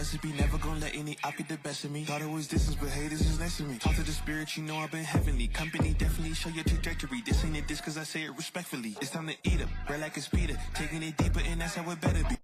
recipe, never gonna let any op get the best of me. Thought it was distance, but hey, this is next to me. Talk to the spirit, you know I've been heavenly. Company definitely show your trajectory. This ain't a diss cause I say it respectfully. It's time to eat up, bread like a speeder. Taking it deeper and that's how it better be.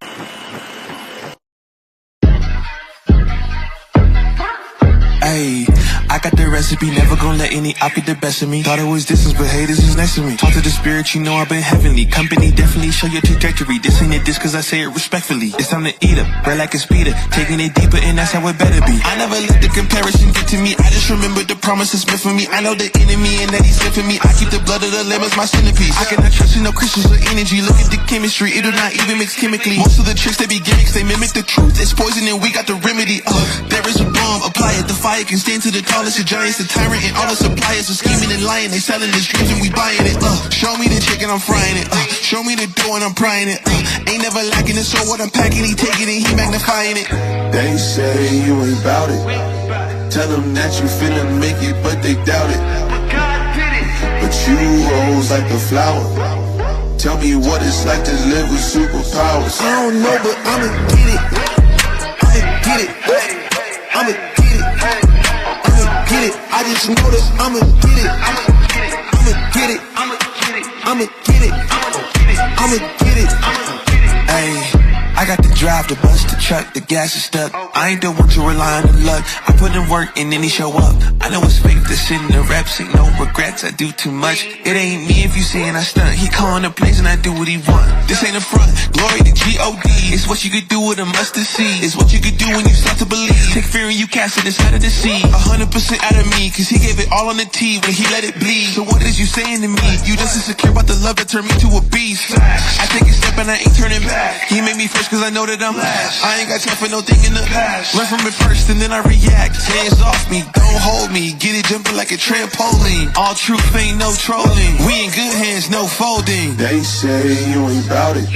Ayy, I got the recipe, never gonna let any op get the best of me. Thought it was distance, but hey, this is next to me. Talk to the spirit, you know I've been heavenly. Company definitely show your trajectory. This ain't a diss cause I say it respectfully. It's time to eat up, bread like a speeder. Taking it deeper and that's how it better be. I never let the comparison get to me. I just remember the promises meant for me. I know the enemy and that he's sent for me. I keep the blood of the lamb as my centerpiece. I cannot trust in no crystals or energy. Look at the chemistry, it do not even mix chemically. Most of the tricks they be gimmicks, they mimic the truth. It's poison and we got the remedy. There is a bomb, apply it. The fire can stand to the tallest of giants. The tyrant and all the suppliers are scheming and lying. They selling his dreams and we buying it. Show me the chicken, I'm frying it. Show me the dough and I'm prying it. Ain't never lacking it, so what I'm packing, he taking it, he magnifying it. They say you ain't bout it. Tell them that you finna make it, but they doubt it. But you rose like a flower. Tell me what it's like to live with superpowers. I don't know, but I'ma get it. I'ma get it. I'ma get it. I'ma get it. I just know that I'ma get it. I'ma get it. I'ma get it. I'ma get it. I'ma get it. Ayy. I got the drive, the bus, the truck, the gas is stuck. I ain't the one to rely on the luck. I put in work and then he show up. I know it's fake, this in the reps, ain't no regrets, I do too much. It ain't me if you saying I stunt. He calling the plays and I do what he want. This ain't a front, glory to G-O-D. It's what you could do with a mustard seed. It's what you could do when you start to believe. Take fear and you cast it inside of the sea. 100% out of me, cause he gave it all on the T when he let it bleed. So what is you saying to me? You just insecure about the love that turned me to a beast. I take a step and I ain't turning back. He made me first cause I know that I'm last. I ain't got time for no thing in the past. Learn from it first and then I react. Hands off me, don't hold me. Get it jumping like a trampoline. All truth ain't no trolling. We in good hands, no folding. They say you ain't bout it.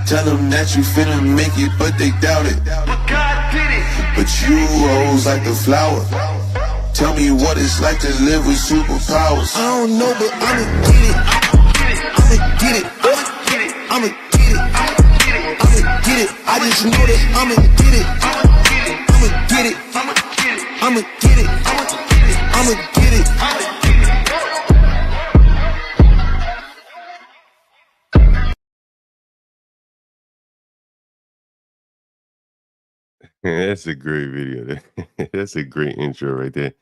Tell them that you finna make it, but they doubt it. But you rose like a flower. Tell me what it's like to live with superpowers. I don't know, but I'ma get it. I'ma get it. I'ma get it. I'ma get it. I just know that I'ma get it. I'ma get it. I'ma get it. I'ma get it. That's a great video. That's a great intro right there.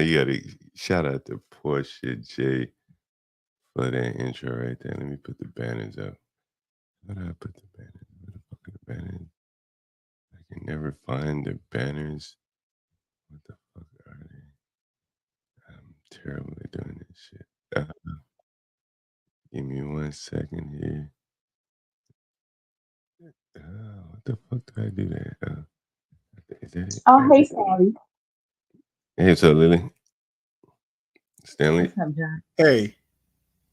You gotta shout out to Portia J for that intro right there. Let me put the banners up. How do I put the banners? Where the fuck are the banners? I can never find the banners. What the fuck are they? I'm terrible at doing this shit. Give me 1 second here. What the fuck do I do that? Is that it? Oh, hey, Stanley. Hey, what's up, Lily? Stanley? What's up, John? Hey.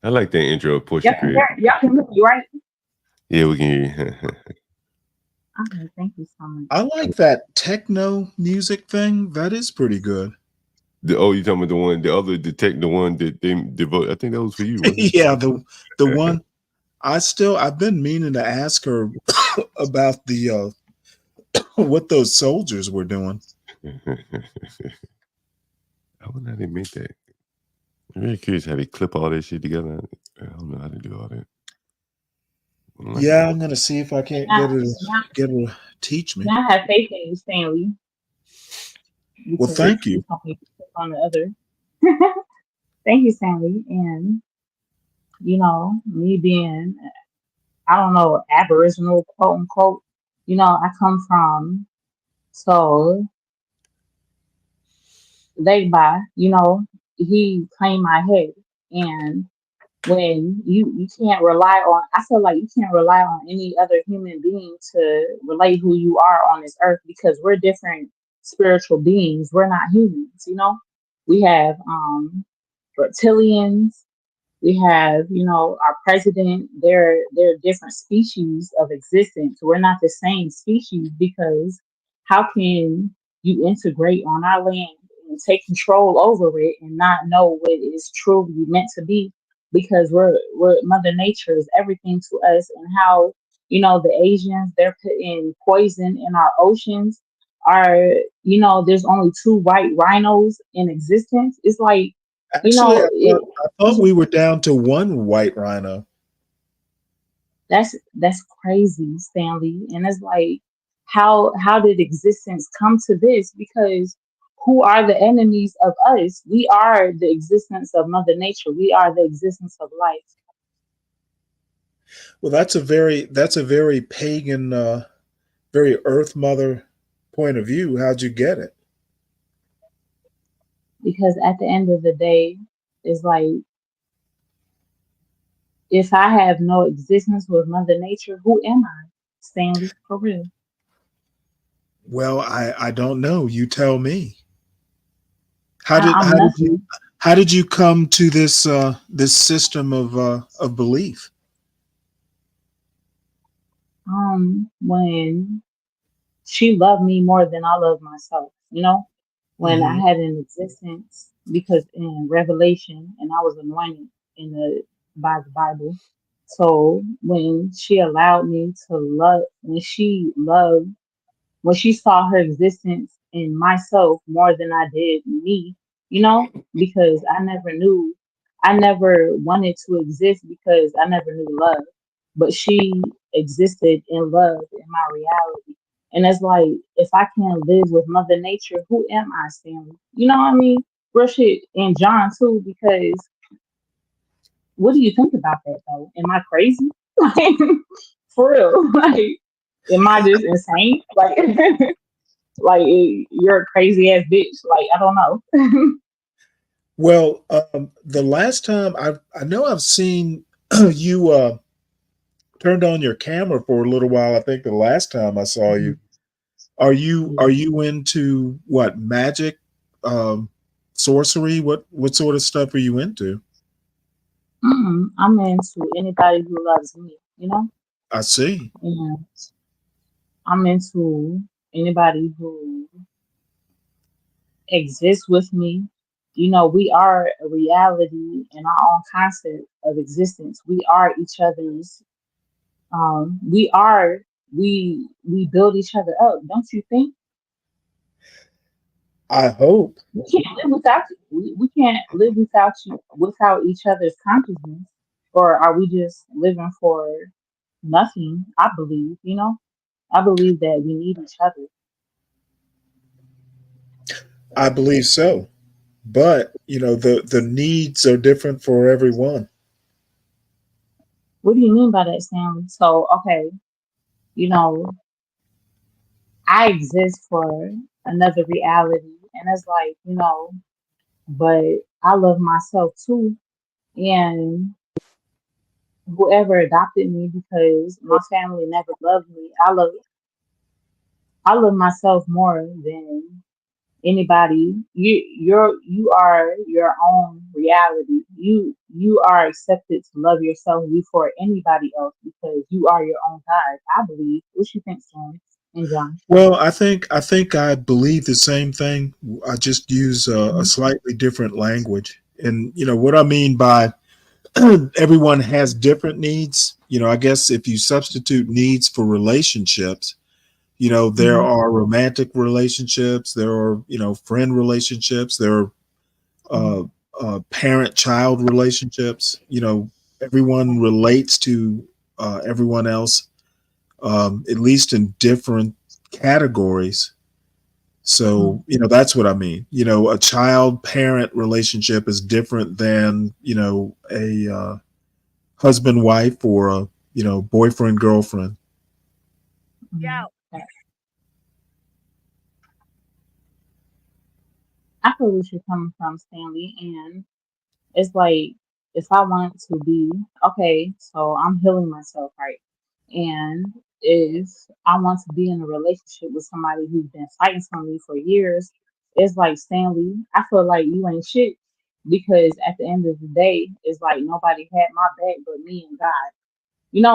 I like that intro of Portia. Y'all can hear you, right? Yeah, we can hear you. Okay, thank you so much. I like that techno music thing. That is pretty good. You talking about the one, the one that they devote? I think that was for you. Yeah, the one. I've been meaning to ask her about the what those soldiers were doing. I wonder how they made that. I'm really curious how they clip all that shit together. I don't know how to do all that. Yeah, I'm gonna see if I can't get her to teach me. I have faith in you, Stanley. Well, thank you. On the other. Thank you, Stanley. And you know, me being, I don't know, Aboriginal, quote unquote. You know, I come from Legba. You know, he claimed my head, and when you can't rely on, I feel like you can't rely on any other human being to relate who you are on this earth, because we're different spiritual beings. We're not humans, you know. We have reptilians, we have, you know, our president. They're different species of existence. We're not the same species, because how can you integrate on our land and take control over it and not know what is truly meant to be? Because we're Mother Nature is everything to us, and how, the Asians, they're putting poison in our oceans. Are there's only two white rhinos in existence. It's like, Actually, it I thought we were down to one white rhino. that's crazy, Stanley. And it's like, how did existence come to this? Because who are the enemies of us? We are the existence of Mother Nature. We are the existence of life. Well, that's a very pagan, very Earth Mother point of view. How'd you get it? Because at the end of the day, it's like, if I have no existence with Mother Nature, who am I, Stanley? For real. Well, I don't know. You tell me. How I, did I'm how did you nothing. how did you come to this system of belief? When she loved me more than I love myself, when I Hmm. had an existence, because in Revelation, and I was anointed in by the Bible. So when she allowed me to love, when she saw her existence in myself more than I did me, because I never wanted to exist because I never knew love, but she existed in love in my reality. And it's like, if I can't live with Mother Nature, who am I, Stanley? You know what I mean? Real shit in John too, because what do you think about that though? Am I crazy? Like, for real? Like, am I just insane? Like, like, you're a crazy ass bitch. Like, I don't know. Well, the last time I know I've seen you turned on your camera for a little while. I think the last time I saw you. Are you into what, magic, um, sorcery? What sort of stuff are you into? I'm into anybody who loves me, I see. and I'm into anybody who exists with me. We are a reality in our own concept of existence. We are each other's. We are. We build each other up. Don't you think? I hope. We can't live without we can't live without each other's consciousness. Or are we just living for nothing? I believe, I believe that we need each other. I believe so. But the needs are different for everyone. What do you mean by that, Sam? So, okay, you know, I exist for another reality, and it's like, but I love myself too, and whoever adopted me, because my family never loved me. I love myself more than anybody. You are your own reality. You are accepted to love yourself before anybody else, because you are your own God, I believe. What you think, Sam and John? Well, I think I believe the same thing. I just use a Mhm. slightly different language. And what I mean by everyone has different needs. I guess if you substitute needs for relationships, there Mhm. are romantic relationships, there are friend relationships, there are Mhm. uh, parent-child relationships. Everyone relates to everyone else, at least in different categories. Mhm. So, that's what I mean. A child parent relationship is different than, a husband wife or a, boyfriend girlfriend. Mhm. I feel where you're coming from, Stanley, and it's like, if I want to be okay, so I'm healing myself, right? And if I want to be in a relationship with somebody who's been fighting for me for years, it's like, Stanley, I feel like you ain't shit, because at the end of the day, it's like nobody had my back but me and God.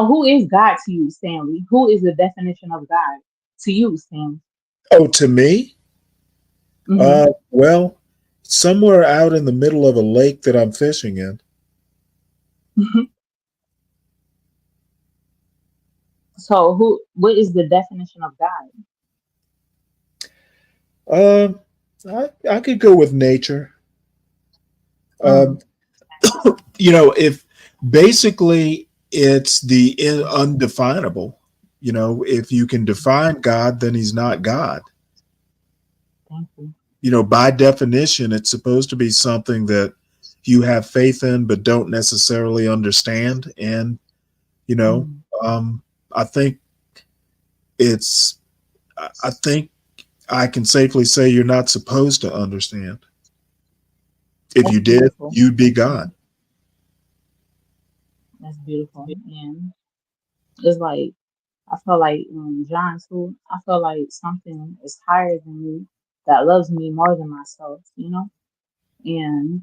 Who is God to you, Stanley? Who is the definition of God to you, Stanley? Oh, to me? Hmm. Well, somewhere out in the middle of a lake that I'm fishing in. So what is the definition of God? Um, I could go with nature. Mm, Um, if basically it's the undefinable. If you can define God, then he's not God. thank you. By definition, it's supposed to be something that you have faith in, but don't necessarily understand. And, you know, Mm, um, I think it's, I think I can safely say you're not supposed to understand. If that's you did, beautiful. you'd be God. That's beautiful. And it's like I feel like in John too, I feel like something is higher than me that loves me more than myself, And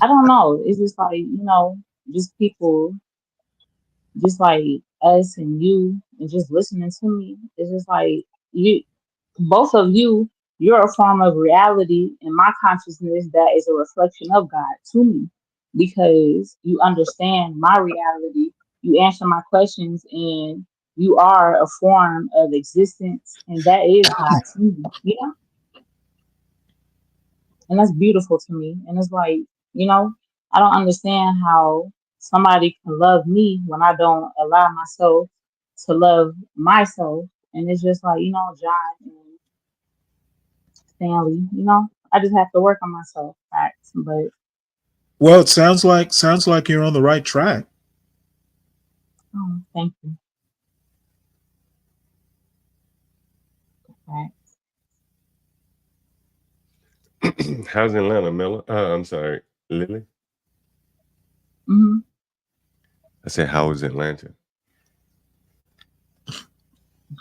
I don't know. It's just like, just people just like us and you and just listening to me. It's just like you both of you're a form of reality in my consciousness that is a reflection of God to me because you understand my reality, you answer my questions, and you are a form of existence, and that is God to me. And that's beautiful to me. And it's like, you know, I don't understand how somebody can love me when I don't allow myself to love myself. And it's just like, John and Stanley, I just have to work on myself, facts. But Well, it sounds like you're on the right track. thank you, facts. How's Atlanta, Miller? I'm sorry, Lily. Hmm. I said, how is Atlanta?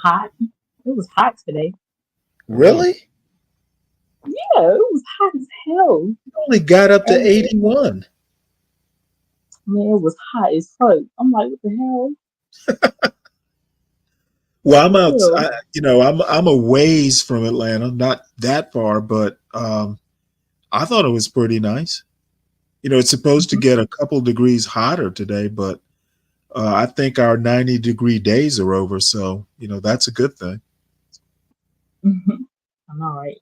Hot. It was hot today. Oh, Really? Yeah, it was hot as hell. You only got up to And 81. man, it was hot as fuck. I'm like, what the hell? Well, I'm For out. real. I'm a ways from Atlanta, not that far, but I thought it was pretty nice. It's supposed to get a couple degrees hotter today, but I think our 90-degree days are over, so that's a good thing. I know, right?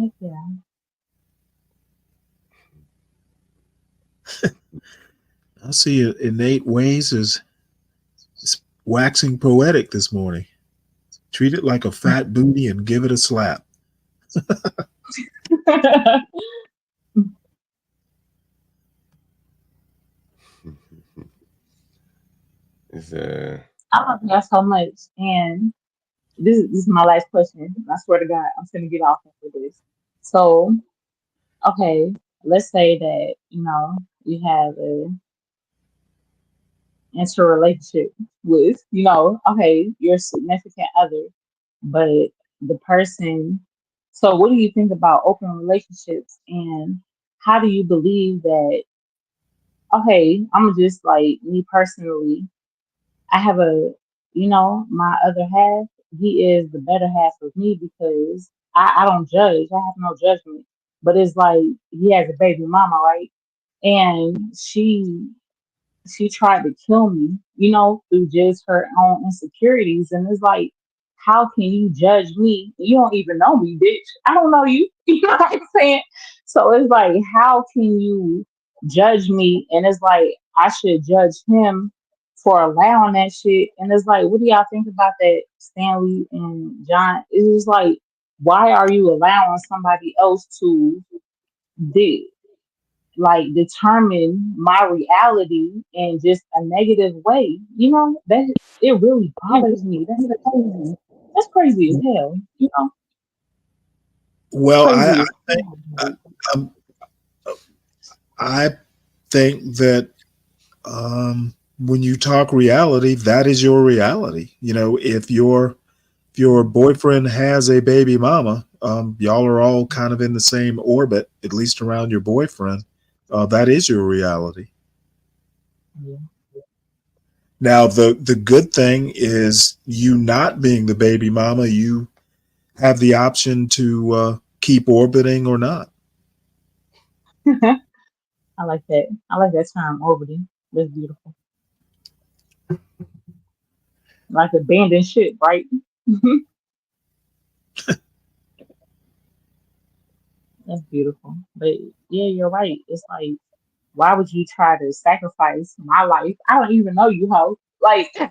Heck yeah. I see innate ways is waxing poetic this morning. Treat it like a fat booty and give it a slap. it's I love y'all so much. And this is my last question. I swear to God, I'm gonna get off after this. So, okay, let's say that, you have a interrelationship with, okay, your significant other, but the person, so what do you think about open relationships and how do you believe that, okay, I'm just like me personally, I have my other half, he is the better half of me because I don't judge. I have no judgment. But it's like he has a baby mama, right? And she tried to kill me, through just her own insecurities. And it's like, how can you judge me? You don't even know me, bitch. I don't know you. You know what I'm saying? So it's like, how can you judge me? And it's like, I should judge him for allowing that shit. And it's like, what do y'all think about that, Stanley and John? It's just like, why are you allowing somebody else to do? Like determine my reality in just a negative way. That it really bothers me. That's crazy. That's crazy as hell. Well, Crazy as I, hell. I'm- I think that when you talk reality, that is your reality. If your boyfriend has a baby mama, y'all are all kind of in the same orbit, at least around your boyfriend. That is your reality. Yeah. Now, the good thing is you not being the baby mama, you have the option to keep orbiting or not. I like that. I like that term, orbiting. That's beautiful. Like abandoned ship, right? That's beautiful. But yeah, you're right. It's like, why would you try to sacrifice my life? I don't even know you, hoe. Like, I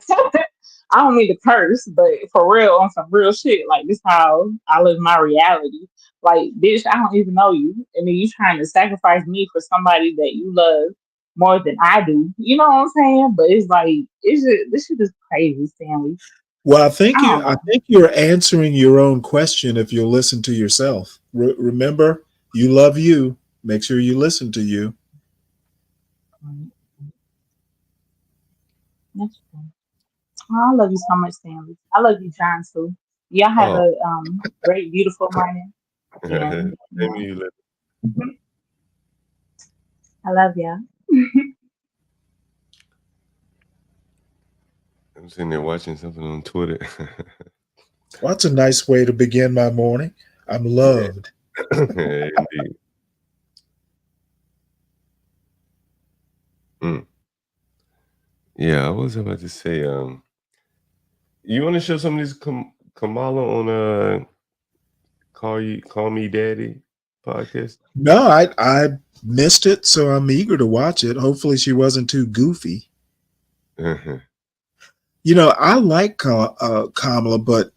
don't mean to curse, but for real, on some real shit, like this how I live my reality. Like, bitch, I don't even know you, and then you trying to sacrifice me for somebody that you love more than I do. You know what I'm saying? But it's like, this shit is crazy, Stanley. Well, I don't I know. think you're answering your own question if you listen to yourself. Remember, you love you. Make sure you listen to you. Mm, that's true. Oh, I love you so much, Stanley. I love you, John, too. Y'all have Oh, a great, beautiful morning. And, same to you. I love y'all. I'm sitting there watching something on Twitter. Well, that's a nice way to begin my morning. I'm Yeah, loved. indeed. Mm. Yeah, I was about to say, you want to show some of this Kamala on Call Me Daddy podcast? No, I missed it, so I'm eager to watch it. Hopefully, she wasn't too goofy. Uh-huh. I like Kamala, but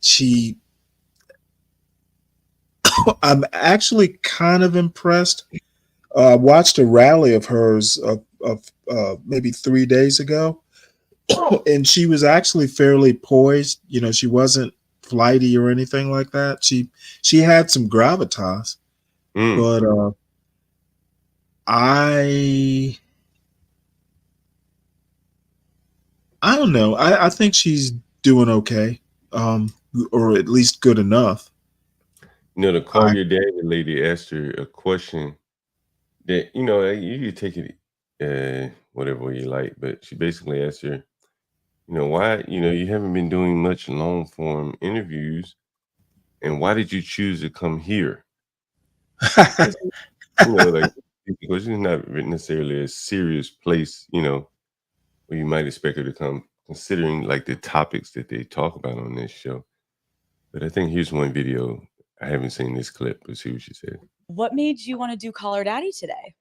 I'm actually kind of impressed. I watched a rally of hers of maybe 3 days ago, and she was actually fairly poised. She wasn't flighty or anything like that. She had some gravitas, Mm. but I I don't know. I think she's doing okay, or at least good enough. The Call I Your Daddy lady asked her a question that, you could take it whatever way you like, but she basically asked her, why, you haven't been doing much long form interviews, and why did you choose to come here? Basically, like, because it's not necessarily a serious place, where you might expect her to come, considering like the topics that they talk about on this show. But I think here's one video. I haven't seen this clip, but see what she said. What made you want to do Call Her Daddy today?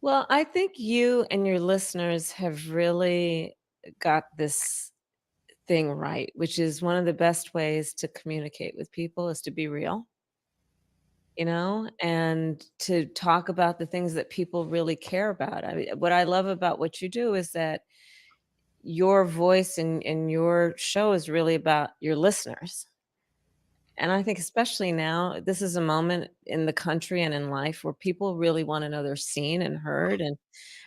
Well, I think you and your listeners have really got this thing right, which is one of the best ways to communicate with people is to be real, and to talk about the things that people really care about. I mean, what I love about what you do is that your voice and your show is really about your listeners. And I think especially now, this is a moment in the country and in life where people really want to know they're seen and heard and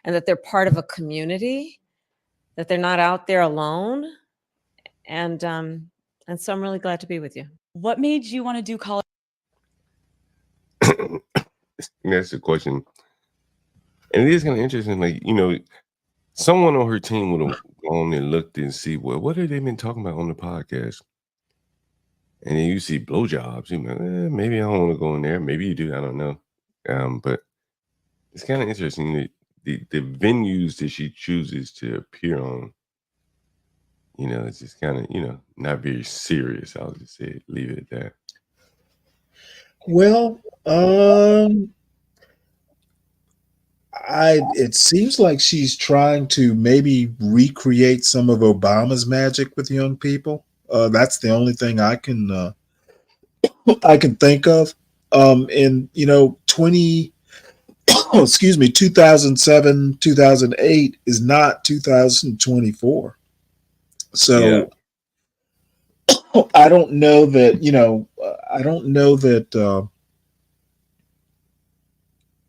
that they're part of a community, that they're not out there alone. And so I'm really glad to be with you. What made you want to do Call That's the question. And it is kind of interesting. Like, someone on her team would have gone and looked and see, well, what have they been talking about on the podcast? And then you see blowjobs, maybe I don't want to go in there. Maybe you do. I don't know. But it's kind of interesting that the venues that she chooses to appear on, it's just kind of, not very serious. I'll just say it, leave it at that. well, it seems like she's trying to maybe recreate some of Obama's magic with young people. That's the only thing I can think of. In 2007, 2008 is not 2024. Yeah. So I don't know that I don't know that.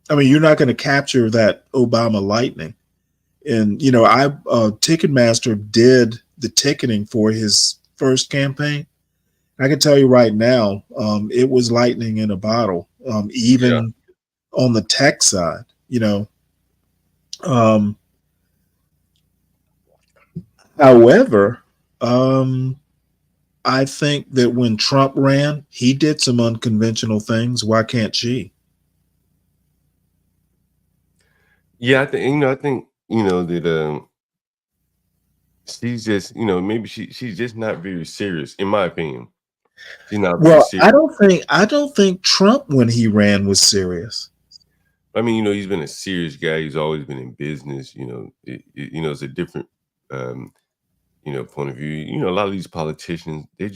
I mean, you're not going to capture that Obama lightning. And Ticketmaster did the ticketing for his first campaign. I can tell you right now, it was lightning in a bottle. Yeah. Even on the tech side, Um, however, I think that when Trump ran, he did some unconventional things. Why can't she? Yeah, I think that she's just maybe she's just not very serious, in my opinion. She's not very Well, serious. I don't think Trump when he ran was serious. I mean, he's been a serious guy. He's always been in business. It's a different um, point of view. A lot of these politicians, they're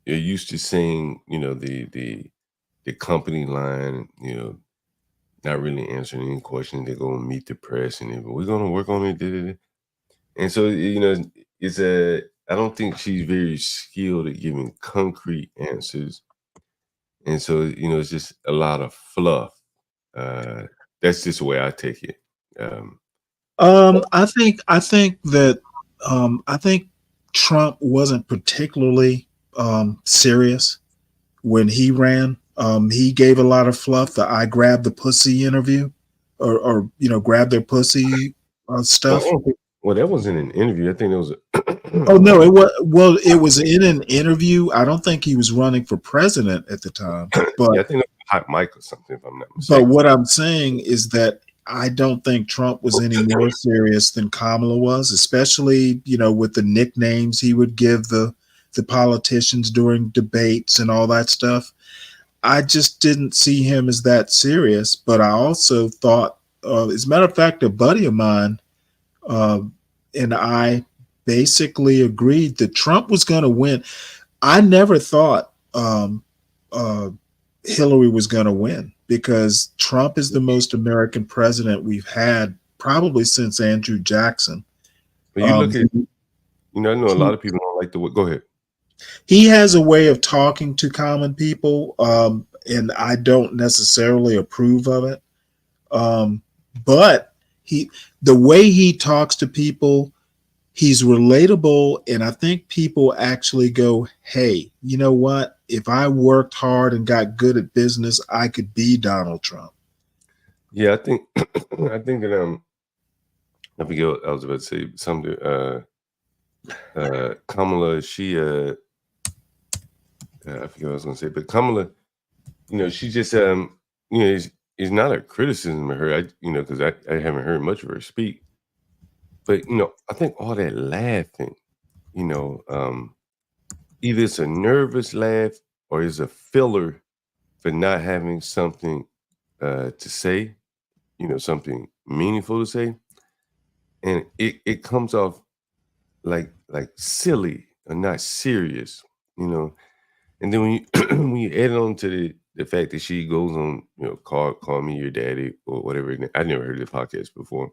used to saying, the company line, not really answering any questions. They go and meet the press and we're gonna work on it. Da, da, da." And so, it's I don't think she's very skilled at giving concrete answers. And so, it's just a lot of fluff. Uh, that's just the way I take it. Um, I think Trump wasn't particularly serious when he ran. He gave a lot of fluff. The "I grabbed the pussy" interview, or grab their pussy well, I stuff. don't think, well, that wasn't an interview. I think it was Oh no, it was in an interview. I don't think he was running for president at the time. yeah, I think it was a hot mic or something, if I'm not But mistaken. what I'm saying is that I don't think Trump was any more serious than Kamala was, especially, with the nicknames he would give the politicians during debates and all that stuff. I just didn't see him as that serious. But I also thought, as a matter of fact, a buddy of mine uh, and I basically agreed that Trump was going to win. I never thought uh, Hillary was going to win because Trump is the most American president we've had probably since Andrew Jackson. But you look at, He, I know a lot of people don't like the way. Go ahead. he has a way of talking to common people, and I don't necessarily approve of it. But the way he talks to people, he's relatable, and I think people actually go, "Hey, you know what? If I worked hard and got good at business, I could be Donald Trump." Yeah, I think I think that I forget what I was about to say something. Kamala, I forget what I was going to say, but Kamala, she just is not a criticism of her. Because I haven't heard much of her speak, but I think all that laughing, you know, um, either it's a nervous laugh or it's a filler for not having something to say, something meaningful to say, and it comes off like silly or not serious, you know. And then when you when you add on to the fact that she goes on, call me your daddy or whatever. I never heard of the podcast before,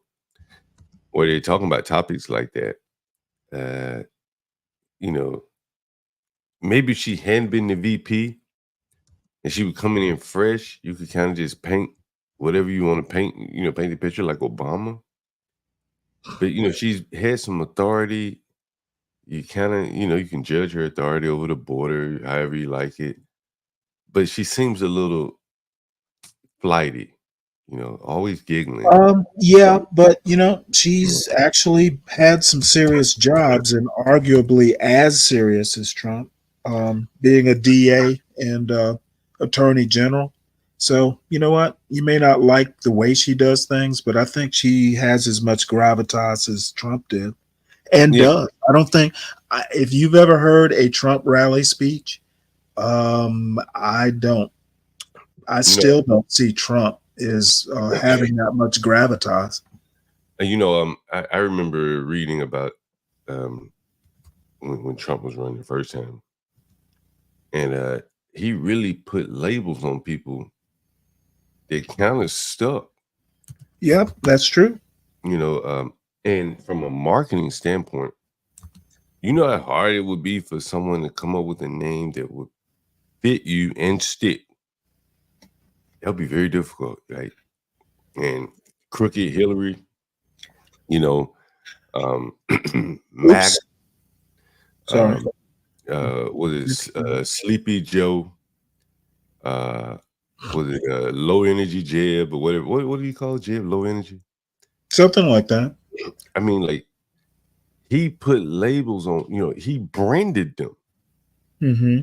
where they're talking about topics like that. Uh, you know, maybe if she hadn't been the VP and she was coming in fresh, you could kind of just paint whatever you want to paint, paint the picture like Obama. But she's had some authority. You kind of, you can judge her authority over the border, however you like it. But she seems a little flighty, always giggling. Yeah, but Yeah. she's actually had some serious jobs and arguably as serious as Trump, being a DA and attorney general. So, you know what? You may not like the way she does things, but I think she has as much gravitas as Trump did and Yeah. does. I don't think, if you've ever heard a Trump rally speech, I don't. I No. still don't see Trump as having that much gravitas. And I remember reading about um when Trump was running the first time, and he really put labels on people that kind of stuck, Yep, that's true. you know. And from a marketing standpoint, you know how hard it would be for someone to come up with a name that would fit you and stick. That would be very difficult, right? And Crooked Hillary, you know, um, Mac, Oops, sorry. um, what is Sleepy Joe, uh, was it low energy Jeb or whatever? What do you call it, Jeb? Low energy? Something like that. I mean, like he put labels on, he branded them. Hmm.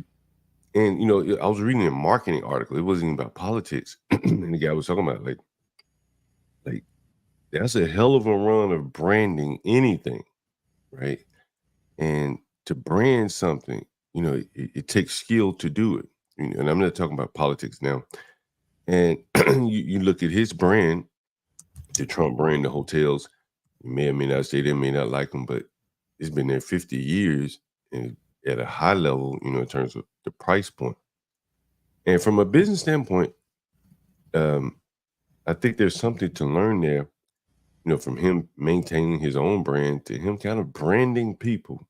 And I was reading a marketing article. It wasn't even about politics, and the guy was talking about like that's a hell of a run of branding anything, right? And to brand something, it takes skill to do it. And I'm not talking about politics now. And you look at his brand, the Trump brand, the hotels. You may or may not stay there, may not like them, but it's been there 50 years and at a high level, in terms of the price point. And from a business standpoint, I think there's something to learn there, from him maintaining his own brand to him kind of branding people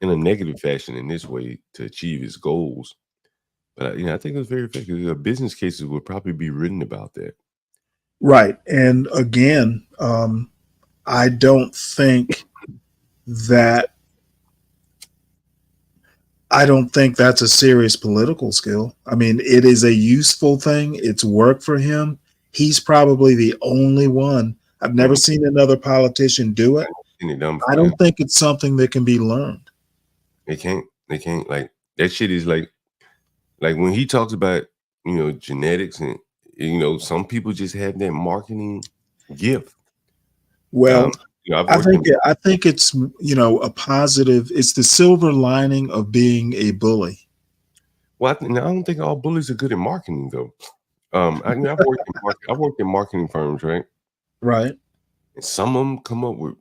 in a negative fashion in this way to achieve his goals. But I think it was very effective. Business cases would probably be written about that. Right. And again, I don't think that that's a serious political skill. I mean, it is a useful thing. It's worked for him. He's probably the only one. I've never seen another politician do it. I don't think it's something that can be learned. They can't. Like, that shit is like when he talks about, genetics and, some people just have that marketing gift. Well, I think it's, a positive. It's the silver lining of being a bully. Well, I don't think all bullies are good at marketing, though. I've worked in marketing firms, right? Right. And some of them come up with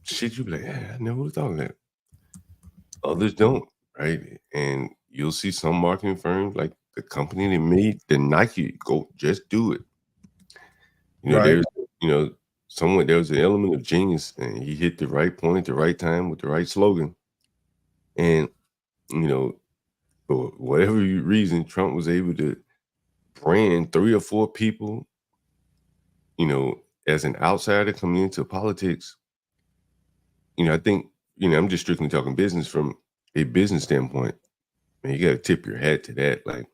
shit you be like, yeah, I never would have thought of that. Others don't, right? And you'll see some marketing firms, like the company that made the Nike, go just do it. There's, there was an element of genius, and he hit the right point at the right time with the right slogan. And, for whatever reason, Trump was able to brand 3 or 4 people, as an outsider coming into politics. I think, I'm just strictly talking business from a business standpoint. Man, you got to tip your hat to that. Like,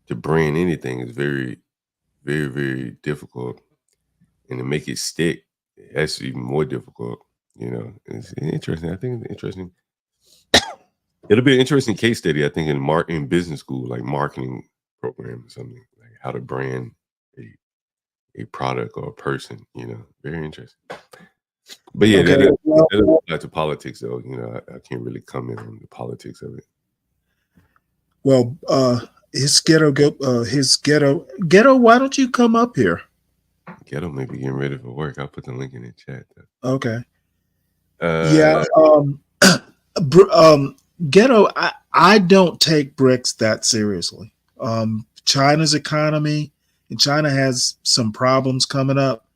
to brand anything is very, very, very difficult. And to make it stick, that's even more difficult. It's interesting. I think it's interesting. It'll be an interesting case study, I think, in business school, like marketing program or something, like how to brand a product or a person, very interesting. But yeah, that doesn't apply to politics, though. I can't really comment on the politics of it. Well, his ghetto, why don't you come up here? Ghetto may be getting ready for work. I'll put the link in the chat, though. Okay. Yeah. Ghetto, I don't take BRICS that seriously. China's economy, and China has some problems coming up.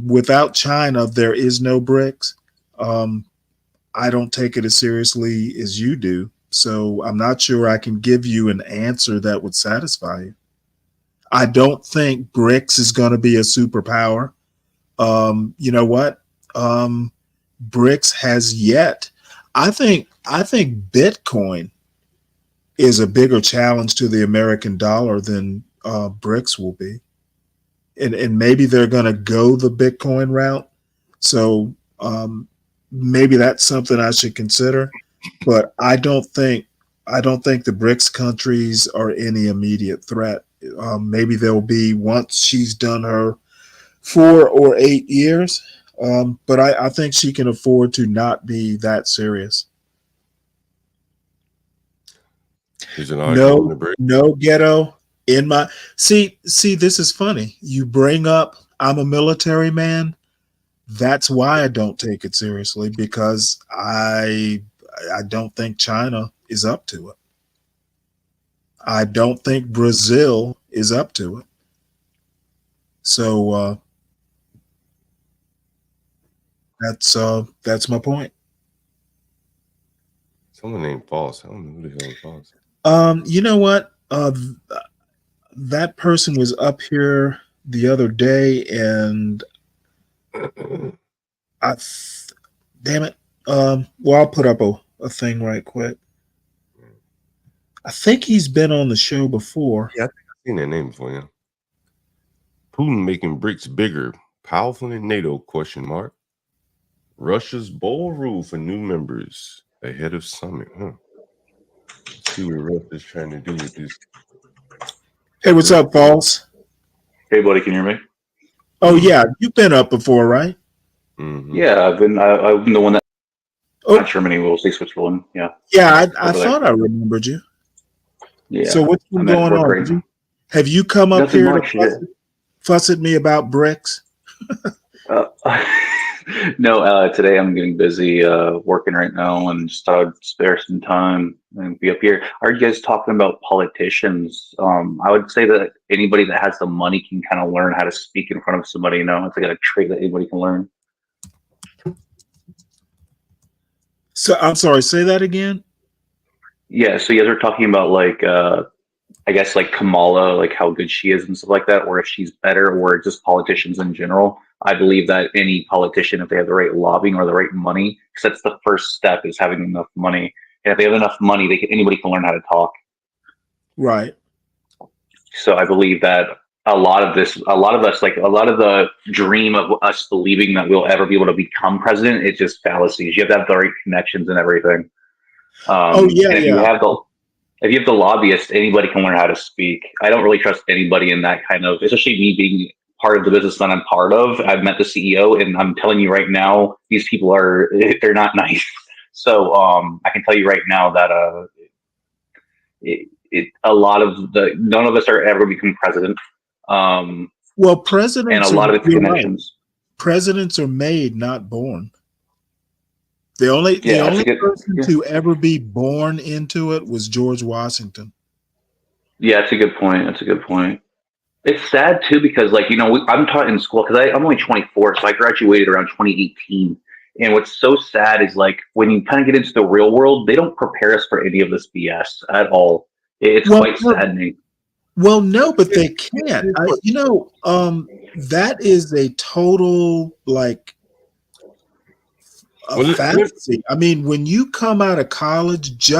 Without China, there is no BRICS. I don't take it as seriously as you do. So I'm not sure I can give you an answer that would satisfy you. I don't think BRICS is going to be a superpower. You know what? BRICS has yet. I think Bitcoin is a bigger challenge to the American dollar than BRICS will be. And maybe they're going to go the Bitcoin route. So maybe that's something I should consider. But I don't think the BRICS countries are any immediate threat. Maybe there'll be once she's done her 4 or 8 years. But I think she can afford to not be that serious. No ghetto in my see. This is funny. You bring up I'm a military man. That's why I don't take it seriously, because I don't think China is up to it. I don't think Brazil is up to it. So that's my point. Someone named False. I don't know who the hell is False. You know what? That person was up here the other day, and damn it. Well, I'll put up a thing right quick. I think he's been on the show before. Yeah, I think I've seen that name before. Yeah. Putin making BRICS bigger, powerful than NATO? ? Russia's bold rule for new members ahead of summit. Let's see what Russia's trying to do with this. Hey, what's up, False? Hey, buddy, can you hear me? Oh yeah, you've been up before, right? Hmm. Yeah, I've been the one that Oh not Germany. We'll say Switzerland. Yeah, yeah, I over there. thought I remembered you. So Yeah, what's been I'm at going work on? right now. Have you come up Nothing here to much. Yeah. fuss at me about bricks? Uh, no, today I'm getting busy working right now, and just thought I'd spare some time and be up here. Are you guys talking about politicians? I would say that anybody that has the money can kind of learn how to speak in front of somebody. You know, it's like a trait that anybody can learn. So I'm sorry, say that again. Yeah, so you guys are talking about like I guess like Kamala, like how good she is and stuff like that, or if she's better, or just politicians in general. I believe that any politician, if they have the right lobbying or the right money, because that's the first step is having enough money. And if they have enough money, anybody can learn how to talk. Right. So I believe that a lot of us, like a lot of the dream of us believing that we'll ever be able to become president, it's just fallacies. You have to have the right connections and everything. Oh yeah, And yeah. if you have the lobbyist, anybody can learn how to speak. I don't really trust anybody in that kind of, especially me being part of the business that I'm part of. I've met the CEO, and I'm telling you right now, these people they're not nice. So I can tell you right now that a lot of none of us are ever become president. Well, And a lot of it's you're right. connections. Presidents are made, not born. The Yeah, only person to ever be born into it was George Washington. Yeah, that's a good point. That's a good point. It's sad too because, like, you know, I'm taught in school because I'm only 24, so I graduated around 2018. And what's so sad is like when you kind of get into the real world, they don't prepare us for any of this BS at all. It's quite saddening. Well, no, but they can't. That is a total like a fantasy. I mean, when you come out of college,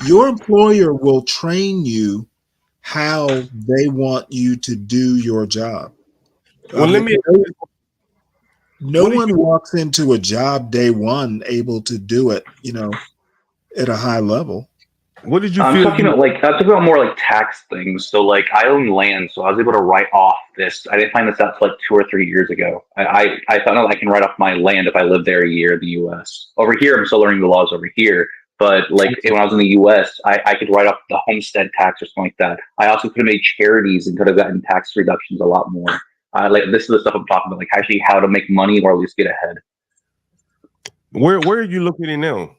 your employer will train you how they want you to do your job. Well, no one walks into a job day one able to do it, at a high level. What did you I'm feel? talking about more like tax things. So like I own land, so I was able to write off this. I didn't find this out till like 2 or 3 years ago. I found out I can write off my land if I live there a year in the US. Over here, I'm still learning the laws over here. But like when I was in the US, I could write off the homestead tax or something like that. I also could have made charities and could have gotten tax reductions a lot more. Like this is the stuff I'm talking about, like actually how to make money or at least get ahead. Where are you located now?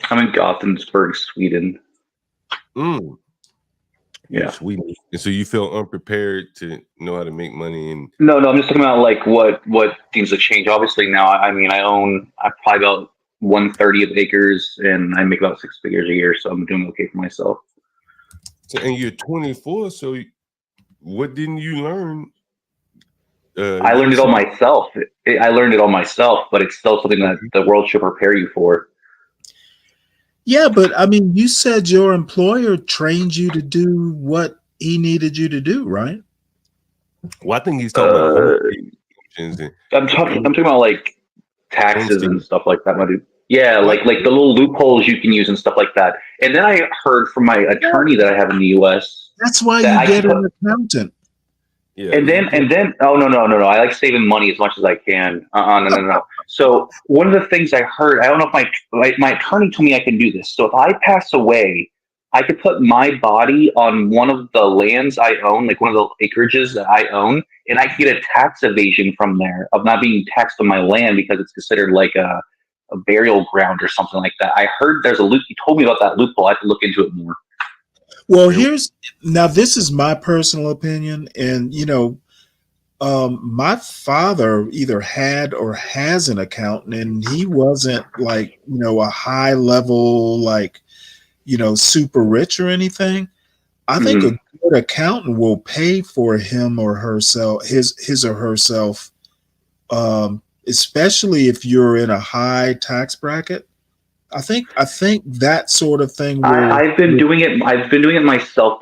I'm in Gothenburg, Sweden. Yeah, Sweden. And so you feel unprepared to know how to make money and No, I'm just talking about like what needs to change. Obviously now, I mean, I probably about 1/30 of acres, and I make about 6 figures a year, so I'm doing okay for myself. And you're 24, so what didn't you learn? I learned it all myself. I learned it all myself, but it's still something that the world should prepare you for. Yeah, but I mean, you said your employer trained you to do what he needed you to do, right? Well, I think he's talking about I'm talking about like taxes and stuff like that, my dude. Yeah, like the little loopholes you can use and stuff like that. And then I heard from my attorney that I have in the US. That's why you get an accountant. Yeah. And then oh no. I like saving money as much as I can. No. So one of the things I heard, I don't know if my attorney told me I can do this. So if I pass away, I could put my body on one of the lands I own, like one of the acreages that I own, and I could get a tax evasion from there of not being taxed on my land because it's considered like a burial ground or something like that. I heard there's a loop. He told me about that loophole. I have to look into it more. Well, this is my personal opinion, and my father either had or has an accountant, and he wasn't like a high level like super rich or anything. I think a good accountant will pay for him or herself, his or herself, especially if you're in a high tax bracket. I think that sort of thing. I've been doing it myself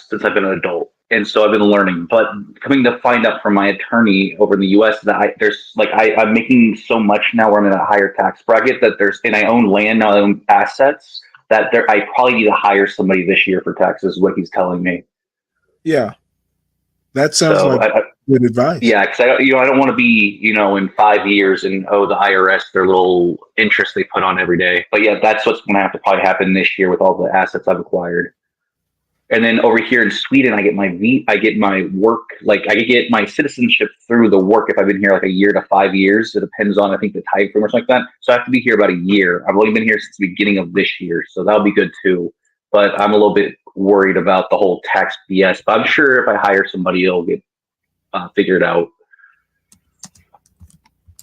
since I've been an adult, and so I've been learning. But coming to find out from my attorney over in the U.S. that I'm making so much now where I'm in a higher tax bracket and I own land now, I own assets that I probably need to hire somebody this year for taxes. Is what he's telling me. Yeah, that sounds like Good advice. Yeah, because I don't want to be, in 5 years and the IRS their little interest they put on every day. But yeah, that's what's going to have to probably happen this year with all the assets I've acquired. And then over here in Sweden, I get my work, like I could get my citizenship through the work if I've been here like a year to 5 years. It depends on, I think, the time frame or something like that. So I have to be here about a year. I've only been here since the beginning of this year, so that'll be good too. But I'm a little bit worried about the whole tax BS. But I'm sure if I hire somebody, it'll get figured out.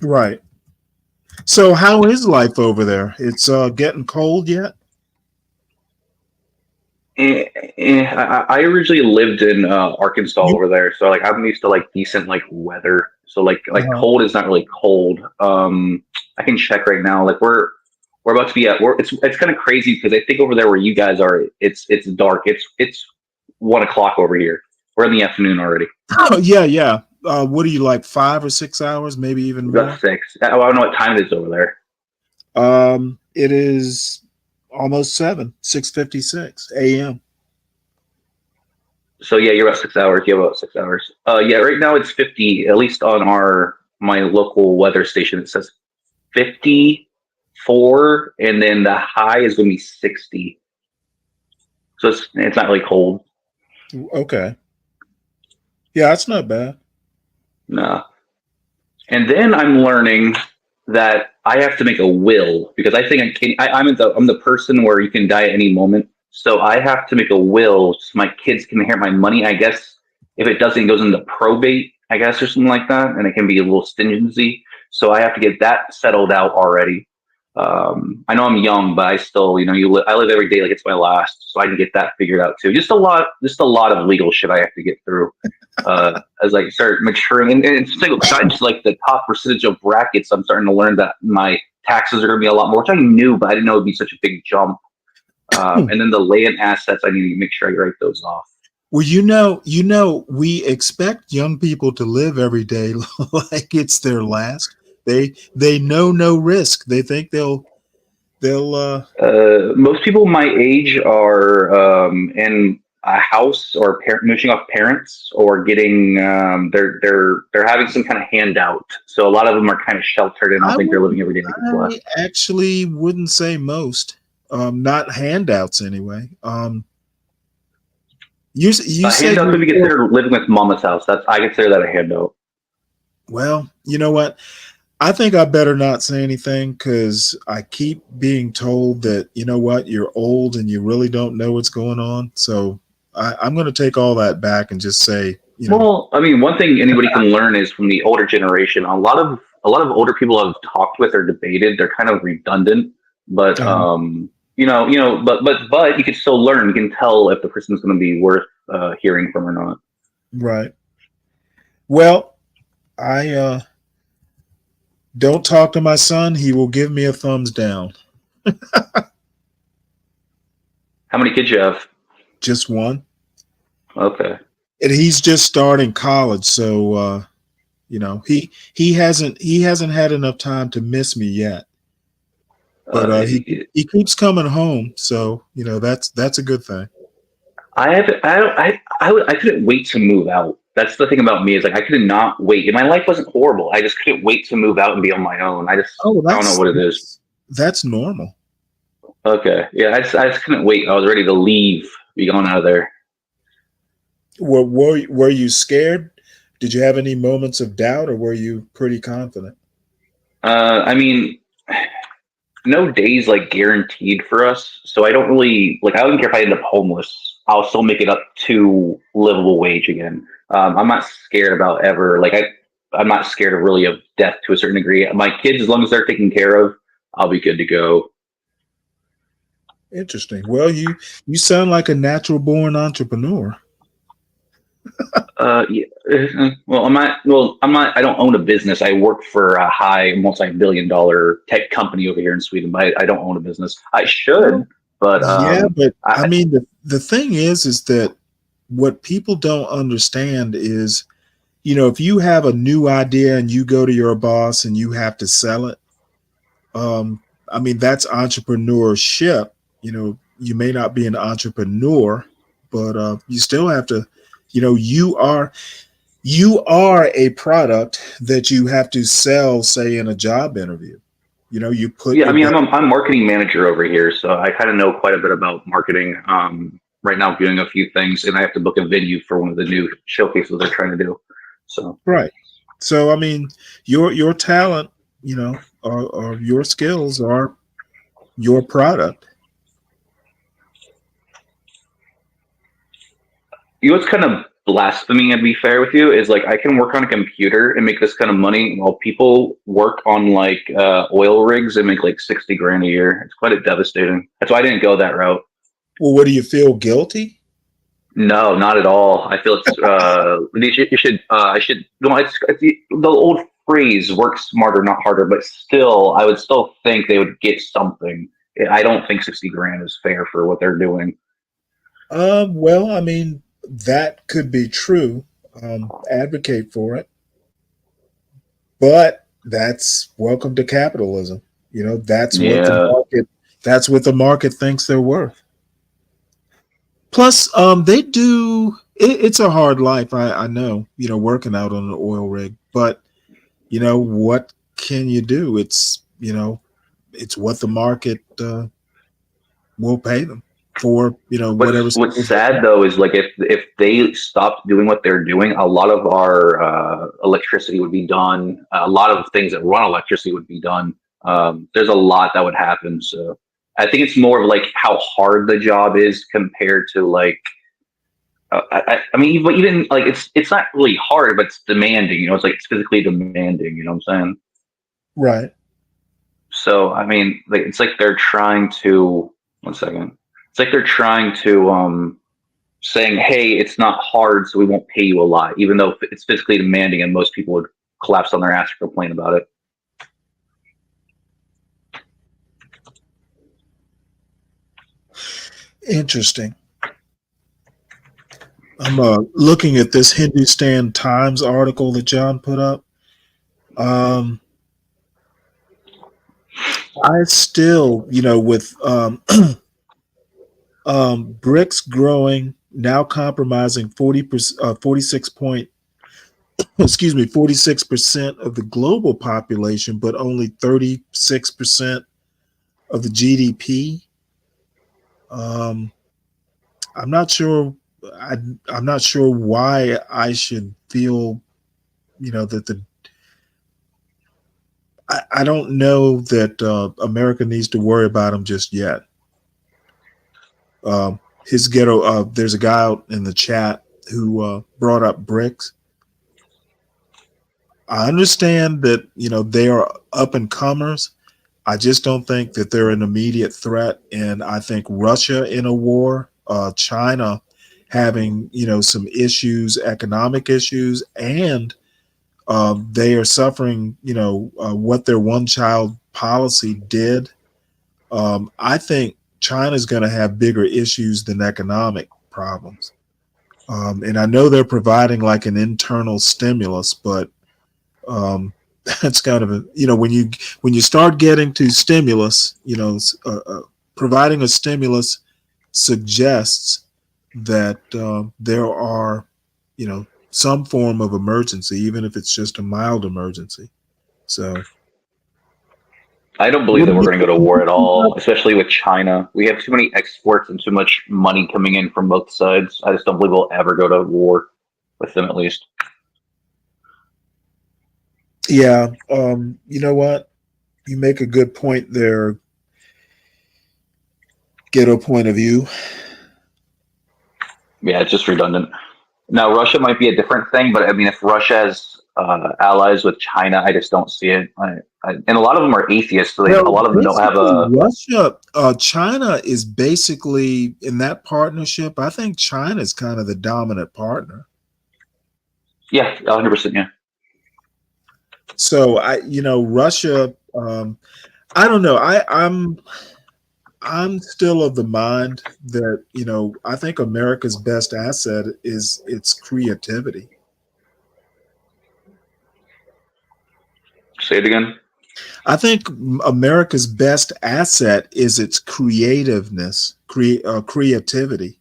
Right. So how is life over there? It's getting cold yet? I originally lived in Arkansas over there, so like I'm used to like decent like weather. So like cold is not really cold. I can check right now. Like we're about to be at. It's kind of crazy because I think over there where you guys are, it's dark. It's 1 o'clock over here. We're in the afternoon already. Oh yeah. What are you, like 5 or 6 hours, maybe even more? About 6. I don't know what time it is over there. It is almost 7, 6:56 a.m. So yeah, you're about 6 hours. You have about 6 hours. Yeah, right now it's 50. At least on my local weather station, it says 54, and then the high is going to be 60. So it's not really cold. Okay. Yeah, that's not bad. No. And then I'm learning that I have to make a will because I think I'm the person where you can die at any moment. So I have to make a will so my kids can inherit my money. I guess if it doesn't, it goes into probate, I guess, or something like that, and it can be a little stingency. So I have to get that settled out already. I know I'm young, but I still, I live every day like it's my last, so I can get that figured out too. Just a lot of legal shit I have to get through as I start maturing, and it's not just like the top percentage of brackets. I'm starting to learn that my taxes are going to be a lot more, which I knew, but I didn't know it'd be such a big jump. And then the land assets, I need to make sure I write those off. Well, we expect young people to live every day like it's their last. They know no risk. They think they'll most people my age are in a house or moving off parents or getting they're having some kind of handout. So a lot of them are kind of sheltered and I don't think they're living every day like it's last. I actually wouldn't say most. Not handouts anyway. You said handout could be considered living with mama's house. I consider that a handout. Well, you know what? I think I better not say anything because I keep being told that, you know what, you're old and you really don't know what's going on. So I'm going to take all that back and just say, Well, I mean, one thing anybody can learn is from the older generation. A lot of older people I've talked with or debated, they're kind of redundant, but but you can still learn. You can tell if the person's going to be worth hearing from or not. Right. Well, I don't talk to my son. He will give me a thumbs down. How many kids you have? Just one. Okay. And he's just starting college, so he hasn't had enough time to miss me yet. But he keeps coming home, so that's a good thing. I couldn't wait to move out. That's the thing about me is like I could not wait. And my life wasn't horrible. I just couldn't wait to move out and be on my own. I don't know what it is. That's normal. Okay. Yeah, I just couldn't wait. I was ready to leave, be gone out of there. Were you scared? Did you have any moments of doubt, or were you pretty confident? I mean, no days like guaranteed for us. So I don't really I don't care if I end up homeless. I'll still make it up to livable wage again. I'm not scared about ever. I'm not scared of death to a certain degree. My kids, as long as they're taken care of, I'll be good to go. Interesting. Well, you sound like a natural born entrepreneur. Yeah. Well, I'm not. I don't own a business. I work for a high multi-billion-dollar tech company over here in Sweden, but I don't own a business. I should, but I mean, the thing is that what people don't understand is, if you have a new idea and you go to your boss and you have to sell it, I mean, that's entrepreneurship. You may not be an entrepreneur, but you still have to, You are a product that you have to sell, say, in a job interview. You know, you put Yeah, I your mean, best. I'm marketing manager over here, so I kind of know quite a bit about marketing. Right now, I'm doing a few things, and I have to book a venue for one of the new showcases they're trying to do. So Right. So, I mean, your talent, you know, or your skills are your product. you know what's kind of blasphemy, to be fair with you, is like I can work on a computer and make this kind of money while people work on like oil rigs and make like 60 grand a year. It's quite devastating. That's why I didn't go that route. Well, what do you feel guilty? No, not at all. I feel it's you should I should no. It's the old phrase "work smarter, not harder," but still, I would still think they would get something. I don't think 60 grand is fair for what they're doing. Well, I mean, that could be true. Advocate for it, but that's welcome to capitalism. You know, that's what the Yeah, market. That's what the market thinks they're worth. Plus, they do. It's a hard life. I know. You know, working out on an oil rig, but you know what can you do? It's it's what the market will pay them for. You know, whatever What's skills they sad have. though is like if they stopped doing what they're doing, a lot of our electricity would be done. A lot of things that run electricity would be done. There's a lot that would happen. So I think it's more of like how hard the job is compared to like I mean even like it's not really hard, but it's demanding. You know, it's like it's physically demanding. You know what I'm saying? Right. So I mean, like it's like they're trying to one second. It's like they're trying to saying, "Hey, it's not hard, so we won't pay you a lot," even though it's physically demanding, and most people would collapse on their ass or complain about it. Interesting. I'm looking at this Hindustan Times article that John put up. Um, I still, with BRICS growing, now compromising 40%, 46 point, excuse me, 46% of the global population, but only 36% of the GDP. Um, I'm not sure. I'm not sure why I should feel, that I don't know that America needs to worry about them just yet. His ghetto. There's a guy out in the chat who brought up BRICS. I understand that they are up and comers. I just don't think that they're an immediate threat, and I think Russia in a war, China having some issues, economic issues, and they are suffering. What their one-child policy did. I think China's going to have bigger issues than economic problems, and I know they're providing like an internal stimulus, but that's kind of a when you start getting to stimulus, providing a stimulus suggests that there are some form of emergency, even if it's just a mild emergency. So I don't believe what that do we're you going to go to war think at all, especially with China. We have too many exports and too much money coming in from both sides. I just don't believe we'll ever go to war with them, at least. yeah, you know what, you make a good point there. Ghetto point of view. Yeah, it's just redundant. Now, Russia might be a different thing, but I mean, if Russia has allies with China, I just don't see it. And a lot of them are atheists, so a Well, lot of them don't have basically, a. Russia, China is basically in that partnership. I think China is kind of the dominant partner. Yeah, 100%. Yeah. So Russia. I don't know. I'm still of the mind that I think America's best asset is its creativity. Say it again. I think America's best asset is its creativeness, creativity.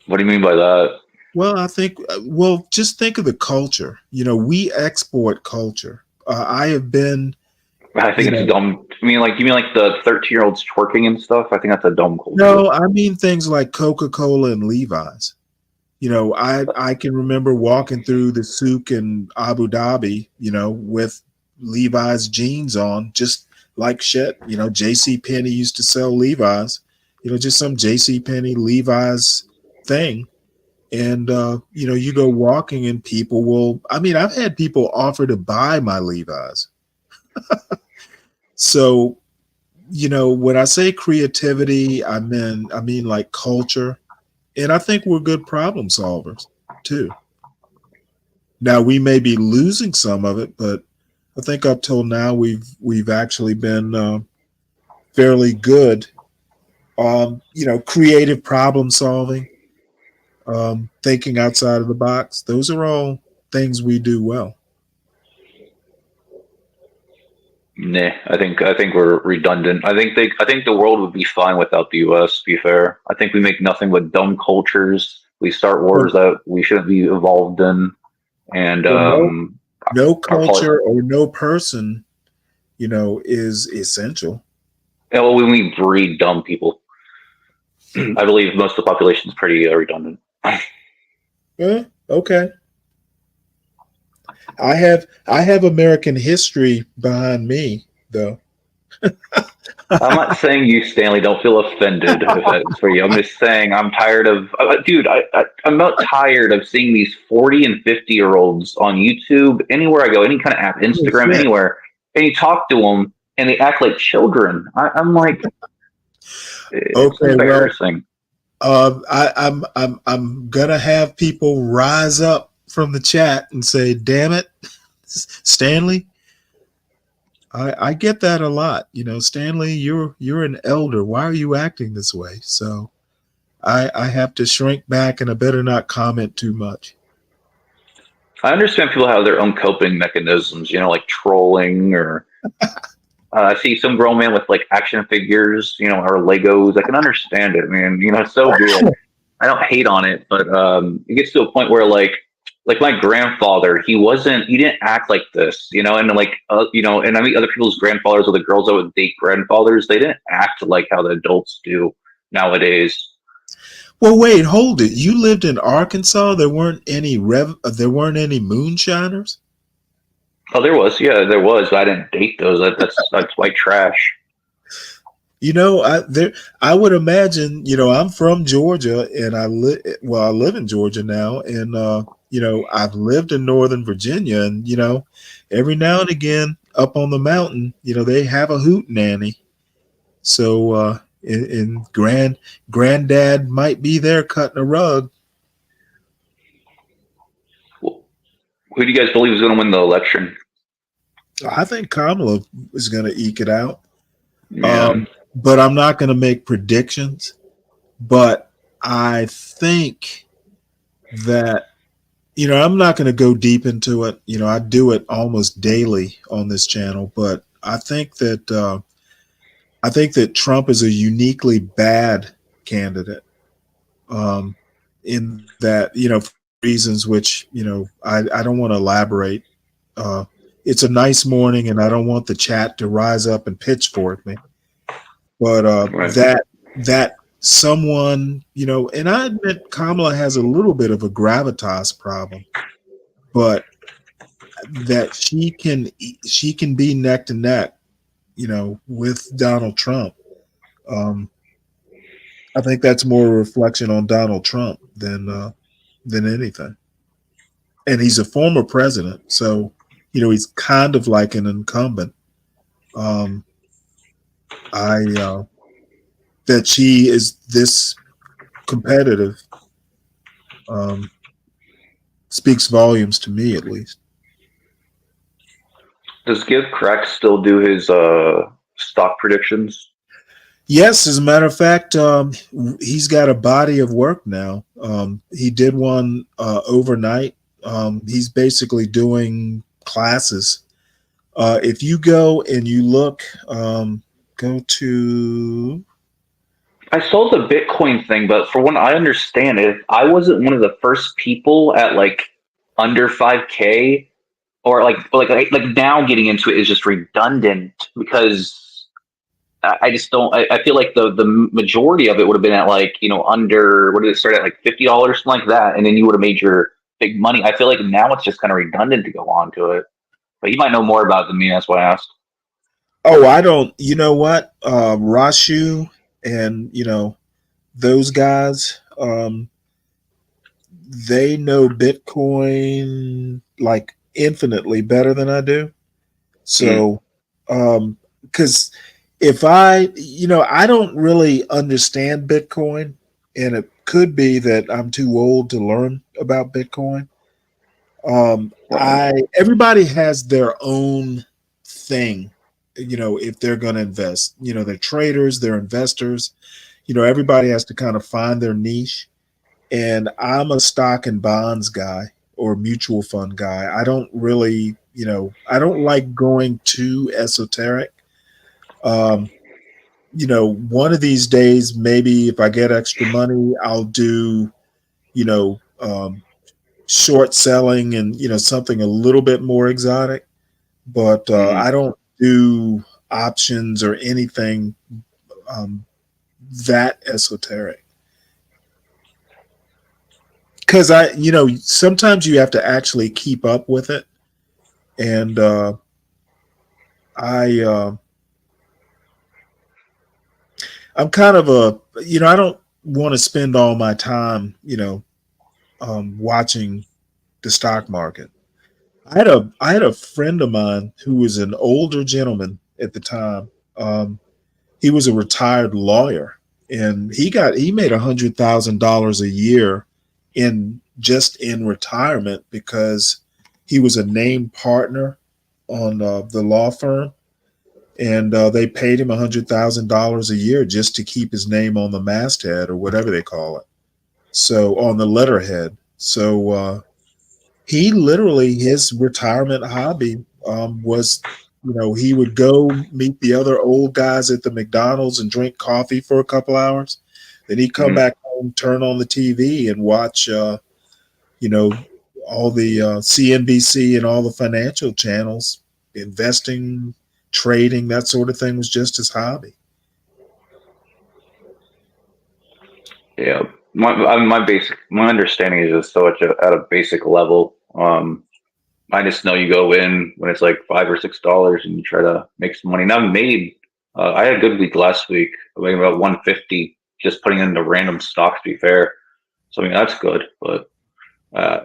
What do you mean by that? Well, I think, well, just think of the culture. We export culture. I have been, I think you it's know, dumb. I mean, like, you mean like the 13-year-olds twerking and stuff? I think that's a dumb culture. no, I mean things like Coca-Cola and Levi's. I can remember walking through the souk in Abu Dhabi, with Levi's jeans on, just like shit. J.C. Penney used to sell Levi's, just some J.C. Penney Levi's thing. And you go walking and people will. I mean, I've had people offer to buy my Levi's. So, when I say creativity, I mean like culture. And I think we're good problem solvers too. Now we may be losing some of it, but I think up till now we've actually been fairly good. Creative problem solving, thinking outside of the box. Those are all things we do well. Nah, I think we're redundant. I think the world would be fine without the U.S. To be fair, I think we make nothing but dumb cultures. We start wars Well, that we shouldn't be involved in, and no our culture or no person, is essential. well, we breed dumb people. I believe most of the population is pretty redundant. Okay. I have American history behind me, though. I'm not saying you, Stanley, don't feel offended if that's for you. I'm just saying I'm tired of, dude. I'm not tired of seeing these 40 and 50-year-olds on YouTube, anywhere I go, any kind of app, Oh, Instagram, shit. anywhere, and you talk to them and they act like children. I'm like, it's Okay, well, embarrassing. I'm gonna have people rise up from the chat and say, "Damn it, Stanley." I get that a lot. Stanley, you're an elder. Why are you acting this way? So I have to shrink back, and I better not comment too much. I understand people have their own coping mechanisms, like trolling or I see some grown man with like action figures, or Legos. I can understand it, man. So be it. I don't hate on it, but it gets to a point where like my grandfather, he didn't act like this, and like and I mean other people's grandfathers or the girls that would date grandfathers, they didn't act like how the adults do nowadays. Well, wait, hold it. You lived in Arkansas. There weren't any moonshiners. Oh, there was, but I didn't date those. That's white trash. I would imagine. I'm from Georgia, and I live in Georgia now, and I've lived in Northern Virginia, and every now and again up on the mountain, they have a hoot nanny. So, and granddad might be there cutting a rug. Who do you guys believe is going to win the election? I think Kamala is going to eke it out. Yeah. But I'm not going to make predictions. But I think that, I'm not going to go deep into it. I do it almost daily on this channel, but I think that Trump is a uniquely bad candidate. In that, for reasons which, I don't want to elaborate. It's a nice morning, and I don't want the chat to rise up and pitchfork me. But Right. that someone, and I admit Kamala has a little bit of a gravitas problem, but that she can be neck to neck, with Donald Trump. I think that's more a reflection on Donald Trump than anything. And he's a former president, so he's kind of like an incumbent. Um, I that she is this competitive speaks volumes to me, at least. Does Give Crack still do his stock predictions? Yes, as a matter of fact, he's got a body of work now. He did one overnight. He's basically doing classes. If you go and you look, go to I sold the Bitcoin thing, but for what I understand it, I wasn't one of the first people at like under 5K, or like now getting into it is just redundant because I just don't. I feel like the majority of it would have been at like under, what did it start at, like $50, something like that, and then you would have made your big money. I feel like now it's just kind of redundant to go on to it. But you might know more about it than me. That's why I asked. Oh, I don't. You know what? Rashu and those guys. They know Bitcoin like infinitely better than I do. Mm, So, because if I don't really understand Bitcoin, and it could be that I'm too old to learn about Bitcoin. right. Everybody has their own thing, if they're going to invest, they're traders, they're investors, everybody has to kind of find their niche. And I'm a stock and bonds guy or mutual fund guy. I don't really, I don't like going too esoteric. Um, one of these days, maybe if I get extra money, I'll do, you know, um, short selling and, something a little bit more exotic. But Hmm. I don't do options or anything um, that esoteric. Because sometimes you have to actually keep up with it, and I, I'm kind of I don't want to spend all my time, watching the stock market. I had a friend of mine who was an older gentleman at the time. He was a retired lawyer, and he made $100,000 a year in retirement because he was a named partner on the law firm, and they paid him $100,000 a year just to keep his name on the masthead or whatever they call it. So on the letterhead. So he literally, his retirement hobby was, he would go meet the other old guys at the McDonald's and drink coffee for a couple hours. Then he'd come Hmm. back home, turn on the TV, and watch, you know, all the CNBC and all the financial channels. Investing, trading, that sort of thing was just his hobby. Yeah. My understanding is just so much at a basic level. I just know you go in when it's like $5 or $6 and you try to make some money. Now I've made, I had a good week last week. I made about 150 just putting into random stocks, to be fair. So I mean that's good, but uh,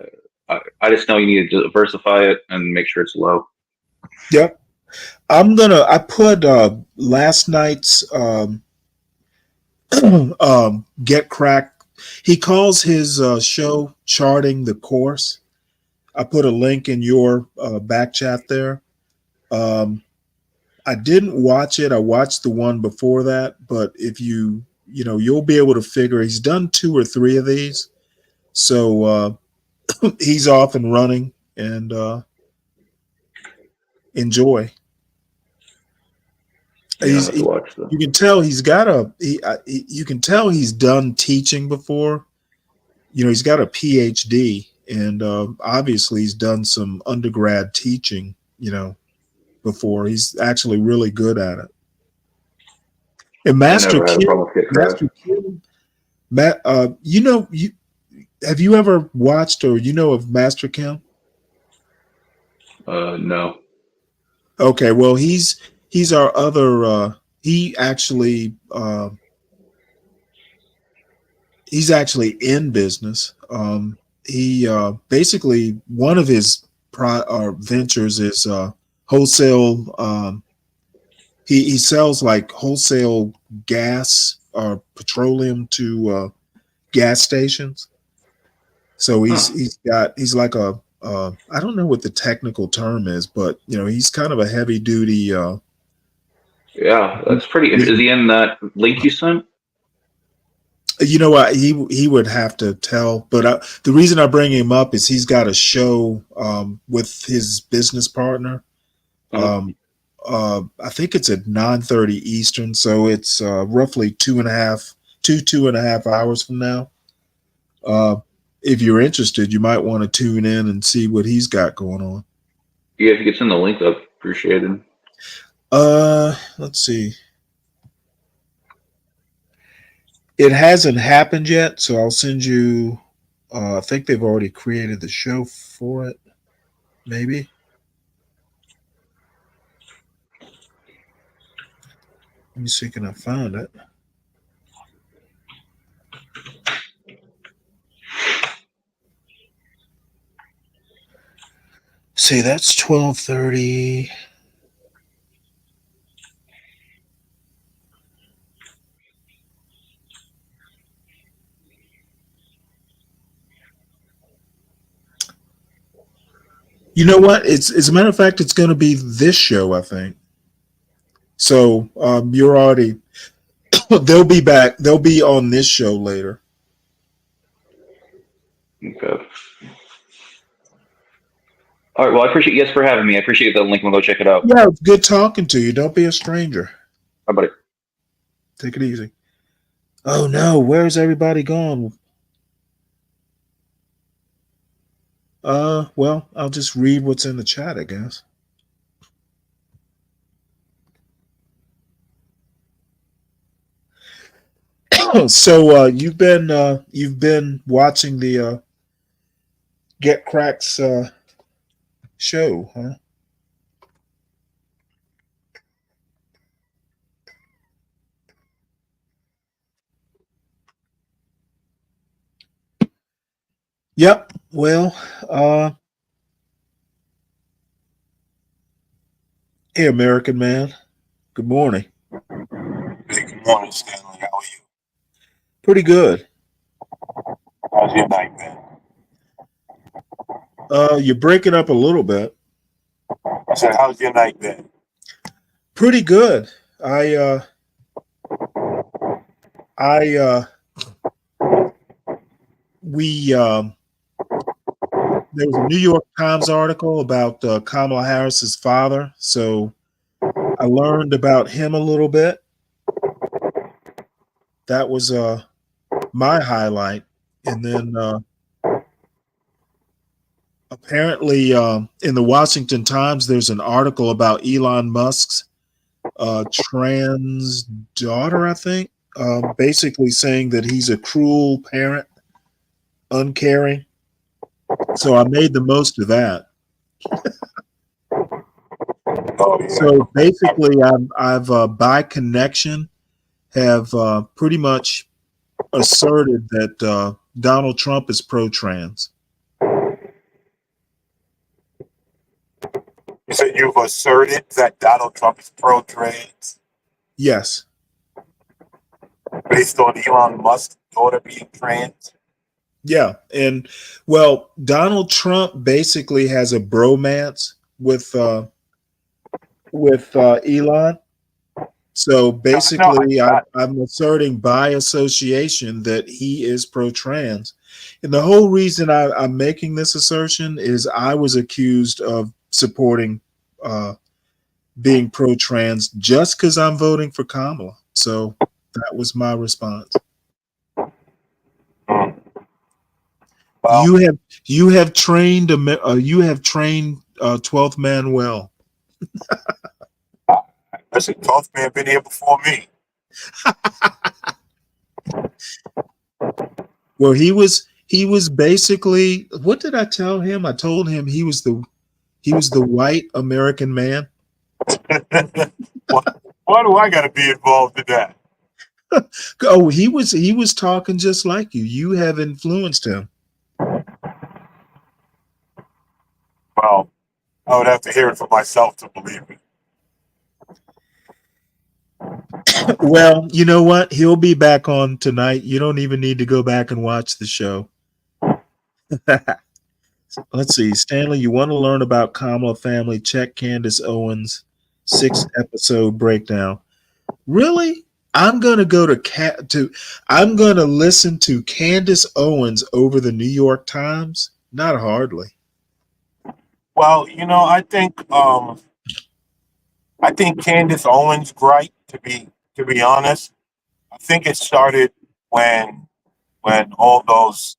I just know you need to diversify it and make sure it's low. Yep. I put last night's Get Cracked. He calls his show Charting the Course. I put a link in your back chat there. Um, I didn't watch it. I watched the one before that, but if you'll be able to figure he's done two or three of these. So he's off and running, and enjoy. Yeah, I have to watch You them. can tell he's got you can tell he's done teaching before. He's got a PhD, and obviously he's done some undergrad teaching, before. He's actually really good at it. And I Master never had a Kim, problem with Kit Kat. Master Kim, Matt, you have you ever watched or of Master Kim? No. Okay, well he's our other. He actually he's actually in business. He basically one of his ventures is wholesale. He sells like wholesale gas or petroleum to gas stations. So Huh. he's like a I don't know what the technical term is, but he's kind of a heavy duty. Yeah, that's pretty interesting. Is he in that link you sent? You know what, he would have to tell, but the reason I bring him up is he's got a show with his business partner. Uh, I think it's at 9:30 Eastern, so it's roughly 2.5 two and a half hours from now. If you're interested, you might want to tune in and see what he's got going on. Yeah, if you could send the link up, appreciated. Let's see. It hasn't happened yet, so I'll send you. I think they've already created the show for it. Maybe. Let me see, can I find it? See, that's 12:30. You know what? It's as a matter of fact, it's going to be this show, I think. So you're already. They'll be back. They'll be on this show later. Okay. All right. Well, I appreciate you guys for having me. I appreciate the link. We'll go check it out. Yeah, it's good talking to you. Don't be a stranger. Bye, buddy. Take it easy. Oh no, where's everybody gone? Well, I'll just read what's in the chat, I guess. So you've been watching the Get Cracks show, huh? Yep. Well, hey, American man. Good morning. Hey, good morning, Stanley. How are you? Pretty good. How's your night been? You're breaking up a little bit. I said, how's your night been? Pretty good. I we there was a New York Times article about Kamala Harris's father, so I learned about him a little bit. That was my highlight, and then apparently in the Washington Times, there's an article about Elon Musk's trans daughter, I think, basically saying that he's a cruel parent, uncaring. So I made the most of that. Oh, yeah. So basically, I've by connection have pretty much asserted that Donald Trump is pro-trans. You said you've asserted that Donald Trump is pro-trans Yes. based on Elon Musk's daughter being trans? Yeah. And well, Donald Trump basically has a bromance with Elon. So basically, I'm asserting by association that he is pro-trans. And the whole reason I'm making this assertion is I was accused of supporting being pro-trans just because I'm voting for Kamala. So that was my response. Well, You have trained 12th man well. listen, 12th man been here before me. Well, he was basically, what did I tell him? I told him he was the white American man. Why do I got to be involved in that? Oh, he was talking just like you. You have influenced him. Well, I would have to hear it for myself to believe it. Well, you know what? He'll be back on tonight. You don't even need to go back and watch the show. Let's see. Stanley, you want to learn about Kamala family? Check Candace Owens' 6-episode breakdown. Really? I'm going to go I'm going to listen to Candace Owens over the New York Times? Not hardly. Well, I think Candace Owens' gripe, to be honest, I think it started when all those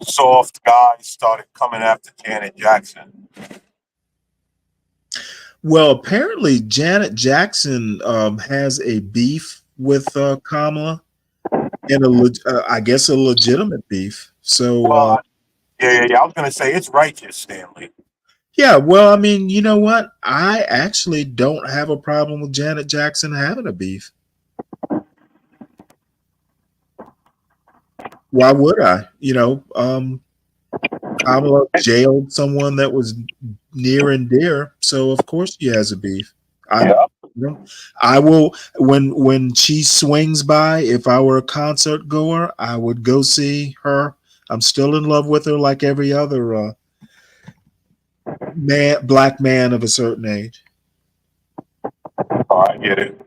soft guys started coming after Janet Jackson. Well, apparently Janet Jackson has a beef with Kamala, and I guess a legitimate beef. So Well, yeah. I was gonna say it's righteous, Stanley. yeah, well, I mean, you know what? I actually don't have a problem with Janet Jackson having a beef. Why would I? Kamala jailed someone that was near and dear, so of course she has a beef. Yeah. I will when she swings by. If I were a concert goer, I would go see her. I'm still in love with her, like every other black man of a certain age. Oh, I get it.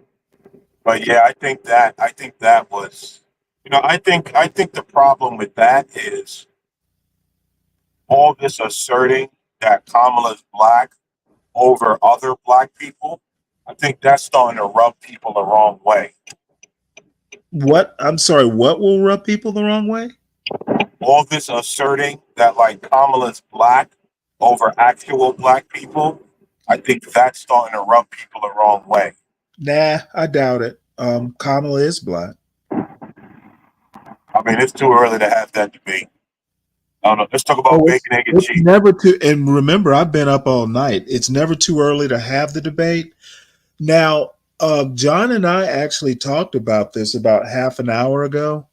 But yeah, I think that was, I think the problem with that is all this asserting that Kamala's black over other black people. I think that's starting to rub people the wrong way. What? I'm sorry. What will rub people the wrong way? All this asserting that like Kamala's black over actual black people. I think that's starting to rub people the wrong way. Nah, I doubt it. Kamala is black. I mean, it's too early to have that debate. I don't know. Let's talk about bacon, egg, and it's cheese. never too. And remember, I've been up all night. It's never too early to have the debate. Now, John and I actually talked about this about half an hour ago.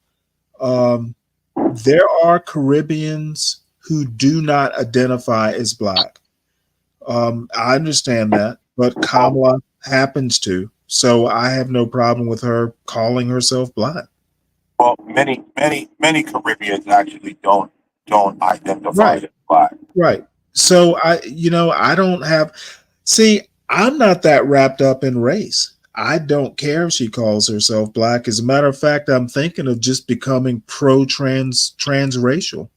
There are Caribbeans who do not identify as black. I understand that, but Kamala happens to. So I have no problem with her calling herself black. Well, many Caribbeans actually don't identify Right. as black. Right. So I don't have. See, I'm not that wrapped up in race. I don't care if she calls herself black. As a matter of fact, I'm thinking of just becoming transracial.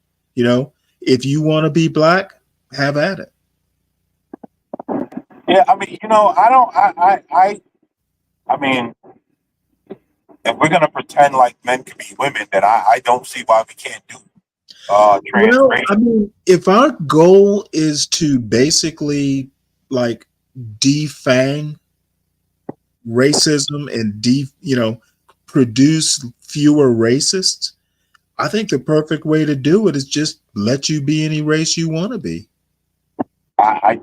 If you want to be black, have at it. Yeah, I mean, I mean, if we're gonna pretend like men can be women, then I don't see why we can't do transracial. I mean, if our goal is to basically like defang racism and produce fewer racists, I think the perfect way to do it is just let you be any race you want to be. I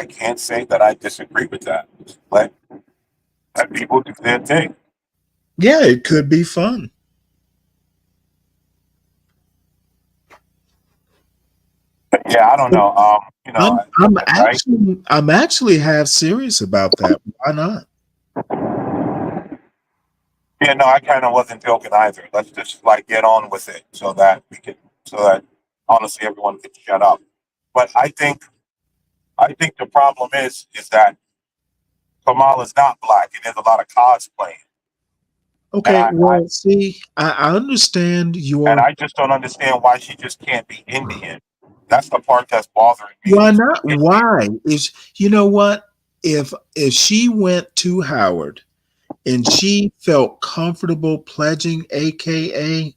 can't say that I disagree with that. Let people do their thing. Yeah, it could be fun. Yeah, I don't know. I'm actually half serious about that. Why not? Yeah, no, I kind of wasn't joking either. Let's just like get on with it so that honestly everyone can shut up. But I think the problem is that Kamala's not black and there's a lot of cosplaying. Okay, I understand your. And I just don't understand why she just can't be Indian. That's the part that's bothering me. Why not? Why is what? If she went to Howard and she felt comfortable pledging AKA,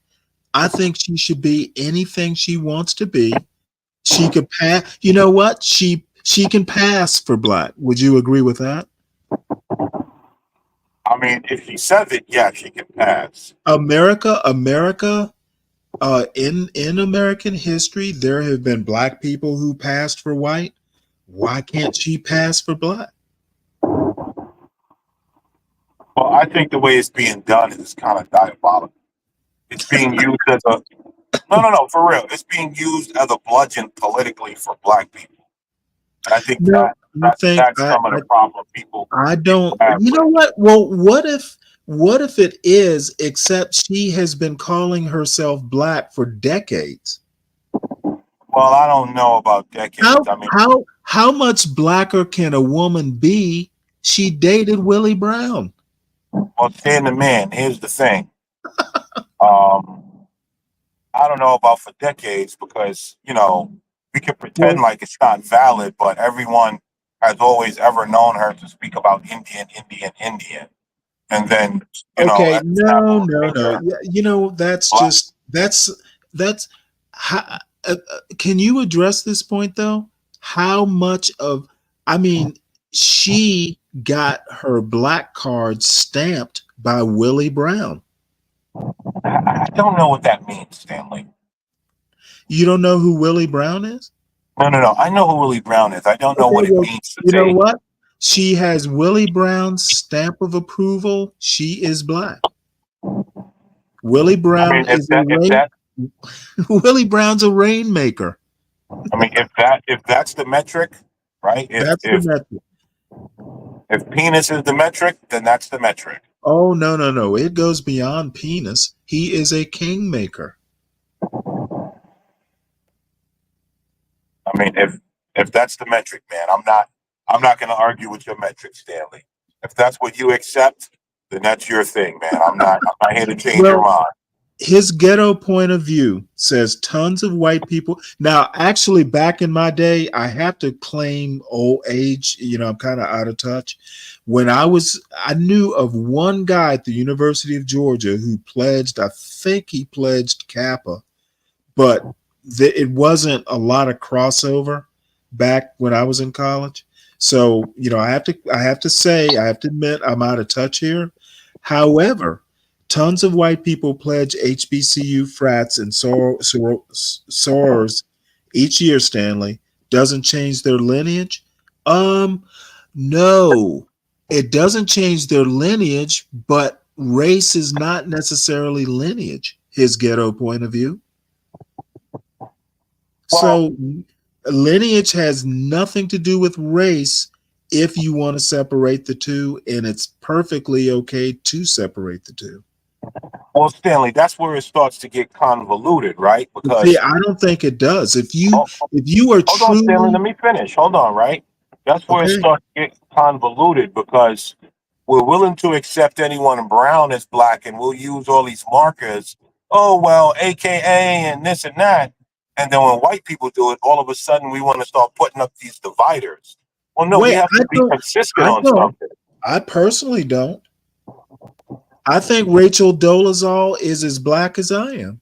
I think she should be anything she wants to be. She could pass. You know what? She can pass for black. Would you agree with that? I mean, if she says it, yeah, she can pass. America. In American history, there have been black people who passed for white. Why can't she pass for black? Well, I think the way it's being done is kind of diabolical. It's being used as a no, for real. It's being used as a bludgeon politically for black people. And I think that's some of the problem people. I don't. You know what? Well, what if it is? Except she has been calling herself black for decades. Well, I don't know about decades. How much blacker can a woman be? She dated Willie Brown. Well, saying the man, here's the thing. I don't know about for decades because, we can pretend like it's not valid, but everyone has always ever known her to speak about Indian. and then you know Okay, at the snap of no, a no, no. finger, Yeah, you know, that's black. just that's how, can you address this point though? How much of I mean, she got her black card stamped by Willie Brown. I don't know what that means, Stanley. You don't know who Willie Brown is? No, no, no. I know who Willie Brown is. I don't know Okay, what it well, means to you know say. what? She has Willie Brown's stamp of approval. She is black. Willie I Brown mean, is a if rain. that, Willie Brown's a rainmaker. I mean, if that's the metric, right? That's the metric. If penis is the metric, then that's the metric. Oh no, no, no! It goes beyond penis. He is a kingmaker. I mean, if that's the metric, man, I'm not going to argue with your metric, Stanley. If that's what you accept, then that's your thing, man. I'm not here to change your mind. His ghetto point of view says tons of white people. Now, actually, back in my day, I have to claim old age. You know, I'm kind of out of touch. When I knew of one guy at the University of Georgia who pledged, I think he pledged Kappa, but it wasn't a lot of crossover back when I was in college. So, you know, I have to admit, I'm out of touch here. However, tons of white people pledge HBCU frats and sorors each year, Stanley. Doesn't change their lineage? No, it doesn't change their lineage, but race is not necessarily lineage, his ghetto point of view. So lineage has nothing to do with race if you want to separate the two, and it's perfectly okay to separate the two. Well, Stanley, that's where it starts to get convoluted, right? Because see, I don't think it does. If you are hold on, Stanley, let me finish. Hold on, right? That's where it starts to get convoluted because we're willing to accept anyone brown as black, and we'll use all these markers. Oh well, AKA and this and that. And then when white people do it, all of a sudden we want to start putting up these dividers. Well, no, we have to be consistent on something. I personally don't. I think Rachel Dolezal is as black as I am.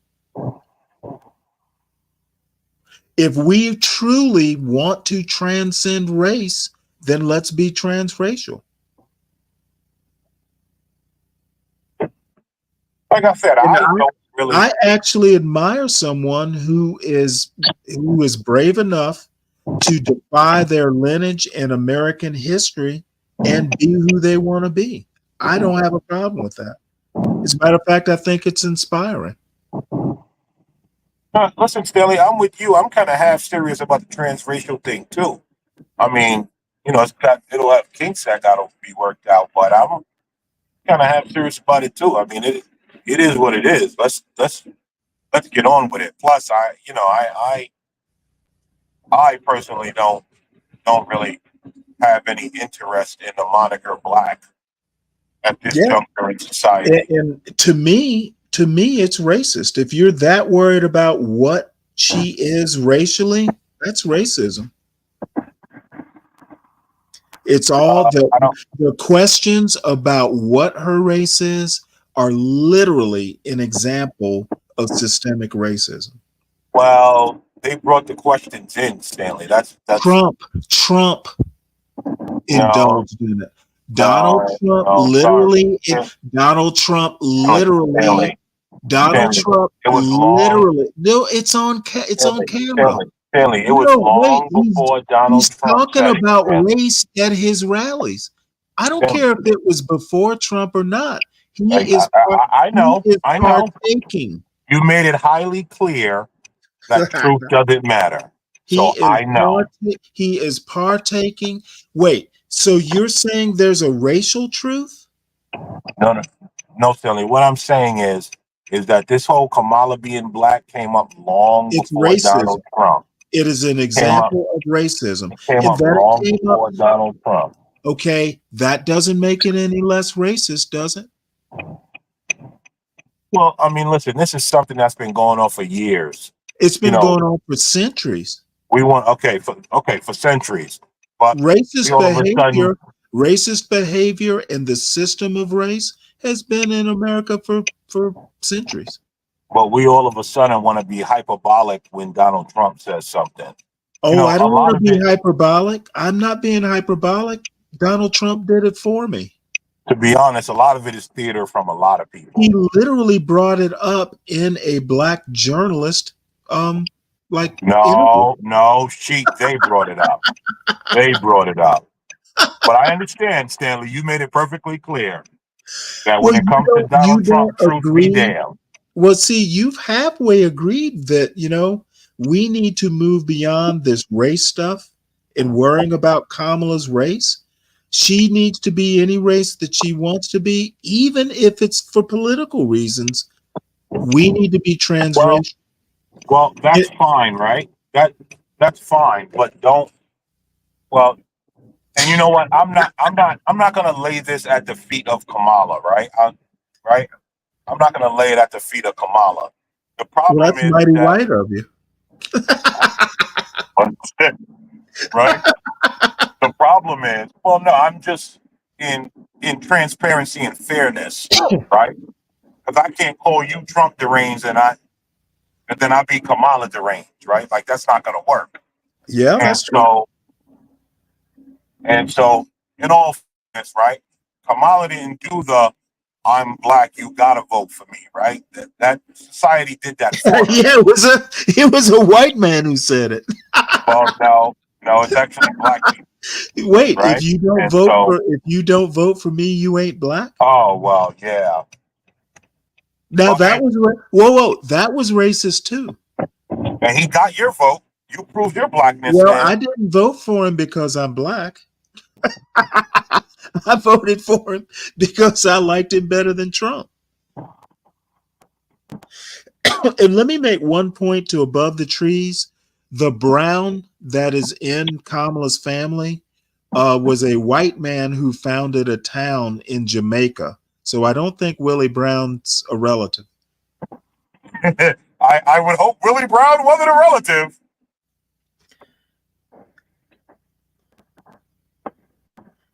If we truly want to transcend race, then let's be transracial. Like I said, I actually admire someone who is brave enough to defy their lineage in American history and be who they want to be. I don't have a problem with that. As a matter of fact, I think it's inspiring. Listen, Stanley, I'm with you. I'm kind of half serious about the transracial thing too. I mean, you know, it'll have kinks that got to be worked out, but I'm kind of half serious about it too. I mean, it is what it is. Let's get on with it. Plus, I personally don't really have any interest in the moniker black at this juncture in society. And to me, it's racist. If you're that worried about what she is racially, that's racism. It's all the questions about what her race is are literally an example of systemic racism. Well, they brought the questions in, Stanley. That's Trump indulged in it. Donald Trump literally. Donald Trump literally. No, it's on camera. Stanley, it was long before Donald Trump. He's talking about race at his rallies. I don't care if it was before Trump or not. I know. Partaking. You made it highly clear that truth doesn't matter. I know. He is partaking. Wait, so you're saying there's a racial truth? No, Stanley. What I'm saying is that this whole Kamala being black came up long before Donald Trump. It is an example of racism. It came up long before Donald Trump. Okay, that doesn't make it any less racist, does it? Well, I mean, listen, this is something that's been going on for years. It's been going on for centuries. For centuries. But racist Racist behavior and the system of race has been in America for centuries. But we all of a sudden want to be hyperbolic when Donald Trump says something. Oh, I A don't want lot to of be it, hyperbolic. I'm not being hyperbolic. Donald Trump did it for me. to be honest, a lot of it is theater from a lot of people. He literally brought it up in a black journalist like interview. No, they brought it up. They brought it up. But I understand, Stanley, you made it perfectly clear that Well, when it comes to you Donald don't Trump, truth be agree. damned. Well, see, you've halfway agreed that, we need to move beyond this race stuff and worrying about Kamala's race. She needs to be any race that she wants to be, even if it's for political reasons. We need to be transracial. Well, that's fine, right? That's fine, but don't. Well, and you know what? I'm not going to lay this at the feet of Kamala, right? Right? I'm not going to lay it at the feet of Kamala. The Well, problem that's is mighty that, white of you. right? The problem is, well, no, I'm just in transparency and fairness, right? Because I can't call you Trump deranged and then I be Kamala deranged, right? Like that's not going to work. Yeah, And that's true. so, in all fairness, right? Kamala didn't do the "I'm black, you gotta vote for me," right? That society did that for her. Yeah, it was a white man who said it. Well, no, it's actually black people, Wait, right? if you don't vote for me, you ain't black. Oh well, yeah. Now Okay. whoa, that was racist too. And he got your vote. You proved your blackness. Well, And I didn't vote for him because I'm black. I voted for him because I liked him better than Trump. And let me make one point to Above the Trees. The Brown that is in Kamala's family was a white man who founded a town in Jamaica. So I don't think Willie Brown's a relative. I would hope Willie Brown wasn't a relative.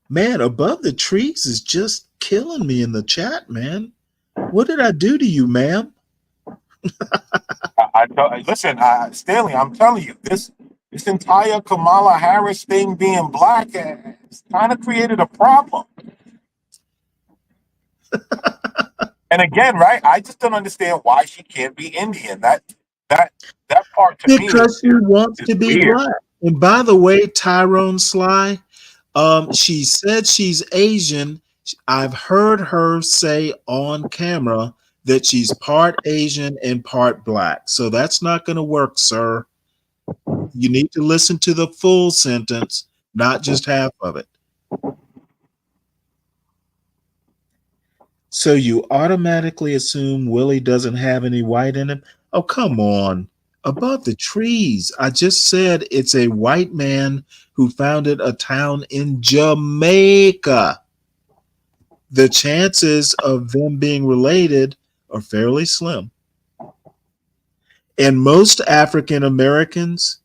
Man, Above the Trees is just killing me in the chat, man. What did I do to you, ma'am? Listen, Stanley, I'm telling you, this entire Kamala Harris thing being black has kind of created a problem. And again, right? I just don't understand why she can't be Indian. That part to me Because she wants to be weird. black. And by the way, Tyrone Sly, she said she's Asian. I've heard her say on camera that she's part Asian and part black. So that's not going to work, sir. You need to listen to the full sentence, not just half of it. So you automatically assume Willie doesn't have any white in him? Oh, come on. Above the Trees. I just said it's a white man who founded a town in Jamaica. The chances of them being related are fairly slim. And most African Americans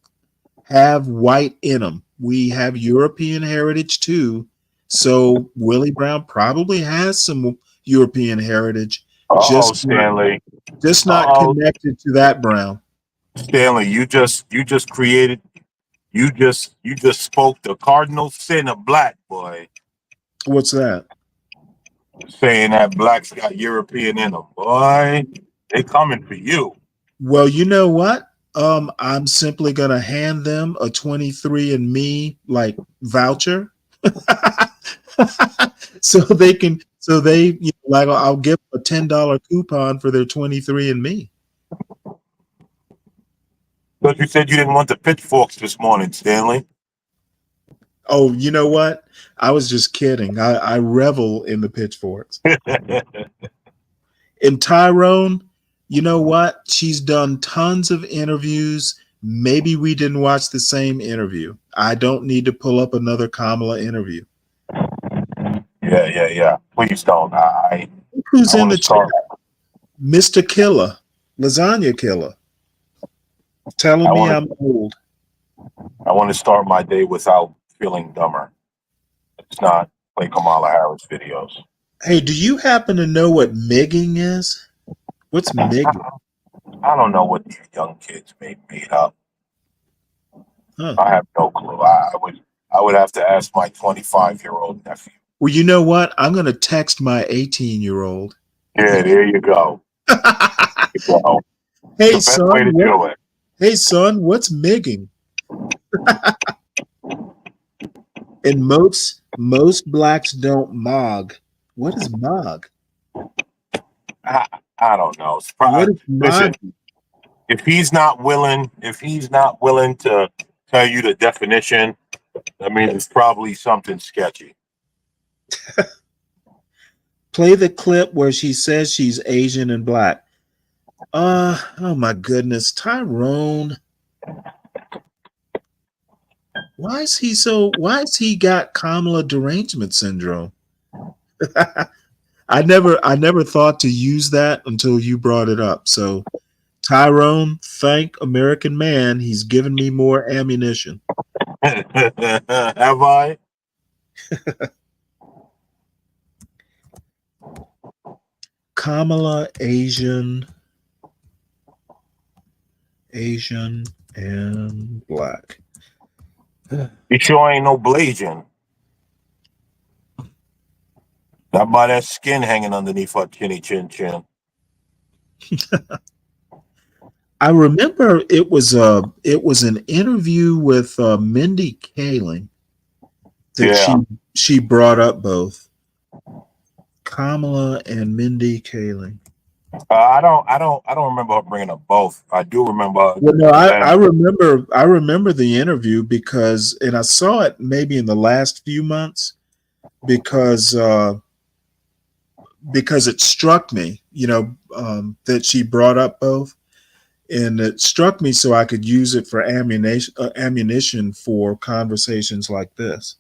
have white in them. We have European heritage too. So Willie Brown probably has some European heritage. Stanley. Just not connected to that Brown. Stanley, you just spoke the cardinal sin of black, boy. What's that? Saying that blacks got European in them, boy. They coming for you. Well, you know what? I'm simply gonna hand them a 23andMe like voucher. I'll give a $10 coupon for their 23andMe. But you said you didn't want the pitchforks this morning, Stanley. Oh, you know what? I was just kidding. I revel in the pitchforks. And Tyrone, you know what? She's done tons of interviews. Maybe we didn't watch the same interview. I don't need to pull up another Kamala interview. Yeah. Please don't. Who's in the chat? Mr. Killer, Lasagna Killer, telling me I'm old. I want to start my day without feeling dumber. It's not play Kamala Harris videos. Hey, do you happen to know what migging is? What's migging? I don't know what these young kids made up. Huh. I have no clue. I would have to ask my 25-year-old nephew. Well, you know what? I'm going to text my 18-year-old. Yeah, there you go. So, Hey, the best way to son. do it. Hey, son, what's migging? And most blacks don't mog. What is mog? I don't know. What is Listen, mog? if he's not willing to tell you the definition, I mean, it's probably something sketchy. Play the clip where she says she's Asian and black. Oh my goodness, Tyrone. Why is he got Kamala derangement syndrome? I never thought to use that until you brought it up. So Tyrone, thank American Man, he's given me more ammunition. Have I? Kamala Asian and black. You sure ain't no blazing. Not by that skin hanging underneath her chinny chin chin. I remember it was an interview with Mindy Kaling that she brought up both Kamala and Mindy Kaling. I don't remember her bringing up both. I do remember. Well, no, I remember the interview because, and I saw it maybe in the last few months because it struck me, that she brought up both, and it struck me so I could use it for ammunition for conversations like this.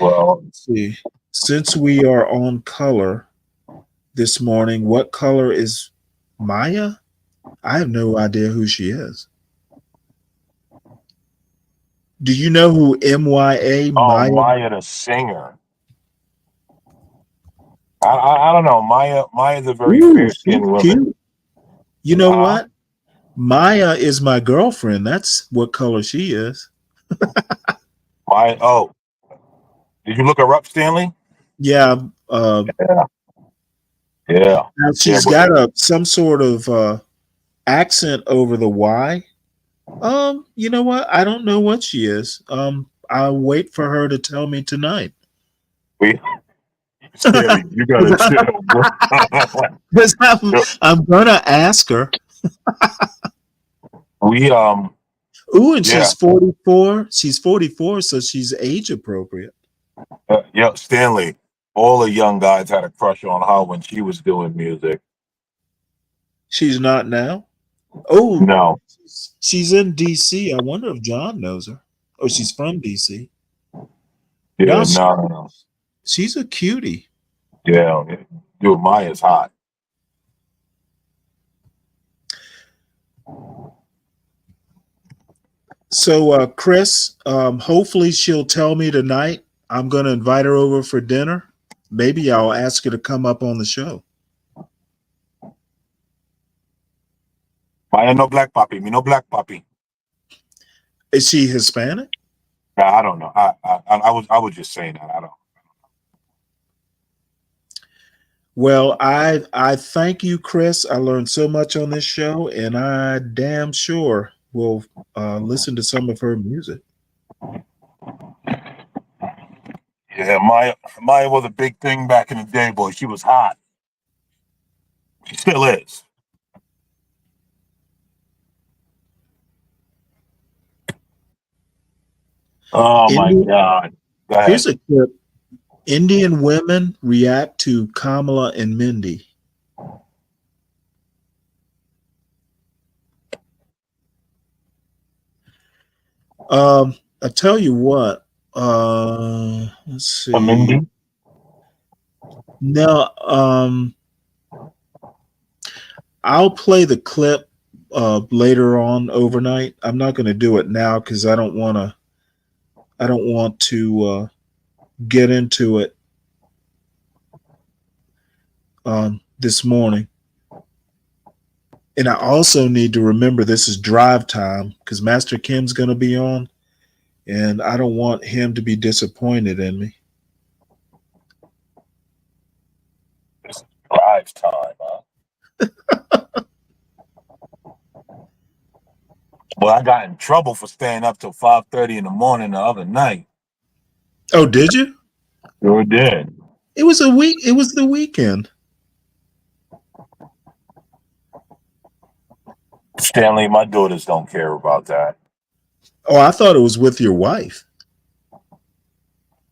Well, let's see. Since we are on color this morning, what color is Maya? I have no idea who she is. Do you know who MYA? Maya the singer. I don't know. Maya's a very fair-skinned woman. Cute. You know what? Maya is my girlfriend. That's what color she is. Maya. Oh, did you look her up, Stanley? Yeah. Yeah. Now she's got some sort of accent over the Y. You know what? I don't know what she is. I'll wait for her to tell me tonight. Stanley, you gotta chill. Because I'm gonna ask her. Ooh, and she's 44. She's 44, so she's age appropriate. Yeah, Stanley. All the young guys had a crush on her when she was doing music. She's not now. Oh no, she's in DC. I wonder if John knows her. Oh, she's from DC. Yeah, no. She's a cutie. Yeah, dude, Maya's hot. So, Chris, hopefully she'll tell me tonight. I'm going to invite her over for dinner. Maybe I'll ask her to come up on the show. Maya no black papi. Me no black papi. Is she Hispanic? I don't know. I was just saying that. I don't. Well, I thank you, Chris. I learned so much on this show, and I damn sure will listen to some of her music. Yeah, Maya was a big thing back in the day, boy. She was hot. She still is. Oh my God. Go ahead. Here's a clip. Indian women react to Kamala and Mindy. I tell you what, let's see. No, I'll play the clip later on overnight. I'm not going to do it now because I don't want I don't want to get into it this morning. And I also need to remember this is drive time because Master Kim's going to be on, and I don't want him to be disappointed in me. This is drive time, huh? Well, I got in trouble for staying up till 5:30 in the morning the other night. Oh, did you? Sure did. It was a week. It was the weekend. Stanley, my daughters don't care about that. Oh, I thought it was with your wife.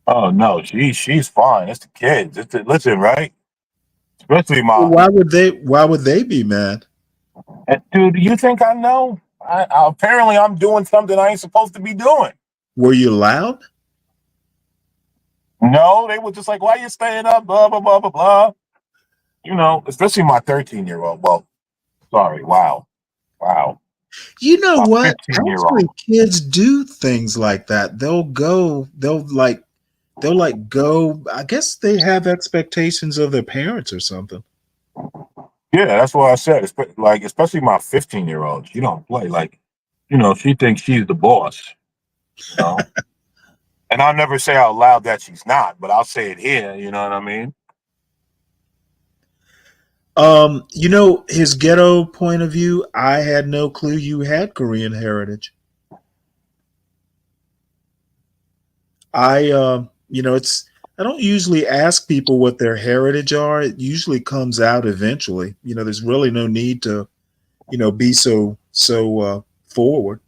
Oh no, she's fine. It's the kids. Listen, right? Especially Well, why would they be mad? dude. You think I know? Apparently I'm doing something I ain't supposed to be doing. Were you loud? No, they were just like, "Why you staying up?" Blah blah blah blah blah. You know, especially my 13-year-old. Well, sorry. Wow. You know My what? 15-year-old. Actually, kids do things like that. They'll like go. I guess they have expectations of their parents or something. Yeah, that's what I said. Like, especially my 15-year-old. She don't play. Like, she thinks she's the boss. You know. And I'll never say out loud that she's not, but I'll say it here. You know what I mean? His ghetto point of view, I had no clue you had Korean heritage. I don't usually ask people what their heritage are. It usually comes out eventually. There's really no need to, be so forward.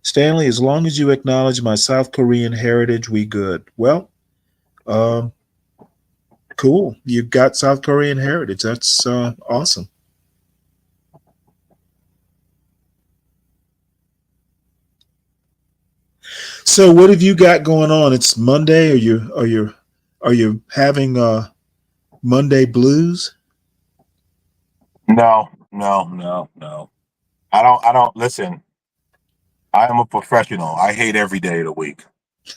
Stanley, as long as you acknowledge my South Korean heritage, we good. Well, cool. You've got South Korean heritage. That's awesome. So, what have you got going on? It's Monday. Are you having Monday blues? No. I don't listen. I am a professional. I hate every day of the week,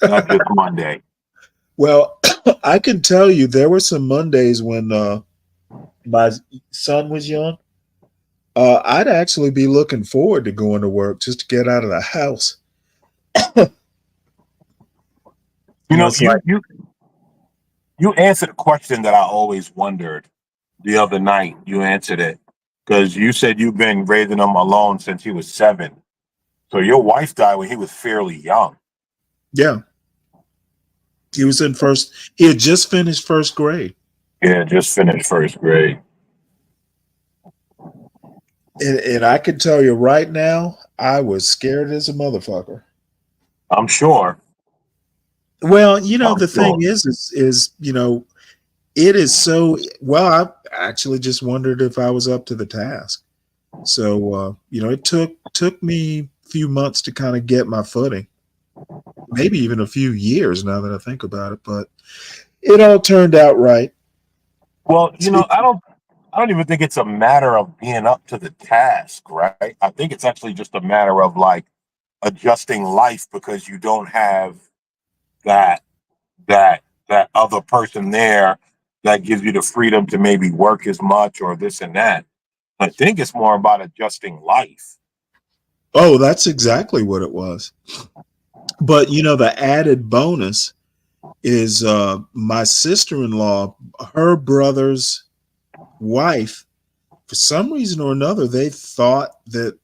not just Monday. Well, I can tell you there were some Mondays when my son was young. I'd actually be looking forward to going to work just to get out of the house. It's like, You answered a question that I always wondered the other night. You answered it because you said you've been raising him alone since he was 7. So your wife died when he was fairly young. yeah, he was in first. He had just finished first grade. Yeah, just finished first grade. And I can tell you right now, I was scared as a motherfucker. I'm sure. Well, the thing is, it is so well. I actually just wondered if I was up to the task. So, it took me a few months to kind of get my footing, maybe even a few years now that I think about it, but it all turned out right. Well, I don't even think it's a matter of being up to the task, right? I think it's actually just a matter of like adjusting life because you don't have that other person there that gives you the freedom to maybe work as much or this and that. I think it's more about adjusting life. Oh, that's exactly what it was. But the added bonus is my sister-in-law, her brother's wife, for some reason or another, they thought that,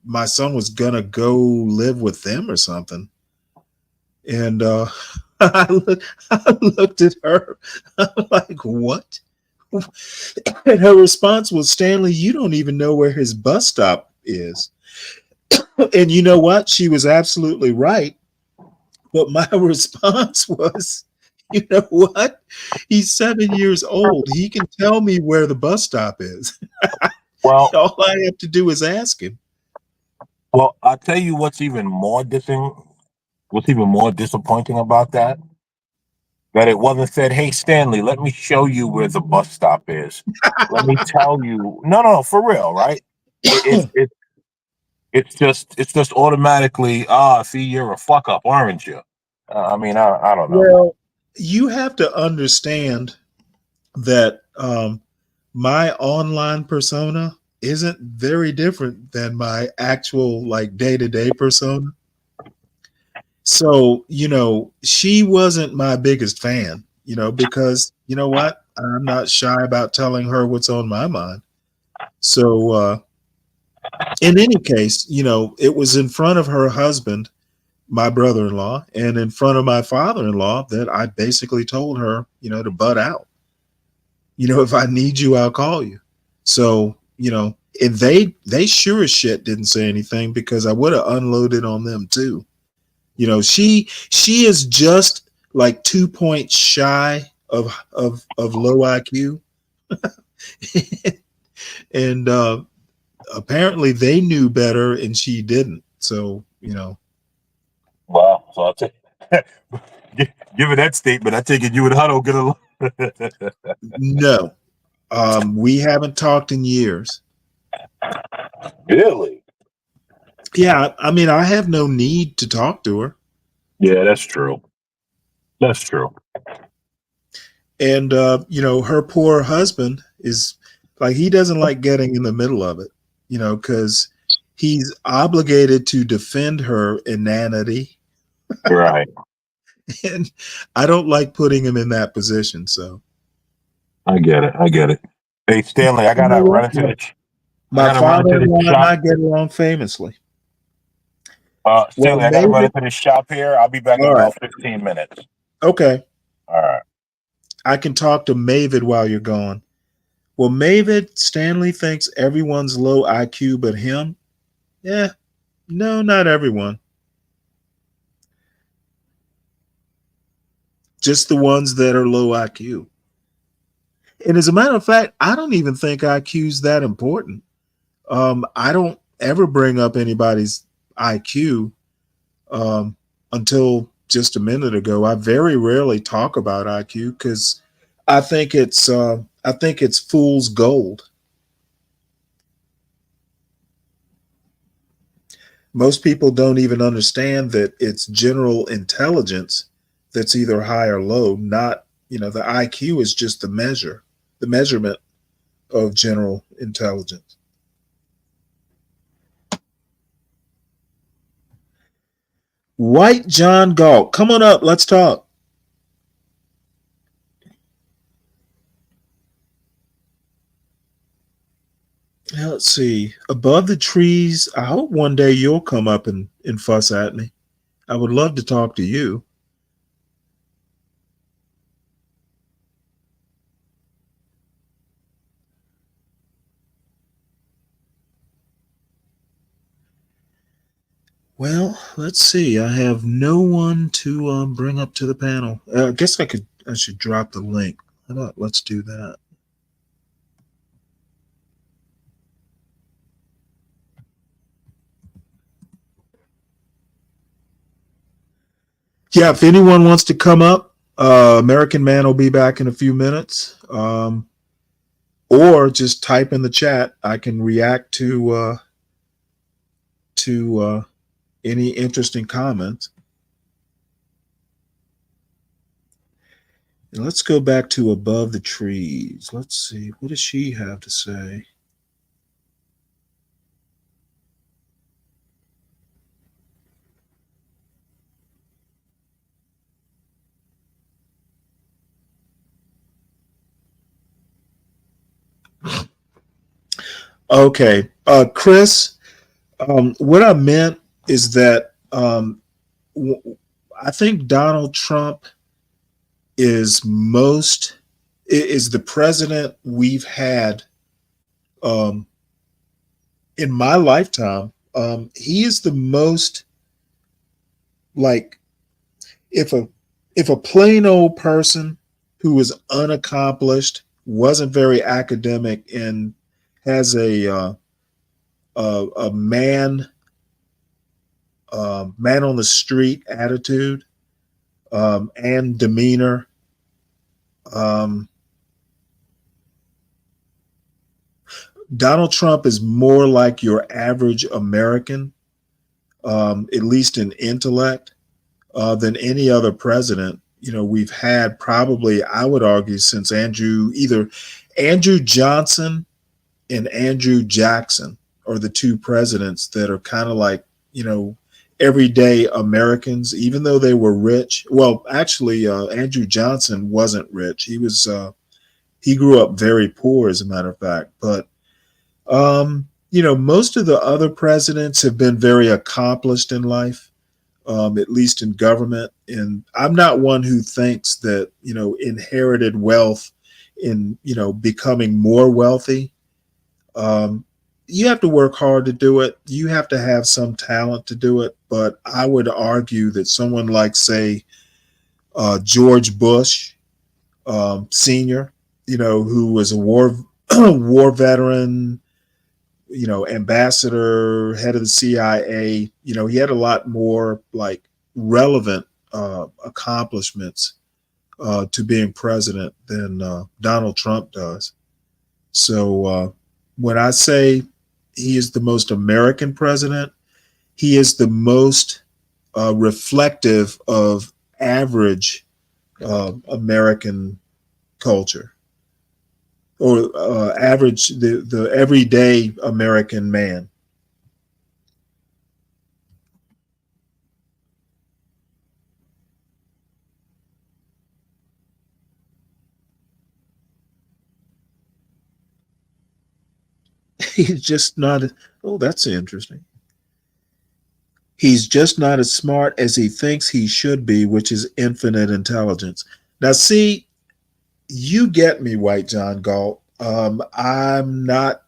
my son was gonna go live with them or something. And I looked at her, I'm like, what? And her response was, Stanley, you don't even know where his bus stop is. And you know what? She was absolutely right. But my response was, you know what? He's 7 years old. He can tell me where the bus stop is. Well, all I have to do is ask him. Well, I'll tell you what's even more disappointing about that. That it wasn't said, "Hey Stanley, let me show you where the bus stop is. Let me tell you." No, for real, right? it's just automatically, see, you're a fuck up, aren't you? I mean, I don't know. Well, you have to understand that my online persona isn't very different than my actual like day-to-day persona. So, she wasn't my biggest fan, because you know what? I'm not shy about telling her what's on my mind. So, in any case, it was in front of her husband, my brother-in-law, and in front of my father-in-law that I basically told her, to butt out. If I need you, I'll call you. So, and they sure as shit didn't say anything because I would have unloaded on them too. She is just like 2 points shy of low IQ. And apparently they knew better and she didn't. So, Wow. So I'll take given that statement, I take it you and Huddle get along. no. We haven't talked in years. Really? Yeah, I mean, I have no need to talk to her. Yeah, that's true. That's true. And her poor husband is like, he doesn't like getting in the middle of it, because he's obligated to defend her inanity. Right. And I don't like putting him in that position. So I get it. I get it. Hey Stanley, I you know gotta what? run into the I My gotta run into the father-in-law and shop. I get along famously. Well, Stanley, I gotta run David, into the shop here. I'll be back in all right. about 15 minutes. Okay. All right. I can talk to Mavid while you're gone. Well, Mavid, Stanley thinks everyone's low IQ but him. Yeah, no, not everyone. Just the ones that are low IQ. And as a matter of fact, I don't even think IQ is that important. I don't ever bring up anybody's IQ until just a minute ago. I very rarely talk about IQ because I think it's fool's gold. Most people don't even understand that it's general intelligence that's either high or low, not, the IQ is just the measurement of general intelligence. White John Galt, come on up, let's talk. Now, let's see. Above the trees, I hope one day you'll come up and fuss at me. I would love to talk to you. Well, let's see. I have no one to bring up to the panel. I guess I should drop the link. How about let's do that? Yeah, if anyone wants to come up, American Man will be back in a few minutes. Or just type in the chat. I can react to any interesting comments. And let's go back to Above the Trees. Let's see. What does she have to say? Okay. Chris, what I meant is that I think Donald Trump is the president we've had um, in my lifetime. He is the most like if a plain old person who was unaccomplished, wasn't very academic, and has a man on the street attitude and demeanor. Um, Donald Trump is more like your average American, at least in intellect, than any other president. We've had probably, I would argue, since either Andrew Johnson and Andrew Jackson are the two presidents that are kind of like, everyday Americans, even though they were rich. Well, actually, Andrew Johnson wasn't rich. He grew up very poor, as a matter of fact. But most of the other presidents have been very accomplished in life, at least in government. And I'm not one who thinks that, inherited wealth in, becoming more wealthy. You have to work hard to do it. You have to have some talent to do it. But I would argue that someone like, say, George Bush Sr., who was a war veteran, ambassador, head of the CIA. He had a lot more like relevant accomplishments to being president than Donald Trump does. So when I say he is the most American president, he is the most reflective of average American culture, or average, the everyday American man. He's just not. Oh, that's interesting. He's just not as smart as he thinks he should be, which is infinite intelligence. Now, see, you get me, White John Galt. I'm not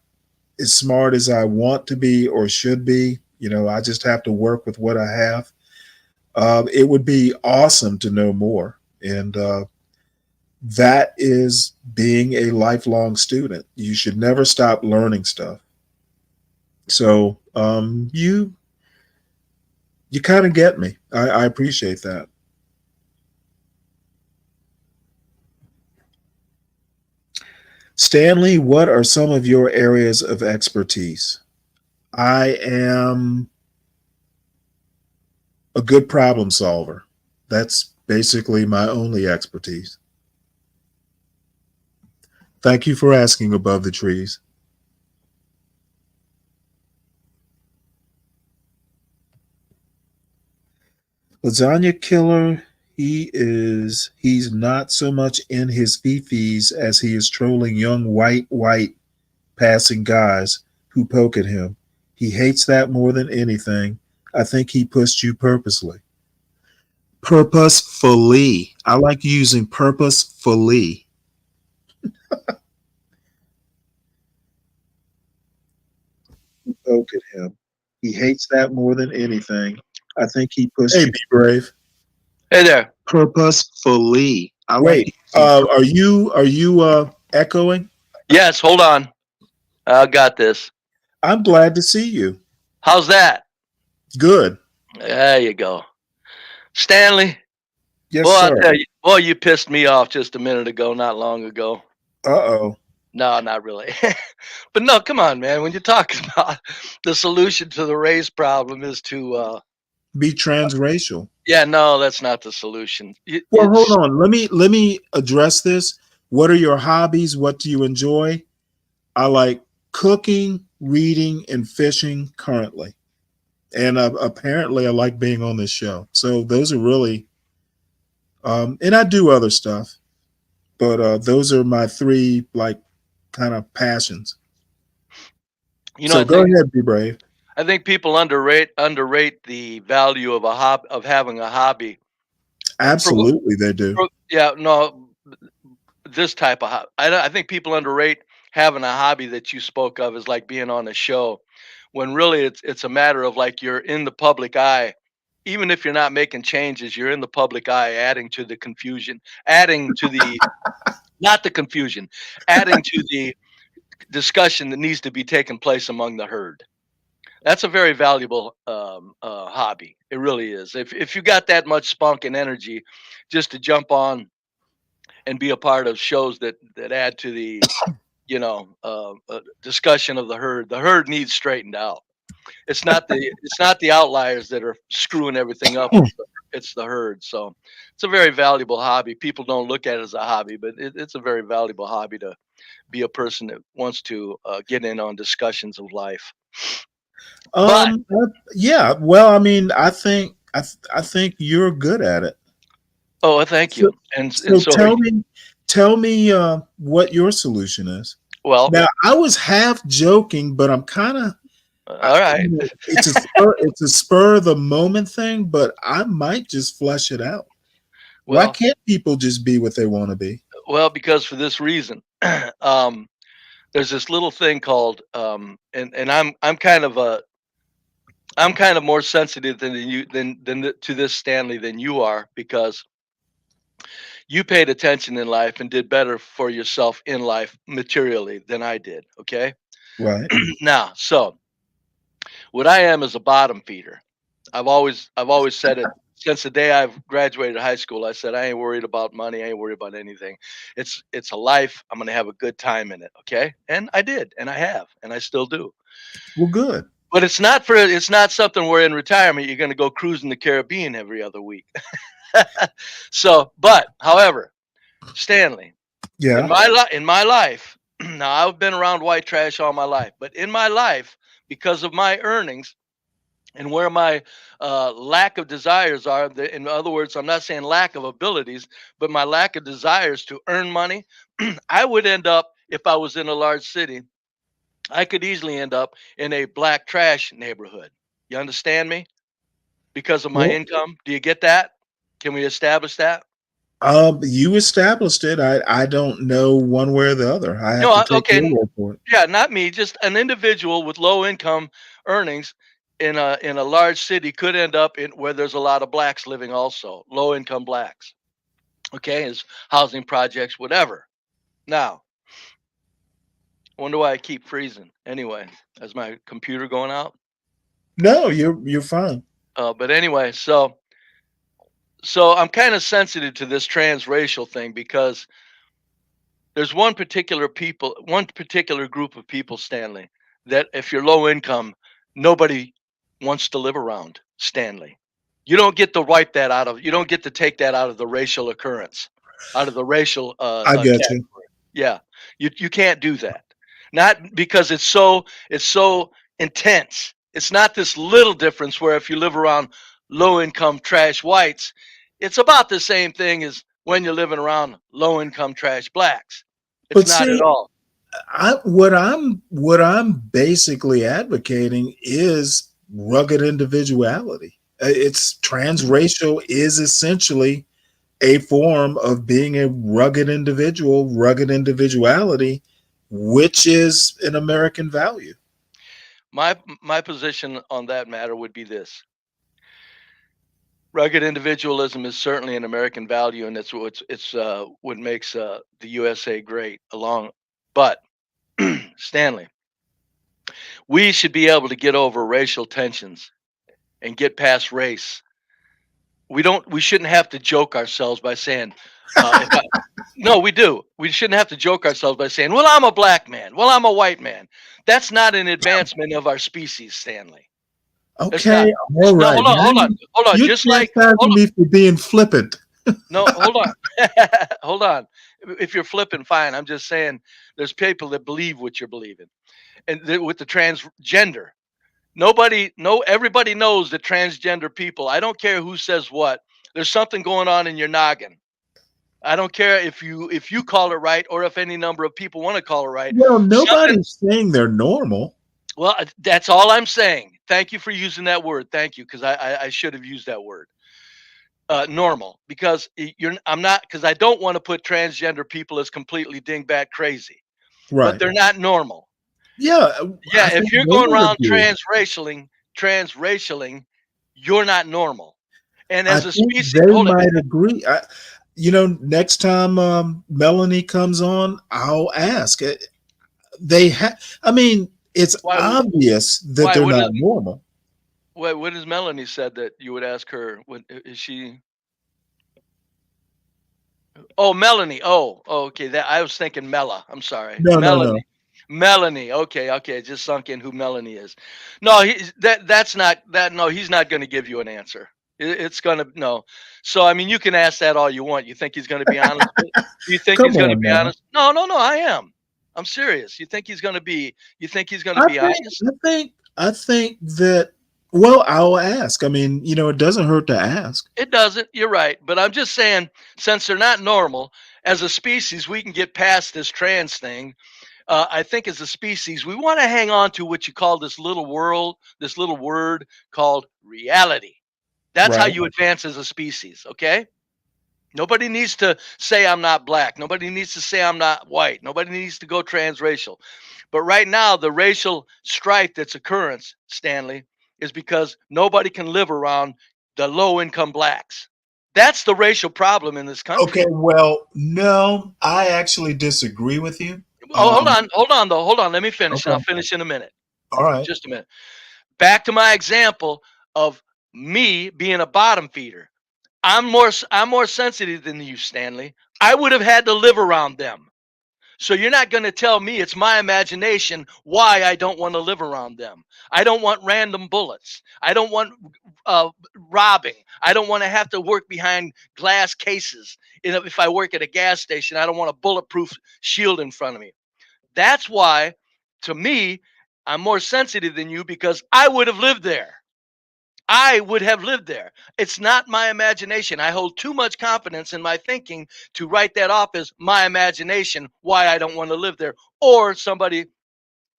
as smart as I want to be or should be. I just have to work with what I have. It would be awesome to know more. And that is being a lifelong student. You should never stop learning stuff. So you kind of get me. I appreciate that. Stanley, what are some of your areas of expertise? I am a good problem solver. That's basically my only expertise. Thank you for asking, Above the Trees. Lasagna Killer, he's not so much in his fifis as he is trolling young white passing guys who poke at him. He hates that more than anything. I think he pushed you purposely. Purposefully. I like using purposefully. Poke at him. He hates that more than anything. I think he pushed. Hey, be brave. Hey there. Purposefully. Wait, are you echoing? Yes, hold on. I got this. I'm glad to see you. How's that? Good. There you go. Stanley. Yes, boy, sir. I tell you, boy, you pissed me off just a minute ago, not long ago. Uh-oh. No, not really. But no, come on, man. When you're talking about the solution to the race problem is to be transracial. Yeah, no, that's not the solution. Well, hold on. Let me address this. What are your hobbies? What do you enjoy? I like cooking, reading, and fishing currently. And apparently I like being on this show. So those are really, and I do other stuff, but those are my three, like, kind of passions. So go ahead, be brave. I think people underrate the value of of having a hobby. Absolutely, they do. Yeah, no, this type of hobby. I think people underrate having a hobby that you spoke of as like being on a show, when really it's a matter of like you're in the public eye. Even if you're not making changes, you're in the public eye, adding to the confusion, adding to the not the confusion, adding to the discussion that needs to be taking place among the herd. That's a very valuable hobby. It really is. If you got that much spunk and energy, just to jump on and be a part of shows that add to the a discussion of the herd. The herd needs straightened out. It's not the outliers that are screwing everything up. It's the herd. So it's a very valuable hobby. People don't look at it as a hobby, but it's a very valuable hobby to be a person that wants to get in on discussions of life. But Yeah. Well, I mean, I think you're good at it. oh, thank So, you. And so so tell me what your solution is. well, Now, I was half joking, but I'm kind of all right. it's a spur of the moment thing, but I might just flesh it out. Why Well, can't people just be what they want to be? well, because for this reason, there's this little thing called, and I'm kind of more sensitive than you to this, Stanley, than you are, because you paid attention in life and did better for yourself in life materially than I did. Okay. Right. Now, so what I am is a bottom feeder. I've always said it since the day I've graduated high school. I said I ain't worried about money. I ain't worried about anything. It's a life. I'm gonna have a good time in it. Okay, and I did, and I have, and I still do. Well, good. But it's not something where in retirement you're gonna go cruising the Caribbean every other week. So, but however, Stanley, in Yeah. my life, now I've been around white trash all my life, but in my life, because of my earnings and where my lack of desires are, in other words, I'm not saying lack of abilities, but my lack of desires to earn money, I would end up, if I was in a large city, I could easily end up in a black trash neighborhood. You understand me? Because of my Well, income. Do you get that? Can we establish that? you established it. I don't know one way or the other. I have No, to take okay, your word for it. yeah, not me, just an individual with low income earnings in a large city could end up in where there's a lot of blacks living also, low income blacks. Okay, as housing projects, whatever. Now, I wonder why I keep freezing. Anyway, is my computer going out? No, you're fine. But anyway, so I'm kind of sensitive to this transracial thing because there's one particular group of people, Stanley, that if you're low income, nobody wants to live around, Stanley. You don't get to take that out of the racial occurrence, out of the racial I get you. category. Yeah, you can't do that. Not because it's so intense. It's not this little difference where if you live around low income trash whites, it's about the same thing as when you're living around low income trash blacks. It's But not at see, all. what I'm basically advocating is rugged individuality. It's transracial is essentially a form of being a rugged individual, rugged individuality, which is an American value. My position on that matter would be this: rugged individualism is certainly an American value, and what makes the USA great. But Stanley, we should be able to get over racial tensions and get past race. We shouldn't have to joke ourselves by saying, no, we do. We shouldn't have to joke ourselves by saying, well, I'm a black man. Well, I'm a white man. That's not an advancement of our species, Stanley. It's not. Okay, all No, right. hold on, Now hold on, hold on. you're Just like, chastising me for being flippant. no, hold on. Hold on. If you're flipping, fine. I'm just saying there's people that believe what you're believing. And with the transgender, everybody knows that transgender people, I don't care who says what, there's something going on in your noggin. I don't care if you call it right or if any number of people want to call it right. Well, Something, nobody's saying they're normal. well, that's all I'm saying. Thank you for using that word. Thank you, because I should have used that word. Normal, because I'm not, because I don't want to put transgender people as completely dingbat crazy, but Right. they're not normal. Yeah, Yeah, I if think you're they going would around agree. transracialing, you're not normal. And I as a think species, they hold on. might agree. Next time Melanie comes on, I'll ask. They have. I mean, it's Why? obvious that Why? they're not normal. What has Melanie said that you would ask her? What is she? Oh, Melanie. Oh, okay. That I was thinking Mela. I'm sorry, No, no, Melanie. no. Melanie. Okay, okay. It just sunk in who Melanie is. No, that's not that. No, he's not going to give you an answer. It's going to no. So I mean, you can ask that all you want. You think he's going to be honest? Do you think he's Come going to on be now. honest? No, no, no. I am. I'm serious. You think he's going to be? You think he's going to I be think honest? I think that, well, I'll ask. I mean, it doesn't hurt to ask. It doesn't. You're right. But I'm just saying, since they're not normal, as a species, we can get past this trans thing. I think as a species, we want to hang on to what you call this little world, this little word called reality. That's how Right. you advance as a species, okay? Nobody needs to say I'm not black. Nobody needs to say I'm not white. Nobody needs to go transracial. But right now, the racial strife that's occurring, Stanley, is because nobody can live around the low income blacks. That's the racial problem in this country. Okay, well, no, I actually disagree with you. Oh, hold on, though. Hold on. Let me finish, and I'll Okay. finish in a minute. All right. Just a minute. Back to my example of me being a bottom feeder. I'm more sensitive than you, Stanley. I would have had to live around them. So you're not going to tell me it's my imagination why I don't want to live around them. I don't want random bullets. I don't want robbing. I don't want to have to work behind glass cases. If I work at a gas station, I don't want a bulletproof shield in front of me. That's why, to me, I'm more sensitive than you because I would have lived there. I would have lived there. It's not my imagination. I hold too much confidence in my thinking to write that off as my imagination, why I don't want to live there, or somebody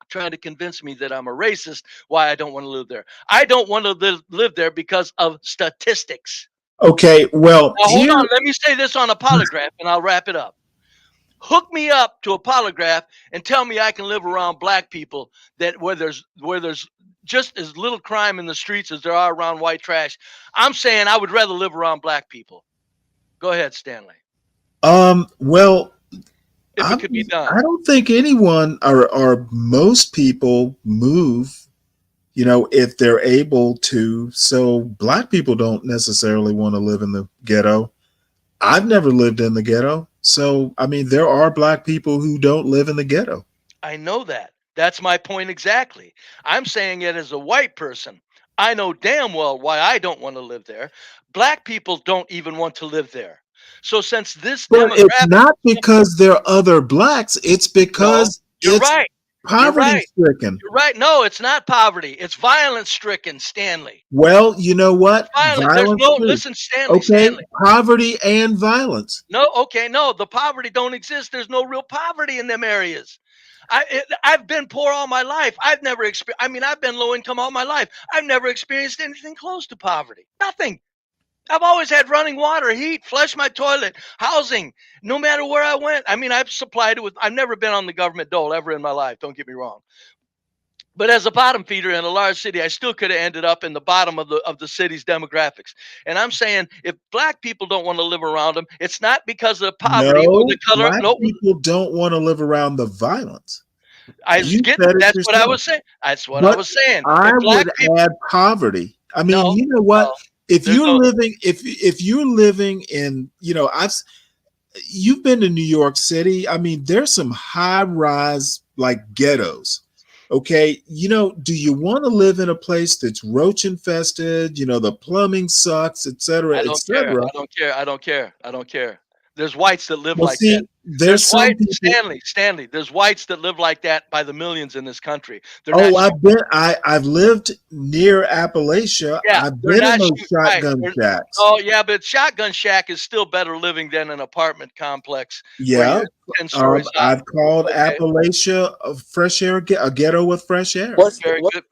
trying to convince me that I'm a racist, why I don't want to live there. I don't want to live there because of statistics. Okay, well, Now, hold here, on. Let me say this on a polygraph and I'll wrap it up. Hook me up to a polygraph and tell me I can live around black people that where there's just as little crime in the streets as there are around white trash. I'm saying I would rather live around black people. Go ahead, Stanley. well, If it could be I done. don't think anyone or most people move, if they're able to. So black people don't necessarily want to live in the ghetto. I've never lived in the ghetto. So, I mean, there are black people who don't live in the ghetto. I know that. That's my point exactly. I'm saying it as a white person. I know damn well why I don't want to live there. Black people don't even want to live there. So since this But it's demographic, not because there are other blacks, it's no, because you're it's right. You're poverty right. stricken. You're right. No, it's not poverty. It's violence stricken, Stanley. Well, you know what? Violent. There's Violence no too. listen, Stanley, Okay, Stanley. poverty and violence. No, okay, no, the poverty don't exist. There's no real poverty in them areas. I've been poor all my life. I've never experienced. I mean, I've been low income all my life. I've never experienced anything close to poverty. Nothing. I've always had running water, heat, flush my toilet, housing, no matter where I went. I mean, I've supplied it with. I've never been on the government dole ever in my life. Don't get me wrong. But as a bottom feeder in a large city, I still could have ended up in the bottom of the city's demographics. And I'm saying if black people don't want to live around them, it's not because of poverty or the No, color. black No, people don't want to live around the violence. I was You getting. said it That's what I yourself. was saying. That's what I But was saying. I If black would people, add poverty. I mean, no, you know what? no, If there's you're no. living, if you're living in, you've been to New York City. I mean, there's some high rise like ghettos. Okay, do you want to live in a place that's roach infested? The plumbing sucks, et cetera, I et don't care. cetera. I don't care. I don't care. I don't care. There's whites that live Well, like that. see, there's some people. Stanley. There's whites that live like that by the millions in this country. They're not. Oh, I've lived near Appalachia. Yeah, I've they're been in not those shooting. Right. shotgun shacks. Oh, yeah, but Shotgun Shack is still better living than an apartment complex where Yeah, you're 10 stories high. I've called Okay. Appalachia a fresh air, a ghetto with fresh air.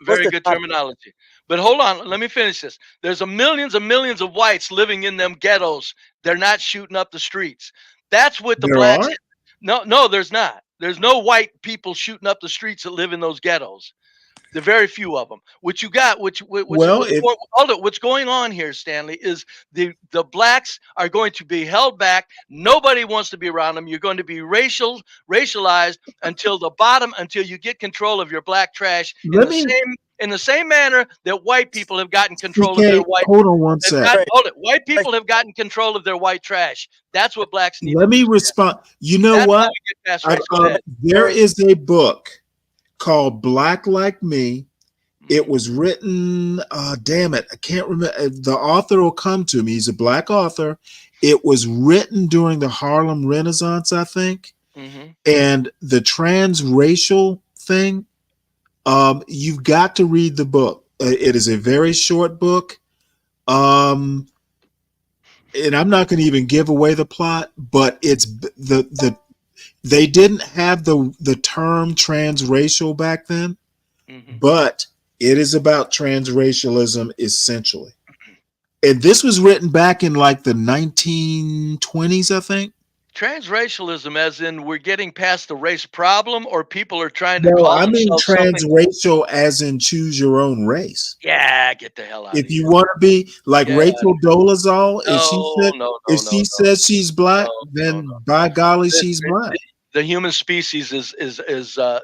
Very good terminology. But hold on, let me finish this. There's a millions and millions of whites living in them ghettos. They're not shooting up the streets. That's what the There blacks. are. No, there's not. There's no white people shooting up the streets that live in those ghettos. There are very few of them. What you got, Well, if what's going on here, Stanley, is the blacks are going to be held back. Nobody wants to be around them. You're going to be racialized until the bottom, until you get control of your black trash in let the me same In the same manner that white people have gotten control of their CK, white, hold on one they've sec. got, hold it. White people have gotten control of their white trash. That's what blacks need Let to me do. respond. You know That's how what? we get past race. Go ahead. There is a book called Black Like Me. It Mhm. was written, damn it, I can't remember. The author will come to me. He's a black author. It was written during the Harlem Renaissance, I think. Mhm. And the transracial thing, you've got to read the book. It is a very short book. And I'm not going to even give away the plot, but it's they didn't have the term transracial back then, Mhm. but it is about transracialism essentially. And this was written back in like the 1920s, I think. Transracialism, as in we're getting past the race problem, or people are trying to No, call I mean themselves something. transracial as in choose your own race. Yeah, get the hell out of If here. you want to be like Yeah. Rachel Dolezal, if she said No. she's black, No, then by golly, The, she's black. the human species is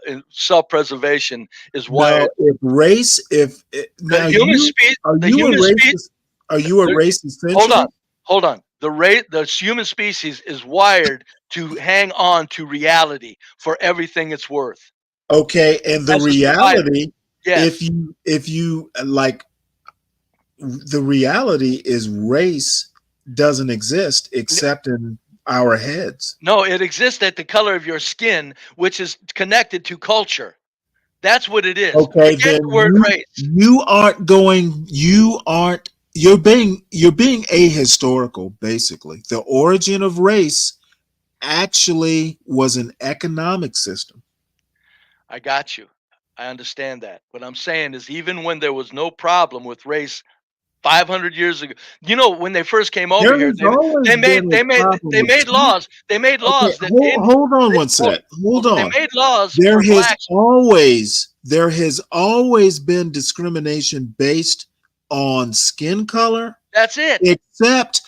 in self-preservation is No, wired. if race, if The now human you species, are the you a human species. racist? Are you a racist Hold on, essentially? hold on. The human species is wired to hang on to reality for everything it's worth. Okay, and the As a survivor, reality, yes. if you like, the reality is race doesn't exist except in our heads. No, it exists at the color of your skin, which is connected to culture. That's what it is. Okay, Forget then the word race. you aren't going. You aren't. You're being ahistorical. Basically, the origin of race actually was an economic system. I got you. I understand that. What I'm saying is, even when there was no problem with race 500 years ago, when they first came over There here, has always been a problem they with made laws. They made Okay, laws that hold on they, one well, sec. Hold they on. made laws There for has blacks. always been discrimination based on skin color, That's it. except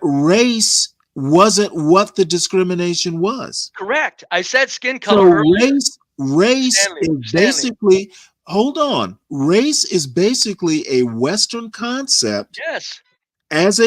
race wasn't what the discrimination was. Correct. I said skin So color earlier. race Stanley, is Stanley. basically, hold on. Race is basically a Western concept Yes. as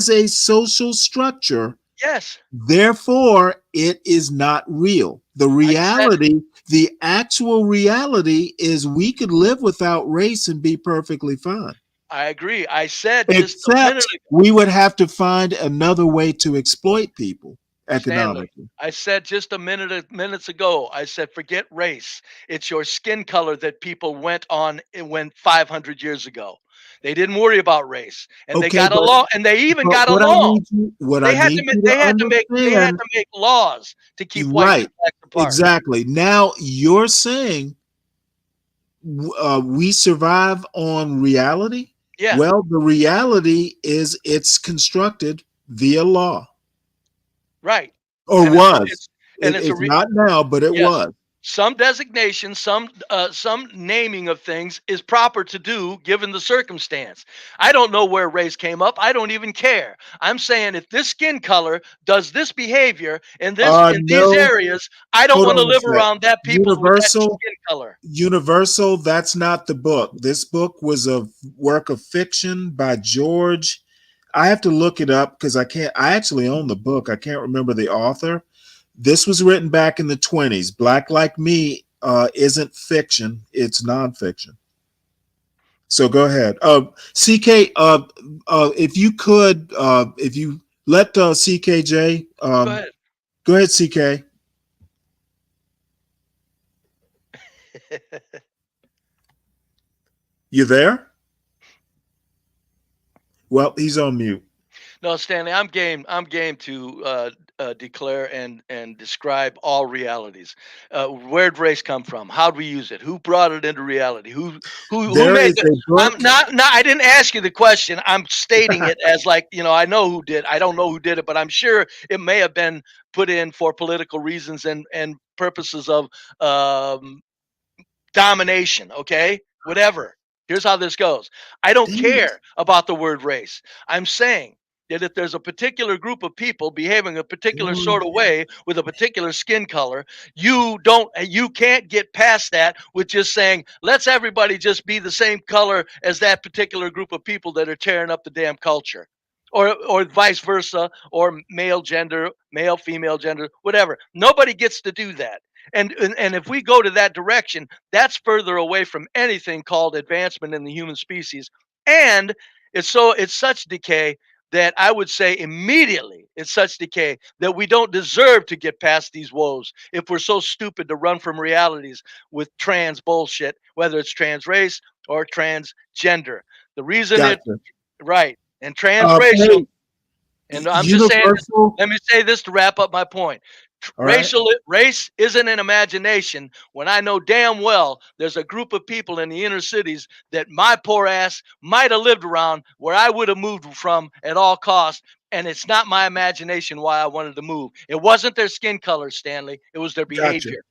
a social structure. Yes. Therefore, it is not real. I said The actual reality is we could live without race and be perfectly fine. I agree. I said just a minute Except ago. we would have to find another way to exploit people Stanley, economically. I said just minutes ago, I said forget race. It's your skin color that people went 500 years ago. They didn't worry about race, and they Okay, got along, and they even but got along. what I need you to They had understand, to make laws to keep whites right? and blacks apart. Exactly. Now you're saying we survive on reality. Yeah, Well, the reality is it's constructed via law, right. or And it's was. it's and it's a It's not now, but it yes. was. Some designation, some naming of things is proper to do given the circumstance. I don't know where race came up. I don't even care. I'm saying if this skin color does this behavior in these No. areas, I don't Hold want to on a live sec. around that people with that Universal. skin color. Universal. That's not the book. This book was a work of fiction by George. I have to look it up because I can't. I actually own the book. I can't remember the author. This was written back in the 20s. Black Like Me isn't fiction, it's nonfiction. So go ahead. CK, if you could, if you let CKJ, Go ahead. go ahead, CK. You there? Well, he's on mute. No, Stanley, I'm game. I'm game to declare and describe all realities. Where'd race come from? How'd we use it? Who brought it into reality? Who There made is it? a book. I'm not. No, I didn't ask you the question. I'm stating it as like I know who did. I don't know who did it, but I'm sure it may have been put in for political reasons and purposes of um, domination. Okay, whatever. Here's how this goes. I don't Damn it. care about the word race. I'm saying that if there's a particular group of people behaving a particular sort of way with a particular skin color, you can't get past that with just saying, let's everybody just be the same color as that particular group of people that are tearing up the damn culture. Or vice versa, or male, female gender, whatever. Nobody gets to do that. And if we go to that direction, that's further away from anything called advancement in the human species. And it's such decay that I would say immediately it's such decay that we don't deserve to get past these woes if we're so stupid to run from realities with trans bullshit, whether it's trans race or transgender. The reason right. And transracial, Hey, and I'm just saying, Universal. let me say this to wrap up my point. Right. Race isn't an imagination when I know damn well there's a group of people in the inner cities that my poor ass might have lived around where I would have moved from at all costs. And it's not my imagination why I wanted to move. It wasn't their skin color, Stanley. It was their behavior.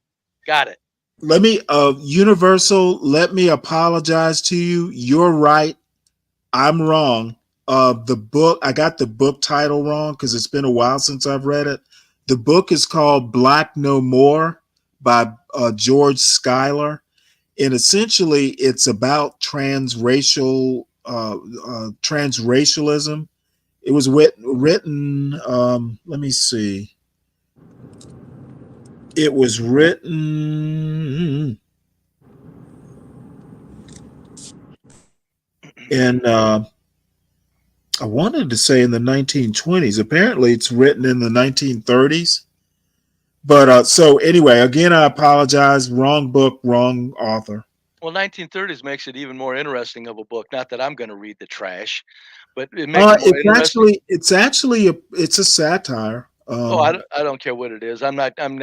Got it. Let me, Universal, let me apologize to you. You're right. I'm wrong. The book, I got the book title wrong because it's been a while since I've read it. The book is called Black No More by George Schuyler. And essentially it's about transracialism. It was written, let me see. It was written in, I wanted to say in the 1920s. Apparently it's written in the 1930s. But so anyway, again, I apologize. Wrong book, wrong author. Well, 1930s makes it even more interesting of a book. Not that I'm going to read the trash, but it makes it more interesting. It's a satire. I don't care what it is. I'm not going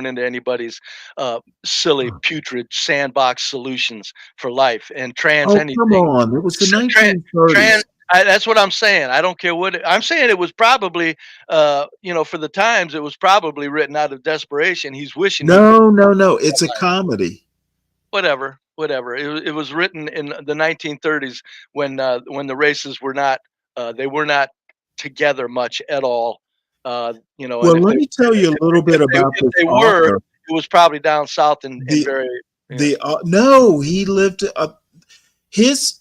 into anybody's silly, putrid sandbox solutions for life and trans anything. Come on, it was the 1930s. That's what I'm saying. I don't care what I'm saying. It was probably, for the times, it was probably written out of desperation. He's wishing. No. It's a comedy. Whatever. It was written in the 1930s when the races were not together much at all. Well, let me tell you a little bit about this author. It was probably down south and very. No, he lived his.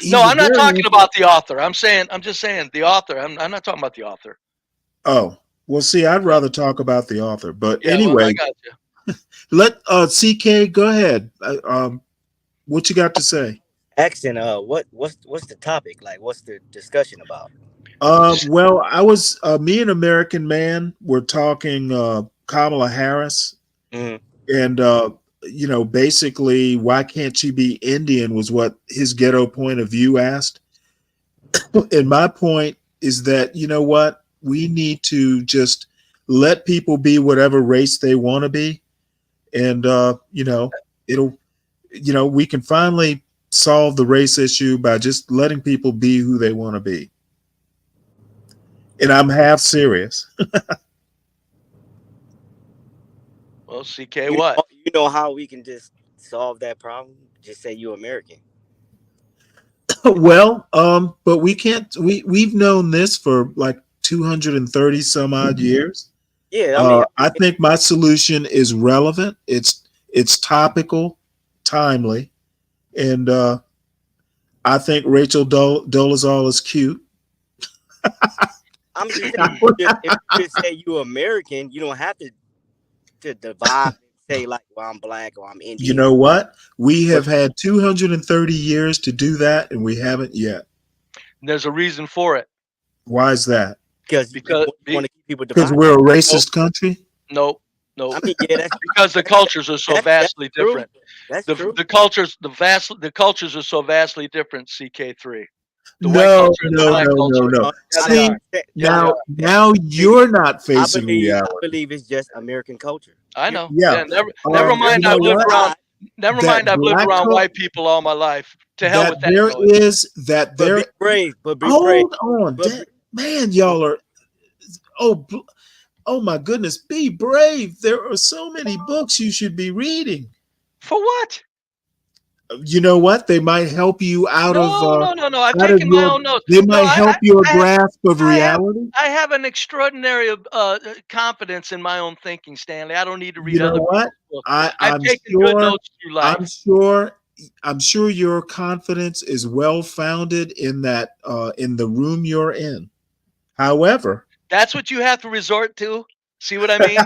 No, I'm not talking about the author. I'm just saying the author. I'm not talking about the author. Oh, well, see, I'd rather talk about the author. But yeah, anyway, well, I got you. Let CK go ahead. What you got to say? Accent. What's the topic? Like, what's the discussion about? Well, I was Me and American Man were talking Kamala Harris, and basically, why can't she be Indian was what his ghetto point of view asked. And my point is that, you know what, we need to just let people be whatever race they want to be, and we can finally solve the race issue by just letting people be who they want to be. And I'm half serious. Well, CK, what? You know how we can just solve that problem? Just say you're American. Well, but we can't. We've known this for like 230 some odd years. Yeah, I think my solution is relevant. It's topical, timely, and I think Rachel Dolezal is cute. I'm just saying, if you just say you're American, you don't have to divide and say like, well, I'm black or I'm Indian. You know what? We have had 230 years to do that, and we haven't yet. There's a reason for it. Why is that? Because you want to keep people divided. Because we're a racist country? Nope. I mean, yeah, that's because the cultures are so vastly different. That's true. The cultures are so vastly different. CK3. No. See, now you're not facing reality. I believe it's just American culture. I know. Yeah. Never mind. I've lived around. Never mind. I've lived around white people all my life. To hell with that. There be brave, but be hold brave. on, man. Y'all are. Oh my goodness! Be brave. There are so many books you should be reading. For what? You know what? They might help you out of No. I've out of taken my your. own notes. They No, might help your grasp of reality. I have an extraordinary confidence in my own thinking, Stanley. I don't need to read You know other what? people's books. I've I'm taken good sure. notes through life. I'm sure your confidence is well founded in that in the room you're in. However, That's what you have to resort to. See what I mean?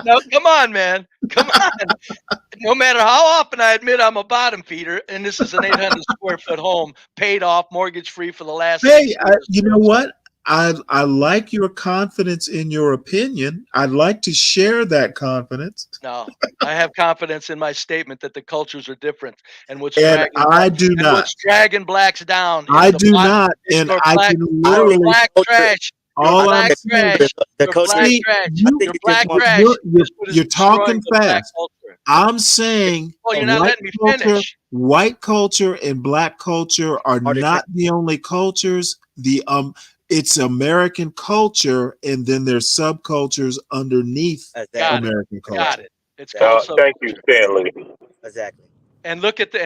No, come on, man. Come on. No matter how often I admit I'm a bottom feeder, and this is an 800 square foot home, paid off, mortgage free for the last 6 hey, years. you know what? I like your confidence in your opinion. I'd like to share that confidence, No, I have confidence in my statement that the cultures are different, and and I do not. what's dragging blacks down I is the do black, not, is and your I black, can I your think literally. black culture. trash, your All black I'm saying, trash, The your culture. black see, trash, you, your black You're- trash is what is you're talking destroying the black fast. culture. I'm saying Well, you're not letting me finish. white culture and black culture are Are they not the only cultures. It's American culture, and then there's subcultures underneath Got American it. culture. Got it. It's called Thank you, Stanley. Exactly. and look at the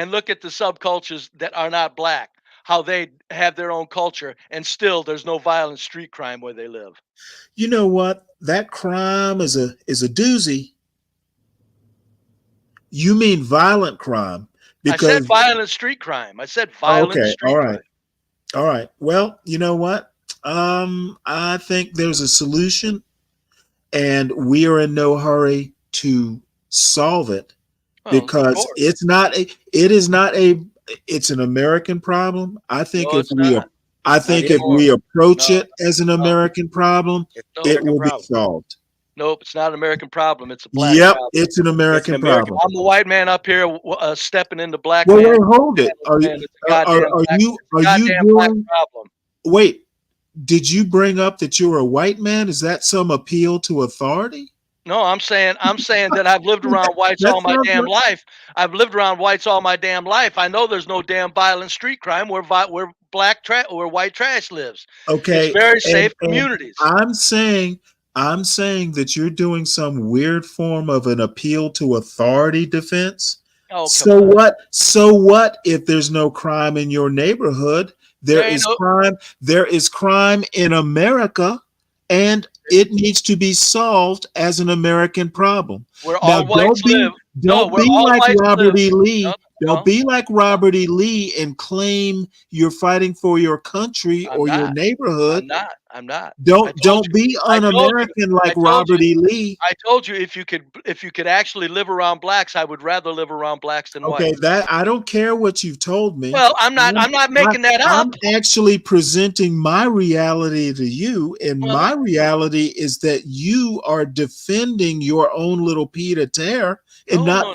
subcultures that are not black, how they have their own culture, and still there's no violent street crime where they live. You know what? That crime is a doozy. You mean violent crime? I said Because violent street crime. I said violent okay, street crime. all right. Well, you know what? I think there's a solution, and we are in no hurry to solve it Well, of because course. it's not a. It is not a. It's an American problem. I think No, if it's not. I Not think if anymore. we approach No, it as an no, American problem, It's no. it will be problem. solved. Nope, it's not an American problem. It's a black Yep, problem. it's an American American problem. I'm a white man up here stepping into black Well, man. wait, hold it. Are Man, it's a goddamn black, you goddamn black doing? problem. Wait, did you bring up that you're a white man? Is that some appeal to authority? No, I'm saying that I've lived around whites all my sounds damn like- life. I've lived around whites all my damn life. I know there's no damn violent street crime where where white trash lives. Okay, It's very safe and communities. I'm saying that you're doing some weird form of an appeal to authority defense. Oh, come So on. what? So what if there's no crime in your neighborhood? There There ain't is no- crime. There is crime in America, and it needs to be solved as an American problem. Where Now, all whites live. don't where be all like whites Robert live. E. Lee. No, Don't be like Robert E. Lee and claim you're fighting for your country I'm or your not. neighborhood. I'm not. Don't be I told you. un-American I like told Robert you. E. Lee. I told you if you could actually live around blacks, I would rather live around blacks than Okay, whites. that I don't care what you've told me. Well, I'm not making that up. I'm actually presenting my reality to you, and Well, my reality is that you are defending your own little pied a terre and No.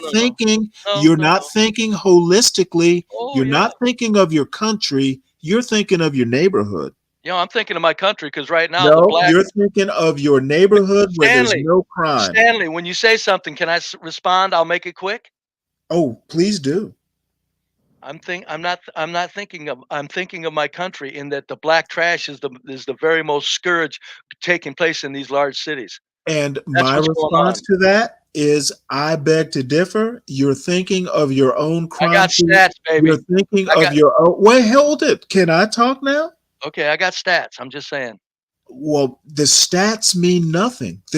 you're not thinking holistically. Oh, You're yeah. not thinking of your country. You're thinking of your neighborhood. I'm thinking of my country because right now the black. You're thinking of your neighborhood where there's Stanley, no crime. Stanley, when you say something, can I respond? I'll make it quick. Oh, please do. I'm thinking of my country in that the black trash is the very most scourge taking place in these large cities. And That's my what's going on. response to that is I beg to differ. You're thinking of your own crime. I got stats, baby. You're thinking of your own. Wait, hold it. Can I talk now? Okay, I got stats. I'm just saying. Well, the stats mean nothing. The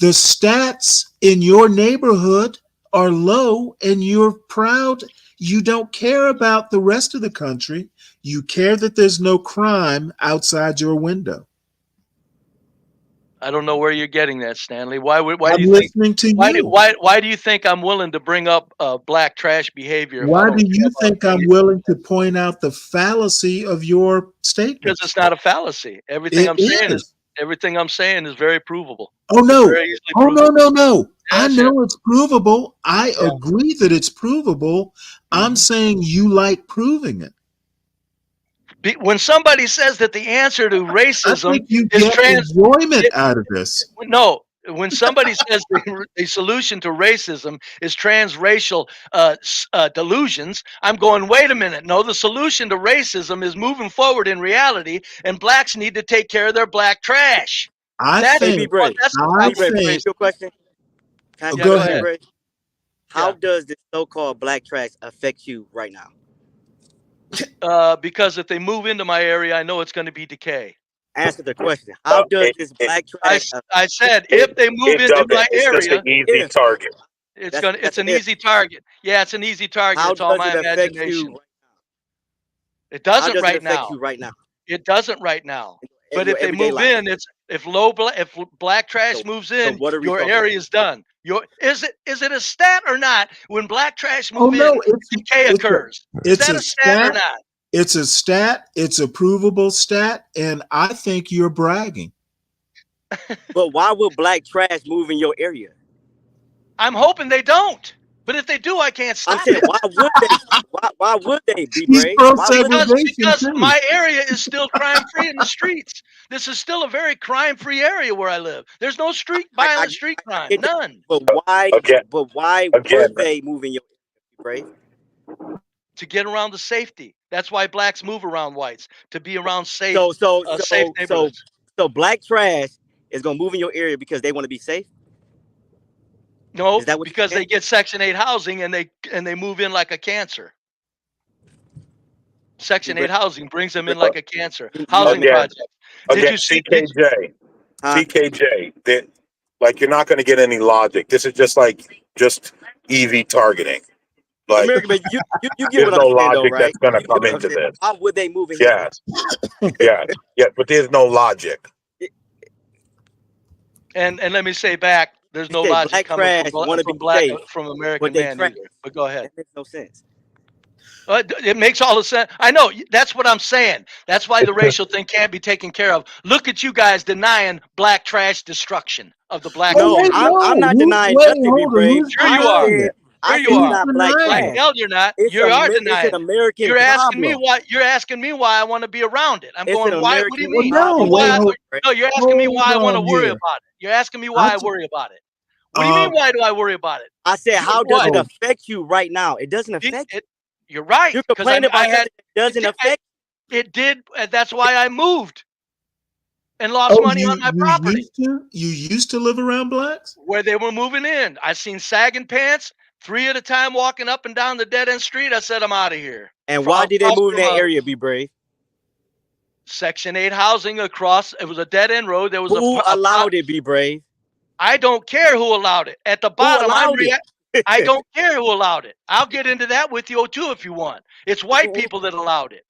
stats in your neighborhood are low, and you're proud. You don't care about the rest of the country. You care that there's no crime outside your window. I don't know where you're getting that, Stanley. Why do I'm you listening to why, you. why do you think I'm willing to bring up black trash behavior? Why do you think I'm willing to point out the fallacy of your statement? Because it's not a fallacy. Everything I'm saying is very provable. Oh no! Very easily Oh provable. no! I Yes, know it's provable. I agree that it's provable. I'm saying you like proving it. When somebody says that the answer to racism I think you is get enjoyment out of this. No, when somebody says the solution to racism is transracial delusions, I'm going, wait a minute. No, the solution to racism is moving forward in reality, and blacks need to take care of their black trash. Your question. Go ahead. How does this so-called black trash affect you right now? Because if they move into my area, I know it's going to be decay. Answer the question. How does this black trash I said if they move into my area, easy target. it's an easy target. Yeah, it's an easy target. How It's all does my it affect imagination. you? It How doesn't does right it affect now. you right now? It doesn't right now. In But your if they everyday move life. in, if black trash moves in, what are we your talking area is done. Is it a stat or not? When black trash Oh move no, in, decay occurs. Is it's that a a stat or stat. not? It's a stat. It's a provable stat, and I think you're bragging. But why would black trash move in your area? I'm hoping they don't. But if they do, I can't I'm stop saying, it. why would they? Why would they be He's brave? pro Why would they? segregation Because too. my area is still crime free in the streets. This is still a very crime free area where I live. There's no violent street crime. get that. None. But why? Again, But why again, would they move in your area, brave? To get around the safety. That's why blacks move around whites, to be around safe So neighborhoods. black trash is gonna move in your area because they want to be safe. No, Is that what you're because saying? they get Section 8 housing and they move in like a cancer. Section 8 housing brings them in like a cancer. Housing Again, project. Did again, you see? CKJ, Huh? CKJ, that like you're not going to get any logic. This is just EV targeting. Like American, but you get there's what no I'm saying, though, logic right? that's going to You get come what I'm into saying. this. Why would they move in? Yes, yes, but there's no logic. And let me say back, there's no logic black coming trash wanna be safe, from but American they man trash. either. But go ahead. That makes no sense. It makes all the sense. I know. That's what I'm saying. That's why the racial thing can't be taken care of. Look at you guys denying black trash destruction of the black No, community. I'm not denying Wait, nothing, be hold on. brave. Who's Sure you I are. denying said, it? Sure I you said it's are. not black Like trash. hell, you're not. It's You are it's denying an it. American You're asking me problem. why. You're asking me why I want to be around it. I'm It's going. an Why? What do you American mean? Well, no, problem. wait, No, you're asking me why I hold want to on worry here. about it. You're asking me I why I t- worry about it. What do you mean? Why do I worry about it? I said, how does What? it affect you right now? It doesn't affect you. You're right. You're Because complaining about I had. something that doesn't affect It did. That's why I moved and lost money on my property. You used to live around blacks? Where they were moving in. I seen sagging pants, 3 at a time walking up and down the dead end street. I said, I'm out of here. And why did they move in that area, be brave? Section 8 housing across. It was a dead end road. There was Who allowed it, be brave? I don't care who allowed it. At the bottom, I don't care who allowed it. I'll get into that with you too if you want. It's white people that allowed it.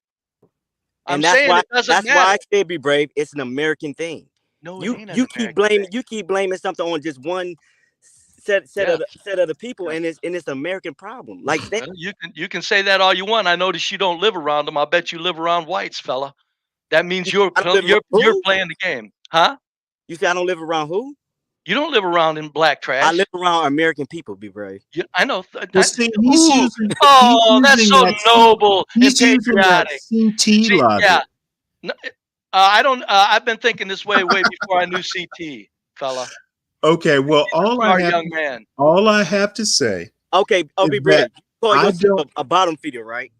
I'm saying it doesn't matter. That's why I said, be brave. It's an American thing. No, you keep blaming something on just one set of the people, and it's an American problem. Like that. Well, you can say that all you want. I notice you don't live around them. I bet you live around whites, fella. That means you're playing the game, huh? You say I don't live around who? You don't live around in black trash. I live around American people, be brave. I know. That's so noble and patriotic. CT logic. Yeah. I don't. I've been thinking this way before I knew CT, fella. Okay, well, all I have to say. Okay, be brave. You call yourself a bottom feeder, right?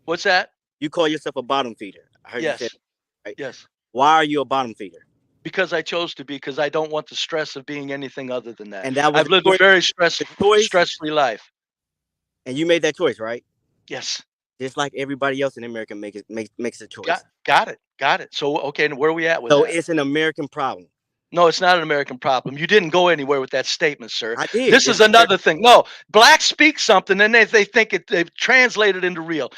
What's that? You call yourself a bottom feeder. I heard you say that, right? Yes. Why are you a bottom feeder? Because I chose to be. Because I don't want the stress of being anything other than that. And I've lived a very stress-free life. And you made that choice, right? Yes. Just like everybody else in America makes a choice. Got it. So okay, where are we at with that? So it's an American problem. No, it's not an American problem. You didn't go anywhere with that statement, sir. I did. This is another thing. No, blacks speak something and they think they've translated into real.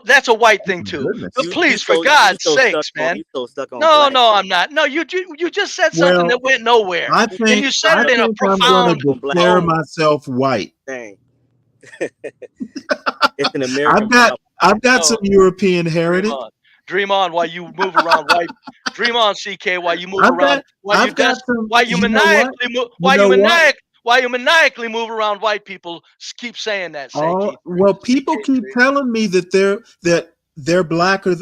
That's a white thing too. But please, for God's sakes, man. No, I'm not. No, you just said something that went nowhere. I think you said it in a profound. I'm going to declare myself white. Dang. It's an American problem. I've got some European heritage. Dream on while you move around white. Dream on, CK, while you move around. While you maniacally move around white people. Keep saying that. Well, people keep telling me that they're blacker.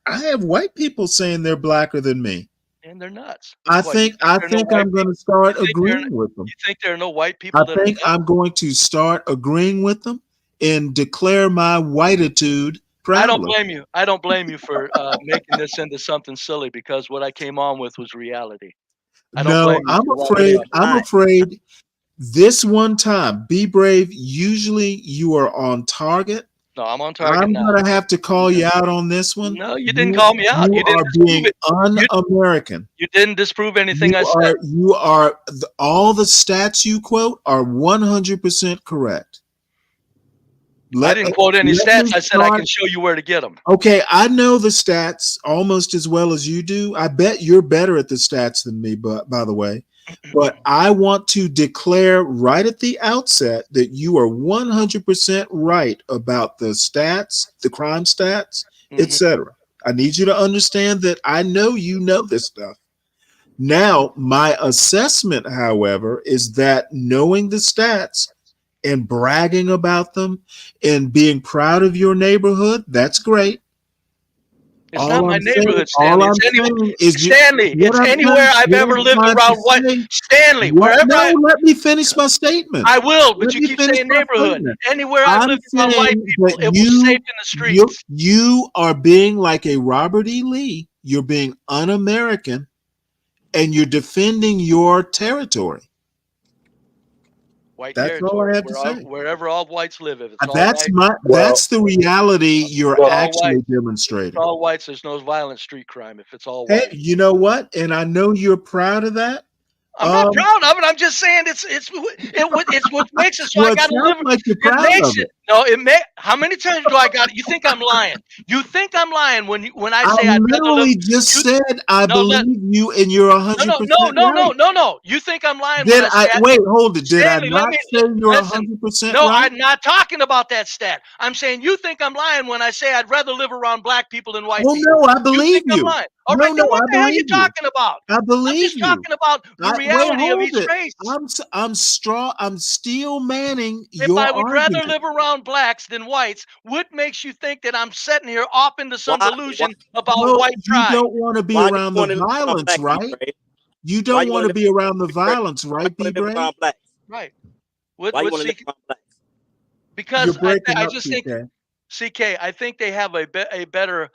I have white people saying they're blacker than me. And they're nuts. I think I'm going to start agreeing with them. You think there are no white people? I think I'm going to start agreeing with them and declare my whititude. Proudly. I don't blame you for making this into something silly, because what I came on with was reality. I'm afraid This one time, be brave. Usually you are on target. No, I'm on target I'm now. gonna have to call you out on this one. No, you didn't call me out. You You didn't are disprove being it. un-American. You didn't disprove anything I said. All the stats you quote are 100% correct. I didn't quote any let stats. me I said I start- can show you where to get them. Okay, I know the stats almost as well as you do. I bet you're better at the stats than me, but by the way. But I want to declare right at the outset that you are 100% right about the stats, the crime stats, etc. I need you to understand that I know you know this stuff. Now, my assessment, however, is that knowing the stats and bragging about them and being proud of your neighborhood, that's great. It's not my neighborhood, Stanley. It's I'm anywhere I've ever lived trying to around white. say- Stanley, What? wherever No, I let me finish my statement. I will, but Let you me keep finish saying my neighborhood. statement. Anywhere I've I'm lived around white saying people, that it was safe in the streets. You are being like a Robert E. Lee. You're being un-American, and you're defending your territory. White That's all territory, I have to say. wherever all whites live. If it's all That's white, that's the reality you're all actually white. demonstrating. If it's all whites, there's no violent street crime. If it's all Hey, white, you know what? And I know you're proud of that. I'm not proud of it. I'm just saying it's what makes it so Well, I it got to sounds live. like you're It proud makes of it. No, it may. How many times do I got? You think I'm lying? You think I'm lying when I say I'd rather live? Literally just said I believe you, and you're 100% right. No. You think I'm lying Did when I say wait? Hold it. Did Stanley, I not say you're 100% No, right? I'm not talking about that stat. I'm saying you think I'm lying when I say I'd rather live around black people than white people. No, I believe you. Think you. I'm lying. All No, right, then what I the hell are you believe you. talking about? I believe I'm just talking about the reality of each race. I'm steel manning If your I would rather argument. live around blacks than whites, what makes you think that I'm sitting here off into some delusion about white pride? You don't want to be around the violence, right? You don't want to be around the violence, right, B. Brave? Right. Why you want to live around blacks? Because I just think, CK. CK, I think they have a better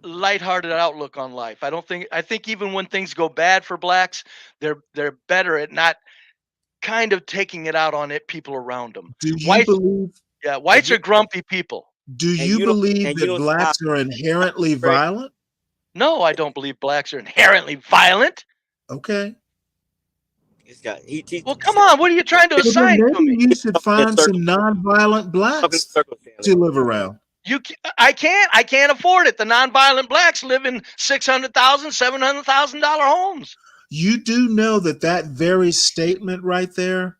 lighthearted outlook on life. I think even when things go bad for blacks, they're better at not kind of taking it out on people around them. Do you Whites, believe? Yeah, whites are grumpy people. Do you believe that blacks are inherently violent? No, I don't believe blacks are inherently violent. Okay. Well, come on. What are you trying to assign to me? You should find some non-violent blacks to live around. I can't afford it. The non-violent blacks live in $600,000, $700,000 homes. You do know that very statement right there,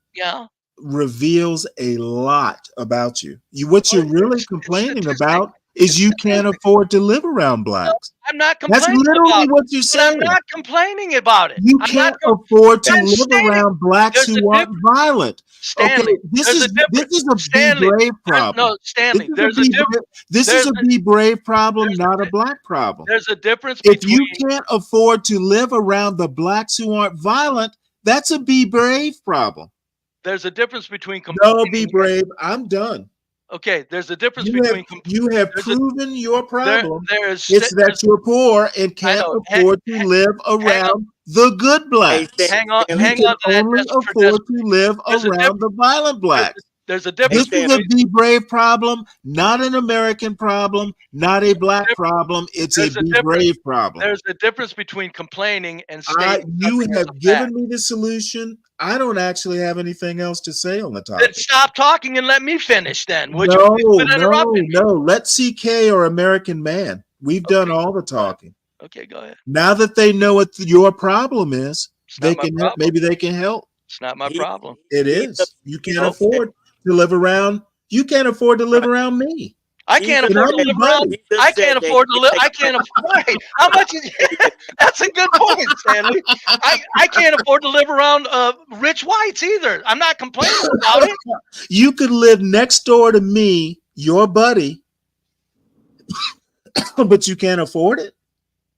reveals a lot about you. What you're really complaining about is you can't afford to live around blacks. No, I'm not complaining. That's literally what you're saying. I'm not complaining about it. You can't afford to live around blacks who aren't violent. Stanley, this is a Be Brave problem. No, Stanley, this is a Be Brave problem, not a black problem. There's a difference if you can't afford to live around the blacks who aren't violent, that's a Be Brave problem. There's a difference between no, Be Brave. I'm done. Okay, there's a difference between you have proven your problem. It's that you're poor and can't afford to live around the good blacks. Hang on you can can only afford to live around the violent blacks. There's a difference. This is a Be Brave problem, not an American problem, not a black problem. It's a Be Brave problem. There's a difference between complaining and stating. You have given me the solution. I don't actually have anything else to say on the topic. Then stop talking and let me finish then. No. Let CK or American Man. We've done all the talking. Okay, go ahead. Now that they know what your problem is, they can help. Maybe they can help. It's not my problem. It is. You can't afford to live around. You can't afford to live around me. I can't afford to live around. I can't afford to live. I can't afford. How much is? That's a good point, Stanley. I can't afford to live around rich whites either. I'm not complaining about it. You could live next door to me, your buddy, but you can't afford it.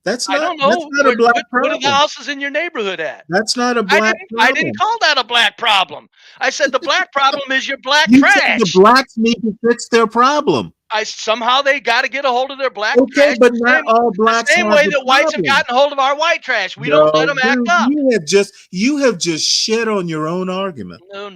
That's not. I don't know. That's not a black problem. What are the houses in your neighborhood at? That's not a black problem. I didn't call that a black problem. I said the black problem is your black you trash. Said the blacks need to fix their problem. somehow they got to get a hold of their black Okay, trash but not all the blacks same have way the that whites have problem. gotten a hold of our white trash. We don't let No, them act dude, up. you have just shit on your own argument. No.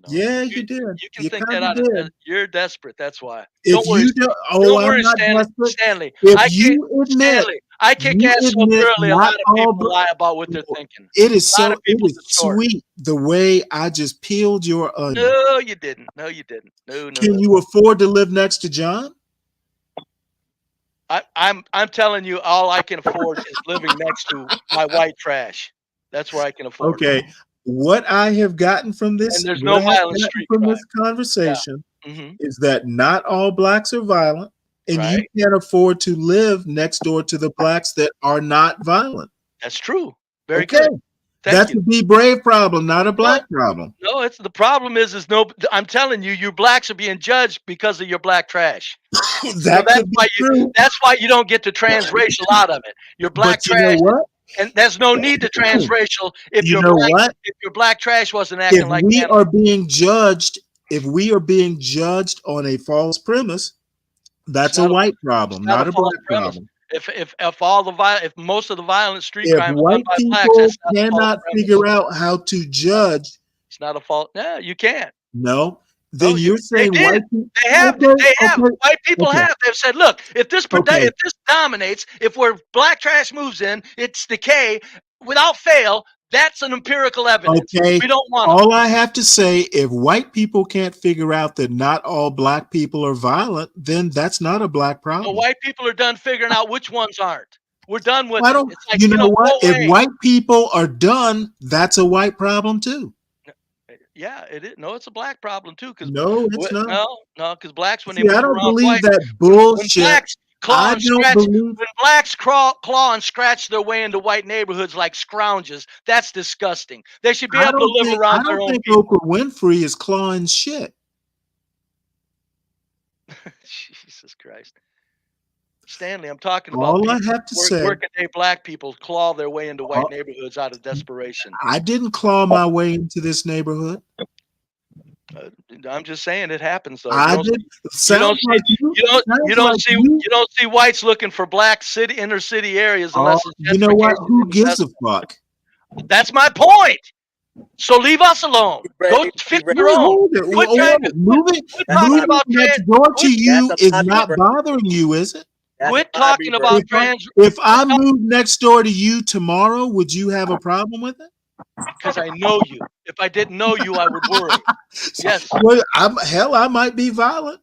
Yeah, You you did. you can You think kind that of out of did. you're desperate. That's why. If Don't worry. you don't, oh, Don't I'm worry, not Stanley. desperate. Stanley, If I kick you admit, Stanley. I kick ass so thoroughly. A not lot of all, people lie about what they're thinking. it is A lot of it people is distort. sweet the way I just peeled your onion. No, you didn't. No, you didn't. No. Can you afford to live next to John? I'm telling you, all I can afford is living next to my white trash. That's where I can afford it. Okay. What I have gotten from And this, there's what no I have violent gotten street from crime. this conversation Mm-hmm. is that not all blacks are violent, and you Right. can't afford to live next door to the blacks that are not violent. That's true. Very Okay. good. Thank That's you. a be brave problem, not a black problem. No, it's the problem is no. I'm telling you, you blacks are being judged because of your black trash. That could be true. That's why you don't get to transracial out of it. Your black But you know trash, what? and there's no need to transracial if You your know what? black trash wasn't If acting like we animals. are being judged, if we are being judged on a false premise, that's a white problem, Not not a a false black premise. problem. If most of the violent street If crime is done white by blacks, people that's not a false cannot premise. figure out how to judge, It's not a fault. No, you can't. no, No, then you're they saying did. white people. They have. They have. White people okay. have. They've said, look, if this Okay. if this dominates, if where black trash moves in, it's decay without fail. That's an empirical evidence. Okay. We don't want them. All I have to say, if white people can't figure out that not all black people are violent, then that's not a black The problem. white people are done figuring out which ones aren't. We're done with Why it. don't It's like, you know what? go If away. white people are done, that's a white problem too. Yeah, it is. No, it's a black problem too. Because No, it's not. no, because blacks when they See, I move don't around believe whites, that when bullshit. blacks claw I and don't scratch, believe. when blacks claw and scratch their way into white neighborhoods like scrounges, that's disgusting. They should be I able to live I around their don't own think people. Oprah Winfrey is clawing shit. Jesus Christ. Stanley, I'm talking about All I people, have to say, working day black people claw their way into white neighborhoods out of desperation. I didn't claw my way into this neighborhood. I'm just saying it happens though. I did. You don't see whites looking for black inner city areas unless it's you know what? gentrification Who and gives a investment. fuck? That's my point. So leave us alone. Go fix your own. Hold it. Quit Moving talking about next door to you That's a is lobby, not bro. bothering you, is it? Quit talking about trans. If I moved next door to you tomorrow, would you have a problem with it? Because I know you. If I didn't know you, I would worry. Yes. Well, I might be violent.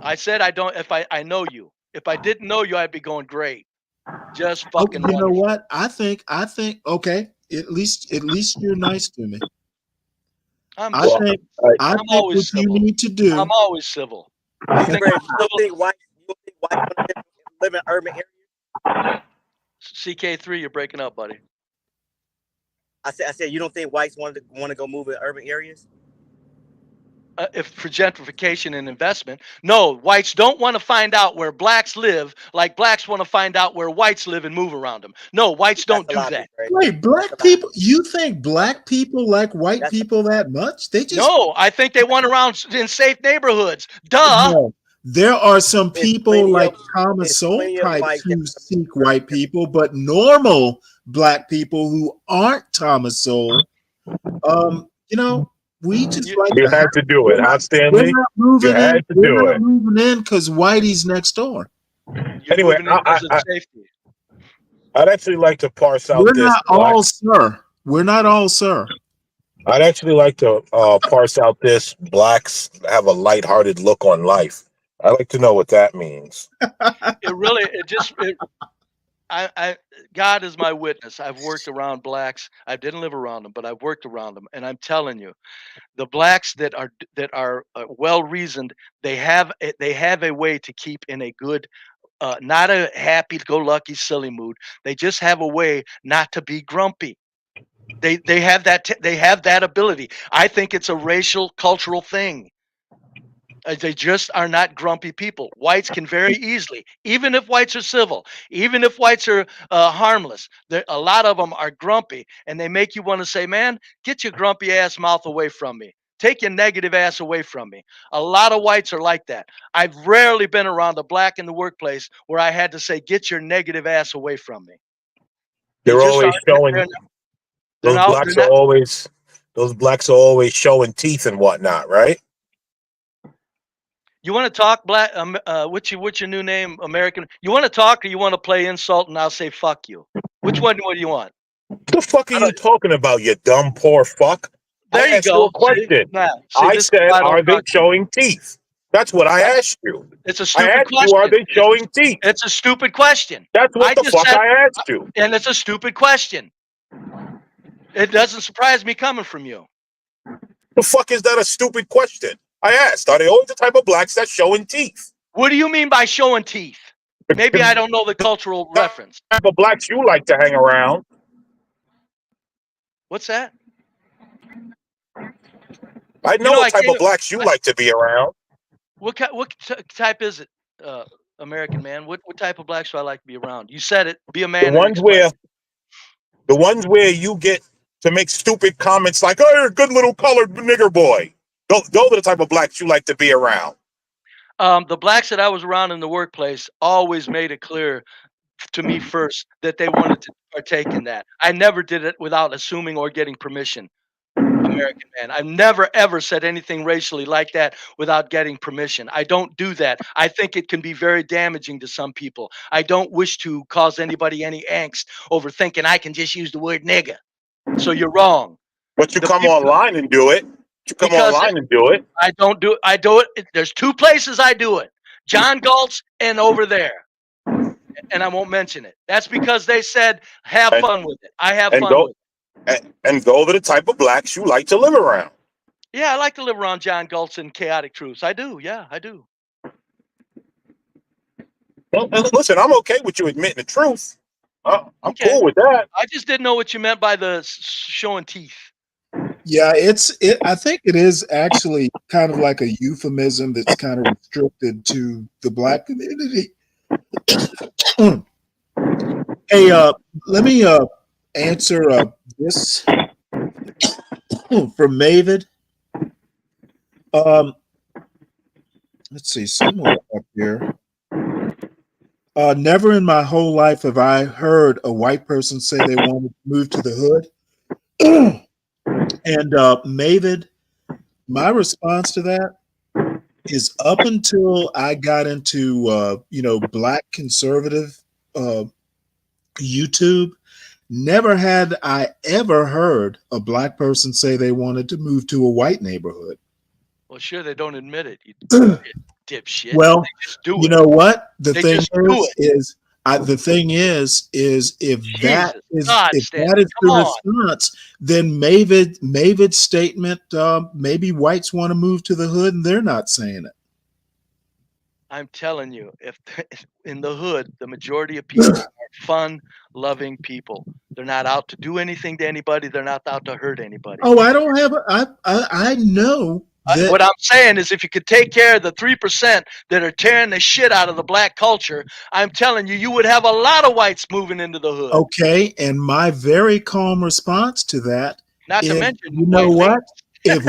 I said I don't. If I know you. If I didn't know you, I'd be going great. Just fucking. You know what? I think. Okay. At least you're nice to me. I think what civil. you need to do. I'm always civil. You think white live in urban areas? CK3, you're breaking up, buddy. I said you don't think whites want to go move in urban areas? If for gentrification and investment, no, whites don't want to find out where blacks live, like blacks want to find out where whites live and move around them. No, whites don't do that. Wait, black people? You think black people like white people that much? They just no. I think they want around in safe neighborhoods. Duh. No. There are some people like Thomas Sowell types who seek white people, but normal black people who aren't Thomas Sowell, we just like you had to do it, huh, Stanley? We're not moving you had to we're do not it. moving in because Whitey's next door. Anyway, I'd actually like to parse out We're this. not all, sir. We're not all, sir. I'd actually like to parse out this. Blacks have a lighthearted look on life. I'd like to know what that means. God is my witness. I've worked around blacks. I didn't live around them, but I've worked around them, and I'm telling you, the blacks that are well reasoned, they have a way to keep in a good, not a happy-go-lucky silly mood. They just have a way not to be grumpy. They have that ability. I think it's a racial cultural thing. They just are not grumpy people. Whites can very easily, even if whites are civil, even if whites are harmless, a lot of them are grumpy, and they make you want to say, man, get your grumpy ass mouth away from me. Take your negative ass away from me. A lot of whites are like that. I've rarely been around a black in the workplace where I had to say, get your negative ass away from me. They're always showing. Those blacks are always showing teeth and whatnot, right? You want to talk, black? What's your new name, American? You want to talk, or you want to play insult, and I'll say fuck you? Which one? What do you want? What the fuck are you talking about, you dumb poor fuck? There I you asked go. you a question. I said, are they showing teeth? That's what I asked you. It's a I stupid asked question. you, are they showing teeth? It's a stupid question. That's what the fuck I asked you. And it's a stupid question. It doesn't surprise me coming from you. The fuck is that a stupid question? I asked, are they always the type of blacks that's showing teeth? What do you mean by showing teeth? Maybe I don't know the cultural reference. The type of blacks you like to hang around. What's that? I know the type of blacks you like to be around. What type is it, American man? What type of blacks do I like to be around? You said it. Be a man. The ones where you get to make stupid comments like, "Oh, you're a good little colored nigger boy." Those are the type of blacks you like to be around. The blacks that I was around in the workplace always made it clear to me first that they wanted to partake in that. I never did it without assuming or getting permission. American man. I've never ever said anything racially like that without getting permission. I don't do that. I think it can be very damaging to some people. I don't wish to cause anybody any angst over thinking I can just use the word nigga. So you're wrong. But you come online and do it. I don't do it. I do it. There's two places I do it. John Galt's and over there. And I won't mention it. That's because they said have fun with it. I have fun with it. And those are the type of blacks you like to live around. Yeah, I like to live around John Galt's and chaotic truths. I do. Yeah, I do. Well, listen, I'm okay with you admitting the truth. I'm cool with that. I just didn't know what you meant by the showing teeth. Yeah, I think it is actually kind of like a euphemism that's kind of restricted to the black community. Hey, let me answer this from Mavid. Let's see, somewhere up here. Never in my whole life have I heard a white person say they wanted to move to the hood. And Mavid, my response to that is up until I got into black conservative YouTube, never had I ever heard a black person say they wanted to move to a white neighborhood. Well, sure, they don't admit it. You dipshit. Well, you know what? The thing is if that is the response, then Mavid's statement, maybe whites want to move to the hood and they're not saying it. I'm telling you, if in the hood, the majority of people are fun-loving people. They're not out to do anything to anybody. They're not out to hurt anybody. Oh, I don't have. I know. What I'm saying is, if you could take care of the 3% that are tearing the shit out of the black culture, I'm telling you, you would have a lot of whites moving into the hood. Okay, and my very calm response to that, not to mention, you know what? If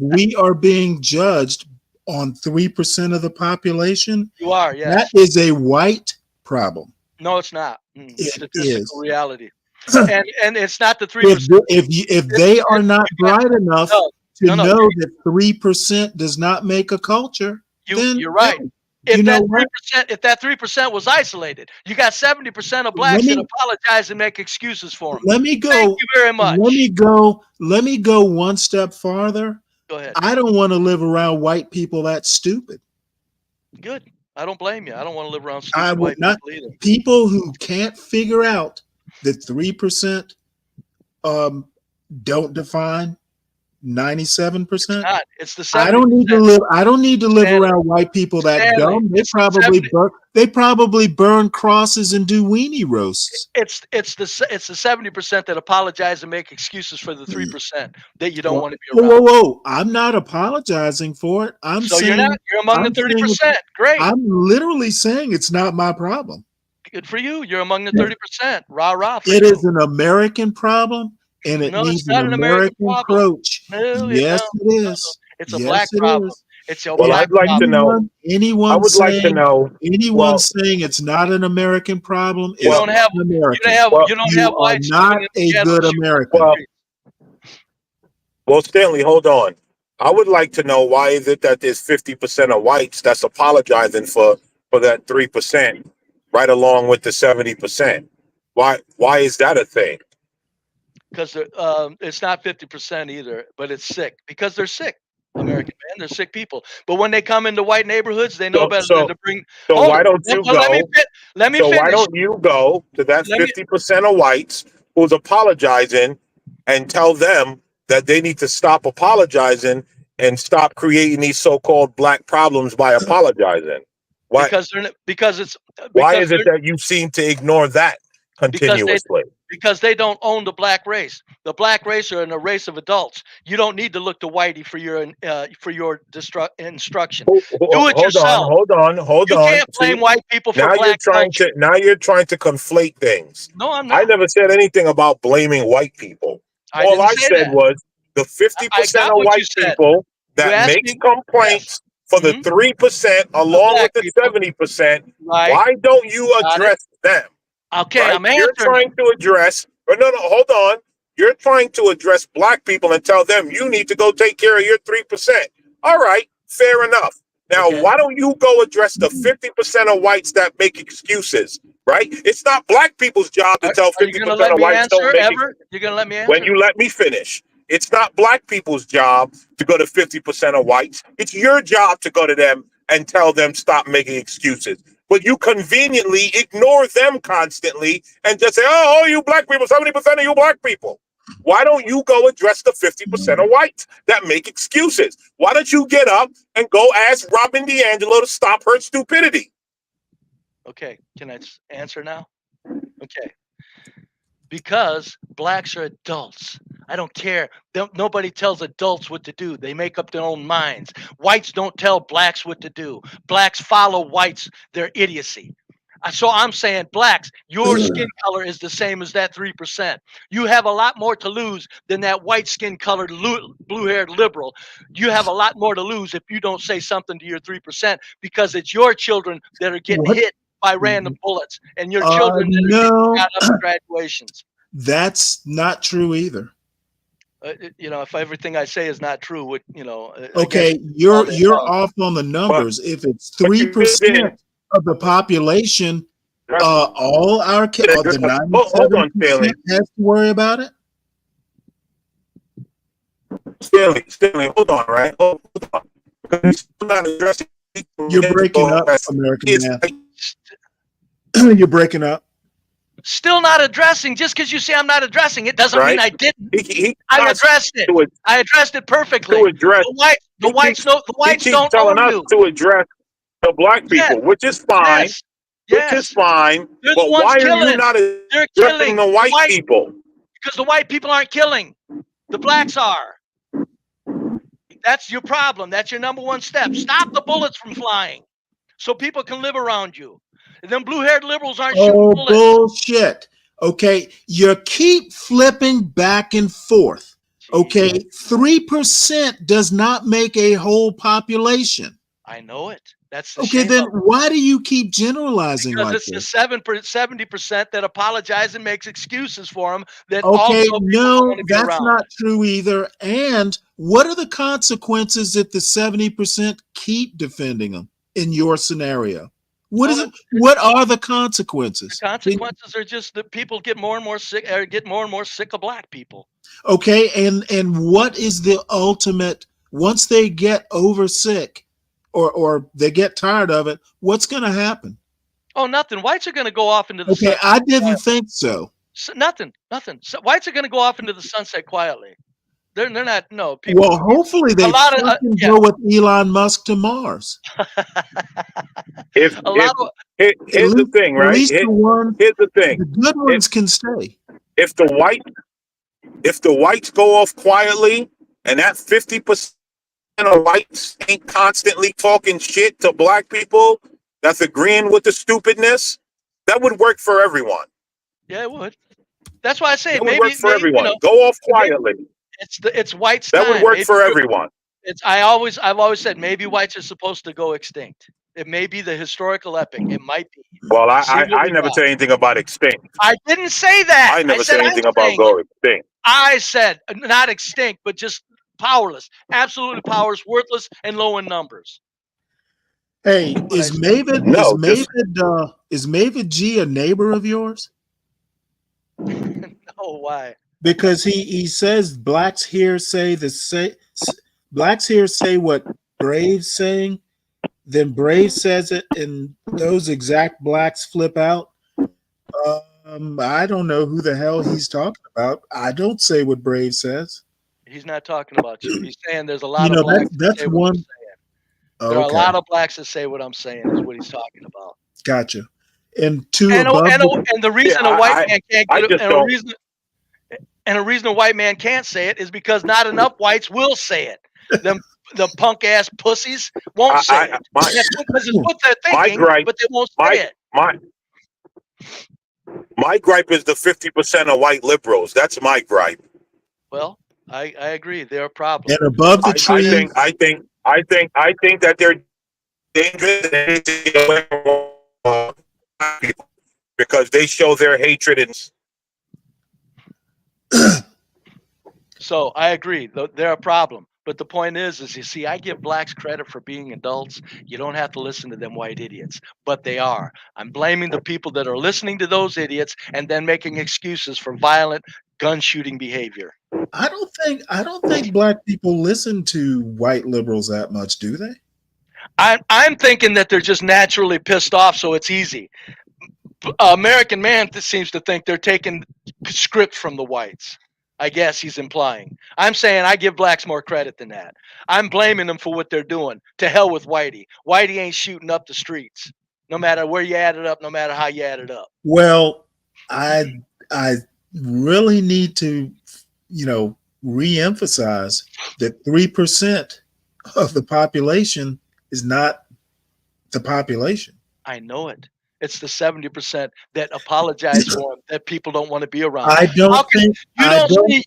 we are being judged on 3% of the population, you are. Yes, that is a white problem. No, it's not. It statistical is reality, and it's not the 3%. If they are not bright enough to know that 3% does not make a culture, then you're right. If that 3% was isolated, you got 70% of blacks that apologize and make excuses for them. Let me go. Thank you very much. Let me go one step farther. Go ahead. I don't want to live around white people that's stupid. Good. I don't blame you. I don't want to live around stupid I would white not. people either. People who can't figure out that 3% don't define 97%. It's the 70%. I don't need to live around white people that dumb. They probably burn crosses and do weenie roasts. It's the 70% that apologize and make excuses for the 3% that you don't want to be around. Whoa! I'm not apologizing for it. You're among the 30%. Great. I'm literally saying it's not my problem. Good for you. You're among the 30%. Rah rah. It is an American problem. and it No, it's needs an not an American American problem. approach. No, Yes, it no. is. It's a Yes, black it problem. is. It's a Well, black I'd like to problem. know. I Anyone would like to saying know. anyone Well, saying it's not an American problem You is well, don't have un-American. well, you don't You have are whites living not in the a ghettos good shooting up the American. well, streets. well, Stanley, hold on. I would like to know why is it that there's 50% of whites that's apologizing for that 3%, right along with the 70%. Why is that a thing? Because it's not 50% either, but it's sick because they're sick. American man, they're sick people. But when they come into white neighborhoods, they know So better than so to bring. so Hold why it. don't you Well, go? let me So why finish. don't you go to that Let me. 50% of whites who's apologizing and tell them that they need to stop apologizing and stop creating these so-called black problems by apologizing? Why Because it's why because is it that you seem to ignore that because they continuously? because they don't own the black race. The black race are in a race of adults. You don't need to look to whitey for your instruction. Do it yourself. Hold You on. can't See, blame white people for black culture. now you're trying to conflate things. No, I'm I not. never said anything about blaming white people. I All didn't I say said that. was the I 50% got of what you white said. people You that asked makes me. Yes. complaints for the Hmm. 3% The along black with the people. 70%. Right. Why don't you Got it. address them? Okay, Right? I'm You're answering. trying to address, but no, hold on. You're trying to address black people and tell them you need to go take care of your 3%. All right, fair enough. Now, Okay. why don't you go address the 50% of whites that make excuses, right? It's not black people's job to tell Are you 50% gonna let of me whites don't answer make ever? excuses. You're gonna let me When answer? you let me finish, it's not black people's job to go to 50% of whites. It's your job to go to them and tell them stop making excuses. But you conveniently ignore them constantly and just say, oh, you black people, 70% of you black people. Why don't you go address the 50% of whites that make excuses? Why don't you get up and go ask Robin DiAngelo to stop her stupidity? Okay. Can I answer now? Okay. Because blacks are adults. I don't care. Nobody tells adults what to do. They make up their own minds. Whites don't tell blacks what to do. Blacks follow whites, their idiocy. So I'm saying, blacks, your skin color is the same as that 3%. You have a lot more to lose than that white skin colored, blue haired liberal. You have a lot more to lose if you don't say something to your 3% because it's your children that are getting What? hit by random bullets and your children that are getting No, shot up at graduations. that's not true either. If everything I say is not true, Okay, again, all day you're long. off on the But, numbers. If it's but you 3% didn't of the population, all our the hold 97% on, Stanley. has to worry about it. Stanley, hold on, right? Hold on. Because you're still not addressing You're breaking up, American is man. You're breaking up. Still not addressing. Just because you say I'm not addressing it doesn't mean right. I didn't. He I addressed it. I addressed it perfectly. address. The whites He keeps don't telling own us you. to address the black Yes, people, which is fine. yes, Which is yes. fine. They're the But ones why are you killing. not They're addressing killing the white people? because the white people aren't killing. The blacks are. That's your problem. That's your number one step. Stop the bullets from flying so people can live around you. And them blue-haired liberals aren't shooting Oh, bullets. bullshit. Okay, you keep flipping back and forth. Okay, 3% does not make a whole population. I know it. That's the Okay, shame then of it. why do you keep generalizing Because like it's the this? 70% that apologize and makes excuses for them that Okay, also people don't want no, to be that's around. not true either. And what are the consequences if the 70% keep defending them in your scenario? What is it? What are the The consequences? consequences are just that people get more and more sick, or get more and more sick of black people. Okay, and what is the ultimate once they get over sick or they get tired of it, what's going to happen? Oh, nothing. Whites are going to go off into the Okay, sunset. I didn't think so. Nothing. So whites are going to go off into the sunset quietly. They're not. No, people. Well, hopefully A they lot of fucking yeah. go with Elon Musk to Mars. Here's the thing, At right? least the one, Here's the thing. the good ones can stay. If the whites go off quietly, and that 50% of whites ain't constantly talking shit to black people that's agreeing with the stupidness, that would work for everyone. Yeah, it would. That's why I say That would work for maybe you everyone. know Go off maybe quietly. it's whites' That would time. work Maybe for everyone. I've always said maybe whites are supposed to go extinct. It may be the historical epic. It might be. Well, See what I we never got. said anything about extinct. I didn't say that. I I never said said I'm anything about saying it. go extinct. I said not extinct, but just powerless, absolutely powerless, worthless, and low in numbers. Hey, That's what I is said. Mavid is Mavid G a neighbor of yours? No, why? Because he says blacks here say blacks here say what Brave's saying, then Brave says it, and those exact blacks flip out. I don't know who the hell he's talking about. I don't say what Brave says. He's not talking about you. He's saying there's a You lot of know, blacks that that's say what I'm one. saying. There are a Okay, lot of blacks that say what I'm saying is what he's talking about. gotcha. And two And above and the reason Yeah, a white man can't I get it, just don't. and a reason a white man can't say it is because not enough whites will say it. Them the punk ass pussies won't say it. Because it's what they're My thinking, gripe, but they won't say it. my gripe is the 50% of white liberals. That's my gripe. Well, I agree. They're a problem. and above the tree. I think that they're dangerous and they need to get away from people because they show their hatred and. So I agree. They're a problem. But the point is you see, I give blacks credit for being adults. You don't have to listen to them white idiots, but they are. I'm blaming the people that are listening to those idiots and then making excuses for violent gun shooting behavior. I don't think black people listen to white liberals that much, do they? I'm thinking that they're just naturally pissed off, so it's easy. American Man seems to think they're taking script from the whites. I guess he's implying. I'm saying I give blacks more credit than that. I'm blaming them for what they're doing. To hell with Whitey. Whitey ain't shooting up the streets, no matter where you add it up, no matter how you add it up. Well, I really need to, re-emphasize that 3% of the population is not the population. I know it. It's the 70% that apologize for them, that people don't want to be around. I don't think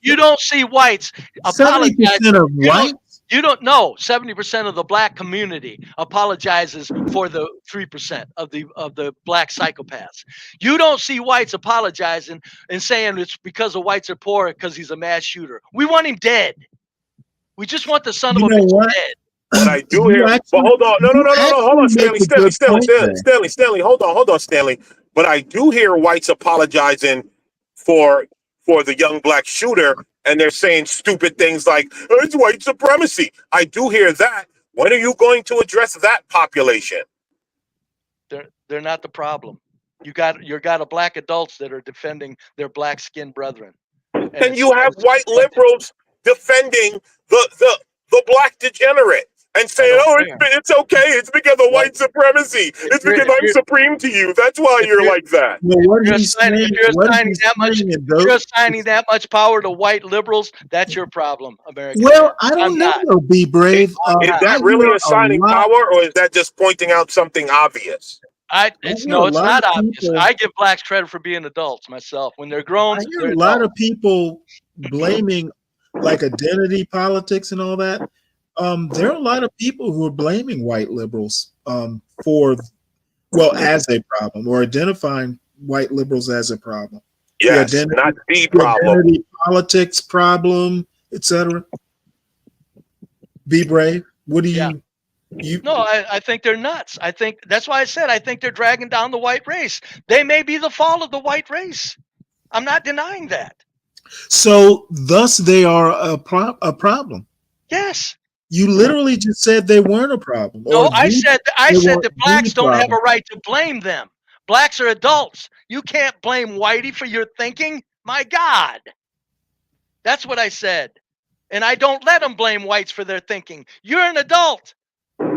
you don't see whites 70% apologize. of whites. You don't know 70% of the black community apologizes for the 3% of the black psychopaths. You don't see whites apologizing and saying it's because the whites are poor because he's a mass shooter. We want him dead. We just want the son of a bitch dead. But I do hear. But hold on, no, hold on, Stanley, hold on, Stanley. But I do hear whites apologizing for the young black shooter, and they're saying stupid things like it's white supremacy. I do hear that. When are you going to address that population? They're not the problem. You got a black adults that are defending their black skinned brethren, and you have white liberals defending the black degenerate. And saying, "Oh, it's okay. It's because of white supremacy. It's because I'm supreme to you. That's why you're like that." If you're assigning that much power to white liberals, that's your problem, America. Well, I don't know. Be brave. Is that really assigning power, or is that just pointing out something obvious? It's not obvious. I give blacks credit for being adults myself. When they're grown, I hear a lot of people blaming like identity politics and all that. There are a lot of people who are blaming white liberals as a problem, or identifying white liberals as a problem. Yes, not the problem. Identity politics problem, etc. Be brave. What do you? No, I think they're nuts. I think that's why I said I think they're dragging down the white race. They may be the fall of the white race. I'm not denying that. So, thus, they are a problem. Yes. You literally just said they weren't a problem. No, I said that blacks don't have a right to blame them. Blacks are adults. You can't blame Whitey for your thinking. My God. That's what I said. And I don't let them blame whites for their thinking. You're an adult.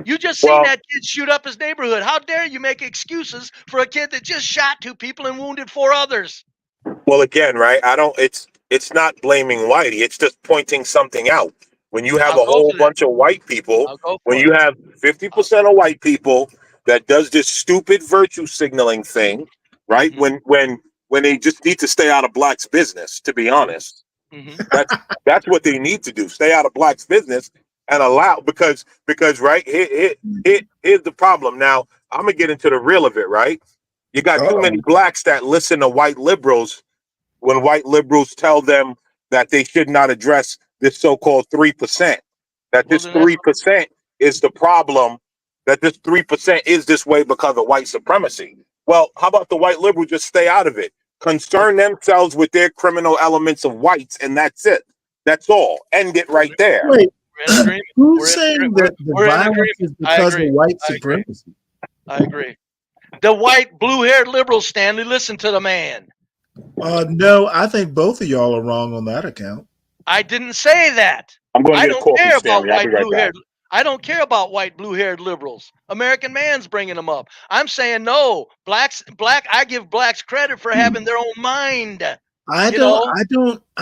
You just seen that kid shoot up his neighborhood. How dare you make excuses for a kid that just shot 2 people and wounded 4 others? Well, again, right? It's not blaming Whitey. It's just pointing something out. When you have a whole bunch of white people, when you have 50% of white people that does this stupid virtue signaling thing, right? Mm-hmm. When when they just need to stay out of blacks' business. To be honest, that's what they need to do: stay out of blacks' business and allow because right here's the problem. Now I'm gonna get into the real of it. Right, you got too many blacks that listen to white liberals when white liberals tell them that they should not address this so-called 3%. That this 3% is the problem. That this 3% is this way because of white supremacy. Well, how about the white liberals just stay out of it? Concern themselves with their criminal elements of whites, and that's it. That's all. End it right there. Wait, who's saying that the violence is because of white supremacy? I agree. The white, blue-haired liberals, Stanley, listen to the man. No, I think both of y'all are wrong on that account. I didn't say that. I'm going to I get a don't coffee, care Stanley. about I'll be right back. I don't care about white, blue-haired liberals. American Man's bringing them up. I'm saying no. I give blacks credit for having their own mind. I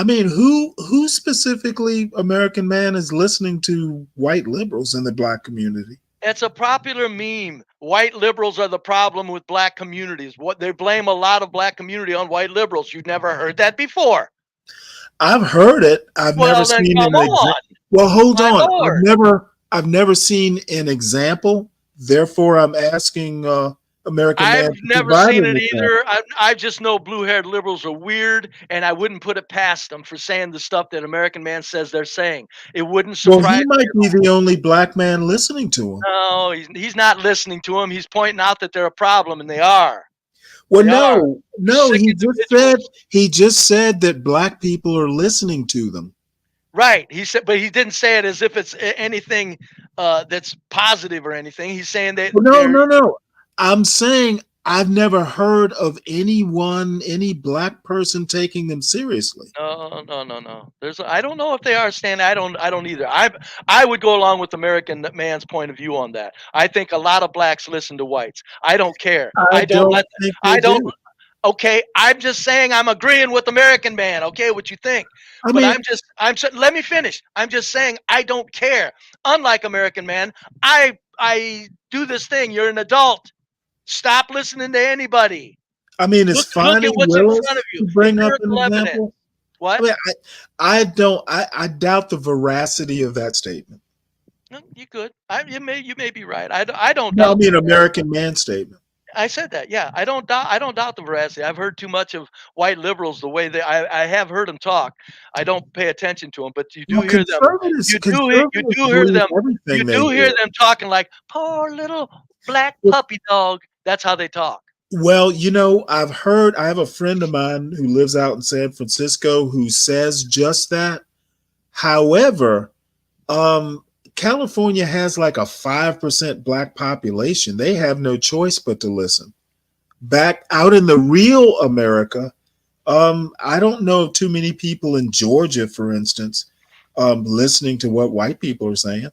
mean, who specifically American Man is listening to white liberals in the black community? It's a popular meme. White liberals are the problem with black communities. What they blame a lot of black community on white liberals. You've never heard that before. I've heard it. I've never seen an example. Well, hold on. I've never seen an example. Therefore, I'm asking American Man. I've never seen it either. I just know blue-haired liberals are weird, and I wouldn't put it past them for saying the stuff that American Man says they're saying. It wouldn't surprise me. Well, he might be the only black man listening to him. No, he's not listening to him. He's pointing out that they're a problem, and they are. Well, no. He just said that black people are listening to them. Right. He said, but he didn't say it as if it's anything that's positive or anything. He's saying that. No. I'm saying I've never heard of any black person taking them seriously. No. I don't know if they are, Stan. I don't either. I would go along with American Man's point of view on that. I think a lot of blacks listen to whites. I don't care. I don't. Okay, I'm just saying I'm agreeing with American Man. Okay, what you think? Let me finish. I'm just saying I don't care. Unlike American Man, I do this thing. You're an adult. Stop listening to anybody. I mean, it's fine. Look at what's in front of you. Bring up an example. What? I mean, I doubt the veracity of that statement. No, you could. You may be right. I don't. No, I mean, American Man statement. I said that. Yeah, I don't doubt the veracity. I've heard too much of white liberals the way I have heard them talk. I don't pay attention to them, but you do hear them. You do hear them talking like poor little black puppy dog. That's how they talk. Well, I have a friend of mine who lives out in San Francisco who says just that. However, California has like a 5% black population. They have no choice but to listen. Back out in the real America, I don't know of too many people in Georgia, for instance, listening to what white people are saying.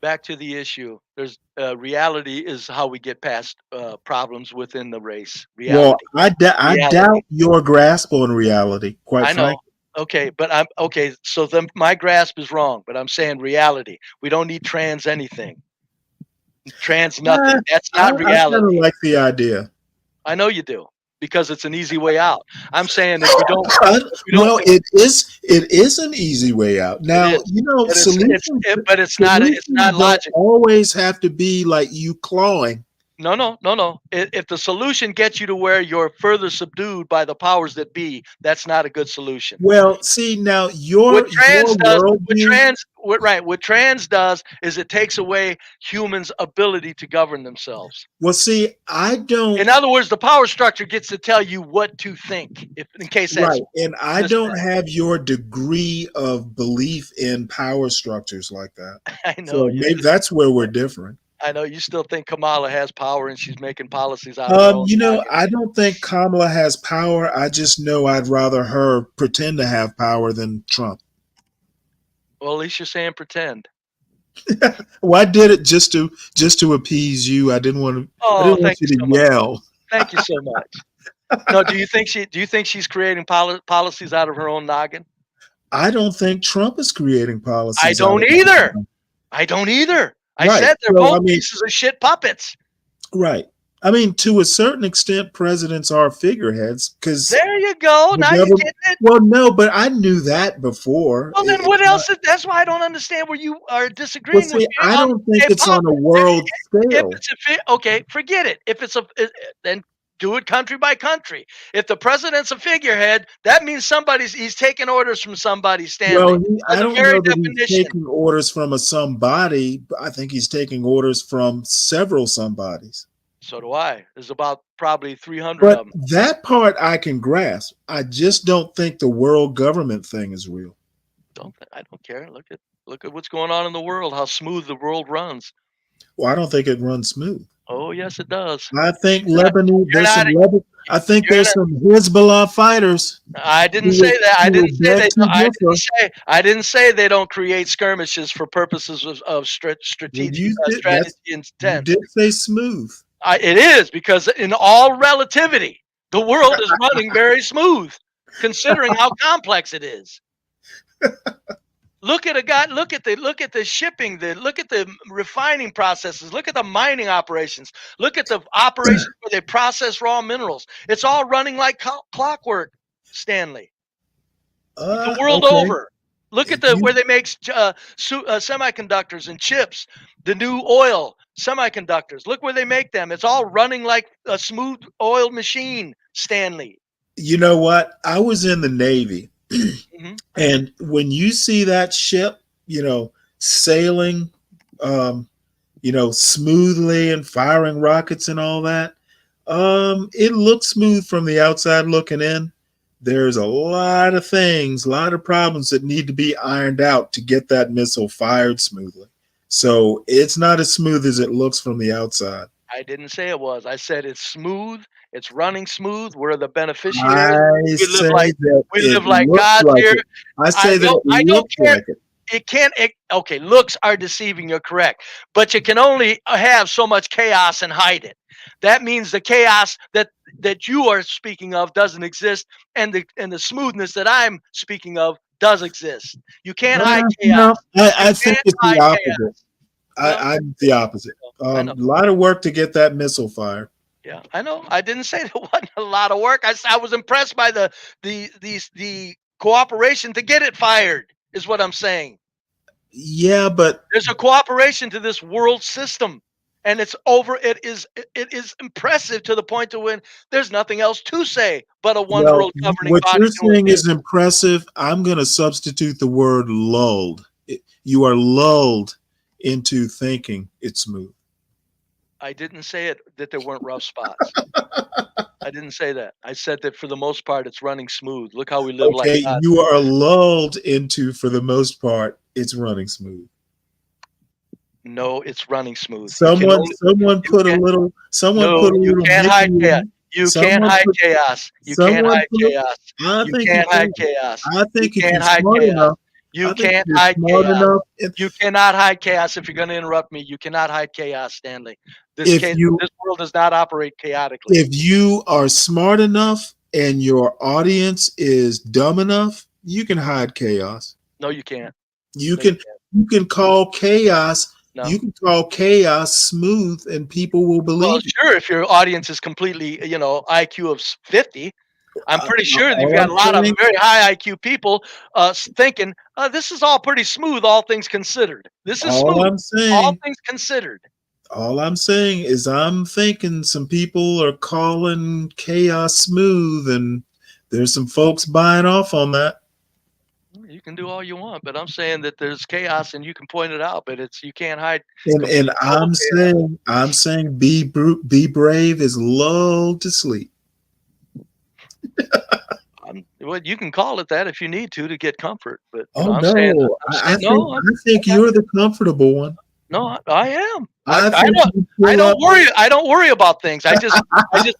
Back to the issue. There's reality is how we get past problems within the race. Reality. Well, I doubt your grasp on reality, quite frankly. Okay, but I'm okay. So then my grasp is wrong, but I'm saying reality. We don't need trans anything. Trans nothing. That's not reality. I kind of like the idea. I know you do because it's an easy way out. I'm saying if we don't. Well, it is an easy way out. Now solutions. But it's not logical. Always have to be like you clawing. No. If the solution gets you to where you're further subdued by the powers that be, that's not a good solution. Well, see now what trans does is it takes away humans' ability to govern themselves. Well, see, I don't. In other words, the power structure gets to tell you what to think, in case that's right. And I don't have your degree of belief in power structures like that. I know. So maybe that's where we're different. I know you still think Kamala has power and she's making policies out of her own I don't think Kamala has power. I just know I'd rather her pretend to have power than Trump. Well, at least you're saying pretend. Well, I did it just to appease you. I didn't want to. I didn't want you to yell. Thank you so much. No, do you think she's creating policies out of her own noggin? I don't think Trump is creating policies. I don't either. I don't either. I said they're both pieces of shit puppets. Right. I mean, to a certain extent, presidents are figureheads because There you go. the Now you government. get it. Well, no, but I knew that before. Well, then what else? That's why I don't understand where you are Well, disagreeing with see, me I on don't think a it's on a world If scale. it's okay, forget it. If it's then do it country by country. If the president's a figurehead, that means he's taking orders from somebody, Well, Stanley. By I the don't very know that he's definition. taking orders from a somebody. But I think he's taking orders from several somebodies. So do I. There's about probably 300 But of them. that part I can grasp. I just don't think the world government thing is real. I don't care. Look at what's going on in the world. How smooth the world runs. Well, I don't think it runs smooth. Oh yes, it does. I think You're not- Lebanon. you're There's not- some Lebanon. I think you're there's some Hezbollah fighters. I didn't who say will- that. I who didn't will say beg they. to differ. I didn't say they don't create skirmishes for purposes of Well, strategic you did, strategy you intent. did say smooth. It is because in all relativity, the world is running very smooth, considering how complex it is. Look at the shipping, look at the refining processes, look at the mining operations, look at the operations where they process raw minerals. It's all running like clockwork, Stanley. The world Okay. over. Look at where they make semiconductors and chips, the new oil semiconductors. Look where they make them. It's all running like a smooth oil machine, Stanley. You know what? I was in the Navy, Mm-hmm. and when you see that ship, sailing, smoothly and firing rockets and all that, it looks smooth from the outside looking in. There's a lot of things, a lot of problems that need to be ironed out to get that missile fired smoothly. So it's not as smooth as it looks from the outside. I didn't say it was. I said it's smooth. It's running smooth. We're the beneficiaries. I say that we it live like looks God like here. it. I say that I it don't looks care. like it. It can't. Okay, looks are deceiving. You're correct, but you can only have so much chaos and hide it. That means the chaos that you are speaking of doesn't exist, and the smoothness that I'm speaking of does exist. You can't hide chaos. I think can't it's the hide opposite. chaos. I'm the opposite. I A know. lot of work to get that missile fired. Yeah, I know. I didn't say there wasn't a lot of work. I was impressed by the cooperation to get it fired. Is what I'm saying. Yeah, but There's a cooperation to this world system, and it's over. It is impressive to the point to when there's nothing else to say but a one world governing what body. you're saying is impressive. I'm going to substitute the word lulled. You are lulled into thinking it's smooth. I didn't say that there weren't rough spots. I didn't say that. I said that for the most part, it's running smooth. Look how we live like God. You are lulled into, for the most part, it's running smooth. No, it's running smooth. Someone put a little. You can't hide chaos. You can't hide chaos. You can't hide chaos. You can't hide chaos. I think you if can't you're hide smart chaos. enough, You can't hide smart chaos. enough, You cannot hide chaos. If you're going to interrupt me, you cannot hide chaos, Stanley. This world does not operate chaotically. If you are smart enough and your audience is dumb enough, you can hide chaos. No, you can't. You can call chaos. No. You can call chaos smooth, and people will believe. Well, sure. If your audience is completely, IQ of 50, I'm pretty sure that you've got a lot of very high IQ people thinking this is all pretty smooth, all things considered. This is all smooth, I'm saying. all things considered. All I'm saying is I'm thinking some people are calling chaos smooth, and there's some folks buying off on that. You can do all you want, but I'm saying that there's chaos, and you can point it out, but you can't hide. And I'm saying be brave is lulled to sleep. Well, you can call it that if you need to get comfort, but I think you're the comfortable one. No, I am. I don't worry about things. I just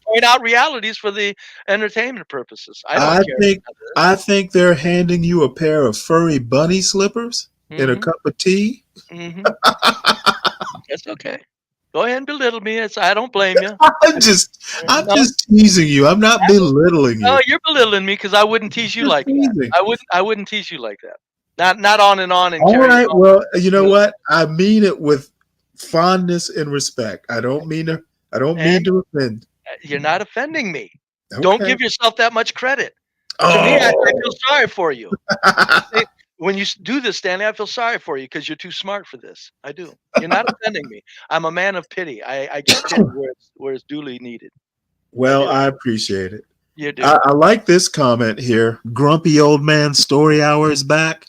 point out realities for the entertainment purposes. I think they're handing you a pair of furry bunny slippers and a cup of tea. Mm-hmm. That's okay. Go ahead and belittle me. I don't blame you. I'm just teasing you. I'm not belittling you. No, you're belittling me because I wouldn't tease you like that. I wouldn't tease you like that. Not on and on and all right. On. Well, you know what? I mean it with fondness and respect. I don't mean to I don't mean And to offend. you're not offending me. Don't Okay. give yourself that much credit. To me, I feel Oh. sorry for you. When you do this, Stanley, I feel sorry for you because you're too smart for this. I do. You're not offending me. I'm a man of pity. I give pity where it's duly needed. Well, do. I appreciate it. You do. I like this comment here. Grumpy old man story hour is back.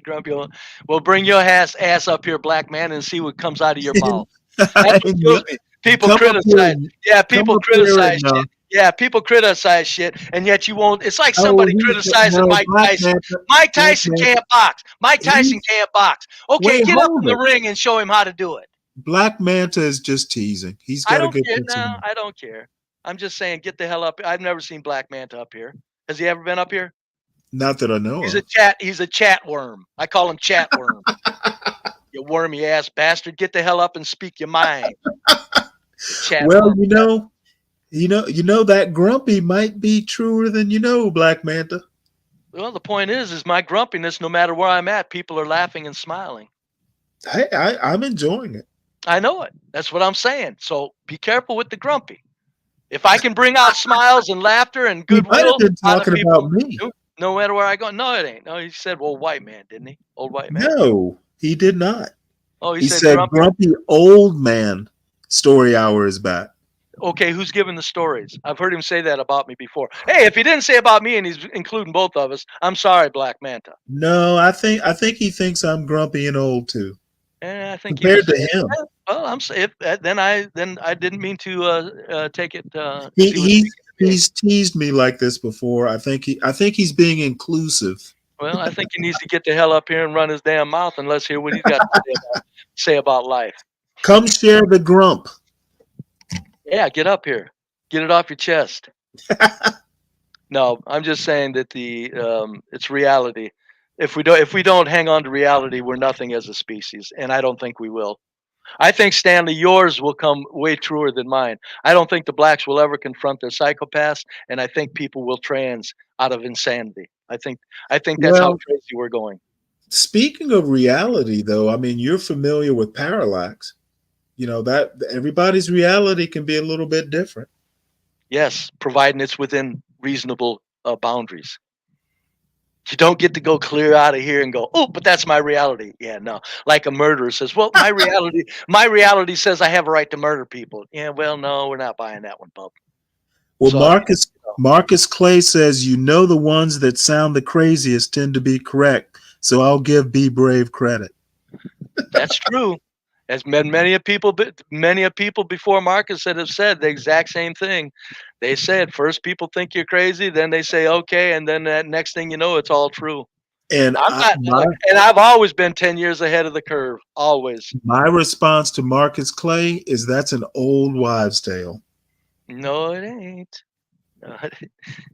Grumpy old. Well, bring your ass up here, black man, and see what comes out of your mouth. That's I what know. kills me. People Come up here criticize. and Yeah, come people up here criticize and shit. Yeah, people criticize shit, and yet you won't. It's like oh, somebody he's criticizing no Mike black Tyson. man. Mike Black Tyson man. can't box. Mike Tyson can't box. Okay, Wait, get up in hold the it. ring and show him how to do it. Black Manta is just teasing. He's I got a don't good care. sense of No, humor. I don't care. I'm just saying, get the hell up. I've never seen Black Manta up here. Has he ever been up here? Not that I know He's of. a chat. He's a chat worm. I call him chat worm. You wormy ass bastard. Get the hell up and speak your mind. Chat Well, worm. you know that grumpy might be truer than you know, Black Manta. Well, the point is my grumpiness, no matter where I'm at, people are laughing and smiling. Hey, I'm enjoying it. I know it. That's what I'm saying. So be careful with the grumpy. If I can bring out smiles and laughter and He might have goodwill been out of talking people, about me. no matter where I go. No, it ain't. No, he said old white man, didn't he? Old white man. No, he did not. Oh, He said grumpy old man story hour is back. Okay, who's giving the stories? I've heard him say that about me before. Hey, if he didn't say about me and he's including both of us, I'm sorry, Black Manta. No, I think he thinks I'm grumpy and old too. And I think Compared to him, well, I'm if then I didn't mean to take it. he's teased me like this before. I think he's being inclusive. Well, I think he needs to get the hell up here and run his damn mouth and let's hear what he's got to say about life. Come share the grump. Yeah, get up here, get it off your chest. No, I'm just saying that it's reality. If we don't hang on to reality, we're nothing as a species, and I don't think we will. I think, Stanley, yours will come way truer than mine. I don't think the blacks will ever confront their psychopaths, and I think people will trans out of insanity. I think that's how crazy we're going. Speaking of reality, though, I mean, you're familiar with parallax. You know that everybody's reality can be a little bit different. Yes, providing it's within reasonable boundaries. You don't get to go clear out of here and go, oh, but that's my reality. Yeah, no. Like a murderer says, well, my reality says I have a right to murder people. Yeah, well, no, we're not buying that one, bub. Well, So, Marcus Clay says, the ones that sound the craziest tend to be correct. So I'll give Be Brave credit. That's true. As many a people before Marcus have said the exact same thing. They said first people think you're crazy, then they say okay, and then that next thing you know, it's all true. And I've always been 10 years ahead of the curve. Always. My response to Marcus Clay is that's an old wives' tale. No, it ain't.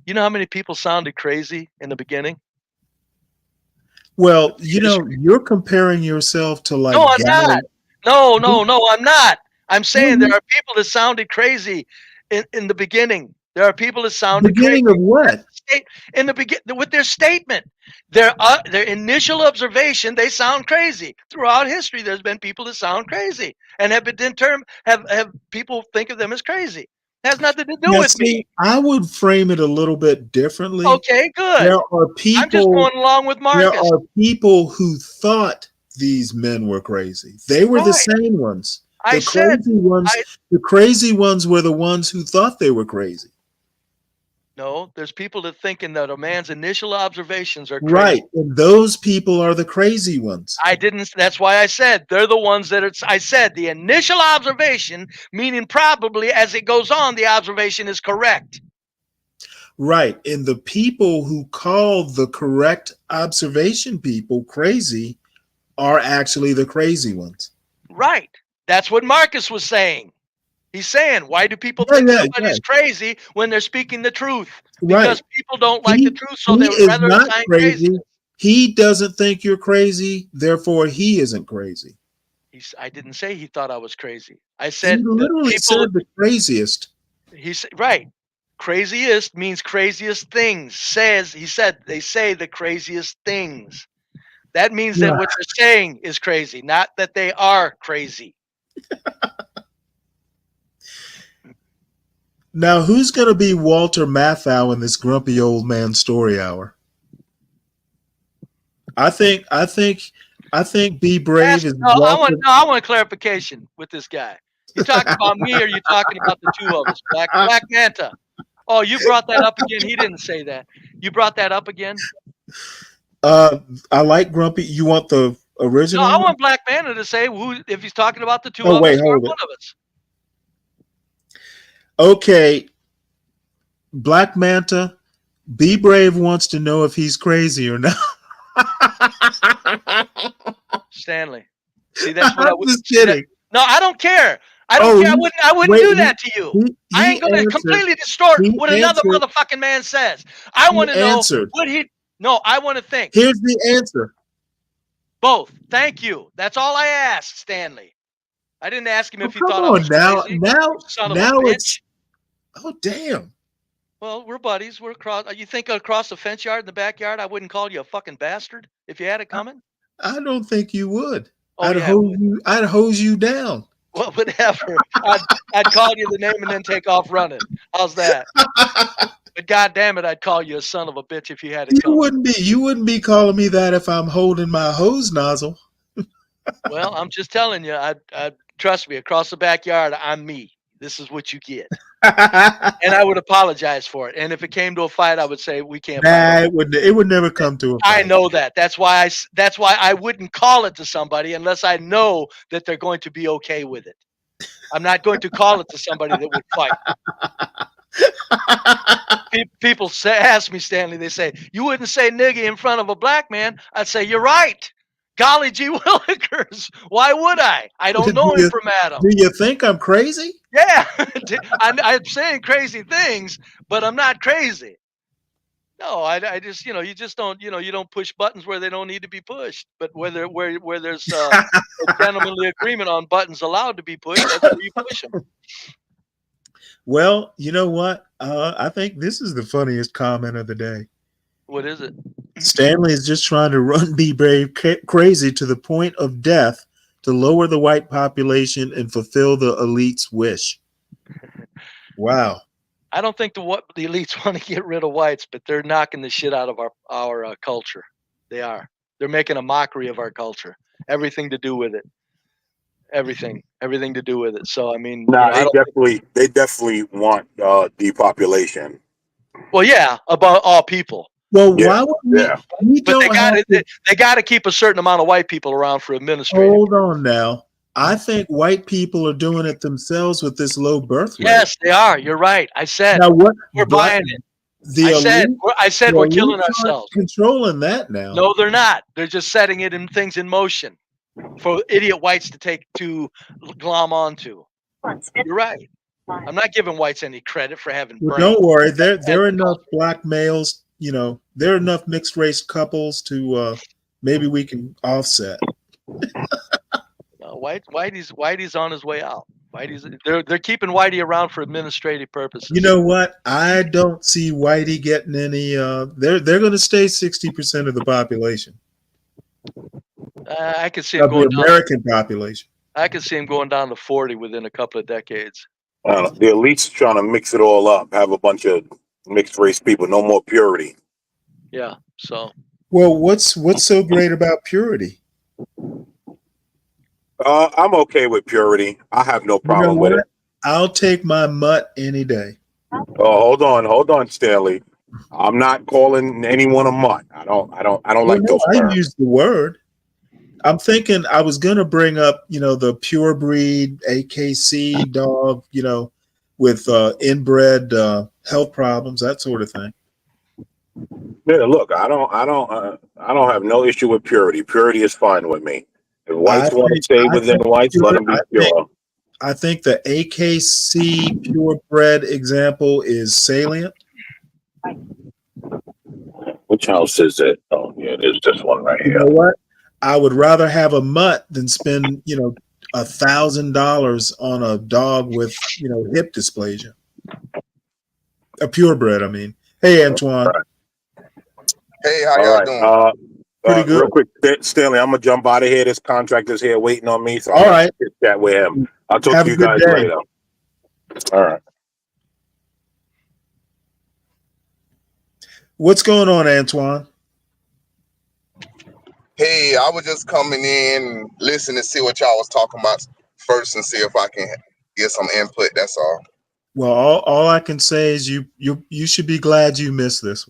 You know how many people sounded crazy in the beginning? Well, you're comparing yourself to like. No, I'm not. No, I'm not. I'm saying there are people that sounded crazy in the beginning. There are people that sounded beginning crazy. Of what? In the beginning with their statement. Their initial observation, they sound crazy. Throughout history, there's been people that sound crazy and have people think of them as crazy. It has nothing to do with me. I would frame it a little bit differently. Okay, good. There are people. I'm just going along with Marcus. There are people who thought these men were crazy. They were the same ones. The crazy ones were the ones who thought they were crazy. No, there's people that thinking that a man's initial observations are crazy. Right, and those people are the crazy ones. That's why I said they're the ones that I said the initial observation, meaning probably as it goes on, the observation is correct. Right, and the people who call the correct observation people crazy are actually the crazy ones. Right, that's what Marcus was saying. He's saying, why do people think somebody's crazy when they're speaking the truth? Because people don't like the truth, so they would rather assign crazy. He doesn't think you're crazy, therefore he isn't crazy. I didn't say he thought I was crazy. I said he literally said the craziest. He said right. Craziest means craziest things. He said they say the craziest things. That means that what they're saying is crazy, not that they are crazy. Now, who's going to be Walter Matthau in this grumpy old man story hour? I think Be Brave is Walter. I want clarification with this guy. You talking about me, or you talking about the two of us? Black Manta. Oh, you brought that up again. He didn't say that. You brought that up again. I like grumpy. You want the original? No, I want Black Manta to say who, if he's talking about the two Oh, of wait, us or hold one it. of us. Okay, Black Manta. Be Brave wants to know if he's crazy or not. Stanley. See, that's what I was just kidding. No, I don't care. I don't care. I wouldn't do that to you. I ain't going to completely distort what another motherfucking man says. I want to know what he. No, I want to think. Here's the answer. Both. Thank you. That's all I asked, Stanley. I didn't ask him if he thought I was crazy. Son of a bitch. Oh, damn. Well, we're buddies. We're across. You think across the fence yard in the backyard, I wouldn't call you a fucking bastard if you had it coming? I don't think you would. Oh, I'd hose you down. Well, whatever. I'd call you the name and then take off running. How's that? But God damn it, I'd call you a son of a bitch if you had it coming. You wouldn't be calling me that if I'm holding my hose nozzle. Well, I'm just telling you. I'd trust me. Across the backyard, I'm me. This is what you get. And I would apologize for it. And if it came to a fight, I would say we can't fight. It would never come to a fight. I know that. That's why I wouldn't call it to somebody unless I know that they're going to be okay with it. I'm not going to call it to somebody that would fight. People ask me, Stanley, they say, you wouldn't say nigga in front of a black man. I'd say, you're right. Golly gee willikers. Why would I? I don't know him from Adam. Do you think I'm crazy? Yeah. I'm saying crazy things, but I'm not crazy. No, I just, you just don't, you don't push buttons where they don't need to be pushed. But where there's a gentlemanly agreement on buttons allowed to be pushed, that's where you push them. Well, you know what? I think this is the funniest comment of the day. What is it? Stanley is just trying to run Be Brave crazy to the point of death to lower the white population and fulfill the elite's wish. Wow. I don't think the elites want to get rid of whites, but they're knocking the shit out of our culture. They are. They're making a mockery of our culture. Everything to do with it. Everything to do with it. So I mean, they definitely want depopulation. Well, yeah, about all people. Well, why would we but they got to keep a certain amount of white people around for administrative. Hold on now. I think white people are doing it themselves with this low birth rate. Yes, they are. You're right. I said now we're buying it. I said we're killing ourselves. Controlling that now. No, they're not. They're just setting things in motion for idiot whites to glom onto. You're right. I'm not giving whites any credit for having. Well, don't worry. There are enough black males. There are enough mixed race couples to maybe we can offset. Whitey's on his way out. They're keeping Whitey around for administrative purposes. You know what? I don't see Whitey getting any. They're going to stay 60% of the population. I could see him going the American population. I could see him going down to 40 within a couple of decades. The elites trying to mix it all up, have a bunch of mixed race people, no more purity. Yeah. So. Well, what's so great about purity? I'm okay with purity. I have no problem with it. I'll take my mutt any day. Oh, hold on, Stanley. I'm not calling anyone a mutt. I don't like those terms. I use the word. I'm thinking I was going to bring up, the pure breed AKC dog, with inbred health problems, that sort of thing. Yeah, look, I don't have no issue with purity. Purity is fine with me. If whites want to stay within whites, let them be pure. I think the AKC purebred example is salient. Which house is it? Oh, yeah, there's this one right here. You know what? I would rather have a mutt than spend, $1,000 on a dog with, hip dysplasia. A purebred, I mean. Hey, Antoine. Hey, how y'all doing? Pretty good. Real quick, Stanley, I'm gonna jump out of here. This contractor's here waiting on me, so all right, chat with him. I'll talk to you guys later. All right. What's going on, Antoine? Hey, I was just coming in and listen to see what y'all was talking about first and see if I can get some input. That's all. Well, all I can say is you should be glad you missed this.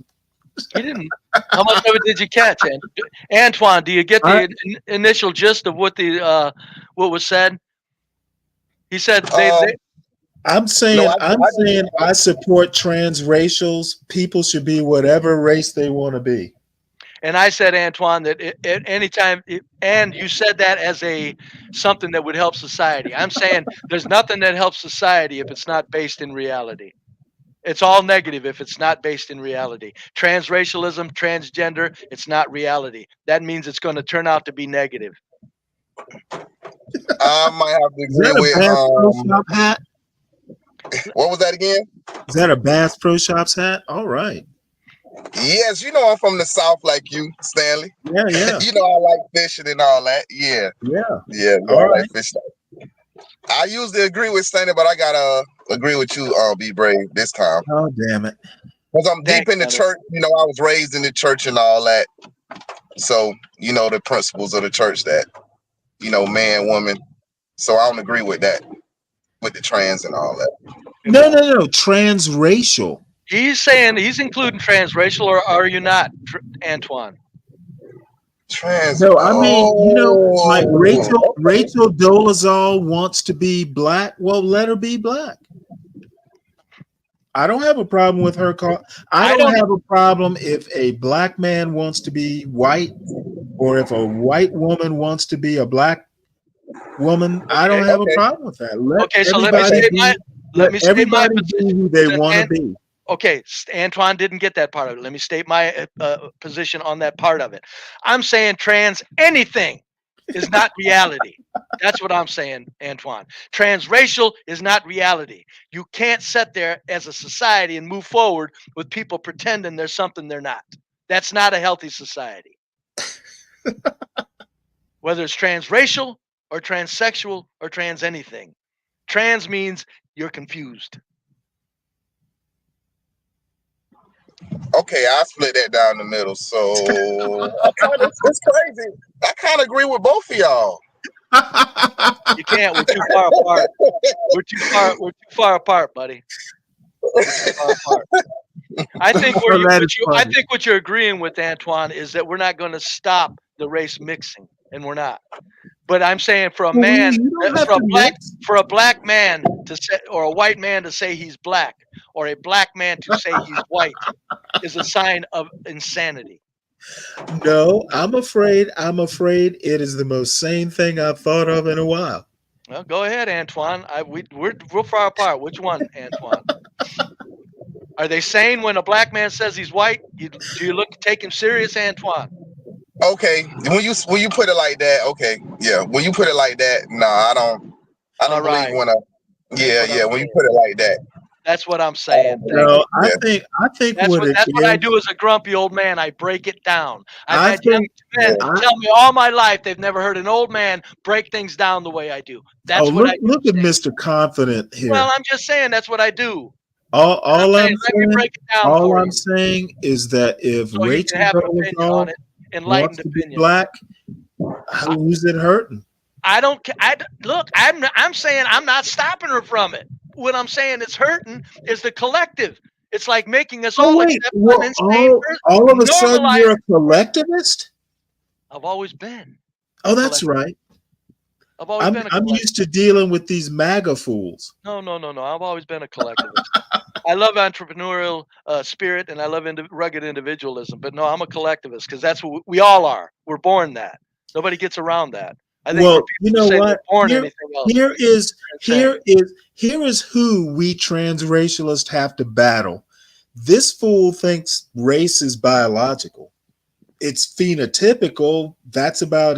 He didn't. How much of it did you catch, Antoine? Do you get the initial gist of what what was said? He said they I'm saying I support transracials. People should be whatever race they want to be. And I said, Antoine, that at any time, and you said that as something that would help society. I'm saying there's nothing that helps society if it's not based in reality. It's all negative if it's not based in reality. Transracialism, transgender, it's not reality. That means it's going to turn out to be negative. I might have to agree with. Pro Shop hat? What was that again? Is that a Bass Pro Shops hat? All right. Yes, you know I'm from the South like you, Stanley. Yeah, yeah. You know I like fishing and all that. Yeah. Yeah. I like fishing. I usually agree with Stanley, but I gotta agree with you, Be Brave, this time. Oh, damn it. Because I'm deep in the church. You know, I was raised in the church and all that. So, you know, the principles of the church that, you know, man, woman. So I don't agree with that, with the trans and all that. No. Transracial. He's saying he's including transracial, or are you not, Antoine? Trans. No, I mean, you know, like Rachel Dolezal wants to be black. Well, let her be black. I don't have a problem with her. I don't have a problem if a black man wants to be white, or if a white woman wants to be a black woman. Okay, I don't have a problem with that. So let me state my position. Who they want to be. Okay, Antoine didn't get that part of it. Let me state my position on that part of it. I'm saying anything is not reality. That's what I'm saying, Antoine. Transracial is not reality. You can't sit there as a society and move forward with people pretending there's something they're not. That's not a healthy society. Whether it's transracial or transsexual or trans anything. Trans means you're confused. Okay, I split that down the middle. So it's crazy. I kind of agree with both of y'all. You can't. We're too far apart. We're too far apart, buddy. We're too far apart. I think what you're agreeing with, Antoine, is that we're not going to stop the race mixing, and we're not. But I'm saying for a man, for a black man to say, or a white man to say he's black, or a black man to say he's white, is a sign of insanity. No, I'm afraid it is the most sane thing I've thought of in a while. Well, go ahead, Antoine. We're real far apart. Which one, Antoine? Are they sane when a black man says he's white? Do you take him serious, Antoine? Okay, when you put it like that, okay, yeah. When you put it like that, no, I don't believe when when you put it like that. That's what I'm saying. No, I think that's what I do as a grumpy old man. I break it down. I've had young men tell me all my life they've never heard an old man break things down the way I do. That's what I do. Look at Mr. Confident here. Well, I'm just saying that's what I do. All I'm saying is that if Rachel Dolezal wants to be black, who's it hurting? Look. I'm saying I'm not stopping her from it. What I'm saying it's hurting is the collective. It's like making us all accept an insane person. All of a sudden you're a collectivist? I've always been. Oh, that's right. I've always been a collectivist. I'm used to dealing with these MAGA fools. No. I've always been a collectivist. I love entrepreneurial spirit and I love rugged individualism. But no, I'm a collectivist because that's what we all are. We're born that. Nobody gets around that. I think you know what? Here is who we transracialists have to battle. This fool thinks race is biological. It's phenotypical. That's about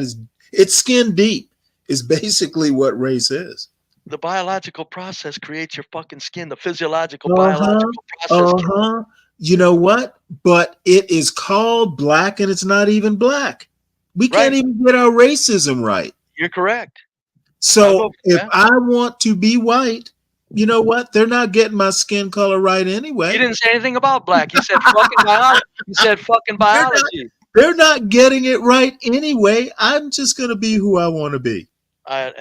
it's skin deep is basically what race is. The biological process creates your fucking skin. The physiological biological process. You know what? But it is called black and it's not even black. We can't even get our racism right. You're correct. So if I want to be white, You know what? They're not getting my skin color right He anyway. didn't say anything about black. He said fucking biology. He said fucking biology. They're not getting it right anyway. I'm just going to be who I want to be. I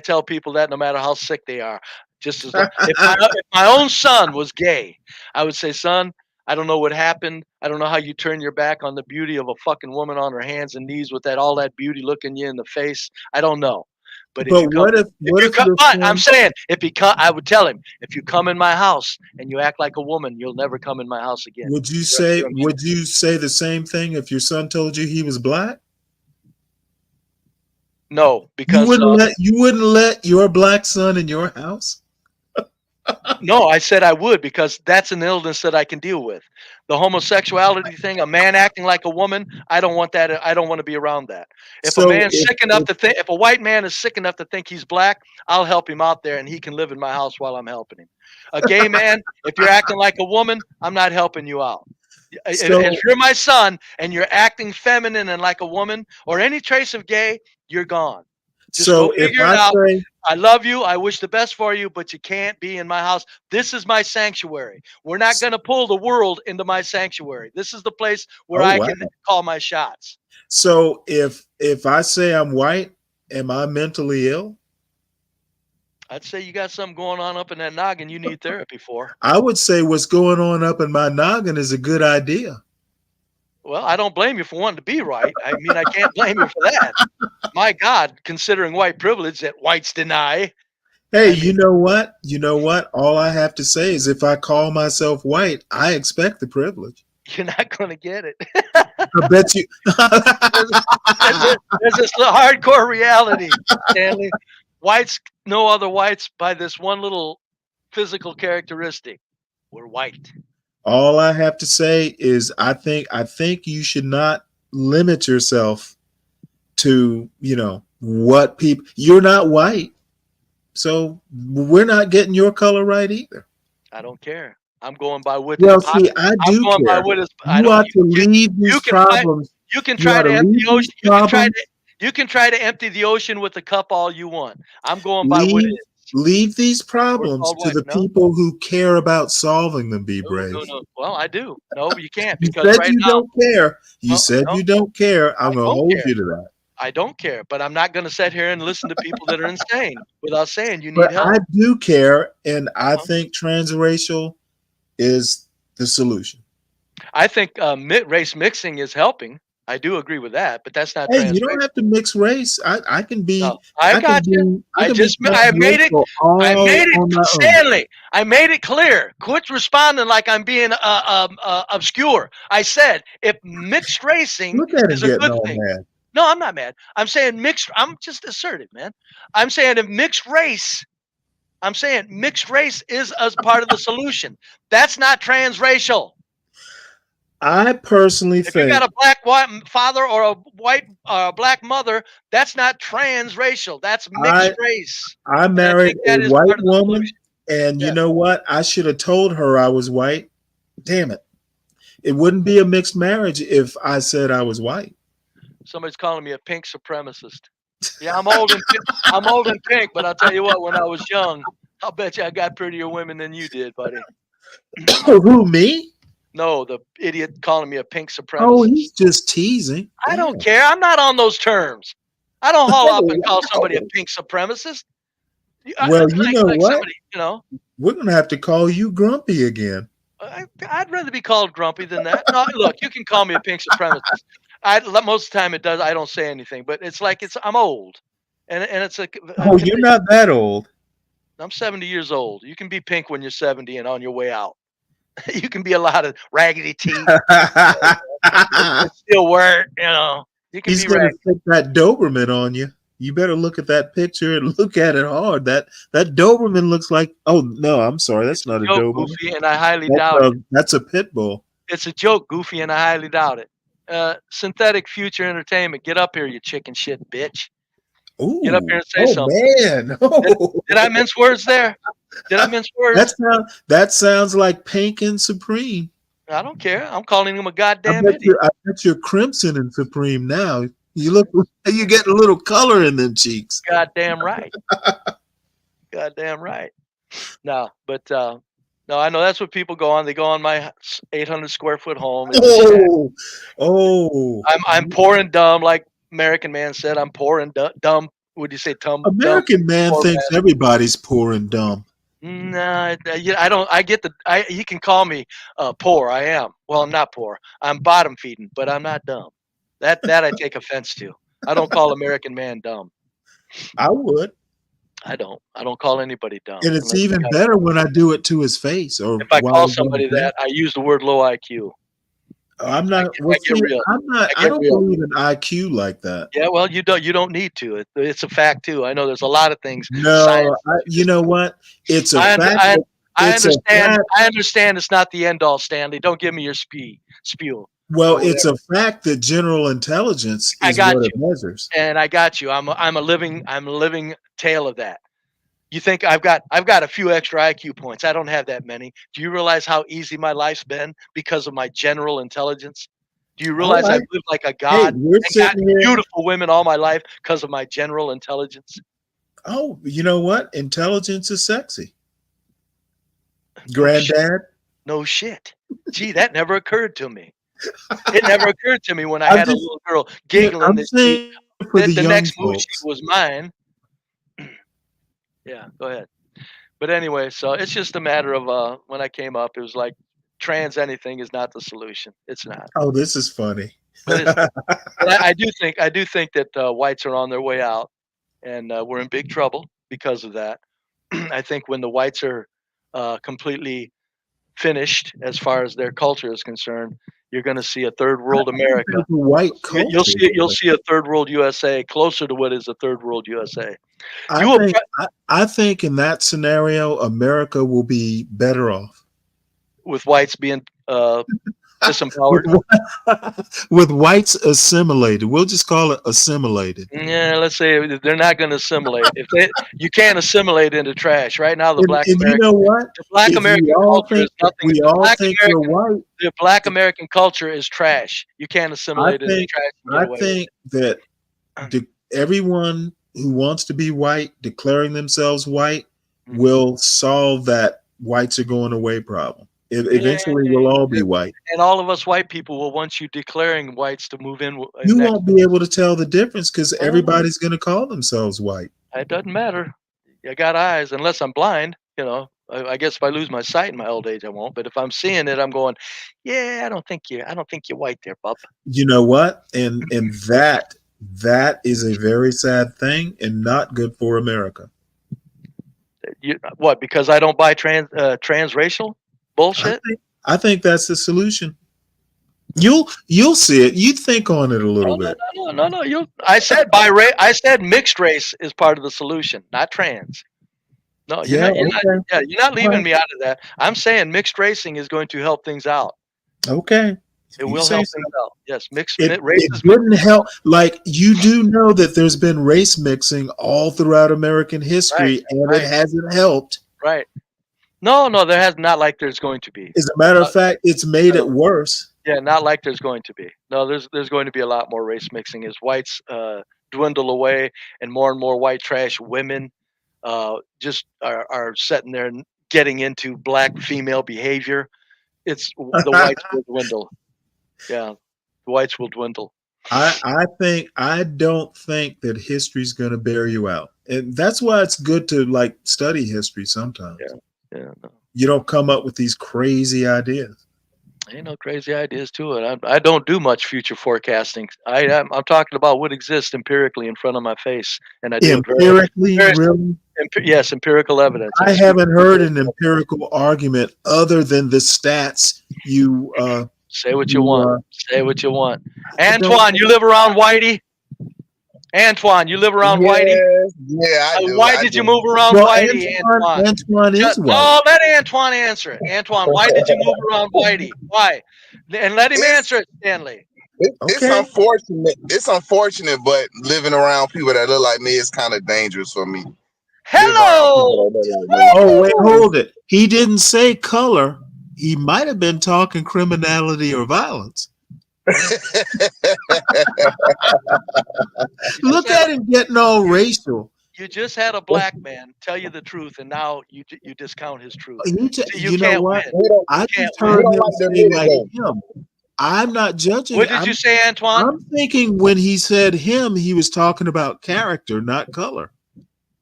tell people that no matter how sick they are, just as long, if my own son was gay, I would say, son, I don't know what happened. I don't know how you turn your back on the beauty of a fucking woman on her hands and knees with all that beauty looking you in the face. I don't know. But if But you come, what if your but I'm son, saying if he come, I would tell him, if you come in my house and you act like a woman, you'll never come in my house again. would you You're a say the same thing if your son told you he was black? No, because You wouldn't let your black son in your house? no, I said I would because that's an illness that I can deal with. The homosexuality thing, a man acting like a woman, I don't want that. I don't want to be around that. If a So man's sick enough to think, if a white man is sick enough to think he's black, I'll help him out there and he can live in my house while I'm helping him. A gay man, if you're acting like a woman, I'm not helping you out. If you're my son and you're acting feminine and like a woman or any trace of gay, you're gone. Just go figure it out. I love you. I wish the best for you, but you can't be in my house. This is my sanctuary. We're not going to pull the world into my sanctuary. This is the place where I can call my shots. So if I say I'm white, am I mentally ill? I'd say you got something going on up in that noggin you need therapy for. I would say what's going on up in my noggin is a good idea. Well, I don't blame you for wanting to be right. I mean, I can't blame you for that. My God, considering white privilege that whites deny. Hey, you know what? You know what? All I have to say is if I call myself white, I expect the privilege. You're not going to get it. I bet you. there's this hardcore reality, Stanley. Whites know other whites by this one little physical characteristic. We're white. All I have to say is I think you should not limit yourself to, what people. You're not white. So we're not getting your color right either. I don't care. I'm going by what. Well, see, I do care. You ought to leave these problems. You can try to empty the ocean. You can try to empty the ocean with a cup all you want. I'm going by what it is. Leave these problems to the people who care about solving them. Be brave. No. Well, I do. No, you can't You because said you don't care. You said you don't care. I'm going to hold you to that. I don't care, but I'm not going to sit here and listen to people that are insane without saying you need help. I do care, and I think transracial is the solution. I think race mixing is helping. I do agree with that, but that's not. Hey, you don't have to mix race. I can be. No, I got you. I made it, Stanley. I made it clear. Quit responding like I'm being obscure. I said if mixed racing is a good thing. Mad. No, I'm not mad. I'm saying mixed. I'm just assertive, man. I'm saying if mixed race. I'm saying mixed race is as part of the solution. That's not transracial. I personally think if you got a black white father or a white black mother, that's not transracial. That's mixed race. I married a white woman, and you know what? I should have told her I was white. Damn it! It wouldn't be a mixed marriage if I said I was white. Somebody's calling me a pink supremacist. Yeah, I'm old and pink, but I'll tell you what. When I was young, I'll bet you I got prettier women than you did, buddy. Who, me? No, the idiot calling me a pink supremacist. Oh, he's just teasing. I don't care. I'm not on those terms. I don't haul up and call somebody a pink supremacist. Well, you know what? We're going to have to call you Grumpy again. I'd rather be called Grumpy than that. No, look, you can call me a pink supremacist. Most of the time it does. I don't say anything, but it's like I'm old. And it's a. Oh, you're not that old. I'm 70 years old. You can be pink when you're 70 and on your way out. You can be a lot of raggedy teeth. Still work, You can He's going to stick that Doberman on you. You better look at that picture and look at it hard. That Doberman looks like. Oh no, I'm sorry, that's not a Doberman. Goofy, and I highly doubt it. That's a pit bull. It's a joke, Goofy, and I highly doubt it. Synthetic Future Entertainment, get up here, you chicken shit bitch. Ooh, get up here and say something. Man. Oh. Did I mince words there? Did I mince words? That sounds like Pink and Supreme. I don't care. I'm calling him a goddamn idiot. I bet you're Crimson and Supreme now. You get a little color in them cheeks. Goddamn right. goddamn right. No, but no, I know that's what people go on. They go on my 800 square foot home. I'm poor and dumb, like American Man said. I'm poor and dumb. Would you say dumb? American Man Poor thinks everybody's poor and dumb. Nah, I don't. I get the. He can call me poor. I am. Well, I'm not poor. I'm bottom feeding, but I'm not dumb. That I take offense to. I don't call American Man dumb. I would. I don't. I don't call anybody dumb. And it's unless they even got- better when I do it to his face or If I while call he's on somebody the that, I use the word low IQ. I'm not. I Well, get see, real. I'm not. I I get don't real. believe in IQ like that. Yeah, well, you don't. You don't need to. It's a fact too. I know there's a lot of things. No, Science. you know what? It's a I, fact. I It's a understand. fact. I understand. It's not the end all, Stanley. Don't give me your spiel. Well, or it's whatever. a fact that general intelligence I is got what you. it measures. And I got you. I'm a living tale of that. You think I've got a few extra IQ points? I don't have that many. Do you realize how easy my life's been because of my general intelligence? Do you All realize right. I've lived like a Hey, god we're and got sitting here. beautiful women all my life because of my general intelligence? Oh, you know what? Intelligence is sexy. Granddad. No shit. Gee, that never occurred to me. It never occurred to me when I I'm had a just- little girl Yeah, giggling I'm that saying for the the young next move folks. she was mine. Yeah, go ahead. But anyway, so it's just a matter of when I came up, it was like trans anything is not the solution. It's not. Oh, this is funny. But it's but I do think that whites are on their way out, and we're in big trouble because of that. I think when the whites are completely finished as far as their culture is concerned, you're going to see a third world America. There's a white culture. You'll see a third world USA closer to what is a third world USA. I think in that scenario, America will be better off With whites being disempowered. with whites assimilated. We'll just call it assimilated. Yeah, let's say they're not going to assimilate. You can't assimilate into trash right now. The black And you American, know what? the black If American we all culture think is nothing. we The all black think American, we're white, the black American culture is trash. You can't I assimilate into think trash. And get away with it. that everyone who wants to be white, declaring themselves white, will solve that whites are going away problem. Eventually, we'll all be white. And all of us white people will want you declaring whites to move in. You next. won't be able to tell the difference because everybody's going to call themselves white. It doesn't matter. I got eyes, unless I'm blind. You know, I guess if I lose my sight in my old age, I won't. But if I'm seeing it, I'm going, yeah, I don't think you're white there, bub. You know what? And that is a very sad thing and not good for America. What? Because I don't buy transracial bullshit. I think that's the solution. You'll see it. You think on it a little bit. No. I said mixed race is part of the solution, not trans. No, you're not leaving me out of that. I'm saying mixed racing is going to help things out. Okay. It will help things out. Yes, mixed It races. wouldn't help. Like, you do know that there's been race mixing all throughout American history, it hasn't helped. Right. No, there has not, like there's going to be. As a matter of fact, it's made it worse. Yeah, not like there's going to be. No, there's going to be a lot more race mixing as whites dwindle away, and more white trash women just are sitting there and getting into black female behavior. The whites will dwindle. Yeah, the whites will dwindle. I don't think that history's going to bear you out, and that's why it's good to like study history sometimes. Yeah. No. You don't come up with these crazy ideas. Ain't no crazy ideas to it. I don't do much future forecasting. I'm talking about what exists empirically in front of my face, and I do empirically. Really? Yes, empirical evidence. I haven't heard an empirical argument other than the stats you. Say what you want. Say what you want. Antoine, you live around Whitey? Antoine, you live around Whitey? Yeah, I do. Why did you move around Whitey, Antoine? Antoine is white. No, let Antoine answer it. Antoine, why did you move around Whitey? Why? And let him answer it, Stanley. It's unfortunate. It's unfortunate, but living around people that look like me is kind of dangerous for me. Hello. Oh, wait, hold it. He didn't say color. He might have been talking criminality or violence. Look at him getting all racial. You just had a black man tell you the truth, and now you discount his truth. See, You know can't what? win. We don't, I You can't just we win. heard don't him like to say admit it like though. him. I'm not judging. What did you say, Antoine? I'm thinking when he said him, he was talking about character, not color.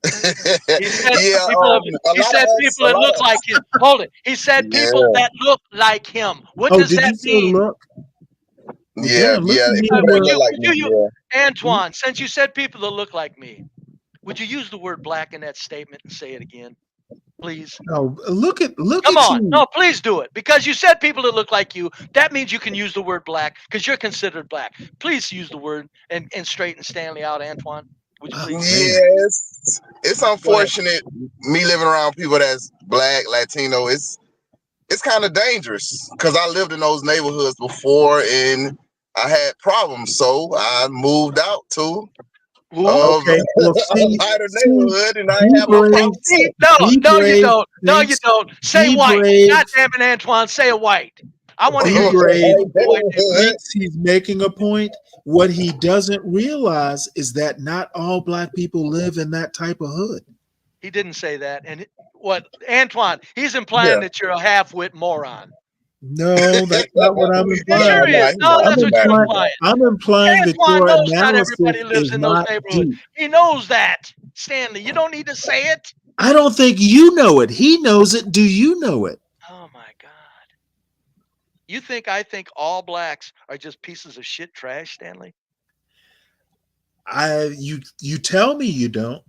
He said Yeah, people. a He lot said of us, people a that lot look of like him. Hold it. He said people yeah, that look like him. What Oh, does did that you say mean? look? Well, yeah, damn, look yeah. at me People that Would look you? here. like Would me, you? yeah. Antoine, since you said people that look like me, would you use the word black in that statement and say it again, please? No, look at Come on. you. No, please do it. Because you said people that look like you. That means you can use the word black because you're considered black. Please use the word and straighten Stanley out, Antoine. Would you Oh, please? man. Yes, it's Go ahead. unfortunate me living around people that's black, Latino. It's kind of dangerous because I lived in those neighborhoods before and I had problems, so I moved out to Who? of Okay, well, a lighter see, neighborhood, and I ain't be have no brave, problems since. No, be no, you brave, don't. No, you don't. Say be white. brave, God damn it, Antoine. Say white. I want to be hear you brave. say the white neighborhood. Thinks he's making a point. What he doesn't realize is that not all black people live in that type of hood. He didn't say that. And what, Antoine, he's implying Yeah, that you're a half-wit moron. No, that's not what I'm It nah, sure implying. is. nah, he No, not. that's He what not. you're He implying. I'm implying that Antoine your knows not everybody analysis lives is in those not neighborhoods. deep. He knows that. Stanley, you don't need to say it. I don't think you know it. He knows it. Do you know it? Oh my God. You think I think all blacks are just pieces of shit trash, Stanley? You tell me you don't,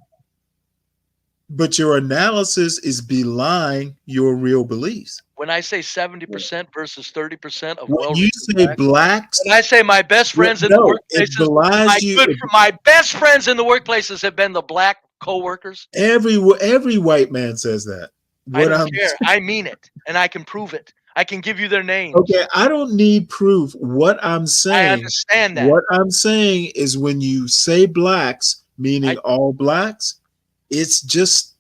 but your analysis is belying your real beliefs. When I say 70% versus 30% of When you well-reasoned say blacks, blacks, when I say my best friends in the no, it workplaces, belies you. my best friends in the workplaces have been the black co-workers. Every white man says that. I What don't I'm care. I mean it, and I can prove it. I can give you their names. Okay, I don't need proof. What I'm I saying, understand that. what I'm saying is when you say blacks, meaning all blacks, it's just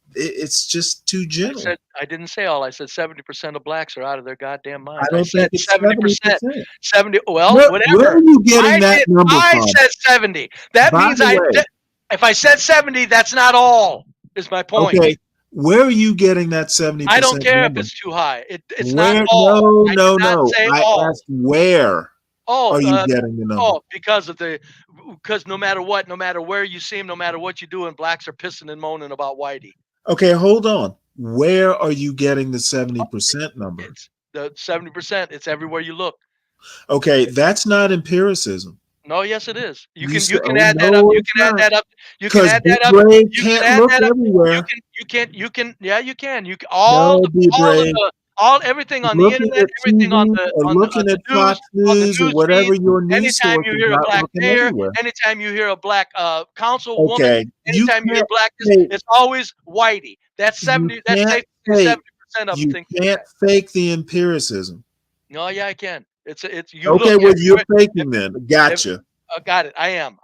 too general. I didn't say all. I said 70% of blacks are out of their goddamn I minds. I don't said think it's 70%. 70%. 70. Well, Where whatever. are you getting that number I from? said 70. That By means the way, if I said 70, that's not all. Is my point. okay, where are you getting that I don't 70% care if number? it's too high. It's not Where? all. No, I no, did not no. say I all. asked where Oh, are you getting the number? because no matter what, no matter where you see them, no matter what you do, and blacks are pissing and moaning about Whitey. Okay, hold on. Where are you getting the 70% number? It's the 70%. It's everywhere you look. Okay, that's not empiricism. No, yes, it is. You can Oh, add that up. no, You it's can add not. that up. You can Because add Be that up. Brave You can't can add look that up. everywhere. You can. Yeah, you can. You can No, Be Brave. everything on the Looking internet, at everything on TV the or looking at the news, Fox on the News or news whatever feed. your news Anytime source you is hear a not black looking mayor, everywhere. anytime you hear a black councilwoman, Okay, you anytime you hear can't black fake. it's always Whitey. That's You 70. That's can't safe to say fake. 70% of them You think can't that. fake the empiricism. No, yeah, I can. It's you Okay, look well you're if, faking then. Gotcha. got it. I am.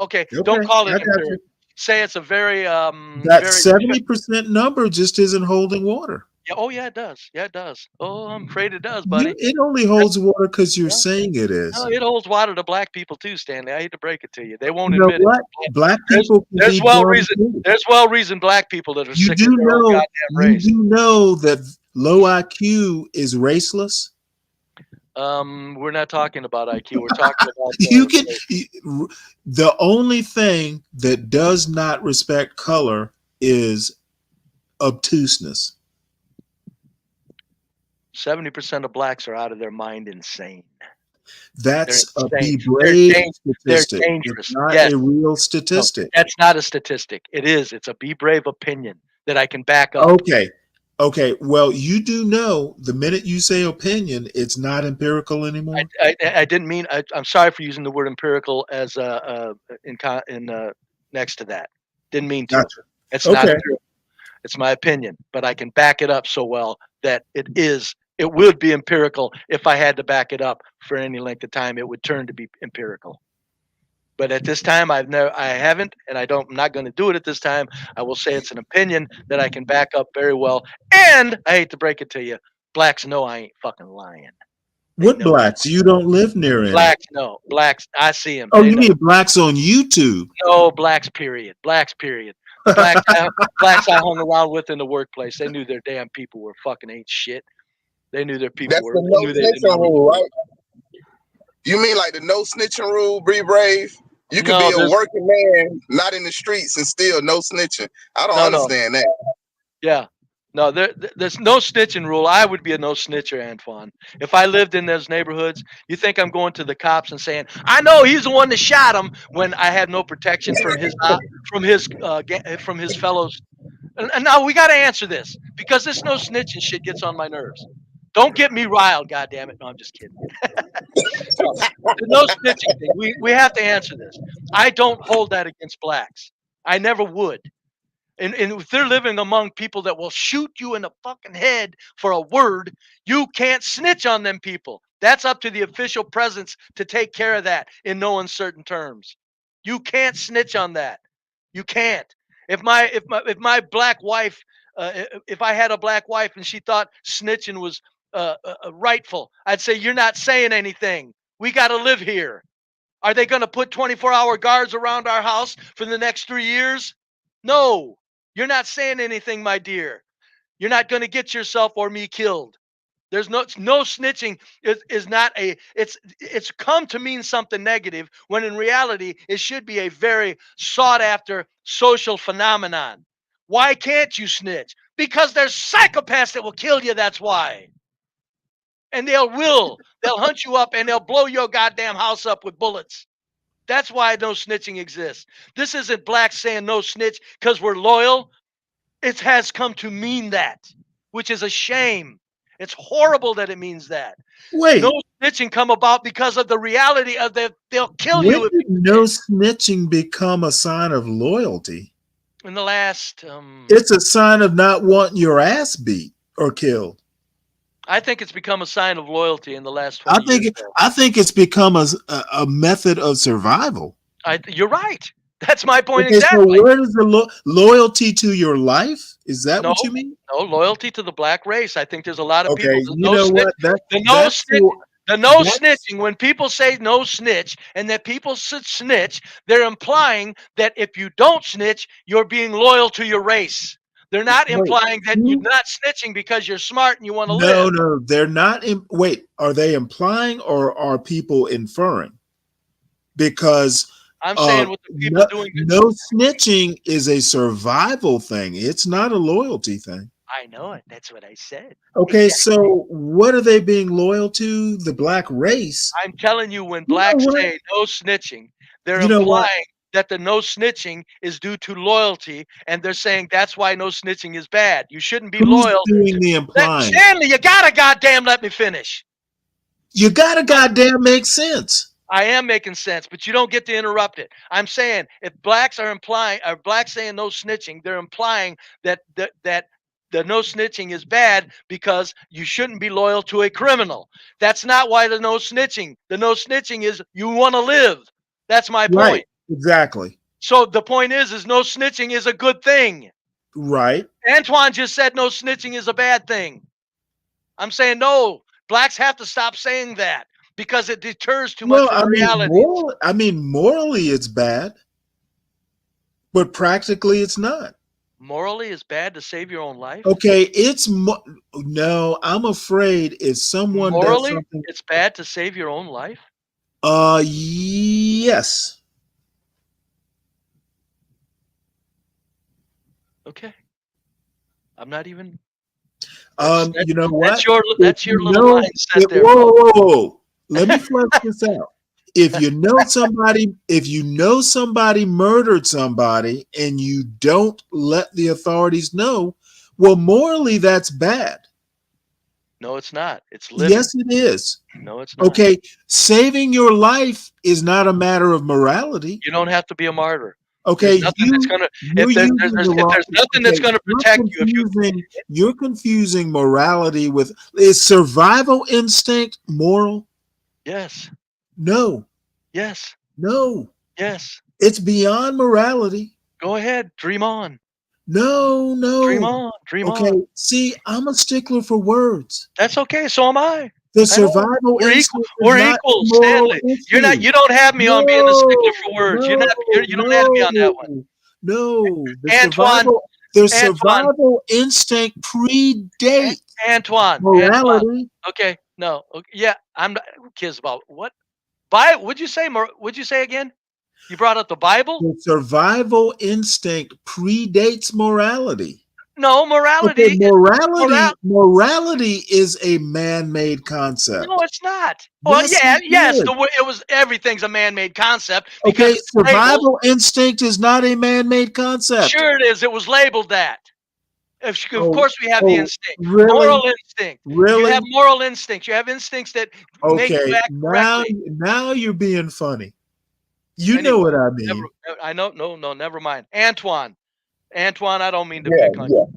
Okay. Don't Okay, call I it got you. empirical. Say it's a very That 70% number just isn't holding water. yeah, oh yeah, it does. Yeah, it does. Oh, I'm afraid it does, You buddy. it only holds water because you're saying it No, is. it holds water to black people too, Stanley. I hate to break it to you. They won't You know admit what? it. Black people can be dumb too. There's well-reasoned black people that are You sick do of their own know goddamn you race. do know that low IQ is raceless. We're not talking about IQ. We're talking about You can the only thing that does not respect color is obtuseness. 70% of blacks are out of their mind insane. That's a They're Be insane. Brave They're statistic. dangerous. It's not Yes. a real No, statistic. that's not a statistic. It is. It's a Be Brave opinion that I can back up. Okay. Well, you do know the minute you say opinion, it's not empirical anymore. I didn't mean. I'm sorry for using the word empirical as next to that. Didn't mean to. Gotcha. It's not Okay. true. It's my opinion, but I can back it up so well that it is. It would be empirical if I had to back it up for any length of time. It would turn to be empirical. But at this time, I haven't, and I'm not going to do it at this time. I will say it's an opinion that I can back up very well. And I hate to break it to you, blacks know I ain't fucking lying. What blacks? You don't live near any. Blacks know. Blacks, I see them. Oh, you mean blacks on YouTube? No, blacks. Period. Blacks. Period. The blacks I hung around with in the workplace, they knew their damn people were fucking ain't shit. They knew their people That's were. the They no knew they didn't know snitching what to rule, do. right? You mean like the no snitching rule, Be Brave? You could be No, a working man, not in the streets, and still no snitching. I don't no. understand that. Yeah. No, there's no snitching rule. I would be a no snitcher, Antoine. If I lived in those neighborhoods, you think I'm going to the cops and saying, "I know he's the one that shot him," when I had no protection from his fellows. And now we got to answer this because this no snitching shit gets on my nerves. Don't get me riled, goddammit. No, I'm just kidding. No, the no snitching thing. We have to answer this. I don't hold that against blacks. I never would. And if they're living among people that will shoot you in the fucking head for a word, you can't snitch on them people. That's up to the official presence to take care of that in no uncertain terms. You can't snitch on that. You can't. If my black wife, if I had a black wife and she thought snitching was rightful, I'd say you're not saying anything. We got to live here. Are they going to put 24-hour guards around our house for the next 3 years? No. You're not saying anything, my dear. You're not going to get yourself or me killed. There's no snitching is not a it's come to mean something negative when in reality it should be a very sought after social phenomenon. Why can't you snitch? Because there's psychopaths that will kill you, that's why. And they'll hunt you up and they'll blow your goddamn house up with bullets. That's why no snitching exists. This isn't blacks saying no snitch because we're loyal. It has come to mean that, which is a shame. It's horrible that it means that. Wait, No snitching come about because of the reality of they'll kill when you if did no snitching become a sign of loyalty? in the last It's a sign of not wanting your ass beat or killed. I think it's become a sign of loyalty in the last 20 years. I think it's become a method of survival. You're right. That's my point Okay, exactly. so where does the loyalty to your life? Is that No, what you mean? no loyalty to the black race. I think there's a lot of people. Okay, you know what? The no snitching. When people say no snitch and that people should snitch, they're implying that if you don't snitch, you're being loyal to your race. They're not implying that you're not snitching because you're smart and you want to live. No, they're not. Wait, are they implying or are people inferring? Because I'm saying what the people doing. No snitching is a survival thing. It's not a loyalty thing. I know it. That's what I said. Okay, so what are they being loyal to? The black race. I'm telling you, when blacks say no snitching, they're implying that the no snitching is due to loyalty, and they're saying that's why no snitching is bad. You shouldn't be loyal. Doing the implying? Stanley, you gotta goddamn let me finish. You gotta goddamn make sense. I am making sense, but you don't get to interrupt it. I'm saying if blacks saying no snitching, they're implying that the no snitching is bad because you shouldn't be loyal to a criminal. That's not why the no snitching. The no snitching is you want to live. That's my point. Right, exactly. So the point is no snitching is a good thing. Right. Antoine just said no snitching is a bad thing. I'm saying no. Blacks have to stop saying that because it deters too much from reality. Morally it's bad, but practically it's not. Morally it's bad to save your own life? Okay, no, I'm afraid if someone morally does something, it's bad to save your own life? Yes. Okay. I'm not even you know what? That's your little mindset there. Whoa. Let me flesh this out. If you know somebody murdered somebody and you don't let the authorities know, well, morally that's bad. No, it's not. It's living. Yes, it is. No, it's not. Okay, saving your life is not a matter of morality. You don't have to be a martyr. Okay, if there's nothing that's going to protect you. You're confusing morality with is survival instinct moral? Yes. No. Yes. No. Yes. It's beyond morality. Go ahead. Dream on. No. Dream on. Dream on. Okay. See, I'm a stickler for words. That's okay. So am I. The survival instinct. We're equal, Stanley. You don't have me on being a stickler for words. You don't have me on that one. No, Antoine, the Antoine, survival instinct predates Antoine. morality. Okay, no, okay, yeah, I'm not. Who cares about what? Bible? Would you say? Would you say again? You brought up the Bible? The survival instinct predates morality. No, Okay, morality. morality is a man-made concept. No, it's not. Well, Yes, yeah, it yes. is. It was everything's a man-made concept because Okay, it's labeled. survival instinct is not a man-made concept. Sure, it is. It was labeled that. Of Oh, course, we have the instinct. really? Moral instinct. Really? You have moral instincts. You have instincts that make you Okay, act correctly. now you're being funny. You know Anyway, what I mean. I know. No, never mind. Antoine, I don't mean to pick on you, man.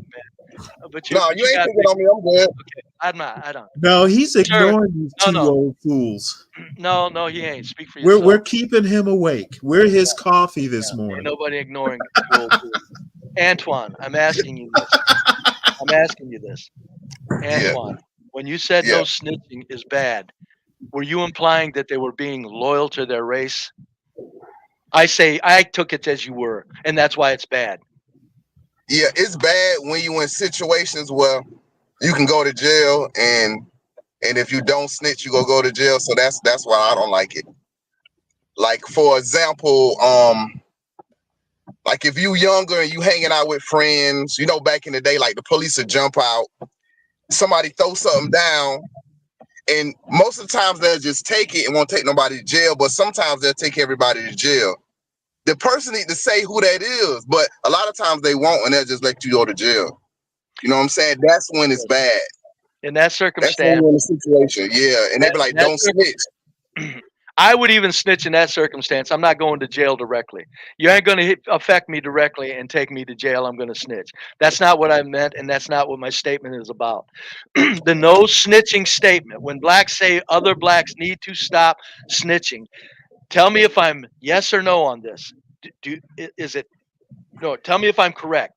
But you, No, but you ain't got picking on me. I'm good. Okay, I'm not. I don't. No, he's ignoring these two No. old fools. No, he ain't. Speak for yourself. We're keeping him awake. We're his coffee this morning. Ain't nobody ignoring you old fool. Antoine, I'm asking you this. Antoine, when you said no snitching is bad, were you implying that they were being loyal to their race? I took it as you were, and that's why it's bad. Yeah, it's bad when you in situations where you can go to jail, and if you don't snitch, you go to jail. So that's why I don't like it. Like, for example, like if you younger and you hanging out with friends, you know, back in the day, like the police would jump out, somebody throw something down, and most of the times they'll just take it and won't take nobody to jail, but sometimes they'll take everybody to jail. The person needs to say who that is, but a lot of times they won't, and they'll just let you go to jail. You know what I'm saying? That's when it's bad. In that circumstance, that's when you're in a situation, yeah. And they be like, "Don't snitch." I would even snitch in that circumstance. I'm not going to jail directly. You ain't going to affect me directly and take me to jail. I'm going to snitch. That's not what I meant, and that's not what my statement is about. The no snitching statement. When blacks say other blacks need to stop snitching, tell me if I'm yes or no on this. Is it no? Tell me if I'm correct.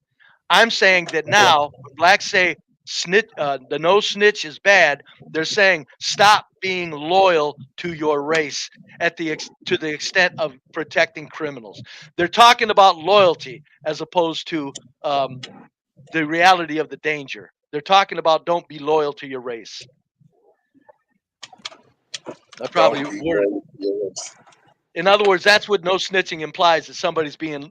I'm saying that now when blacks say snitch, the no snitch is bad. They're saying stop being loyal to your race to the extent of protecting criminals. They're talking about loyalty as opposed to the reality of the danger. They're talking about don't be loyal to your race. I probably worded. In other words, that's what no snitching implies, that somebody's being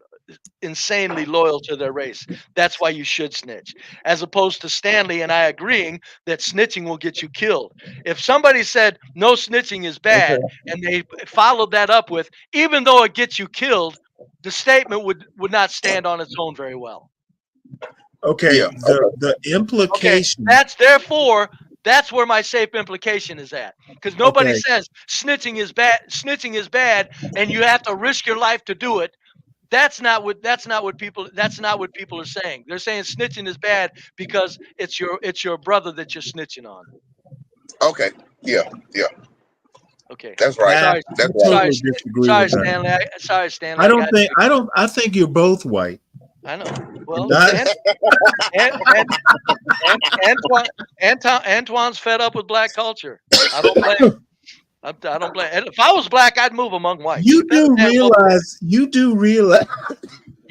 insanely loyal to their race. That's why you should snitch. As opposed to Stanley and I agreeing that snitching will get you killed. If somebody said no snitching is bad, and they followed that up with, even though it gets you killed, the statement would not stand on its own very well. Okay, the implication. Okay, that's where my safe implication is at. Because nobody says snitching is bad, and you have to risk your life to do it. That's not what people are saying. They're saying snitching is bad because it's your brother that you're snitching on. Okay. Yeah. Okay. That's right. I totally disagree with Stanley. that. Sorry, Stanley. I think you're both white. I know. Well, Antoine's fed up with black culture. I don't blame him. I don't blame. If I was black, I'd move among whites. You do realize. You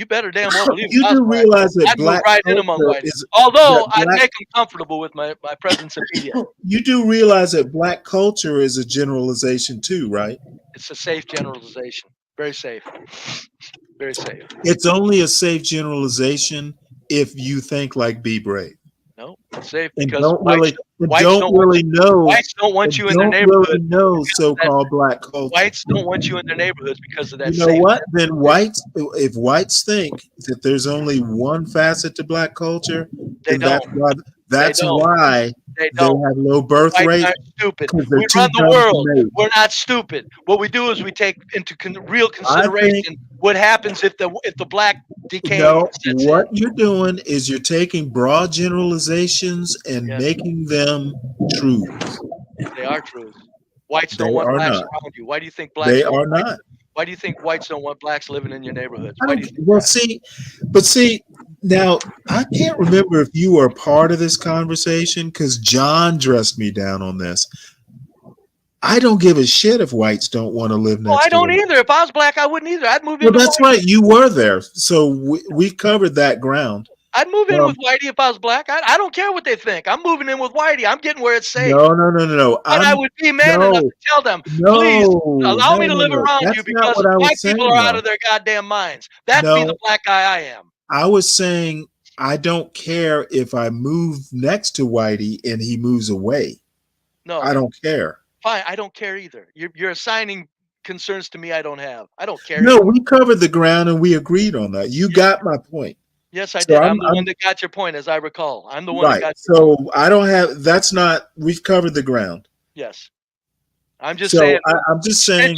better damn well believe. You do realize that I'd move right in among whites. Although I'd make them comfortable with my presence in media. You do realize that black culture is a generalization too, right? It's a safe generalization. Very safe. Very safe. It's only a safe generalization if you think like Be Brave. No, it's safe whites because don't really know. Whites don't want you in their neighborhood. Really know so-called black culture. Whites don't want you in their neighborhoods because of that. You know what? Then if whites think that there's only one facet to black culture, then that's why they have low birth rate. Stupid. We run the world. We're not stupid. What we do is we take into real consideration what happens if the black decay. No, what you're doing is you're taking broad generalizations and making them truths. They are truths. Whites don't want blacks around you. Why do you think blacks? They are not. Why do you think whites don't want blacks living in your neighborhoods? See, now I can't remember if you were a part of this conversation because John dressed me down on this. I don't give a shit if whites don't want to live Oh, next I to don't them. either. If I was black, I wouldn't either. I'd move Well, in with that's Whitey. right. You were there, so we've covered that ground. I'd move in Um, with Whitey if I was black. I don't care what they think. I'm moving in with Whitey. I'm getting where it's safe. no. But I would be man enough to tell them, please allow me to live around you That's not because what I white was people saying, are out though. of their goddamn minds. That'd be the No, black guy I am. I was saying I don't care if I move next to Whitey and he moves away. No, I don't care. fine. I don't care either. You're assigning concerns to me I don't have. I don't care No, either. we covered the ground and we agreed on that. You got my point. Yes, I So did. I'm the one that got your point, as I recall. I'm the one that right. got your point. So I don't have. That's not. We've covered the ground. Yes. I'm just So saying, I'm just saying.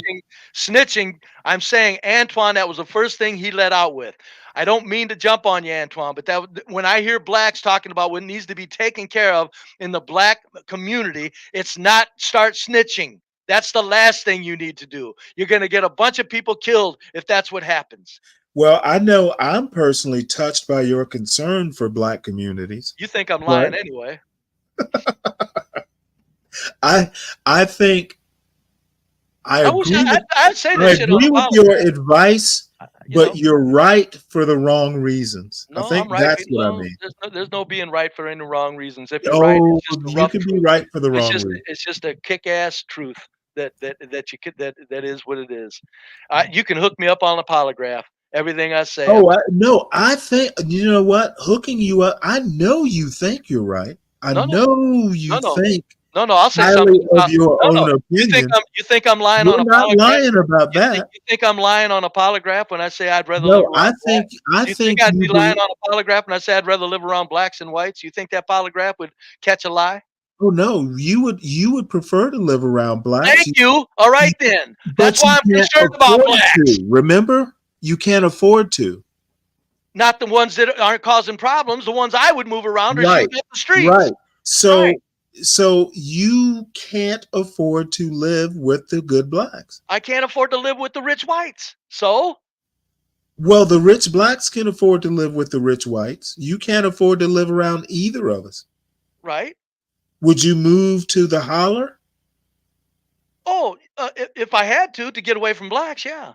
snitching. I'm saying, Antoine, that was the first thing he let out with. I don't mean to jump on you, Antoine, but when I hear blacks talking about what needs to be taken care of in the black community, it's not start snitching. That's the last thing you need to do. You're going to get a bunch of people killed if that's what happens. Well, I know I'm personally touched by your concern for black communities. You think I'm but lying anyway. I think I agree. I'd say I this shit on agree the with podcast. your advice, You know? but you're right for the wrong reasons. No, I think I'm right. that's what I mean. There's no being right for any wrong reasons. If you're right, it's just a You rough can be truth. right for the wrong reason. It's just a kick-ass truth that you could that is what it is. You can hook me up on a polygraph. Everything I say. No, I think you know what? Hooking you up. I know you think you're right. I know you think. No, I'll say highly something of your own opinion. You think I'm lying You're on a not polygraph? lying about that. You think I'm lying on a polygraph when I say I'd rather live No, around I blacks? You think I'd be you lying on a polygraph when I say I'd rather live around blacks and whites? You think that polygraph would catch a lie? Oh no, you would prefer to live around blacks. Thank you. All right then. But That's why I'm you can't concerned about afford blacks. to. Remember, you can't afford to. Not the ones that aren't causing problems. The ones I would move around are shooting up the streets. Right. So you can't afford to live with the good blacks. I can't afford to live with the rich whites. So? Well, the rich blacks can afford to live with the rich whites. You can't afford to live around either of us. Right. Would you move to the holler? Oh, if I had to get away from blacks, yeah.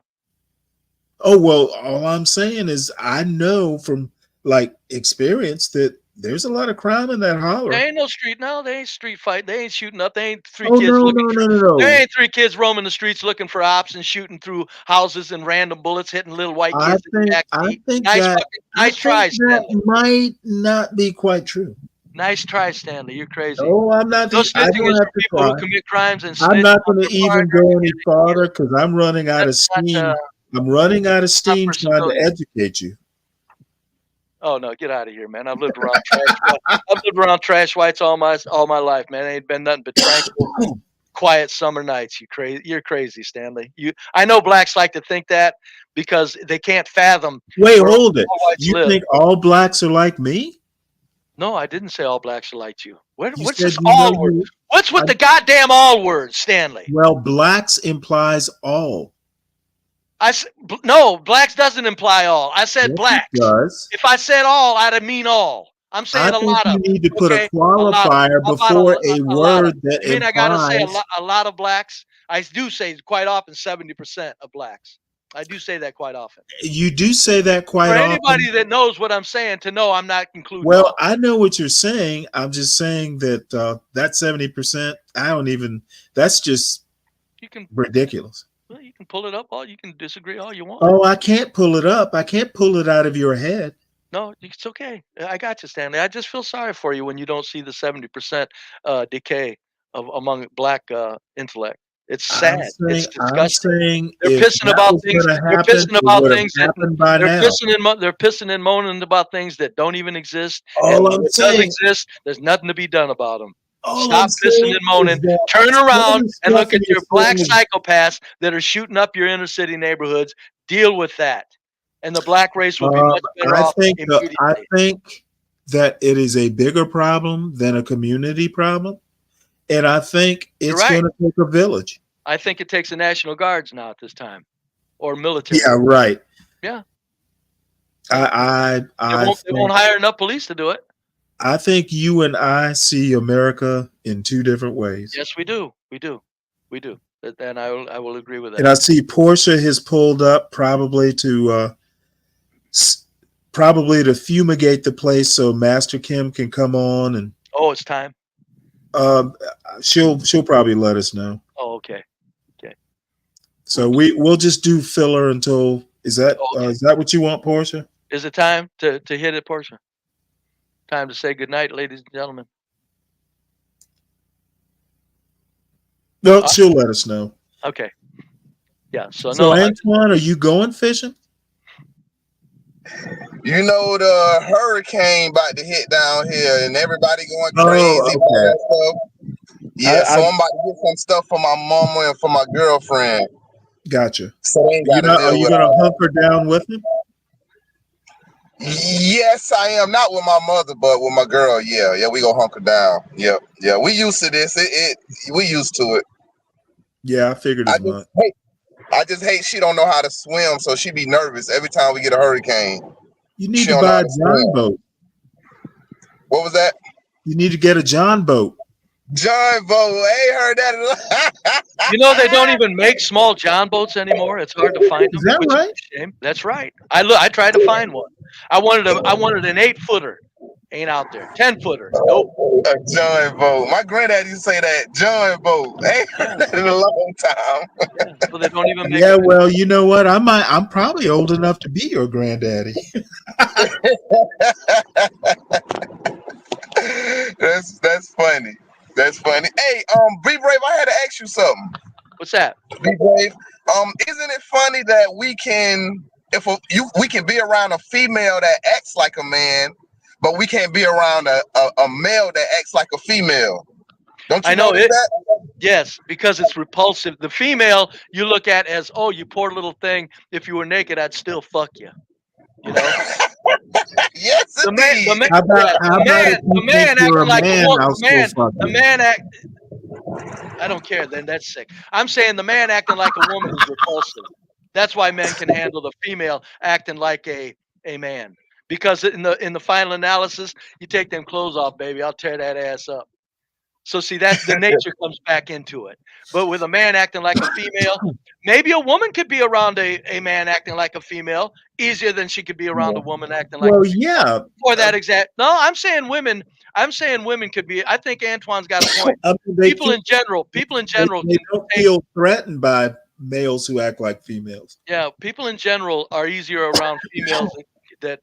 Oh, well, all I'm saying is I know from like experience that there's a lot of crime in that holler. There ain't no street now. They ain't street fight. They ain't shooting up. They ain't three Oh, kids no, looking no, for. no, no, There no. ain't three kids roaming the streets looking for ops and shooting through houses and random bullets hitting little white kids in the backseat. Nice try, Stanley. That might not be quite true. Nice try, Stanley. You're crazy. Oh, I'm not. No I snitching don't is have for to people who try. commit crimes and I'm snitch not on going to their even partner. go any farther because I'm running out of steam. I'm running out of steam trying to educate you. Oh no, get out of here, man! I've lived around trash. I've lived around trash whites all my life, man. It ain't been nothing but tranquil, quiet summer nights. You're crazy, Stanley. I know blacks like to think that because they can't fathom. Wait, hold it. You live. think all blacks are like me? No, I didn't say all blacks are like you. What's said this you all know word? you- What's with the goddamn all words, Stanley? Well, blacks implies all. No, blacks doesn't imply all. I said Yes, blacks. it does. If I said all, I'd mean all. I'm saying I a think lot you of. need to put Okay? a qualifier before a word that You mean I gotta say implies. a lot of blacks? I do say quite often 70% of blacks. I do say that quite often. You do say that quite For often. anybody that knows what I'm saying to know I'm not concluding. Well, I know what you're saying. I'm just saying that that 70%, I don't even. That's just ridiculous. Well, you can pull it up all. You can disagree all you want. Oh, I can't pull it up. I can't pull it out of your head. No, it's okay. I got you, Stanley. I just feel sorry for you when you don't see the 70% decay among black intellect. It's sad. It's disgusting. They're pissing about things. They're pissing about things. They're pissing and moaning about things that don't even exist. And when it does exist, there's nothing to be done about them. Stop pissing and moaning. Turn around and look at your black psychopaths that are shooting up your inner city neighborhoods. Deal with that. And the black race will be much better off immediately. I think that it is a bigger problem than a community problem. And I think it's going to take a village. I think it takes the National Guards now at this time. Or military. Yeah, right. Yeah. They won't hire enough police to do it. I think you and I see America in two different ways. Yes, we do. We do. We do. And I will agree with And I that. see Portia has pulled up probably to fumigate the place so Master Kim can come on, and Oh, it's time. she'll probably let us know. Oh, okay. Okay. So we'll just do filler until is that what you want, Portia? Is it time to hit it, Portia? Time to say goodnight, ladies and gentlemen. No, she'll let us know. Okay. Yeah. So So no. Antoine, are you going fishing? You know the hurricane about to hit down here, and everybody going crazy about okay. that stuff. Yeah, so I'm about to get some stuff for my mama and for my girlfriend. Gotcha. So they ain't got to Are deal you with gonna all that. hunker down with him? Yes, I am. Not with my mother, but with my girl. Yeah, we gonna hunker down. Yep, yeah. We used to this. We used to it. Yeah, I figured as much. I just hate she don't know how to swim, so she be nervous every time we get a hurricane. You need She to don't know buy how a to John swim. boat. What was that? You need to get a John boat. John boat. I ain't heard that. You know they don't even make small John boats anymore. It's hard to find Is them, that which right? is a shame. That's right. I tried to find one. I wanted an 8-footer. Ain't out there. 10-footer. Nope. A John boat. My granddad used to say that. John boat. I ain't heard that in a long time. Yeah. So they don't even make Yeah, them. well, you know what? I'm probably old enough to be your granddaddy. That's funny. That's funny. Hey, Be Brave, I had to ask you something. What's that? Be Brave. Isn't it funny that we can be around a female that acts like a man, but we can't be around a male that acts like a female? Don't you I know notice it. that? Yes, because it's repulsive. The female you look at as, oh, you poor little thing. If you were naked, I'd still fuck you. You know. Yes, The indeed. How about if you think you're a man? I'll still fuck you. I don't care. Then that's sick. I'm saying the man acting like a woman is repulsive. That's why men can handle the female acting like a man. Because in the final analysis, you take them clothes off, baby. I'll tear that ass up. So see that the nature comes back into it. But with a man acting like a female, maybe a woman could be around a man acting like a female easier than she could be around a woman acting like Well, a female. yeah. For that exact. No, I'm saying women could be. I think Antoine's got a point. I mean, People in general they can don't feel threatened by males who act like females. Yeah, people in general are easier around females that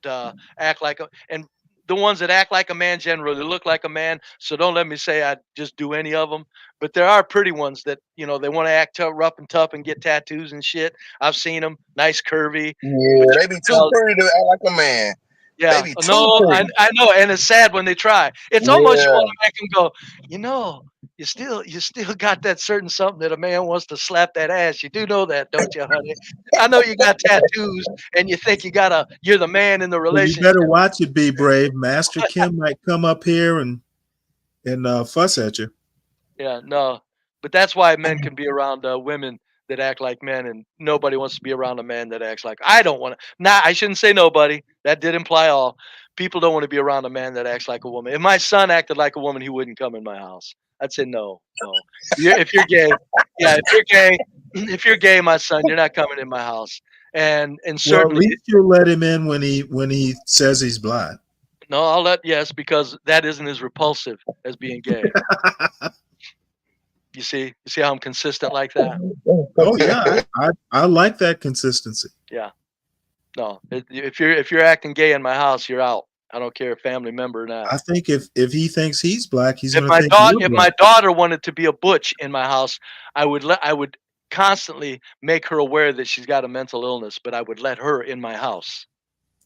act like and the ones that act like a man generally look like a man. So don't let me say I just do any of them. But there are pretty ones that they want to act rough and tough and get tattoos and shit. I've seen them, nice, curvy. Yeah, they be too pretty to act like a man. Yeah, They be no, too pretty. I know, and it's sad when they try. It's almost you want to make them go, you still got that certain something that a man wants to slap that ass. You do know that, don't you, honey? I know you got tattoos, and you think you're the man in the Well, you relationship. better watch it, Be Brave. Master Kim might come up here and fuss at you. Yeah, no, but that's why men can be around women that act like men, and nobody wants to be around a man that acts like. I don't want to. Nah, I shouldn't say nobody. That did imply all. People don't want to be around a man that acts like a woman. If my son acted like a woman, he wouldn't come in my house. I'd say no. If you're gay, if you're gay, my son, you're not coming in my house. And Well, at certainly, least you'll let him in when he says he's blind. no, I'll let because that isn't as repulsive as being gay. You see how I'm consistent like that? Oh yeah, I like that consistency. Yeah. No, if you're acting gay in my house, you're out. I don't care if family member or not. I think if he thinks he's black, he's If going to think you're my black. daughter wanted to be a butch in my house, I would constantly make her aware that she's got a mental illness, but I would let her in my house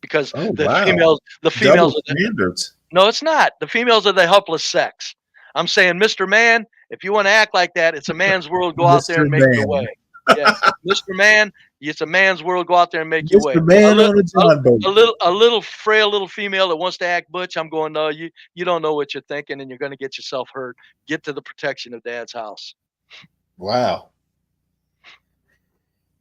because Oh, the wow. females Double standards. No, it's not. The females are the helpless sex. I'm saying, Mr. Man, if you want to act like that, it's a man's world. Go out there and Mr. make your Man. way. Yeah, Mr. Man, it's a man's world. Go out there and make your way. Mr. Man on a John boat. A little frail little female that wants to act butch. I'm going, no, you don't know what you're thinking, and you're going to get yourself hurt. Get to the protection of Dad's house. Wow.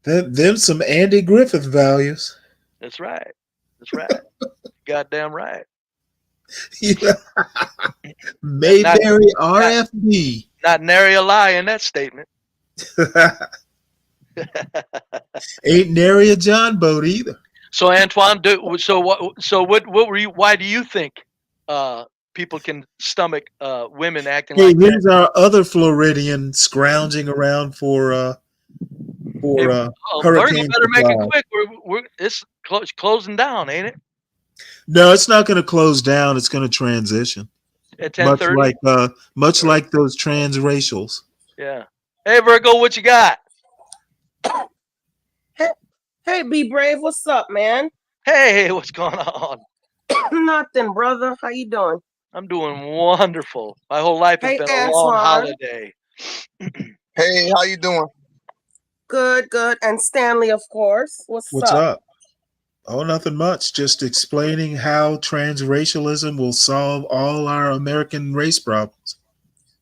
Them some Andy Griffith values. That's right. That's right. Goddamn right. Yeah. Mayberry RFD. Not nary a lie in that statement. Ain't nary a John boat either. So Antoine, what were you? Why do you think people can stomach women acting Hey, like that? here's our other Floridian scrounging around for Hey, Virgo hurricane better make it supply. quick. It's closing down, ain't it? No, it's not going to close down. It's going to transition, At much 10:30. like those transracials. Yeah. Hey Virgo, what you got? Hey, be brave. What's up, man? Hey, what's going on? Nothing, brother. How you doing? I'm doing wonderful. My whole life has Hey, been a long Antoine. holiday. Hey, how you doing? Good, good. And Stanley, of course. What's up? Oh, nothing much. Just explaining how transracialism will solve all our American race problems.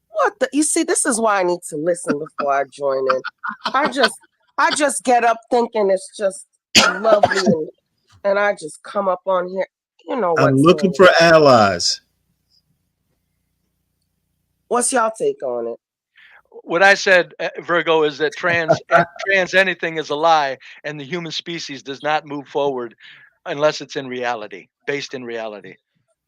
What the? You see, this is why I need to listen before I join in. I just get up thinking it's just lovely, and I just come up on here. You know I'm what's looking going for on. allies. What's y'all take on it? What I said, Virgo, is that trans anything is a lie, and the human species does not move forward unless it's in reality, based in reality.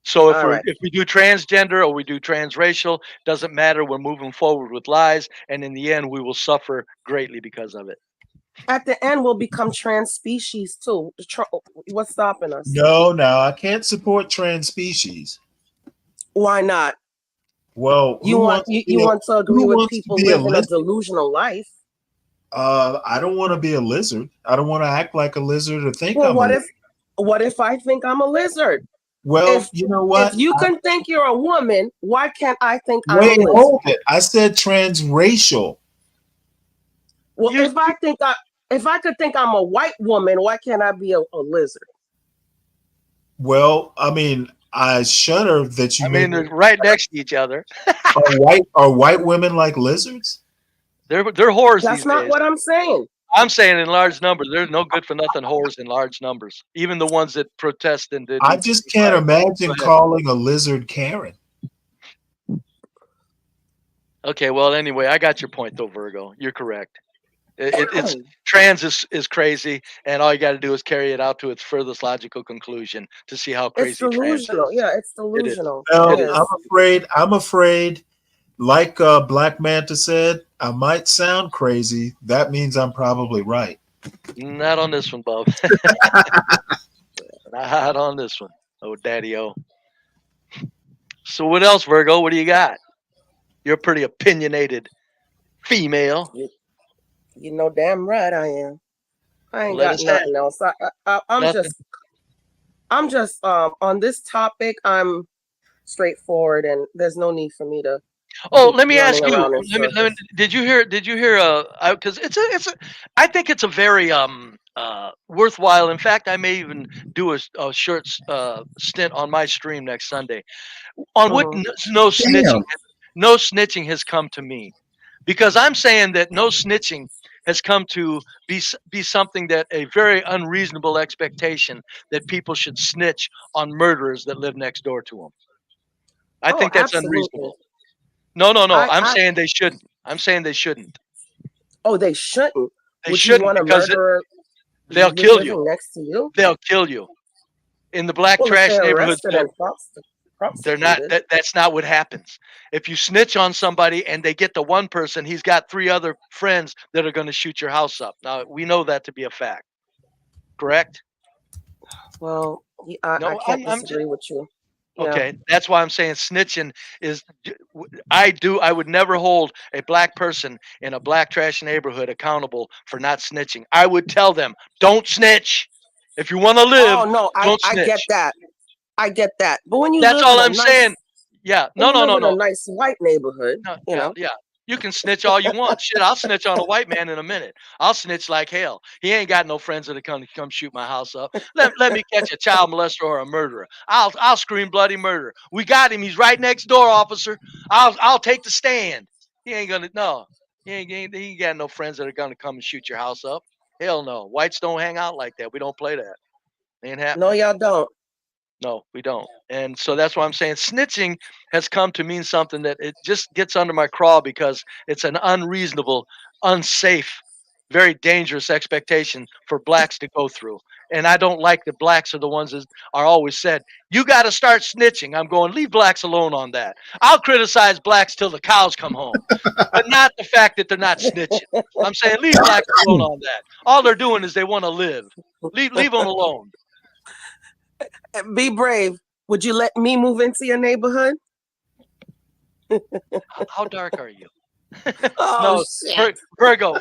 So All right. if we do transgender or we do transracial, doesn't matter. We're moving forward with lies, and in the end, we will suffer greatly because of it. At the end, we'll become trans species too. What's stopping us? No, I can't support trans species. Why not? Well, You want to agree with people living a delusional life. I don't want to be a lizard. I don't want to act like a lizard or think Well, I'm what if I think I'm a lizard? Well, you know what? If you can think you're a woman, why can't I think I'm a Wait, lizard? hold it. I said transracial. Well, if I could think I'm a white woman, why can't I be a lizard? Well, I mean, I shudder that you. I mean, they're right next to each other. Are white women like lizards? They're whores. That's these not days. what I'm saying. I'm saying in large numbers. There's no good for nothing whores in large numbers. Even the ones that protest and did. I just can't imagine calling a lizard Karen. Okay, well, anyway, I got your point though, Virgo. You're correct. It's trans is crazy, and all you got to do is carry it out to its furthest logical conclusion to see how crazy It's delusional. trans is. Yeah, it's delusional. Well, It is. I'm afraid, like Black Manta said, I might sound crazy. That means I'm probably right. Not on this one, Bob. Not on this one. Oh, daddy-o. So what else, Virgo? What do you got? You're a pretty opinionated female. You know damn right I am. I ain't Let got us have nothing else. I'm just on this topic, I'm straightforward, and there's no need for me to. Oh, let me ask you. Let me, did you hear? Because I think it's a very worthwhile. In fact, I may even do a short stint on my stream next Sunday on what no snitching has come to mean, because I'm saying that no snitching has come to be something that a very unreasonable expectation that people should snitch on murderers that live next door to them. I think that's unreasonable. No. I'm saying they shouldn't. I'm saying they shouldn't. Oh, they shouldn't. They shouldn't because they'll kill you. Next to you. They'll kill you. In the black trash neighborhoods, they're not. That's not what happens. If you snitch on somebody and they get to one person, he's got 3 other friends that are going to shoot your house up. Now we know that to be a fact. Correct? Well, I can't disagree with you. Okay, that's why I'm saying snitching is. I would never hold a black person in a black trash neighborhood accountable for not snitching. I would tell them, don't snitch. If you want to live, oh no, don't I snitch. get that. I get that. But when you that's live all in I'm saying. Yeah, no. In a nice white neighborhood, you know. Yeah. You can snitch all you want. Shit, I'll snitch on a white man in a minute. I'll snitch like hell. He ain't got no friends that come shoot my house up. Let me catch a child molester or a murderer. I'll scream bloody murder. We got him. He's right next door, officer. I'll take the stand. He ain't gonna He ain't got no friends that are gonna come and shoot your house up. Hell no. Whites don't hang out like that. We don't play that. Ain't happening. No, y'all don't. No, we don't. And so that's why I'm saying snitching has come to mean something that it just gets under my craw because it's an unreasonable, unsafe, very dangerous expectation for blacks to go through. And I don't like that blacks are the ones that are always said, you got to start snitching. I'm going, leave blacks alone on that. I'll criticize blacks till the cows come home, but not the fact that they're not snitching. I'm saying leave blacks alone on that. All they're doing is they want to live. Leave them alone. Be brave. Would you let me move into your neighborhood? How dark are you? Oh, No, shit. Virgo.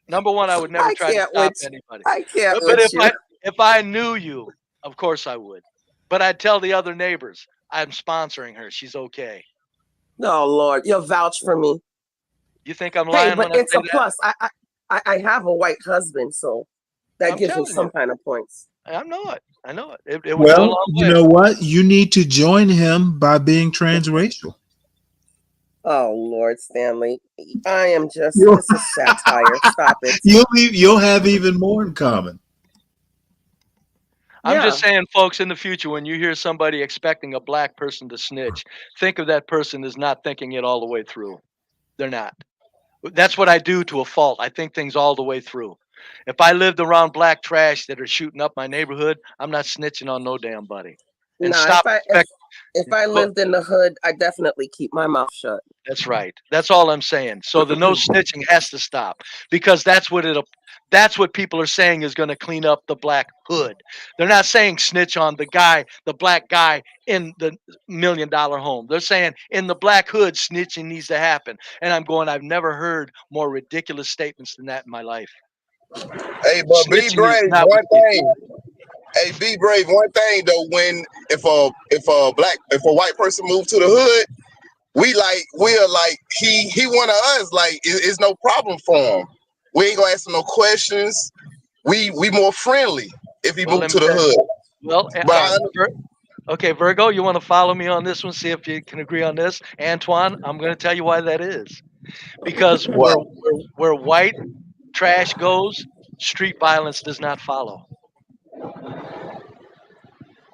Number one, I would never I try to can't stop with you. anybody. I can't But with you. if I knew you, of course I would. But I'd tell the other neighbors I'm sponsoring her. She's okay. Oh, Lord. You'll vouch for me. You think I'm Hey, lying but when I it's say a that? plus. I have a white husband, so that I'm gives me telling some you. kind of points. I know it. It would go a Well, long you way. know what? You need to join him by being transracial. Oh, Lord, Stanley. I am just, You'll, this is satire. Stop it. you'll have even more in common. I'm Yeah. just saying, folks, in the future, when you hear somebody expecting a black person to snitch, think of that person as not thinking it all the way through. They're not. That's what I do to a fault. I think things all the way through. If I lived around black trash that are shooting up my neighborhood, I'm not snitching on no damn buddy. And Nah, stop expecting. if I lived in the hood, I definitely keep my mouth shut. That's right. That's all I'm saying. So the no snitching has to stop because that's what people are saying is going to clean up the black hood. They're not saying snitch on the black guy in the $1 million home. They're saying in the black hood, snitching needs to happen. And I'm going, I've never heard more ridiculous statements than that in my life. Hey, but be Snitching is brave. not One what you thing. Hey, be brave. One thing though, if a white person move to the hood, we're like he one of us. Like it's no problem for him. We ain't gonna ask him no questions. We more friendly if he Well, move let me to the tell you. hood. Well, But okay, Virgo, you want to follow me on this one? See if you can agree on this. Antoine, I'm going to tell you why that is. Because what? where white trash goes, street violence does not follow.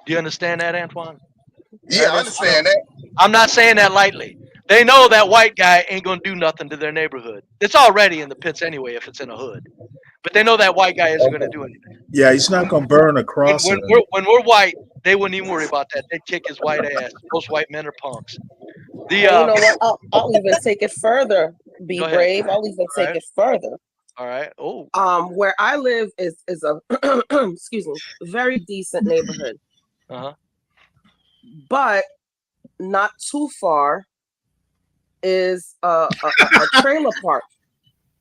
Do you understand that, Antoine? Yeah, I understand that. I'm not saying that lightly. They know that white guy ain't going to do nothing to their neighborhood. It's already in the pits anyway if it's in a hood. But they know that white guy isn't going to do anything. Yeah, he's not going to burn a crossing. When we're white, they wouldn't even worry about that. They'd kick his white ass. Most white men are punks. And you know what? I'll even take it further. Be Go ahead. brave. I'll even take it further. All right. Oh. Where I live is a excuse me, very decent neighborhood. Uh-huh. But not too far is a trailer park.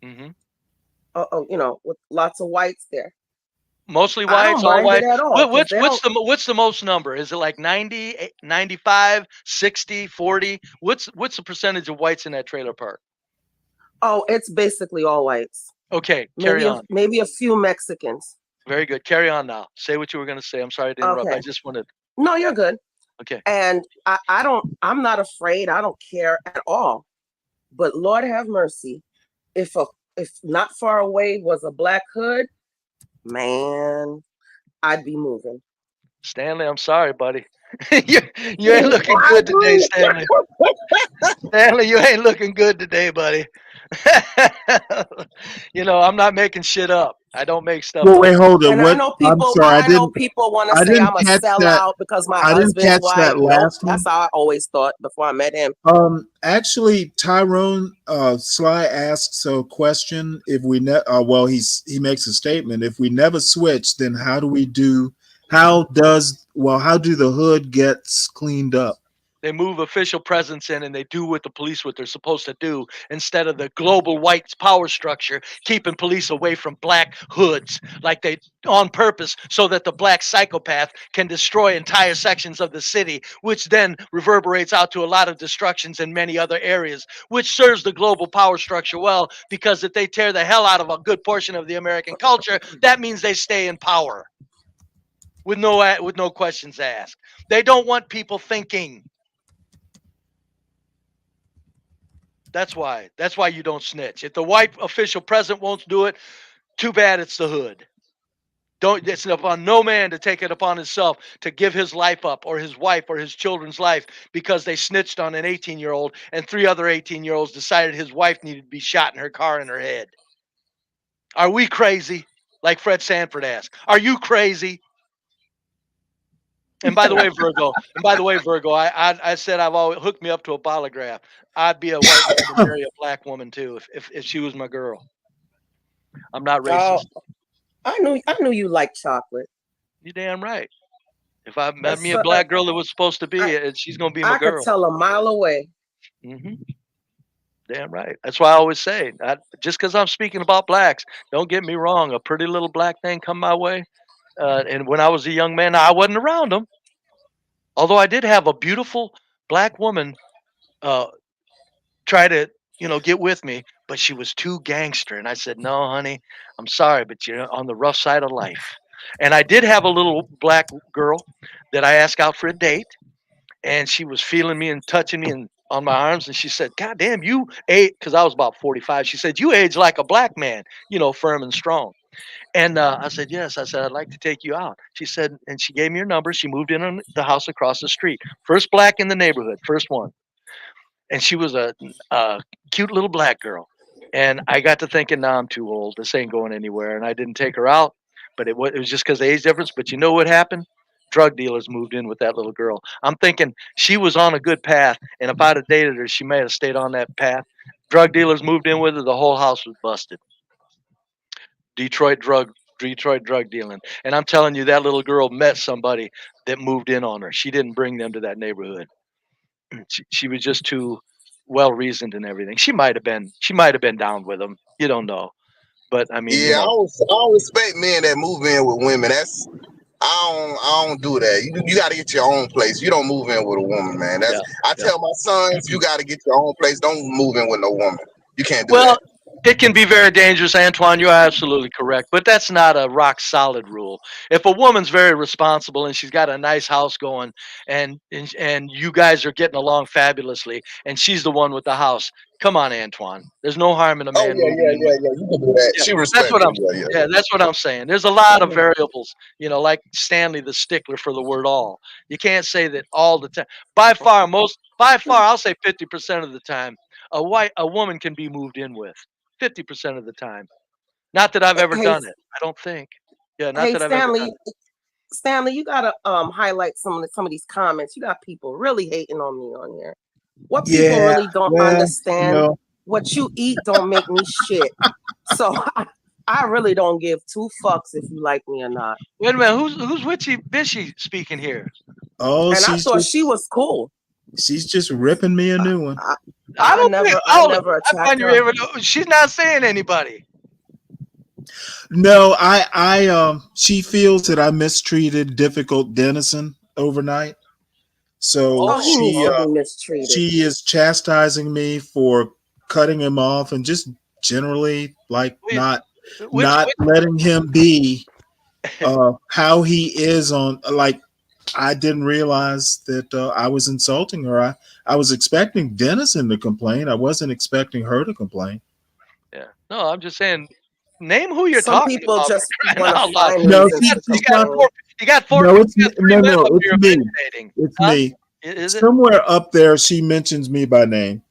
Mm-hmm. You know, with lots of whites there. Mostly I whites, don't all mind white. it at all, 'cause What's the most number? Is it like 90, 95, 60, 40? What's the percentage of whites in that trailer park? Oh, it's basically all whites. Okay, carry on. Maybe a few Mexicans. Very good. Carry on now. Say what you were going to say. I'm sorry to interrupt. Okay. I just wanted. No, you're good. Okay. And I'm not afraid. I don't care at all. But Lord have mercy, if not far away was a black hood, man, I'd be moving. Stanley, I'm sorry, buddy. you ain't looking good today, Stanley. Stanley, you ain't looking good today, buddy. You know, I'm not making shit up. I don't make stuff Well, up. wait, hold on. And What? I know people. I'm sorry, I know people want to say I'm a sellout because my husband's white. Nope, that's how I always thought before I met him. Actually, Tyrone Sly asks a question. If we he makes a statement. If we never switch, then how do the hood gets cleaned up? They move official presence in and they do what they're supposed to do instead of the global white power structure keeping police away from black hoods like they on purpose so that the black psychopath can destroy entire sections of the city, which then reverberates out to a lot of destructions in many other areas, which serves the global power structure well, because if they tear the hell out of a good portion of the American culture, that means they stay in power with no questions asked. They don't want people thinking. That's why you don't snitch. If the white official president won't do it, too bad it's the hood. It's upon no man to take it upon himself to give his life up or his wife or his children's life because they snitched on an 18-year-old and 3 other 18-year-olds decided his wife needed to be shot in her car in her head. Are we crazy? Like Fred Sanford asked. Are you crazy? And by the way, Virgo, I said I've always hooked me up to a polygraph. I'd be a white man to marry a black woman too if she was my girl. I'm not racist. Oh, I knew you liked chocolate. You damn right. If I met That's me a black girl that was supposed to be, she's gonna be my I could girl. tell a mile away. hmm Damn right. That's why I always say, just because I'm speaking about blacks, don't get me wrong. A pretty little black thing come my way, and when I was a young man, I wasn't around them. Although I did have a beautiful black woman try to, get with me, but she was too gangster. And I said, no, honey, I'm sorry, but you're on the rough side of life. And I did have a little black girl that I asked out for a date, and she was feeling me and touching me and on my arms, and she said, God damn, you age, because I was about 45. She said, you age like a black man, firm and strong. And I said, yes. I said, I'd like to take you out. She said, and she gave me her number. She moved in on the house across the street. First black in the neighborhood, first one. And she was a cute little black girl. And I got to thinking, now I'm too old. This ain't going anywhere. And I didn't take her out, but it was just because of age difference. But you know what happened? Drug dealers moved in with that little girl. I'm thinking she was on a good path. And if I'd have dated her, she may have stayed on that path. Drug dealers moved in with her. The whole house was busted. Detroit drug dealing. And I'm telling you, that little girl met somebody that moved in on her. She didn't bring them to that neighborhood. She was just too well reasoned and everything. She might have been down with them. You don't know. But I mean, Yeah, I don't respect men that move in with women. That's I don't do that. You got to get your own place. You don't move in with a woman, man. I tell my sons, you got to get your own place. Don't move in with no woman. You can't do that. It can be very dangerous, Antoine. You're absolutely correct, but that's not a rock solid rule. If a woman's very responsible and she's got a nice house going, and you guys are getting along fabulously, and she's the one with the house, come on, Antoine. There's no harm in a man moving in. Yeah. You can do that. She respects That's what I'm. you. Yeah, that's what I'm saying. There's a lot of variables. Like Stanley, the stickler for the word all. You can't say that all the time. By far, I'll say 50% of the time, a woman can be moved in with. 50% of the time. Not that I've ever done it. I don't think. Yeah, not that I've ever done it. Stanley, you gotta highlight some of these comments. You got people really hating on me on here. What people really don't understand, what you eat don't make me shit. So I really don't give two fucks if you like me or not. Wait a minute, who's Witchy Bishy speaking here? Oh, and I thought she was cool. She's just ripping me a new one. I never attacked her. She's not saying anybody. No, she feels that I mistreated difficult Dennison overnight. So she is chastising me for cutting him off and just generally not letting him be how he is on I didn't realize that I was insulting her. I was expecting Dennison to complain. I wasn't expecting her to complain. Yeah. No, I'm just saying, name who you're talking about. Some people just want to find no, you got four. No, it's me. It's me. Is it? Somewhere up there, she mentions me by name.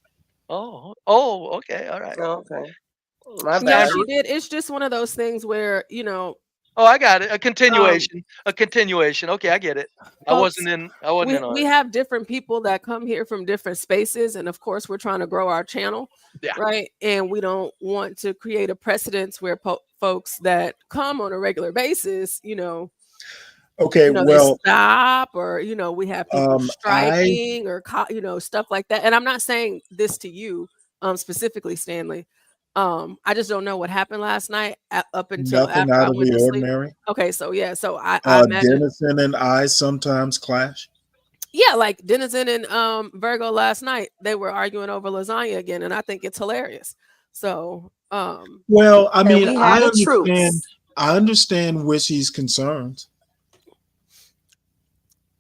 Oh, okay, all right. Okay. Yeah, she did. It's just one of those things where, Oh, I got it. A continuation. Okay, I get it. I wasn't in on it. We have different people that come here from different spaces, and of course, we're trying to grow our channel, right? And we don't want to create a precedence where folks that come on a regular basis, okay, they stop, or we have people striking, or stuff like that. And I'm not saying this to you, specifically, Stanley. I just don't know what happened last night up until nothing after out I of went the to ordinary. sleep. Okay, so I imagine Dennison and I sometimes clash. Yeah, like Dennison and Virgo last night, they were arguing over lasagna again, and I think it's hilarious. So, well, I mean, I understand Wishy's concerns.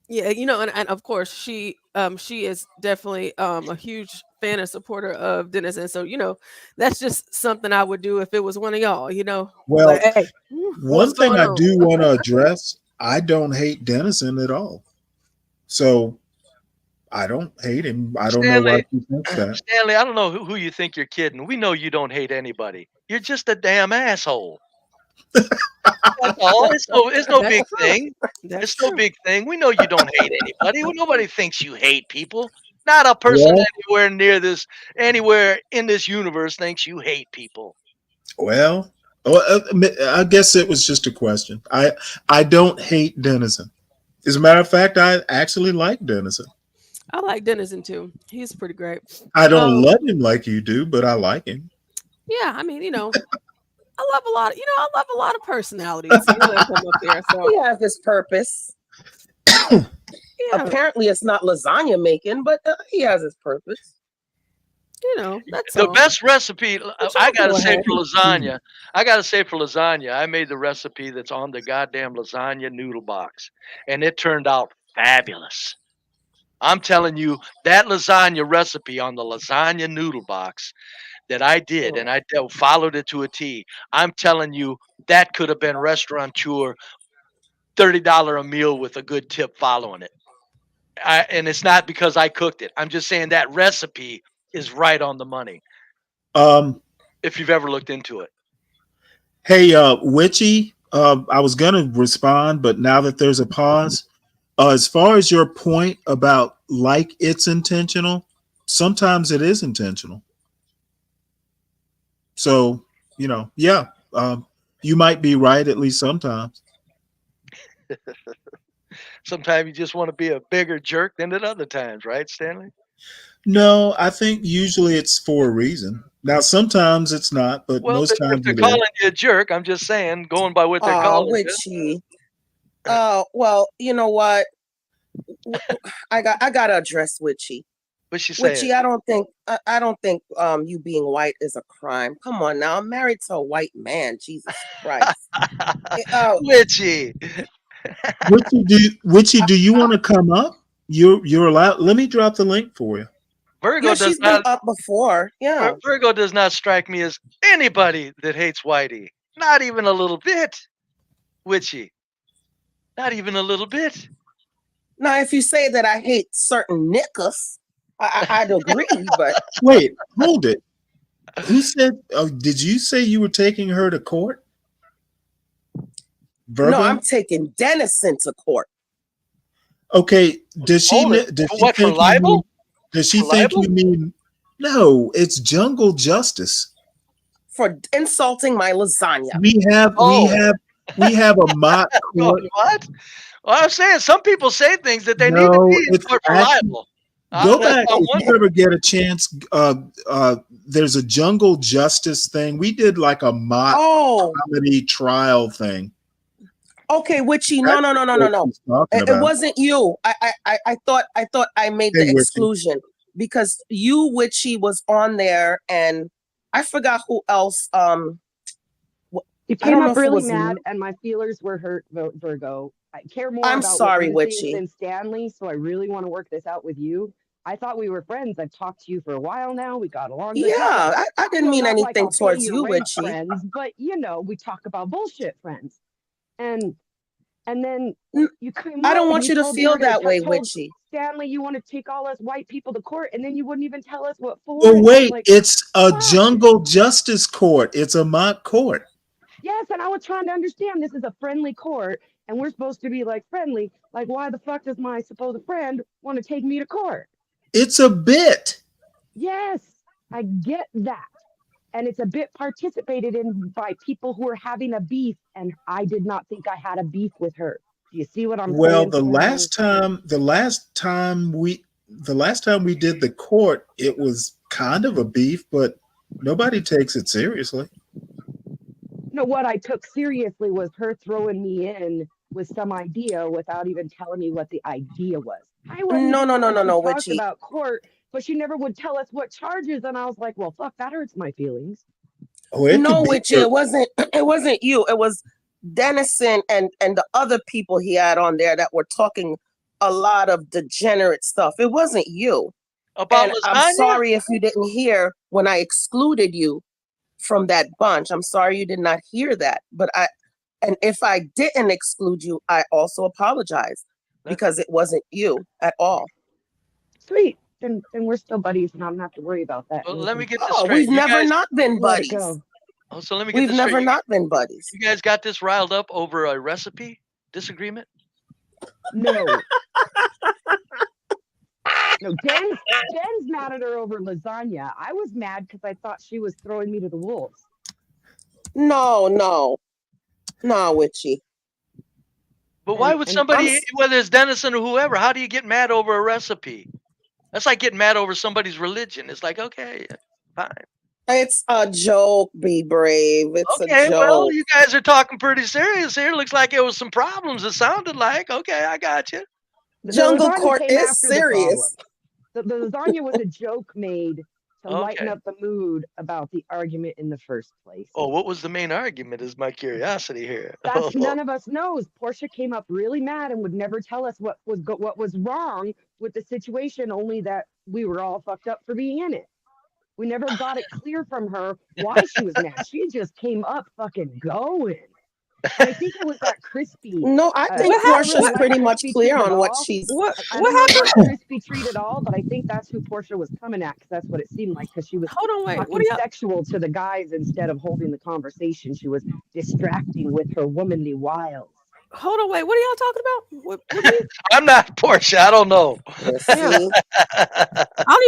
Yeah, and of course she is definitely a huge fan and supporter of Dennis, and so that's just something I would do if it was one of y'all. Well, like, hey, one what's thing going I on? do want to address, I don't hate Dennison at all. So I don't hate him. I don't know why Stanley, she thinks that. Stanley, I don't know who you think you're kidding. We know you don't hate anybody. You're just a damn asshole. That's all. It's no That's big true. thing. That's It's no true. big thing. We know you don't hate anybody. Nobody thinks you hate people. Not a person Well, anywhere in this universe thinks you hate people. well, I guess it was just a question. I don't hate Dennison. As a matter of fact, I actually like Dennison. I like Dennison too. He's pretty great. I don't love him like you do, but I like him. Yeah, I mean, I love a lot. I love a lot of personalities. That come up there. So He has his purpose. yeah. Apparently, it's not lasagna making, but he has his purpose. That's The all. best recipe I gotta go say ahead. for lasagna. I gotta say for lasagna, I made the recipe that's on the goddamn lasagna noodle box, and it turned out fabulous. I'm telling you, that lasagna recipe on the lasagna noodle box that I did, and I followed it to a T. I'm telling you, that could have been restaurateur $30 a meal with a good tip following it. And it's not because I cooked it. I'm just saying that recipe is right on the money. If you've ever looked into it. Hey, Witchy, I was going to respond, but now that there's a pause, as far as your point about like it's intentional, sometimes it is intentional. So, yeah, you might be right at least sometimes. Sometimes you just want to be a bigger jerk than at other times, right, Stanley? No, I think usually it's for a reason. Now, sometimes it's not, but Well, most if times they're it calling is. you a jerk, I'm just saying, going by what they're calling you. Witchy. Well, you know what? I gotta address Witchy. What's she Witchy, saying? I don't think you being white is a crime. Come on now, I'm married to a white man. Jesus Christ. Witchy. Witchy, do you want to come up? You're allowed. Let me drop the link for you. Virgo she's been up before. Yeah. Virgo does not strike me as anybody that hates Whitey. Not even a little bit. Witchy. Not even a little bit. Now, if you say that I hate certain niggas, I'd agree, but wait, hold it. Who said? Oh, did you say you were taking her to court? Virgo? No, I'm taking Dennison to court. Okay, does she? What, for libel? Does she think you mean? No, it's jungle justice for insulting my lasagna. We have a mock court. What? Well, I'm saying some people say things that they need to be in court for libel. Go back if you ever get a chance. There's a jungle justice thing. We did like a mock comedy trial thing. Okay, Witchy, no. It wasn't you. I thought I made the exclusion because you, Witchy, was on there, and I forgot who else. You came up really mad, and my feelers were hurt, Virgo. I care more about what you think than Stanley, so I really want to work this out with you. I thought we were friends. I've talked to you for a while now. We got along. Yeah, I didn't mean anything towards you, Witchy. Friends, but we talk about bullshit friends. And then you came. I don't want you to feel that way, Witchy. Stanley, you want to take all us white people to court, and then you wouldn't even tell us what for. Well, wait, it's a jungle justice court. It's a mock court. Yes, and I was trying to understand. This is a friendly court, and we're supposed to be friendly. Why the fuck does my supposed friend want to take me to court? It's a bit. Yes, I get that. And it's a bit participated in by people who are having a beef, and I did not think I had a beef with her. Do you see what I'm saying? Well, the last time we did the court, it was kind of a beef, but nobody takes it seriously. No, what I took seriously was her throwing me in with some idea without even telling me what the idea was. No, Witchy. About court, but she never would tell us what charges, and I was like, "Well, fuck, that hurts my feelings." No, Witchy, it wasn't you. It was Dennison and the other people he had on there that were talking a lot of degenerate stuff. It wasn't you. About And I'm lasagna? sorry if you didn't hear when I excluded you from that bunch. I'm sorry you did not hear that. And if I didn't exclude you, I also apologize because it wasn't you at all. Sweet. Then we're still buddies, and I don't have to worry about that. Well, let me get this Oh, straight. we've never not been let it buddies. go. Oh, so let me get We've this straight. never not been buddies. You guys got this riled up over a recipe disagreement? No. No, Dan's mad at her over lasagna. I was mad because I thought she was throwing me to the wolves. No, Witchy. But why would somebody, whether it's Dennison or whoever, how do you get mad over a recipe? That's like getting mad over somebody's religion. It's like, okay, fine. It's a joke, be brave. It's Okay, a joke. well, you guys are talking pretty serious here. Looks like it was some problems. It sounded like. Okay, I got you. Jungle Court is serious. The lasagna was a joke made to lighten up the mood about the argument in the first place. Oh, what was the main argument is my curiosity here. That's none of us knows. Portia came up really mad and would never tell us what was wrong with the situation, only that we were all fucked up for being in it. We never got it clear from her why she was mad. She just came up fucking going. And I think it was that crispy. No, I think Portia's pretty much clear on what she's. What happened? Crispy treat at all, but I think that's who Portia was coming at because that's what it seemed like. Because she was talking sexual to the guys instead of holding the conversation. She was distracting with her womanly wiles. Hold on, wait. What are y'all talking about? What I'm not Portia. I don't know. I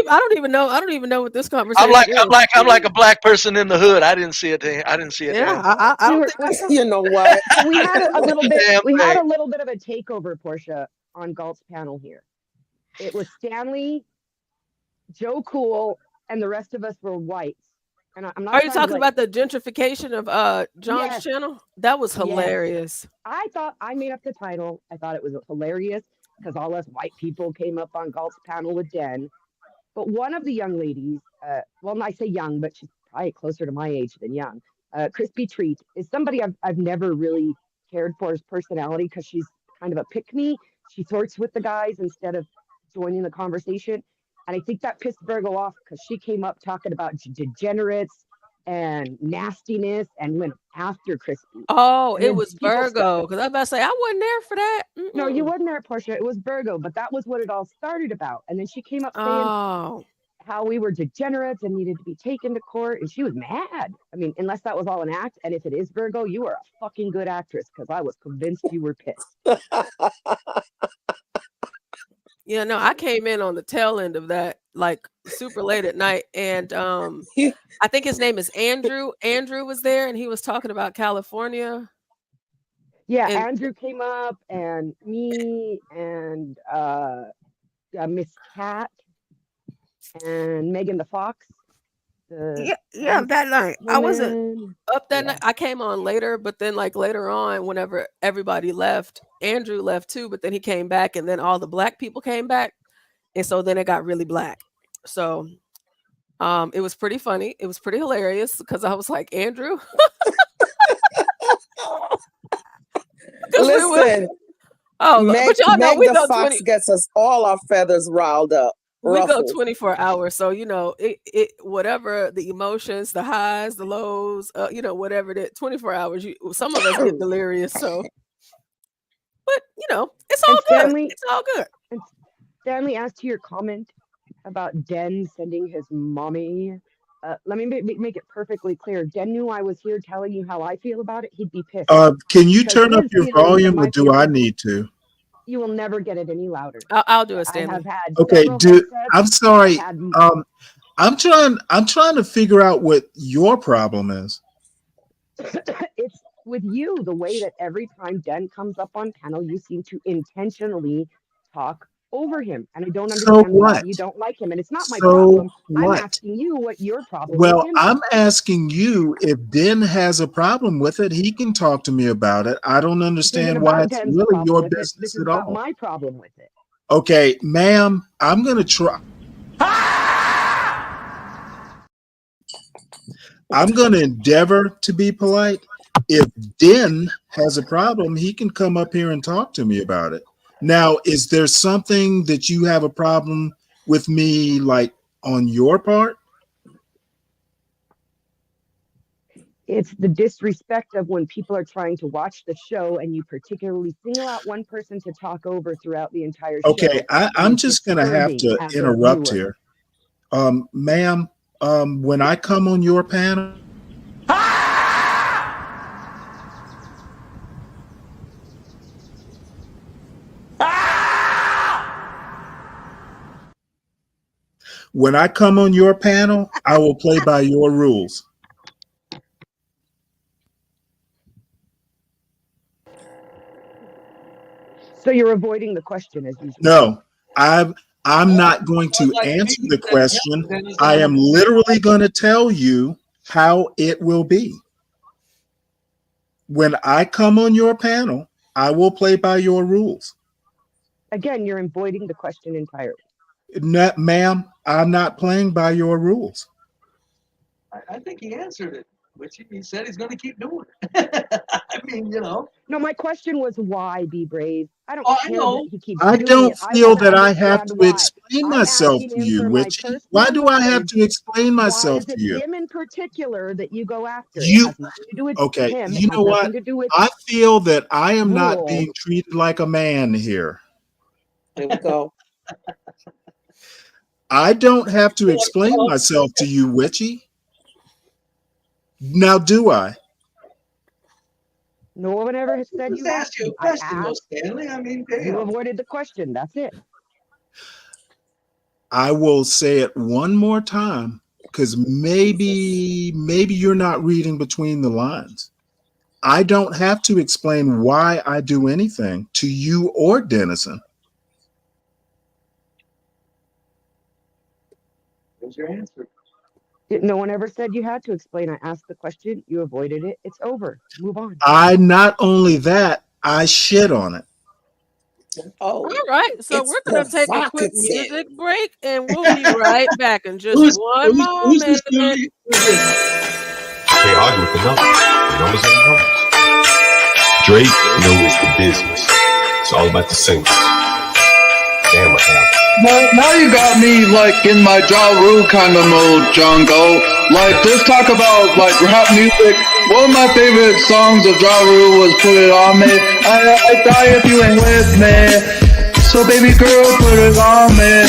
don't even know. I don't even know what this conversation is. I'm like a black person in the hood. I didn't see it. I didn't see it. Yeah, I don't think you know what? We had a little bit. We had a little bit of a takeover, Portia, on Galt's panel here. It was Stanley, Joe Cool, and the rest of us were whites. And I'm not. Are you talking about the gentrification of John's channel? That was hilarious. Yes. I thought I made up the title. I thought it was hilarious because all us white people came up on Galt's panel with Den. But one of the young ladies, well, I say young, but she's probably closer to my age than young. Crispy Treat is somebody I've never really cared for his personality because she's kind of a pick-me. She flirts with the guys instead of joining the conversation. And I think that pissed Virgo off because she came up talking about degenerates and nastiness and went after Crispy. Oh, it was Virgo. Because I was about to say, I wasn't there for that. No, you wasn't there, Portia. It was Virgo, but that was what it all started about. And then she came up saying how we were degenerates and needed to be taken to court. And she was mad. I mean, unless that was all an act. And if it is Virgo, you are a fucking good actress because I was convinced you were pissed. Yeah, no, I came in on the tail end of that, like super late at night. And I think his name is Andrew. Andrew was there and he was talking about California. Yeah, Andrew came up and me and Miss Cat and Megan the Fox. That night. I wasn't up that night. I came on later, but then like later on, whenever everybody left, Andrew left too, but then he came back and then all the black people came back. And so then it got really black. So it was pretty funny. It was pretty hilarious because I was like, Andrew. Listen, Meg the Fox gets us all our feathers riled up. We go 24 hours. So, you know, it whatever the emotions, the highs, the lows, you know, whatever it is, 24 hours, some of us get delirious. So, but, you know, it's all good. It's all good. And Stanley, as to your comment about Den sending his mommy, let me make it perfectly clear. Den knew I was here telling you how I feel about it. He'd be pissed. Can you turn up your volume or do I need to? You will never get it any louder. I'll do it, Stanley. I have had okay, I'm sorry. I'm trying to figure out what your problem is. It's with you, the way that every time Den comes up on panel, you seem to intentionally talk over him. And I don't understand why you don't like him. And it's not my problem. I'm asking you what your problem is. Well, I'm asking you if Den has a problem with it. He can talk to me about it. I don't understand why it's really your business at all. This is not my problem with it. Okay, ma'am, I'm going to try. I'm going to endeavor to be polite. If Den has a problem, he can come up here and talk to me about it. Now, is there something that you have a problem with me, like on your part? It's the disrespect of when people are trying to watch the show and you particularly single out one person to talk over throughout the entire Okay, show I'm is just going to have disturbing to as a interrupt viewer. here. Ma'am, when I come on your panel, when I come on your panel, I will play by your rules. So you're avoiding the question as usual. No, I'm not going to answer the question. I am literally going to tell you how it will be. When I come on your panel, I will play by your rules. Again, you're avoiding the question entirely. No, ma'am, I'm not playing by your rules. I think he answered it, which he said he's going to keep doing it. I mean, No, my question was why be brave. I don't care that he keeps I doing don't it. I feel want to that I have understand to why. explain I'm myself asking to him you, for my Witchy. Why personal do I have knowledge. to explain Why myself is to it you? him in particular that you go after? It You has nothing to do with okay? him. It You has know what? nothing to do with I feel that I am not rules. being treated like a man here. Here we go. I don't have to explain myself to you, Witchy. Now, do I? No one ever has said you have ask you a to. I question, though, asked. Stanley. I mean, You avoided the question. That's it. I will say it one more time because maybe you're not reading between the lines. I don't have to explain why I do anything to you or Dennison. There's your answer. No one ever said you had to explain. I asked the question. You avoided it. It's over. Move on. I not only that, I shit on it. Oh, all right. So it's we're going to take a quick provocative. music break and we'll be right back in just one Who's this moment. dude? Can't argue with the numbers. The numbers are the numbers. Drake knows the business. It's all about the singles. Damn, what happened? Now you got me like in my Ja Rule kind of mode, Jungle. Like just talk about like rap music. One of my favorite songs of Ja Rule was Put It On Me. I die if you ain't with me. So baby girl, put it on me.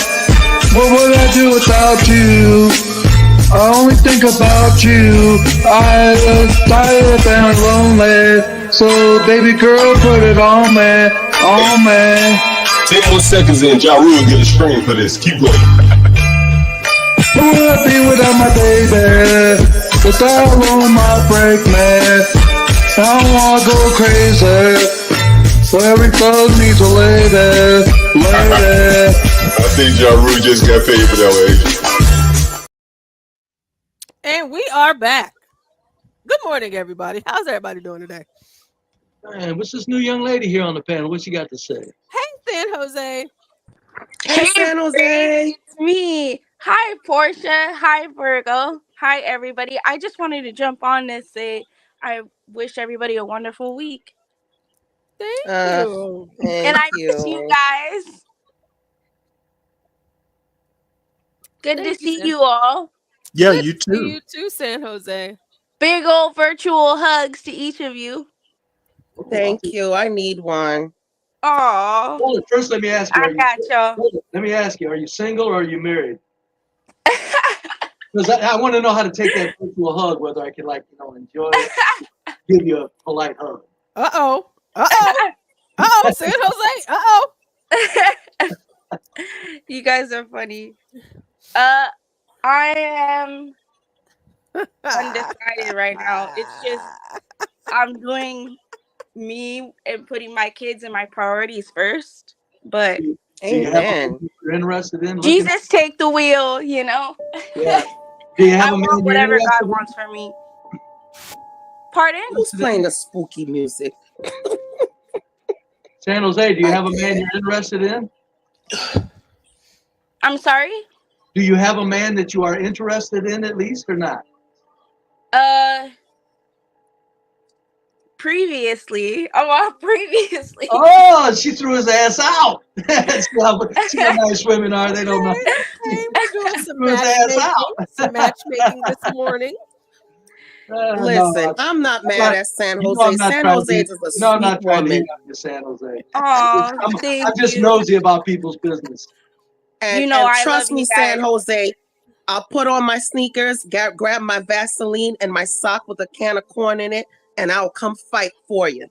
What would I do without you? I only think about you. I was tired and lonely. So baby girl, put it on me, on me. 10 more seconds in, Ja Rule get a screen for this. Keep going. Who would I be without my baby? Without on my break, man. I don't wanna go crazy. So every thug needs a lady, lady. I think Ja Rule just got paid for that one. And we are back. Good morning, everybody. How's everybody doing today? Man, what's this new young lady here on the panel? What she got to say? Hey, San Jose. Hey, San Jose. It's me. Hi, Portia. Hi, Virgo. Hi, everybody. I just wanted to jump on and say I wish everybody a wonderful week. Thank you. And I miss you guys. Good to see you all. Yeah, Good you to see too. you too, San Jose. Big old virtual hugs to each of you. Thank you. I need one. Aw. Well, first, let me ask you. I got y'all. Let me ask you: are you single or are you married? Because I want to know how to take that virtual hug. Whether I can, like, enjoy it, give you a polite hug. Uh-oh. Uh-oh. Uh-oh, San Jose. Uh-oh. You guys are funny. I am undecided right now. It's just I'm doing me and putting my kids and my priorities first. But Amen. You're interested in Jesus take the wheel, Yeah. Do you have I a man want you're whatever interested God wants for me. Pardon? Who's playing the spooky music? San Jose, do you have a man you're interested in? I'm sorry? Do you have a man that you are interested in at least or not? previously. I'm off previously. Oh, she threw his ass out. see how nice women are. They don't know. Okay, we're doing some Threw his ass matchmaking. out. Some matchmaking this morning. Listen, I'm not mad at San Jose. San Jose is a I'm sweet not trying to woman. hate on you, San Jose. Oh, I'm thank just you. nosy about people's business. And, You know and I trust love me, you San guys. Jose, I'll put on my sneakers, grab my Vaseline and my sock with a can of corn in it, and I'll come fight for you.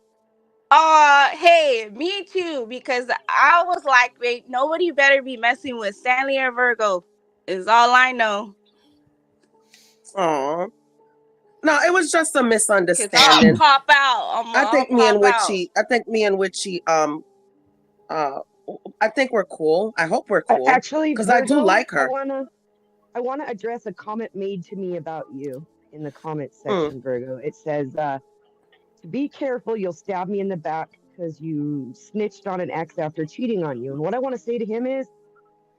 Hey, me too, because I was like, wait, nobody better be messing with Stanley or Virgo, is all I know. Oh. No, it was just a Cause misunderstanding. I'll pop out. I think me and pop out. Witchy, I think we're cool. I hope we're cool. Actually, because I do Virgo, like her. I wanna address a comment made to me about you in the comment section, Virgo. It says, to be careful, you'll stab me in the back because you snitched on an ex after cheating on you. And what I want to say to him is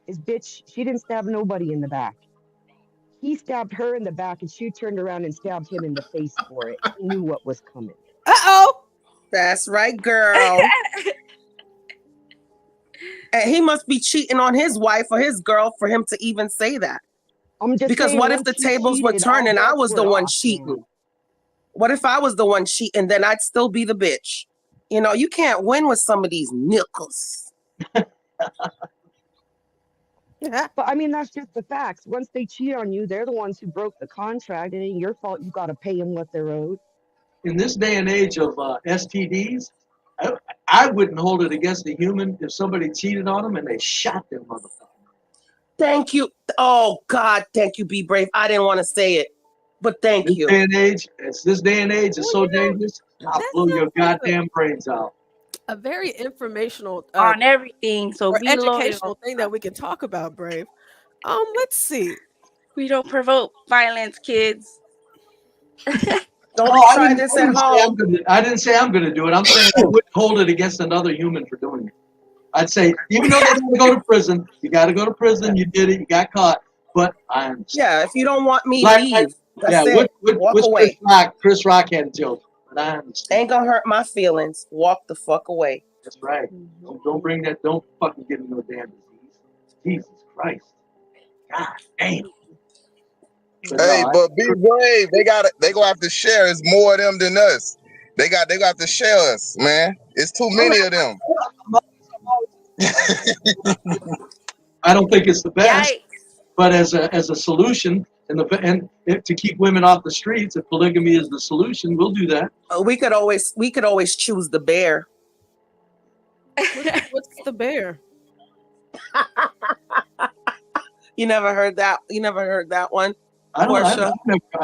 bitch, she didn't stab nobody in the back. He stabbed her in the back and she turned around and stabbed him in the face for it. He knew what was coming. Uh-oh. That's right, girl. And he must be cheating on his wife or his girl for him to even say that. I'm just because saying, what if once the you tables were cheated, all turning? I bets was the were one off, cheating. man. What if I was the one cheating? Then I'd still be the bitch. You know, you can't win with some of these nickels. But I mean, that's just the facts. Once they cheat on you, they're the ones who broke the contract. It ain't your fault. You got to pay them what they're owed. In this day and age of STDs, I wouldn't hold it against a human if somebody cheated on them and they shot their motherfucker. Thank you. Oh God, thank you. Be brave. I didn't want to say it, but thank you. This day and age is so dangerous. I'll blow your goddamn brains out. A very informational on everything. So or be educational loyal. thing that we can talk about, Brave. Let's see. We don't provoke violence, kids. Don't try this at home. I didn't say I'm going to do it. I'm saying I wouldn't hold it against another human for doing it. I'd say, even though they're going to go to prison, you got to go to prison. You did it. You got caught. But I understand. Yeah, if you don't want me, leave. That's it. Walk away. Chris Rock had a joke. But I understand. Ain't gonna hurt my feelings. Walk the fuck away. That's right. Don't bring that. Don't fucking get into no damn disease. Jesus Christ. God damn. But be brave. They gonna have to share. It's more of them than us. They gonna have to share us, man. It's too many of them. I don't think it's the best, Yikes. but as a solution, and to keep women off the streets, if polygamy is the solution, we'll do that. We could always choose the bear. What's the bear? You never heard that? You never heard that one? I've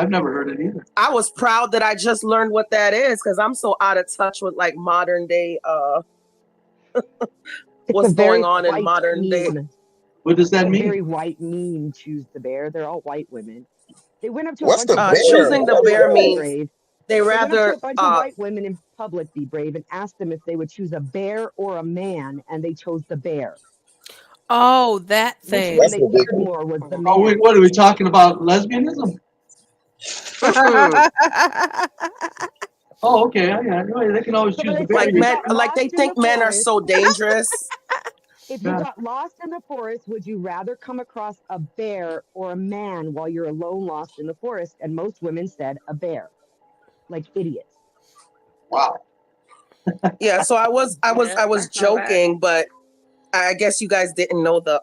never heard it either. I was proud that I just learned what that is because I'm so out of touch with like modern day what's going on in modern day. What does that mean? Very white meme, choose the bear. They're all white women. They went up to What's a bunch the of bear? Choosing the bear means brave. they went up rather to a bunch of white women in public, Be Brave, and asked them if they would choose a bear or a man, and they chose the bear. Oh, that thing. Which one they feared more was the man. Oh, wait, what are we talking about? Lesbianism? Oh, okay. Yeah, they can always choose the bear. Like they think men are so dangerous. If you got lost in the forest, would you rather come across a bear or a man while you're alone lost in the forest? And most women said a bear, like idiots. Wow. Yeah, so I was joking, but I guess you guys didn't know the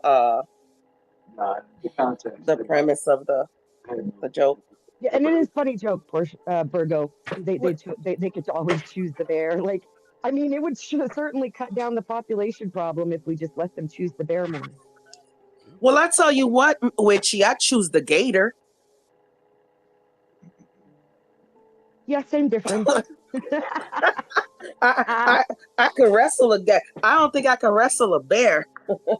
context, the premise of the joke. Yeah, and it is a funny joke, Virgo. They could always choose the bear. Like, I mean, it would certainly cut down the population problem if we just let them choose the bear more. Well, I tell you what, Witchy, I choose the gator. Yeah, same difference. I could wrestle a gator. I don't think I can wrestle a bear.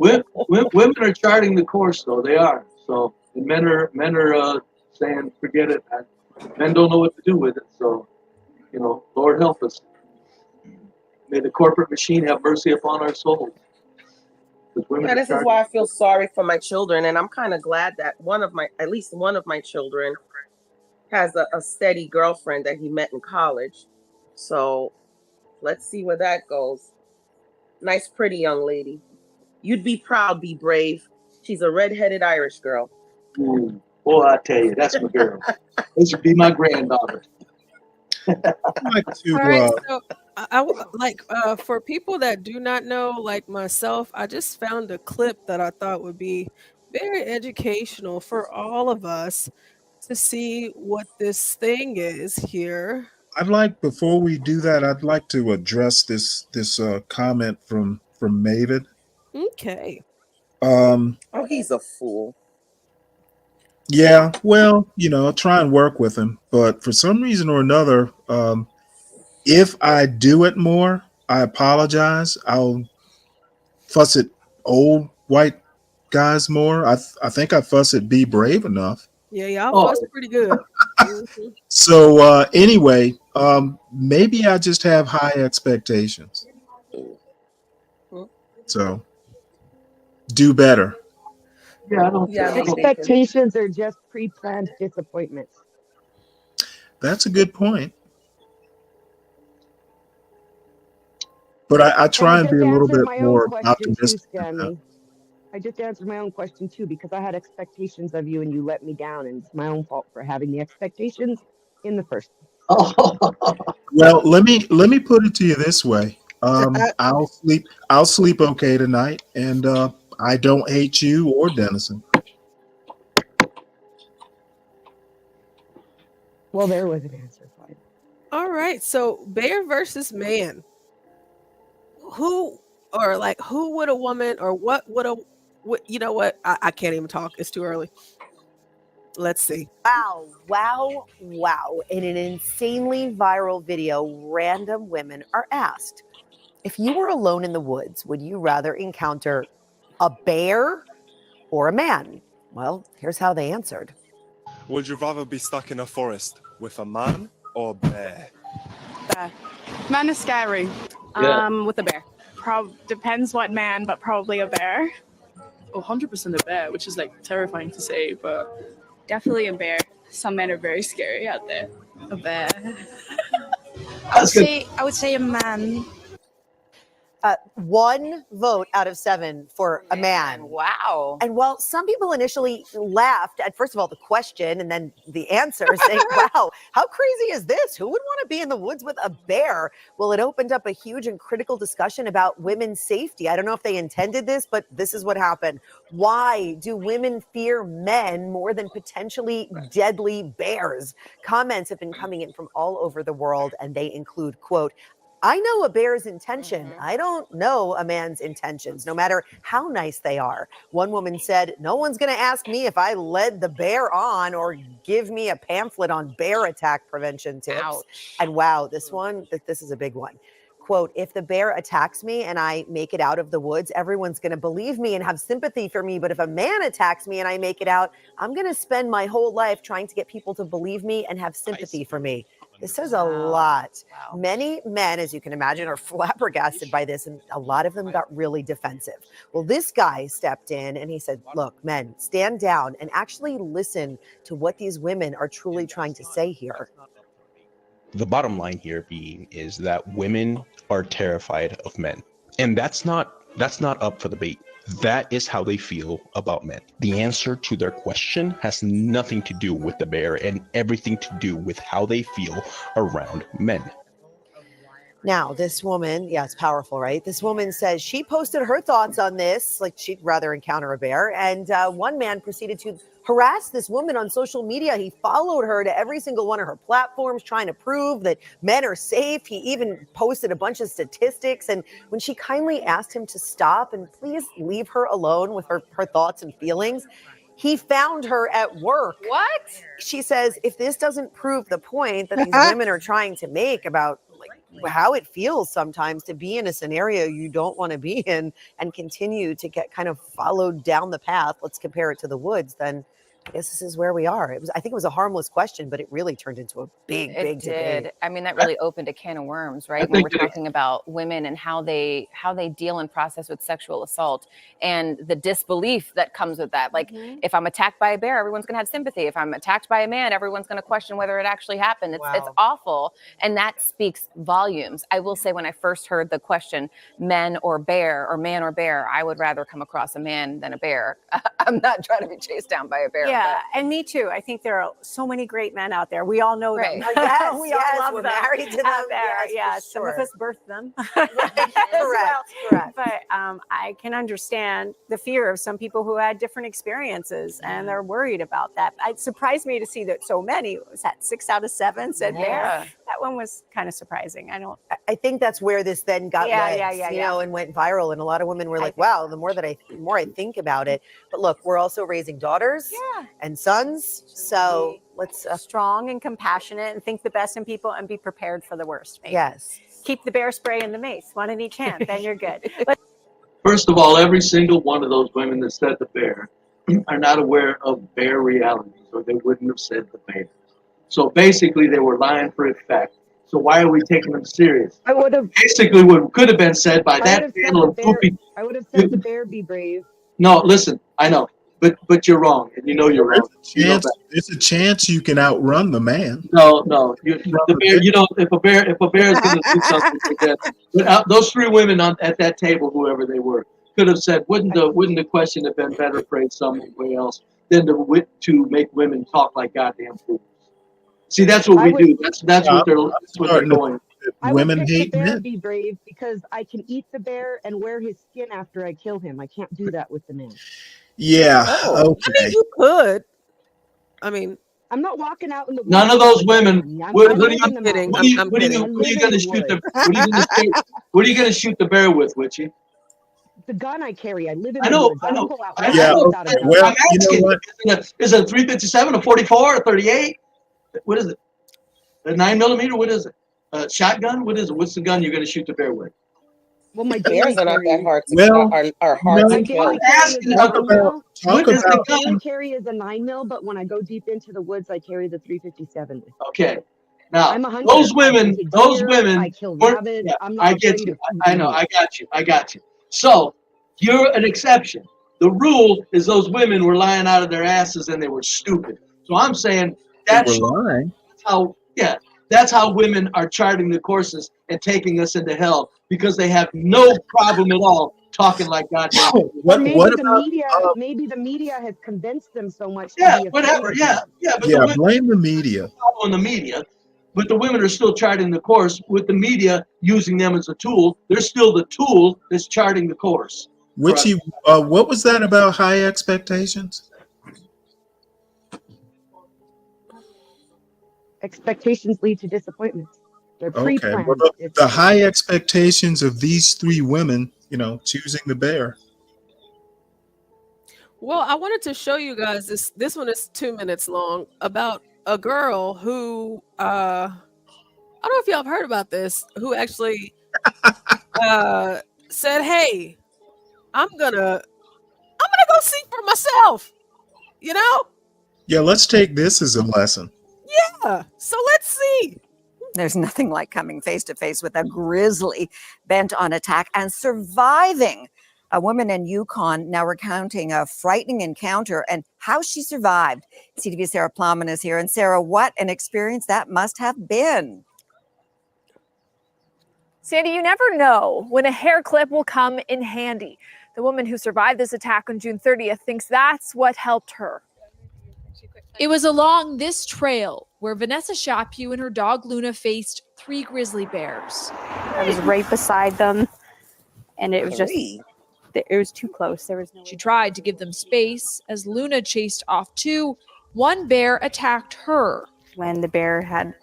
Women are charting the course, though. They are. So men are saying, forget it. Men don't know what to do with it. So, Lord help us. May the corporate machine have mercy upon our souls. Yeah, this is why I feel sorry for my children, and I'm kind of glad that at least one of my children has a steady girlfriend that he met in college. So let's see where that goes. Nice, pretty young lady. You'd be proud, be brave. She's a red-headed Irish girl. Ooh, boy, I tell you, that's my girl. This would be my granddaughter. All right, so for people that do not know, like myself, I just found a clip that I thought would be very educational for all of us to see what this thing is here. I'd like, before we do that, I'd like to address this comment from Mavid. Okay. Oh, he's a fool. Yeah, well, I'll try and work with him, but for some reason or another, if I do it more, I apologize. I'll fuss at old white guys more. I think I fuss at Be Brave enough. Yeah, y'all fuss pretty good. Mhm. So anyway, maybe I just have high expectations. So do better. Yeah, I don't. Expectations are just pre-planned disappointments. That's a good point. But I try and be a little bit more optimistic. Stanley. I just answered my own question too, because I had expectations of you and you let me down, and it's my own fault for having the expectations in the first place. Well, let me put it to you this way. I'll sleep okay tonight, and I don't hate you or Dennison. Well, there was an answer. Fine. All right, so bear versus man. Who would a woman, or what would you know what? I can't even talk. It's too early. Let's see. Wow. In an insanely viral video, random women are asked, if you were alone in the woods, would you rather encounter a bear or a man? Well, here's how they answered. Would you rather be stuck in a forest with a man or a bear? Bear. Man is scary. Yeah. With a bear. Depends what man, but probably a bear. Oh, 100% a bear, which is like terrifying to say, but definitely a bear. Some men are very scary out there. A bear. I would say a man. 1 vote out of 7 for a man. Wow. And while some people initially laughed at, first of all, the question and then the answer, saying, wow, how crazy is this? Who would want to be in the woods with a bear? Well, it opened up a huge and critical discussion about women's safety. I don't know if they intended this, but this is what happened. Why do women fear men more than potentially deadly bears? Comments have been coming in from all over the world, and they include, quote, I know a bear's intention. I don't know a man's intentions, no matter how nice they are. One woman said, no one's going to ask me if I led the bear on or give me a pamphlet on bear attack prevention tips. Ouch. And wow, this is a big one. Quote, if the bear attacks me and I make it out of the woods, everyone's going to believe me and have sympathy for me. But if a man attacks me and I make it out, I'm going to spend my whole life trying to get people to believe me and have sympathy for me. This says a lot. Many men, as you can imagine, are flabbergasted by this, and a lot of them got really defensive. Well, this guy stepped in and he said, look, men, stand down and actually listen to what these women are truly trying to say here. The bottom line here being is that women are terrified of men. And that's not up for debate. That is how they feel about men. The answer to their question has nothing to do with the bear and everything to do with how they feel around men. Now, this woman, yeah, it's powerful, right? This woman says she posted her thoughts on this, like she'd rather encounter a bear. And one man proceeded to harass this woman on social media. He followed her to every single one of her platforms, trying to prove that men are safe. He even posted a bunch of statistics. And when she kindly asked him to stop and please leave her alone with her thoughts and feelings, he found her at work. What? She says, if this doesn't prove the point that these women are trying to make about how it feels sometimes to be in a scenario you don't want to be in and continue to get kind of followed down the path, let's compare it to the woods, then I guess this is where we are. I think it was a harmless question, but it really turned into a big It debate. did. I mean, that really opened a can of worms, right? When we're talking about women and how they deal and process with sexual assault and the disbelief that comes with that. Like, if I'm attacked by a bear, everyone's gonna have sympathy. If I'm attacked by a man, everyone's gonna question whether it actually happened. It's awful, and that speaks volumes. I will say, when I first heard the question, men or bear, or man or bear, I would rather come across a man than a bear. I'm not trying to be chased down by a bear. Yeah, and me too. I think there are so many great men out there. We all know them. Yes, we all love we're them married to them. out there. Yes, for Some of sure. us birthed them. Correct. But I can understand the fear of some people who had different experiences, and they're worried about that. It surprised me to see that so many. Was that 6 out of 7 said bear? That one was kind of surprising. I think that's where this then got legs, you know, and went viral. And a lot of women were like, wow, the more I think about it. But look, we're also raising daughters and sons. So let's strong and compassionate and think the best in people and be prepared for the worst. Maybe. Yes. Keep the bear spray and the mace, one in each hand, then you're good. First of all, every single one of those women that said the bear are not aware of bear realities, or they wouldn't have said the bear. So basically, they were lying for effect. So why are we taking them serious? I would have basically what could have been said by that panel of goofy. I would have said the bear be brave. No, listen, I know, but you're wrong, and you know you're wrong. There's a chance you can outrun the man. No, the bear. You know, if a bear is going to do something like that, but those three women at that table, whoever they were, could have said, wouldn't the question have been better phrased some way else than to make women talk like goddamn fools? See, that's what we do. That's what they're going. I would pick the bear be brave because I can eat the bear and wear his skin after I kill him. I can't do that with the man. Yeah. I mean, you could. I mean, I'm not walking out in the woods. None of those women. What are you I'm kidding. going to shoot the? What are you going to shoot the bear with, Witchy? The gun I carry. I live in I the know. woods. I know. Pull out Yeah. without a gun. Well, I'm asking, you know what? is it a 357, a 44, a 38? What is it? A 9mm? What is it? A shotgun? What is it? What's the gun you're going to shoot the bear with? Well, my Bears are not that hard to Well, are hard to I kill. carry is a 9mm, but when I go deep into the woods, I carry the 357. Okay. Now, I'm a hunter. those women, I kill rabbits. I'm not I get afraid you. of I know. I got you. So you're an exception. The rule is those women were lying out of their asses and they were stupid. So I'm saying that's how women are charting the courses and taking us into hell because they have no problem at all talking like goddamn. Maybe the media has convinced them so much. Yeah, whatever. Yeah. But blame the media. On the media, but the women are still charting the course with the media using them as a tool. They're still the tool that's charting the course. What was that about high expectations? Expectations lead to disappointments. They're Okay. pre-planned. Well, the high expectations of these three women, choosing the bear. well, I wanted to show you guys this. This one is 2 minutes long about a girl who I don't know if y'all have heard about this. Who actually said, "Hey, I'm gonna go see for myself." You know? Yeah, let's take this as a lesson. Yeah. So let's see. There's nothing like coming face to face with a grizzly bent on attack and surviving. A woman in Yukon now recounting a frightening encounter and how she survived. CTV's Sarah Plowman is here. And Sarah, what an experience that must have been. Sandy, you never know when a hair clip will come in handy. The woman who survived this attack on June 30th thinks that's what helped her. It was along this trail where Vanessa Chaput and her dog Luna faced 3 grizzly bears. I was right beside them, and it was it was too close. There was no. She tried to give them space as Luna chased off 2. One bear attacked her. When the bear had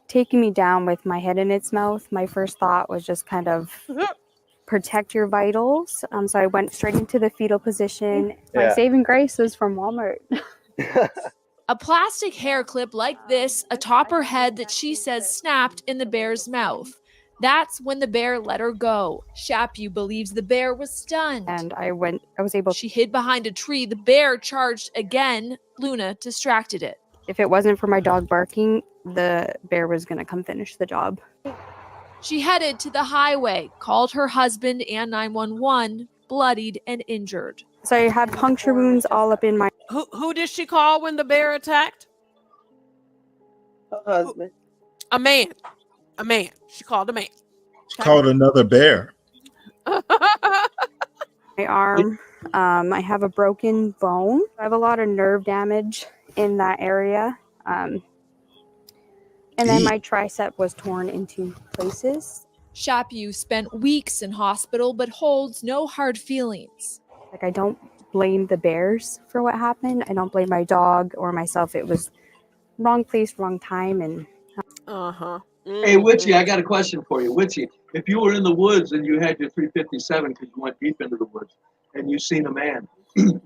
taken me down with my head in its mouth, my first thought was just kind of protect your vitals. So I went straight into the fetal position. My saving grace was from Walmart. A plastic hair clip like this atop her head that she says snapped in the bear's mouth. That's when the bear let her go. Shapu believes the bear was stunned. And I was able. She hid behind a tree. The bear charged again. Luna distracted it. If it wasn't for my dog barking, the bear was going to come finish the job. She headed to the highway, called her husband and 911, bloodied and injured. So I had puncture wounds all up in my... Who did she call when the bear attacked? Her husband. A man. A man. She called a man. She called another bear. My arm. I have a broken bone. I have a lot of nerve damage in that area. And then my tricep was torn into places. Shapu spent weeks in hospital but holds no hard feelings. Like, I don't blame the bears for what happened. I don't blame my dog or myself. It was wrong place, wrong time, and Hey, Witchy, I got a question for you. Witchy, if you were in the woods and you had your 357 because you went deep into the woods and you seen a man,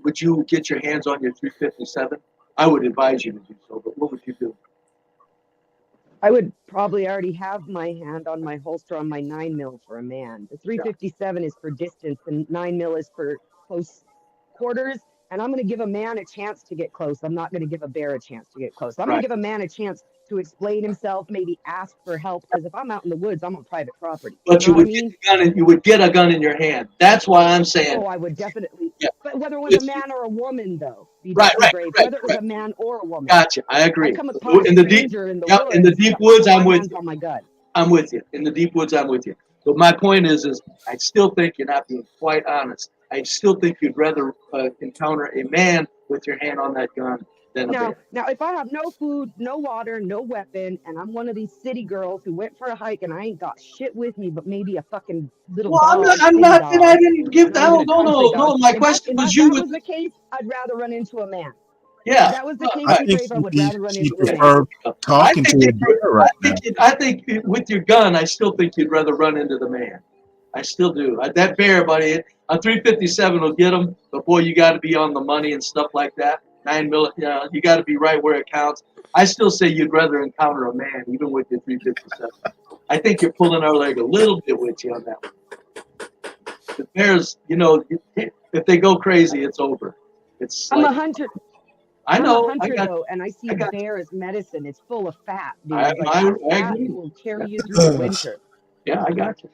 would you get your hands on your 357? I would advise you to do so, but what would you do? I would probably already have my hand on my holster on my 9mm for a man. The 357 is for distance, and 9mm is for close quarters. And I'm going to give a man a chance to get close. I'm not going to give a bear a chance to get close. I'm going to give a man a chance to explain himself, maybe ask for help. Because if I'm out in the woods, I'm on private property. But you would get a gun and you would get a gun in your hand. That's why I'm saying. Oh, I would definitely. Yeah. But whether it was a man or a woman, though. Whether it was a man or a woman. Gotcha. I agree. I come upon in the deep, in the deep woods, I'm with you. On my gut. I'm with you. In the deep woods, I'm with you. But my point is I still think you're not being quite honest. I still think you'd rather encounter a man with your hand on that gun than a bear. Now, if I have no food, no water, no weapon, and I'm one of these city girls who went for a hike and I ain't got shit with me but maybe a fucking little dog. I'm not. I didn't give that. No. My question was you. If that was the case, I'd rather run into a man. Yeah. If that was the case, Brave, I would rather run into a man. Talking to a bear right now. I think with your gun, I still think you'd rather run into the man. I still do. That bear, buddy, a 357 will get him. But boy, you got to be on the money and stuff like that. 9mm, you got to be right where it counts. I still say you'd rather encounter a man, even with your 357. I think you're pulling our leg a little bit with you on that one. The bears, if they go crazy, it's over. I'm a hunter. I know. I'm a hunter, though, and I see bear as medicine. It's full of fat, dude. Fat will carry you through the winter. Yeah, I got you.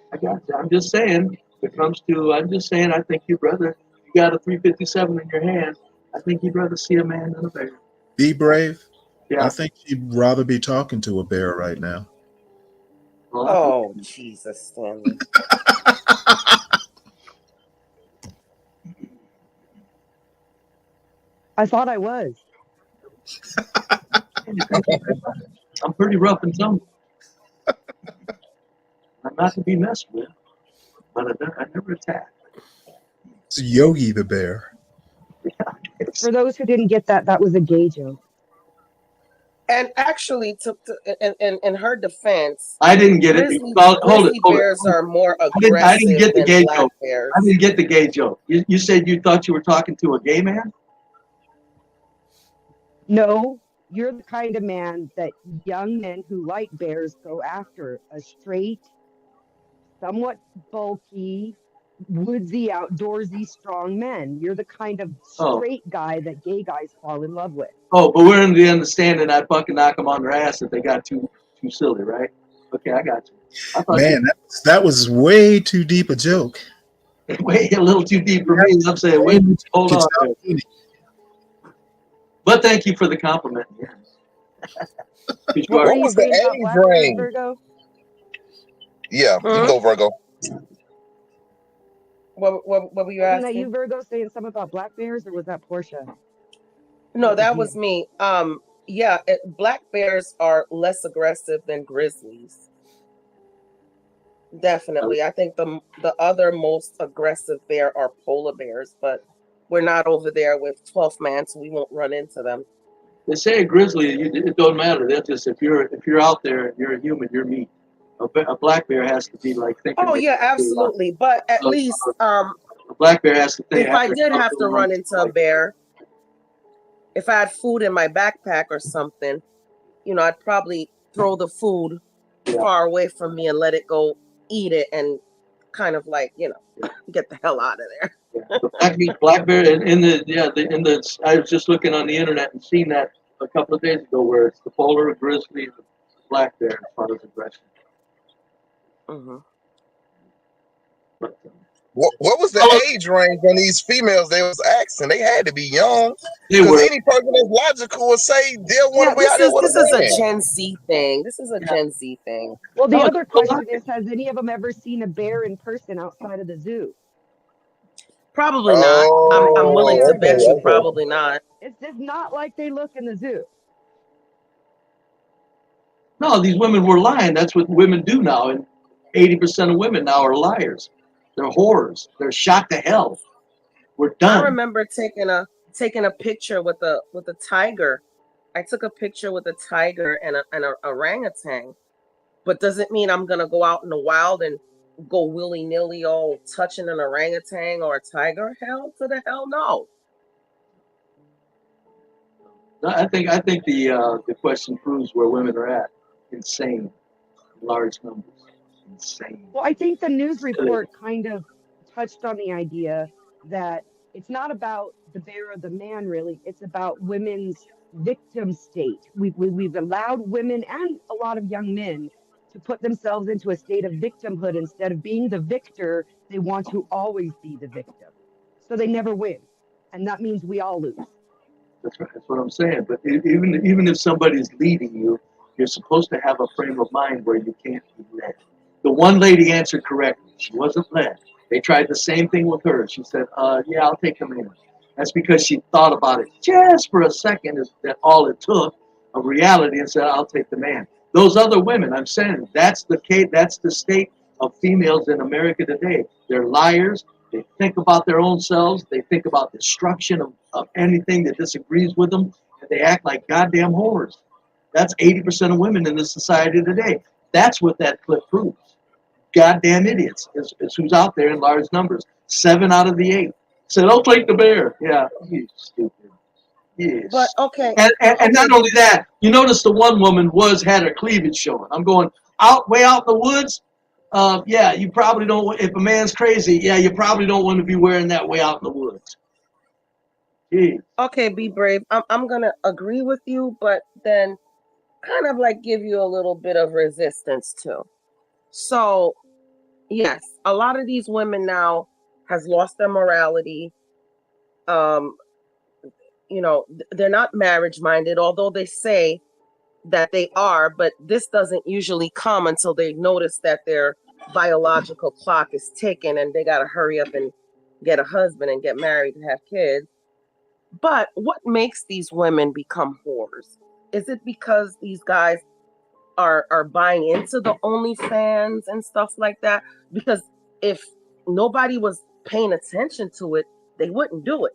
I'm just saying, I think you'd rather, you got a 357 in your hand, I think you'd rather see a man than a bear. Be brave. Yeah. I think you'd rather be talking to a bear right now. Oh, Jesus, Stanley. I thought I was. I'm pretty rough and tumble. I'm not to be messed with, but I never attack. It's Yogi the bear. For those who didn't get that, that was a gay joke. And actually, in her defense, I didn't get it. Hold it. Bears are more aggressive. I didn't get the than gay black joke. Bears. I didn't get the gay joke. You said you thought you were talking to a gay man? No, you're the kind of man that young men who like bears go after. A straight, somewhat bulky, woodsy, outdoorsy, strong men. You're the kind of straight guy that gay guys fall in love with. Oh, but we're in the understanding I'd fucking knock them on their ass if they got too silly, right? Okay, I got you. Man, that was way too deep a joke. Way a little too deep for me. I'm saying, wait, hold on. But thank you for the compliment. What was the A brain? Virgo? Yeah, you go, Virgo. What were you asking? Wasn't that you, Virgo, saying something about black bears, or was that Portia? No, that was me. Yeah, black bears are less aggressive than grizzlies. Definitely. I think the other most aggressive bear are polar bears, but we're not over there with 12th man, so we won't run into them. They say a grizzly, it don't matter. That's just if you're out there, you're a human, you're meat. A black bear has to be like thinking. Oh yeah, absolutely. But at least a black bear has to think. If I did have to run into a bear, if I had food in my backpack or something, I'd probably throw the food far away from me and let it go eat it and kind of like, get the hell out of there. Black bear in the I was just looking on the internet and seen that a couple of days ago where it's the polar grizzly and the black bear as far as aggression. Mm-hmm. What was the age range on these females they was asking? They had to be young. They Because were. any person that's logical would say they'll want to be out there with This a is a man. Gen Z thing. This is a Gen Z thing. Well, the other question is, has any of them ever seen a bear in person outside of the zoo? Probably not. I'm willing to bet you probably not. It's just not like they look in the zoo. No, these women were lying. That's what women do now, and 80% of women now are liars. They're whores. They're shot to hell. We're done. I remember taking a picture with a tiger. I took a picture with a tiger and an orangutan, but doesn't mean I'm gonna go out in the wild and go willy-nilly all touching an orangutan or a tiger. Hell to the hell no. I think the question proves where women are at. Insane, large numbers. Insane. Well, I think the news report kind of touched on the idea that it's not about the bear or the man, really. It's about women's victim state. We've allowed women and a lot of young men to put themselves into a state of victimhood instead of being the victor. They want to always be the victim, so they never win, and that means we all lose. That's right. That's what I'm saying. But even if somebody's leading you, you're supposed to have a frame of mind where you can't be led. The one lady answered correctly. She wasn't led. They tried the same thing with her. She said, yeah, I'll take the man. That's because she thought about it just for a second, is that all it took of reality, and said, I'll take the man. Those other women, I'm saying, that's the case, that's the state of females in America today. They're liars. They think about their own selves. They think about destruction of anything that disagrees with them. And they act like goddamn whores. That's 80% of women in this society today. That's what that clip proves. Goddamn idiots is who's out there in large numbers. 7 out of the 8 said, I'll take the bear. Yeah, you stupid. Yes. But okay. And not only that, you notice the one woman had her cleavage showing. I'm going way out in the woods. Yeah, you probably don't. If a man's crazy, yeah, you probably don't want to be wearing that way out in the woods. Jeez. Okay, be brave. I'm gonna agree with you, but then kind of like give you a little bit of resistance too. So, yes, a lot of these women now has lost their morality. They're not marriage minded, although they say that they are, but this doesn't usually come until they notice that their biological clock is ticking and they got to hurry up and get a husband and get married and have kids. But what makes these women become whores? Is it because these guys are buying into the OnlyFans and stuff like that? Because if nobody was paying attention to it, they wouldn't do it.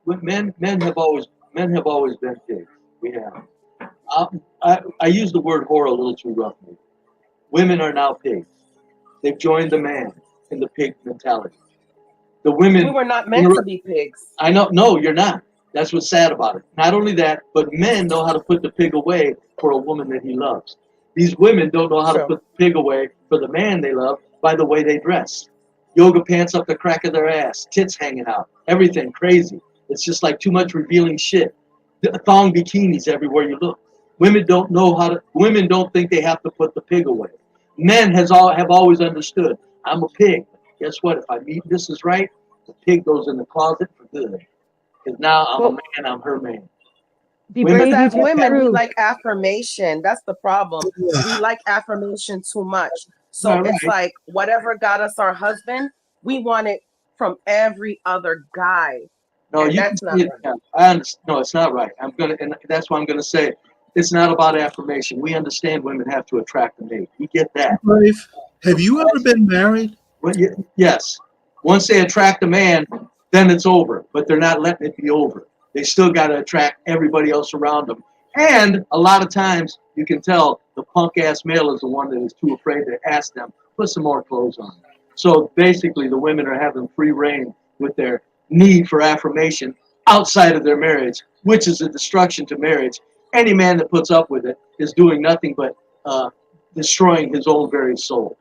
Men have always been pigs. We have. I use the word whore a little too roughly. Women are now pigs. They've joined the man in the pig mentality. The women. We were not meant to be pigs. I know. No, you're not. That's what's sad about it. Not only that, but men know how to put the pig away for a woman that he loves. These women don't know how to put the pig away for the man they love by the way they dress. Yoga pants up the crack of their ass, tits hanging out, everything crazy. It's just like too much revealing shit. Thong bikinis everywhere you look. Women don't know how to. Women don't think they have to put the pig away. Men have always understood. I'm a pig. Guess what? If I meet Mrs. Right, the pig goes in the closet for good. Because now I'm a man. I'm her man. Because as women, we like affirmation. That's the problem. We like affirmation too much. So it's like whatever got us our husband, we want it from every other guy. No, you can see it. I understand. No, it's not right. And that's why I'm gonna say it's not about affirmation. We understand women have to attract a mate. We get that. Have you ever been married? Well, yes. Once they attract a man, then it's over. But they're not letting it be over. They still got to attract everybody else around them. And a lot of times you can tell the punk ass male is the one that is too afraid to ask them, put some more clothes on. So basically the women are having free reign with their need for affirmation outside of their marriage, which is a destruction to marriage. Any man that puts up with it is doing nothing but destroying his own very soul.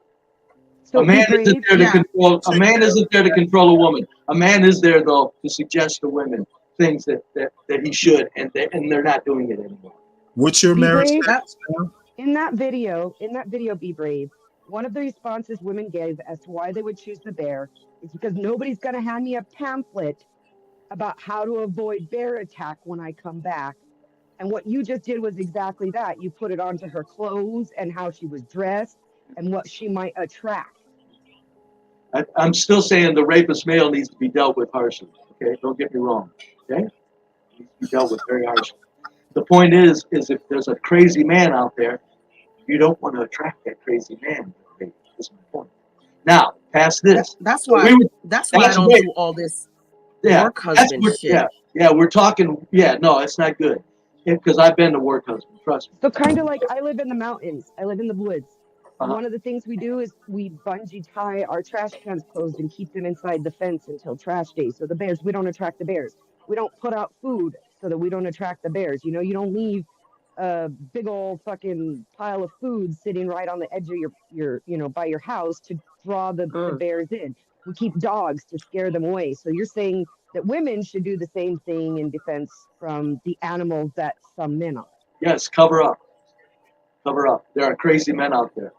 So A man be isn't brave. there to Yeah. control. A man isn't there to control a woman. A man is there though to suggest to women things that he should, and they're not doing it anymore. What's your Be marriage brave. status now? In that video, Be Brave, one of the responses women gave as to why they would choose the bear is because nobody's going to hand me a pamphlet about how to avoid bear attack when I come back. And what you just did was exactly that. You put it onto her clothes and how she was dressed and what she might attract. I'm still saying the rapist male needs to be dealt with harshly. Okay, don't get me wrong. Okay, he needs to be dealt with very harshly. The point is if there's a crazy man out there, you don't want to attract that crazy man. That's my point. Now, past this. That's why I don't do all this work husband shit. Yeah, we're talking. Yeah, no, it's not good. Because I've been the work husband. Trust me. So kind of like I live in the mountains. I live in the woods. One of the things we do is we bungee tie our trash cans closed and keep them inside the fence until trash day. So the bears, we don't attract the bears. We don't put out food so that we don't attract the bears. You know, you don't leave a big old fucking pile of food sitting right on the edge of your you know, by your house to draw the bears in. We keep dogs to scare them away. So you're saying that women should do the same thing in defense from the animals that some men are. Yes, cover up. Cover up. There are crazy men out there.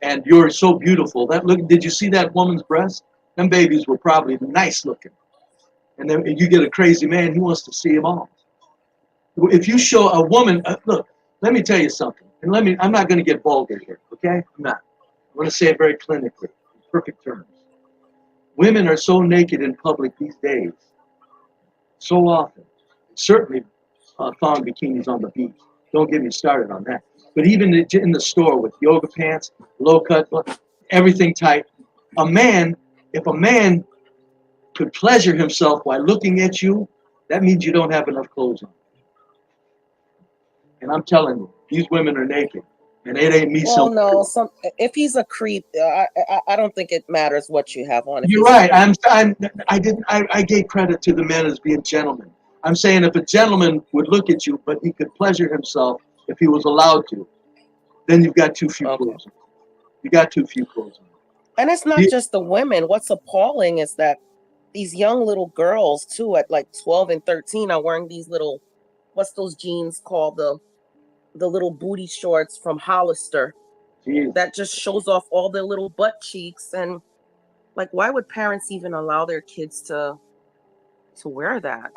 And you're so beautiful. Did you see that woman's breast? Them babies were probably nice looking. And then you get a crazy man, he wants to see them all. If you show a woman, look, let me tell you something. And I'm not going to get vulgar here, okay? I'm not. I'm going to say it very clinically, in perfect terms. Women are so naked in public these days, so often. Certainly thong bikinis on the beach. Don't get me started on that. But even in the store with yoga pants, low cut, everything tight. If a man could pleasure himself while looking at you, that means you don't have enough clothes on. And I'm telling you, these women are naked, and it ain't me. Well, no, if he's a creep, I don't think it matters what you have on. You're right. I gave credit to the men as being gentlemen. I'm saying if a gentleman would look at you, but he could pleasure himself if he was allowed to, then you've got too few clothes on. You got too few clothes on. And it's not just the women. What's appalling is that these young little girls too, at like 12 and 13, are wearing these little, what's those jeans called, the little booty shorts from Hollister. Jeez. That just shows off all their little butt cheeks. And like, why would parents even allow their kids to wear that?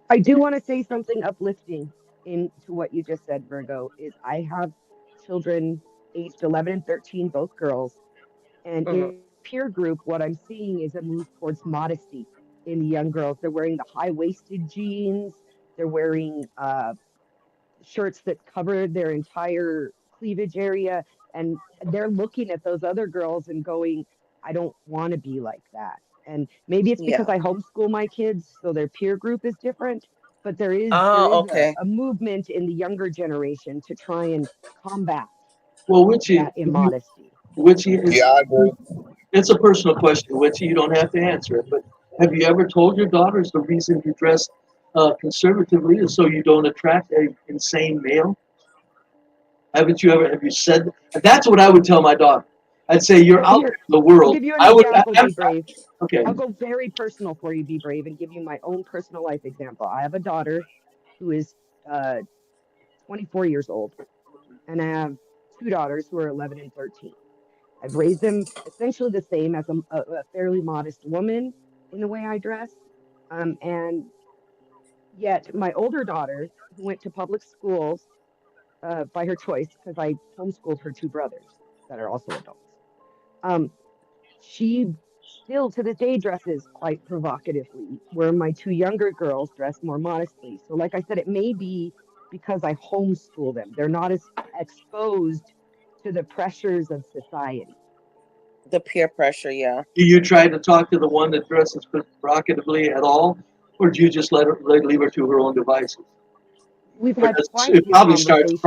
I do want to say something uplifting into what you just said, Virgo, is I have children aged 11 and 13, both girls. And in peer group, what I'm seeing is a move towards modesty in the young girls. They're wearing the high-waisted jeans. They're wearing shirts that cover their entire cleavage area. And they're looking at those other girls and going, I don't want to be like that. And maybe it's because I homeschool my kids, so their peer group is different. But there is a movement in the younger generation to try and combat that immodesty. I agree. It's a personal question, Witchy. You don't have to answer it. But have you ever told your daughters the reason you dress conservatively is so you don't attract an insane male? Have you said that? That's what I would tell my daughter. I'd say you're out in the world. I'll give you an example, Be Brave. Okay. I'll go very personal for you, Be Brave, and give you my own personal life example. I have a daughter who is 24 years old, and I have two daughters who are 11 and 13. I've raised them essentially the same as a fairly modest woman in the way I dress. And yet my older daughter, who went to public schools by her choice, because I homeschooled her two brothers that are also adults, she still to this day dresses quite provocatively, where my two younger girls dress more modestly. So like I said, it may be because I homeschool them. They're not as exposed to the pressures of society. The peer pressure, yeah. Do you try to talk to the one that dresses provocatively at all, or do you just leave her to her own devices? We've had quite a few conversations.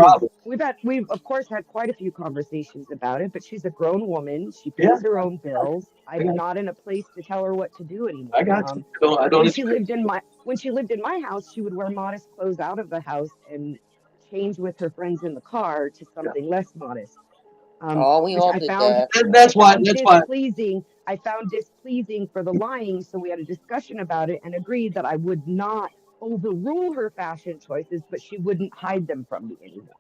We've of course had quite a few conversations about it, but she's a grown woman. She pays her own bills. I'm not in a place to tell her what to do anymore. I got you. I don't when she lived in my house, she would wear modest clothes out of the house and change with her friends in the car to something less modest. We which all I did found that. That's why. That's why. displeasing. I found displeasing for the lying. So we had a discussion about it and agreed that I would not overrule her fashion choices, but she wouldn't hide them from me anymore.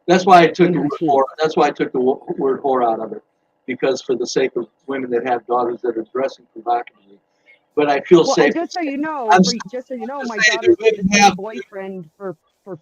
That's why I took In the her word team. whore. That's why I took the word whore out of it, because for the sake of women that have daughters that are dressing provocatively. But I feel Well, safe. and just so you know, my daughters have the same boyfriend for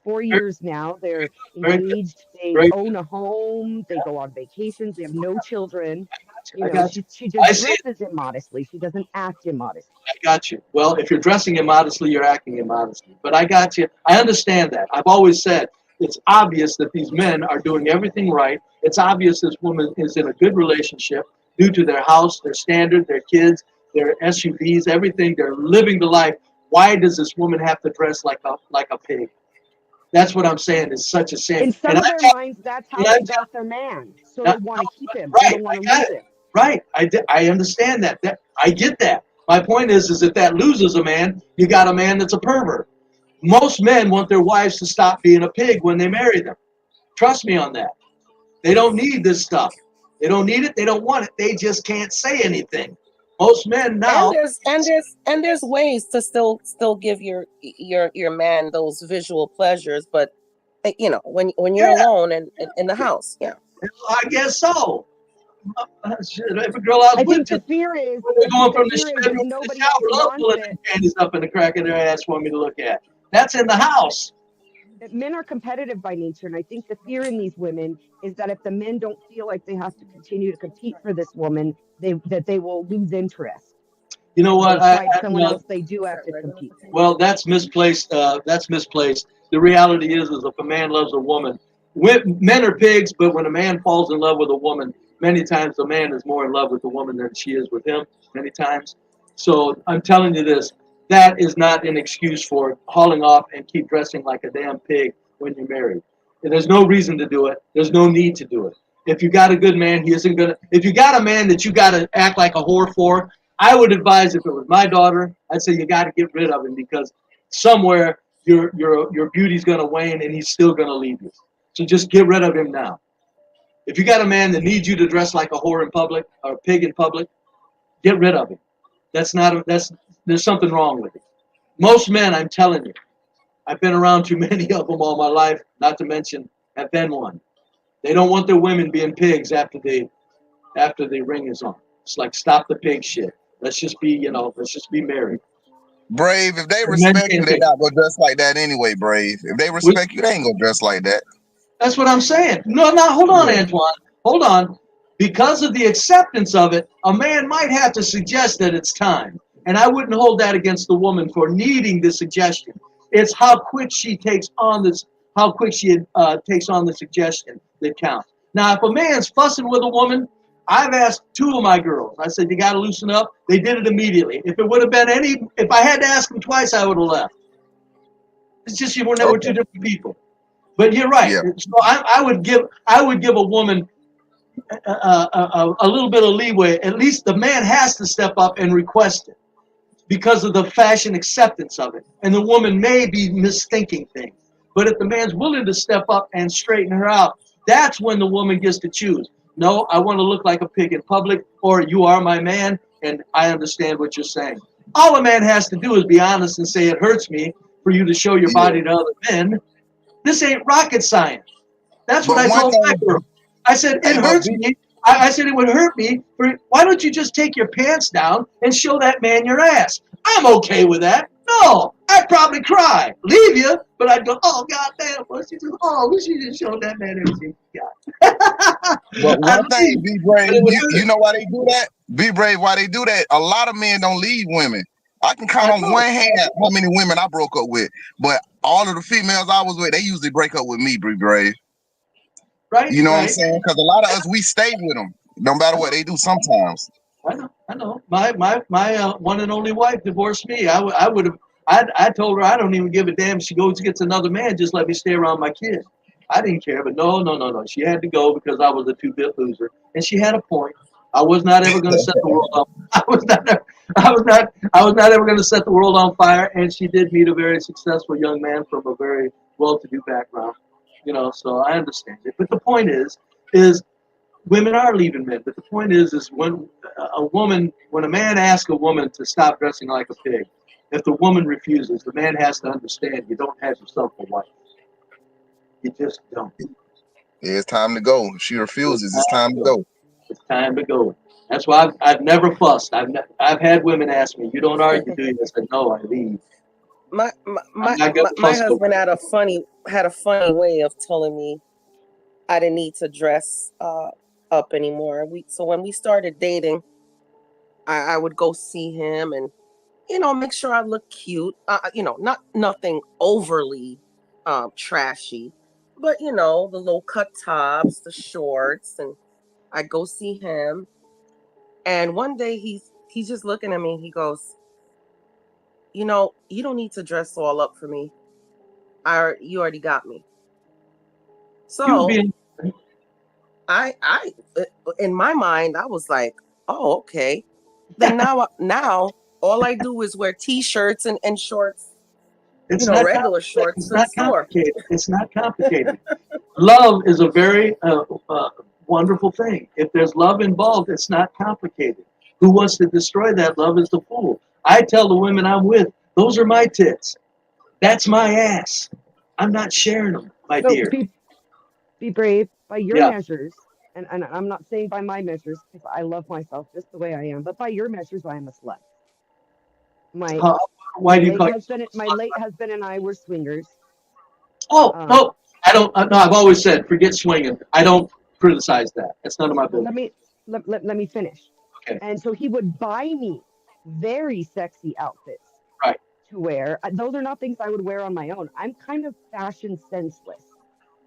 4 years now. They're Very good. engaged. They Very own a home. They go on vacations. They have no children. You I know, got you. she I just see it. dresses immodestly. She doesn't act immodestly. I got you. Well, if you're dressing immodestly, you're acting immodestly. But I got you. I understand that. I've always said it's obvious that these men are doing everything right. It's obvious this woman is in a good relationship due to their house, their standard, their kids, their SUVs, everything. They're living the life. Why does this woman have to dress like a pig? That's what I'm saying. Is such a shame. In some of their minds, that's how they got their man. So they want to keep him. They don't want to lose him. Right. I understand that. I get that. My point is if that loses a man, you got a man that's a pervert. Most men want their wives to stop being a pig when they marry them. Trust me on that. They don't need this stuff. They don't need it. They don't want it. They just can't say anything. Most men now. And there's ways to still give your man those visual pleasures, but when you're alone and in the house, yeah. I guess so. If a girl I was with, the fear is we're going from the bedroom to the nobody shower, else love wants pulling it. panties up in the crack of their ass for me to look at. That's in the house. Men are competitive by nature, and I think the fear in these women is that if the men don't feel like they have to continue to compete for this woman, that they will lose interest. You know what? Someone else, they do have to compete. Well, that's misplaced. That's misplaced. The reality is if a man loves a woman, men are pigs, but when a man falls in love with a woman, many times the man is more in love with the woman than she is with him, many times. So I'm telling you this, that is not an excuse for hauling off and keep dressing like a damn pig when you're married. And there's no reason to do it. There's no need to do it. If you got a good man, he isn't gonna. If you got a man that you got to act like a whore for, I would advise, if it was my daughter, I'd say you got to get rid of him, because somewhere your beauty's gonna wane and he's still gonna leave you. So just get rid of him now. If you got a man that needs you to dress like a whore in public or a pig in public, get rid of him. There's something wrong with it. Most men, I'm telling you, I've been around too many of them all my life, not to mention have been one. They don't want their women being pigs after the ring is on. It's like, stop the pig shit. Let's just be married. Brave, if they respect you, they're not gonna dress like that anyway, Brave. If they respect you, they ain't gonna dress like that. That's what I'm saying. No, hold on, Antoine. Hold on. Because of the acceptance of it, a man might have to suggest that it's time. And I wouldn't hold that against the woman for needing the suggestion. It's how quick she takes on the suggestion that counts. Now, if a man's fussing with a woman, I've asked 2 of my girls. I said, you got to loosen up. They did it immediately. If I had to ask them twice, I would have left. It's just we're 2 different people. But you're right. Yeah. So I would give a woman a little bit of leeway. At least the man has to step up and request it because of the fashion acceptance of it. And the woman may be misthinking things. But if the man's willing to step up and straighten her out, that's when the woman gets to choose. No, I want to look like a pig in public, or you are my man, and I understand what you're saying. All a man has to do is be honest and say, it hurts me for you to show your body to other men. This ain't rocket science. That's what I told my girl. I said, it hurts me. I said, it would hurt me. Why don't you just take your pants down and show that man your ass? I'm okay with that. No, I'd probably cry. Leave you, but I'd go, oh, goddamn. She just showed that man everything she got. But one thing, Be Brave, you know why they do that? Be Brave, why they do that? A lot of men don't leave women. I can count on one hand how many women I broke up with. But all of the females I was with, they usually break up with me, Be Brave. Right? You know what I'm saying? Because a lot of us, we stay with them, no matter what they do sometimes. I know. My one and only wife divorced me. I told her I don't even give a damn if she goes and gets another man, just let me stay around my kids. I didn't care, but no. She had to go because I was a 2-bit loser. And she had a point. I was not ever going to set the world on I was not ever going to set the world on fire, and she did meet a very successful young man from a very well-to-do background. So I understand it. But the point is, is women are leaving men. But the point is when when a man asks a woman to stop dressing like a pig, if the woman refuses, the man has to understand you don't have yourself a wife. You just don't. Yeah, it's time to go. If she refuses, it's time to go. It's time to go. That's why I've never fussed. I've had women ask me, "You don't argue, do you?" I said, "No, I leave." My husband had a funny way of telling me I didn't need to dress up anymore. So when we started dating, I would go see him and make sure I look cute. Nothing overly trashy, but the low cut tops, the shorts, and I go see him. And one day he's just looking at me. He goes, "You don't need to dress all up for me. You already got me." So I in my mind I was like, "Oh, okay." Then now all I do is wear t-shirts and shorts. It's not regular shorts. It's not complicated. It's not complicated. Love is a very wonderful thing. If there's love involved, it's not complicated. Who wants to destroy that love is the fool. I tell the women I'm with, those are my tits. That's my ass. I'm not sharing them, my dear. Be brave by your measures. And I'm not saying by my measures, because I love myself just the way I am, but by your measures, I am a slut. Why do you call my late husband and I were swingers. No, I don't. No, I've always said, forget swinging. I don't criticize that. That's none of my business. Let me finish. Okay. And so he would buy me very sexy outfits to wear. Those are not things I would wear on my own. I'm kind of fashion senseless.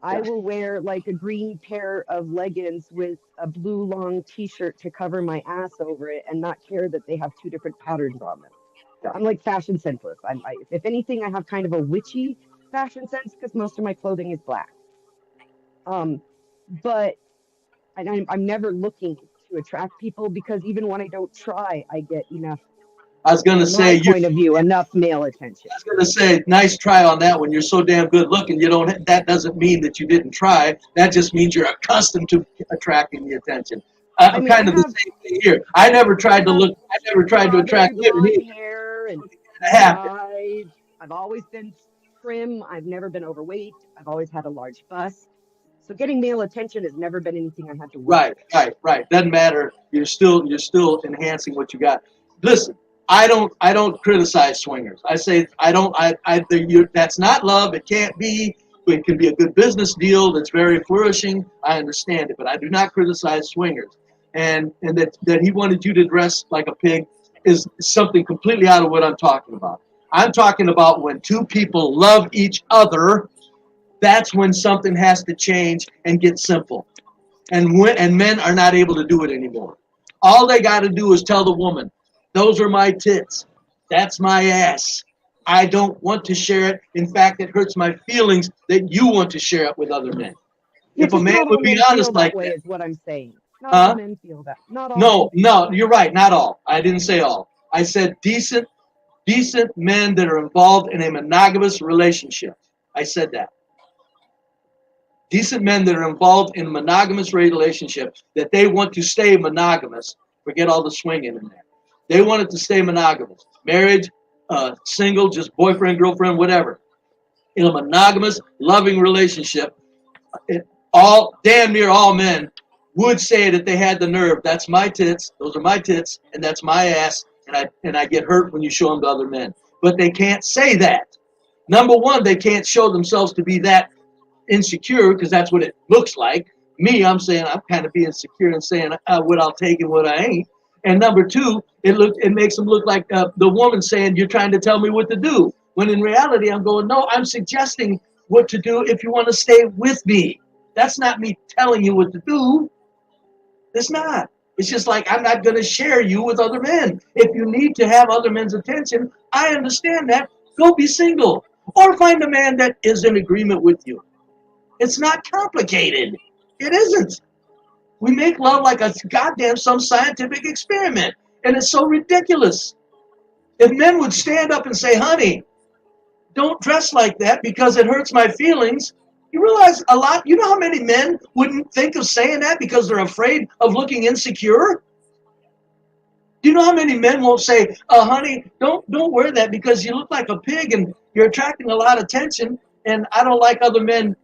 I will wear like a green pair of leggings with a blue long t-shirt to cover my ass over it and not care that they have two different patterns on them. I'm like fashion senseless. If anything, I have kind of a witchy fashion sense because most of my clothing is black. But I'm never looking to attract people because even when I don't try, I get enough. I was going to say, point of view, enough male attention. I was going to say, nice try on that one. You're so damn good looking. That doesn't mean that you didn't try. That just means you're accustomed to attracting the attention. I'm kind of the same thing here. I never tried to look. I never tried to attract women. Hair and I've always been trim. I've never been overweight. I've always had a large bust. So getting male attention has never been anything I had to work. Right. Doesn't matter. You're still enhancing what you got. Listen, I don't criticize swingers. I say that's not love. It can't be. It can be a good business deal that's very flourishing. I understand it, but I do not criticize swingers. And that he wanted you to dress like a pig is something completely out of what I'm talking about. I'm talking about when two people love each other. That's when something has to change and get simple. And men are not able to do it anymore. All they got to do is tell the woman, those are my tits. That's my ass. I don't want to share it. In fact, it hurts my feelings that you want to share it with other men. If a man would be honest like that, is what I'm saying. Not all men feel that. Not all. No, you're right. Not all. I didn't say all. I said decent men that are involved in a monogamous relationship. I said that. Decent men that are involved in a monogamous relationship, that they want to stay monogamous. Forget all the swinging in there. They want it to stay monogamous. Marriage, single, just boyfriend, girlfriend, whatever. In a monogamous, loving relationship, damn near all men would say that they had the nerve. That's my tits. Those are my tits, and that's my ass. And I get hurt when you show them to other men. But they can't say that. Number one, they can't show themselves to be that insecure because that's what it looks like. Me, I'm saying I'm kind of being secure and saying what I'll take and what I ain't. And number two, it makes them look like the woman saying you're trying to tell me what to do. When in reality, I'm going, no, I'm suggesting what to do if you want to stay with me. That's not me telling you what to do. It's not. It's just like I'm not going to share you with other men. If you need to have other men's attention, I understand that. Go be single or find a man that is in agreement with you. It's not complicated. It isn't. We make love like a goddamn some scientific experiment, and it's so ridiculous. If men would stand up and say, honey, don't dress like that because it hurts my feelings, You realize you know how many men wouldn't think of saying that because they're afraid of looking insecure? Do you know how many men won't say, honey, don't wear that because you look like a pig and you're attracting a lot of attention and I don't like other men,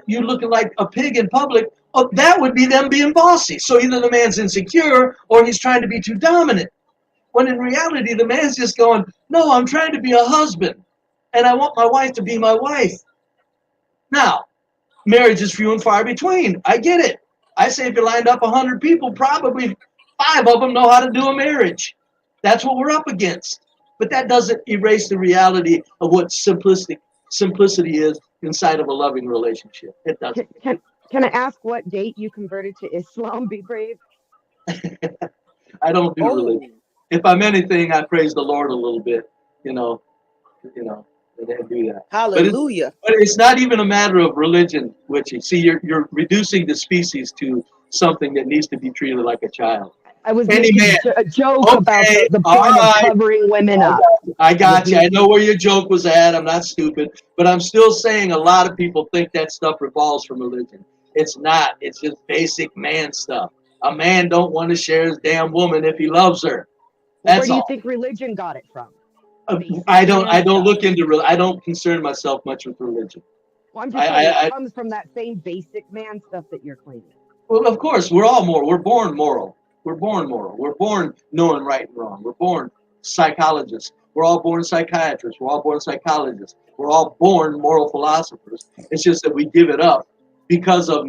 you looking like a pig in public. Oh, that would be them being bossy. So either the man's insecure or he's trying to be too dominant. When in reality, the man's just going, no, I'm trying to be a husband and I want my wife to be my wife. Now, marriage is few and far between. I get it. I say if you lined up 100 people, probably 5 of them know how to do a marriage. That's what we're up against. But that doesn't erase the reality of what simplicity is inside of a loving relationship. It doesn't. Can I ask what date you converted to Islam, Be Brave? I don't do religion. If I'm anything, I praise the Lord a little bit, and do that. Hallelujah. But it's not even a matter of religion, Witchy. See, you're reducing the species to something that needs to be treated like a child. I was making a joke about the point of covering women up. I got you. I know where your joke was at. I'm not stupid. But I'm still saying a lot of people think that stuff revolves from religion. It's not. It's just basic man stuff. A man don't want to share his damn woman if he loves her. That's Where do you all. think religion got it from? I don't look into I don't concern myself much with religion. Well, I'm just saying it comes from that same basic man stuff that you're claiming. Well, of course, we're all moral. We're born moral. We're born moral. We're born knowing right and wrong. We're born psychologists. We're all born psychiatrists. We're all born psychologists. We're all born moral philosophers. It's just that we give it up because of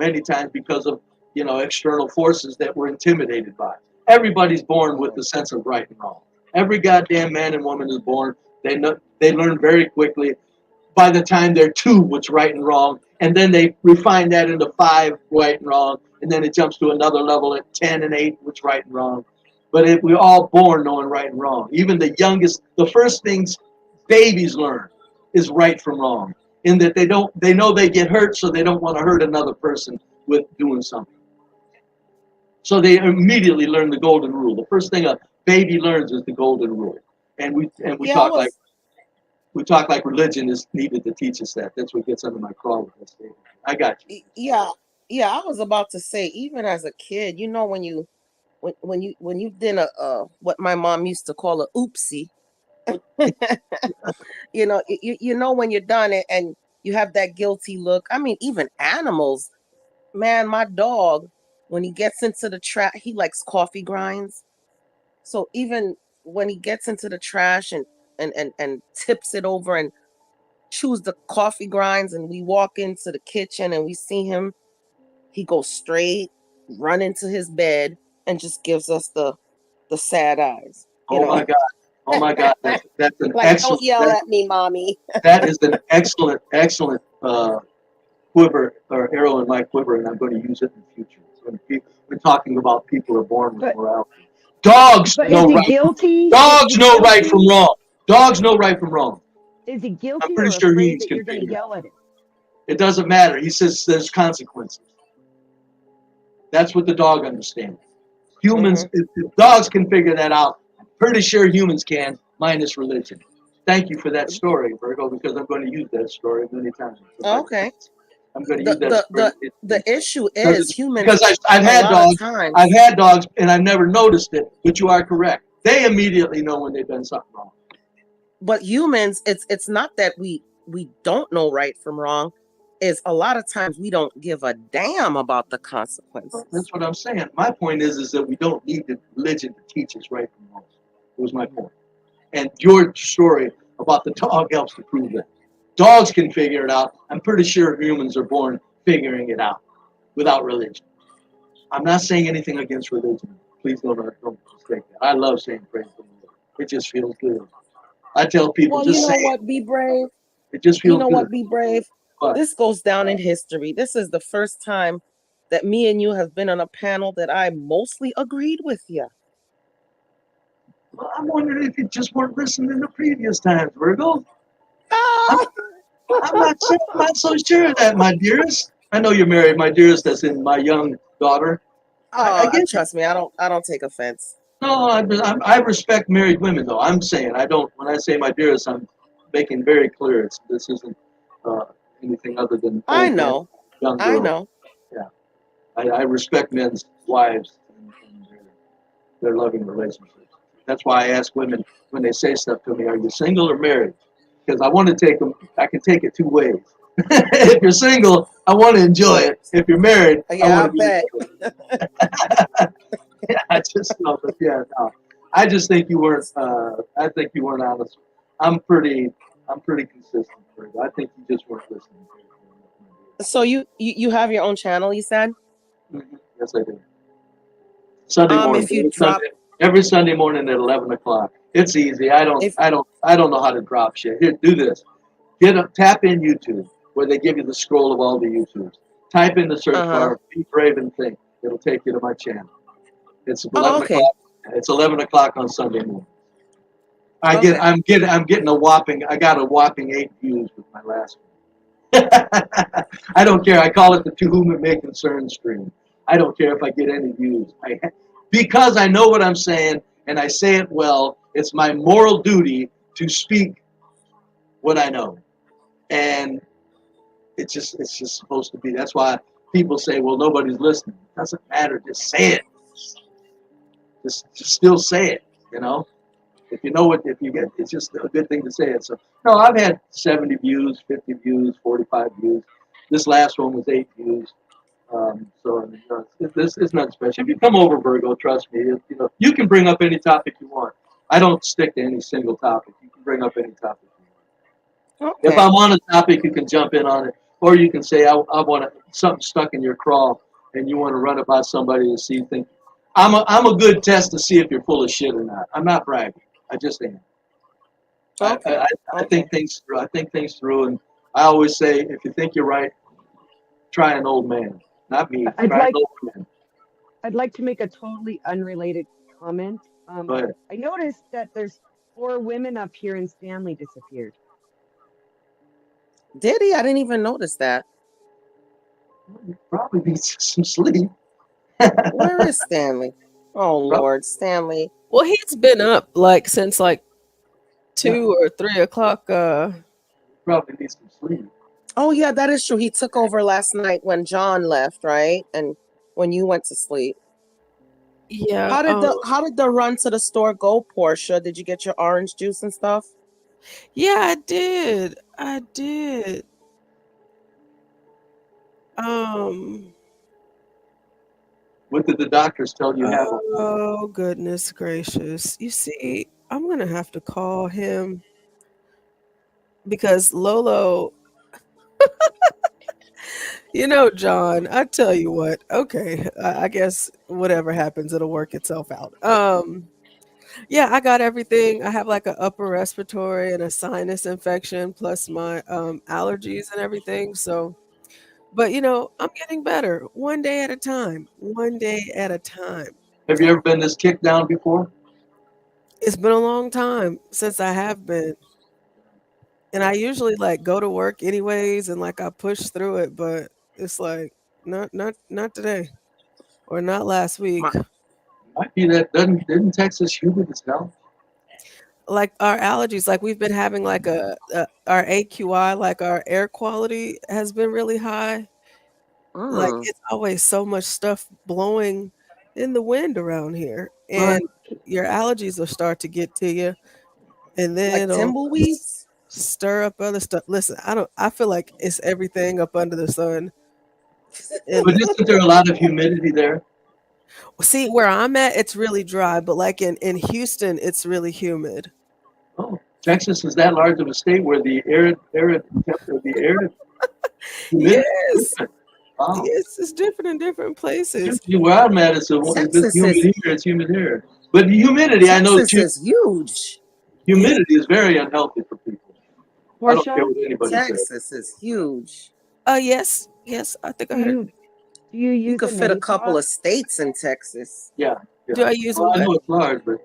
external forces that we're intimidated by. Everybody's born with the sense of right and wrong. Every goddamn man and woman is born. They learn very quickly by the time they're 2 what's right and wrong, and then they refine that into 5 right and wrong, and then it jumps to another level at 10 and 8 what's right and wrong. But we're all born knowing right and wrong. Even the youngest, the first things babies learn is right from wrong, in that they know they get hurt, so they don't want to hurt another person with doing something. So they immediately learn the golden rule. The first thing a baby learns is the golden rule, and we talk like religion is needed to teach us that. That's what gets under my craw with this statement. I got you. Yeah, I was about to say, even as a kid, when you did what my mom used to call a oopsie, when you're done and you have that guilty look. I mean, even animals, man, my dog, when he gets into the trash, he likes coffee grinds. So even when he gets into the trash and tips it over and chews the coffee grinds, and we walk into the kitchen and we see him, he goes straight, run into his bed and just gives us the sad eyes. My God. That's an like, excellent. Don't yell at me, mommy. That is an excellent quiver or arrow in my quiver, and I'm going to use it in the future. We're talking about people who are born with morality. Dogs know right. Guilty? Dogs know right from wrong. Dogs know right from wrong. Is he guilty I'm pretty or sure afraid that you're going to yell at him? It doesn't matter. He says there's consequences. That's what the dog understands. Humans, if dogs can figure that out, I'm pretty sure humans can, minus religion. Thank you for that story, Virgo, because I'm going to use that story many times. Okay. I'm going to use that story. The issue is humans. Because I've had dogs, and I've never noticed it. But you are correct. They immediately know when they've done something wrong. But humans, it's not that we don't know right from wrong. Is a lot of times we don't give a damn about the consequences. That's what I'm saying. My point is that we don't need the religion to teach us right from wrong. That was my point. And your story about the dog helps to prove that. Dogs can figure it out. I'm pretty sure humans are born figuring it out without religion. I'm not saying anything against religion. Please don't mistake that. I love saying praise the Lord. It just feels good. I tell people, well, just you know say what? Be brave. It just feels good. What? Be brave. What? This goes down in history. This is the first time that me and you have been on a panel that I mostly agreed with you. Well, I'm wondering if you just weren't listening the previous times, Virgo. I'm not so sure of that, my dearest. I know you're married, my dearest. That's in my young daughter. Trust me, I don't take offense. No, I respect married women, though. I'm saying I don't. When I say my dearest, I'm making very clear this isn't anything other than. I know. young I girls. know. Yeah, I respect men's wives and their loving relationships. That's why I ask women when they say stuff to me, "Are you single or married?" Because I want to take them. I can take it two ways. If you're single, I want to enjoy it. If you're married, I Yeah, I want to bet. yeah, I just know, but yeah, no. I just think you weren't. I think you weren't honest. I'm pretty consistent. I think you just weren't listening. So you have your own channel, you said? Mhm. Yes, I do. Sunday morning. If you drop, Every Sunday morning at 11 o'clock. It's easy. I don't know how to drop shit. Here, do this. Tap in YouTube where they give you the scroll of all the YouTubes. Type in the search bar, Be Brave and Think. It'll take you to my channel. It's 11 o'clock. It's 11 o'clock on Sunday morning. I'm getting a whopping. I got a whopping 8 views with my last one. I don't care. I call it the To Whom It May Concern stream. I don't care if I get any views. Because I know what I'm saying and I say it well. It's my moral duty to speak what I know, and it's just supposed to be. That's why people say, "Well, nobody's listening." It doesn't matter. Just say it. Just still say it. You know. If you know what, if you get, it's just a good thing to say it. So, no, I've had 70 views, 50 views, 45 views. This last one was 8 views. So, I mean, this is nothing special. If you come over, Virgo, trust me, you can bring up any topic you want. I don't stick to any single topic. You can bring up any topic you want. If I'm on a topic, you can jump in on it. Or you can say, I want something stuck in your craw, and you want to run it by somebody to see things. I'm a good test to see if you're full of shit or not. I'm not bragging. I just am. I think things through. I think things through, and I always say, if you think you're right, try an old man. Not me. Try an old man. I'd like to make a totally unrelated comment. Go ahead. I noticed that there's 4 women up here and Stanley disappeared. Did he? I didn't even notice that. You probably need some sleep. Where is Stanley? Oh Lord, Stanley. Well, he's been up like since like 2 or 3 o'clock. Probably need some sleep. Oh yeah, that is true. He took over last night when John left, right? And when you went to sleep. Yeah. How did the run to the store go, Portia? Did you get your orange juice and stuff? Yeah, I did. What did the doctors tell you happened? Oh goodness gracious! You see, I'm gonna have to call him because Lolo. John, I tell you what. Okay, I guess whatever happens, it'll work itself out. Yeah, I got everything. I have like an upper respiratory and a sinus infection, plus my allergies and everything. So, but I'm getting better one day at a time. One day at a time. Have you ever been this kicked down before? It's been a long time since I have been. And I usually like go to work anyways and like I push through it, but it's like not today or not last week. Might be that didn't Texas humid as hell? Like our allergies, like we've been having like our AQI, like our air quality has been really high. Like it's always so much stuff blowing in the wind around here, and your allergies will start to get to you, and then like tumbleweeds stir up other stuff. Listen, I feel like it's everything up under the sun. But isn't there a lot of humidity there? See, where I'm at, it's really dry, but like in Houston, it's really humid. Oh, Texas is that large of a state where the air yes. Wow. Yes, it's different in different places. Where I'm at, it's humid here. It's humid here. But the humidity, I know, is huge. Humidity is very unhealthy for people. I don't care what anybody says. Texas is huge. Yes, I think I heard. Do you use? You could fit a couple of states in Texas. Yeah. Do I use? I know it's large, but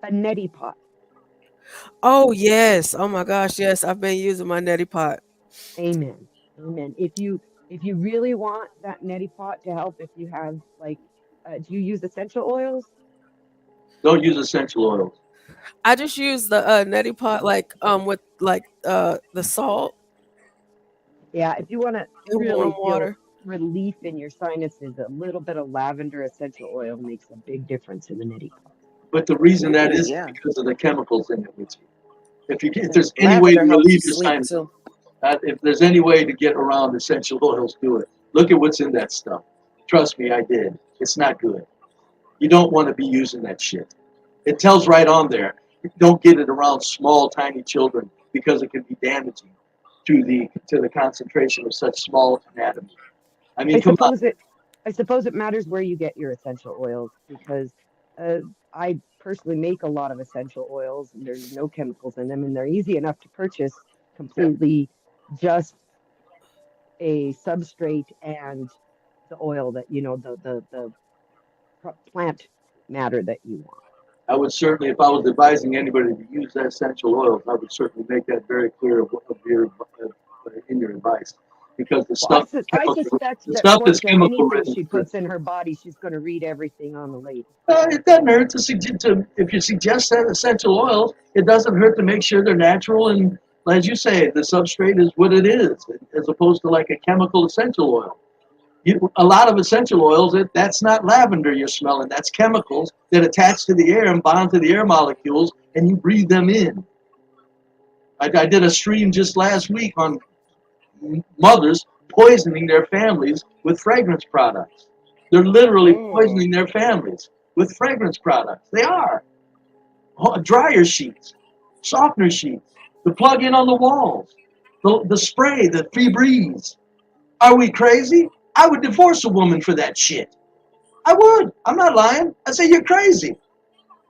a neti pot. Oh yes! Oh my gosh! Yes, I've been using my neti pot. Amen. If you really want that neti pot to help, if you have like, do you use essential oils? Don't use essential oils. I just use the neti pot, like with like the salt. Yeah, if you want to And really warm feel water. relief in your sinuses, a little bit of lavender essential oil makes a big difference in the nitty pot. But the reason that Ooh, is yeah. because of the chemicals in it. If And there's any way to lavender helps you relieve your sleep sinus, too. if there's any way to get around essential oils, do it. Look at what's in that stuff. Trust me, I did. It's not good. You don't want to be using that shit. It tells right on there. Don't get it around small, tiny children because it can be damaging to the concentration of such small anatomy. I mean, come on. I suppose it matters where you get your essential oils because I personally make a lot of essential oils and there's no chemicals in them and they're easy enough to purchase completely just a substrate and the oil that the plant matter that you want. I would certainly, if I was advising anybody to use essential oils, I would certainly make that very clear in your advice, because the Well, stuff, I suspect the that stuff that's Portia, chemical anything ridden. she puts in her body, she's going to read everything on the label. It doesn't hurt if you suggest that essential oils. It doesn't hurt to make sure they're natural, and as you say, the substrate is what it is, as opposed to like a chemical essential oil. A lot of essential oils, that's not lavender you're smelling. That's chemicals that attach to the air and bond to the air molecules, and you breathe them in. I did a stream just last week on mothers poisoning their families with fragrance products. They're literally poisoning their families with fragrance products. They are. Dryer sheets, softener sheets, the plug-in on the walls, the spray, the Febreze. Are we crazy? I would divorce a woman for that shit. I would. I'm not lying. I say you're crazy.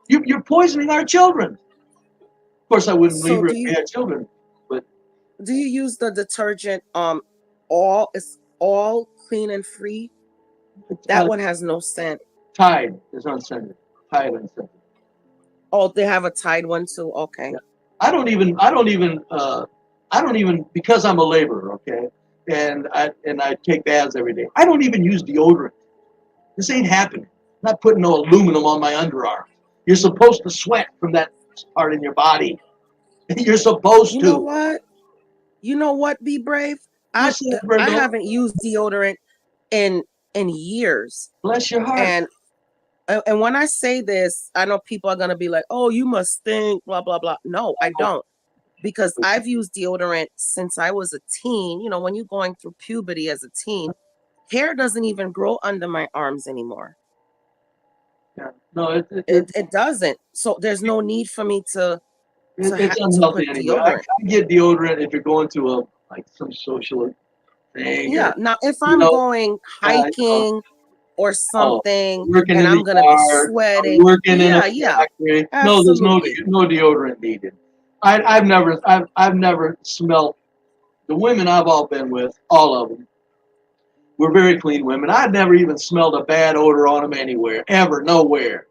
You're poisoning our children. Of course, I wouldn't leave her if we had children. But do you use the detergent? All clean and free. That one has no scent. Tide is unscented. Tide unscented. Oh, they have a Tide one too. Okay. Yeah. I don't even because I'm a laborer, okay, and I take baths every day. I don't even use deodorant. This ain't happening. I'm not putting no aluminum on my underarms. You're supposed to sweat from that part in your body. You're supposed to. You know what? Be brave. I haven't used deodorant in years. Bless your heart. And when I say this, I know people are gonna be like, "Oh, you must stink," blah blah blah. No, I don't, because I've used deodorant since I was a teen. You know, when you're going through puberty as a teen, hair doesn't even grow under my arms anymore. Yeah. No, it doesn't. So there's no need for me to it's unhealthy anyway. I get deodorant if you're going to some social thing. Yeah. Now, if I'm going hiking or something, and I'm gonna be sweating, working in a factory. No, there's no deodorant needed. I've never smelled. The women I've all been with, all of them, were very clean women. I've never even smelled a bad odor on them anywhere, ever, nowhere.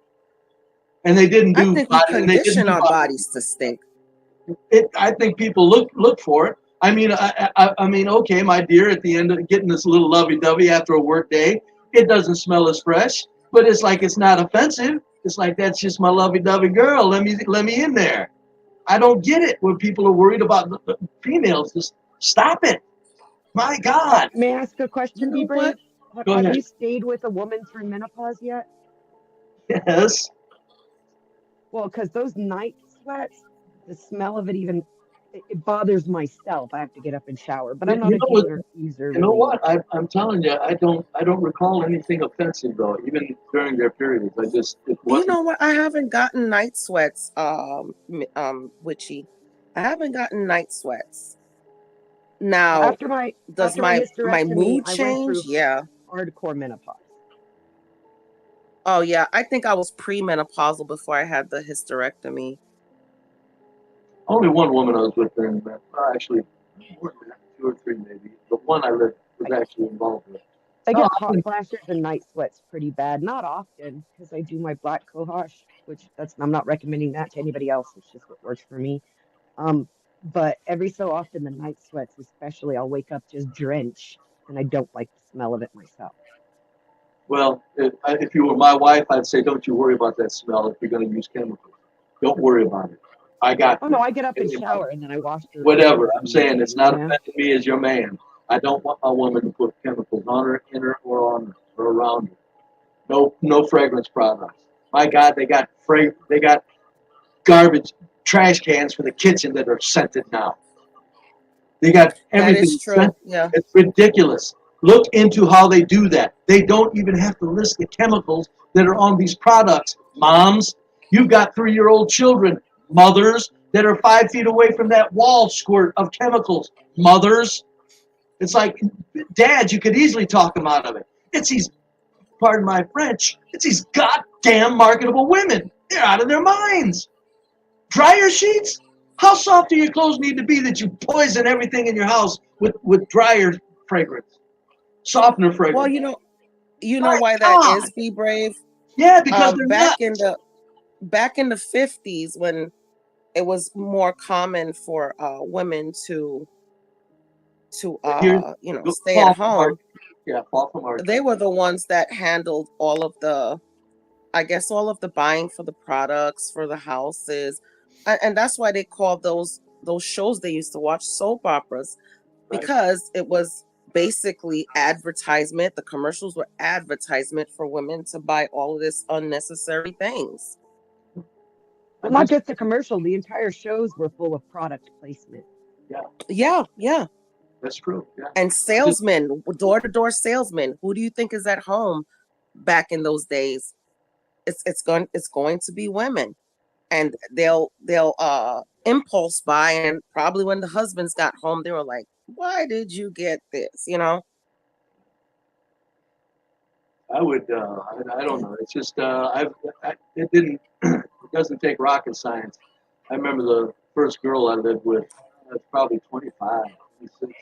And they didn't do. I think we condition our bodies to stink. I think people look for it. I mean, I mean, okay, my dear, at the end of getting this little lovey-dovey after a work day, it doesn't smell as fresh, but it's like it's not offensive. It's like, that's just my lovey-dovey girl. Let me in there. I don't get it when people are worried about the females. Just stop it. My God. May I ask a question, Be Brave? Go ahead. Have you stayed with a woman through menopause yet? Yes. Well, because those night sweats, the smell of it it bothers myself. I have to get up and shower, but I'm not a deodorant user. You know what? I'm telling you, I don't recall anything offensive though, even during their periods. You know what? I haven't gotten night sweats, Witchy. I haven't gotten night sweats. Now, does my mood change? Yeah. Hardcore menopause. Oh yeah, I think I was premenopausal before I had the hysterectomy. Only one woman I was with during that. Actually, more than that, 2 or 3 maybe. The one I was actually involved with. I get hot flashes and night sweats pretty bad. Not often, because I do my black cohosh, which I'm not recommending that to anybody else. It's just what works for me. But every so often, the night sweats, especially, I'll wake up just drenched, and I don't like the smell of it myself. Well, if you were my wife, I'd say, don't you worry about that smell if you're going to use chemicals. Don't worry about it. I got. Oh no, I get up and shower and then I wash. Whatever. I'm saying it's not offending me as your man. I don't want a woman to put chemicals on her, in her, or on her, or around her. No fragrance products. My God, they got garbage trash cans for the kitchen that are scented now. They got That everything is true. scented. Yeah. It's ridiculous. Look into how they do that. They don't even have to list the chemicals that are on these products. Moms, you've got 3-year-old children. Mothers that are 5 feet away from that wall squirt of chemicals. Mothers. It's like, dads, you could easily talk them out of it. It's these, pardon my French, it's these goddamn marketable women. They're out of their minds. Dryer sheets? How soft do your clothes need to be that you poison everything in your house with dryer fragrance, softener fragrance? Well, you know why that is, Be Brave? Yeah, because they're back nuts. back in the 50s, when it was more common for women to stay at home. Yeah, fall from our. They were the ones that handled all of the buying for the products for the houses, and that's why they called those shows they used to watch soap operas, because it was basically advertisement. The commercials were advertisement for women to buy all of this unnecessary things. Well, not just the commercial, the entire shows were full of product placement. Yeah. That's true. Yeah. And salesmen, door-to-door salesmen, who do you think is at home back in those days? It's going to be women. And they'll impulse buy, and probably when the husbands got home, they were like, "Why did you get this?" I would. I don't know. It's just. It didn't. It doesn't take rocket science. I remember the first girl I lived with. I was probably 25, 26.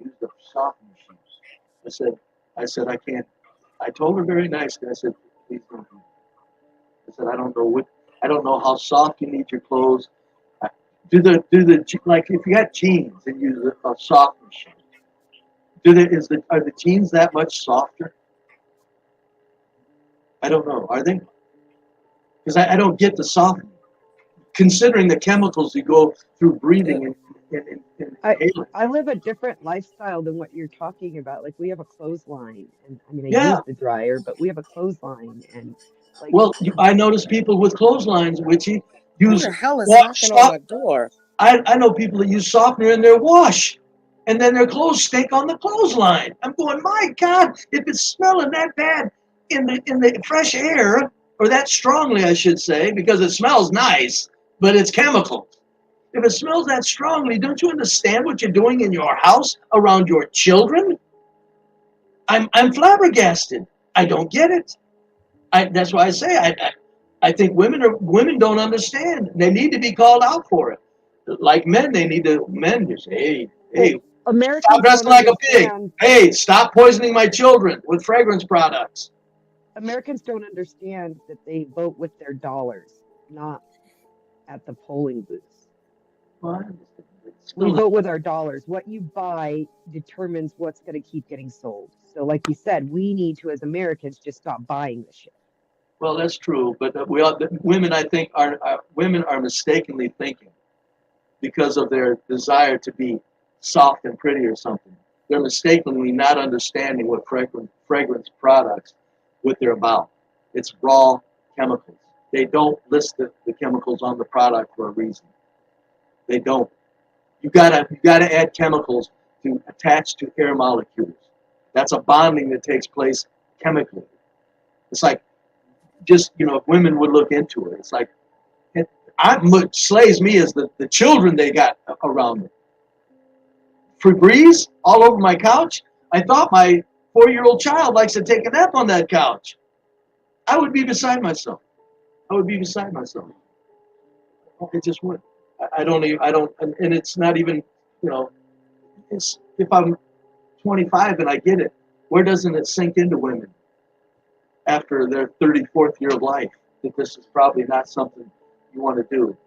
Used a softener shoes. I said I can't. I told her very nicely. I said, please don't do that. I said, I don't know how soft you need your clothes. Do the like if you got jeans and use a softener shoe. Are the jeans that much softer? I don't know. Are they? Because I don't get the softening. Considering the chemicals you go through breathing and I live a different lifestyle than what you're talking about. Like, we have a clothesline, and I mean, I use the dryer, but we have a clothesline, and like. Well, I notice people with clotheslines, Witchy, Who use the hell is knocking on my door? I know people that use softener in their wash, and then their clothes stink on the clothesline. I'm going, my God, if it's smelling that bad in the fresh air, or that strongly, I should say, because it smells nice, but it's chemicals. If it smells that strongly, don't you understand what you're doing in your house around your children? I'm flabbergasted. I don't get it. That's why I say I think women don't understand. They need to be called out for it. Like men just say, hey, Americans stop dressing like a pig. understand. Hey, stop poisoning my children with fragrance products. Americans don't understand that they vote with their dollars, not at the polling booths. We vote with our dollars. What you buy determines what's going to keep getting sold. So, like you said, we need to, as Americans, just stop buying the shit. Well, that's true, but women, I think, women are mistakenly thinking, because of their desire to be soft and pretty or something. They're mistakenly not understanding what fragrance products, what they're about. It's raw chemicals. They don't list the chemicals on the product for a reason. They don't. You gotta add chemicals to attach to air molecules. That's a bonding that takes place chemically. It's like, just, if women would look into it, it's like, what slays me is the children they got around me. Febreze all over my couch. I thought my 4-year-old child likes to take a nap on that couch. I would be beside myself. It just would. I don't, and it's not even, it's, if I'm 25 and I get it, where doesn't it sink into women after their 34th year of life that this is probably not something you want to do?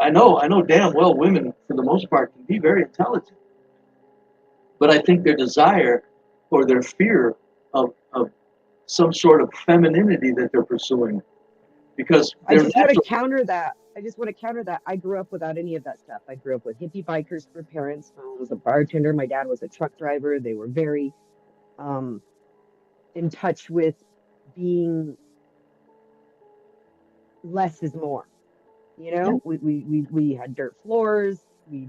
I know damn well women, for the most part, can be very intelligent, but I think their desire or their fear of some sort of femininity that they're pursuing, because I just want to counter that. I just want to counter that. I grew up without any of that stuff. I grew up with hippie bikers for parents. My mom was a bartender. My dad was a truck driver. They were very in touch with being less is more. You know, we had dirt floors. We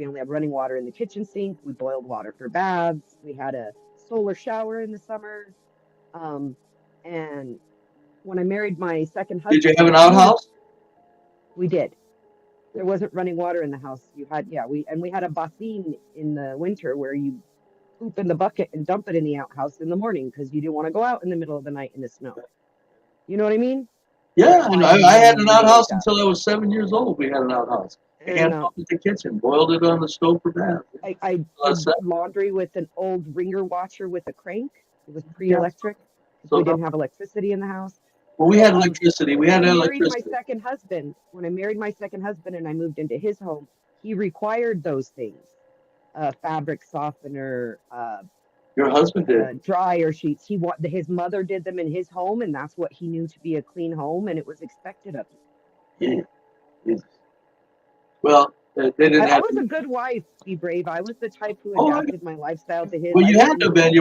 only had running water in the kitchen sink. We boiled water for baths. We had a solar shower in the summer. And when I married my second husband, Did you have an outhouse? We did. There wasn't running water in the house. You had, we had a basin in the winter where you poop in the bucket and dump it in the outhouse in the morning because you didn't want to go out in the middle of the night in the snow. You know what I mean? Yeah, and I had an outhouse until I was 7 years old. We had an outhouse. And up in the kitchen, boiled it on the stove for bath. I did laundry with an old ringer washer with a crank. It was pre-electric. So we didn't have electricity in the house. Well, we had electricity. We had electricity. When I married my second husband and I moved into his home, he required those things. Fabric softener, your husband did. Dryer sheets. His mother did them in his home, and that's what he knew to be a clean home, and it was expected of him. Yeah. Well, they didn't have. I was a good wife. Be brave. I was the type who adapted my lifestyle to his. Well, you had to have been.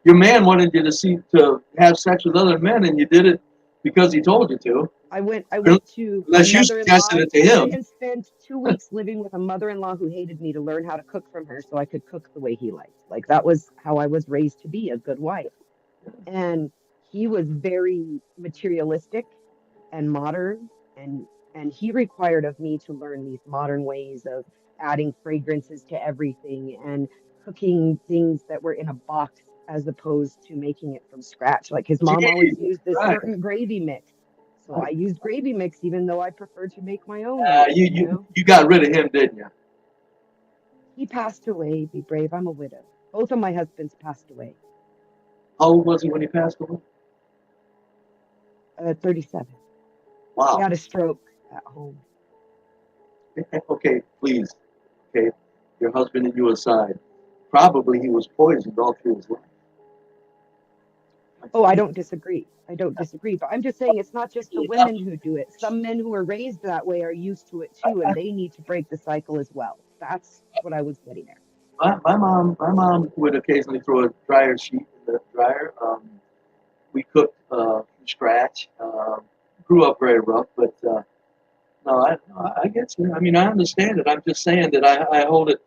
Your man wanted you to have sex with other men, and you did it because he told you to. I went to unless you suggested it to him. And spent 2 weeks living with a mother-in-law who hated me to learn how to cook from her, so I could cook the way he liked. Like that was how I was raised to be a good wife. And he was very materialistic and modern, and he required of me to learn these modern ways of adding fragrances to everything and cooking things that were in a box as opposed to making it from scratch. Like his mom always used this certain gravy mix. So I used gravy mix, even though I preferred to make my own. You got rid of him, didn't you? He passed away. Be brave. I'm a widow. Both of my husbands passed away. How old was he when he passed away? 37. Wow. He had a stroke at home. Okay, please. Okay, your husband and you aside. Probably he was poisoned all through his life. Oh, I don't disagree. But I'm just saying it's not just the women who do it. Some men who are raised that way are used to it too, and they need to break the cycle as well. That's what I was getting at. My mom would occasionally throw a dryer sheet in the dryer. We cooked from scratch. Grew up very rough, but no, I get you. I mean, I understand it. I'm just saying that I hold it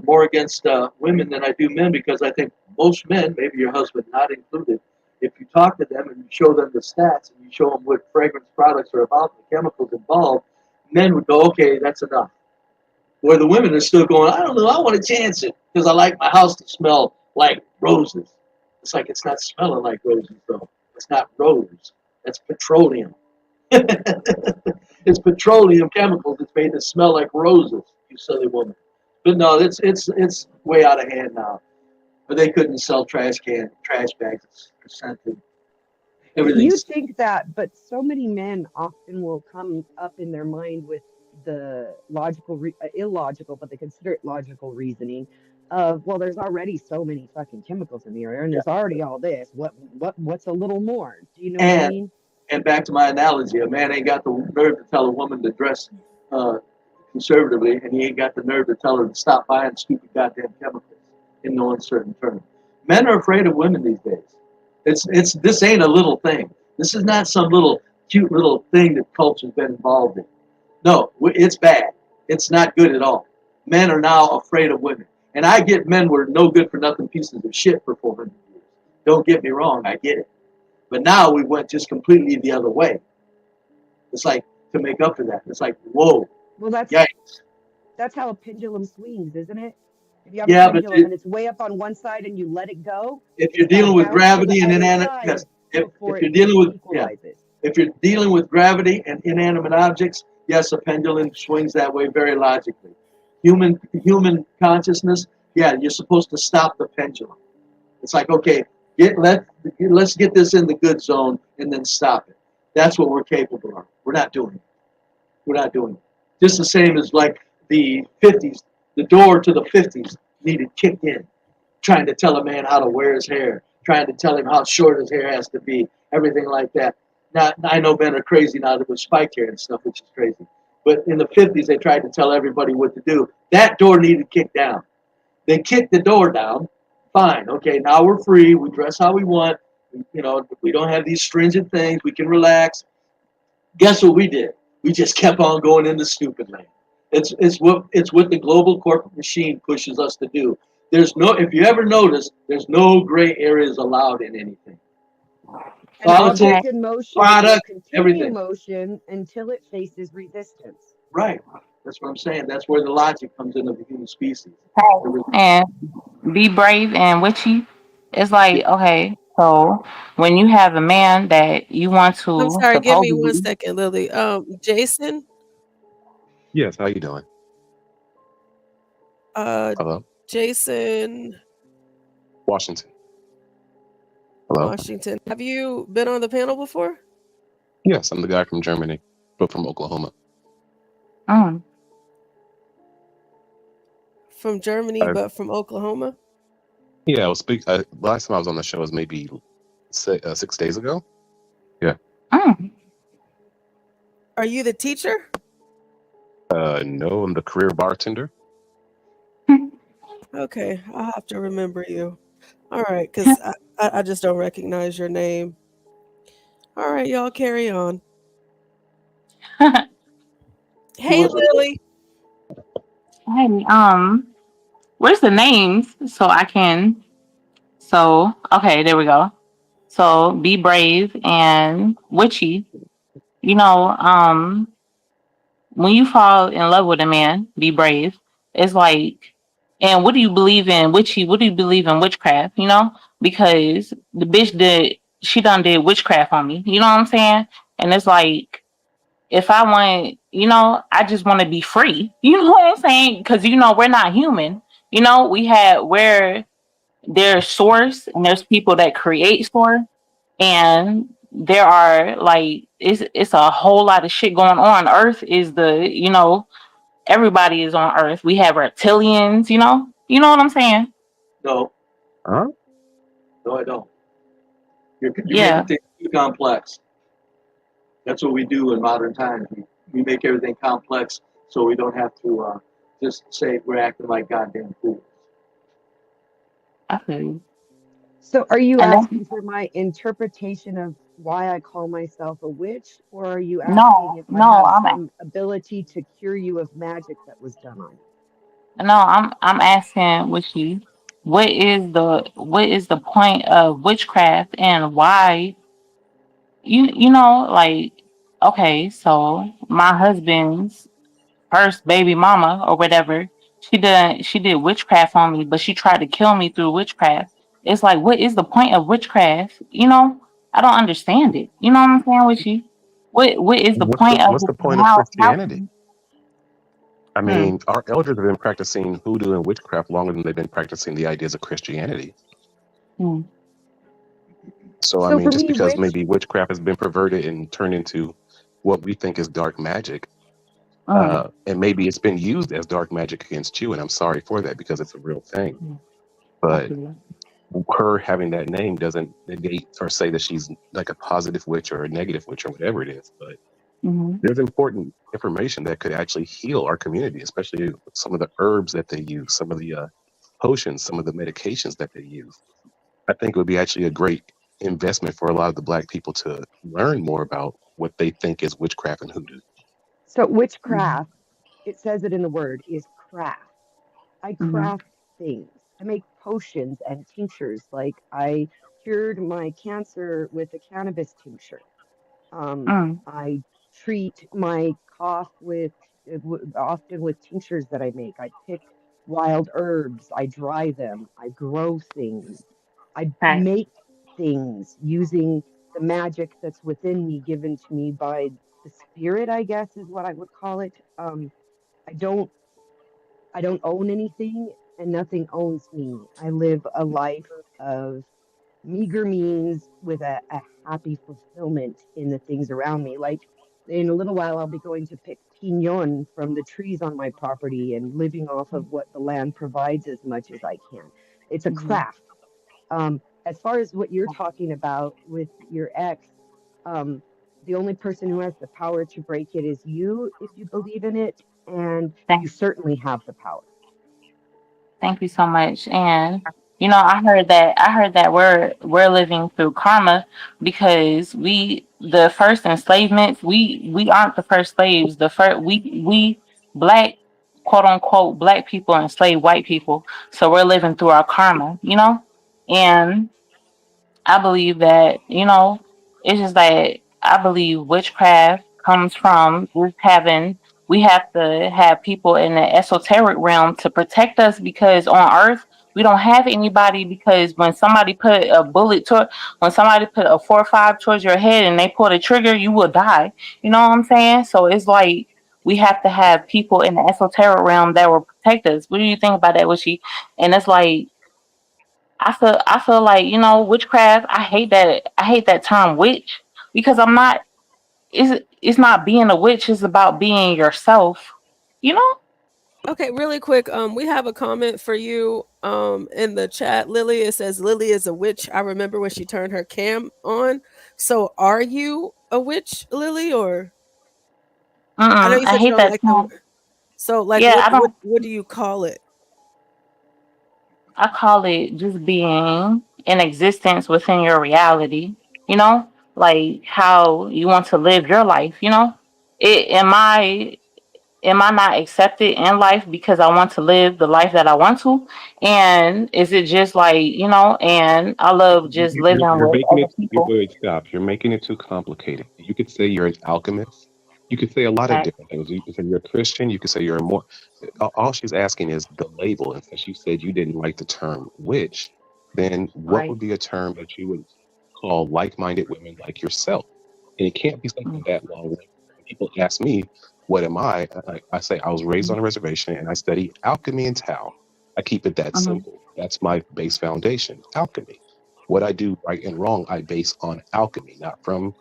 more against women than I do men, because I think most men, maybe your husband not included, if you talk to them and you show them the stats and you show them what fragrance products are about, the chemicals involved, men would go, okay, that's enough. Where the women are still going, I don't know, I want to chance it because I like my house to smell like roses. It's like it's not smelling like roses, though. It's not rose. That's petroleum. It's petroleum chemicals that's made it smell like roses, you silly woman. But no, it's way out of hand now. But they couldn't sell trash bags scented. You think that, but so many men often will come up in their mind with the illogical, but they consider it logical reasoning of, well, there's already so many fucking chemicals in the air, and there's already all this. What's a little more? Do you know what I mean? And back to my analogy, a man ain't got the nerve to tell a woman to dress conservatively, and he ain't got the nerve to tell her to stop buying stupid goddamn chemicals in no uncertain terms. Men are afraid of women these days. This ain't a little thing. This is not some little cute little thing that culture's been involved in. No, it's bad. It's not good at all. Men are now afraid of women. And I get men were no good for nothing pieces of shit for 400 years. Don't get me wrong, I get it. But now we went just completely the other way. It's like, to make up for that, it's like, whoa. Well, yikes. That's how a pendulum swings, isn't it? If you have a pendulum and it's way up on one side and you let it go. If you're dealing with gravity and inanimate, if you're dealing with gravity and inanimate objects, yes, a pendulum swings that way very logically. Human consciousness, yeah, you're supposed to stop the pendulum. It's like, okay, let's get this in the good zone and then stop it. That's what we're capable of. We're not doing it. We're not doing it. Just the same as like the 50s, the door to the 50s needed kicked in, trying to tell a man how to wear his hair, trying to tell him how short his hair has to be, everything like that. Now I know men are crazy now with spike hair and stuff, which is crazy. But in the 50s, they tried to tell everybody what to do. That door needed kicked down. They kicked the door down. Fine, okay, now we're free. We dress how we want. You know, we don't have these stringent things. We can relax. Guess what we did? We just kept on going into stupid land. It's what the global corporate machine pushes us to do. There's no, if you ever notice, there's no gray areas allowed in anything. An Politics, object in motion will product, continue everything. motion until it faces resistance. Right. That's what I'm saying. That's where the logic comes into the human species. And be brave and witchy. It's like, okay, so when you have a man that you want I'm to sorry, give me 1 supposedly, second, Lily. Jason, Yes, how you doing? Hello? Jason Washington. Hello? Washington. Have you been on the panel before? Yes, I'm the guy from Germany, but from Oklahoma. From Germany, I, but from Oklahoma? yeah, I was last time I was on the show was maybe 6 days ago. Yeah. Are you the teacher? No, I'm the career bartender. Okay, I'll have to remember you. All right, because I just don't recognize your name. All right, y'all carry on. Hey, Lily. hey, where's the names so I can? So okay, there we go. So be brave and witchy. You know, when you fall in love with a man, be brave. It's like, and what do you believe in witchy? What do you believe in witchcraft? You know, because the bitch she done did witchcraft on me. You know what I'm saying? And it's like, if I want, you know, I just want to be free. You know what I'm saying? Because you know we're not human. You know, we're there's source and there's people that create source, and there are like it's a whole lot of shit going on. Earth is everybody is on Earth. We have reptilians, you know what I'm saying? No, Huh? no, I don't. You're Yeah. making things too complex. That's what we do in modern times. We make everything complex so we don't have to just say we're acting like goddamn fools. I feel you. So are you And asking for my interpretation of why I call myself a witch, or are you asking no, if I no, have some ability to cure you of magic that was done on you? I'm asking what is the point of witchcraft, and why like, okay, so my husband's first baby mama or whatever, she did witchcraft on me, but she tried to kill me through witchcraft. It's like, what is the point of witchcraft? I don't understand it. You know what I'm saying with you? What is the point of What's the point of how Christianity? I mean, our elders have been practicing hoodoo and witchcraft longer than they've been practicing the ideas of Christianity. So I So mean, for just me, because witch, maybe witchcraft has been perverted and turned into what we think is dark magic, and maybe it's been used as dark magic against you, and I'm sorry for that because it's a real thing. But her having that name doesn't negate or say that she's like a positive witch or a negative witch or whatever it is. But there's important information that could actually heal our community, especially some of the herbs that they use, some of the potions, some of the medications that they use. I think it would be actually a great investment for a lot of the Black people to learn more about what they think is witchcraft and hoodoo. so witchcraft, it says it in the word, is craft. I craft things. I make potions and tinctures. Like I cured my cancer with a cannabis tincture. I treat my cough with often with tinctures that I make. I pick wild herbs, I dry them, I grow things, I make things using the magic that's within me, given to me by the spirit, I guess is what I would call it. I don't own anything, and nothing owns me. I live a life of meager means with a happy fulfillment in the things around me. Like in a little while, I'll be going to pick pinon from the trees on my property and living off of what the land provides as much as I can. It's a craft. As far as what you're talking about with your ex, The only person who has the power to break it is you if you believe in it, and you certainly have the power. Thank you so much. And I heard that we're living through karma because the first enslavements, we aren't the first slaves. The first we black, quote unquote, black people enslaved white people. So we're living through our karma. And I believe that, it's just that I believe witchcraft comes from just having, we have to have people in the esoteric realm to protect us because on earth, we don't have anybody because when somebody put a 4 or 5 towards your head and they pull the trigger, you will die. You know what I'm saying? So it's like we have to have people in the esoteric realm that will protect us. What do you think about that, Wishy? And it's like, I feel like, witchcraft, I hate that term witch because it's not being a witch, it's about being yourself, you know? Okay, really quick. We have a comment for you in the chat. Lily, it says Lily is a witch. I remember when she turned her cam on. So are you a witch, Lily, or I know you I said you hate don't that like term. so like Yeah, what do you call it? I call it just being in existence within your reality, you know? Like how you want to live your life, you know? It am I not accepted in life because I want to live the life that I want to? And is it just like, and I love just living You're with making other it. Wait, people. wait, stop. You're making it too complicated. You could say you're an alchemist. You could say a lot of Right. different things. You could say you're a Christian. You could say you're a more. All she's asking is the label. And since you said you didn't like the term witch, then what Right. would be a term that you would call like-minded women like yourself? And it can't be something that long. When people ask me, "What am I?" I say I was raised on a reservation and I study alchemy and Tao. I keep it that Mhm. simple. That's my base foundation, alchemy. What I do right and wrong, I base on alchemy, not from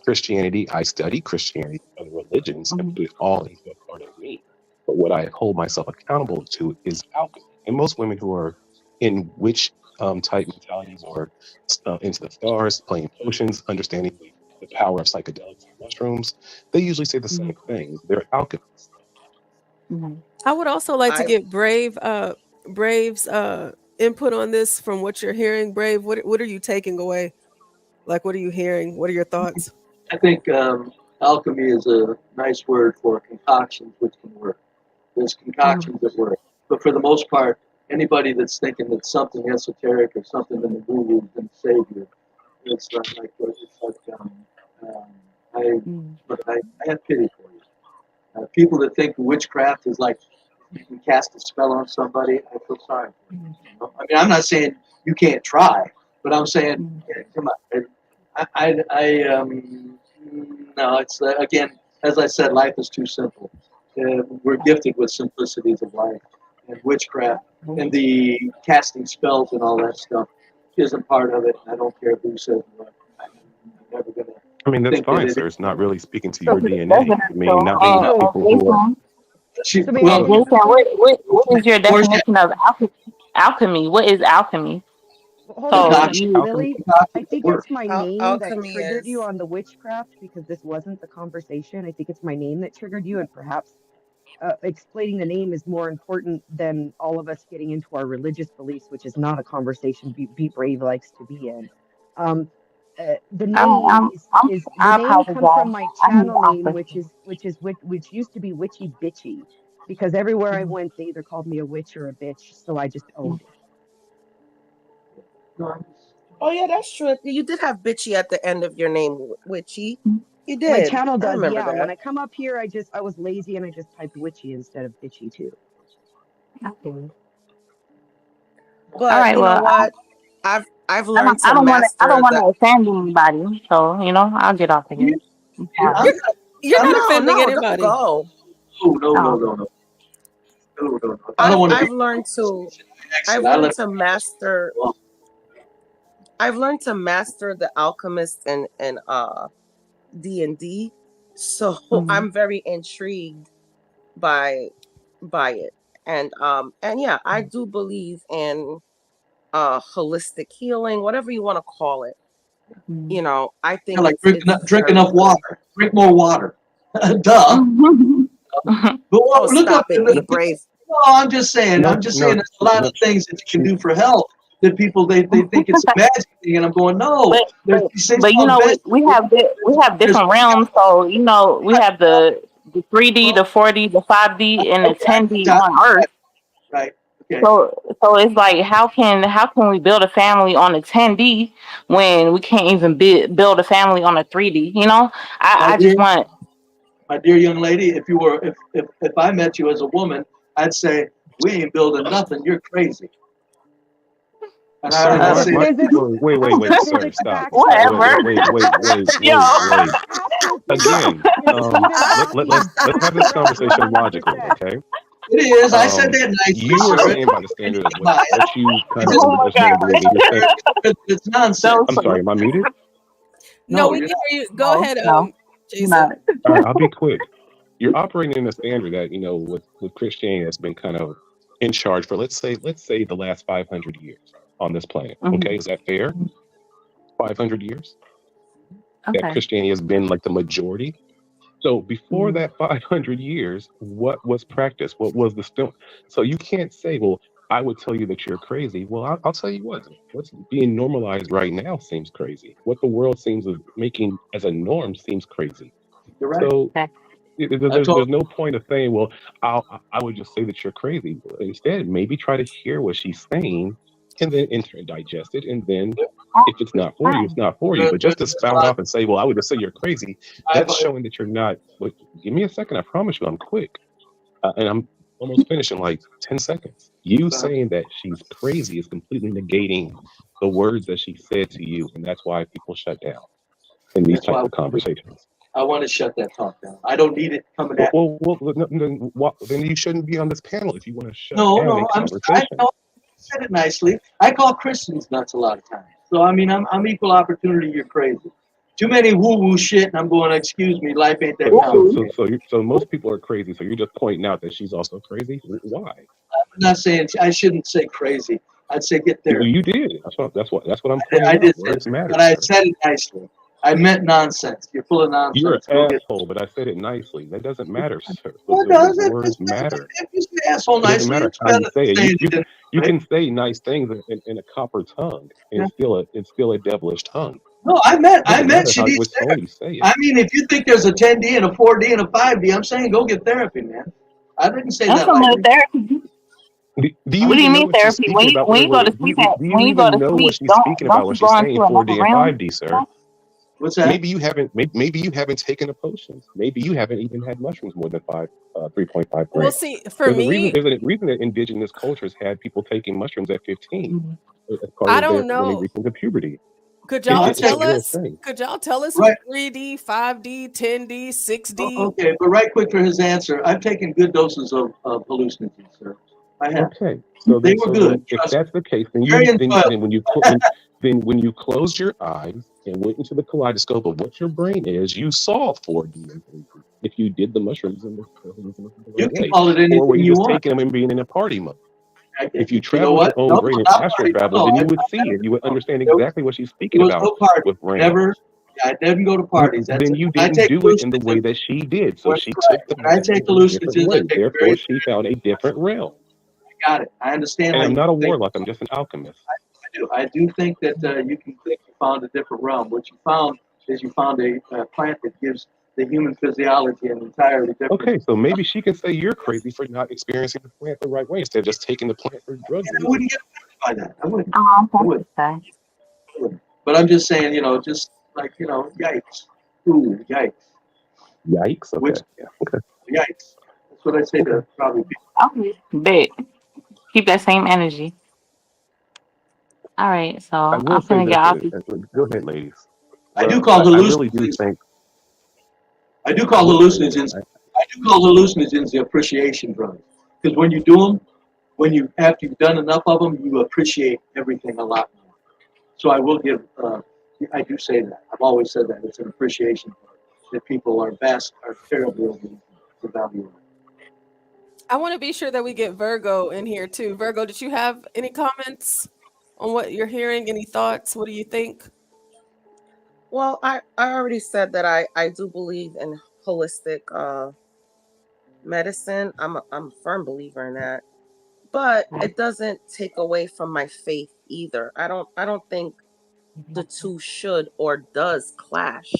Christianity. I study Christianity, other religions, and Mhm. put it all into a part of me. But what I hold myself accountable to is alchemy. And most women who are in witch type mentalities or into the stars, playing potions, understanding the power of psychedelics and mushrooms, they usually say the same thing. They're alchemists. Mhm. I would also like to I get Brave's input on this from what you're hearing. Brave, what are you taking away? Like what are you hearing? What are your thoughts? I think alchemy is a nice word for concoctions, which can work. There's Mhm. concoctions that work, but for the most part, anybody that's thinking that something esoteric or something in the movie is going to save you, it's not like it's like I Mhm. look, I have pity for you. People that think witchcraft is like you can cast a spell on somebody, I feel sorry for you. Mhm. I mean, I'm not saying you can't try, but I'm saying, Mhm. yeah, come on. No, it's again, as I said, life is too simple. We're gifted with simplicities of life, and witchcraft and the casting spells and all that stuff isn't part of it. I don't care who says what. I'm never gonna I mean, that's think that fine, it sir. It's not is. really speaking to So your DNA. I Jason, mean, not many people who are. So may I And Well, say Jason, something? what is your Portia, definition of alchemy? What is alchemy? Hold on a So second, you concoction, Lily. I concoctions at think work. it's my name that alchemy triggered you is on the witchcraft because this wasn't the conversation. I think it's my name that triggered you, and perhaps explaining the name is more important than all of us getting into our religious beliefs, which is not a conversation Be Brave likes to be in. The name is the I name comes from apologize. my I need channel to name, offer. which used to be Witchy Bitchy, because everywhere I went, they either called me a witch or a bitch, so I just owned it. oh yeah, that's true. You did have bitchy at the end of your name, witchy. You My did. channel I does, remember yeah. When that. I come up here, I was lazy and I just typed witchy instead of bitchy too. Okay. All But right. you know Well, what? I've I learned don't. I to don't want to. I don't master want the to offend anybody. So I'll get off of here. I'm sorry. I'm You're I'm not not. no, offending no, don't anybody. go. No, no, no, Oh, no, no, no, no, no. I don't I've want to be I've learned to I've exit. I learned let. to master I've learned to master the alchemist and D&D. So mhm. I'm very intrigued by it. And yeah, I do believe in holistic healing, whatever you want to call it. You know, I think like drink very enough water. Drink more water. Duh. But look stop up. it, be brave. No, I'm just saying. No, I'm just no, saying. There's a lot no. of things that you can do for health that people they think it's a magic thing, and I'm going, no. There's these things But you called know, vegetables. we have different realms. So you know, we have the 3D, the 4D, the 5D, and the 10D on Earth. Right. Okay. So it's like, how can we build a family on a 10D when we can't even build a family on a 3D? You know, I just want. My dear young lady, if I met you as a woman, I'd say we ain't building nothing. You're crazy. And Sir, I say, wait, sir, stop. Whatever. Wait. Again, let's have this conversation logically, okay? It is. I said that nicely, You are sir. saying by the standard of what you kind of Oh my understand God. believe, you're saying, It's nonsense. I'm sorry, am I muted? No, we can hear you. Go ahead, Jason. All right, I'll be quick. You're operating in a standard that, you know, with Christianity has been kind of in charge for let's say the last 500 years on this planet. Okay, is that fair? 500 years that Christianity has been like the majority. So before that 500 years, what was practiced? What was the still? So you can't say, well, I would tell you that you're crazy. Well, I'll tell you what's being normalized right now seems crazy. What the world seems of making as a norm seems crazy. You're right. So there's no point of saying, well, I would just say that you're crazy. Instead, maybe try to hear what she's saying and then enter and digest it. And then if it's not for you, it's not for you. But just to spout off and say, well, I would just say you're crazy, that's showing that you're not. Wait, give me a second. I promise you, I'm quick. And I'm almost finished in like 10 seconds. You saying that she's crazy is completely negating the words that she said to you. And that's why people shut down in these types of conversations. I want to shut that talk down. I don't need it coming at me. Then you shouldn't be on this panel if you want to shut No, down a I conversation. said it nicely. I call Christians nuts a lot of times. So I mean, I'm equal opportunity. You're crazy. Too many woo-woo shit, and I'm going, excuse me, life ain't that complicated. So most people are crazy. So you're just pointing out that she's also crazy. Why? I'm not saying I shouldn't say crazy. I'd say get there. You did. That's what I'm pointing out. Words matter. But I said it nicely. I meant nonsense. You're full of nonsense. You're an asshole, but I said it nicely. That doesn't matter, sir. What does it? Words matter. If you say asshole It doesn't nicely, matter how you say it. You can say nice things in a copper tongue, and it's still a devilish tongue. No, I meant she needs therapy. therapy. I mean, if you think there's a 10D and a 4D and a 5D, I'm saying go get therapy, man. I didn't say that. Therapy. What do you mean therapy? When you go to sleep, when you go to sleep, don't you go into another realm? 5D, sir. What's that? Maybe you haven't taken a potion. Maybe you haven't even had mushrooms more than 3.5 grams. Well, see, for me, there's a reason that indigenous cultures had people taking mushrooms at 15 as part I of don't when they know. reach into puberty. Could y'all tell a real us? thing. Could y'all tell us Right. what 3D, 5D, 10D, 6D? Okay, but right quick for his answer, I've taken good doses of hallucinogens, sir. I have. Okay, so They then, were so good. then if Trust that's the case, then Very then enjoyable. when you closed your eyes and went into the kaleidoscope of what your brain is, you saw 4D and 3D. If you did the mushrooms in the You can call it anything or were you you just want. taking them and being in a party mode? If you You know travel what? your own No, brain and not astral party. travel, No, then you I- would I see never- it. You would understand there was- exactly what she's speaking There was about no party. with brain. Never. I didn't go to parties. That's Then it. you When I didn't take do it in the way hallucinogens- that she did. So That's she right. took the When I take mushrooms in a different hallucinogens, I way. take very Therefore, she found a different realm. I got it. I understand And how I'm you not a think. warlock. I'm just an alchemist. I do think that you can think you found a different realm. What you found is you found a plant that gives the human physiology an entirely different. Okay, so maybe she can say you're crazy for not experiencing the plant the right way instead of just taking the plant for drug I reasons. wouldn't get offended by that. I wouldn't. Oh, I wouldn't. But I'm just saying, just like, yikes. Ooh, yikes. Yikes. Okay. Which, Yeah. Okay. yikes. That's what I say to probably people. Okay, bet. Keep that same energy. All right, so I I'm will say gonna this. get off. Go ahead, ladies. I do call I really do hallucinogens. think. I do call hallucinogens. I do call hallucinogens the appreciation drugs, because when you do them, after you've done enough of them, you appreciate everything a lot more. So I will give. I do say that. I've always said that it's an appreciation drug that people are terribly overvalued. I want to be sure that we get Virgo in here too. Virgo, did you have any comments on what you're hearing? Any thoughts? What do you think? Well, I already said that I do believe in holistic medicine. I'm a firm believer in that. But it doesn't take away from my faith either. I don't think the two should or does clash.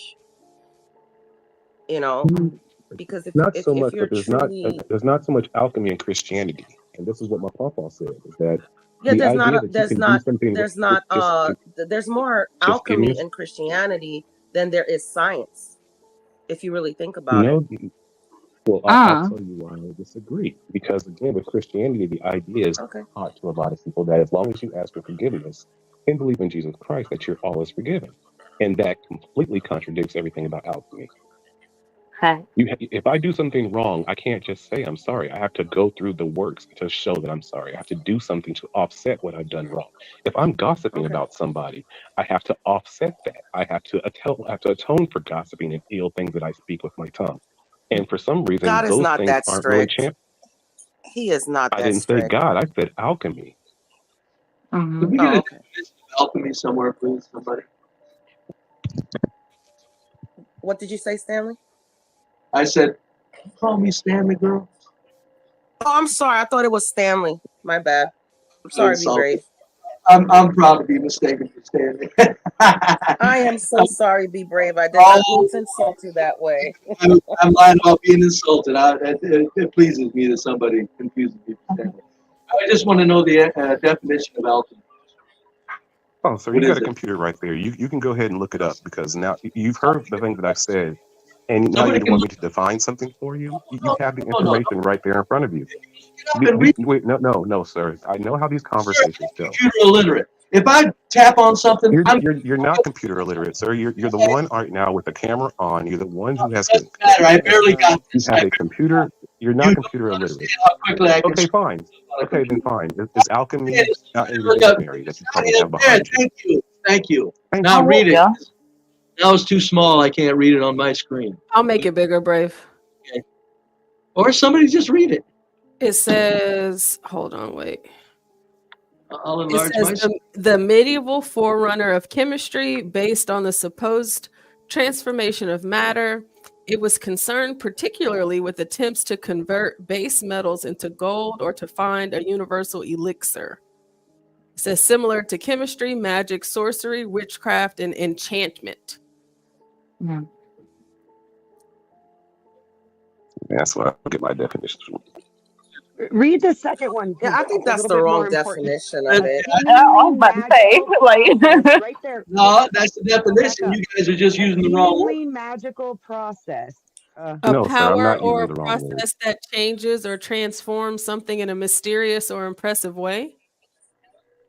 You know, because Not so if much, you're but truly there's not so much alchemy in Christianity, and this is what my papa said is that yeah, the idea that you can do something there's with not there's more just give me alchemy in Christianity than there is science, if you really think about it. no. Well, I'll tell you why I disagree. Because again, with Christianity, the idea is Okay. taught to a lot of people that as long as you ask for forgiveness and believe in Jesus Christ, that you're always forgiven, and that completely contradicts everything about alchemy. If I do something wrong, I can't just say I'm sorry. I have to go through the works to show that I'm sorry. I have to do something to offset what I've done wrong. If I'm gossiping about somebody, I have to offset that. I have to atone for gossiping and ill things that I speak with my tongue. And for some reason, God is those not things that aren't really strict. He is not I that didn't say strict. God. I said alchemy. Could we get a definition of alchemy somewhere, please, somebody? What did you say, Stanley? I said, call me Stanley, girl. Oh, I'm sorry. I thought it was Stanley. My bad. I'm sorry, Be Brave. I'm proud to be mistaken for Stanley. I am so sorry, Be Brave. I did not mean to insult you that way. I'm lying about being insulted. It pleases me that somebody confuses me for Stanley. I just want to know the definition of alchemy. Oh, so What you is got a it? computer right there. You can go ahead and look it up because now you've heard the things that I've said, and now Somebody you can want me look. to define something for you. You No, have the no, no. information right there in front of you. Get up and read. Wait, no, sir. I know how these conversations go. Computer illiterate. If I tap on something, You're not computer illiterate, sir. You're the one right now with the camera on. You're the one who has. Doesn't matter. I barely got You this. have a computer. You're not computer illiterate. How quickly I can. Okay, fine. Okay, then fine. Is alchemy not in your Look up. dictionary that you probably have There, behind you? thank you. Thank Now you. read it. Now it's too small. I can't read it on my screen. I'll make it bigger, Brave. Okay. Or somebody just read it. It says, hold on, wait. I'll It enlarge my says the medieval forerunner of chemistry based on the supposed transformation of matter. It was concerned particularly with attempts to convert base metals into gold or to find a universal elixir. It says similar to chemistry, magic, sorcery, witchcraft, and enchantment. That's what I get my definition from. Read the second one. Yeah, I think that's the wrong definition of it. I was about to say, like, right there. No, that's the definition. You guys are just using the wrong word. Healing magical process. A No, sir, I'm power not or a using the wrong word. process that changes or transforms something in a mysterious or impressive way.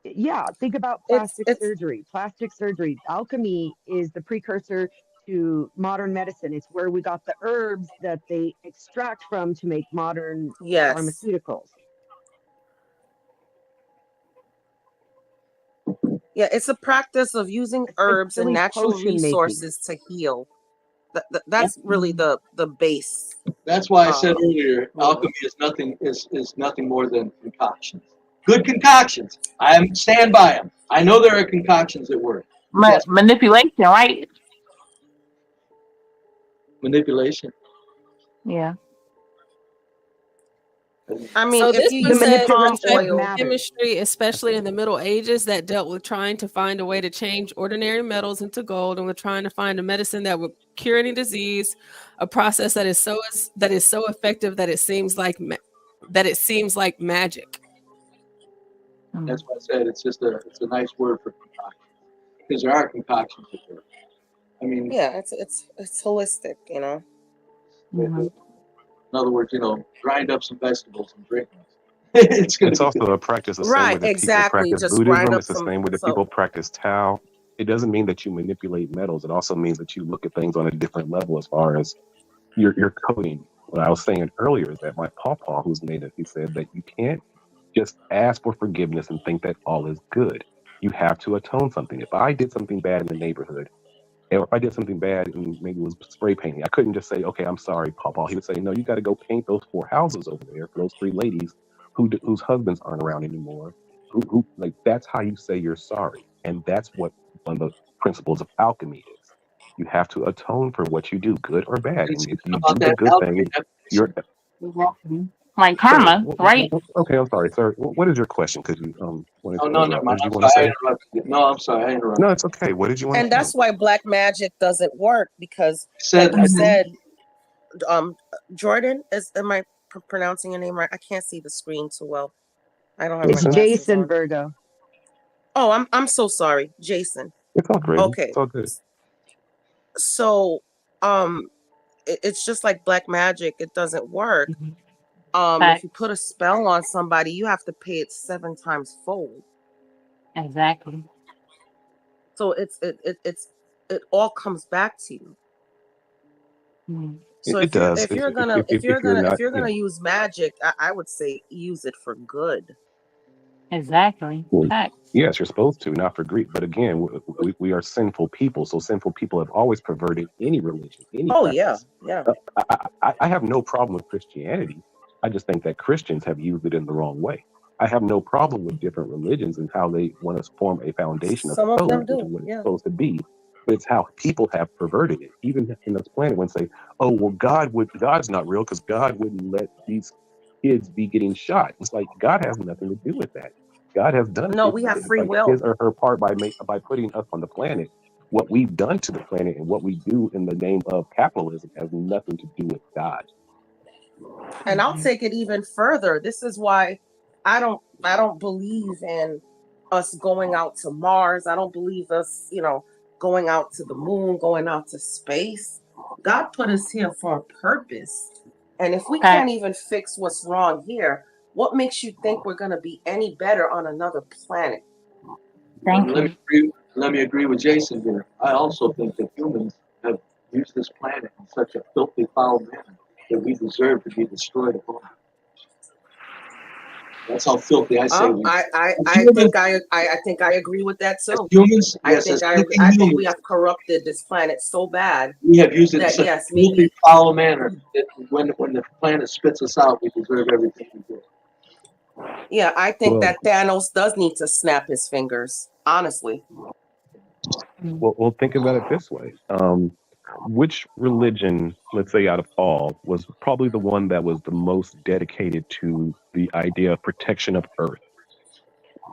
Yeah, think about plastic surgery. Plastic surgery. Alchemy is the precursor to modern medicine. It's where we got the herbs that they extract from to make modern pharmaceuticals. Yeah, it's a practice of using herbs and natural resources to heal. That's really the base. That's why I said earlier, alchemy is nothing more than concoctions. Good concoctions. I stand by them. I know there are concoctions that work. Manipulation, right? Manipulation. Yeah. I mean, So if this you one use says palm a type oil, of chemistry, especially in the Middle Ages, that dealt with trying to find a way to change ordinary metals into gold, and with trying to find a medicine that would cure any disease, a process that is so effective that it seems like magic. That's why I said it's a nice word for concoction, because there are concoctions that work. I mean, yeah, it's holistic, you know. In other words, grind up some vegetables and drink them. It's also a practice the same way that exactly. people practice Just grind Buddhism. up It's the some. same way that people practice Tao. It doesn't mean that you manipulate metals. It also means that you look at things on a different level as far as your coding. What I was saying earlier is that my pawpaw, who's native, he said that you can't just ask for forgiveness and think that all is good. You have to atone something. If I did something bad in the neighborhood, or if I did something bad and maybe it was spray painting, I couldn't just say, okay, I'm sorry, Pawpaw. He would say, no, you got to go paint those 4 houses over there for those 3 ladies whose husbands aren't around anymore. Who like that's how you say you're sorry. And that's what one of the principles of alchemy is. You have to atone for what you do, good or bad. And if you do About the that good thing, you're Like sir. karma, right? Okay, I'm sorry, sir. What is your question? Because you wanted Oh to no, never interrupt. mind. What did you I'm want to sorry, I say? interrupted you. No, I'm sorry, I interrupted. No, it's okay. What did you want And to say? that's why black magic doesn't work because, Said like you said, Jordan is. Am I pronouncing your name right? I can't see the screen too well. I don't have my It's glasses Jason on. Virgo. Oh, I'm so sorry, Jason. It's all great. Okay, It's all good. so it's just like black magic. It doesn't work. If you put a spell on somebody, you have to pay it 7 times fold. Exactly. So it all comes back to you. So It does. if you're gonna Yeah. use magic, I would say use it for good. Exactly. Well, yes, you're supposed to, not for greed. But again, we are sinful people. So sinful people have always perverted any religion, any Oh yeah, practice. yeah. I have no problem with Christianity. I just think that Christians have used it in the wrong way. I have no problem with different religions and how they want to form a foundation of Some of them code, which is do. what it's Yeah. supposed to be. But it's how people have perverted it. Even in this planet, when say, "Oh, well, God's not real because God wouldn't let these kids be getting shot." It's like God has nothing to do with that. God has done No, we have it's free like will. his or her part by putting us on the planet. What we've done to the planet and what we do in the name of capitalism has nothing to do with God. And I'll take it even further. This is why I don't believe in us going out to Mars. I don't believe us, going out to the moon, going out to space. God put us here for a purpose. And if we can't even fix what's wrong here, what makes you think we're going to be any better on another planet? Let me agree with Jason here. I also think that humans have used this planet in such a filthy, foul manner that we deserve to be destroyed upon. That's how filthy I say we. I think I agree with that As too. humans, I yes, think as thinking I think we humans, have corrupted this planet so bad we have used it in that such yes, a filthy, maybe foul manner that when the planet spits us out, we deserve everything we do. yeah, I think Well, that Thanos does need to snap his fingers. Honestly. well, think about it this way. Which religion, let's say out of all, was probably the one that was the most dedicated to the idea of protection of Earth?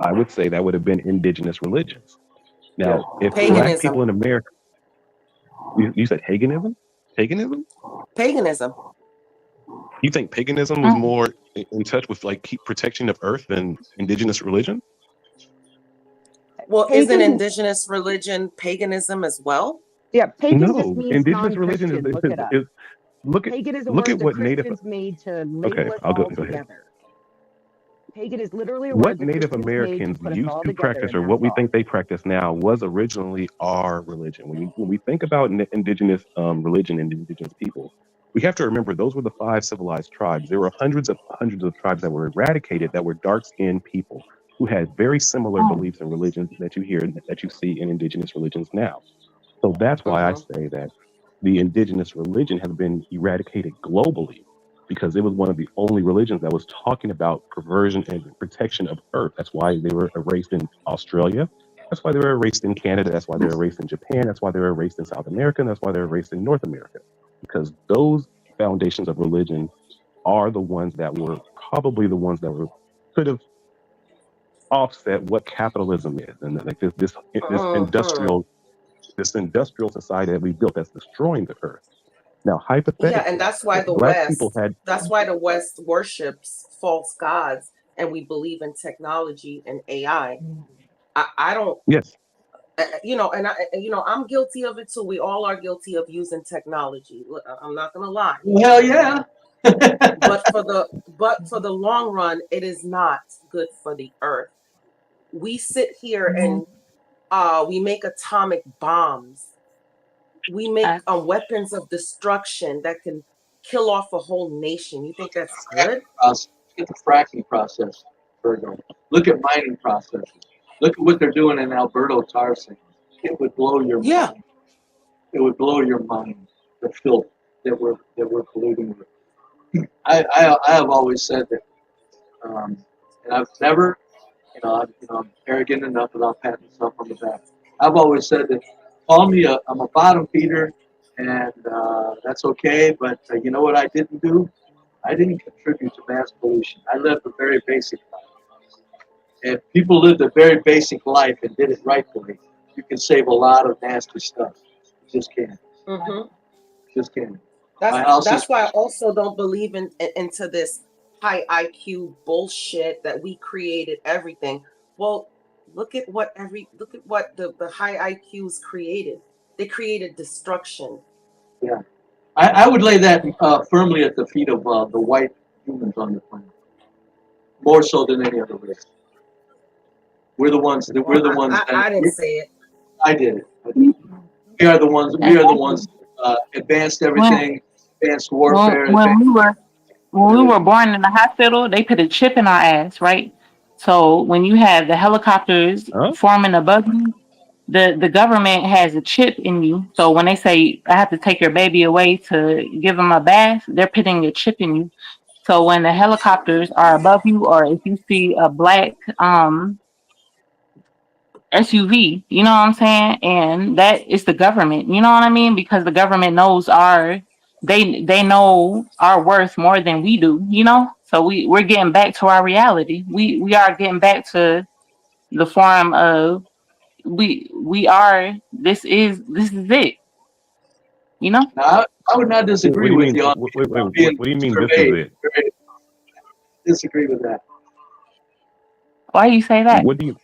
I would say that would have been indigenous religions. Now, if black people in America, you said paganism? Paganism? Paganism. You think paganism was more in touch with like keep protection of Earth than indigenous religion? Well, isn't indigenous religion paganism as well? Yeah, pagan just No, means indigenous religion non-Christian. Look it up. is Pagan is a look word at the what native. Christians made to Okay, label us I'll go all ahead. together. Pagan is literally a What word the Native Christians made to Americans put us used all to together, practice, and or what that's we all. think they practice now, was originally our religion. When we think about indigenous religion and indigenous people, we have to remember those were the 5 civilized tribes. There were hundreds of tribes that were eradicated that were dark-skinned people who had very similar beliefs and religions that you see in indigenous religions now. So that's why I say that the indigenous religion has been eradicated globally because it was one of the only religions that was talking about perversion and protection of Earth. That's why they were erased in Australia. That's why they were erased in Canada. That's why they were erased in Japan. That's why they were erased in South America. And that's why they're erased in North America. Because those foundations of religion are the ones that were probably the ones that could have offset what capitalism is and like this industrial society that we built that's destroying the earth. Now, Yeah, and hypothetically, that's why if black people had the West worships false gods and we believe in technology and AI. I don't yes, I'm guilty of it too. We all are guilty of using technology. I'm not gonna lie. Hell yeah. but for the long run, it is not good for the earth. We sit here and we make atomic bombs. We make weapons of destruction that can kill off a whole nation. You think that's good? Look at the fracking process, Virgo. Look at mining processes. Look at what they're doing in Alberta tar sands. It would blow your mind. It would blow your mind. The filth that we're polluting with. I have always said that, and I've never, I'm arrogant enough without patting myself on the back. I've always said that call me I'm a bottom feeder, and that's okay. But you know what I didn't do? I didn't contribute to mass pollution. I lived a very basic life. If people lived a very basic life and did it rightfully, you can save a lot of nasty stuff. You just can't. Mm-hmm. Just can't. That's why I also don't believe into this high IQ bullshit that we created everything. Well, look at what the high IQs created. They created destruction. Yeah, I would lay that firmly at the feet of the white humans on the planet, more so than any other race. We're the ones. I didn't say it. I did it. We are the ones. We are the ones advanced everything, advanced warfare. When we were born in the hospital, they put a chip in our ass, right? So when you have the helicopters forming above you, the government has a chip in you. So when they say I have to take your baby away to give him a bath, they're putting a chip in you. So when the helicopters are above you, or if you see a black SUV, you know what I'm saying? And that is the government, you know what I mean? Because the government knows they know our worth more than we do, you know? So we're getting back to our reality. We are getting back to the form of this is it, you know? Now, I would not disagree with you on what do you mean this is it? Disagree with that. Why you say that? What do you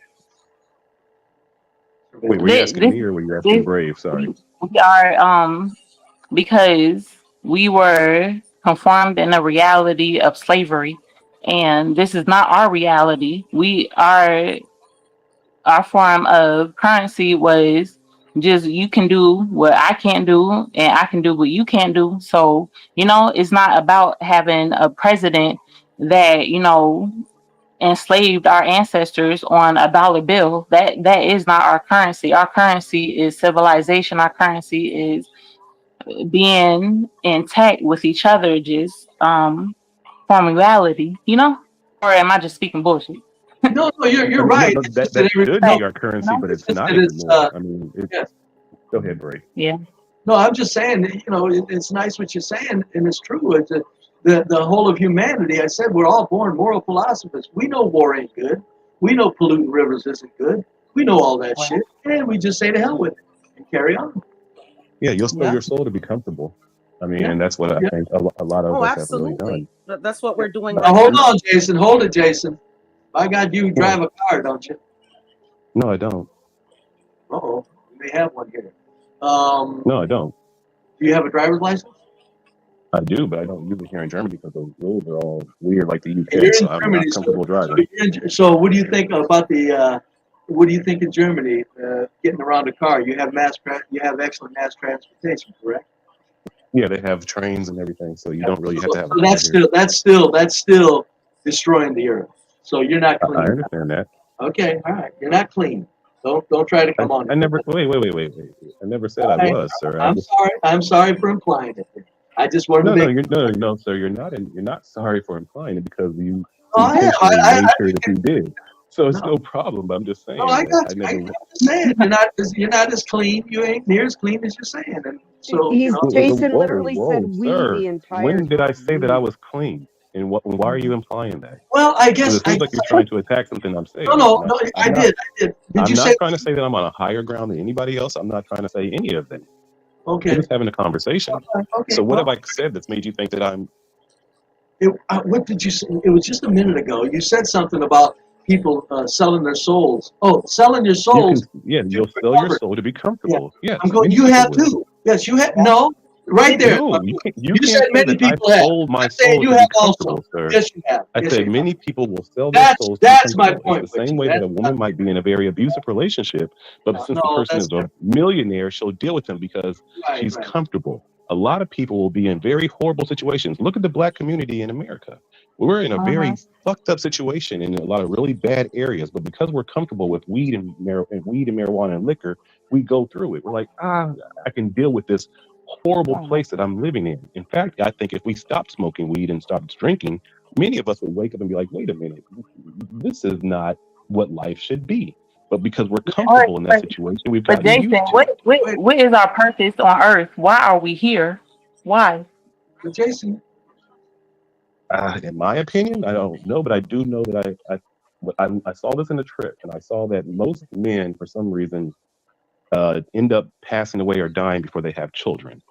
were you asking me or were you asking Brave? Sorry. We are because we were conformed in a reality of slavery, and this is not our reality. Our form of currency was just you can do what I can't do, and I can do what you can't do. So, you know, it's not about having a president that, you know, enslaved our ancestors on a dollar bill. That is not our currency. Our currency is civilization. Our currency is being intact with each other, just forming reality, you know? Or am I just speaking bullshit? No, you're right. No, that should be our currency, but it's not anymore. I mean, go ahead, Brave. Yeah. No, I'm just saying, you know, it's nice what you're saying, and it's true. It's the whole of humanity. I said we're all born moral philosophers. We know war ain't good. We know polluting rivers isn't good. We know all that shit, and we just say to hell with it and carry on. Yeah, you'll sell your soul to be comfortable. I mean, and that's what I think a lot of us have really done. That's what we're doing. Now, hold on, Jason. Hold it, Jason. By God, you drive a car, don't you? No, I don't. Uh-oh. You may have one here. No, I don't. Do you have a driver's license? I do, but I don't use it here in Germany because the rules are all weird, like the UK. So I'm not comfortable driving. So what do you think about what do you think in Germany, getting around a car? You have excellent mass transportation, correct? Yeah, they have trains and everything, so you don't really have to have. So that's still destroying the earth. So you're not clean. I understand that. Okay, all right. You're not clean. Don't try to come on. I never. Wait. I never said I was, sir. I'm sorry for implying it. I just wanted to. No, sir. You're not sorry for implying it because you made sure that you did. So it's no problem. But I'm just saying. No, I got you. I'm just saying you're not as clean. You ain't near as clean as you're saying. And so Jason literally said we sir, the entire. When did I say that I was clean? And why are you implying that? Well, I guess it seems like you're trying to attack something I'm saying. No, I did. I'm not trying to say that I'm on a higher ground than anybody else. I'm not trying to say any of that. Okay. We're just having a conversation. Okay. So what have I said that's made you think that I'm? What did you say? It was just a minute ago. You said something about people selling their souls. Oh, selling your souls. You'll sell your soul to be comfortable. Yeah. Yes. You have too. Yes, you have. No. Right there. No, you you said many people have. Sold my soul you to have be comfortable, also. sir. Yes, you have. I said many people will sell their souls. That's my point. It's the same way that a woman might be in a very abusive relationship, but since the person is a millionaire, she'll deal with them because she's comfortable. A lot of people will be in very horrible situations. Look at the black community in America. We're in a very fucked up situation in a lot of really bad areas, but because we're comfortable with weed and marijuana and liquor, we go through it. We're like, I can deal with this horrible place that I'm living in. In fact, I think if we stopped smoking weed and stopped drinking, many of us would wake up and be like, wait a minute, this is not what life should be. But because we're comfortable in that situation, we've But gotten Jason, used to it. what is our purpose on Earth? Why are we here? Why? But Jason, In my opinion, I don't know, but I do know that I saw this in a trip, and I saw that most men, for some reason, end up passing away or dying before they have children.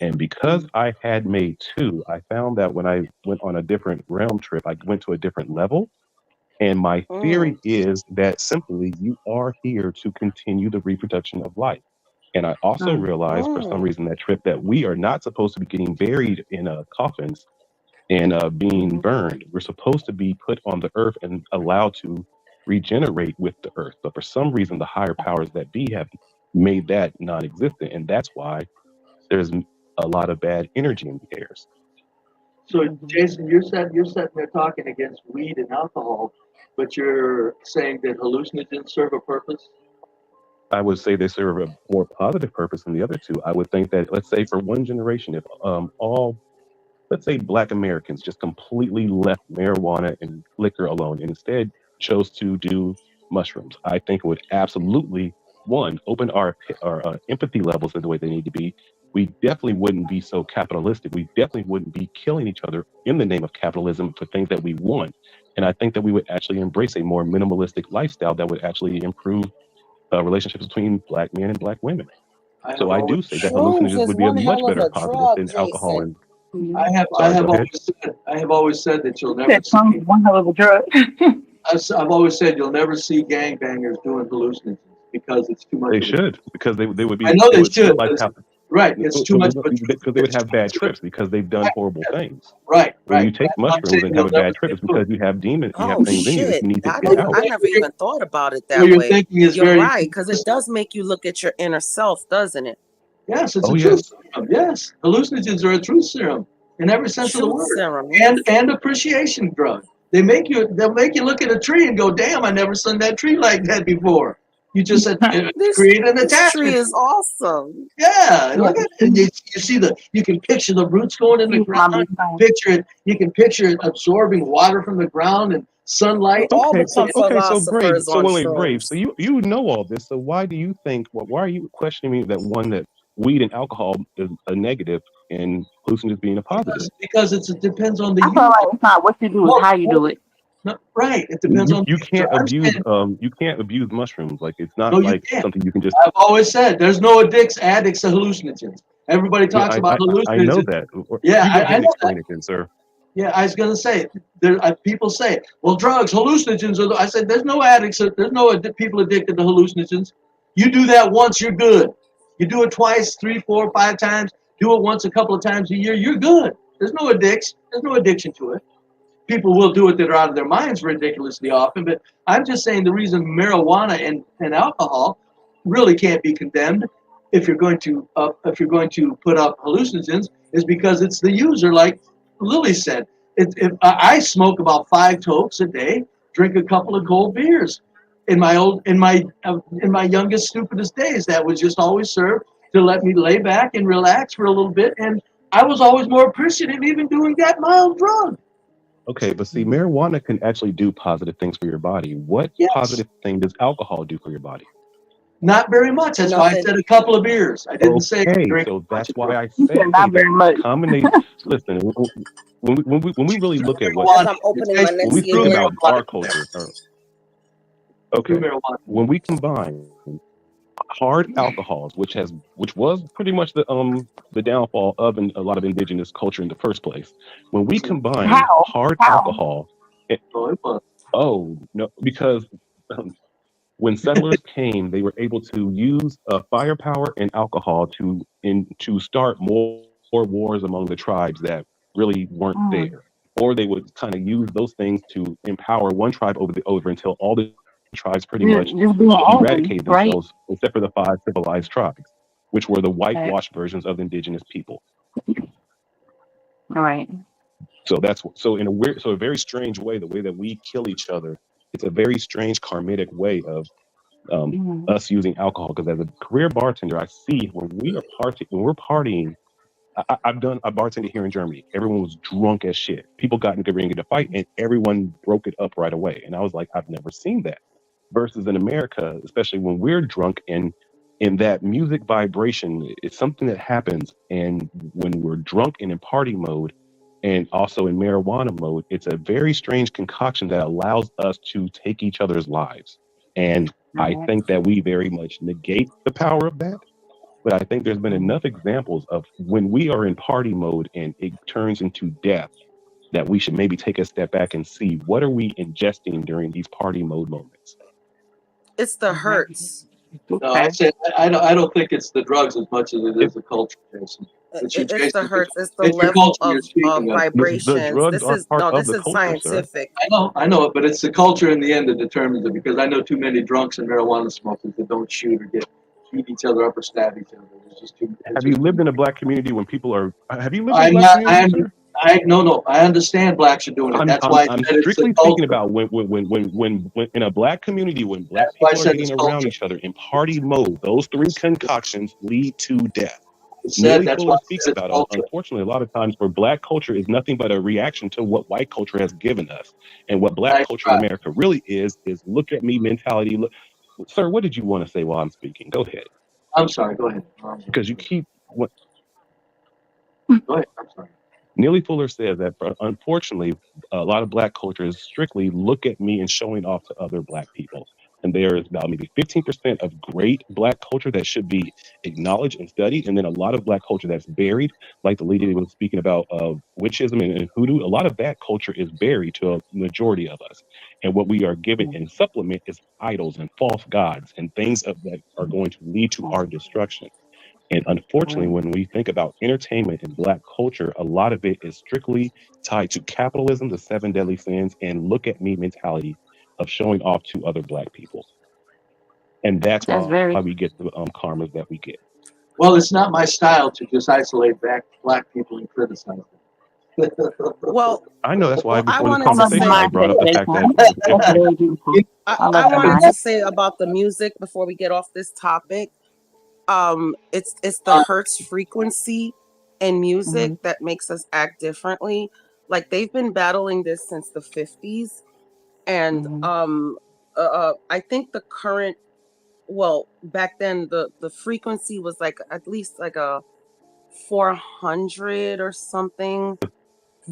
And because I had made two, I found that when I went on a different realm trip, I went to a different level. And my theory is that simply you are here to continue the reproduction of life. And I also realized for some reason that trip that we are not supposed to be getting buried in coffins and being burned. We're supposed to be put on the earth and allowed to regenerate with the earth. But for some reason, the higher powers that be have made that non-existent, and that's why there's a lot of bad energy in the airs. so Jason, you're sitting there talking against weed and alcohol, but you're saying that hallucinogens serve a purpose. I would say they serve a more positive purpose than the other two. I would think that, let's say, for one generation, if all, let's say, Black Americans just completely left marijuana and liquor alone and instead chose to do mushrooms, I think it would absolutely, one, open our empathy levels in the way they need to be. We definitely wouldn't be so capitalistic. We definitely wouldn't be killing each other in the name of capitalism for things that we want. And I think that we would actually embrace a more minimalistic lifestyle that would actually improve relationships between Black men and Black women. So I do say that hallucinogens would be a much better positive than alcohol and. I Sorry, go ahead. I have always said that you'll never That's see. one hell of a drug. I've always said you'll never see gangbangers doing hallucinogens because it's too much. They should, because they would be. I know they would feel should. like But right, it's too much. because they would have bad trips because they've done horrible things. Right, When right. you take That's what I'm mushrooms saying, and have a you'll never bad trip, it's because you have demons, you have Oh things in you that shit! you need to I get never, out. I never even thought about it that Well, your way. thinking is You're very- right, because it does make you look at your inner self, doesn't it? Yes, it's Oh, a yes. truth serum. Yes, hallucinogens are a truth serum in every sense of the Truth word, serum, yes. and appreciation drug. They'll make you look at a tree and go, "Damn, I never seen that tree like that before." You just create an This attachment. tree is awesome. Yeah, look at it. You see you can picture the roots going in the ground. You can picture it absorbing water from the ground and sunlight. Okay, so Brave. So wait, Brave. So you know all this. So why do you think? Why are you questioning me that that weed and alcohol is a negative and hallucinogens being a positive? Because it depends on the I feel like it's not what you do, it's how you do it. No, right. It depends on You the can't user. abuse mushrooms. Like it's not No, you like can't. something you can just. I've always said there's no addicts to hallucinogens. Everybody talks about hallucinogens. I know that. Yeah, you go ahead I and know explain that. it then, sir. Yeah, I was gonna say people say, well, drugs, hallucinogens are. I said there's no addicts. There's no people addicted to hallucinogens. You do that once, you're good. You do it twice, 3, 4, 5 times. Do it once a couple of times a year, you're good. There's no addicts. There's no addiction to it. People will do it that are out of their minds ridiculously often, but I'm just saying the reason marijuana and alcohol really can't be condemned if you're going to put up hallucinogens is because it's the user, like Lily said. If I smoke about 5 tokes a day, drink a couple of cold beers. In my youngest, stupidest days, that was just always served to let me lay back and relax for a little bit, and I was always more appreciative even doing that mild drug. Okay, but see, marijuana can actually do positive things for your body. What positive thing does alcohol do for your body? Not very much. That's why I said a couple of beers. I didn't say drink. So that's why I said not very much. Combination. Listen, when we really look at what I'm opening my when next we think year. about our culture, okay, when we combine hard alcohols, which was pretty much the downfall of a lot of indigenous culture in the first place. When we combine hard alcohol, because when settlers came, they were able to use firepower and alcohol to start more wars among the tribes that really weren't there, or they would kind of use those things to empower one tribe over until all the tribes pretty much eradicated themselves, except for the 5 civilized tribes, which were the whitewashed versions of the indigenous people. All right. So in a very strange way, the way that we kill each other, it's a very strange karmic way of us using alcohol. Because as a career bartender, I see when we're partying. I've done a bartender here in Germany. Everyone was drunk as shit. People got into a ring in a fight, and everyone broke it up right away. And I was like, I've never seen that. versus in America, especially when we're drunk and in that music vibration, it's something that happens. And when we're drunk and in party mode and also in marijuana mode, it's a very strange concoction that allows us to take each other's lives. And I think that we very much negate the power of that. But I think there's been enough examples of when we are in party mode and it turns into death that we should maybe take a step back and see what are we ingesting during these party mode moments. It's the hurts. No, I said I don't think it's the drugs as much as it is the culture, Jason. It's the hurts. It's the level of vibrations. This is scientific. I know it, but it's the culture in the end that determines it. Because I know too many drunks and marijuana smokers that don't shoot or beat each other up or stab each other. It's just too. Have you lived in a black community when people are? Have you lived in a black community? No. I understand blacks are doing it. That's why I'm strictly speaking about when in a black community when black people are getting around each other in party mode. Those three concoctions lead to death. Neely Fuller speaks about it. Unfortunately, a lot of times where black culture is nothing but a reaction to what white culture has given us, and what black culture in America really is look at me mentality. Look, sir, what did you want to say while I'm speaking? Go ahead. I'm sorry. Go ahead. Because you keep what. Go ahead. I'm sorry. Neely Fuller says that, unfortunately, a lot of black culture is strictly look at me and showing off to other black people. And there is about maybe 15% of great black culture that should be acknowledged and studied. And then a lot of black culture that's buried, like the lady was speaking about witchism and hoodoo. A lot of that culture is buried to a majority of us. And what we are given in supplement is idols and false gods and things that are going to lead to our destruction. And unfortunately, when we think about entertainment and black culture, a lot of it is strictly tied to capitalism, the 7 deadly sins, and look at me mentality of showing off to other black people. And that's why we get the karmas that we get. Well, it's not my style to just isolate black people and criticize them. Well, I know that's why before the conversation I brought up the fact that I wanted to say about the music before we get off this topic. It's the hertz frequency in music that makes us act differently. Like they've been battling this since the 50s, and I think the current, back then the frequency was like at least like a 400 or something,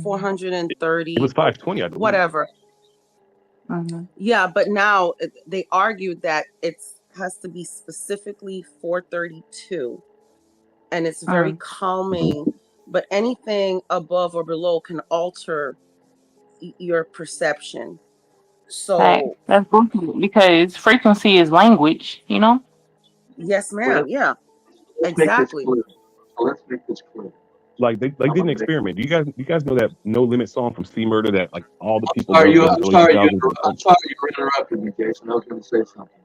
430. It was 520, I believe. Whatever. Yeah, but now they argued that has to be specifically 432, and it's very calming, but anything above or below can alter your perception. So that's good because frequency is language, you know. Yes, ma'am. Yeah, exactly. Let's make this clear. Like they did an experiment. Do you guys know that No Limit song from C Murder that like all the people? I'm sorry you interrupted me, Jason. I was going to say something.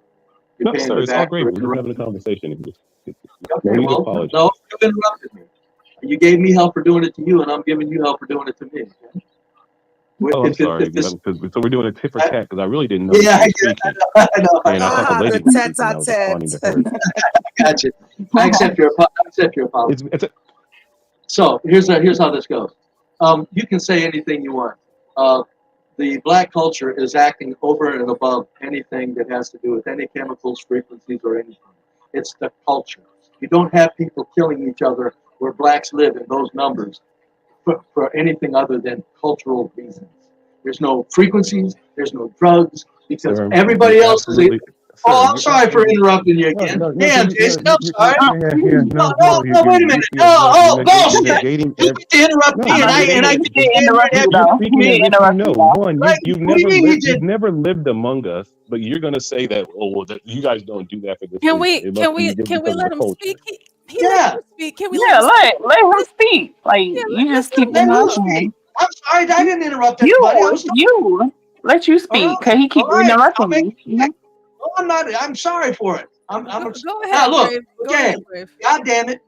No, sir, it's all great. We're just having a conversation. Okay, no, you interrupted me. You gave me help for doing it to you, and I'm giving you help for doing it to me. Oh, I'm sorry. So we're doing a tit for tat because I really didn't know. Yeah, I know. And I thought the lady was responding to her. Gotcha. I accept your apology. So here's how this goes. You can say anything you want. The black culture is acting over and above anything that has to do with any chemicals, frequencies, or anything. It's the culture. You don't have people killing each other where blacks live in those numbers for anything other than cultural reasons. There's no frequencies, there's no drugs, because everybody else is... Oh, I'm sorry for interrupting you again. Damn, Jason, I'm sorry. No, wait a minute. Bullshit. You get to interrupt me, and I get to interrupt you. You've never lived among us, but you're going to say that, you guys don't do that for this. Can we let him speak? Yeah. Can we let him speak? Like, you just keep interrupting. I'm sorry, I didn't interrupt anybody. Let you speak, because he keep interrupting me. No, I'm not. I'm sorry for it. Go ahead. Now, look, Brave. okay. God damn it.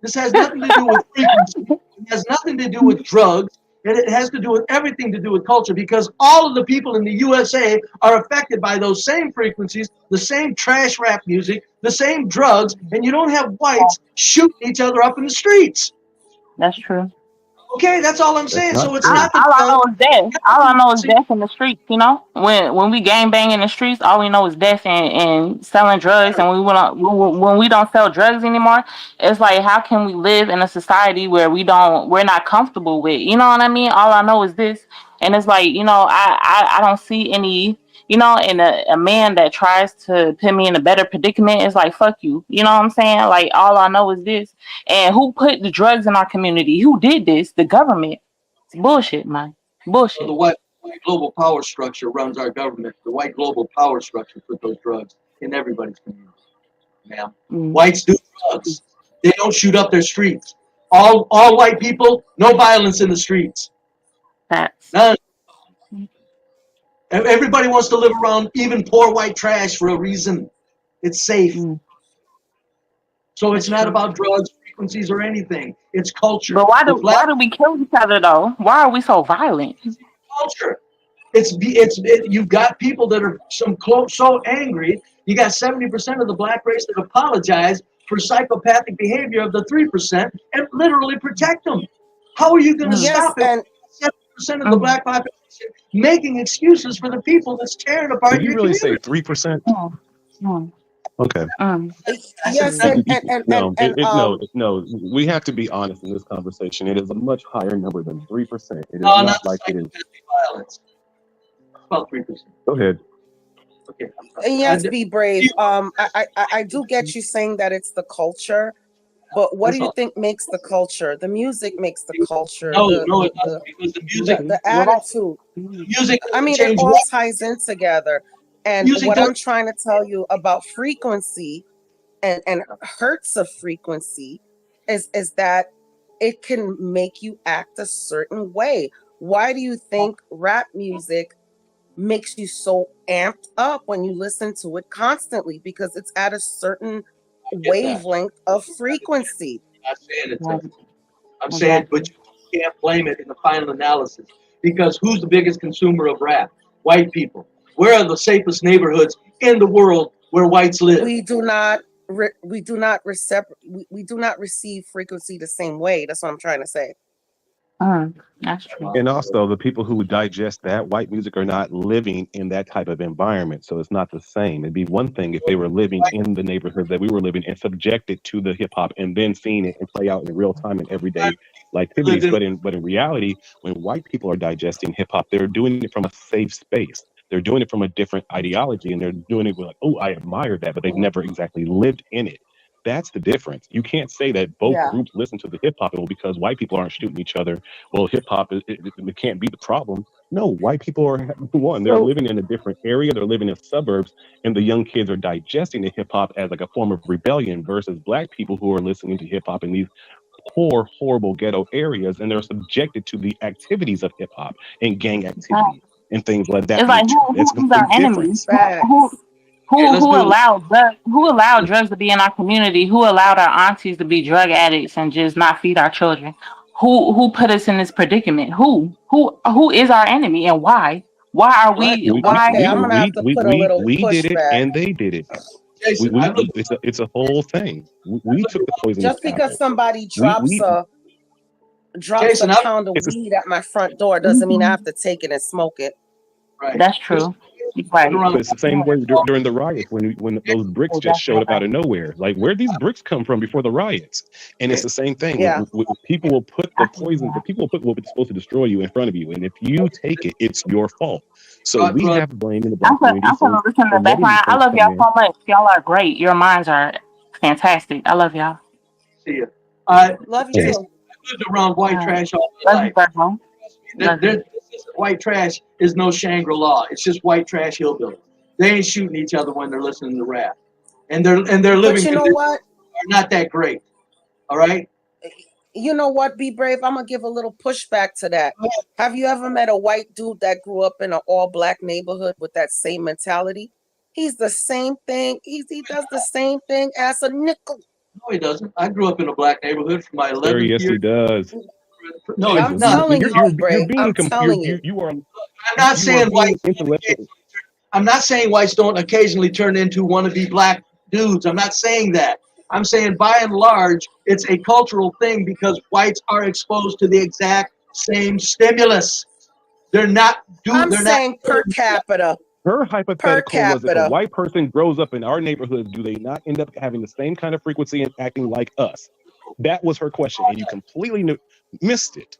This has nothing to do with frequency. It has nothing to do with drugs. And it has to do with everything to do with culture, because all of the people in the USA are affected by those same frequencies, the same trash rap music, the same drugs, and you don't have whites shooting each other up in the streets. That's true. Okay, that's all I'm saying. So it's All not the I film. know is death. All I know is death in the streets. You know, when we gang bang in the streets, all we know is death and selling drugs. And when we don't sell drugs anymore, it's like, how can we live in a society where we're not comfortable with? You know what I mean? All I know is this, and it's like, I don't see any. And a man that tries to put me in a better predicament is like, fuck you. You know what I'm saying? Like, all I know is this. And who put the drugs in our community? Who did this? The government. It's bullshit, man. Bullshit. So the white global power structure runs our government. The white global power structure put those drugs in everybody's community, ma'am. Whites do drugs. They don't shoot up their streets. All white people, no violence in the streets. None. Everybody wants to live around even poor white trash for a reason. It's safe. So it's not about drugs, frequencies, or anything. It's culture. But why do we kill each other though? Why are we so violent? Culture. You've got people that are so angry. You got 70% of the black race that apologize for psychopathic behavior of the 3% and literally protect them. How are you going to stop it? 70% of the black population making excuses for the people that's tearing apart Did you your really community. say 3%? Okay. Yes, No. We have to be honest in this conversation. It is a much higher number than 3%. It is No, not like it is. Violence. About 3%. Go ahead. Okay. And yes, be brave. I do get you saying that it's the culture, but what do you think makes the culture? The music makes the culture. No, it doesn't, because the music, the attitude. Music. I mean, it all ties in together. And what I'm trying to tell you about frequency and hertz of frequency is that it can make you act a certain way. Why do you think rap music makes you so amped up when you listen to it constantly? Because it's at a certain wavelength of frequency. I'm saying it. I'm saying, but you can't blame it in the final analysis, because who's the biggest consumer of rap? White people. Where are the safest neighborhoods in the world where whites live? We do not receive frequency the same way. That's what I'm trying to say. That's true. And also, the people who digest that white music are not living in that type of environment, so it's not the same. It'd be one thing if they were living in the neighborhood that we were living and subjected to the hip hop and then seeing it and play out in real time and everyday activities. But in reality, when white people are digesting hip hop, they're doing it from a safe space. They're doing it from a different ideology, and they're doing it with like, oh, I admire that, but they've never exactly lived in it. That's the difference. You can't say that both groups listen to the hip hop, and because white people aren't shooting each other, well, hip hop it can't be the problem. No, white people are one. They're living in a different area. They're living in suburbs, and the young kids are digesting the hip hop as like a form of rebellion versus black people who are listening to hip hop in these poor, horrible ghetto areas, and they're subjected to the activities of hip hop and gang activity and things like that. It's like who's our enemy? Who allowed drugs to be in our community? Who allowed our aunties to be drug addicts and just not feed our children? Who put us in this predicament? Who is our enemy and why? Why are we? Why? Okay, I'm gonna have to put a little we did it pushback. and they did it. It's a whole thing. We took the poison. Just because somebody drops a pound of weed at my front door doesn't mean I have to take it and smoke it. Right. That's true. Right. But it's the same way during the riots when those bricks just showed up out of nowhere. Like, where'd these bricks come from before the riots? And it's the same thing. Yeah. People will put the poison. People will put what's supposed to destroy you in front of you, and if you take it, it's your fault. So we have blame in the black community. I'm gonna listen to the background. I love y'all so much. Y'all are great. Your minds are fantastic. I love y'all. See you. Love you too. I lived around white trash all my life. White trash is no Shangri-La. It's just white trash hillbillies. They ain't shooting each other when they're listening to rap, and they're living. But you know what? Are not that great. All right. You know what? Be brave. I'm gonna give a little pushback to that. Have you ever met a white dude that grew up in an all-black neighborhood with that same mentality? He's the same thing. He does the same thing as a nickel. No, he doesn't. I grew up in a black neighborhood for my 11th year. Yes, he does. No, I'm telling you, Brave. I'm telling you. I'm not saying whites. I'm not saying whites don't occasionally turn into wannabe black dudes. I'm not saying that. I'm saying by and large, it's a cultural thing because whites are exposed to the exact same stimulus. They're not I'm saying per capita. Her hypothetical was if a white person grows up in our neighborhood, do they not end up having the same kind of frequency and acting like us? That was her question, and you completely missed it.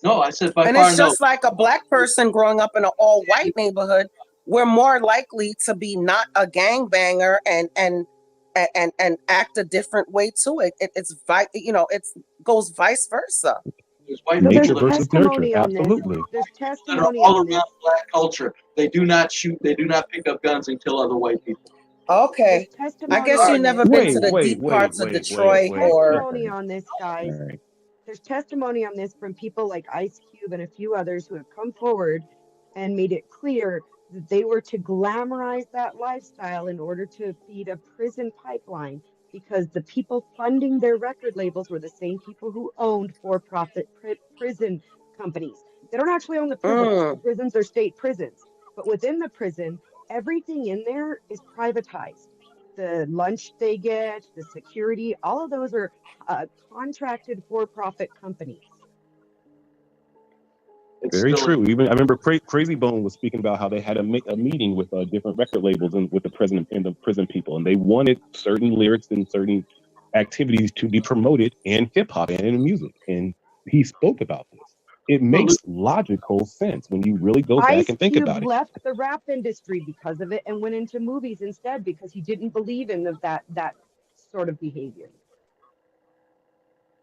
No, I said by and far it's just like a black person growing up in an all-white neighborhood. We're more likely to be not a gangbanger and act a different way to it. It's goes vice versa. Nature versus nurture, absolutely. There's that are testimony all on around this. black culture. They do not shoot. They do not pick up guns and kill other white people. Okay, I guess you've never been to the deep parts of Detroit or. Testimony on this, guys. There's testimony on this from people like Ice Cube and a few others who have come forward and made it clear that they were to glamorize that lifestyle in order to feed a prison pipeline, because the people funding their record labels were the same people who owned for-profit prison companies. They don't actually own the prisons. The prisons are state prisons. But within the prison, everything in there is privatized. The lunch they get, the security, all of those are contracted for-profit companies. Very true. Even I remember Crazy Bone was speaking about how they had a meeting with different record labels and with the prison people, and they wanted certain lyrics and certain activities to be promoted in hip hop and in music. And he spoke about this. It makes logical sense when you really go back and think about it. Left the rap industry because of it and went into movies instead because he didn't believe in that sort of behavior.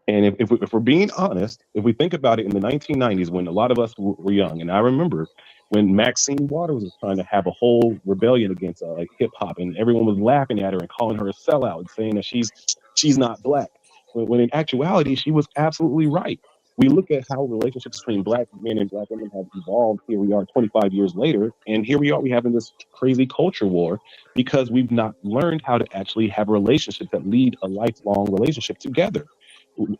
And if we're being honest, if we think about it in the 1990s when a lot of us were young, and I remember when Maxine Waters was trying to have a whole rebellion against like hip hop, and everyone was laughing at her and calling her a sellout and saying that she's not black. When in actuality, she was absolutely right. We look at how relationships between black men and black women have evolved. Here we are 25 years later, and here we are, we having this crazy culture war because we've not learned how to actually have relationships that lead a lifelong relationship together.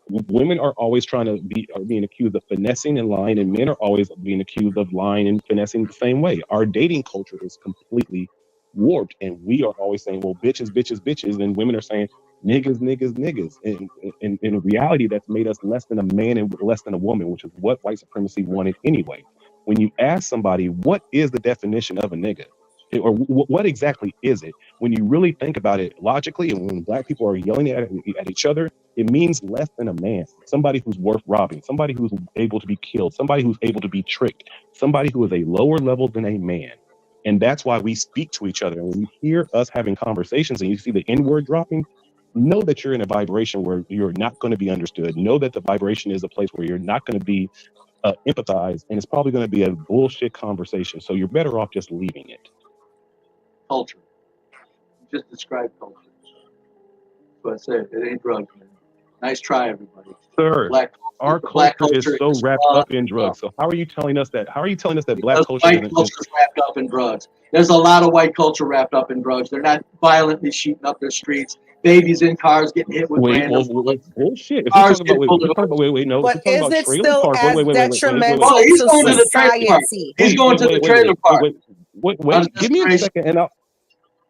Women are always being accused of finessing and lying, and men are always being accused of lying and finessing the same way. Our dating culture is completely warped, and we are always saying, well, bitches, bitches, bitches, and women are saying niggas, niggas, niggas. And in reality, that's made us less than a man and less than a woman, which is what white supremacy wanted anyway. When you ask somebody, what is the definition of a nigga? Or what exactly is it? When you really think about it logically, and when black people are yelling at each other, it means less than a man. Somebody who's worth robbing, somebody who's able to be killed, somebody who's able to be tricked, somebody who is a lower level than a man. And that's why we speak to each other. And when you hear us having conversations and you see the N-word dropping, know that you're in a vibration where you're not going to be understood. Know that the vibration is a place where you're not going to be empathized, and it's probably going to be a bullshit conversation. So you're better off just leaving it. Culture. Just describe culture. That's what I said. It ain't drugs, man. Nice try, everybody. Sir, our culture is so wrapped up in drugs. So how are you telling us that? How are you telling us that black culture is wrapped up in drugs? There's a lot of white culture wrapped up in drugs. They're not violently shooting up their streets. Babies in cars getting hit with random bullshit. Cars no. But is it still as detrimental he's to going to the trailer park. society? He's going to the trailer park. Wait, give me a second. And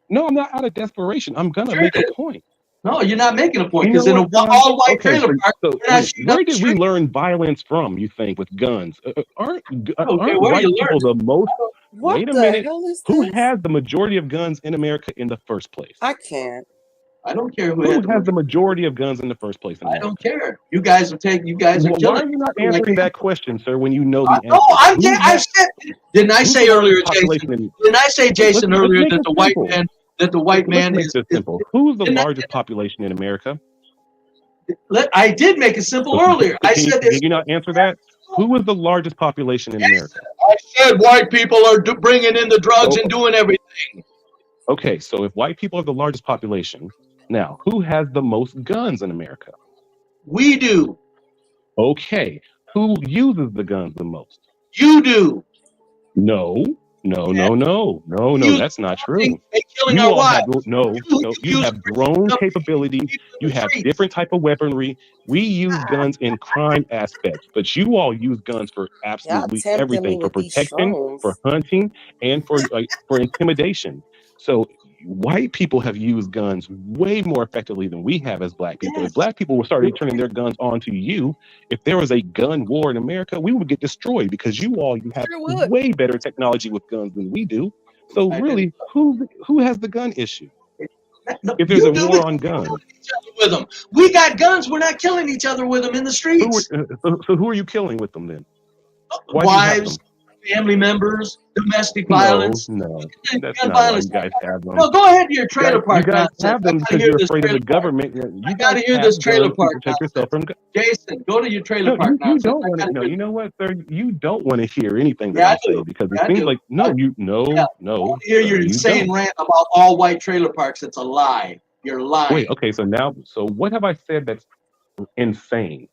no, I'm not out of desperation. I'm gonna make a point. No, you're not making a point because in an all-white trailer park, where did we learn violence from? You think with guns? Aren't white people the most? Wait a minute. Who has the majority of guns in America in the first place? I can't. I don't care who has the majority of guns in the first place. I don't care. You guys are taking. You guys are killing. Why are you not answering that question, sir? When you know the answer. No, I said. Didn't I say earlier, Jason? Didn't I say, Jason, earlier that the white man? That the white man is simple. Who's the largest population in America? I did make it simple earlier. I said this. Did you not answer that? Who is the largest population in America? I said white people are bringing in the drugs and doing everything. Okay, so if white people are the largest population, now who has the most guns in America? We do. Okay, who uses the guns the most? You do. No, that's not true. You all have you have drone capability. You have different type of weaponry. We use guns in crime aspects, but you all use guns for absolutely everything, for protection, for hunting, and for intimidation. So white people have used guns way more effectively than we have as black people. If black people were started turning their guns onto you, if there was a gun war in America, we would get destroyed because you have way better technology with guns than we do. So really, who has the gun issue? If there's a war on guns, with them, we got guns. We're not killing each other with them in the streets. So who are you killing with them then? Why do you have Wives, them? family members, domestic violence. No, that's gun not why violence. you guys have them. No, go ahead to your trailer park. You guys nonsense. have them I gotta because hear you're this afraid of the trailer park. government. I You gotta guys hear have this trailer guns to park. protect yourself from. Jason, go to your trailer No, park. you nonsense. don't want to. No, you know what, sir? You don't want to hear anything that I say because it seems like no. I want to hear your insane rant about all white trailer parks. It's a lie. You're lying. Wait, okay, so what have I said that's insane?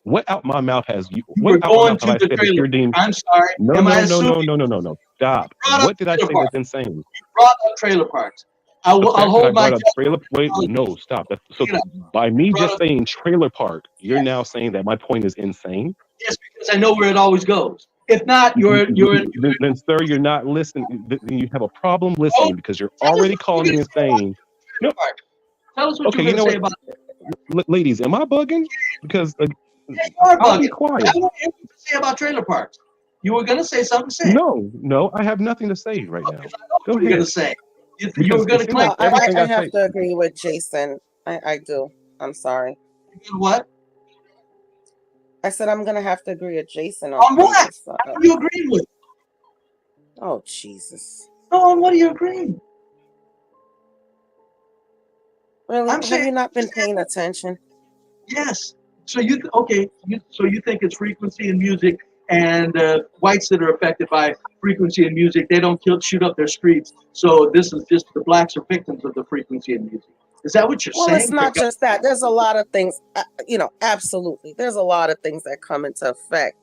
What out my mouth has you? What out my mouth have I said that you're deemed? I'm sorry. No, no. Stop. What did I say that's insane? You brought up trailer parks. I'll hold my trailer. Wait, no, stop. So by me just saying trailer park, you're now saying that my point is insane. Yes, because I know where it always goes. If not, then sir, you're not listening. You have a problem listening because you're already calling me insane. No. Tell us what you're going to say about it. Ladies, am I bugging? Because you are I'll be bugging. quiet. I want you to say about trailer parks. You were going to say something. Say No, I have nothing to say right now. Go ahead. You're going to say. You were going to claim. I have to agree with Jason. I do. I'm sorry. What? I said I'm going to have to agree with Jason on what? What are you agreeing with? Oh, Jesus. No, on what are you agreeing? Really? Have you not been paying attention? Yes. So you think it's frequency in music, and whites that are affected by frequency in music, they don't shoot up their streets. So this is just the blacks are victims of the frequency in music. Is that what you're saying? Well, it's not just that. There's a lot of things, absolutely. There's a lot of things that come into effect.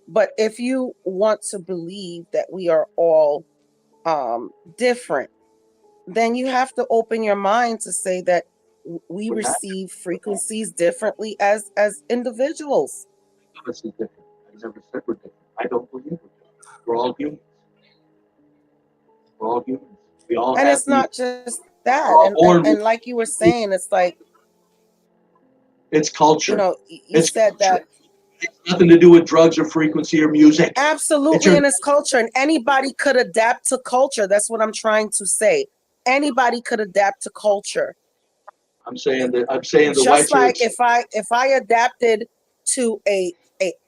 But if you want to believe that we are all different, then you have to open your mind to say that we receive frequencies differently as individuals. This is different. I never said we're different. I don't believe we're different. We're all humans. We're all humans. We all and have it's not just that. And like you were saying, it's like it's culture. You it's said culture. that it's nothing to do with drugs or frequency or music. Absolutely, and it's culture, and anybody could adapt to culture. That's what I'm trying to say. Anybody could adapt to culture. I'm saying the just white like church. if I adapted to a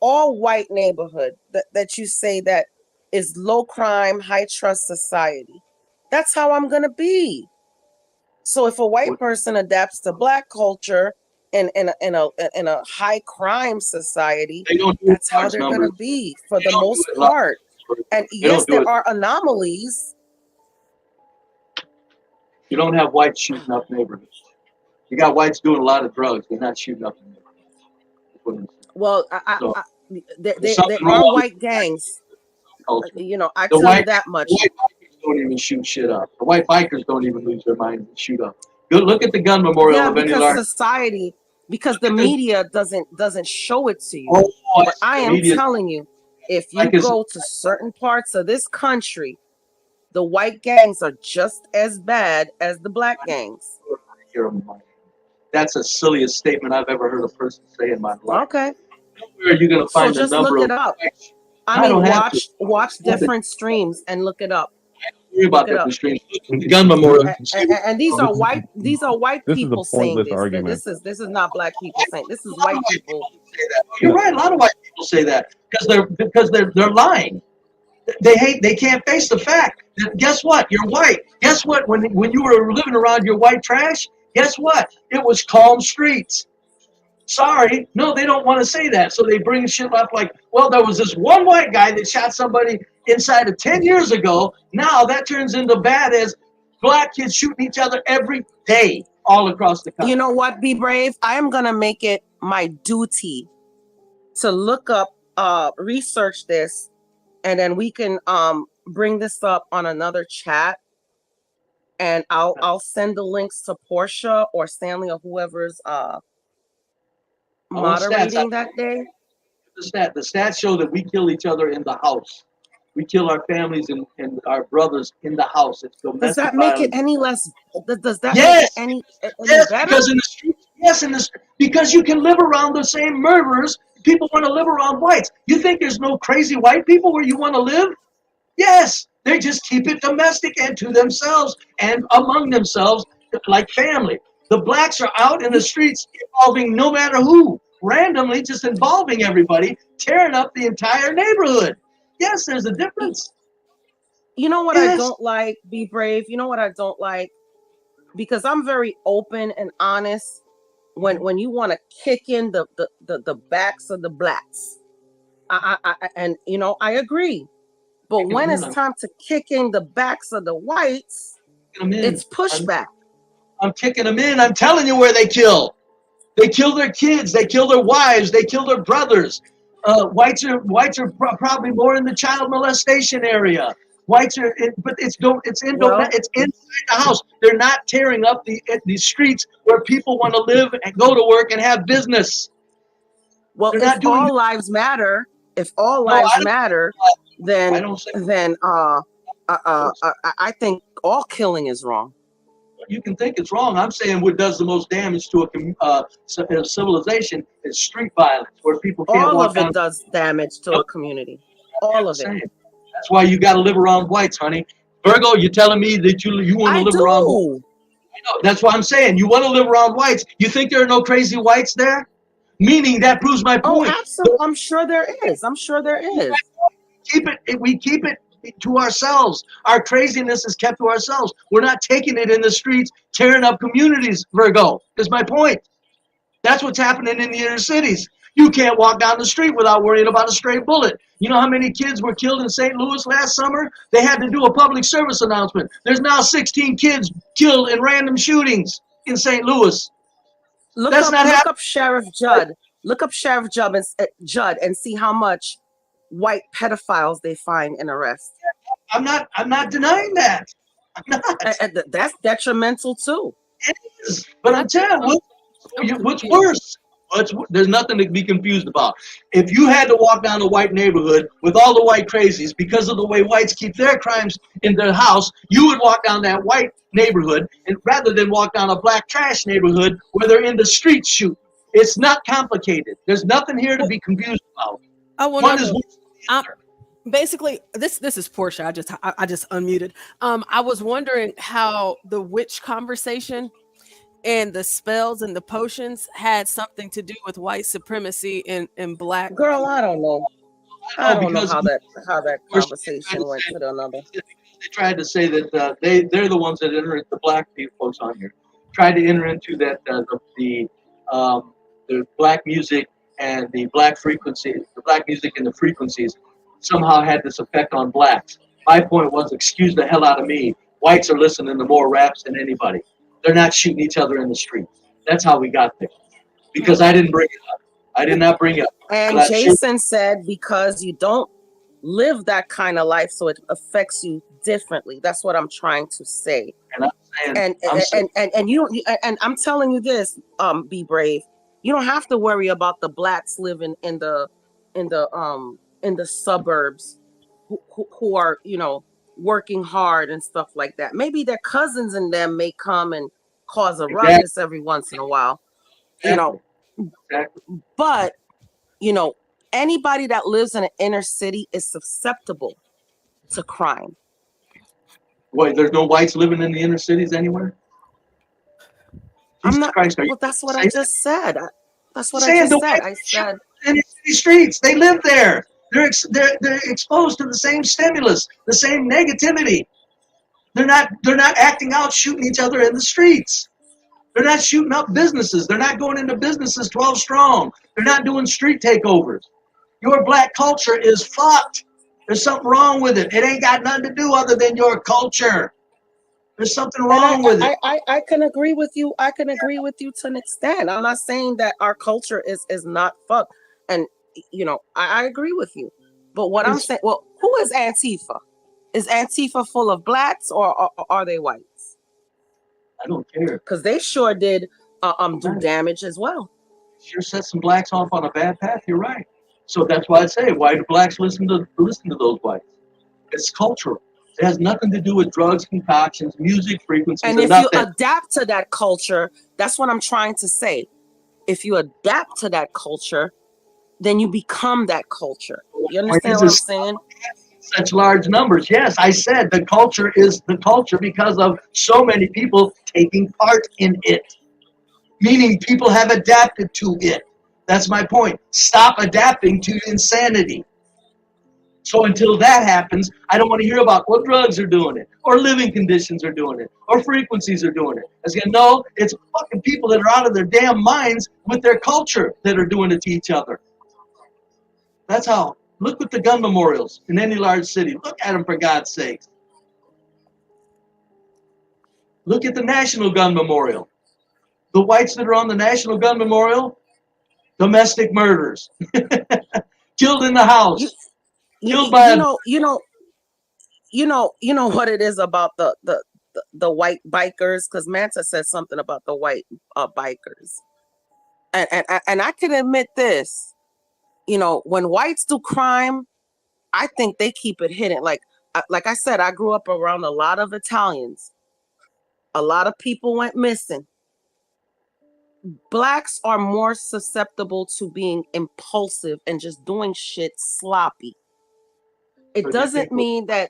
all white neighborhood that you say that is low crime, high trust society, that's how I'm gonna be. So if a white person adapts to black culture in a high crime society, that's how they're gonna be for the most part. And yes, there are anomalies. You don't have whites shooting up neighborhoods. You got whites doing a lot of drugs. They're not shooting up neighborhoods. Well, there are white gangs. I tell you that much. White bikers don't even shoot shit up. The white bikers don't even lose their minds and shoot up. Go look at the gun memorial of any large. Society, because the media doesn't show it to you. But I am telling you, if you go to certain parts of this country, the white gangs are just as bad as the black gangs. That's the silliest statement I've ever heard a person say in my life. Okay. Where are you going to find just the number look it up. I mean, watch different streams and look it up. Worry about different streams. The gun memorial. And these are white people saying this. This is not black people saying. This is white people. You're right. A lot of white people say that because they're lying. They can't face the fact that guess what? You're white. Guess what? When you were living around your white trash, guess what? It was calm streets. Sorry, no, they don't want to say that. So they bring shit up like, well, there was this one white guy that shot somebody inside of 10 years ago. Now that turns into bad as black kids shooting each other every day all across the country. You know what? Be brave. I am going to make it my duty to look up, research this, and then we can bring this up on another chat. And I'll send the links to Portia or Stanley or whoever's moderating that day. The stats show that we kill each other in the house. We kill our families and our brothers in the house. It's domestic Does that make violence. it any less? Does that Yes, make it any yes, better? because in the streets, yes, because you can live around the same murderers. People want to live around whites. You think there's no crazy white people where you want to live? Yes, they just keep it domestic and to themselves and among themselves like family. The blacks are out in the streets involving no matter who, randomly just involving everybody, tearing up the entire neighborhood. Yes, there's a difference. You know what Yes. I don't like, Be Brave? You know what I don't like? Because I'm very open and honest when you want to kick in the backs of the blacks. And you know, I agree. But when it's time to kick in the backs of the whites, it's pushback. I'm kicking them in. I'm telling you where they kill. They kill their kids. They kill their wives. They kill their brothers. Whites are probably more in the child molestation area. Whites are, but it's inside the house. They're not tearing up the streets where people want to live and go to work and have business. Well, They're if not doing all lives matter, then I think all killing is wrong. You can think it's wrong. I'm saying what does the most damage to a civilization is street violence, where people can't All walk of down. it does damage to a community. All of it. That's why you got to live around whites, honey. Virgo, you're telling me that you want to live around whites. I know. That's what I'm saying. You want to live around whites. You think there are no crazy whites there? Meaning that proves my point. Oh, absolutely. I'm sure there is. We keep it to ourselves. Our craziness is kept to ourselves. We're not taking it in the streets, tearing up communities, Virgo, is my point. That's what's happening in the inner cities. You can't walk down the street without worrying about a stray bullet. You know how many kids were killed in St. Louis last summer? They had to do a public service announcement. There's now 16 kids killed in random shootings in St. Louis. Look up Sheriff Judd. Look up Sheriff Judd and see how much white pedophiles they find and arrest. I'm not denying that. I'm not. That's detrimental too. It is. But I'm telling you, what's worse? There's nothing to be confused about. If you had to walk down a white neighborhood with all the white crazies because of the way whites keep their crimes in their house, you would walk down that white neighborhood and rather than walk down a black trash neighborhood where they're in the streets shooting. It's not complicated. There's nothing here to be confused about. Basically, this is Portia. I just unmuted. I was wondering how the witch conversation and the spells and the potions had something to do with white supremacy and black. Girl, I don't know. I don't know how that conversation went to the number. They tried to say that they're the ones that enter the black people folks on here. Tried to enter into that the black music and the black frequency, the black music and the frequencies somehow had this effect on blacks. My point was, excuse the hell out of me. Whites are listening to more raps than anybody. They're not shooting each other in the street. That's how we got there. Because I didn't bring it up. I did not bring it up. And Jason said because you don't live that kind of life, so it affects you differently. That's what I'm trying to say. And I'm saying, and I'm telling you this, Be Brave. You don't have to worry about the blacks living in the suburbs who are, you know, working hard and stuff like that. Maybe their cousins and them may come and cause a ruckus every once in a while, you know. But, you know, anybody that lives in an inner city is susceptible to crime. Wait, there's no whites living in the inner cities anywhere? I'm not. Well, that's what I just said. That's what I just said. I said in the city streets, they live there. They're exposed to the same stimulus, the same negativity. They're not acting out, shooting each other in the streets. They're not shooting up businesses. They're not going into businesses 12 strong. They're not doing street takeovers. Your black culture is fucked. There's something wrong with it. It ain't got nothing to do other than your culture. There's something wrong with it. I can agree with you. I can agree with you to an extent. I'm not saying that our culture is not fucked. And, you know, I agree with you. But what I'm saying, well, who is Antifa? Is Antifa full of blacks or are they whites? I don't care. Because they sure did do damage as well. Sure set some blacks off on a bad path. You're right. So that's why I say, why do blacks listen to those whites? It's cultural. It has nothing to do with drugs, concoctions, music, frequencies, and or if nothing. you adapt to that culture, that's what I'm trying to say. If you adapt to that culture, then you become that culture. You understand what I'm saying? Such large numbers. Yes, I said the culture is the culture because of so many people taking part in it. Meaning people have adapted to it. That's my point. Stop adapting to insanity. So until that happens, I don't want to hear about what drugs are doing it, or living conditions are doing it, or frequencies are doing it. I said, no, it's fucking people that are out of their damn minds with their culture that are doing it to each other. That's how. Look at the gun memorials in any large city. Look at them, for God's sakes. Look at the National Gun Memorial. The whites that are on the National Gun Memorial, domestic murders. Killed in the house. Killed by you know what it is about the white bikers, because Manta said something about the white bikers, and I can admit this, when whites do crime, I think they keep it hidden. Like I said, I grew up around a lot of Italians. A lot of people went missing. Blacks are more susceptible to being impulsive and just doing shit sloppy. It doesn't mean that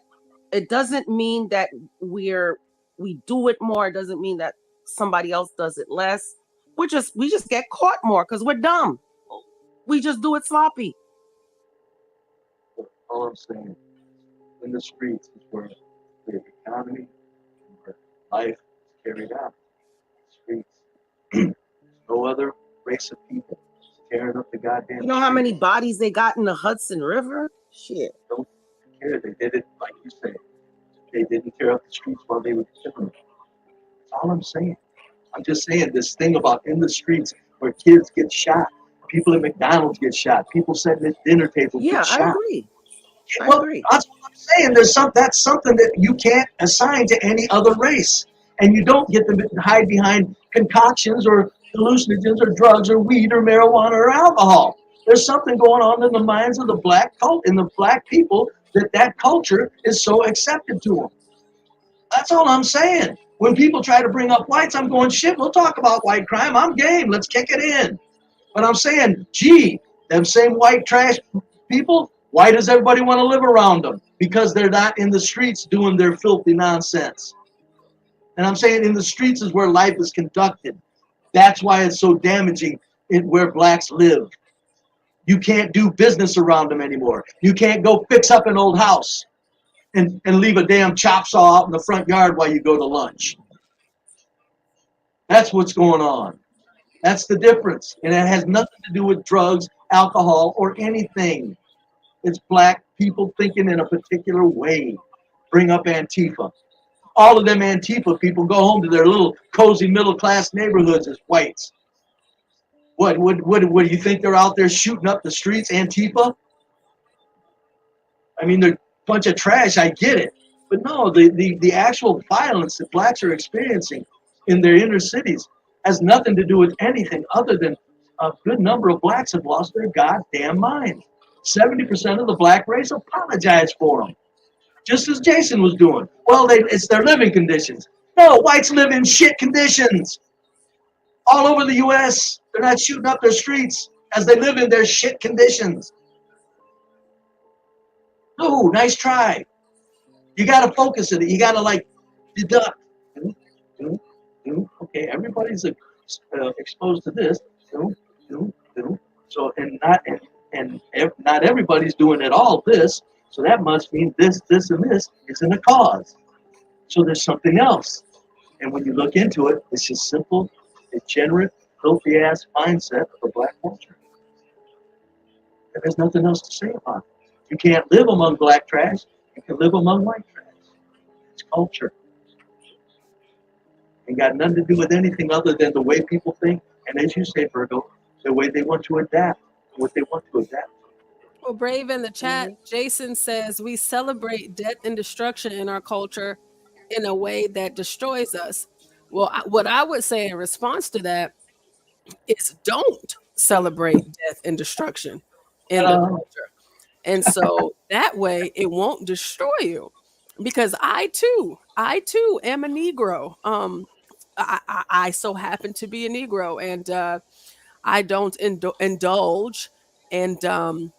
we do it more. It doesn't mean that somebody else does it less. We just get caught more because we're dumb. We just do it sloppy. All I'm saying, in the streets is where the economy, where life is carried out. Streets. No other race of people tearing up the goddamn. You know how many bodies they got in the Hudson River? Shit. Don't care. They did it like you said. They didn't tear up the streets while they were killing them. That's all I'm saying. I'm just saying this thing about in the streets where kids get shot, people at McDonald's get shot, people sitting at dinner tables get shot. I agree. Well, that's what I'm saying. That's something that you can't assign to any other race. And you don't get them to hide behind concoctions or hallucinogens or drugs or weed or marijuana or alcohol. There's something going on in the minds of the black cult, in the black people, that culture is so accepted to them. That's all I'm saying. When people try to bring up whites, I'm going, shit, we'll talk about white crime. I'm game. Let's kick it in. But I'm saying, gee, them same white trash people, why does everybody want to live around them? Because they're not in the streets doing their filthy nonsense. And I'm saying in the streets is where life is conducted. That's why it's so damaging where blacks live. You can't do business around them anymore. You can't go fix up an old house and leave a damn chop saw out in the front yard while you go to lunch. That's what's going on. That's the difference. And it has nothing to do with drugs, alcohol, or anything. It's black people thinking in a particular way. Bring up Antifa. All of them Antifa people go home to their little cozy middle-class neighborhoods as whites. What do you think they're out there shooting up the streets, Antifa? I mean, they're a bunch of trash, I get it. But no, the actual violence that blacks are experiencing in their inner cities has nothing to do with anything other than a good number of blacks have lost their goddamn minds. 70% of the black race apologize for them. Just as Jason was doing. Well, it's their living conditions. No, whites live in shit conditions. All over the U.S., they're not shooting up their streets as they live in their shit conditions. Oh, nice try. You got to focus it. You got to deduct. Okay, everybody's exposed to this. So not everybody's doing it all this. So that must mean this, and this isn't a cause. So there's something else. And when you look into it, it's just simple, degenerate, filthy-ass mindset of the black culture. And there's nothing else to say about it. You can't live among black trash. You can live among white trash. It's culture. Ain't got nothing to do with anything other than the way people think. And as you say, Virgo, the way they want to adapt, what they want to adapt. Well, Brave in the chat, Jason says we celebrate death and destruction in our culture in a way that destroys us. Well, what I would say in response to that is don't celebrate death and destruction in the culture. And so that way it won't destroy you, because I too am a Negro. I so happen to be a Negro, and I don't indulge and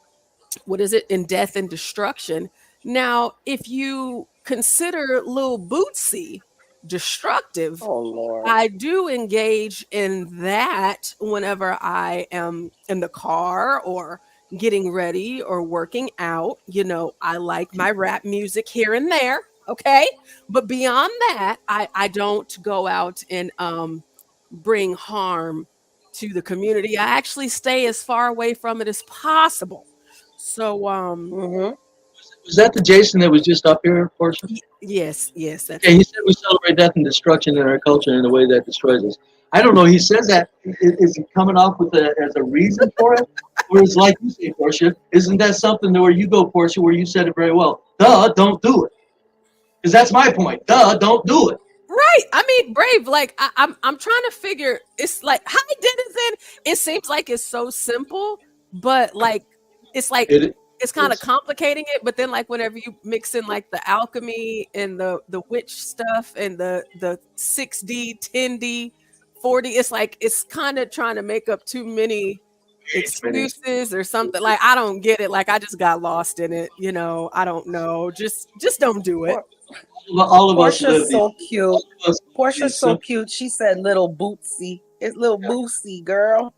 what is it, in death and destruction. Now, if you consider Lil Bootsy destructive, Oh Lord. I do engage in that whenever I am in the car or getting ready or working out. You know, I like my rap music here and there. Okay. But beyond that, I don't go out and bring harm to the community. I actually stay as far away from it as possible. So Was that the Jason that was just up here, Portia? yes, that's he said we celebrate death and destruction in our culture in a way that destroys us. I don't know. He says that. Is he coming off with as a reason for it? Or is like you say, Portia, isn't that something where you go, Portia, where you said it very well? Duh, don't do it. Because that's my point. Duh, don't do it. Right. I mean, Brave, like I'm trying to figure, it's like hi Denizen. It seems like it's so simple, but like it's kind of complicating it. But then like whenever you mix in like the alchemy and the witch stuff and the 6D, 10D, 40, it's like it's kind of trying to make up too many excuses or something. Like I don't get it. Like I just got lost in it, you know. I don't know. Just don't do it. All of Portia's us so cute. Portia's so cute. She said little Bootsy. It's little Bootsy, girl.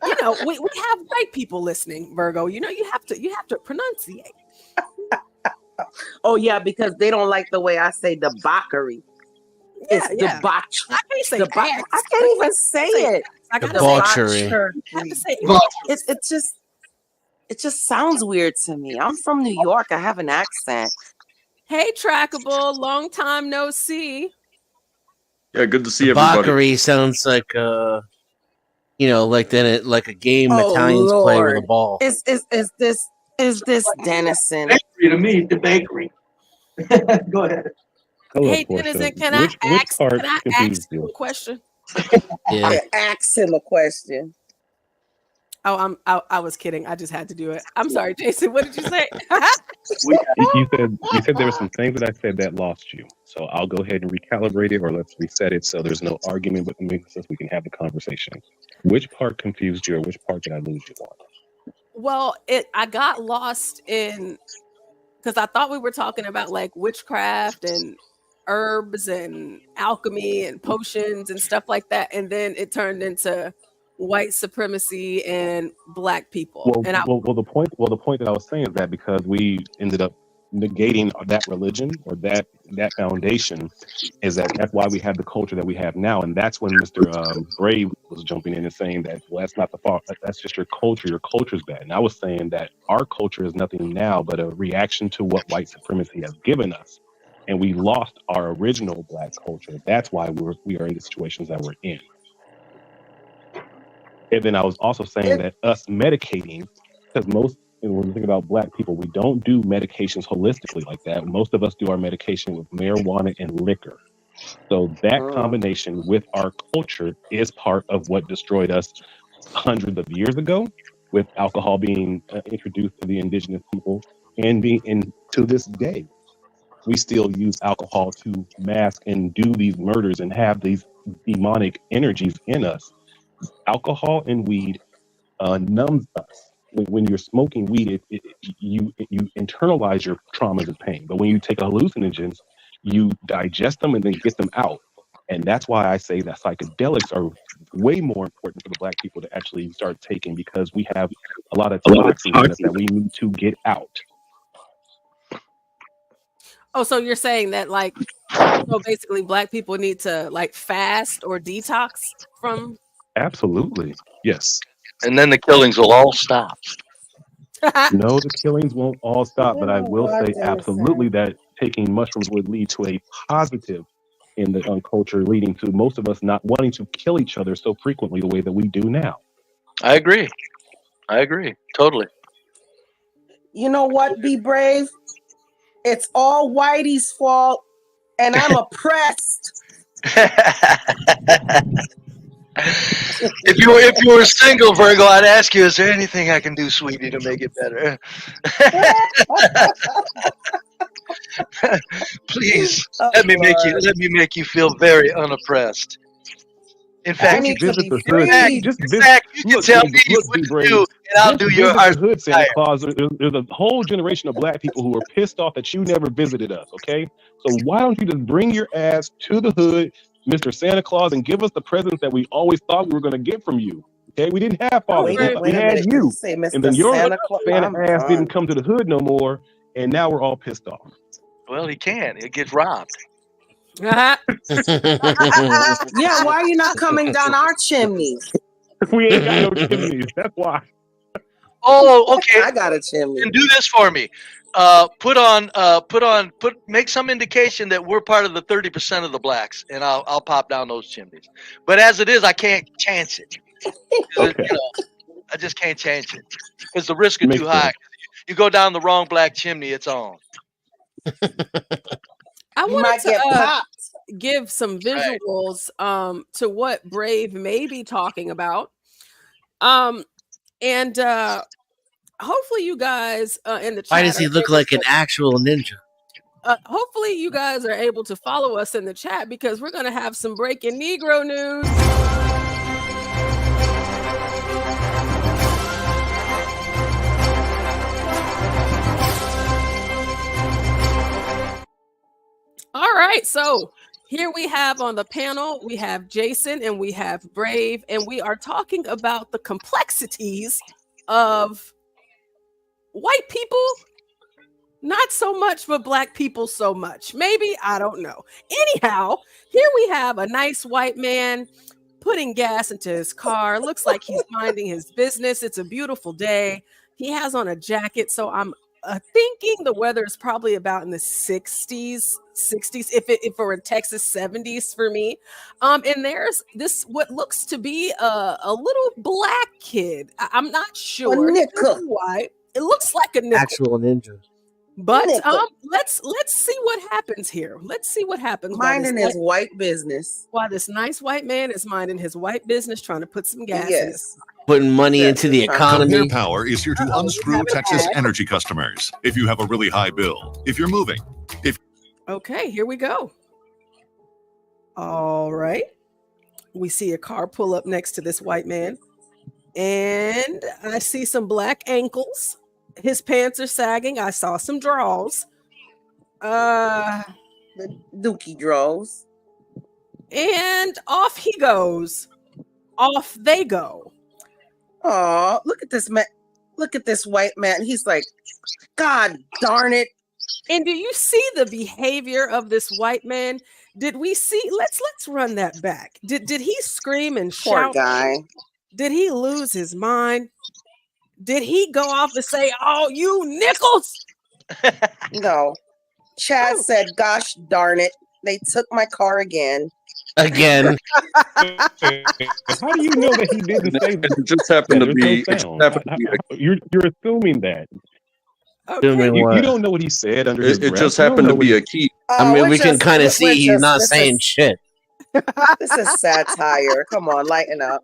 You know, we have white people listening, Virgo. You know, you have to pronunciate. Oh yeah, because they don't like the way I say debauchery. It's debauchery. I can't say I can't even say it. I gotta Debauchery. say it just sounds weird to me. I'm from New York. I have an accent. Hey, Trackable, long time no see. Yeah, good to see everybody. Debauchery sounds like like a game Italians play with a ball. Is this Denizen? Bakery to me, the bakery. Go ahead. Hello, Hey, Portia. Denizen, can I ask you a question? Yeah. Ask him a question. Oh, I was kidding. I just had to do it. I'm sorry, Jason. What did you say? You said there were some things that I said that lost you. So I'll go ahead and recalibrate it, or let's reset it so there's no argument with me, so we can have the conversation. Which part confused you, or which part did I lose you on? Well, I got lost in, because I thought we were talking about like witchcraft and herbs and alchemy and potions and stuff like that, and then it turned into white supremacy and black people. The point that I was saying is that because we ended up negating that religion or that foundation, is that's why we have the culture that we have now. And that's when Mr. Brave was jumping in and saying that, well, that's not the fault. That's just your culture. Your culture's bad. And I was saying that our culture is nothing now but a reaction to what white supremacy has given us. And we lost our original black culture. That's why we are in the situations that we're in. And then I was also saying that us medicating, because when we think about black people, we don't do medications holistically like that. Most of us do our medication with marijuana and liquor. So that combination with our culture is part of what destroyed us hundreds of years ago, with alcohol being introduced to the indigenous people, and to this day, we still use alcohol to mask and do these murders and have these demonic energies in us. Alcohol and weed numbs us. When you're smoking weed, you internalize your traumas and pain. But when you take hallucinogens, you digest them and then get them out. And that's why I say that psychedelics are way more important for the black people to actually start taking, because we have a lot of toxins in us that we need to get out. Oh, so you're saying that so basically black people need to like fast or detox from? Absolutely. Yes. And then the killings will all stop. No, the killings won't all stop, but I will say absolutely that taking mushrooms would lead to a positive in the culture, leading to most of us not wanting to kill each other so frequently the way that we do now. I agree. Totally. You know what? Be brave. It's all Whitey's fault, and I'm oppressed. if you were single, Virgo, I'd ask you, is there anything I can do, sweetie, to make it better? Please let me make you feel very unoppressed. In fact, just visit the hood. Just in fact, you can tell me what to do, and I'll do your visit the hood, Santa Claus. There's a whole generation of black people who are pissed off that you never visited us. Okay, so why don't you just bring your ass to the hood, Mr. Santa Claus, and give us the presents that we always thought we were going to get from you? Okay, we didn't have fathers, we had you, and then your Santa ass didn't come to the hood no more, and now we're all pissed off. Well, he can. He'll get robbed. Yeah, why are you not coming down our chimney? We ain't got no chimneys. That's why. Oh, okay. I got a chimney. Then do this for me. Make some indication that we're part of the 30% of the blacks, and I'll pop down those chimneys. But as it is, I can't chance it. Okay. I just can't chance it because the risk is too high. You go down the wrong black chimney, it's on. I wanted to give some visuals to what Brave may be talking about. And hopefully you guys in the chat. Why does he look like an actual ninja? Hopefully you guys are able to follow us in the chat because we're going to have some breaking Negro news. All right, so here we have on the panel, we have Jason and we have Brave, and we are talking about the complexities of white people, not so much, but black people so much. Maybe, I don't know. Anyhow, here we have a nice white man putting gas into his car. Looks like he's minding his business. It's a beautiful day. He has on a jacket, so I'm thinking the weather is probably about in the 60s, if we're in Texas, 70s for me. And there's this what looks to be a little black kid. I'm not sure. A nickel. Why? It looks like a nickel. Actual ninja. But let's see what happens here. Let's see what happens. Minding his white business. While this nice white man is minding his white business, trying to put some gas in his car. Putting money into the economy. Compare Power is here to unscrew Texas energy customers. If you have a really high bill, if you're moving, Okay, here we go. All right. We see a car pull up next to this white man. And I see some black ankles. His pants are sagging. I saw some draws. The dookie draws. And off he goes. Off they go. Oh, look at this man. Look at this white man. He's like, God darn it. And do you see the behavior of this white man? Did we see? Let's run that back. Did he scream and shout? Poor guy. Did he lose his mind? Did he go off and say, "Oh, you nickels"? No. Chad said, "Gosh darn it, they took my car again." Again. How do you know that he didn't say that? It just happened to be. You're assuming that. Okay. You don't know what he said under his breath. It just happened to be a key. I mean, we can kind of see he's not saying shit. This is satire. Come on, lighten up.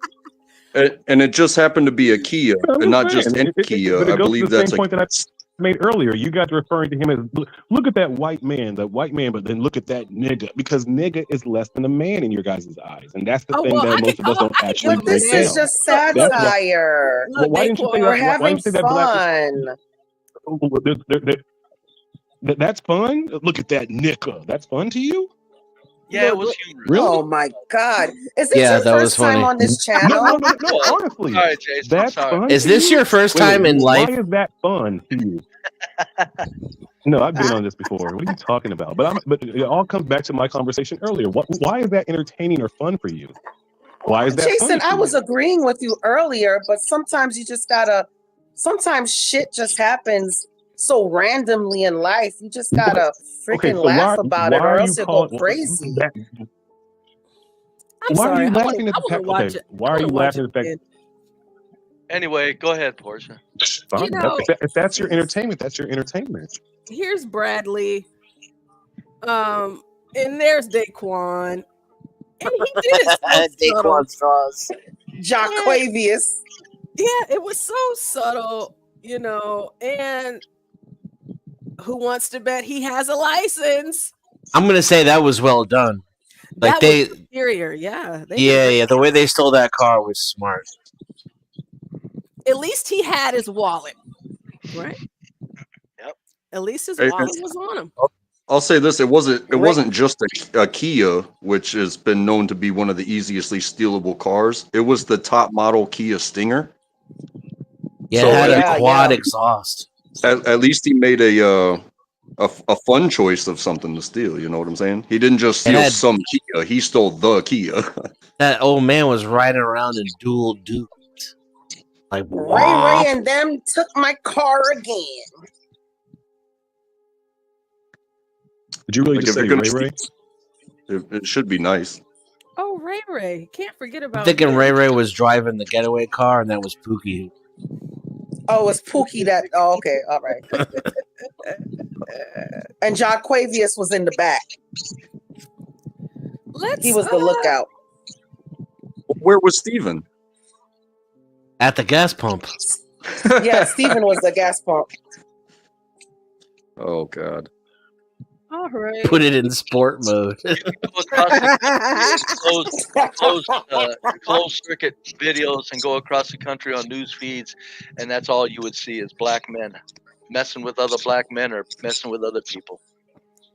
And it just happened to be a Kia, and not just any Kia. I believe that's the same point that I made earlier. You guys are referring to him as, look at that white man, but then look at that nigga, because nigga is less than a man in your guys' eyes, and that's the thing that most of us don't actually break down. This is just satire. Why didn't you say We're that? having Why didn't you say fun. That's fun. Look at that nigga. That's fun to you? Yeah, it was humorous. Really? Oh my God! Is this your first time on this channel? No. Honestly, Sorry, Jason. that's fun. Is this your first time in life? Why is that fun to you? No, I've been on this before. What are you talking about? But it all comes back to my conversation earlier. Why is that entertaining or fun for you? Why is that Jason, fun I was agreeing with you earlier, but sometimes you just gotta. Sometimes shit just happens so randomly in life. You just gotta freaking laugh about it, or else you'll go crazy. Why are you laughing at the fact? Why are you laughing at the fact? Anyway, go ahead, Portia. You know, if that's your entertainment, that's your entertainment. Here's Bradley. And there's Daquan. And he did his Daquan straws. Jaquavius. Yeah, it was so subtle, you know. And who wants to bet he has a license? I'm gonna say that was well done. Like That was superior. Yeah. They did a great the job. way they stole that car was smart. At least he had his wallet, right? Yep. At least his Hey, wallet was on him. I'll say this: it wasn't just a Kia, which has been known to be one of the easily stealable cars. It was the top model Kia Stinger. Yeah, So it had a quad exhaust. At least he made a fun choice of something to steal. You know what I'm saying? He didn't just steal had- some Kia; he stole the Kia. That old man was riding around in dual dupes. Like Ray and them took my car again. Did you really Like, just if say they're Ray gonna Ray? It should be nice. Oh, Ray Ray. Can't forget about I'm thinking him. Ray Ray was driving the getaway car, and that was Pookie. Oh, it's Pookie that. Oh, okay, all right. And Jaquavius was in the back. He was the lookout. Where was Steven? At the gas pump. Yeah, Steven was the gas pump. Oh God. All right. Put it in sport mode. Closed circuit videos and go across the country on news feeds, and that's all you would see is black men messing with other black men or messing with other people.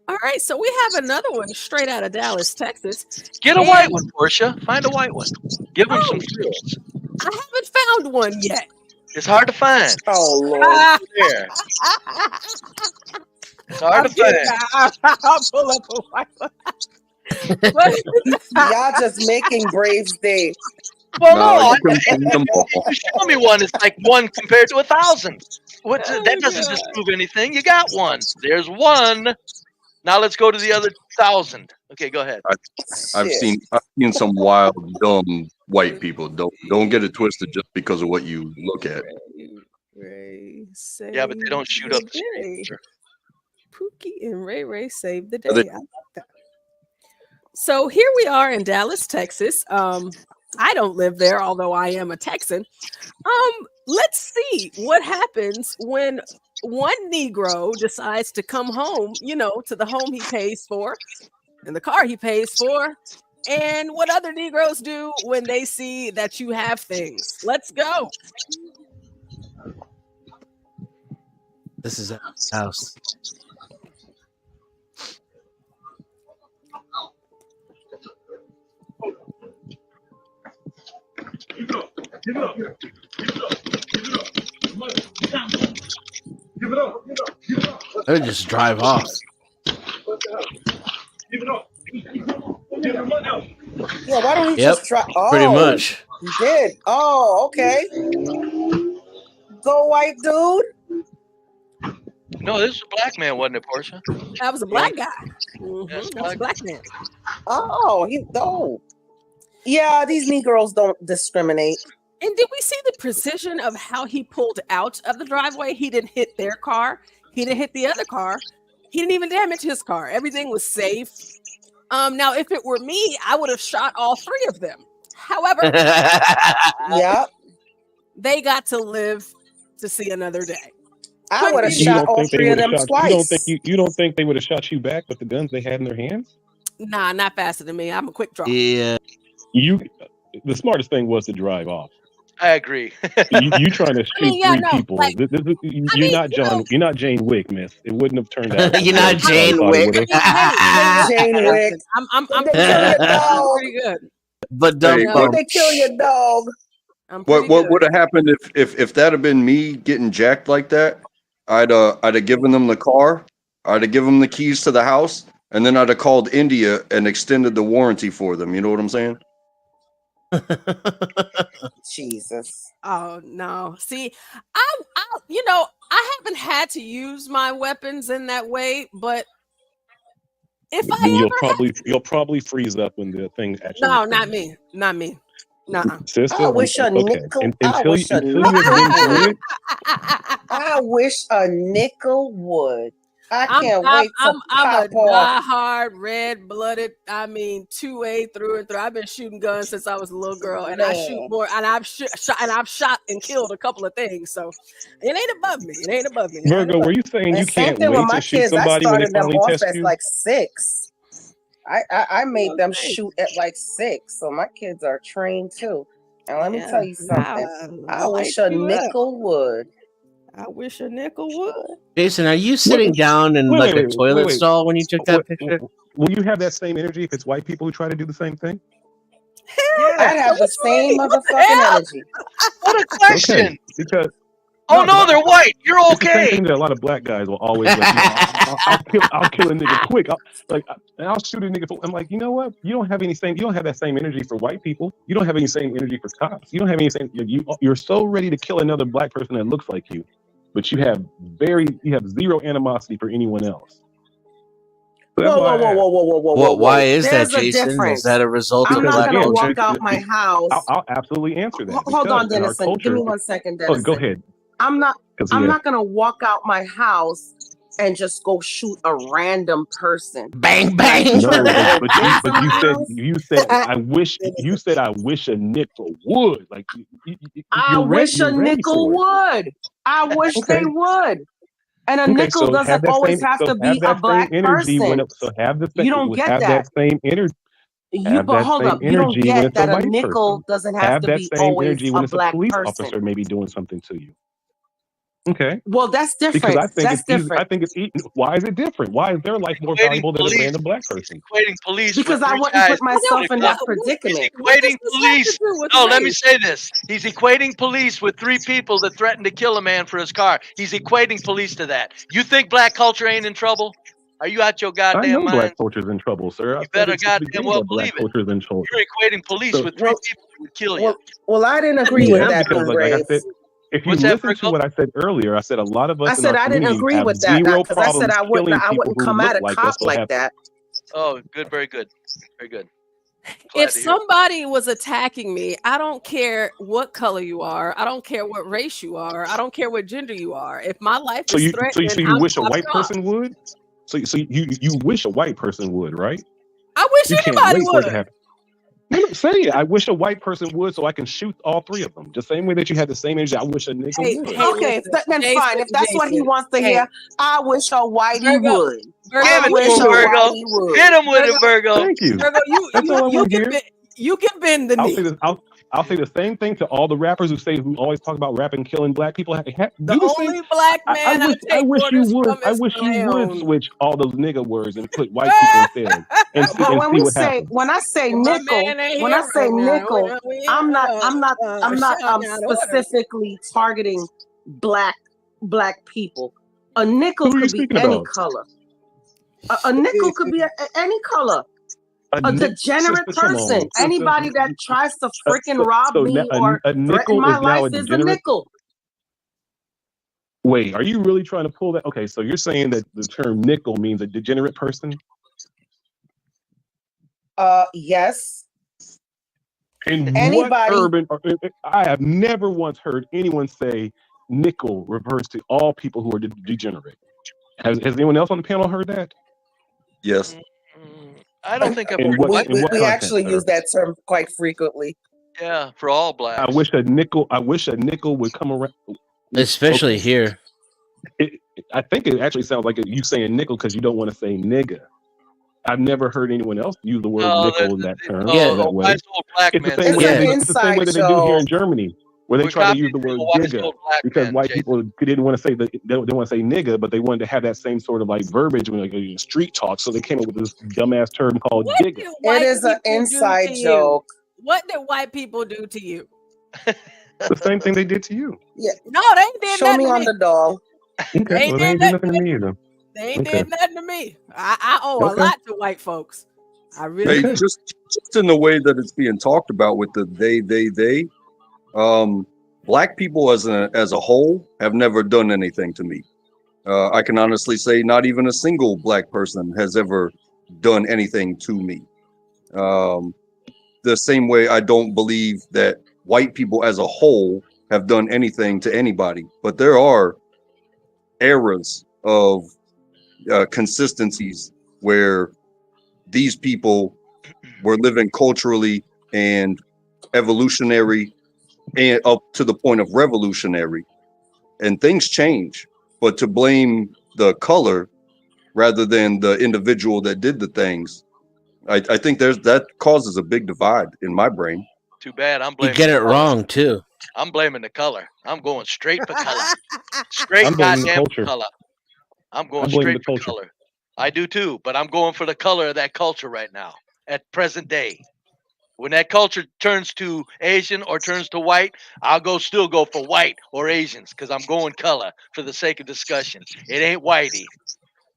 All right, so we have another one straight out of Dallas, Texas. Get a white one, Portia. Find a white one. Give them some thrills. I haven't found one yet. It's hard to find. Oh Lord. There. It's hard to find. I'll pull up a white one. Y'all just making Braves Day. Well, No, no, you can find them all. you show me one. It's like one compared to 1,000. That doesn't disprove anything. You got one. There's one. Now let's go to the other 1,000. Okay, go ahead. I've seen some wild, dumb white people. Don't get it twisted just because of what you look at. Ray, Yeah, but they don't shoot up. Pookie and Ray Ray saved the day. I like that. So here we are in Dallas, Texas. I don't live there, although I am a Texan. Let's see what happens when one Negro decides to come home, you know, to the home he pays for and the car he pays for, and what other Negroes do when they see that you have things. Let's go. This is a house. Or just drive off. Yeah, why don't he Yep, just try? pretty much. He did. Oh, okay. Go, white dude. No, this is a black man, wasn't it, Portia? That was a black guy. Yes, That was a black man. Oh, yeah, these Negroes don't discriminate. And did we see the precision of how he pulled out of the driveway? He didn't hit their car. He didn't hit the other car. He didn't even damage his car. Everything was safe. Now, if it were me, I would have shot all three of them. However, yeah, they got to live to see another day. I would have shot all three of them twice. You don't think they would have shot you back with the guns they had in their hands? Nah, not faster than me. I'm a quick draw. Yeah. The smartest thing was to drive off. I agree. you trying to shoot three people. Like, you're not You're not Jane Wick, miss. It wouldn't have turned out. You're not Jane Wick. Jane Wick. I'm pretty good. But dumb. They kill your dog. What would have happened if that had been me getting jacked like that? I'd have given them the car. I'd have given them the keys to the house, and then I'd have called India and extended the warranty for them. You know what I'm saying? Jesus. Oh no. See, I haven't had to use my weapons in that way, but if you'll probably freeze up when the thing actually. No, not me. Not me. Nuh-uh. Sister, I wish a nickel. I wish a nickel would. I can't wait to I'm a pop off. diehard, red-blooded. I mean, 2A through and through. I've been shooting guns since I was a little girl, and I shoot Man. more. And I've shot and killed a couple of things. So it ain't above me. It ain't above me. Virgo, were you saying And you same can't thing with wait my to shoot kids. I somebody when they started them finally off test as you? like 6. I made them shoot at like 6, so my kids are trained too. And let me tell you something. I wish a nickel would. I wish a nickel would. Jason, are you sitting down in like a toilet stall when you took that picture? Will you have that same energy if it's white people who try to do the same thing? I'd have the same motherfucking energy. What a question. Okay, because Oh no, they're white. You're it's the same okay. thing that a lot of black guys will always like. I'll kill a nigga quick. I'll shoot a nigga. I'm like, you know what? You don't have that same energy for white people. You don't have any same energy for cops. You don't have any same. You're so ready to kill another black person that looks like you, but you have zero animosity for anyone else. So Whoa. Why is There's that, a Jason? difference. Is that a result I'm of not black gonna culture? walk out my house. I'll absolutely answer that. Hold on, because in our Dennison. Give culture- me 1 second, Oh, Dennison. go ahead. I'm not 'Cause, I'm yeah. not gonna walk out my house and just go shoot a random person. Bang bang. No, but you said I wish a nickel would. Like I wish a you're ready nickel for it. would. I wish Okay. they would. And a Okay, nickel so doesn't always have to be a black person. You don't get have that. same energy. But hold up, you don't when get it's a that a white nickel person. doesn't have to that be same always energy when a it's a black police person. officer maybe doing something to you. Okay. Well, that's Because different. I think That's it's easy. different. I think it's easy. Why is it different? Why is their life more Equating valuable than a police- random black person? Equating police Because with I three wouldn't guys put myself with in a that gun. predicament. Equating police. No, let me race? say this. He's equating police with 3 people that threatened to kill a man for his car. He's equating police to that. You think black culture ain't in trouble? Are you out your I goddamn know mind? black culture's in trouble, sir. I You said better it at the goddamn beginning well that black believe it. culture's in trouble. You're equating police So- with 3 people who would kill you. Well, I didn't agree with that, because Blue like I Brave. said, if you What's that, listen to what I said earlier, I said a lot of us I in said our I didn't community agree have with that zero because I said problems I killing wouldn't people who come look at a like cop us or like have that. Oh, good, very good. Very good. If somebody was attacking me, I don't care what color you are. I don't care what race you are. I don't care what gender you are. If my life So is you threatened, you wish a I'm white gone. person would? So you wish a white person would, right? I wish You can't anybody wait for it to would. happen. No, say it. I wish a white person would, so I can shoot all 3 of them. The same way that you had the same energy. I wish a nigga would. Okay, then Jason, fine. If that's what he Jason, wants to hear, I wish a whitey Virgo, would. Virgo, I Give it wish to a him, Virgo. whitey would. Hit him with it, Virgo. Thank you. Virgo, That's all I want to hear. you can bend the I'll knee. say this. I'll say the same thing to all the rappers who always talk about rapping, killing black people. The Do the same. only black man I I take wish you orders would. from I is wish you would my own. switch all those nigga words and put white people instead, and see, But and when see we what say happens. when I say My nickel, man ain't when I here say right now. nickel, I'm not shouting out orders. specifically targeting black people. A nickel Who are you could be speaking any about? color. A nickel could be any color. A degenerate person. Anybody that tries to freaking rob me or a threaten nickel my is now life a is a degenerate. nickel. Wait, are you really trying to pull that? Okay, so you're saying that the term nickel means a degenerate person? Yes. And Anybody. what urban? I have never once heard anyone say nickel refers to all people who are degenerate. Has anyone else on the panel heard that? Yes. I don't think I've In heard what, white in what We context, actually sir? use that term quite frequently. Yeah, for all blacks. I wish a nickel would come around. Especially here. I think it actually sounds like you saying nickel because you don't want to say nigga. I've never heard anyone else use the word nickel in that term or that way. Wise old black It's the man. same way. It's an It's the same way that they do here in Germany, where they We're try to use copying the word from a wise nigga old black because man, white Jason. people didn't want to say they don't want to say nigga, but they wanted to have that same sort of like verbiage when like street talk. So they came up with this dumbass term called What digger. did white It is an people do inside to joke. you? What did white people do to you? The same thing they did to you. Yeah. No, they ain't did Show nothing me to on me. the doll. They Okay, ain't well they did ain't do nothing nothing to to me. me either. They ain't Okay. did nothing to me. I owe a Okay. lot to white folks. I really Hey, do. just in the way that it's being talked about with the they, black people as a whole have never done anything to me. I can honestly say not even a single black person has ever done anything to me. The same way I don't believe that white people as a whole have done anything to anybody, but there are eras of consistencies where these people were living culturally and evolutionary and up to the point of revolutionary, and things change. But to blame the color rather than the individual that did the things, I think that causes a big divide in my brain. Too bad. I'm You blaming get the it color. wrong too. I'm blaming the color. I'm going straight for color. Straight I'm blaming the goddamn culture. color. I'm I going blame straight the for culture. color. I do too, but I'm going for the color of that culture right now at present day. When that culture turns to Asian or turns to white, I'll still go for white or Asians because I'm going color for the sake of discussion. It ain't whitey.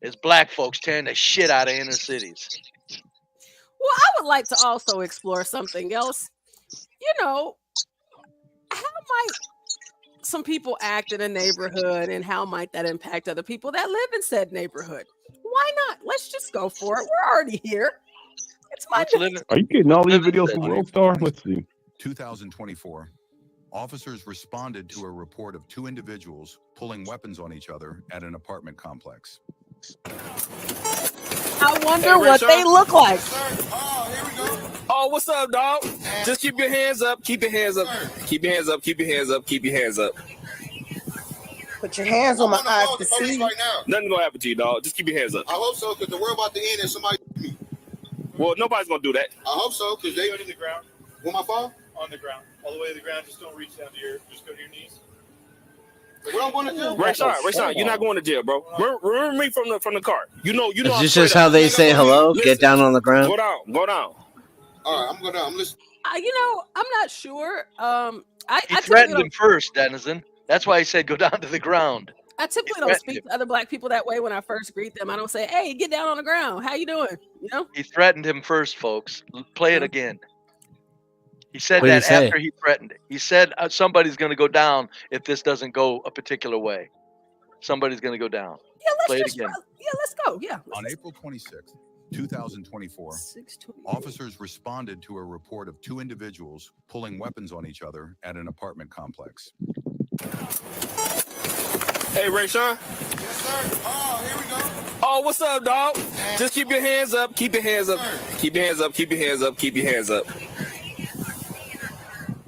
It's black folks tearing the shit out of inner cities. Well, I would like to also explore something else. You know, how might some people act in a neighborhood and how might that impact other people that live in said neighborhood? Why not? Let's just go for it. We're already here. It's Monday. Are you getting all these videos from World Star? Let's see. 2024, officers responded to a report of 2 individuals pulling weapons on each other at an apartment complex. I wonder what they look like. Oh, what's up, dog? Just keep your hands up. Keep your hands up. Keep your hands up. Keep your hands up. Keep your hands up. Put your hands on my eyes to see. Right now. Nothing gonna happen to you, dog. Just keep your hands up. I hope so, because the world about to end and somebody me. Well, nobody's gonna do that. I hope so, because they on the ground. Will my fall? On the ground. All the way to the ground. Just don't reach down to just go to your knees. What I'm going to do? Rayshawn, you're not going to jail, bro. Remember me from the car. You know. Is this just how they say hello? Get down on the ground. Go down. All right, I'm going down. I'm listening. I'm not sure. He threatened him first, Denizen. That's why he said go down to the ground. I typically don't speak to other black people that way when I first greet them. I don't say, "Hey, get down on the ground. How you doing?" You know. He threatened him first, folks. Play it again. He said What did that he say? after he threatened it. He said somebody's going to go down if this doesn't go a particular way. Somebody's going to go down. Yeah, Play it again. Let's go. Yeah. On April 26th, 2024, officers responded to a report of 2 individuals pulling weapons on each other at an apartment complex. Hey, Rayshawn. Yes, sir. Oh, here we go. Oh, what's up, dog? Just keep your hands up. Keep your hands up. Keep your hands up. Keep your hands up. Keep your hands up.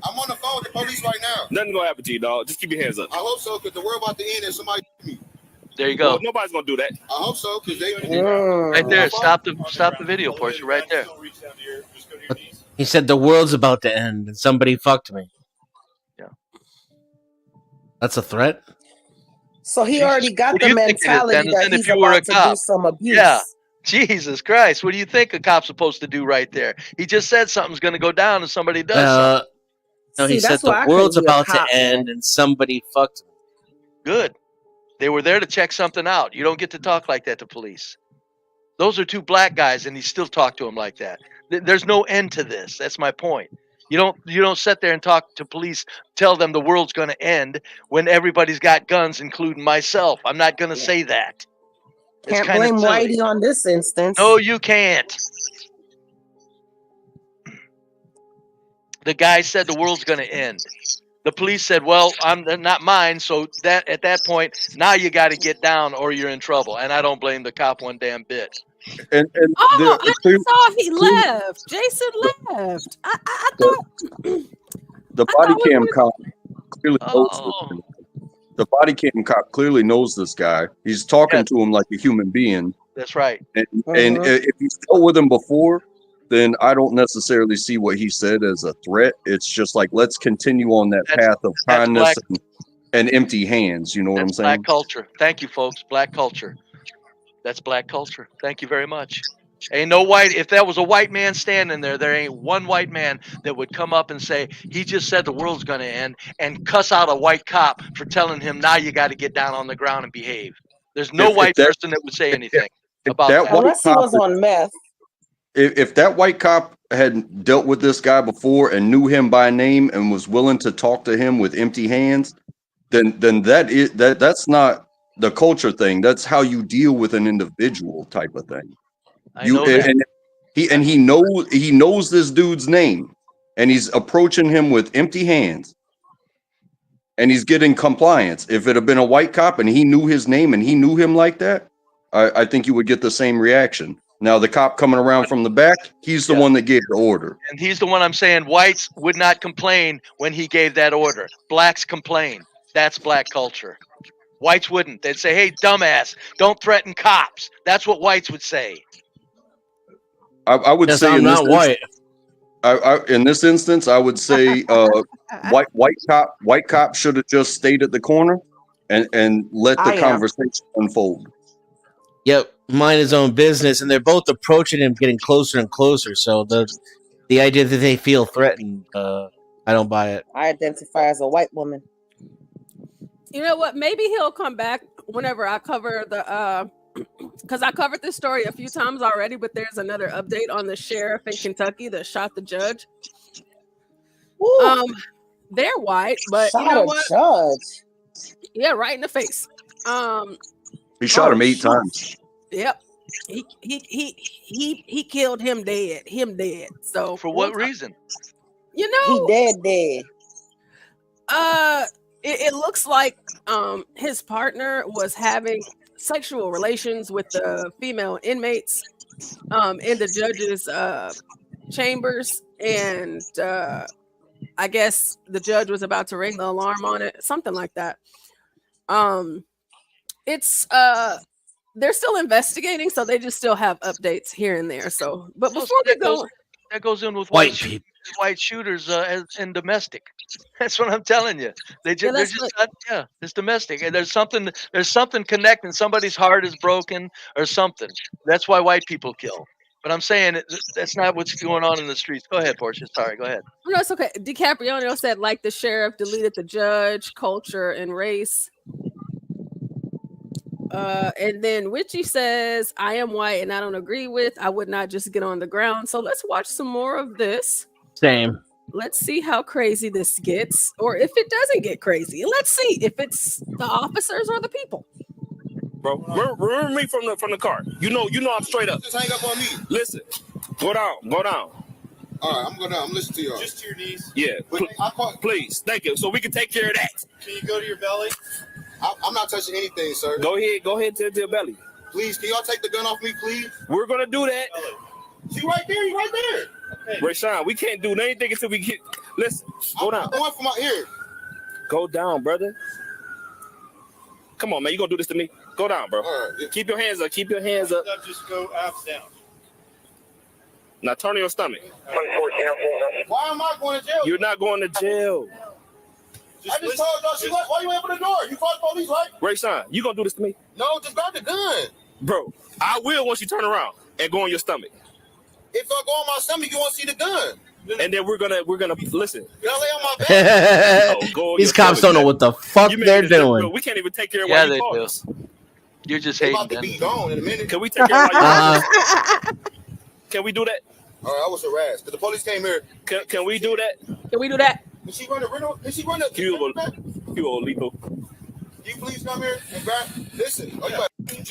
I'm on the phone with the police right now. Nothing gonna happen to you, dog. Just keep your hands up. I hope so, because the world about to end and somebody me. There you go. Well, nobody's gonna do that. I hope so, because they right there. Stop the video portion right there. He said the world's about to end and somebody fucked me. Yeah. That's a threat? So he already got What do the you think it is, mentality Denizen, that if he's you were a about to do cop? some abuse. Yeah. Jesus Christ. What do you think a cop's supposed to do right there? He just said something's going to go down if somebody does something. No, he said the world's about to end and somebody fucked me. Good. They were there to check something out. You don't get to talk like that to police. Those are 2 black guys, and he still talked to them like that. There's no end to this. That's my point. You don't sit there and talk to police, tell them the world's going to end when everybody's got guns, including myself. I'm not going to say that. Can't blame Whitey on this instance. No, you can't. The guy said the world's going to end. The police said, "Well, I'm not mine." So that at that point, now you got to get down or you're in trouble. And I don't blame the cop one damn bit. And I saw he left. Jason left. I thought the body cam cop clearly knows this. The body cam cop clearly knows this guy. He's talking to him like a human being. That's right. And if he's dealt with him before, then I don't necessarily see what he said as a threat. It's just like, let's continue on that path of kindness and empty hands. You know what I'm saying? Black culture. Thank you, folks. Black culture. That's black culture. Thank you very much. Ain't no white. If there was a white man standing there, there ain't one white man that would come up and say, he just said the world's going to end, and cuss out a white cop for telling him, now you got to get down on the ground and behave. There's no white person that would say anything about that. Unless he was on meth. If that white cop had dealt with this guy before and knew him by name and was willing to talk to him with empty hands, then that's not the culture thing. That's how you deal with an individual type of thing. He knows this dude's name, and he's approaching him with empty hands, and he's getting compliance. If it had been a white cop and he knew his name and he knew him like that, I think you would get the same reaction. Now, the cop coming around from the back, he's the one that gave the order. And he's the one I'm saying whites would not complain when he gave that order. Blacks complain. That's black culture. Whites wouldn't. They'd say, hey, dumbass, don't threaten cops. That's what whites would say. I would say I'm not white. In this instance, I would say white cop should have just stayed at the corner and let the conversation unfold. Yep, mind his own business, and they're both approaching him, getting closer and closer. So the idea that they feel threatened, I don't buy it. I identify as a white woman. You know what? Maybe he'll come back whenever I cover the because I covered this story a few times already, but there's another update on the sheriff in Kentucky that shot the judge. They're white, but Shot you know a what? judge. Yeah, right in the face. He shot him 8 times. Yep. He killed him dead. Him dead. So for what reason? You know, he dead. It looks like his partner was having sexual relations with the female inmates in the judge's chambers, and I guess the judge was about to ring the alarm on it, something like that. It's they're still investigating, so they just still have updates here and there. So, but before we go, that goes in with white shooters and domestic. That's what I'm telling you. It's domestic, and there's something connecting. Somebody's heart is broken or something. That's why white people kill. But I'm saying that's not what's going on in the streets. Go ahead, Portia. Sorry, go ahead. No, it's okay. DiCaprio said, like the sheriff deleted the judge, culture, and race. And then Witchy says, I am white and I don't agree with. I would not just get on the ground. So let's watch some more of this. Same. Let's see how crazy this gets, or if it doesn't get crazy. Let's see if it's the officers or the people. Bro, remember me from the car. You know I'm straight up. Just hang up on me. Listen, go down. All right, I'm going down. I'm listening to y'all. Just to your knees. Yeah, please, thank you. So we can take care of that. Can you go to your belly? I'm not touching anything, sir. Go ahead to your belly. Please, can y'all take the gun off me, please? We're gonna do that. See right there, you right there. Okay. Rashawn, we can't do anything until we get. Listen, go down. I'm going for my ear. Go down, brother. Come on, man. You gonna do this to me? Go down, bro. All right. Keep your hands up. Keep your hands up. Just go abs down. Now turn on your stomach. Why am I going to jail? You're not going to jail. I just told y'all, why you open the door? You called the police, right? Rashawn, you gonna do this to me? No, just grab the gun. Bro, I will once you turn around and go on your stomach. If I go on my stomach, you won't see the gun. And then we're gonna listen. Can I lay on my back? These cops don't know what the fuck they're doing. Bro, we can't even take care of why you they call do. us. You're just They hating about to them. be gone in a minute. Can we take care of why you Can we do that? All right, I was harassed because the police came here. Can we do that? Can we do that? Did she run the rental? Did she run the? You old lethal. You please come here and grab. Listen.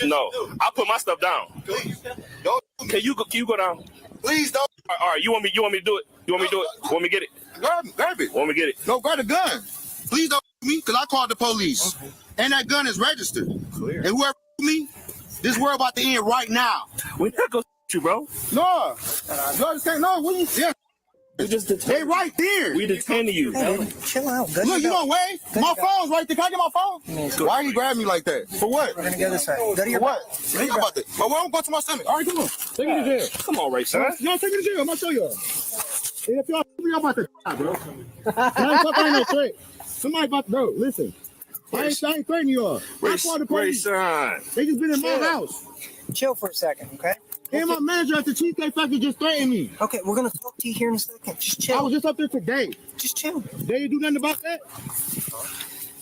No, I'll put my stuff down. Please don't. Can you go down? Please don't. All right, you want me to do it? You want me to do it? Want me to get it? Grab it. Want me to get it? No, grab the gun. Please don't me because I called the police. Okay. And that gun is registered. Clear. And whoever me, this world about to end right now. We're not gonna you, bro. No. Y'all just can't know. Yeah. They right there. We detaining you. Hey, chill out. Look, you don't wave. My phone's right there. Can I get my phone? Why you grab me like that? For what? We're gonna go this way. Go to your what? Think about that. But why don't go to my stomach? All right, come on. Take me to jail. Come on, Ray, son. Y'all take me to jail. I'm gonna show y'all. And if y'all about to die, bro. I ain't no threat. Somebody about to, bro. Listen. I ain't threatening y'all. Ray, son. They just been in my house. Chill for a second, okay? And my manager at the Cheesecake Factory just threatened me. Okay, we're gonna talk to you here in a second. Just chill. I was just up there today. Just chill. They didn't do nothing about that.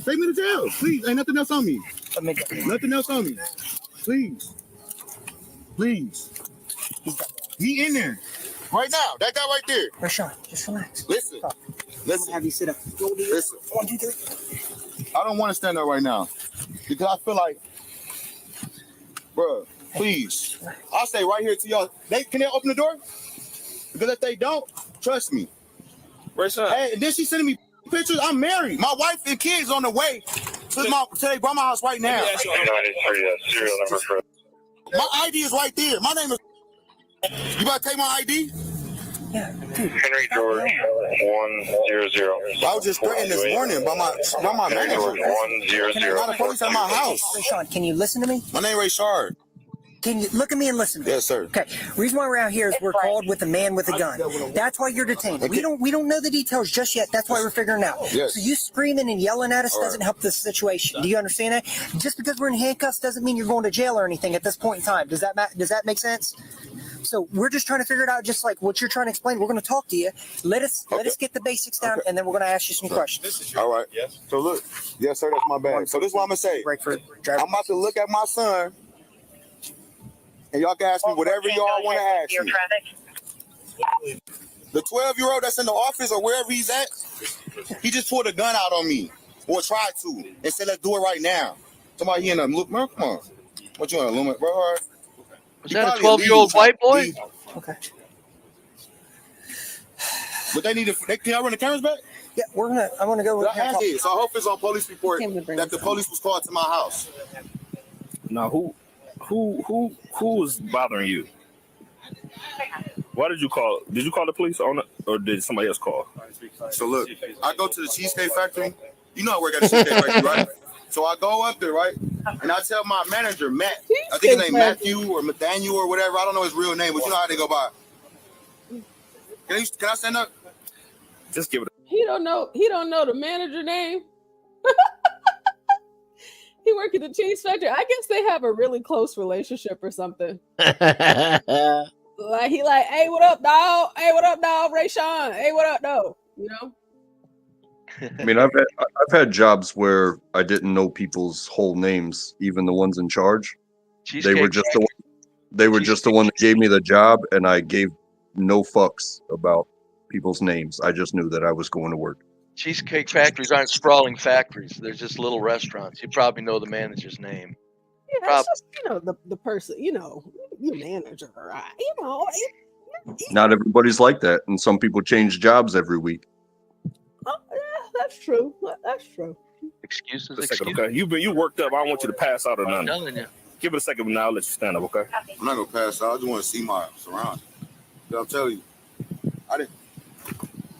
Take me to jail, please. Ain't nothing else on me. Nothing else on me. Please. Please. He in there. Right now. That guy right there. Rashawn, just relax. Listen. Let's have you sit up. Listen. 1, 2, 3. I don't want to stand up right now. Because I feel like, bro, please. I'll stay right here till y'all. Can they open the door? Because if they don't, trust me. Hey, and then she's sending me pictures. I'm married. My wife and kids on the way to their grandma's house right now. Serial number for My ID is right there. My name is. You about to take my ID? Yeah, dude. Henry George 100. I was just threatened this morning by my Henry manager. George 100. Not a police at my house. Sean, can you listen to me? My name Ray Shard. Can you look at me and listen to me? Yes, sir. Okay. Reason why we're out here is we're called with a man with a gun. That's why you're detained. We don't know the details just yet. That's why we're figuring it out. Yes. So you screaming and yelling at us doesn't help the situation. Do you understand that? Just because we're in handcuffs doesn't mean you're going to jail or anything at this point in time. Does that make sense? So we're just trying to figure it out, just like what you're trying to explain. We're going to talk to you. Let us get the basics down, and then we're going to ask you some questions. All right. Yes. So look. Yes, sir. That's my bag. So this is what I'm gonna say. I'm about to look at my son, and y'all can ask me whatever y'all want to ask me. The 12-year-old that's in the office or wherever he's at, he just pulled a gun out on me, or tried to, and said, "Let's do it right now." Somebody he in a look, man. Come on. What you want, Lumen, bro? All right. Was that a 12-year-old white boy? Okay. But they need to. Can y'all run the cameras back? Yeah, I'm gonna go. So I hope it's on police report that the police was called to my house. Now, who's bothering you? Why did you call? Did you call the police on it, or did somebody else call? So look, I go to the Cheesecake Factory. You know I work at the Cheesecake Factory, right? So I go up there, right? And I tell my manager, Matt, I think his name Matthew or Nathaniel or whatever. I don't know his real name, but you know how they go by. Can I stand up? Just give it. He don't know the manager name. He work at the cheese factory. I guess they have a really close relationship or something. Like he like, hey, what up, dog? Hey, what up, dog? Ray Sean. Hey, what up, dog? You know. I mean, I've had jobs where I didn't know people's whole names, even the ones in charge. They were just the one that gave me the job, and I gave no fucks about people's names. I just knew that I was going to work. Cheesecake factories aren't sprawling factories. They're just little restaurants. You probably know the manager's name. Yeah, it's just, the person, your manager, right? Not everybody's like that, and some people change jobs every week. Oh, yeah, that's true. That's true. Excuses. Okay, you worked up. I don't want you to pass out or nothing. I'm telling you. Give it a second, now I'll let you stand up. Okay. I'm not gonna pass out. I just want to see my surroundings. I'm telling you, I didn't.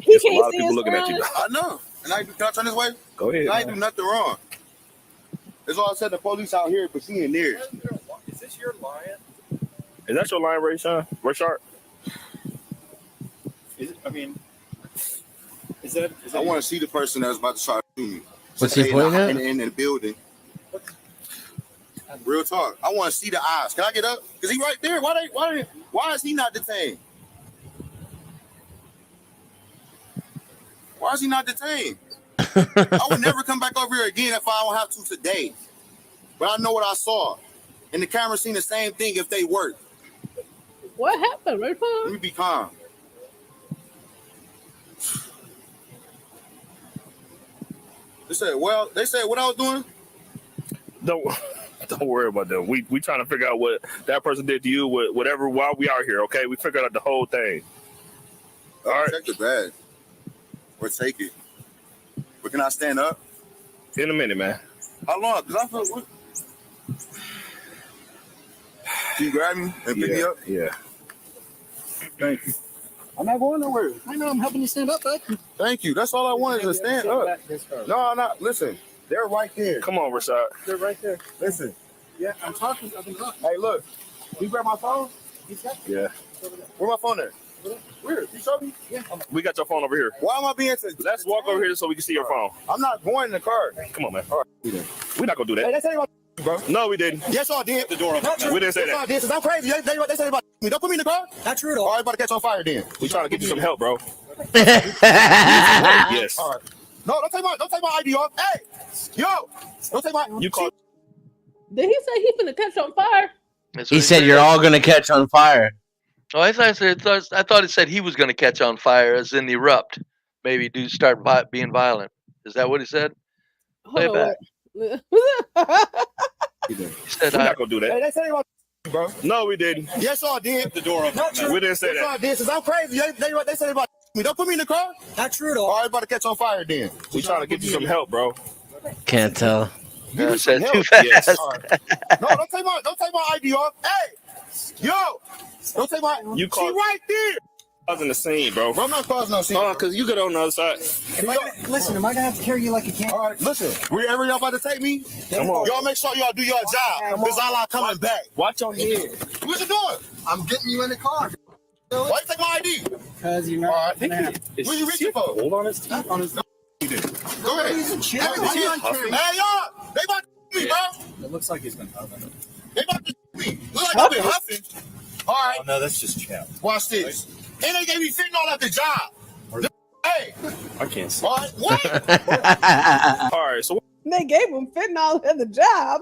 There's a lot of people looking at you. I know. And can I turn this way? Go ahead. I ain't do nothing wrong. That's all I said. The police out here, but she in there. Is this your lion? Is that your lion, Ray Sean? Ray Sharp? I want to see the person that's about to try to shoot me. What's he pointing at? In the building. Real talk. I want to see the eyes. Can I get up? Cause he right there. Why is he not detained? Why is he not detained? I would never come back over here again if I don't have to today. But I know what I saw. And the camera seen the same thing if they work. What happened, Ray Sean? Let me be calm. They said what I was doing? Don't worry about that. We trying to figure out what that person did to you, whatever, while we are here, okay? We figured out the whole thing. All right. Check the bag. Or take it. But can I stand up? In a minute, man. How long? Because I feel what? Can you grab me and pick me up? Yeah. Thank you. I'm not going nowhere. I know I'm helping you stand up, bud. Thank you. That's all I wanted to stand up. No, I'm not. Listen, they're right there. Come on, Rashad. They're right there. Listen. Yeah, I've been talking. Hey, look. Can you grab my phone? Yeah. Where my phone at? Where? You show me? Yeah. We got your phone over here. Why am I being Let's walk over here so we can see your phone. I'm not going in the car. Come on, man. All right. We're not going to do Hey, that. they say about bro. No, we didn't. Yes, y'all did. The door open. We didn't say Yes, y'all that. did. Since I'm crazy. They say about me. Don't put me in the car. Not true at All all. right, about to catch on fire then. We trying to get you some help, bro. Yes. All right. No, don't take my ID off. Hey, yo, don't take my. You called. Did he say he finna catch on fire? He said you're all gonna catch on fire. Oh, I thought it said he was going to catch on fire, as in erupt. Maybe start being violent. Is that what he said? Play it back. He said, We're not gonna do Hey, that. they say about bro. No, we didn't. Yes, y'all did. The door open. Not true. We didn't say Yes, y'all that. did. Since I'm crazy. They say about me. Don't put me in the car. Not true at all. All right, about to catch on fire then. We trying to get you some help, bro. Can't tell. You need said some too help. fast. Yes. All right. No, don't take my ID off. Hey, yo, don't take my. You She called right there. causing the scene, bro. I'm not causing no scene. Because you get on the other side. Listen, am I gonna have to carry you like a cat? All right, listen. Wherever y'all about to take me, Come on. y'all make sure y'all do your job. Because I'm not coming back. Watch your head. What you doing? I'm getting you in the car. Why you take my ID? Because you're All not. right. What you reaching for? Hold on his teeth on his. Go ahead. Hey, y'all. They about to me, bro. It looks like he's been huffing. They about to me. Look like I've been huffing. All right. Oh, no, that's just chat. Watch this. And they gave me fentanyl at the job. Hey. I can't see. All right. What? All right, so They gave him fentanyl at the job.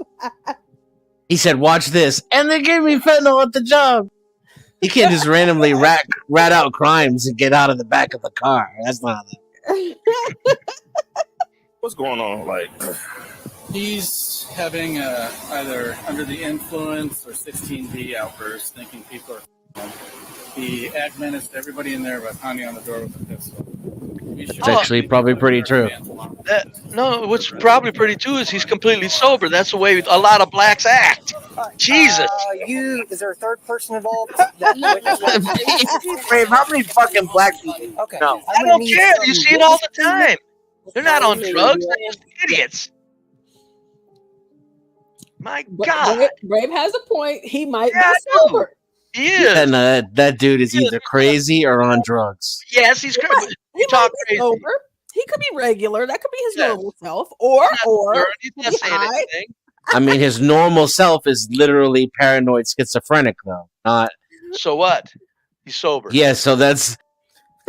He said, "Watch this," and they gave me fentanyl at the job. You can't just randomly rat out crimes and get out of the back of the car. That's not. what's going on? Like, He's having either under the influence or 16B outbursts, thinking people are. He menaced everybody in there by pounding on the door with a pistol. It's actually probably pretty true. No, what's probably pretty true is he's completely sober. That's the way a lot of blacks act. Jesus. Is there a third person involved? Brave, how many fucking black people? Okay. No. I don't care. You see it all the time. They're not on drugs. They're just idiots. My God. Brave has a point. He might be sober. He is. And that dude is either crazy or on drugs. Yes, he's crazy. He might be sober. He could be regular. That could be his normal self. Or he's not saying anything. I mean, his normal self is literally paranoid schizophrenic, though. Not. So what? He's sober. Yeah, so that's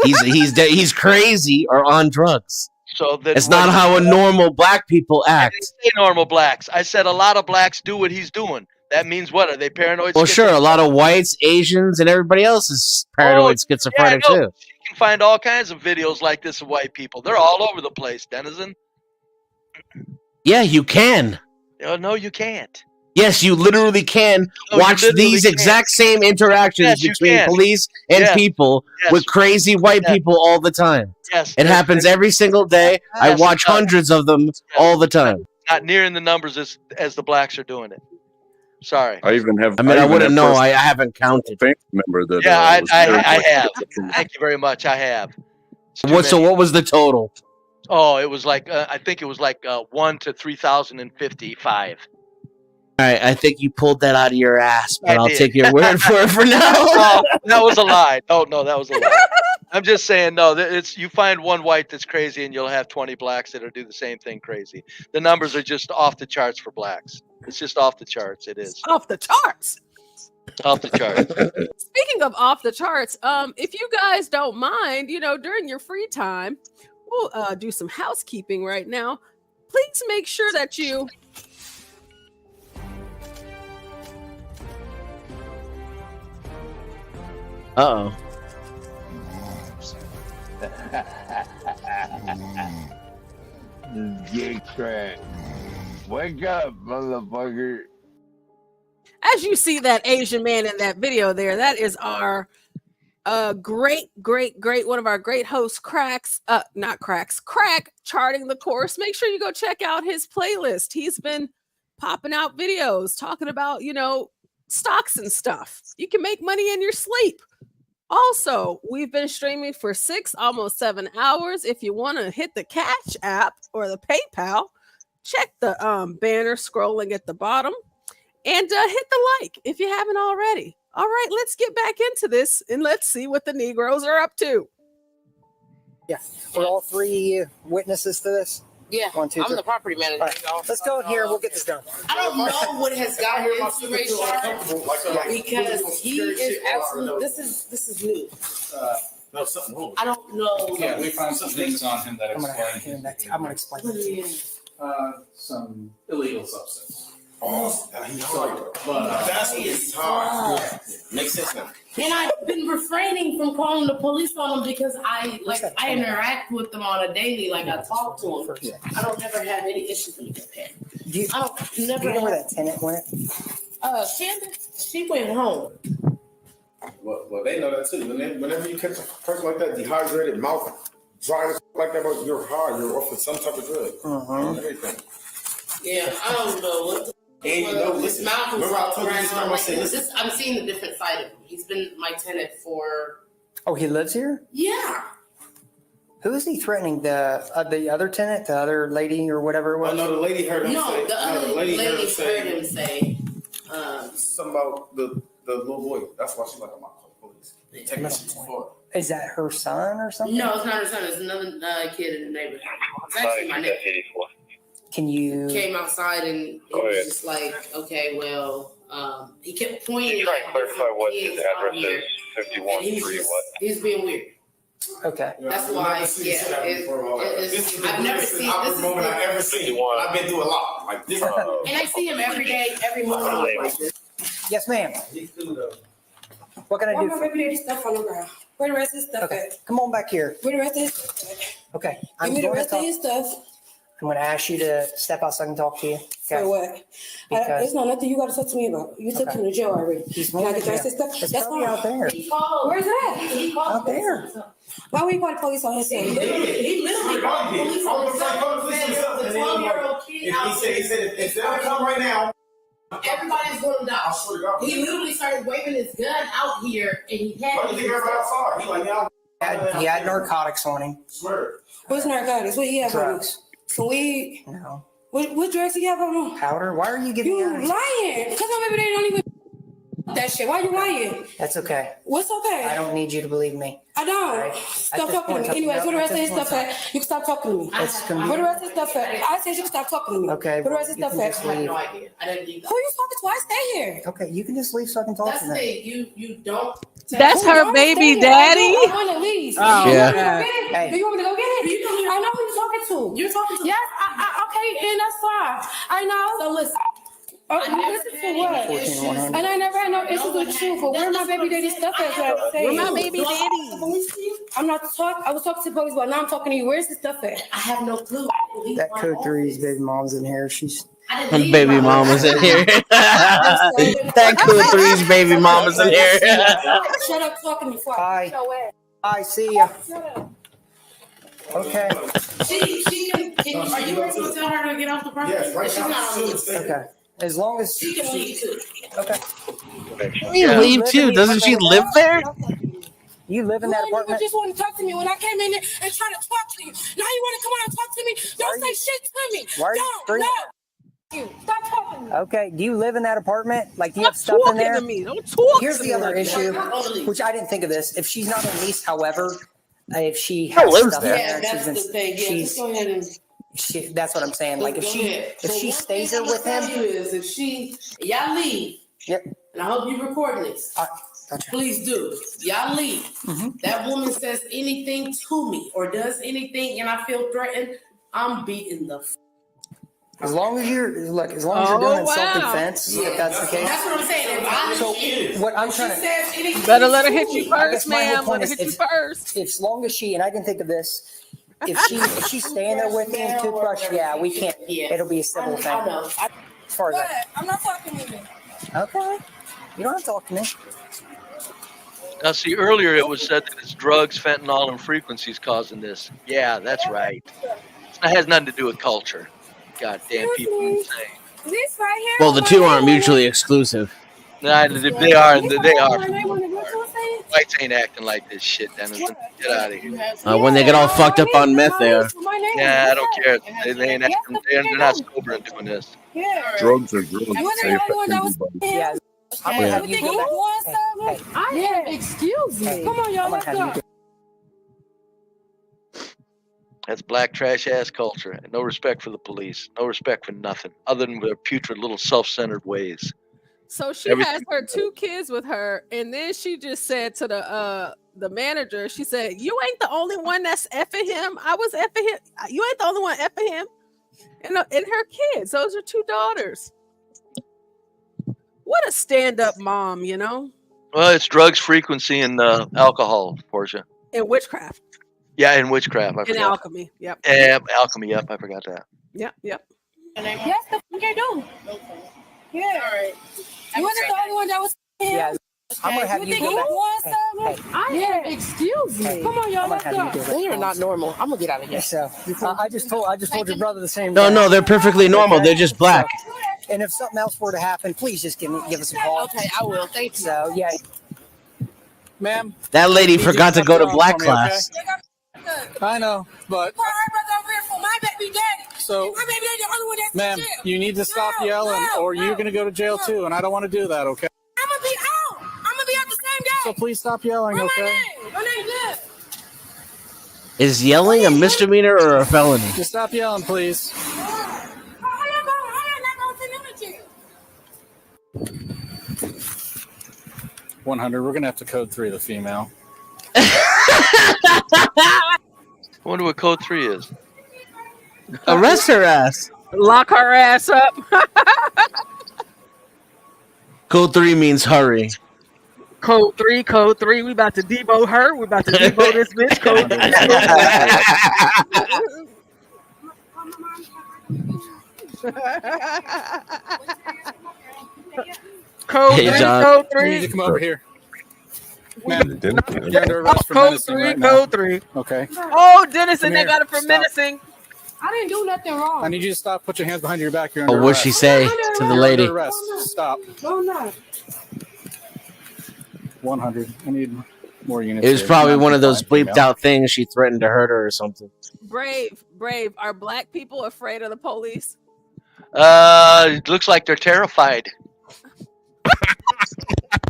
he's crazy or on drugs. So then It's not how a normal black people I act. didn't say normal blacks. I said a lot of blacks do what he's doing. That means what? Are they paranoid? Well, sure, a lot of whites, Asians, and everybody else is paranoid schizophrenic yeah, I know. too. You can find all kinds of videos like this of white people. They're all over the place, Denizen. Yeah, you can. Oh, no, you can't. Yes, you literally can watch these exact same interactions between police and people with crazy white people all the time. Yes, it happens every single day. I watch hundreds of them all the time. Not near in the numbers as the blacks are doing it. Sorry. I even have. I mean, I even wouldn't have know. first- I haven't counted. family member that. Yeah, was I very have. much- Thank you very much. I have. So what was the total? Oh, it was like I think it was like 1 to 3,055. All right, I think you pulled that out of your ass, but I I'll did. take your word for it for now. No, that was a lie. No, that was a lie. I'm just saying, no, it's you find one white that's crazy and you'll have 20 blacks that'll do the same thing crazy. The numbers are just off the charts for blacks. It's just off the charts. It is. Off the charts. Off the charts. Speaking of off the charts, if you guys don't mind, during your free time, we'll do some housekeeping right now. Please make sure that you Uh-oh. Get cracked. Wake up, motherfucker. as you see that Asian man in that video there, that is our great one of our great hosts, Crack charting the course. Make sure you go check out his playlist. He's been popping out videos talking about, stocks and stuff. You can make money in your sleep. Also, we've been streaming for 6, almost 7 hours. If you want to hit the Cash app or the PayPal, check the banner scrolling at the bottom and hit the like if you haven't already. All right, let's get back into this and let's see what the Negroes are up to. Yeah, we're all three witnesses to this. Yeah, 1, 2, I'm 3. the property manager. All right, let's go in here. We'll get this done. I don't know what has gotten into Rayshard because he is absolutely. This is new. No, something wrong. I don't know. Yeah, we found some things on him that explain. I'm gonna explain. Some illegal substance. Oh, that's what he's talking. Makes sense now. And I've been refraining from calling the police on them because I interact with them on a daily. Like I talk to them. I don't never have any issues with them. I don't never. Do you know where that tenant went? Candace, she went home. Well, they know that too. Whenever you catch a person like that, dehydrated, mouth dry like that, you're high. You're off of some type of drug. Everything. Yeah, I don't know what. And you know, listen, Mouth was remember I told you around this time, I like said, listen. this. I'm seeing a different side of him. He's been my tenant for. Oh, he lives here? Yeah. Who is he threatening? The other tenant, the other lady or whatever it was? Oh, no, the lady heard him say. No, the other lady heard him say. Something about the little boy. That's why she's like, I'm not calling the police. Is that her son or something? No, it's not her son. It's another kid in the neighborhood. It's actually my neighbor. Can you? He came outside and it was just like, okay, well, he kept pointing. Try and clarify what his address is. 51-3 what? He's being weird. Okay. That's why, I've never seen this moment I've ever seen. I've been through a lot like this. And I see him every day, every morning. Yes, ma'am. What can I do? Why my baby stuff on the ground? Where the rest of his stuff at? Come on back here. Where the rest of his stuff at? Okay. Give me the rest of his stuff. I'm going to ask you to step out so I can talk to you. Okay. For what? Because It's not nothing you got to talk to me about. You took him to jail already. Can I get the rest of his stuff? It's That's probably fine. out there. Where's that? Out there. Why would you call the police on his son? He literally called the police on himself. The 12-year-old kid out there. He said, if they don't come right now, everybody's going to die. He literally started waving his gun out here, and he had. He had narcotics on him. What's narcotics? What he have on him? Drugs. So we. No. What drugs he have on him? Powder. Why are you giving You me lying? Because my baby they don't even that shit. Why you lying? That's okay. What's okay? I don't need you to believe me. I don't. Right. Stop talking to me. Anyways, where the rest of his stuff at? You can stop talking to me. It's gonna be- Where the rest of his stuff at? I said you can stop talking to me. Okay, Where the rest of his you stuff can at? just leave. I didn't leave. Who you talking to? I stay here. Okay, you can just leave so I can talk That's to the them. thing. You don't. That's her baby daddy. I want to leave. Oh, You yeah. want me to go get it? Hey. Do you want me to go get it? I know who you're talking to. You're talking to. Yes, okay, and that's fine. I know. So listen. Okay, listen to what? 14,100. And I never had no issues with you, but where my baby daddy stuff at? Where my baby daddy? I'm not talking. I was talking to the police, but now I'm talking to you. Where's the stuff at? I have no clue. That code 3's baby mom's in here. She's. Baby mama's in here. That cool 3's baby mama's in here. Shut up talking before Hi. I way. I see ya. Shut up. Okay. She can. Are you going to tell her to get off the property? Yes, right She's now. not on leave. Okay. As long as She can leave too. Okay. You leave too. Doesn't she live there? You live in that You apartment? just want to talk to me when I came in there and try to talk to you. Now you want to come out and talk to me? Don't say shit to me. Why are you Don't. screaming? Stop talking to me. Okay. Do you live in that apartment? Like, do you have Stop stuff in talking there? to me. Don't talk Here's to the me other like issue, that. which I didn't think of this. If she's not on lease, however, if she Who has lives stuff there? in Yeah, there, that's the thing. Yeah, just go ahead and. that's what I'm saying. Like, if Go she ahead. if So she one stays thing there with I'm gonna him, tell you is if y'all leave, yep. and I hope you're recording this. Gotcha. Please do. Y'all leave. That woman says anything to me or does anything, and I feel threatened. I'm beating the. As long as you're doing in self-defense, if that's the case. That's what I'm saying. If I So what I'm trying to says anything Better let her to hit you me, I guess first, my whole ma'am. point Let her is hit you first. as long as she, and I didn't think of this, if she's staying there with him, toothbrush, yeah, we can't. It'll be a civil thing. I know. As far as What? that. I'm not talking to you. Okay. You don't have to talk to me. Now, see, earlier it was said that it's drugs, fentanyl, and frequencies causing this. Yeah, that's right. It has nothing to do with culture. Goddamn people are insane. This right here. Well, the two aren't mutually exclusive. Nah, they are. They are. My name on the virtual thing? Whites ain't acting like this shit, Dennis. Get out of here. When they get all fucked up on meth, they are. Yeah, I don't care. They ain't acting. They're not sober and doing this. Yeah. Drugs are drugs. You They wasn't the only affect one that was everybody. Yeah. I'm gonna have you go back. Excuse me. Come on, y'all. I'm Let's gonna have go. you That's black trash ass culture. And no respect for the police. No respect for nothing other than their putrid little self-centered ways. So she Everything- has her 2 kids with her, and then she just said to the manager, she said, "You ain't the only one that's effing him. I was effing him. You ain't the only one effing him." And her kids, those are 2 daughters. What a stand-up mom, you know, Well, it's drugs, frequency, and alcohol, Portia. and witchcraft Yeah, and witchcraft. I and forgot. alchemy. Yep. Alchemy. Yep, I forgot that. Yep. Yes, the fuck you do. Yeah. All right. You wasn't the only one that was. Yeah. I'm gonna have you go back. Excuse me. Come on, y'all. Let's go. You're not normal. I'm gonna get out of here. So I just told your brother the same. No, they're perfectly normal. They're just black. So, and if something else were to happen, please just give us a call. Okay, I will. Thank you. So yeah, ma'am. That lady forgot to go to black class. I know, but so, ma'am, you need to stop yelling, or you're gonna go to jail too, and I don't want to do that. Okay. I'm gonna be out. I'm gonna be out the same day. So please stop yelling. Okay. My name good. Is yelling a misdemeanor or a felony? Just stop yelling, please. 100. We're gonna have to code 3 the female. I wonder what code 3 is. Arrest her ass. Lock her ass up. Code 3 means hurry. Code 3. We about to debo her. We about to debo this bitch. Code 3. Code 3. Code 3. You need to come over here. Ma'am, you're under arrest for Code menacing 3. right now. Code 3. Okay. Oh, Dennis, Come and they here. got it for Stop. menacing. I didn't do nothing wrong. I need you to stop. Put your hands behind your back. You're Oh, under what'd arrest. she say to the You're lady? under arrest. Stop. No, I'm not. 100. I need more units. It was here. probably one of those Non-compliant bleeped female. out things. She threatened to hurt her or something. Brave. Are black people afraid of the police? It looks like they're terrified.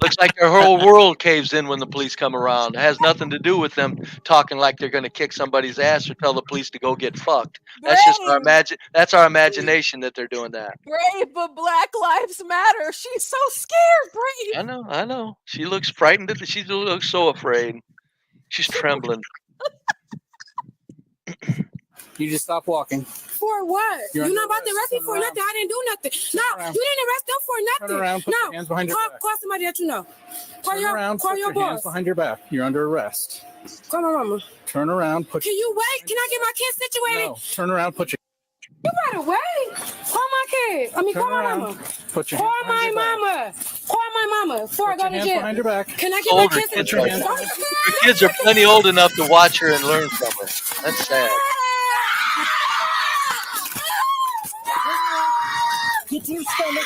Looks like their whole world caves in when the police come around. It has nothing to do with them talking like they're going to kick somebody's ass or tell the police to go get fucked. That's just our That's our imagination that they're doing that. Brave, but Black Lives Matter. She's so scared, Brave. I know. She looks frightened. She looks so afraid. She's trembling. You just stop walking. For what? You're not about to arrest me for nothing. I didn't do nothing. No, you didn't arrest them for nothing. Turn around, put your hands behind your back. Call somebody that you know. Call Turn your, around, call put your your hands boss. behind your back. You're under arrest. Call my mama. Turn around, put Can you wait? Can I get my kids situated? No, turn around, put your You better wait. Call my kid. I mean, Turn call my around. mama. Put your Call hands my behind your back. mama. Call my mama before I Put go your to hands jail. behind your back. Can I get my Older kids kids situated? are Your kids are plenty old enough to watch her and learn from her. That's sad. get to your stomach.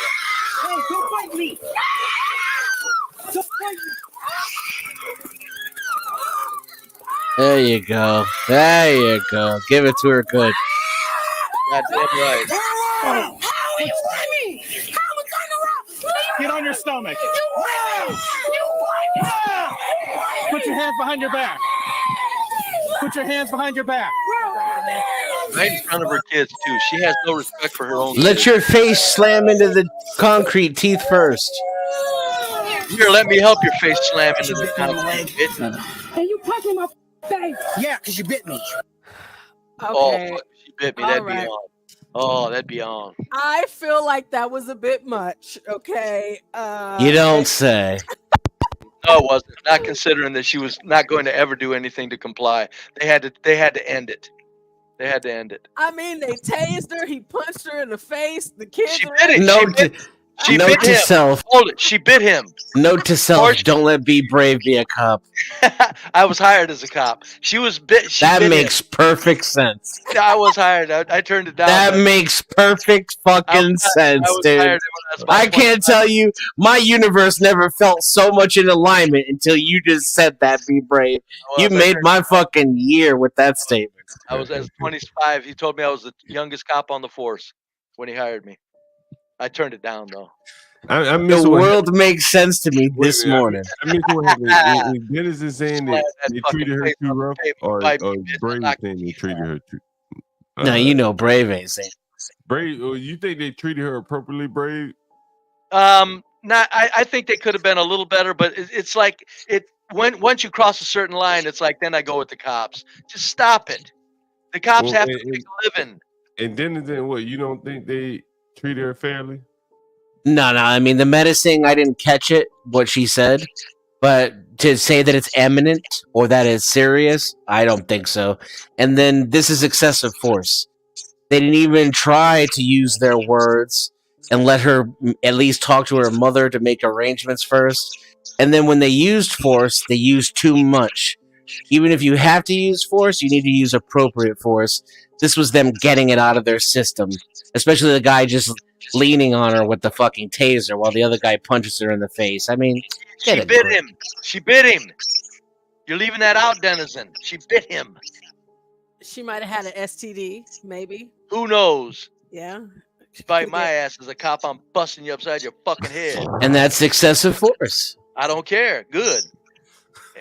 Hey, don't fight me. Don't fight me. There you go. There you go. Give it to her good. Goddamn right. How are you with me? How was on the road? Get on your stomach. You win. Put your hands behind your back. Put your hands behind your back. Right in front of her kids too. She has no respect for her own. Let kids. your face slam into the concrete teeth first. Here, let me help your face slam into the concrete, bitch. And you punch me in my face. Yeah, because you bit me. Oh, Okay. fuck, she bit me. All That'd right. be on. Oh, that'd be on. I feel like that was a bit much. Okay. You don't say. No, it wasn't. Not considering that she was not going to ever do anything to comply. They had to end it. They had to end it. I mean, they tased her. He punched her in the face. The kids. She bit it. She Note bit to him. self. Hold it. She bit him. Note to self. Don't let Be Brave be a cop. I was hired as a cop. She was bit. She That bit makes perfect sense. him. I was hired. I turned it down. That makes perfect fucking sense, was dude. hired. That's my I can't tell you, my universe never felt so much in alignment until you just said that, Be Brave. Well, You made my fucking year with that statement. I was as 25. He told me I was the youngest cop on the force when he hired me. I turned it down though. I miss The what world makes sense to me this morning. I miss what happened. If Dennis is saying that they treated her too rough, or Brave saying they treated her too. No, you know Brave ain't saying. Brave. You think they treated her appropriately, Brave? Not. I think they could have been a little better, but it's like it. Once you cross a certain line, it's like then I go with the cops. Just stop it. The cops have to make a living. And then what? You don't think they treated her fairly? No. I mean, the menacing, I didn't catch it, what she said. But to say that it's imminent or that it's serious, I don't think so. And then this is excessive force. They didn't even try to use their words and let her at least talk to her mother to make arrangements first. And then when they used force, they used too much. Even if you have to use force, you need to use appropriate force. This was them getting it out of their system, especially the guy just leaning on her with the fucking taser while the other guy punches her in the face. I mean, She bit him. She bit him. You're leaving that out, Denizen. She bit him. She might have had an STD, maybe. Who knows? Yeah. She bite my ass as a cop. I'm busting you upside your fucking head. And that's excessive force. I don't care. Good.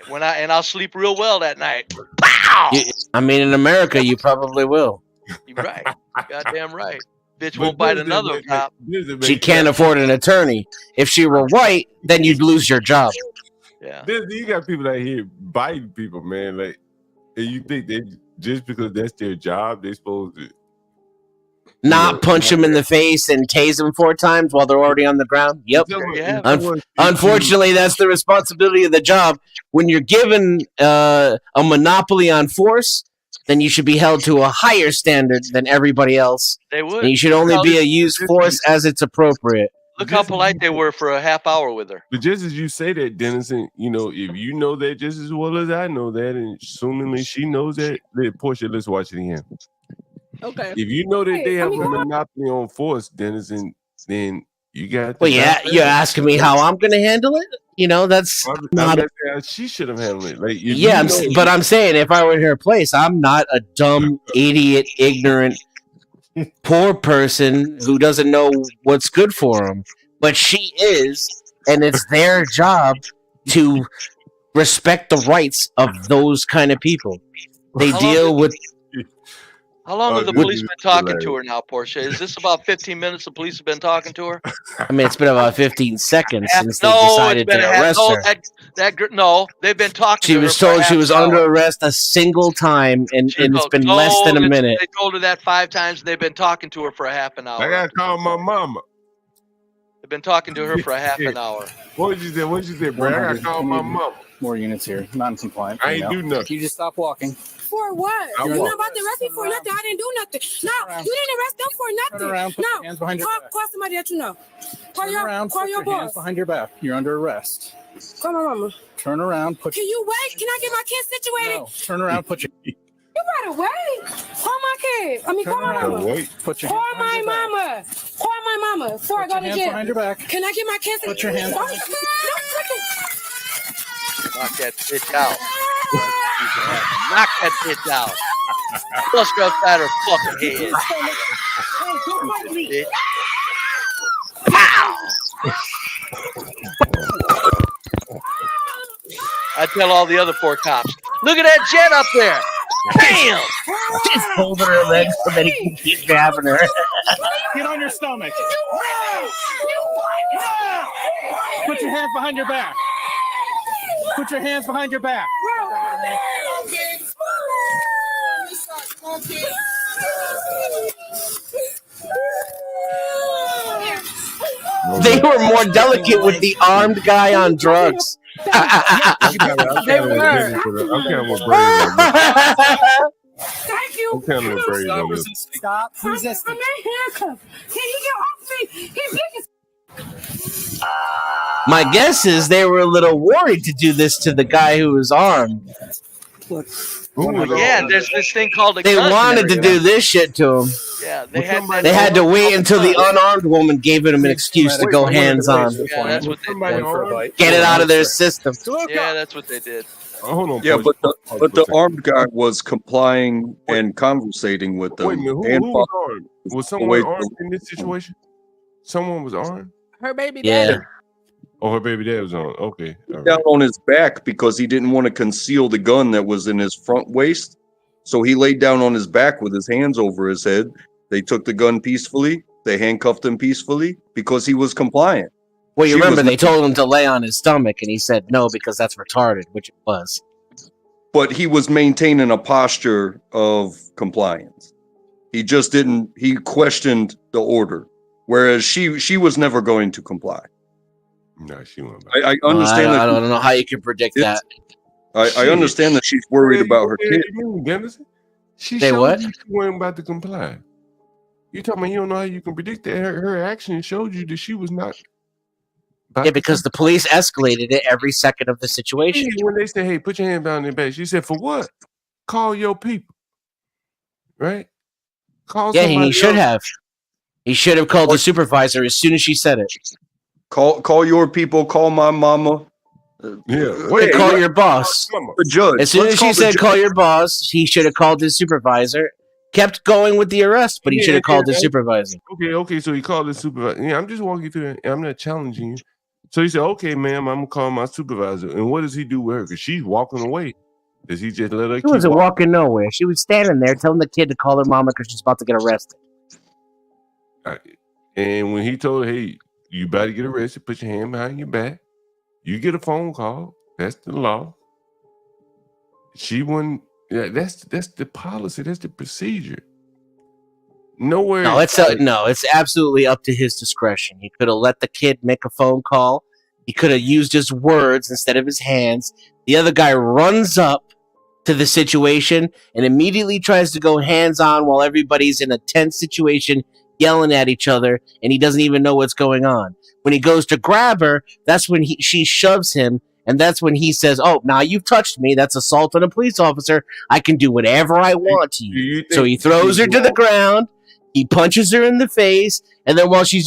I'll sleep real well that night. Pow! I mean, in America, you probably will. You're right. Goddamn right. Bitch won't bite another cop. She can't afford an attorney. If she were white, then you'd lose your job. Yeah. You got people out here biting people, man. Like, and you think they just because that's their job, they supposed to not punch them in the face and tase them 4 times while they're already on the ground? Yep. Unfortunately, that's the responsibility of the job. When you're given a monopoly on force, then you should be held to a higher standard than everybody else. They would. And you should only be a use force as it's appropriate. Look how polite they were for a half hour with her. But just as you say that, Dennison, if you know that just as well as I know that, and assumingly she knows that, Portia, let's watch it again. Okay. If you know that they have a monopoly on force, Dennison, then you got. Well, yeah, you're asking me how I'm going to handle it. That's not. She should have handled it. Like, but I'm saying if I were in her place, I'm not a dumb, idiot, ignorant, poor person who doesn't know what's good for them. But she is, and it's their job to respect the rights of those kind of people. They deal with. How long have the police been talking to her now, Portia? Is this about 15 minutes the police have been talking to her? I mean, it's been about 15 seconds since they decided to arrest her. No, they've been talking to her. She was told she was under arrest a single time, and it's been less than a minute. They told her that 5 times, and they've been talking to her for a half an hour. I gotta call my mama. They've been talking to her for a half an hour. What did you say, bro? I gotta call my mama. More units here, non-compliant. I ain't do nothing. You just stop walking. For what? You're not about to arrest me for nothing. I didn't do nothing. No, you didn't arrest them for nothing. Turn around, put your hands behind your back. Call somebody that you know. Call your Put your boss. hands behind your back. You're under arrest. Call my mama. Turn around. Can you wait? Can I get my kids situated? No. Turn around. Put your. You better wait. Call my kid. Call my mama. Put your Call my mama. Call my mama before I go to jail. Behind your back. Can I get my kids? Put your hands. Knock that bitch out. Knock that bitch out. Bust her upside her fucking head. Bitch. Pow! I tell all the other 4 cops, look at that jet up there. Bam! She's holding her legs so that he can keep grabbing her. Get on your stomach. Put your hands behind your back. Put your hands behind your back. They were more delicate with the armed guy on drugs. They were. I'm kind of brave. Thank you. I'm kind of brave on this. Stop resisting. I'm in handcuffs. Can you get off me? He's big. My guess is they were a little worried to do this to the guy who was armed. Yeah, there's this thing called a They gun wanted to area. do this shit to him. Yeah, They had to wait until the unarmed woman gave him an excuse to go hands on. Yeah, that's what they did. Get it out of their system. Yeah, that's what they did. Hold on. Yeah, but the armed guy was complying and conversating with them. Wait a minute, who was armed? Was someone armed in this situation? Someone was armed? Her baby Yeah. daddy. Oh, her baby dad was on. Okay. All right. Down on his back because he didn't want to conceal the gun that was in his front waist. So he laid down on his back with his hands over his head. They took the gun peacefully. They handcuffed him peacefully because he was compliant. Well, you She remember was- they told him to lay on his stomach, and he said no because that's retarded, which it was. But he was maintaining a posture of compliance. He just didn't. He questioned the order, whereas she was never going to comply. No, she won't. I understand I that. don't know how you can predict that. I understand that she's worried about her kid. She They showed what? you she wasn't about to comply. You talking about you don't know how you can predict that? Her action showed you that she was not Yeah, because the police escalated it every second of the situation. When they say, "Hey, put your hand behind their back," she said, "For what? Call your people." Right? Call Yeah, somebody he should else. have. He should have called the supervisor as soon as she said it. Call your people. Call my mama. Hey, call your boss. The judge. As soon Let's as call she the said judge. call your boss, he should have called his supervisor. Kept going with the arrest, but he should have called his supervisor. Okay. So he called his supervisor. Yeah, I'm just walking you through it. I'm not challenging you. So he said, "Okay, ma'am, I'm gonna call my supervisor." And what does he do with her? Because she's walking away. Does he just let her She keep wasn't walking? walking nowhere. She was standing there telling the kid to call her mama because she's about to get arrested. And when he told her, "Hey, you about to get arrested, put your hand behind your back," you get a phone call. That's the law. She wouldn't. Yeah, that's the policy. That's the procedure. Nowhere. No, it's absolutely up to his discretion. He could have let the kid make a phone call. He could have used his words instead of his hands. The other guy runs up to the situation and immediately tries to go hands-on while everybody's in a tense situation yelling at each other, and he doesn't even know what's going on. When he goes to grab her, that's when she shoves him, and that's when he says, "Oh, now you've touched me. That's assault on a police officer. I can do whatever I want to you." So he throws her to the ground. He punches her in the face, and then while she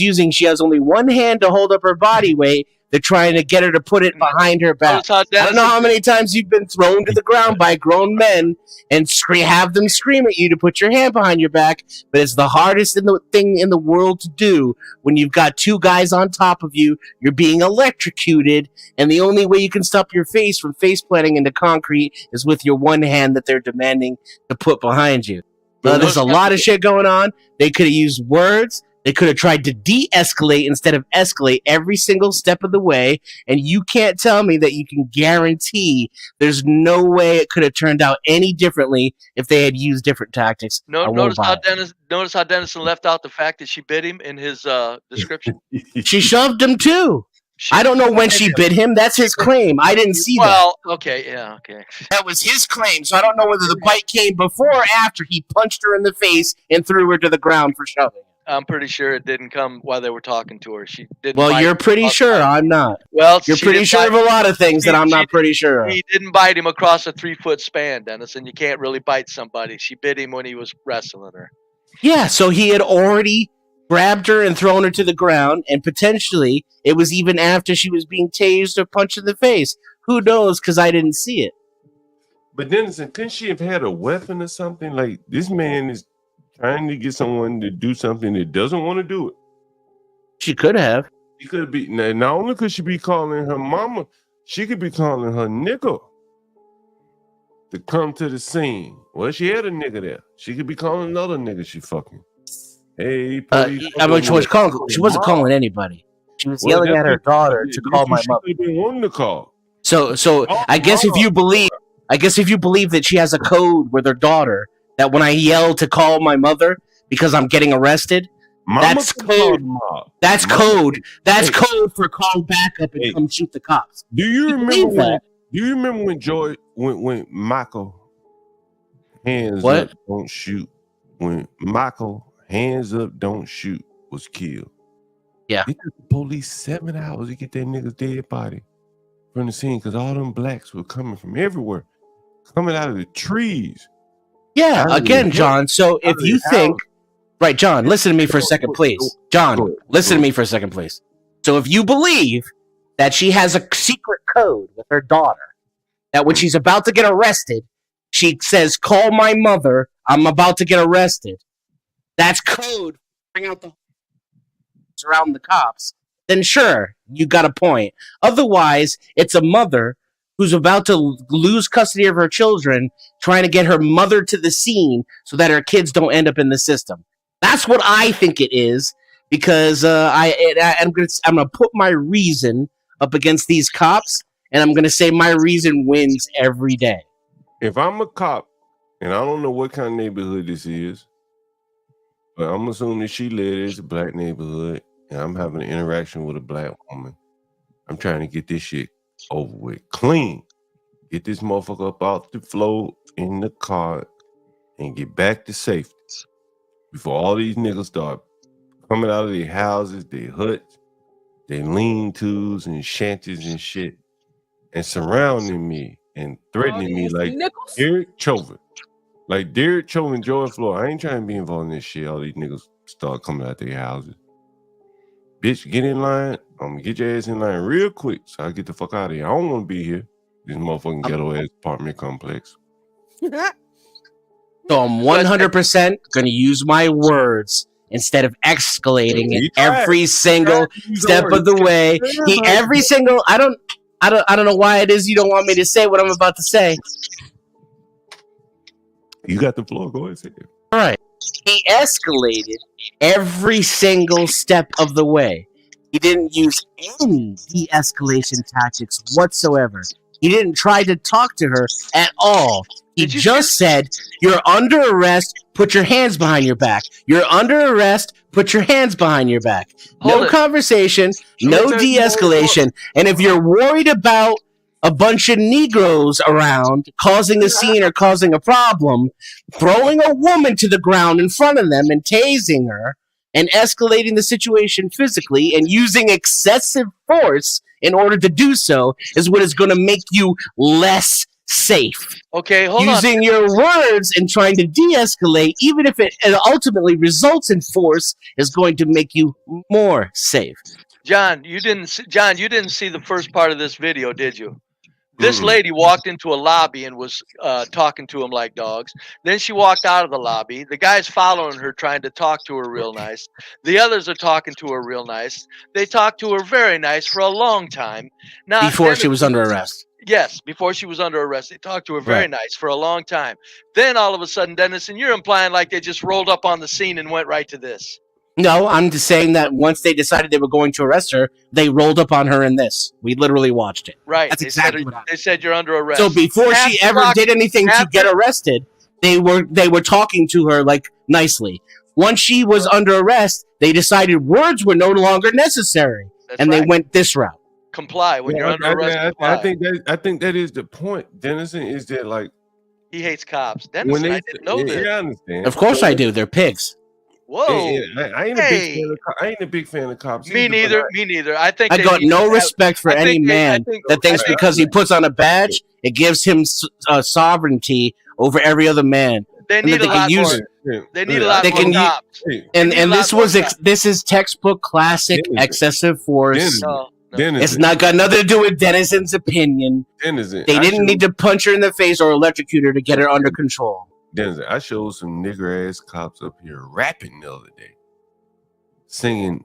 has only one hand to hold up her body weight, they're trying to get her to put it behind her back. I don't know how many times you've been thrown to the ground by grown men and have them scream at you to put your hand behind your back, but it's the hardest thing in the world to do when you've got two guys on top of you, you're being electrocuted, and the only way you can stop your face from face planting into concrete is with your one hand that they're demanding to put behind you. There's a lot of shit going on. They could have used words. They could have tried to de-escalate instead of escalate every single step of the way. And you can't tell me that you can guarantee there's no way it could have turned out any differently if they had used different tactics. Notice how Dennison left out the fact that she bit him in his description. She shoved him too. I don't know when she bit him. That's his claim. I didn't see that. Well, okay, yeah, okay. That was his claim. So I don't know whether the bite came before or after he punched her in the face and threw her to the ground for shoving. I'm pretty sure it didn't come while they were talking to her. She didn't. Well, you're pretty sure. I'm not. Well, you're pretty sure of a lot of things that I'm not pretty sure of. He didn't bite him across a 3-foot span, Dennis, and you can't really bite somebody. She bit him when he was wrestling her. Yeah, so he had already grabbed her and thrown her to the ground, and potentially it was even after she was being tased or punched in the face. Who knows? Because I didn't see it. But Dennison, couldn't she have had a weapon or something? Like, this man is trying to get someone to do something that doesn't want to do it. She could have. She could be. Not only could she be calling her mama, she could be calling her nigga to come to the scene. Well, she had a nigga there. She could be calling another nigga she fucking. Hey, police. She wasn't calling anybody. She was yelling at her daughter to call my mother. She didn't want to call. So I guess if you believe that she has a code with her daughter, that when I yell to call my mother because I'm getting arrested, that's code. That's code. That's code for call backup and come shoot the cops. Do you remember when Michael hands up, don't shoot? When Michael hands up, don't shoot was killed. Yeah. It took the police 7 hours to get that nigga's dead body from the scene because all them blacks were coming from everywhere, coming out of the trees. Yeah, again, John. So if you think, right, John, listen to me for a second, please. John, listen to me for a second, please. So if you believe that she has a secret code with her daughter, that when she's about to get arrested, she says, "Call my mother. I'm about to get arrested." That's code. Bring out the surround the cops. Then sure, you got a point. Otherwise, it's a mother who's about to lose custody of her children, trying to get her mother to the scene so that her kids don't end up in the system. That's what I think it is, because I'm gonna put my reason up against these cops, and I'm gonna say my reason wins every day. If I'm a cop, and I don't know what kind of neighborhood this is, but I'm assuming she lives in a black neighborhood, and I'm having an interaction with a black woman, I'm trying to get this shit over with clean. Get this motherfucker up off the floor in the car and get back to safety before all these niggas start coming out of their houses, their huts, they lean-tos and shanties and shit, and surrounding me and threatening me like Derek Chauvin. Like Derek Chauvin, George Floyd. I ain't trying to be involved in this shit. All these niggas start coming out their houses. Bitch, get in line. I'm gonna get your ass in line real quick so I get the fuck out of here. I don't want to be here. This motherfucking ghetto ass apartment complex. So I'm 100% going to use my words instead of escalating it every single step of the way. Every single. I don't know why it is you don't want me to say what I'm about to say. You got the floor. Go ahead, say it. All right. He escalated every single step of the way. He didn't use any de-escalation tactics whatsoever. He didn't try to talk to her at all. He just said, "You're under arrest. Put your hands behind your back. You're under arrest. Put your hands behind your back." No conversation, no de-escalation. And if you're worried about a bunch of Negroes around causing a scene or causing a problem, throwing a woman to the ground in front of them and tasing her and escalating the situation physically and using excessive force in order to do so is what is going to make you less safe. Okay, hold on. Using your words and trying to de-escalate, even if it ultimately results in force, is going to make you more safe. John, you didn't see the first part of this video, did you? This lady walked into a lobby and was talking to him like dogs. Then she walked out of the lobby. The guy's following her, trying to talk to her real nice. The others are talking to her real nice. They talked to her very nice for a long time. Now, Before she was under arrest. Yes, before she was under arrest. They talked to her very nice for a long time. Then all of a sudden, Dennison, you're implying like they just rolled up on the scene and went right to this. No, I'm just saying that once they decided they were going to arrest her, they rolled up on her in this. We literally watched it. Right. That's exactly what happened. They said you're under arrest. So before she ever did anything to get arrested, they were talking to her like nicely. Once she was under arrest, they decided words were no longer necessary, and they went this route. Comply when you're under arrest. I think that is the point, Dennison, is that like he hates cops. Dennison, I didn't know this. Yeah, I understand. Of course I do. They're pigs. Whoa! I ain't a big fan of cops. Me neither. Me neither. I think I got no respect for any man that thinks because he puts on a badge, it gives him sovereignty over every other man. They need a lot more. They need a lot more cops. And this is textbook classic excessive force. It's not got nothing to do with Dennison's opinion. They didn't need to punch her in the face or electrocute her to get her under control. Dennison, I showed some nigger ass cops up here rapping the other day, singing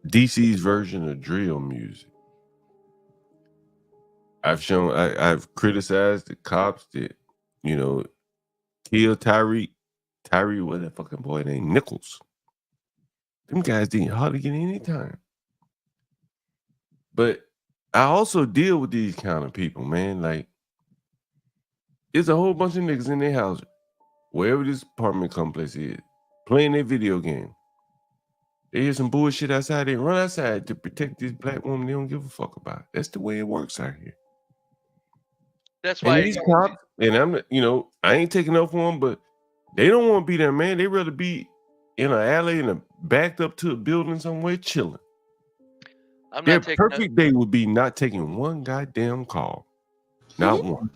DC's version of drill music. I've criticized the cops that, killed Tyree, what that fucking boy named Nichols. Them guys didn't hardly get any time. But I also deal with these kind of people, man. Like, there's a whole bunch of niggas in their house, wherever this apartment complex is, playing their video game. They hear some bullshit outside, they run outside to protect this black woman they don't give a fuck about. That's the way it works out here. That's why these cops, and I'm, I ain't taking up for them, but they don't want to be there, man. They rather be in an alley and backed up to a building somewhere chilling. Their perfect day would be not taking one goddamn call. Not one.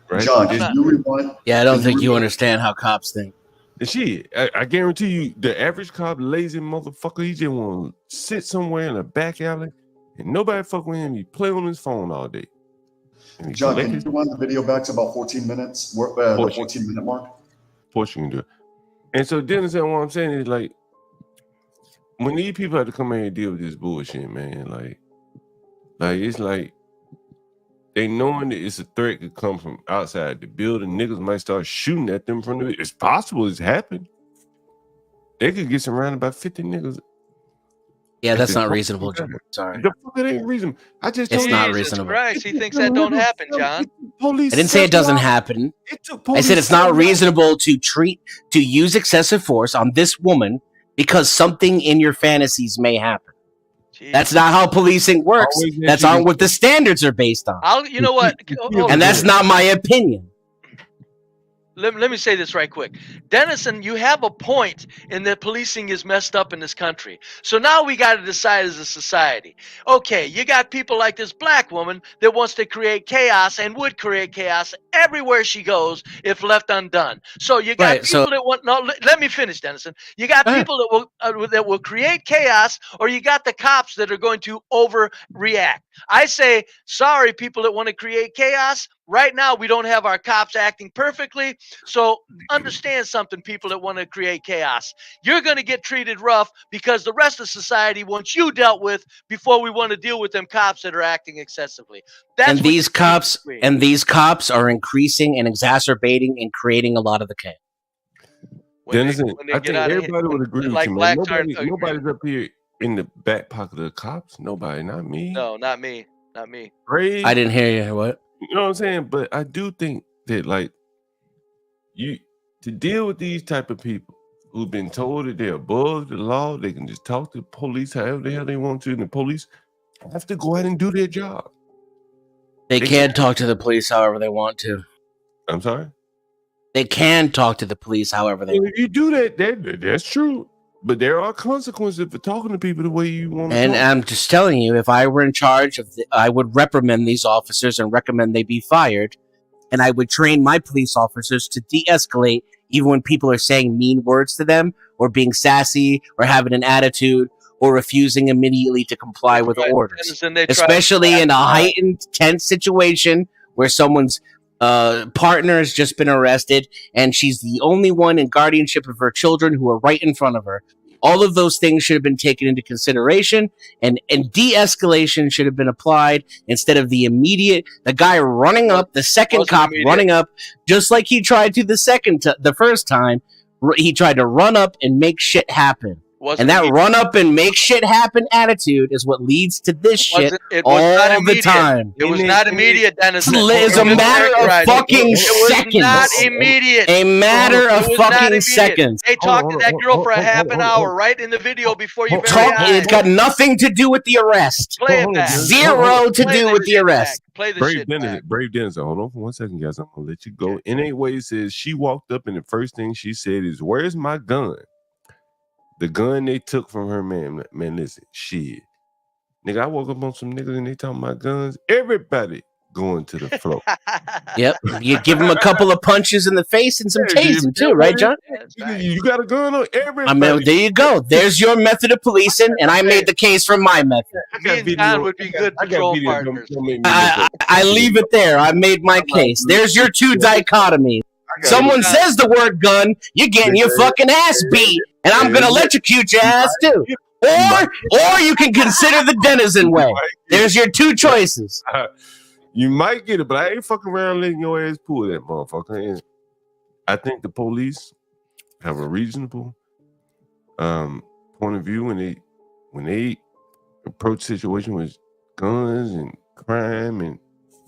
Right? John, can you rewind? Yeah, I don't think you understand how cops think. Shit, I guarantee you, the average cop, lazy motherfucker, he just want to sit somewhere in a back alley and nobody fuck with him. He play on his phone all day. John, can you rewind the video back to about 14 minutes? The 14-minute mark? Of course you can do it. And so Dennison, what I'm saying is like, when these people have to come in here and deal with this bullshit, man, like it's like they knowing that it's a threat could come from outside the building. Niggas might start shooting at them from the. It's possible it's happened. They could get surrounded by 50 niggas. Yeah, that's not reasonable, John. Sorry. The fuck it ain't reasonable. It's not reasonable. Christ, he thinks that don't happen, John. I didn't say it doesn't happen. I said it's not reasonable to use excessive force on this woman because something in your fantasies may happen. Jeez. That's not how policing works. That's not what the standards are based on. You know what? And that's not my opinion. let me say this right quick. Dennison, you have a point in that policing is messed up in this country. So now we got to decide as a society. Okay, you got people like this black woman that wants to create chaos and would create chaos everywhere she goes if left undone. So you got Right, people so- that want. No, let me finish, Dennison. You got people that will create chaos, or you got the cops that are going to overreact. I say, sorry, people that want to create chaos. Right now, we don't have our cops acting perfectly. So understand something, people that want to create chaos. You're going to get treated rough because the rest of society wants you dealt with before we want to deal with them cops that are acting excessively. That's And what these you cops need to be. and these cops are increasing and exacerbating and creating a lot of the chaos. Dennison, when they I get think out of everybody hand, would agree with like you, man. blacks aren't Nobody's up here in the back pocket of the cops. Nobody, not me. No, not me. Not me. Ray, I didn't hear you. What? You know what I'm saying? But I do think that, like, you to deal with these type of people who've been told that they're above the law, they can just talk to the police however the hell they want to, and the police have to go ahead and do their job. They can talk to the police however they want to. I'm sorry? They can talk to the police however they Well, want. if you do that's true. But there are consequences for talking to people the way you want to And talk. I'm just telling you, if I were in charge of, I would reprimand these officers and recommend they be fired. And I would train my police officers to de-escalate even when people are saying mean words to them or being sassy or having an attitude or refusing immediately to comply with orders. Dennison, they try- Especially in a heightened, tense situation where someone's partner has just been arrested and she's the only one in guardianship of her children who are right in front of her. All of those things should have been taken into consideration, and de-escalation should have been applied instead of the guy running up, the second cop running up, just like he tried to the first time. He tried to run up and make shit happen. And that run up and make shit happen attitude is what leads to this shit It was all not the immediate. time. It was not immediate, Dennison. It's a matter of fucking seconds. It was not immediate. A matter of It was not fucking immediate. seconds. They talked to that girl for a half an hour right in the video before you It's got nothing to do with the arrest. Play it back. Zero to do with the arrest. Play the Brave shit Dennis, back. Brave Dennis. Hold on for 1 second, guys. I'm gonna let you go. In a way, it says she walked up and the first thing she said is, "Where's my gun?" The gun they took from her, man. Man, listen, shit. Nigga, I woke up on some niggas and they talking about guns. Everybody going to the floor. Yep. You give him a couple of punches in the face and some tasing too, right, John? You got a gun on everybody. I mean, there you go. There's your method of policing, and I made the case for my method. Me and John would be good patrol partners. I leave it there. I made my case. There's your two dichotomies. Someone says the word gun, you're getting your fucking ass beat, and I'm gonna electrocute your ass too. Or you can consider the Dennison way. There's your two choices. You might get it, but I ain't fucking around letting your ass pull that motherfucker. And I think the police have a reasonable point of view when they approach situation with guns and crime and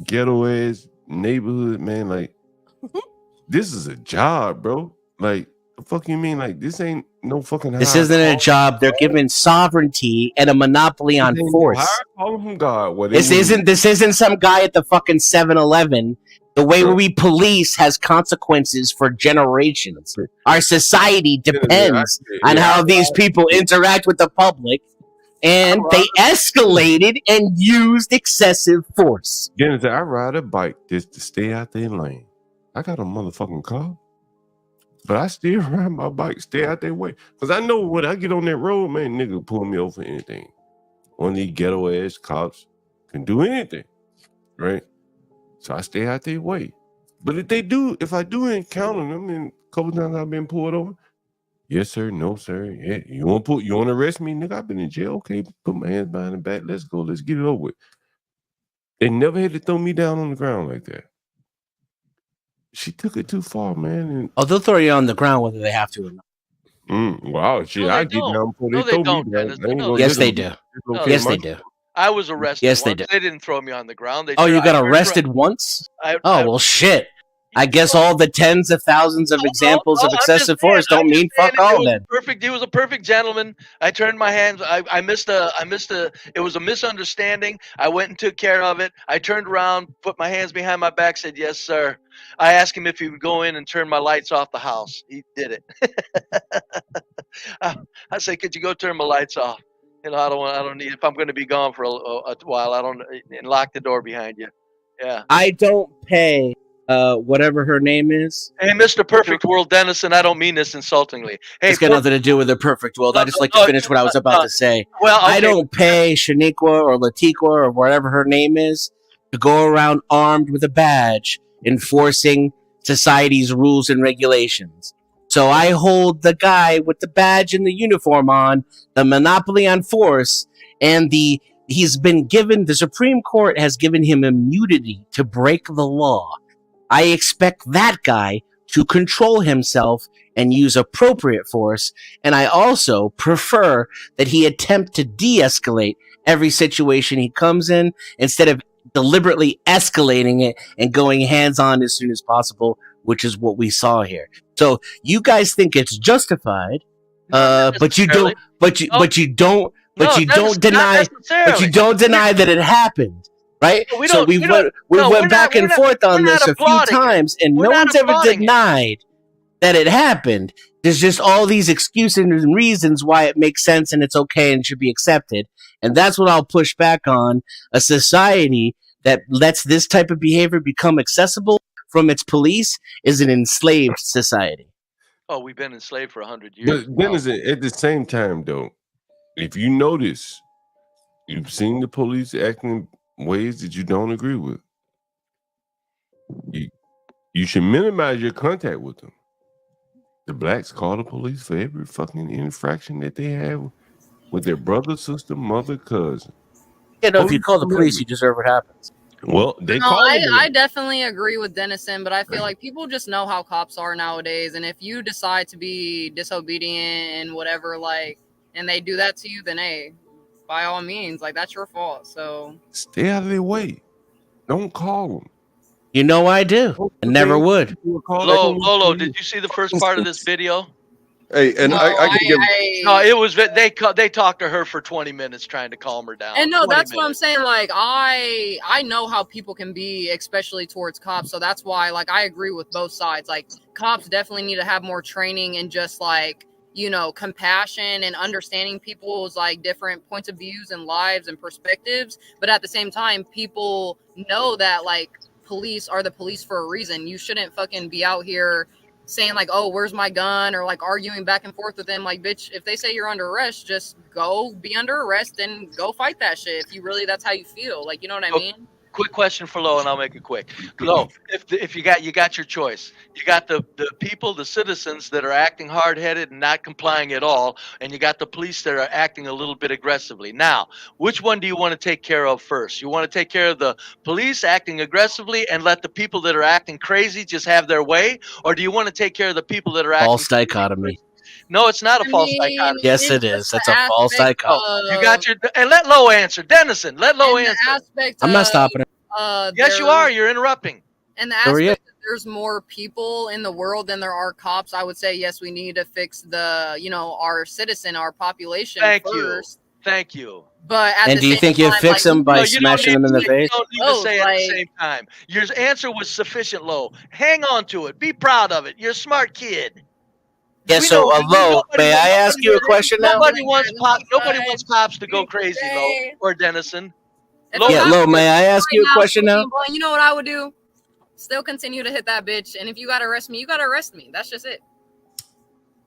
ghetto ass neighborhood, man. Like, this is a job, bro. Like, the fuck you mean? Like, this ain't no fucking. This isn't a job. They're given sovereignty and a monopoly on force. Call from God. This isn't some guy at the fucking 7-Eleven. The way we police has consequences for generations. Our society depends on how these people interact with the public, and they escalated and used excessive force. Dennis, I ride a bike just to stay out their lane. I got a motherfucking car, but I still ride my bike, stay out their way. Because I know when I get on that road, man, nigga pull me over for anything. One of these ghetto ass cops can do anything, right? So I stay out their way. But if I do encounter them, and a couple times I've been pulled over, yes sir, no sir, yeah, you want to arrest me, nigga? I've been in jail. Okay, put my hands behind the back. Let's go. Let's get it over with. They never had to throw me down on the ground like that. She took it too far, man. Oh, they'll throw you on the ground whether they have to or not. Wow, shit! I get down before they throw me down. Yes, they do. Yes, they do. I was arrested. Yes, they once. do. They didn't throw me on the ground. They Oh, you tried- got arrested once? Oh, well, shit. I guess all the tens of thousands of examples of excessive force don't mean fuck all then. He was a perfect gentleman. I turned my hands. I missed a. It was a misunderstanding. I went and took care of it. I turned around, put my hands behind my back, said, "Yes, sir." I asked him if he would go in and turn my lights off the house. He did it. I said, "Could you go turn my lights off? I don't need. If I'm going to be gone for a while, and lock the door behind you." Yeah. I don't pay whatever her name is. Hey, Mr. Perfect World Dennison, I don't mean this insultingly. Hey, It's got nothing to do with the perfect world. I just like to finish what I was about to say. Well, okay. I don't pay Shaniqua or Latiqua or whatever her name is to go around armed with a badge enforcing society's rules and regulations. So I hold the guy with the badge and the uniform on, the monopoly on force, and the Supreme Court has given him immunity to break the law. I expect that guy to control himself and use appropriate force, and I also prefer that he attempt to de-escalate every situation he comes in instead of deliberately escalating it and going hands-on as soon as possible, which is what we saw here. So you guys think it's justified, but you don't deny that it happened. Right? We went back and forth on this a few times, and no one's ever denied that it happened. There's just all these excuses and reasons why it makes sense and it's okay and should be accepted. And that's what I'll push back on. A society that lets this type of behavior become accessible from its police is an enslaved society. Oh, we've been enslaved for 100 years. But Dennison, at the same time, though, if you notice, you've seen the police acting ways that you don't agree with. You should minimize your contact with them. The blacks call the police for every fucking infraction that they have with their brother, sister, mother, cousin. You know, if you call the police, you deserve what happens. Well, they No, call them. I definitely agree with Dennison, but I feel like people just know how cops are nowadays, and if you decide to be disobedient and whatever, like, and they do that to you, then hey, by all means, like, that's your fault. So Stay out of their way. Don't call them. You know I do. I never would. Lolo, did you see the first part of this video? Hey, and I can give. No, it was they talked to her for 20 minutes trying to calm her down. And no, 20 that's what I'm minutes. saying. Like, I know how people can be, especially towards cops. So that's why, like, I agree with both sides. Like, cops definitely need to have more training and just, like, you know, compassion and understanding people's, like, different points of views and lives and perspectives. But at the same time, people know that, like, police are the police for a reason. You shouldn't fucking be out here saying like, oh, where's my gun, or like arguing back and forth with them. Like, bitch, if they say you're under arrest, just go be under arrest and go fight that shit if you really, that's how you feel. Like, you know what I mean? Quick question for Lo, and I'll make it quick. Lo, if you got your choice, you got the people, the citizens that are acting hard-headed and not complying at all, and you got the police that are acting a little bit aggressively. Now, which one do you want to take care of first? You want to take care of the police acting aggressively and let the people that are acting crazy just have their way, or do you want to take care of the people that are acting False dichotomy. No, it's not a false dichotomy. Yes, it is. That's a false dichotomy. You got your and let Lo answer. Dennison, let Lo answer. I'm not stopping it. Yes, you are. You're interrupting. And the Who are you? aspect that there's more people in the world than there are cops, I would say, yes, we need to fix the, you know, our population first. Thank you. But at And the do you same think you time, fix like, them by No, you don't smashing them in the need- face? You don't need to say it at the like- same time. Your answer was sufficient, Lo. Hang on to it. Be proud of it. You're a smart kid. Yeah, We so know- Lo, nobody- may I ask you a question now? Nobody wants cops to go crazy, Lo, or Dennison. Yeah, Lo, may I ask you a question now? Well, you know what I would do? Still continue to hit that bitch. And if you got to arrest me, you got to arrest me. That's just it.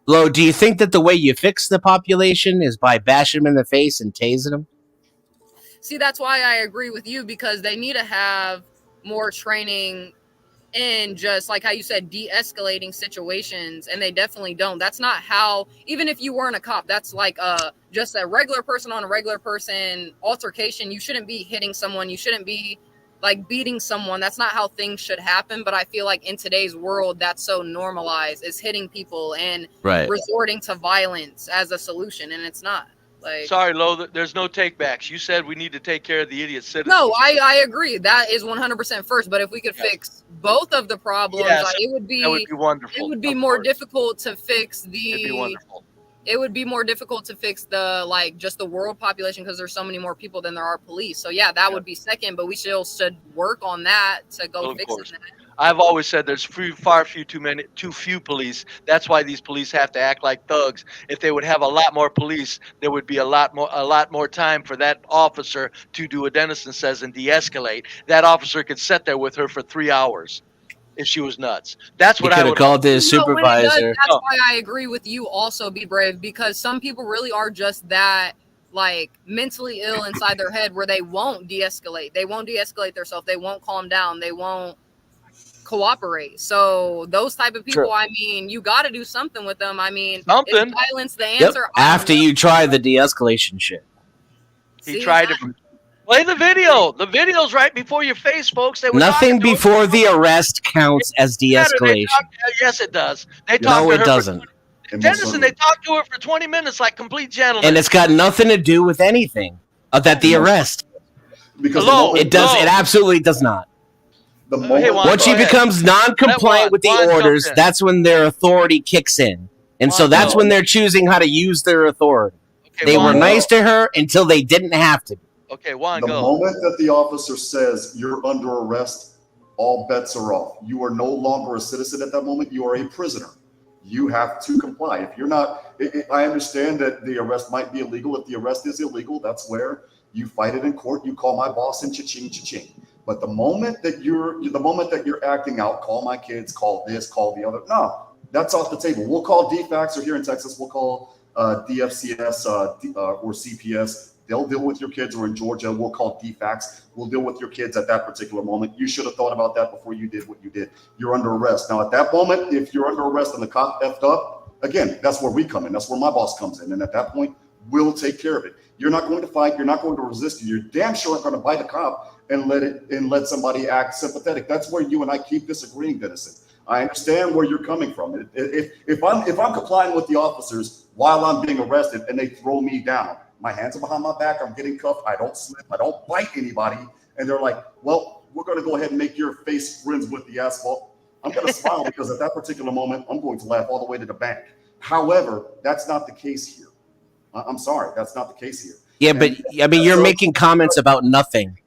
Lo, do you think that the way you fix the population is by bashing them in the face and tasing them? See, that's why I agree with you, because they need to have more training in just like how you said, de-escalating situations, and they definitely don't. That's not how, even if you weren't a cop, that's like just a regular person on a regular person altercation. You shouldn't be hitting someone. You shouldn't be like beating someone. That's not how things should happen. But I feel like in today's world, that's so normalized, is hitting people and Right. resorting to violence as a solution, and it's not. Like, Sorry, Lo, there's no takebacks. You said we need to take care of the idiot citizens. no, I agree. That is 100% first. But if we could fix both of the problems, Yes, it would that would be wonderful. It would be Of more course. difficult to fix It'd be wonderful. it would be more difficult to fix the like just the world population because there's so many more people than there are police. So yeah, that would be second, but we still should work on that to go Well, of fix course. that. I've always said there's too few police. That's why these police have to act like thugs. If they would have a lot more police, there would be a lot more time for that officer to do what Dennison says and de-escalate. That officer could sit there with her for 3 hours if she was nuts. That's what He I could would have called his No, when it does, supervisor. that's why I agree with you also, Be Brave, because some people really are just that like mentally ill inside their head where they won't de-escalate. They won't de-escalate themselves. They won't calm down. They won't cooperate. So those type of people, True. I mean, you got to do something with them. I mean, Something. is violence the Yep. answer? After you try the de-escalation shit. He tried to play the video. The video's right before your face, folks. They were Nothing talking to him. before the arrest counts as de-escalation. Yes, it does. They talked No, to it her doesn't. Dennison, they talked to her for 20 minutes like complete gentlemen. And it's got nothing to do with anything of that the arrest. Because It does. It absolutely does not. The moment, Once she becomes non-compliant with the orders, that's when their authority kicks in, and so that's when they're choosing how to use their authority. They were nice to her until they didn't have to. Okay, Juan, the go. moment that the officer says you're under arrest, all bets are off. You are no longer a citizen at that moment. You are a prisoner. You have to comply. If you're not, I understand that the arrest might be illegal. If the arrest is illegal, that's where you fight it in court. You call my boss and cha-ching, cha-ching. But the moment that you're acting out, call my kids, call this, call the other. No, that's off the table. We'll call DFAX, or here in Texas, we'll call DFCS or CPS. They'll deal with your kids, or in Georgia, we'll call DFAX. We'll deal with your kids at that particular moment. You should have thought about that before you did what you did. You're under arrest. Now, at that moment, if you're under arrest and the cop effed up, again, that's where we come in. That's where my boss comes in. And at that point, we'll take care of it. You're not going to fight. You're not going to resist. You're damn sure aren't going to bite a cop and let somebody act sympathetic. That's where you and I keep disagreeing, Dennison. I understand where you're coming from. If I'm complying with the officers while I'm being arrested and they throw me down, my hands are behind my back, I'm getting cuffed, I don't slip, I don't bite anybody, and they're like, well, we're going to go ahead and make your face friends with the asphalt. I'm going to smile because at that particular moment, I'm going to laugh all the way to the bank. However, that's not the case here. I'm sorry, that's not the case here. Yeah, but I mean, you're making comments about nothing.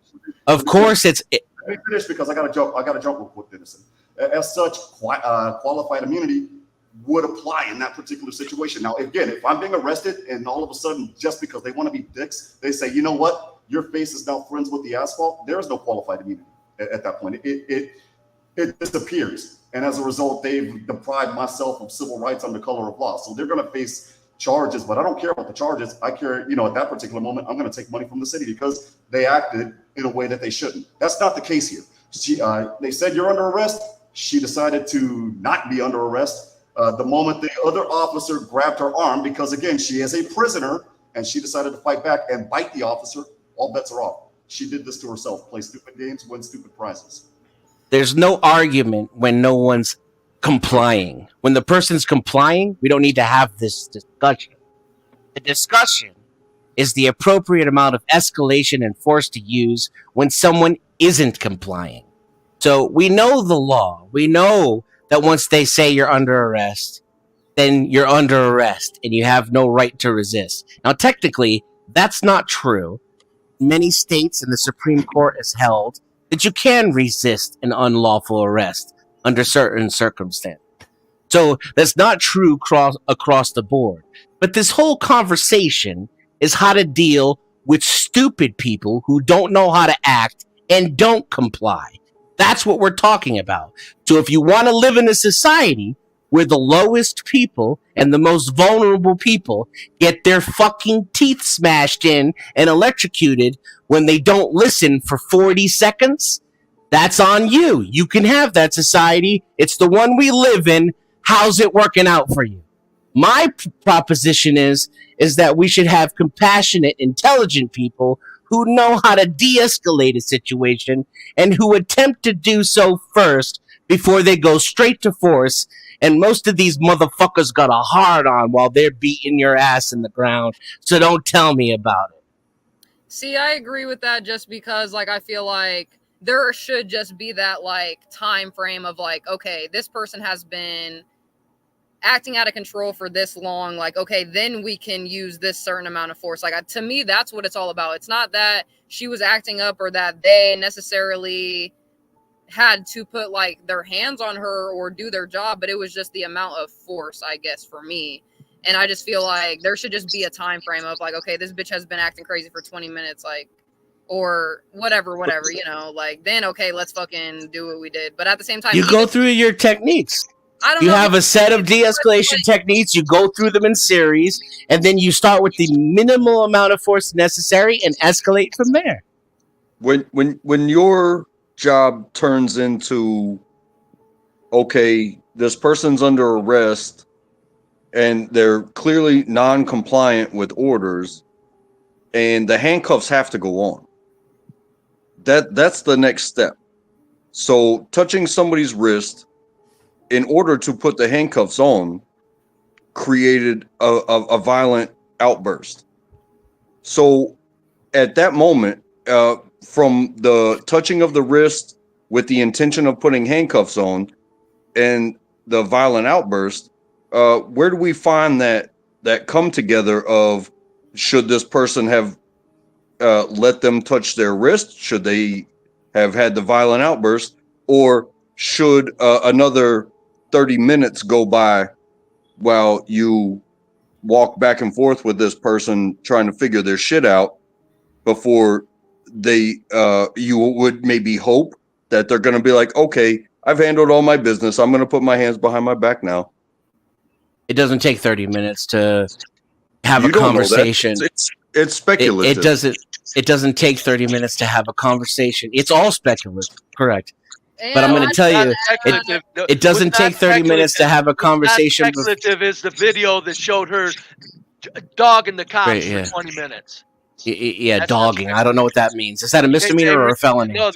Of course, Let me finish because I got to jump real quick, Dennison. As such, qualified immunity would apply in that particular situation. Now, again, if I'm being arrested and all of a sudden, just because they want to be dicks, they say, you know what, your face is now friends with the asphalt, there is no qualified immunity at that point. It disappears. And as a result, they've deprived myself of civil rights under color of law. So they're going to face charges, but I don't care about the charges. I care, at that particular moment, I'm going to take money from the city because they acted in a way that they shouldn't. That's not the case here. They said you're under arrest. She decided to not be under arrest. The moment the other officer grabbed her arm, because again, she is a prisoner, and she decided to fight back and bite the officer, all bets are off. She did this to herself. Play stupid games, win stupid prizes. there's no argument when no one's complying. When the person's complying, we don't need to have this discussion. The discussion is the appropriate amount of escalation and force to use when someone isn't complying. So we know the law. We know that once they say you're under arrest, then you're under arrest and you have no right to resist. Now, technically, that's not true. Many states and the Supreme Court has held that you can resist an unlawful arrest under certain circumstances. So that's not true across the board. But this whole conversation is how to deal with stupid people who don't know how to act and don't comply. That's what we're talking about. So if you want to live in a society where the lowest people and the most vulnerable people get their fucking teeth smashed in and electrocuted when they don't listen for 40 seconds, that's on you. You can have that society. It's the one we live in. How's it working out for you? My proposition is that we should have compassionate, intelligent people who know how to de-escalate a situation and who attempt to do so first before they go straight to force And most of these motherfuckers got a hard on while they're beating your ass in the ground. So don't tell me about it. See, I agree with that just because, like, I feel like there should just be that, like, time frame of, like, okay, this person has been acting out of control for this long. Like, okay, then we can use this certain amount of force. Like, to me, that's what it's all about. It's not that she was acting up or that they necessarily had to put, like, their hands on her or do their job, but it was just the amount of force, I guess, for me. And I just feel like there should just be a time frame of, like, okay, this bitch has been acting crazy for 20 minutes, like, or whatever, you know, like, then, okay, let's fucking do what we did. But at the same time, You go through your techniques. I don't You know. have a set of de-escalation techniques. You go through them in series, and then you start with the minimal amount of force necessary and escalate from there. When your job turns into, okay, this person's under arrest and they're clearly non-compliant with orders, and the handcuffs have to go on. That's the next step. So touching somebody's wrist in order to put the handcuffs on created a violent outburst. So at that moment, from the touching of the wrist with the intention of putting handcuffs on and the violent outburst, where do we find that come together of, should this person have let them touch their wrist? Should they have had the violent outburst? Or should another 30 minutes go by while you walk back and forth with this person trying to figure their shit out before they you would maybe hope that they're going to be like, okay, I've handled all my business, I'm going to put my hands behind my back now? It doesn't take 30 minutes to have You a don't know that. conversation. It's speculative. It doesn't take 30 minutes to have a conversation. It's all speculative, correct? But I'm going to tell you, it doesn't take 30 minutes to have a conversation. Not speculative is the video that showed her dogging the cops Right, yeah. for 20 minutes. Yeah, dogging. I don't know what that means. Is that a misdemeanor or a felony? No,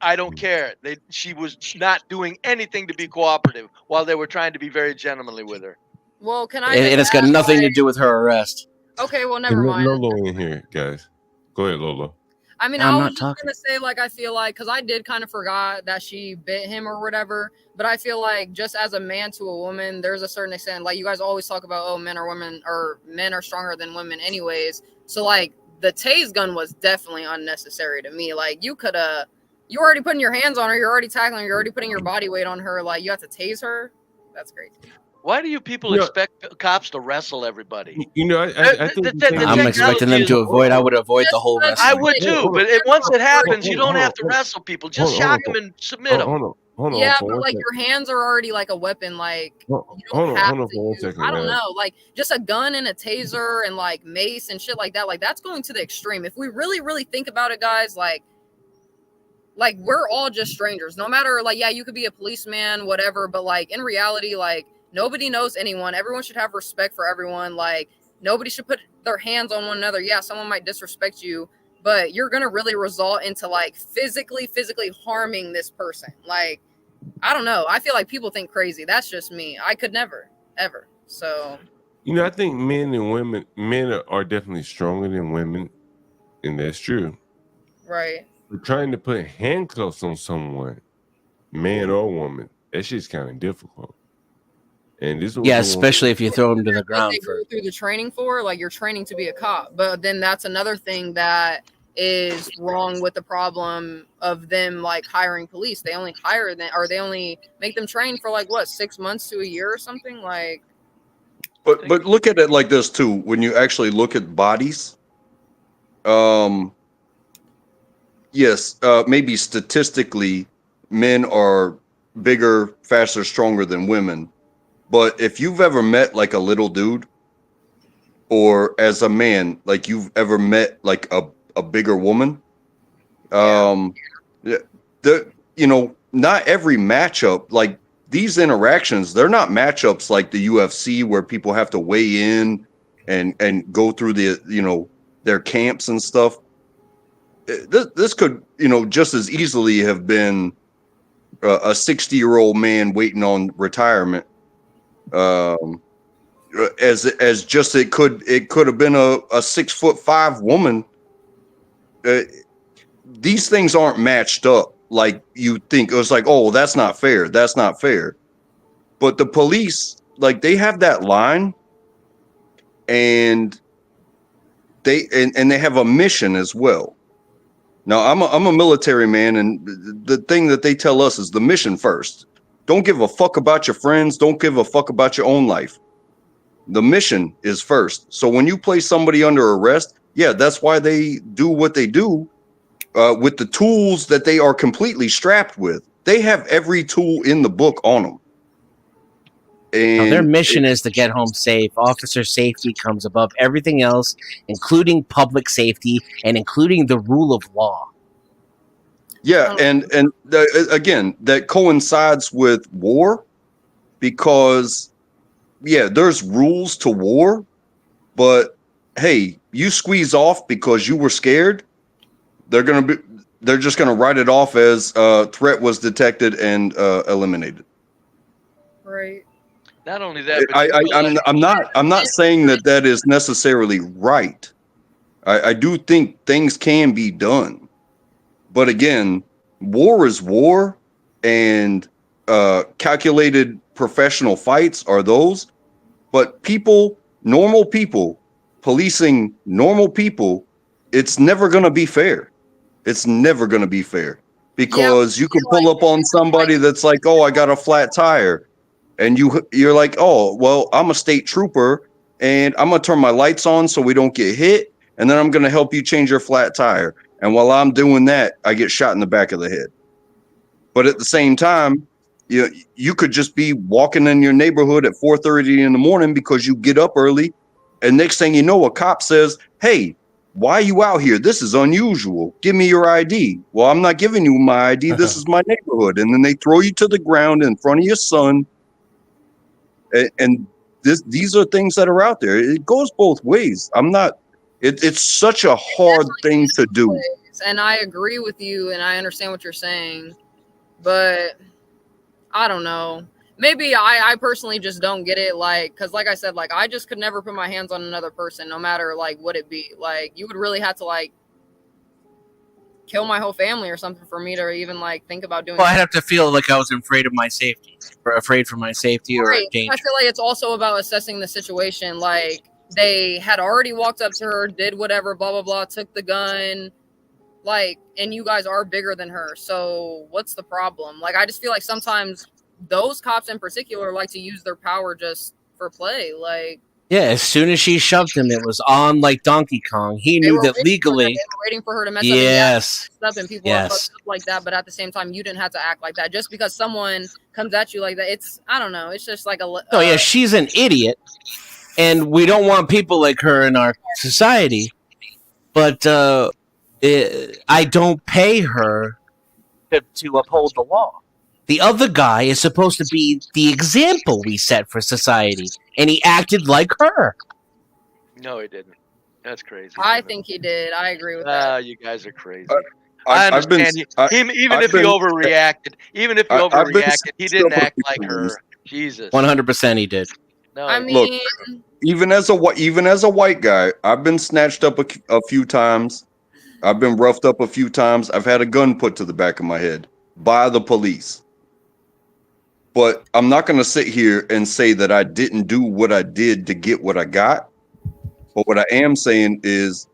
I don't care. She was not doing anything to be cooperative while they were trying to be very gentlemanly with her. Well, can I? And it's got nothing to do with her arrest. Okay, well, never mind. Lolo in here, guys. Go ahead, Lolo. I mean, I was just gonna say, like, I feel like, because I did kind of forgot that she bit him or whatever, but I feel like just as a man to a woman, there's a certain extent, like, you guys always talk about, oh, men are stronger than women anyways. So, like, the tase gun was definitely unnecessary to me. Like, you already putting your hands on her, you're already tackling her, you're already putting your body weight on her, like, you have to tase her? That's crazy. Why do you people expect cops to wrestle everybody? I think I'm expecting them to avoid. I would avoid the whole wrestling. I would too, but once it happens, you don't have to wrestle people. Just shock them and submit them. Hold on, Yeah, for but one like second. your hands are already like a weapon. Like you Hold don't on, have hold on to for 1 use- second. I don't man. know, like just a gun and a taser and like mace and shit like that. Like that's going to the extreme. If we really, really think about it, guys, like we're all just strangers. No matter, like, yeah, you could be a policeman, whatever, but like in reality, like nobody knows anyone. Everyone should have respect for everyone. Like nobody should put their hands on one another. Yeah, someone might disrespect you, but you're gonna really result into like physically harming this person. Like, I don't know. I feel like people think crazy. That's just me. I could never, ever. So I think men are definitely stronger than women, and that's true. right. But trying to put handcuffs on someone, man or woman, that shit's kind of difficult. And this Yeah, especially if you throw them to the ground They go through the training for, like you're training to be a cop. But then that's another thing that is wrong with the problem of them like hiring police. They only hire them, or they only make them train for like what, 6 months to a year or something. Like, But look at it like this too. When you actually look at bodies, yes, maybe statistically, men are bigger, faster, stronger than women. But if you've ever met like a little dude, or as a man, like you've ever met like a bigger woman, not every matchup, like these interactions, they're not matchups like the UFC where people have to weigh in and go through the, their camps and stuff. This could, just as easily have been a 60-year-old man waiting on retirement as just it could have been a 6'5" woman. These things aren't matched up like you think. It was like, oh, that's not fair. That's not fair. But the police, like, they have that line, and they have a mission as well. Now, I'm a military man, and the thing that they tell us is the mission first. Don't give a fuck about your friends. Don't give a fuck about your own life. The mission is first. So when you place somebody under arrest, yeah, that's why they do what they do with the tools that they are completely strapped with. They have every tool in the book on them. Now, their mission is to get home safe. Officer safety comes above everything else, including public safety and including the rule of law. Yeah, and again, that coincides with war because, yeah, there's rules to war, but hey, you squeeze off because you were scared, they're just gonna write it off as threat was detected and eliminated. Right. Not only that, but I'm not saying that is necessarily right. I do think things can be done. But again, war is war, and calculated professional fights are those. But people, normal people, policing normal people, it's never going to be fair. It's never going to be fair because you can pull up on somebody that's like, oh, I got a flat tire. And you're like, oh, well, I'm a state trooper, and I'm going to turn my lights on so we don't get hit. And then I'm going to help you change your flat tire. And while I'm doing that, I get shot in the back of the head. But at the same time, you could just be walking in your neighborhood at 4:30 in the morning because you get up early. And next thing you know, a cop says, hey, why are you out here? This is unusual. Give me your ID. Well, I'm not giving you my ID. This is my neighborhood. And then they throw you to the ground in front of your son. And these are things that are out there. It goes both ways. It's such a hard thing to do. And I agree with you, and I understand what you're saying, but I don't know. Maybe I personally just don't get it, like, because like I said, like, I just could never put my hands on another person, no matter, like, what it be. Like, you would really have to, like, kill my whole family or something for me to even, like, think about doing Well, I'd have to feel like I was afraid of my safety, or afraid for my safety, or Right. danger. I feel like it's also about assessing the situation. Like, they had already walked up to her, did whatever, blah, blah, blah, took the gun, like, and you guys are bigger than her. So what's the problem? Like, I just feel like sometimes those cops in particular like to use their power just for play. Like, Yeah, as soon as she shoved him, it was on like Donkey Kong. He they knew were that waiting for her- legally. they were waiting for her to mess Yes. up and people are fucked up like that. But at the same time, you didn't have to act like that. Just because someone comes at you like that, it's, I don't know. It's just like a, Oh yeah, she's an idiot, and we don't want people like her in our society. But I don't pay her to uphold the law. The other guy is supposed to be the example we set for society, and he acted like her. no, he didn't. That's crazy. I think he did. I agree with that. You guys are crazy. I've I been- understand. Even I've if he been- overreacted, I've been he didn't several act like her. times. Jesus. 100% he did. No, I he mean, Look, even as a white guy, I've been snatched up a few times. I've been roughed up a few times. I've had a gun put to the back of my head by the police. But I'm not going to sit here and say that I didn't do what I did to get what I got. But what I am saying is,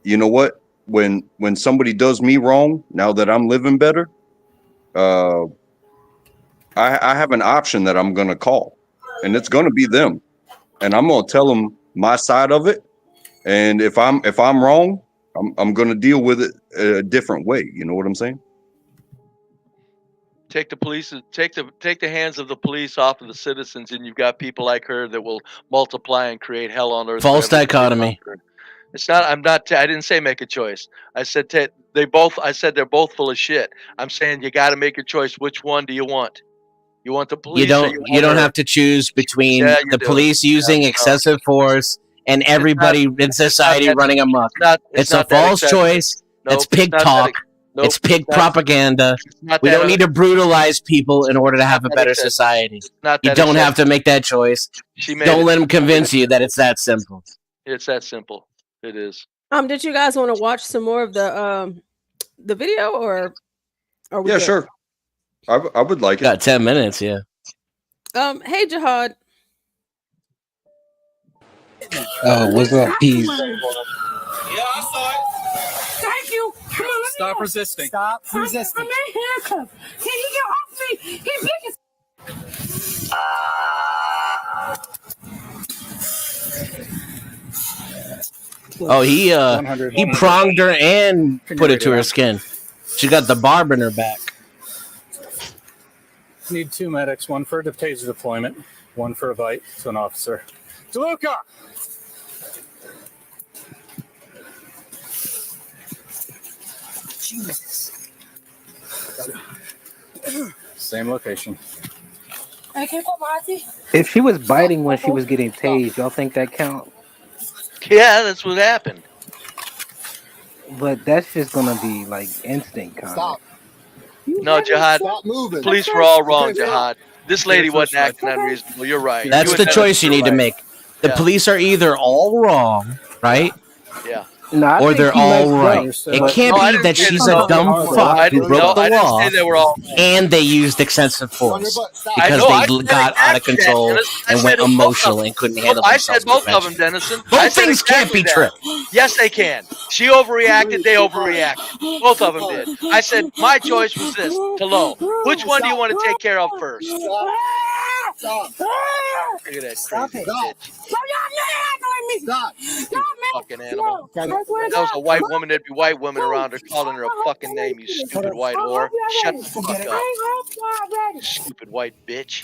you know what? When somebody does me wrong, now that I'm living better, I have an option that I'm going to call, and it's going to be them, and I'm going to tell them my side of it. And if I'm wrong, I'm going to deal with it a different way. You know what I'm saying? take the hands of the police off of the citizens, and you've got people like her that will multiply and create hell on earth. False for everybody dichotomy. around her. It's not. I didn't say make a choice. I said they're both full of shit. I'm saying you got to make a choice. Which one do you want? You want the police? You don't have to choose between Yeah, you the do. police using No. excessive force and everybody in society running amok. not It's a not that false excessive. choice. Nope, It's pig not that talk. Nope, It's pig not- propaganda. not We that don't need to brutalize people in order to have a that better it says. society. Not You that it don't says. have to make that choice. She made Don't it. let them convince you that it's that simple. It's that simple. It is. Did you guys want to watch some more of the video, or are we Yeah, good? sure. I would like it. Got 10 minutes, yeah. Hey Jihad. What's up, peace? Yeah, I saw it. Thank you. Come on, Stop resisting. Stop resisting. I'm in handcuffs. Can you get off me? He's big as. Oh, he pronged her and put it to her skin. She got the barb in her back. Need 2 medics, one for a taser deployment, one for a bite to an officer. DeLuca! Jesus. Same location. Hey, can you put my auntie? If she was biting when she was getting tased, y'all think that count? Yeah, that's what happened. But that's just gonna be like instinct kind of. No, Jihad. Stop moving. The police were all wrong, Okay, stop. Jihad. This lady wasn't acting unreasonable. You're right. That's You the and choice you Dennis need to are make. right. The Yeah. police are either all wrong, right? Yeah. No, I Or think they're he all messed right. up, It but- can't No, I be didn't that say she's that. a dumb fuck who broke the I didn't law say they were all. and they used excessive force I because know, I they said got out of exactly that, control Dennis. I and said went both of emotional them. and couldn't handle I themselves. said both of them, professionally. Dennison. Both I said things can't be exactly that. true. Yes, they can. She overreacted. They overreacted. Both of them did. I said my choice was this to low. Which one do you want to take care of first? Stop. Look at that crazy bitch. So y'all manhandling me. Stop. Y'all Fucking animal. I If swear to that was God. a white woman, there'd be white women around her calling her a fucking name, you stupid white whore. Shut the fuck up. I hope y'all ready. Stupid white bitch.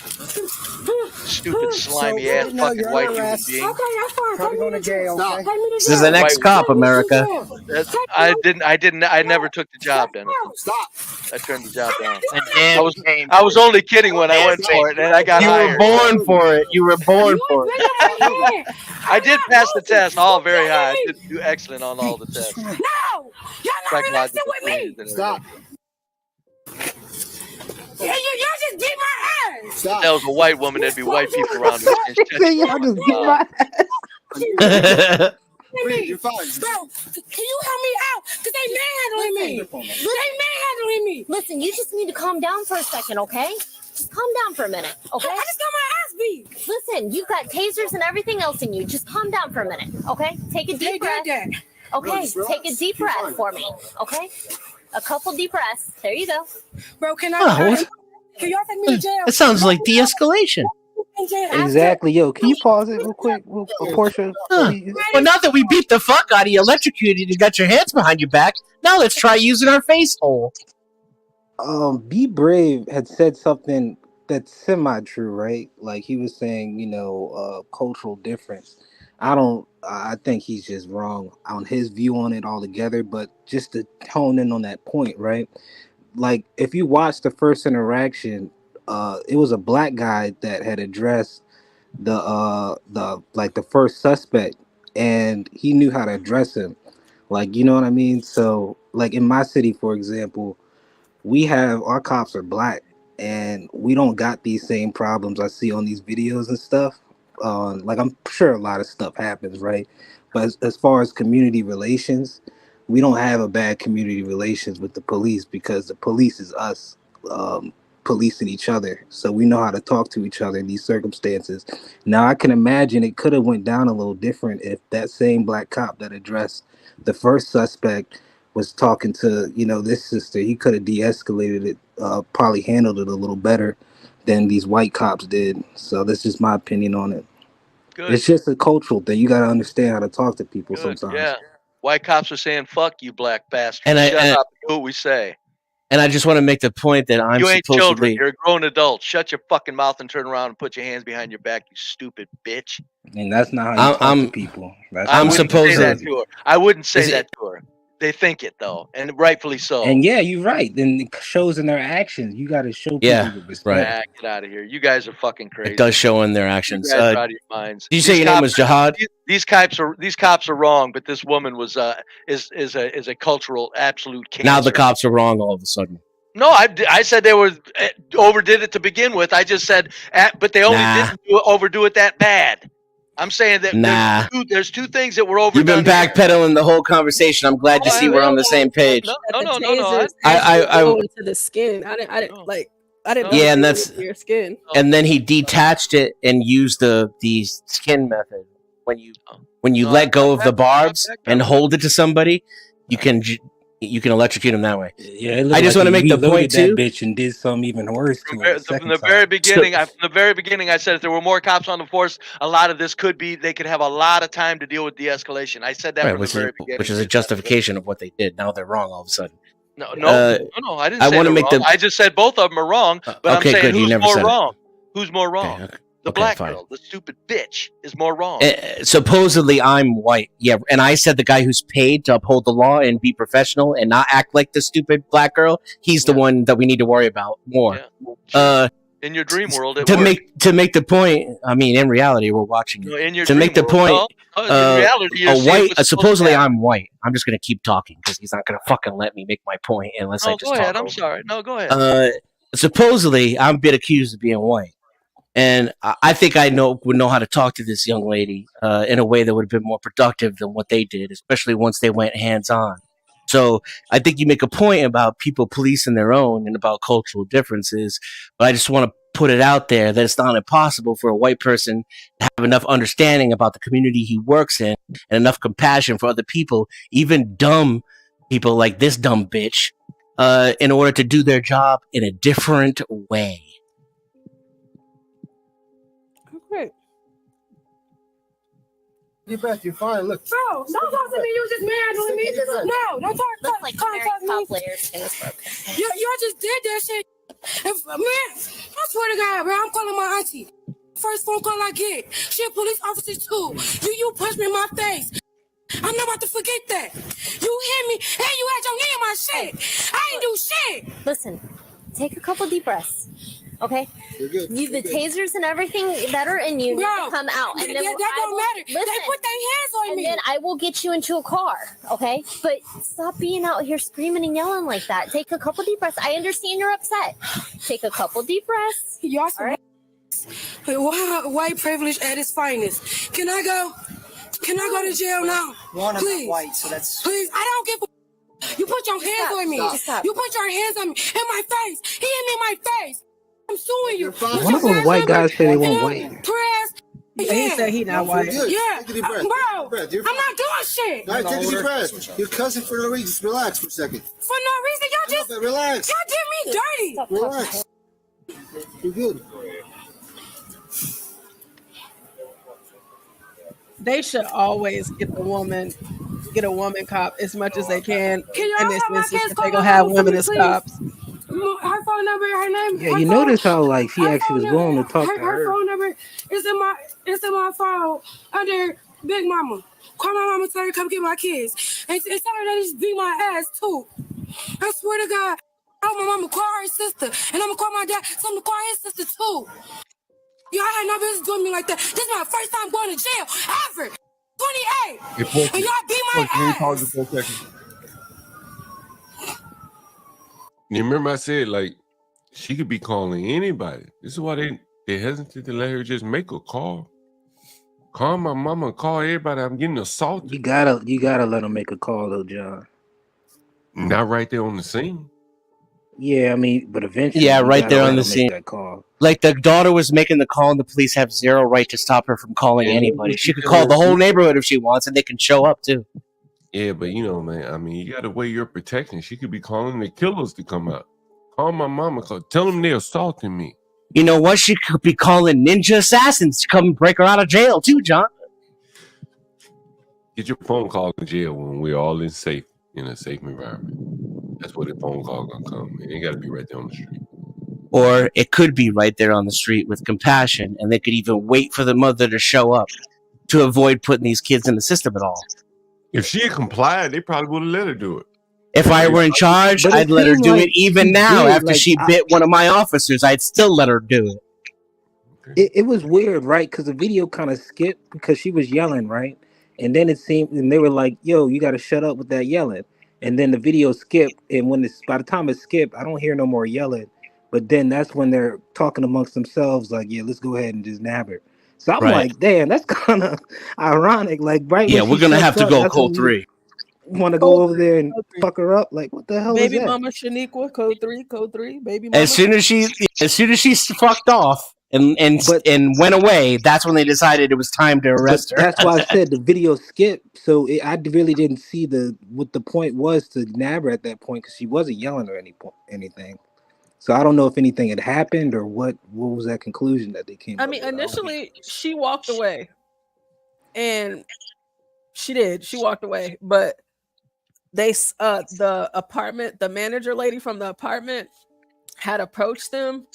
Stupid slimy So, ass no, fucking you're white under human arrest. being. Okay, that's fine. Probably going to jail. Okay? This is the next cop, America. I never took the job, Dennis. Stop. I turned the job down. Damn I was only kidding when I went for it, and I got You were hired. born for it. You were born for it. I did pass the test, all very high. I did do excellent on all the tests. No, y'all not messing with me. Stop. Yeah, y'all just beat my ass. If that was a white woman, there'd be white people around her. Y'all just beat my Please, you're fine. Bro, can you help me out? Because they manhandling me. They manhandling me. Listen, you just need to calm down for a second, okay? Just calm down for a minute, okay? I just got my ass beat. Listen, you've got tasers and everything else in you. Just calm down for a minute, okay? Take a deep breath. Okay, take a deep breath for me, okay? A couple deep breaths. There you go. Bro, can Oh, can y'all take me to jail? That sounds like de-escalation. Exactly, yo. Can you pause it real quick, Portia? please? Well, now that we beat the fuck out of you, electrocuted, you got your hands behind your back. Now let's try using our face hole. Be Brave had said something that's semi-true, right? Like he was saying, cultural difference. I think he's just wrong on his view on it altogether, but just to hone in on that point, right? Like if you watch the first interaction, it was a black guy that had addressed the first suspect, and he knew how to address him. Like, you know what I mean? So like in my city, for example, our cops are black, and we don't got these same problems I see on these videos and stuff. Like I'm sure a lot of stuff happens, right? But as far as community relations, we don't have a bad community relations with the police because the police is us policing each other. So we know how to talk to each other in these circumstances. Now I can imagine it could have went down a little different if that same black cop that addressed the first suspect was talking to, this sister. He could have de-escalated it, probably handled it a little better than these white cops did. So that's just my opinion on it. Good. It's just a cultural thing. You got to understand how to talk to people sometimes. Yeah. White cops are saying, fuck you, black bastard. And Shut up and do what we say. And I just want to make the point that I'm You ain't supposed children. to be. You're a grown adult. Shut your fucking mouth and turn around and put your hands behind your back, you stupid bitch. And that's not how you talk to people. I wouldn't say that to her. I wouldn't say that to her. They think it though, and rightfully so. And yeah, you're right. Then it shows in their actions. You got to show Yeah, people the respect. Ah, get out of here! You guys are fucking crazy. It does show in their actions. You guys are out of your minds. Did you say your name was Jihad? These cops are wrong, but this woman was is a cultural absolute cancer. Now the cops are wrong all of a sudden. No, I said they were overdid it to begin with. I just said, but they only didn't overdo it that bad. I'm saying that there's two things that were overdone. You've been backpedaling the whole conversation. I'm glad to see we're on the same page. No. I go into the skin. I didn't. Yeah, and that's your skin. And then he detached it and used the skin method. When you let go of the barbs and hold it to somebody, you can electrocute them that way. Yeah, I just want to make the point that too. bitch and did something even worse to her. From the very beginning, I said if there were more cops on the force, a lot of this they could have a lot of time to deal with de-escalation. I said that from the very beginning. Which is a justification of what they did. Now they're wrong all of a sudden. No, I didn't say want to make wrong. I just said both of them are wrong, but I'm saying good. who's more said wrong? Who's more wrong? Okay. The black girl, the stupid bitch, is more wrong. Supposedly, I'm white. Yeah, and I said the guy who's paid to uphold the law and be professional and not act like the stupid black girl. He's the one that we need to worry about more. Yeah. In your dream world, to make the point. I mean, in reality, we're watching it. In your to make the world, point. In reality, you're supposedly, I'm white. I'm just gonna keep talking because he's not gonna fucking let me make my point unless I just go ahead. talk. I'm sorry. No, go ahead. Supposedly, I'm been accused of being white. And I think I would know how to talk to this young lady in a way that would have been more productive than what they did, especially once they went hands-on. So I think you make a point about people policing their own and about cultural differences, but I just want to put it out there that it's not impossible for a white person to have enough understanding about the community he works in and enough compassion for other people, even dumb people like this dumb bitch, in order to do their job in a different way. Great. Get back, you're fine. Look. Bro, don't talk to me. You just mad on me. No, don't talk like to me. players in this broken. You just did that shit. Man, I swear to God, bro, I'm calling my auntie. First phone call I get. She a police officer too. You punched me in my face. I'm not about to forget that. You hit me and you had your hand in my shit. I ain't do shit. Listen, take a couple deep breaths. Okay, the tasers and everything that are in you need to come out, and then that don't matter. Listen, they put their hands on me, and then I will get you into a car. Okay, but stop being out here screaming and yelling like that. Take a couple deep breaths. I understand you're upset. Take a couple deep breaths. Y'all all right? White privilege at its finest. Can I go? Can I go to jail now? Please, white, so that's please. I don't give a. You put your hands on me. You put your hands on me in my face. He hit me in my face. I'm suing you. One of those white guys say they won't wait. Press. Yeah, he said he not white. Yeah, bro. I'm not doing shit. All right, take a deep breath. You're cussing for no reason. Just relax for a second. For no reason, y'all just relax. Y'all did me dirty. Relax. You're good. They should always get a woman cop as much as they can. Can in this y'all have my instance, kids if call they gonna my have phone women for me, as please? cops. Her phone number, her name. Yeah, you notice how like she actually was willing to talk to Her her. phone number is in my phone under Big Mama. Call my mama, tell her to come get my kids, and tell her that she beat my ass too. I swear to God, my mama call her sister, and I'm gonna call my dad. So I'm gonna call his sister too. Y'all had no business doing me like that. This is my first time going to jail ever. 28, and y'all beat my ass. For a second. You remember I said, like, she could be calling anybody. This is why they hesitate to let her just make a call. Call my mama, call everybody. I'm getting assaulted. You gotta let them make a call though, John. Not right there on the scene. Yeah, I mean, but eventually. Yeah, you right gotta there let on the them make scene. that call. Like the daughter was making the call, and the police have zero right to stop her from calling anybody. She could call the whole neighborhood if she wants, and they can show up too. Yeah, but you know, man, I mean, you got to weigh your protection. She could be calling the killers to come out. Call my mama. Tell them they're assaulting me. You know what? She could be calling ninja assassins to come break her out of jail too, John. Get your phone call in jail when we're all in a safe environment. That's where the phone call gonna come. It ain't got to be right there on the street. Or it could be right there on the street with compassion, and they could even wait for the mother to show up to avoid putting these kids in the system at all. If she had complied, they probably would have let her do it. If I were in charge, But it I'd let her seemed do like it even she now. did, After like, she bit one of my officers, I'd still let her do it. It was weird, right? Because the video kind of skipped because she was yelling, right? And then it seemed, and they were like, "Yo, you got to shut up with that yelling." And then the video skipped, and by the time it skipped, I don't hear no more yelling. But then that's when they're talking amongst themselves, like, "Yeah, let's go ahead and just nab her." So I'm Right. like, "Damn, that's kind of ironic." Like, right Yeah, when we're she gonna shuts have to up, go that's code when 3. you want to go over there and fuck her up. Like, what the hell is Baby that? mama Shaniqua, code 3, baby mama. As soon as she fucked off and went away, that's when they decided it was time to But arrest her. that's why I said the video skipped. So I really didn't see what the point was to nab her at that point because she wasn't yelling or anything. So I don't know if anything had happened or what was that conclusion that they came I up mean, with. initially she walked away, and she walked away, but the manager lady from the apartment had approached them,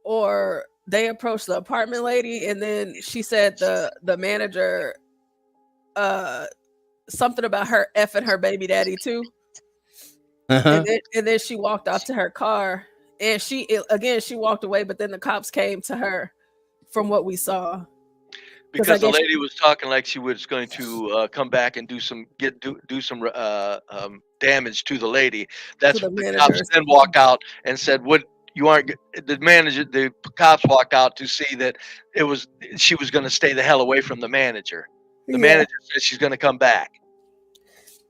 or they approached the apartment lady, and then she said the manager something about her effing her baby daddy too. Uh-huh. And then she walked off to her car, and she walked away, but then the cops came to her from what we saw. Because the lady was talking like she was going to come back and do some damage to the lady. That's To the what the managers. cops then walked out and said, "What you aren't?" The cops walked out to see that she was going to stay the hell away from the manager. The manager said she's going to come back.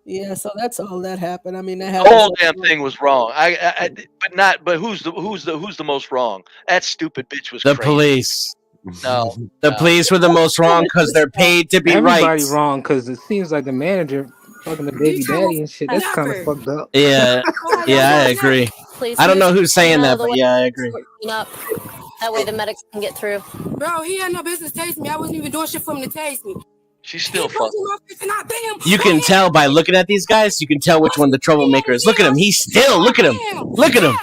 Yeah, so that's all that happened. I mean, that The happened. whole damn thing was wrong. But who's the most wrong? That stupid bitch was The crazy. police. No, The police were the most wrong because they're paid to be Everybody right. wrong because it seems like the manager fucking the baby daddy and shit. That's kind of fucked up. Yeah, I agree. Please I don't know move who's saying out that, of the but way. yeah, I agree. Clean up. That way the medics can get through. Bro, he had no business tasing me. I wasn't even doing shit for him to tase me. She's still fucking. You can tell by looking at these guys. You can tell which one the troublemaker is. Look at him. He's still. Look at him. Look at him.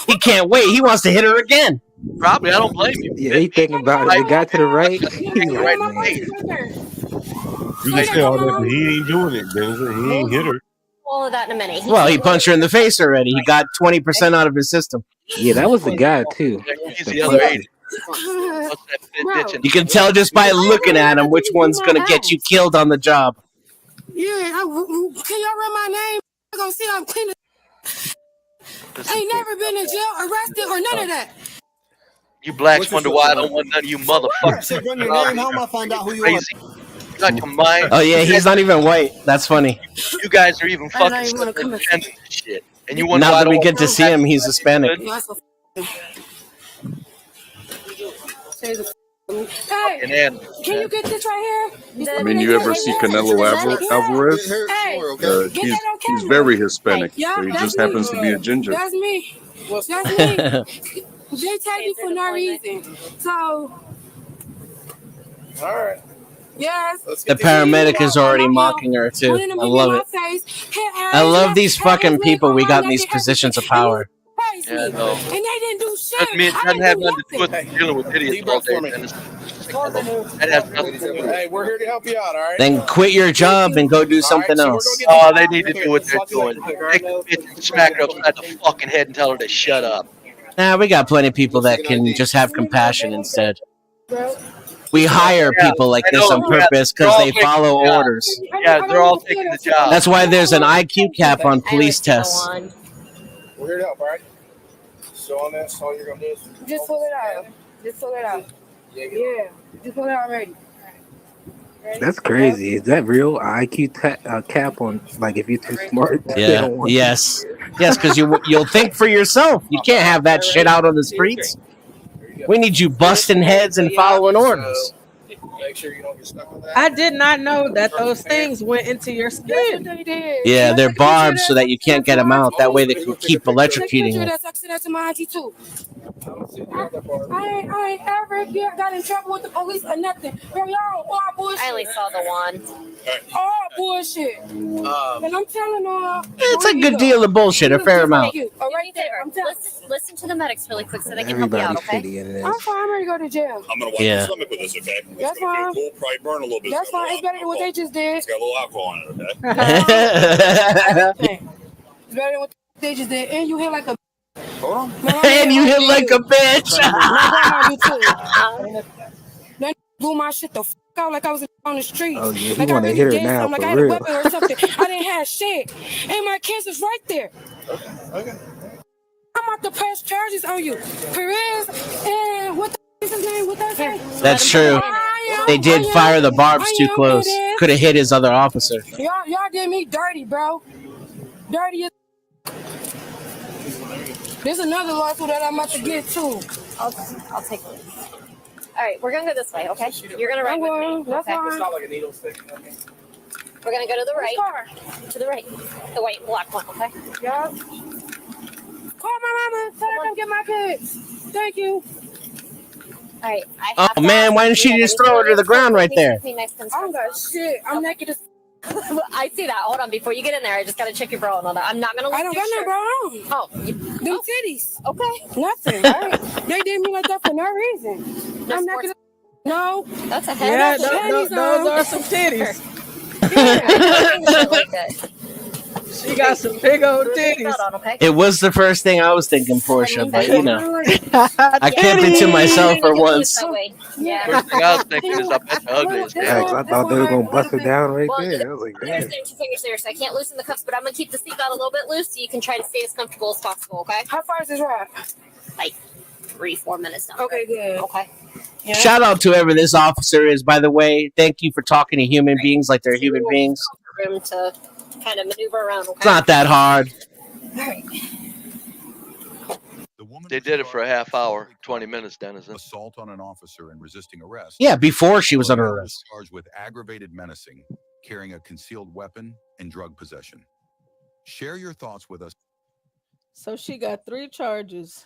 He can't wait. He wants to hit her again. Probably. I don't blame you. Yeah, he thinking about it. The guy to the right, he's like, man. You can say all that, but he ain't doing it, Denzel. He ain't hit her. All of that in a minute. Well, he punched her in the face already. He got 20% out of his system. Yeah, that was the guy too. He's the other 80. You can tell just by looking at him which one's gonna get you killed on the job. Yeah, can y'all run my name? I'm gonna see I'm clean. Ain't never been in jail, arrested, or none of that. You blacks wonder why I don't want none of you motherfuckers. Say, run your name. How am I find out who you are? Crazy. You got your mind. Oh yeah, he's not even white. That's funny. You guys are even I don't fucking even wanna come pretending this shit. And you wonder Now why I that we don't get to see him, he's Hispanic. Hey, And can you get this right here? I mean, you ever see Canelo Alvarez? He's very Hispanic. Yeah, So he that's just me. happens to be a ginger. That's me. That's me. They take me for no reason. So, All right. yes. The paramedic is already mocking her too. I love it. I love these fucking people we got in these positions of power. Yeah, no. And they didn't do shit. It doesn't have nothing to do with dealing with idiots all day, man. That has nothing to do with it. Hey, we're here to help you out, all right? Then quit your job and go do something else. Oh, they need to do what they're doing. Take the bitch and smack her upside the fucking head and tell her to shut up. Nah, we got plenty of people that can just have compassion instead. We hire people like this on purpose because they follow orders. Yeah, they're all taking the job. That's why there's an IQ cap on police tests. We're here to help, all right? So on that, so all you're gonna do is Just pull it out. Just pull it out. Yeah. Just pull it out already. That's crazy. Is that real IQ cap on? Like, if you're too smart, they Yeah. don't want Yes. Yes, because you'll think for yourself. You can't have that shit out on the streets. We need you busting heads and following orders. make sure you don't get stuck with that. I did not know that those things went into your skin. Yeah, they're barbed so that you can't get them out. That way they can keep electrocuting you. That's my auntie too. I ain't ever got in trouble with the police or nothing. Bro, y'all all bullshit. I only saw the one. All bullshit. And I'm telling y'all. It's a good deal of bullshit, a fair amount. All right, there. Listen to the medics really quick so they can help you Everybody's out, okay? shitty in this. I'm fine. I'm ready to go to jail. I'm gonna wipe Yeah. your stomach with this, okay? That's fine. Cool, probably burn a little bit. That's fine. It's better than what they just did. It's got a little alcohol in it, okay? It's better than what they just did. And you hit like a. Hold on. And you hit like a bitch. That blew my shit the f out like I was on the streets. Oh yeah, he Like I want to really hit her did now something. Like for I had a real. weapon or something. I didn't have shit. And my kids is right there. Okay. I'm about to press charges on you. Perez and what the f is his name? What that say? That's true. They did fire the barbs too close. Could have hit his other officer. Y'all did me dirty, bro. Dirty as. There's another lawsuit that I'm about to get too. I'll take it. All right, we're gonna go this way, okay? You're gonna ride with me. That's Okay. fine. Like a needle stick. Okay. We're gonna go to the right. Car. To the right. The white and black one, okay? Yeah. Call my mama. Tell her to come get my kids. Thank you. All right. Oh man, why didn't she just throw her to the ground right there? I don't got shit. I'm naked as. I see that. Hold on, before you get in there, I just gotta check your bra and all that. I'm not gonna. I don't got no bra on. Oh, them titties. Okay. Nothing. Right? They did me like that for no reason. I'm naked as. No. That's a Yeah, head. those are some titties. She got some big old titties. It was the first thing I was thinking, Portia, but you know, I kept it to myself for once. Yeah. First thing I was thinking is I bet the ugliest Facts, damn. I thought they were gonna bust her down right Well, there. I was like, I damn. understand 2 fingers there, so I can't loosen the cuffs, but I'm gonna keep the seatbelt a little bit loose so you can try to stay as comfortable as possible, okay? How far is this ride? Like 3-4 minutes down. Okay, good. Okay. Yeah. Shout out to whoever this officer is, by the way. Thank you for talking to human beings like they're human beings. Room to kind of maneuver around, okay? It's not that hard. All right. They did it for a half hour, 20 minutes, Denizen. Assault on an officer and resisting arrest. Yeah, before she was under arrest. Charged with aggravated menacing, carrying a concealed weapon, and drug possession. Share your thoughts with us. So she got 3 charges.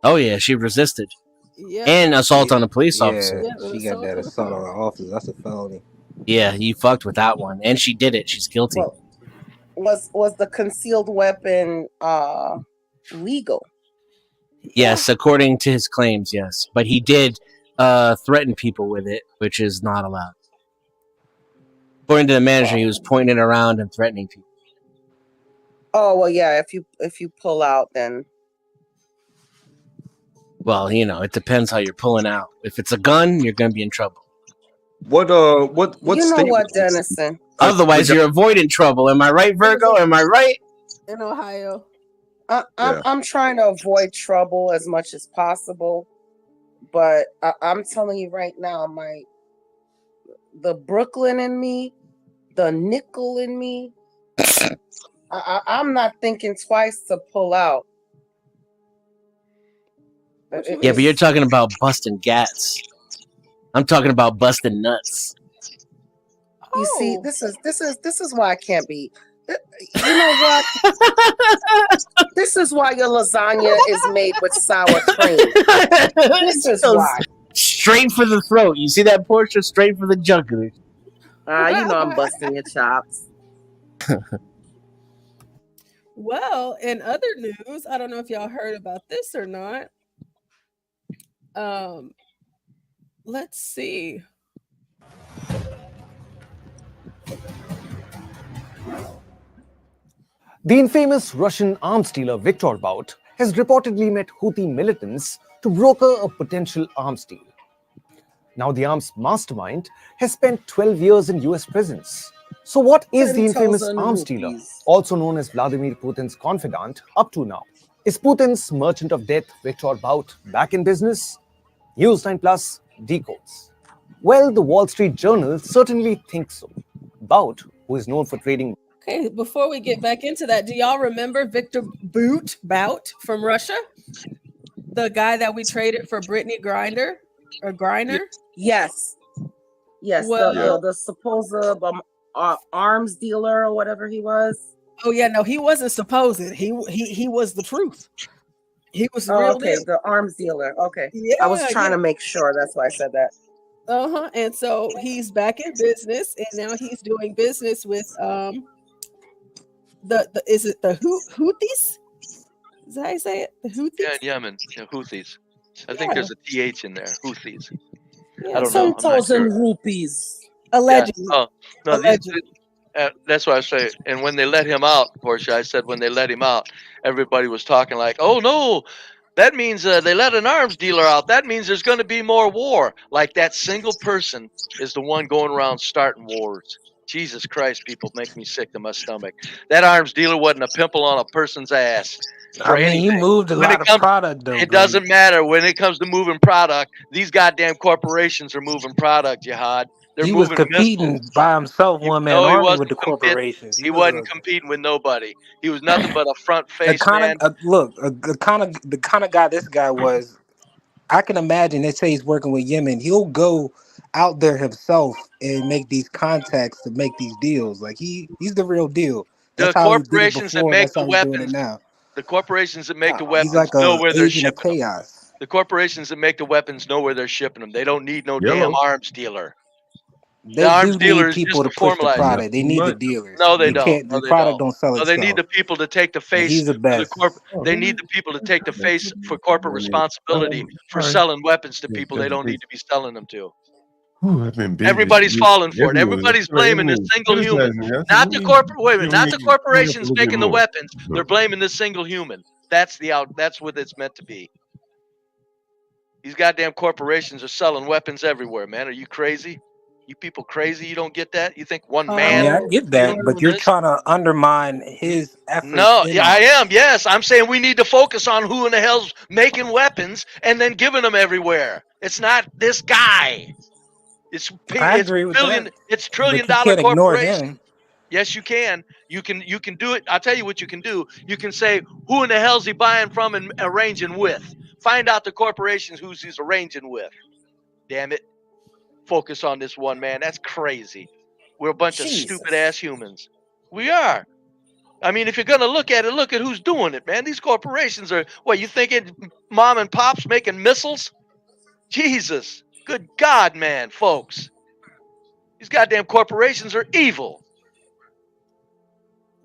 Oh yeah, she resisted. Yeah. And assault on a police Yeah, officer. she got that assault on her officer. That's a felony. Yeah, you fucked with that one. And she did it. She's guilty. Was the concealed weapon legal? Yes, according to his claims, yes. But he did threaten people with it, which is not allowed. According to the manager, he was pointing it around and threatening people. Oh well, yeah. If you pull out, then Well, you know, it depends how you're pulling out. If it's a gun, you're gonna be in trouble. What you know state what, was this? Dennison? Otherwise, you're avoiding trouble. Am I right, Virgo? Am I right? In Ohio. I'm trying to avoid trouble as much as possible, but I'm telling you right now, the Brooklyn in me, the nickel in me, I'm not thinking twice to pull out. Yeah, but you're talking about busting gats. I'm talking about busting nuts. You see, this is why I can't be. You know what? This is why your lasagna is made with sour cream. This is why. Straight for the throat. You see that, Portia? Straight for the jugular. You know I'm busting your chops. Well, in other news, I don't know if y'all heard about this or not. Let's see. The infamous Russian arms dealer Viktor Bout has reportedly met Houthi militants to broker a potential arms deal. Now, the arms mastermind has spent 12 years in US prisons. So what is the infamous arms dealer, also known as Vladimir Putin's confidant, up to now? Is Putin's merchant of death, Viktor Bout, back in business? News 9 Plus decodes. Well, the Wall Street Journal certainly thinks so. Bout, who is known for trading... Okay, before we get back into that, do y'all remember Viktor Bout from Russia? The guy that we traded for Brittany Griner? Or Griner? Yes. Yes, Well, the supposed arms dealer or whatever he was. Oh yeah, no, he wasn't supposed. He was the truth. He was the Oh, real okay, deal. the arms dealer. Okay. Yeah, I was trying yeah. to make sure. That's why I said that. And so he's back in business, and now he's doing business with the is it the Houthis? Is that how you say it? The Yeah, in Houthis? Yemen, the Houthis. I think there's a TH in there. Houthis. Yeah, I don't know. I'm not sure. rupees. Yeah. Allegedly. Oh no, Allegedly. that's why I say. And when they let him out, Portia, I said when they let him out, everybody was talking like, "Oh no, that means they let an arms dealer out. That means there's going to be more war." Like that single person is the one going around starting wars. Jesus Christ, people make me sick to my stomach. That arms dealer wasn't a pimple on a person's ass for I mean, he anything. moved a When it lot of comes, product though, it Blade. doesn't matter. When it comes to moving product, these goddamn corporations are moving product, Jihad. They're He was moving competing missiles. by himself, one man No, he army wasn't with the competing. corporations. He wasn't competing with nobody. He was nothing but a front The face kind man. of look, the kind of guy this guy was. I can imagine. They say he's working with Yemen. He'll go out there himself and make these contacts to make these deals. Like he's the real deal. The That's how he did it corporations that before, and make that's the how he's doing it weapons, now. the corporations that make the He's weapons like know a where they're agent of shipping them. chaos. The corporations that make the weapons know where they're shipping them. They don't need no damn Yellow. arms dealer. The They arms do dealer need is people just to to push the formalize it. Not product. They too need the much. dealers. No, they They don't. can't. No, The they product don't. don't sell No, they need itself. the people to take the And face he's the for the best. corp. They need the people to take the face for corporate responsibility for Sorry. selling weapons to Yeah, people they that's don't busy. need to be selling them to. Whew, I've been busy this Everybody's week. falling for it. Everyone, Everybody's blaming the everyone single human, criticizing me. I said, not the corporate. Wait a minute, not the clean up corporations a little bit making the more. weapons. They're blaming the single human. That's the out. That's what it's meant to be. These goddamn corporations are selling weapons everywhere, man. Are you crazy? You people crazy? You don't get that? You think one I man mean, I Um, get is that, doing but you're this? trying to undermine his efforts No, in yeah, I all am. this. Yes, I'm saying we need to focus on who in the hell's making weapons and then giving them everywhere. It's not this guy. I It's agree with that, it's but trillion you dollar can't ignore corporation. him. Yes, you can. You can do it. I'll tell you what you can do. You can say who in the hell's he buying from and arranging with. Find out the corporations who's he's arranging with. Damn it. Focus on this one man. That's crazy. We're a bunch of stupid ass Jesus. humans. We are. I mean, if you're gonna look at it, look at who's doing it, man. These corporations are what you thinking mom and pops making missiles? Jesus. Good God, man, folks. These goddamn corporations are evil.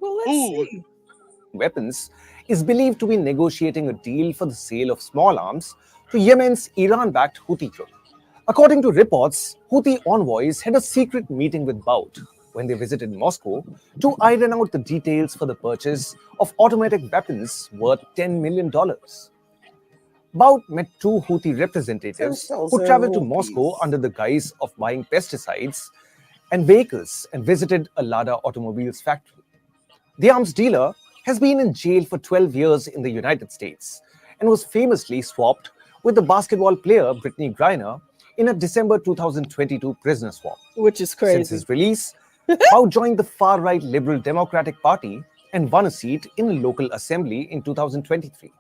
well, let's Ooh. see. Weapons is believed to be negotiating a deal for the sale of small arms to Yemen's Iran-backed Houthi group. According to reports, Houthi envoys had a secret meeting with Bout when they visited Moscow to iron out the details for the purchase of automatic weapons worth $10 million. Bout met two Houthi representatives who traveled to Moscow under the guise of buying pesticides and vehicles and visited a Lada Automobiles factory. The arms dealer has been in jail for 12 years in the United States and was famously swapped with the basketball player Brittany Griner in a December 2022 prisoner swap. Which is Since crazy. his release, Bout joined the far-right Liberal Democratic Party and won a seat in a local assembly in 2023.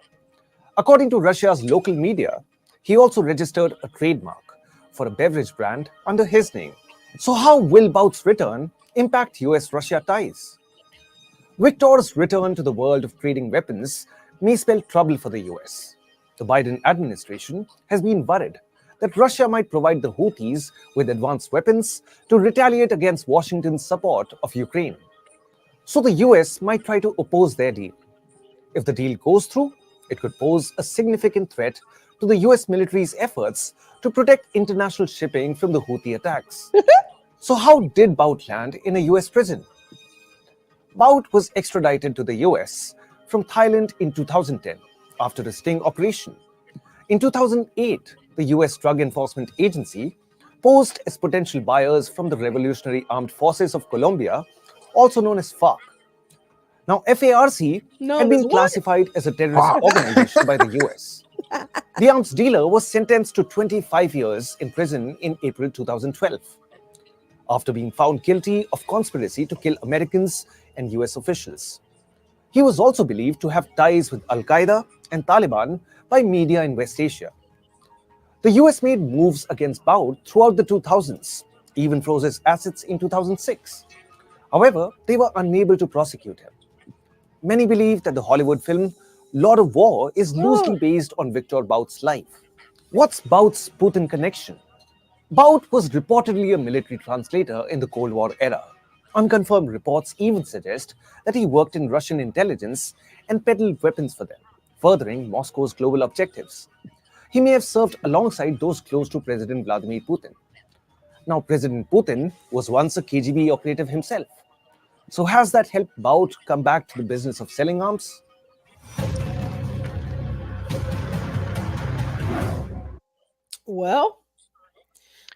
According to Russia's local media, he also registered a trademark for a beverage brand under his name. So how will Bout's return impact US-Russia ties? Victor's return to the world of trading weapons may spell trouble for the US. The Biden administration has been worried that Russia might provide the Houthis with advanced weapons to retaliate against Washington's support of Ukraine. So the US might try to oppose their deal. If the deal goes through, it could pose a significant threat to the US military's efforts to protect international shipping from the Houthi attacks. So how did Bout land in a US prison? Bout was extradited to the US from Thailand in 2010 after a sting operation. In 2008, the US Drug Enforcement Agency posed as potential buyers from the Revolutionary Armed Forces of Colombia, also known as FARC. Now, FARC had been classified as a terrorist organization by the US. The arms dealer was sentenced to 25 years in prison in April 2012 after being found guilty of conspiracy to kill Americans and US officials. He was also believed to have ties with Al-Qaeda and Taliban by media in West Asia. The US made moves against Bout throughout the 2000s, even froze his assets in 2006. However, they were unable to prosecute him. Many believe that the Hollywood film Lord of War is loosely based on Viktor Bout's life. What's Bout's Putin connection? Bout was reportedly a military translator in the Cold War era. Unconfirmed reports even suggest that he worked in Russian intelligence and peddled weapons for them, furthering Moscow's global objectives. He may have served alongside those close to President Vladimir Putin. Now, President Putin was once a KGB operative himself. So has that helped Bout come back to the business of selling arms? Well,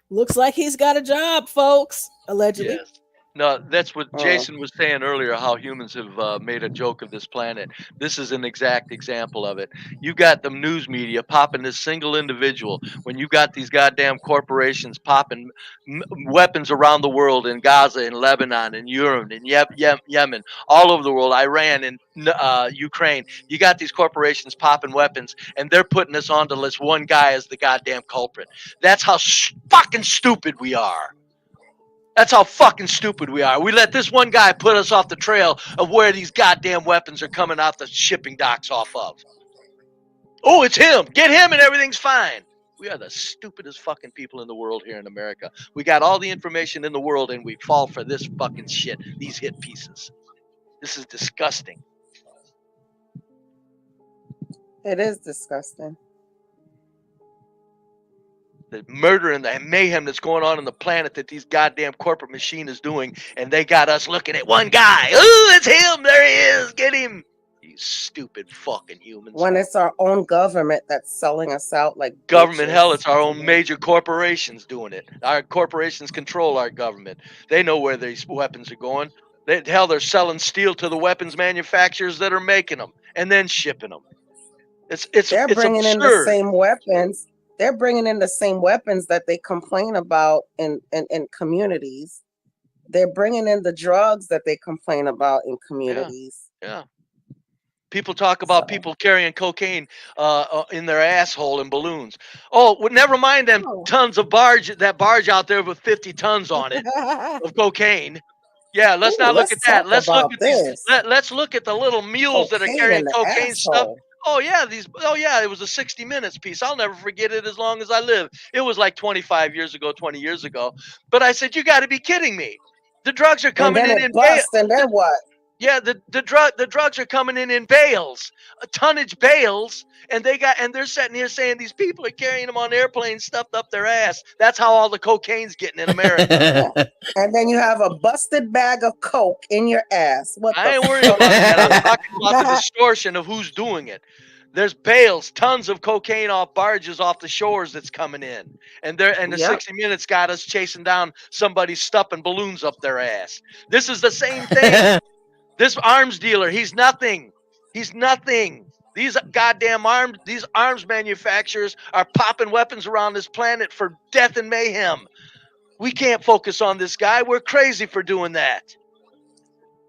looks like he's got a job, folks. Allegedly. Yes. No, that's what Jason was saying earlier, how humans have made a joke of this planet. This is an exact example of it. You got the news media popping this single individual when you got these goddamn corporations popping weapons around the world in Gaza, in Lebanon, in Europe, in Yemen, all over the world, Iran, and Ukraine. You got these corporations popping weapons, and they're putting us onto this one guy as the goddamn culprit. That's how fucking stupid we are. That's how fucking stupid we are. We let this one guy put us off the trail of where these goddamn weapons are coming off the shipping docks off of. Oh, it's him. Get him and everything's fine. We are the stupidest fucking people in the world here in America. We got all the information in the world and we fall for this fucking shit, these hit pieces. This is disgusting. It is disgusting. The murder and the mayhem that's going on the planet that these goddamn corporate machine is doing, and they got us looking at one guy. Oh, it's him. There he is. Get him. You stupid fucking humans. When it's our own government that's selling us out like government, bitches. hell, it's our own major corporations doing it. Our corporations control our government. They know where these weapons are going. They're selling steel to the weapons manufacturers that are making them and then shipping them. They're bringing in the same weapons. They're bringing in the same weapons that they complain about in communities. They're bringing in the drugs that they complain about in communities. Yeah. People talk about people carrying cocaine in their asshole in balloons. Oh, well, never mind them tons of barge out there with 50 tons on it of cocaine. Yeah, let's not look at that. Let's look at these. Let's look at the little mules that are carrying cocaine stuff. Oh yeah, it was a 60 Minutes piece. I'll never forget it as long as I live. It was like 25 years ago, 20 years ago. But I said, you got to be kidding me. The drugs are coming in bales. And then what? Yeah, the drugs are coming in bales, tonnage bales, and they're sitting here saying these people are carrying them on airplanes stuffed up their ass. That's how all the cocaine's getting in America. And then you have a busted bag of coke in your ass. I ain't worried about that. I'm talking about the distortion of who's doing it. There's bales, tons of cocaine off barges off the shores that's coming in. And the 60 Minutes got us chasing down somebody stuffing balloons up their ass. This is the same thing. This arms dealer, he's nothing. He's nothing. These goddamn arms manufacturers are popping weapons around this planet for death and mayhem. We can't focus on this guy. We're crazy for doing that.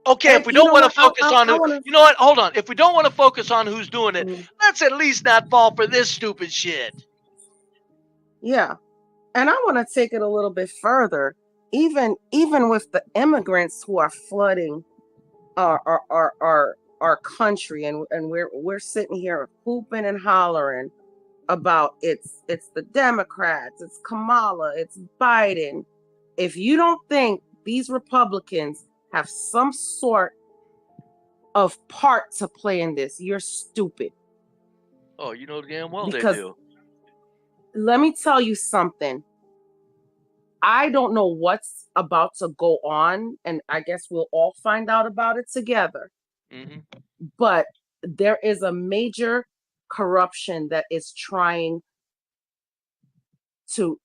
Okay, if we don't want to focus on you know what? Hold on. If we don't want to focus on who's doing it, let's at least not fall for this stupid shit. Yeah. And I want to take it a little bit further. Even with the immigrants who are flooding our country, and we're sitting here hooping and hollering about it's the Democrats, it's Kamala, it's Biden. If you don't think these Republicans have some sort of part to play in this, you're stupid. Oh, you know damn well Because they do. Let me tell you something. I don't know what's about to go on, and I guess we'll all find out about it together. Mm-hmm. But there is a major corruption that is trying to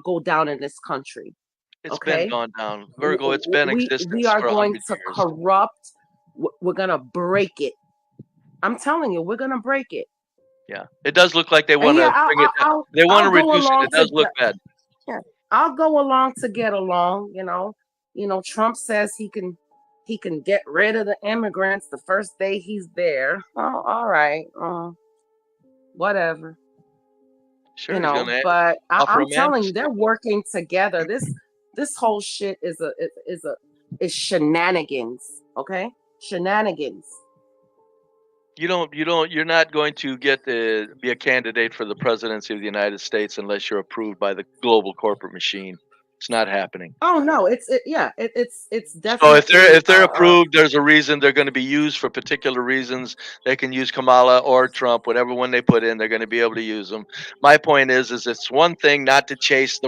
go down in this country. It's been gone down. Virgo, it's been existence we are for going 100 to years. corrupt. We're going to break it. I'm telling you, we're going to break it. Yeah, it does look like they want to bring it. They want to reduce it. It does look bad. Yeah, I'll go along to get along. You know, Trump says he can get rid of the immigrants the first day he's there. Oh, all right, whatever. Sure, you know, but I'm telling you, they're working together. This whole shit is shenanigans. Okay, shenanigans. You're not going to get to be a candidate for the presidency of the United States unless you're approved by the global corporate machine. It's not happening. Oh no, it's So definitely if they're approved, there's a reason they're going to be used for particular reasons. They can use Kamala or Trump, whatever one they put in, they're going to be able to use them. My point is it's one thing not to chase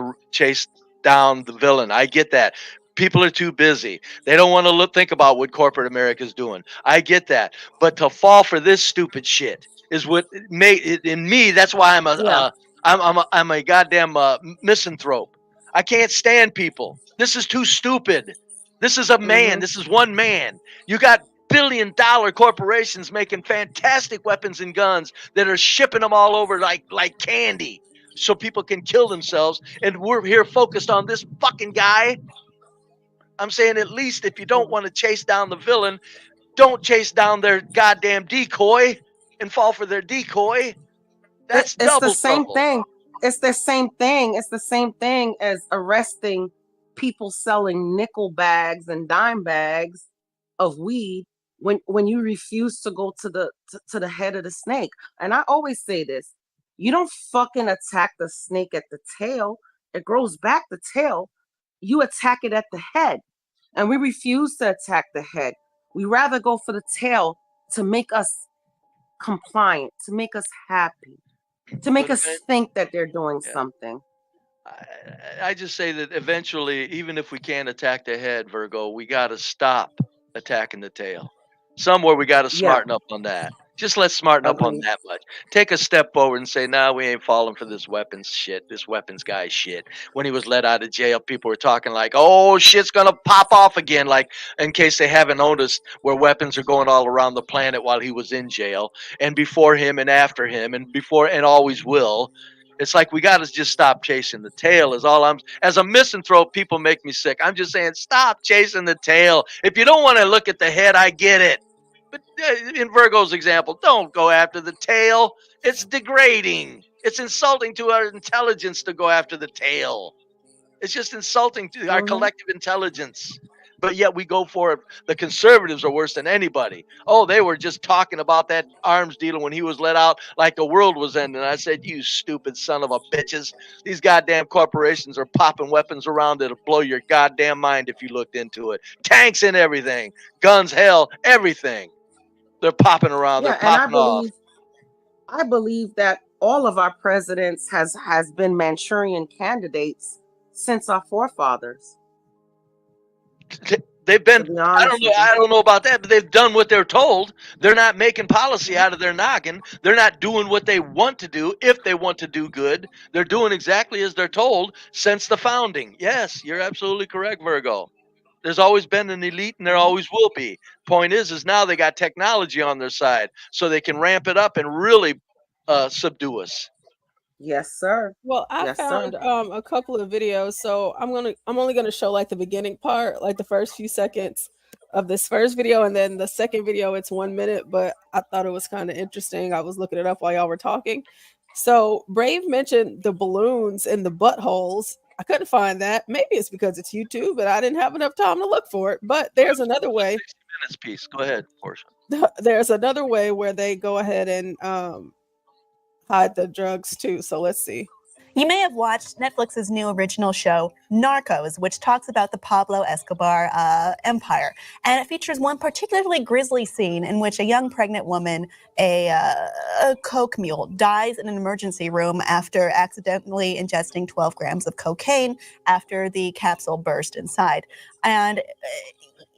down the villain. I get that. People are too busy. They don't want to think about what corporate America is doing. I get that. But to fall for this stupid shit is what made it in me. That's why I'm a goddamn misanthrope. I can't stand people. This is too stupid. This is a man. This is one man. You got billion-dollar corporations making fantastic weapons and guns that are shipping them all over like candy so people can kill themselves. And we're here focused on this fucking guy. I'm saying at least if you don't want to chase down the villain, don't chase down their goddamn decoy and fall for their decoy. That's it's double the same trouble. thing. It's the same thing. It's the same thing as arresting people selling nickel bags and dime bags of weed when you refuse to go to the head of the snake. And I always say this: you don't fucking attack the snake at the tail. It grows back the tail. You attack it at the head. And we refuse to attack the head. We rather go for the tail to make us compliant, to make us happy, to make us think that they're doing something. I just say that eventually, even if we can't attack the head, Virgo, we got to stop attacking the tail. Somewhere we got to smarten up on that. Just let's smarten up on that much. Take a step forward and say, nah, we ain't falling for this weapons shit, this weapons guy shit. When he was let out of jail, people were talking like, oh, shit's going to pop off again, like in case they haven't noticed where weapons are going all around the planet while he was in jail, and before him and after him and before and always will. It's like we got to just stop chasing the tail is all I'm. As a misanthrope, people make me sick. I'm just saying, stop chasing the tail. If you don't want to look at the head, I get it. But in Virgo's example, don't go after the tail. It's degrading. It's insulting to our intelligence to go after the tail. It's just insulting to our collective intelligence. But yet we go for it. The conservatives are worse than anybody. Oh, they were just talking about that arms dealer when he was let out like the world was ending. I said, you stupid son of a bitches. These goddamn corporations are popping weapons around that'll blow your goddamn mind if you looked into it. Tanks and everything. Guns, hell, everything. They're popping around. Yeah, They're popping off. I believe that all of our presidents has been Manchurian candidates since our forefathers. They've been, I don't know about that, but they've done what they're told. They're not making policy out of their noggin. They're not doing what they want to do. If they want to do good, they're doing exactly as they're told since the founding. Yes, you're absolutely correct, Virgo. There's always been an elite and there always will be. Point is now they got technology on their side so they can ramp it up and really subdue us. Yes, sir. Well, I found a couple of videos, so I'm only gonna show like the beginning part, like the first few seconds of this first video, and then the second video it's 1 minute, but I thought it was kind of interesting. I was looking it up while y'all were talking. So Brave mentioned the balloons and the buttholes. I couldn't find that. Maybe it's because it's YouTube, but I didn't have enough time to look for it. But there's another way. 60 minutes piece. Go ahead, Portia. There's another way where they go ahead and hide the drugs too. So let's see. You may have watched Netflix's new original show, Narcos, which talks about the Pablo Escobar empire. And it features one particularly grisly scene in which a young pregnant woman, a coke mule, dies in an emergency room after accidentally ingesting 12 grams of cocaine after the capsule burst inside. And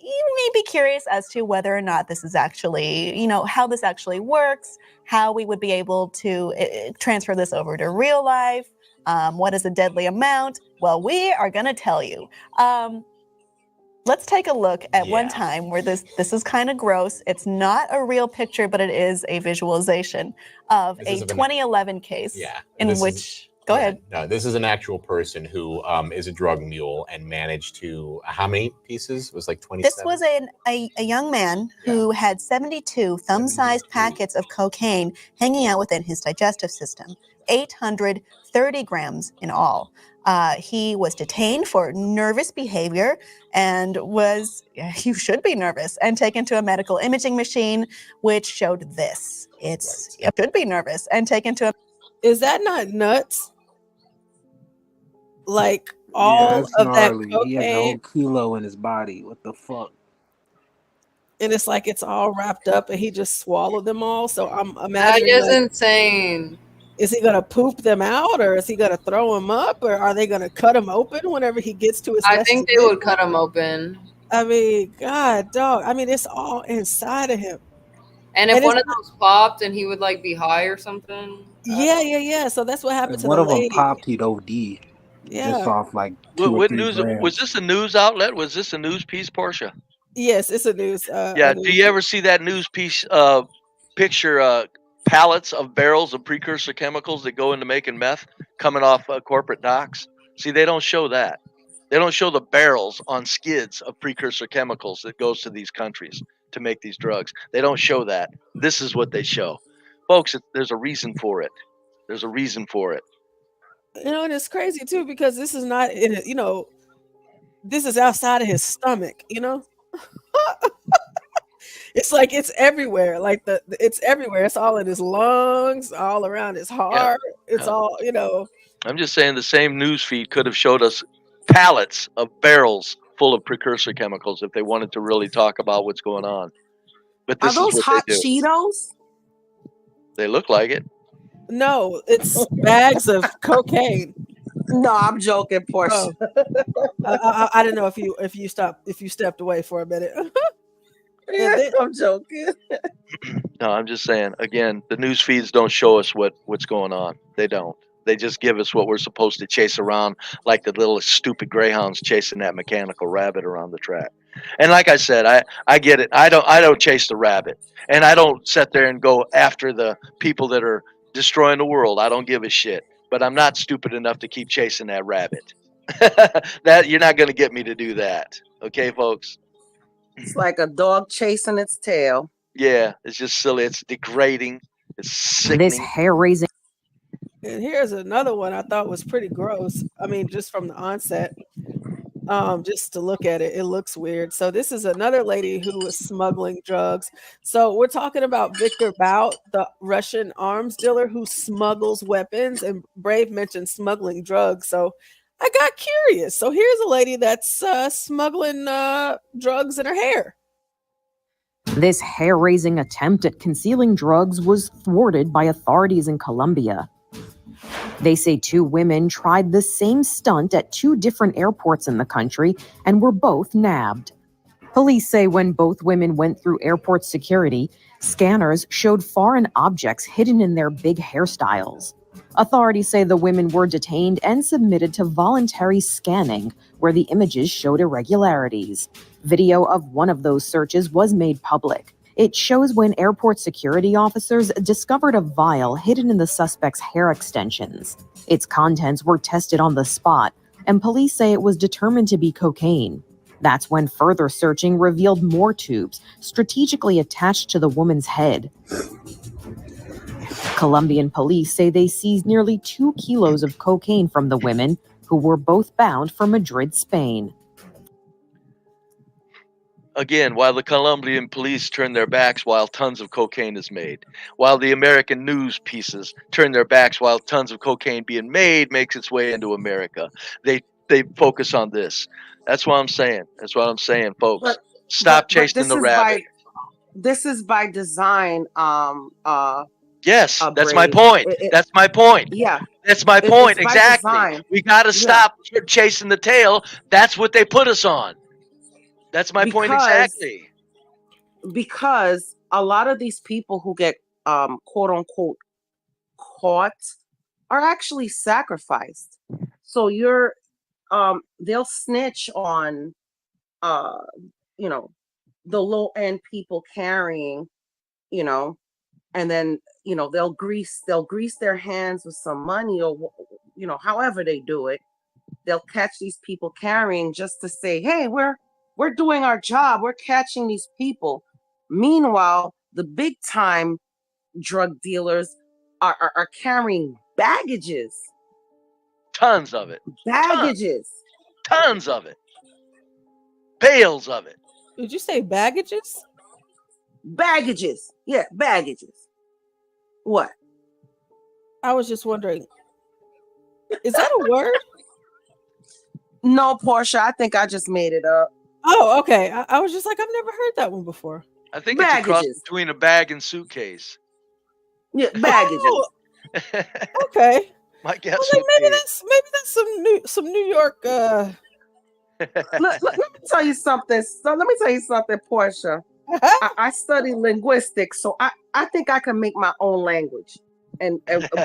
you may be curious as to whether or not this is actually, how this actually works, how we would be able to transfer this over to real life. What is a deadly amount? Well, we are going to tell you. Let's take a look at one time where this is kind of gross. It's not a real picture, but it is a visualization of a 2011 case in which... Go ahead. No, this is an actual person who is a drug mule and managed to, how many pieces? It was like 27? This was a young man who had 72 thumb-sized packets of cocaine hanging out within his digestive system, 830 grams in all. He was detained for nervous behavior and you should be nervous, and taken to a medical imaging machine, which showed this. It should be nervous and taken to a. Is that not nuts? Like Yeah, all that's of that gnarly. He has a cocaine, whole kilo in his body. What the fuck? and it's like it's all wrapped up, and he just swallowed them all. So I'm That imagining, is like, insane. is he gonna poop them out, or is he gonna throw them up, or are they gonna cut him open whenever he gets to his I destination? think they would cut him open. I mean, God, dog. I mean, it's all inside of him. And if And one it's of those popped and he would like be high or something. Yeah. So that's what happened If to one the of them lady. popped, he'd OD just Yeah. off like 2 or What 3 news grams. was this? A news outlet? Was this a news piece, Portia? Yes, it's a news. Yeah. Do you ever see that news piece? Picture pallets of barrels of precursor chemicals that go into making meth coming off corporate docks. See, they don't show that. They don't show the barrels on skids of precursor chemicals that goes to these countries to make these drugs. They don't show that. This is what they show, folks. There's a reason for it. There's a reason for it. And it's crazy too, because this is not in it. This is outside of his stomach. It's like it's everywhere. Like it's everywhere. It's all in his lungs, all around his heart. It's all. I'm just saying the same news feed could have showed us pallets of barrels full of precursor chemicals if they wanted to really talk about what's going on. But Are this is those what hot they do. Cheetos? They look like it. No, it's bags of cocaine. No, I'm joking, Portia. I didn't know if you stepped away for a minute. I'm joking. No, I'm just saying. Again, the news feeds don't show us what's going on. They don't. They just give us what we're supposed to chase around, like the little stupid greyhounds chasing that mechanical rabbit around the track. And like I said, I get it. I don't chase the rabbit, and I don't sit there and go after the people that are destroying the world. I don't give a shit. But I'm not stupid enough to keep chasing that rabbit. That you're not going to get me to do that. Okay, folks. It's like a dog chasing its tail. Yeah, it's just silly. It's degrading. It's sickening. This hair-raising. And here's another one I thought was pretty gross. I mean, just from the onset, just to look at it, it looks weird. So this is another lady who was smuggling drugs. So we're talking about Victor Bout, the Russian arms dealer who smuggles weapons, and Brave mentioned smuggling drugs. So I got curious. So here's a lady that's smuggling drugs in her hair. This hair-raising attempt at concealing drugs was thwarted by authorities in Colombia. They say 2 women tried the same stunt at 2 different airports in the country and were both nabbed. Police say when both women went through airport security, scanners showed foreign objects hidden in their big hairstyles. Authorities say the women were detained and submitted to voluntary scanning, where the images showed irregularities. Video of one of those searches was made public. It shows when airport security officers discovered a vial hidden in the suspect's hair extensions. Its contents were tested on the spot, and police say it was determined to be cocaine. That's when further searching revealed more tubes strategically attached to the woman's head. Colombian police say they seized nearly 2 kilos of cocaine from the women, who were both bound for Madrid, Spain. Again, while the Colombian police turn their backs while tons of cocaine is made, while the American news pieces turn their backs while tons of cocaine being made makes its way into America, they focus on this. That's what I'm saying. That's what I'm saying, folks. Stop chasing the rabbit. This is by design. Yes, that's my point. That's my point. Yeah, that's my point. It's by Exactly. design. We got to stop chasing the tail. That's what they put us on. That's my point exactly. Because a lot of these people who get quote unquote caught are actually sacrificed. So they'll snitch on the low end people carrying, and then they'll grease their hands with some money, or however they do it. They'll catch these people carrying just to say, hey, we're doing our job. We're catching these people. Meanwhile, the big time drug dealers are carrying baggages Tons of it. Baggages. Tons of it. Bales of it. Did you say baggages? Baggages. Yeah, baggages. What? I was just wondering. Is that a word? No, Portia. I think I just made it up. Oh, okay. I was just like, I've never heard that one before. I think it's a cross between a bag and suitcase. Yeah, baggages. Oh, okay. My guess. Well, maybe that's some New York. Let me tell you something. So let me tell you something, Portia. I study linguistics, so I think I can make my own language, and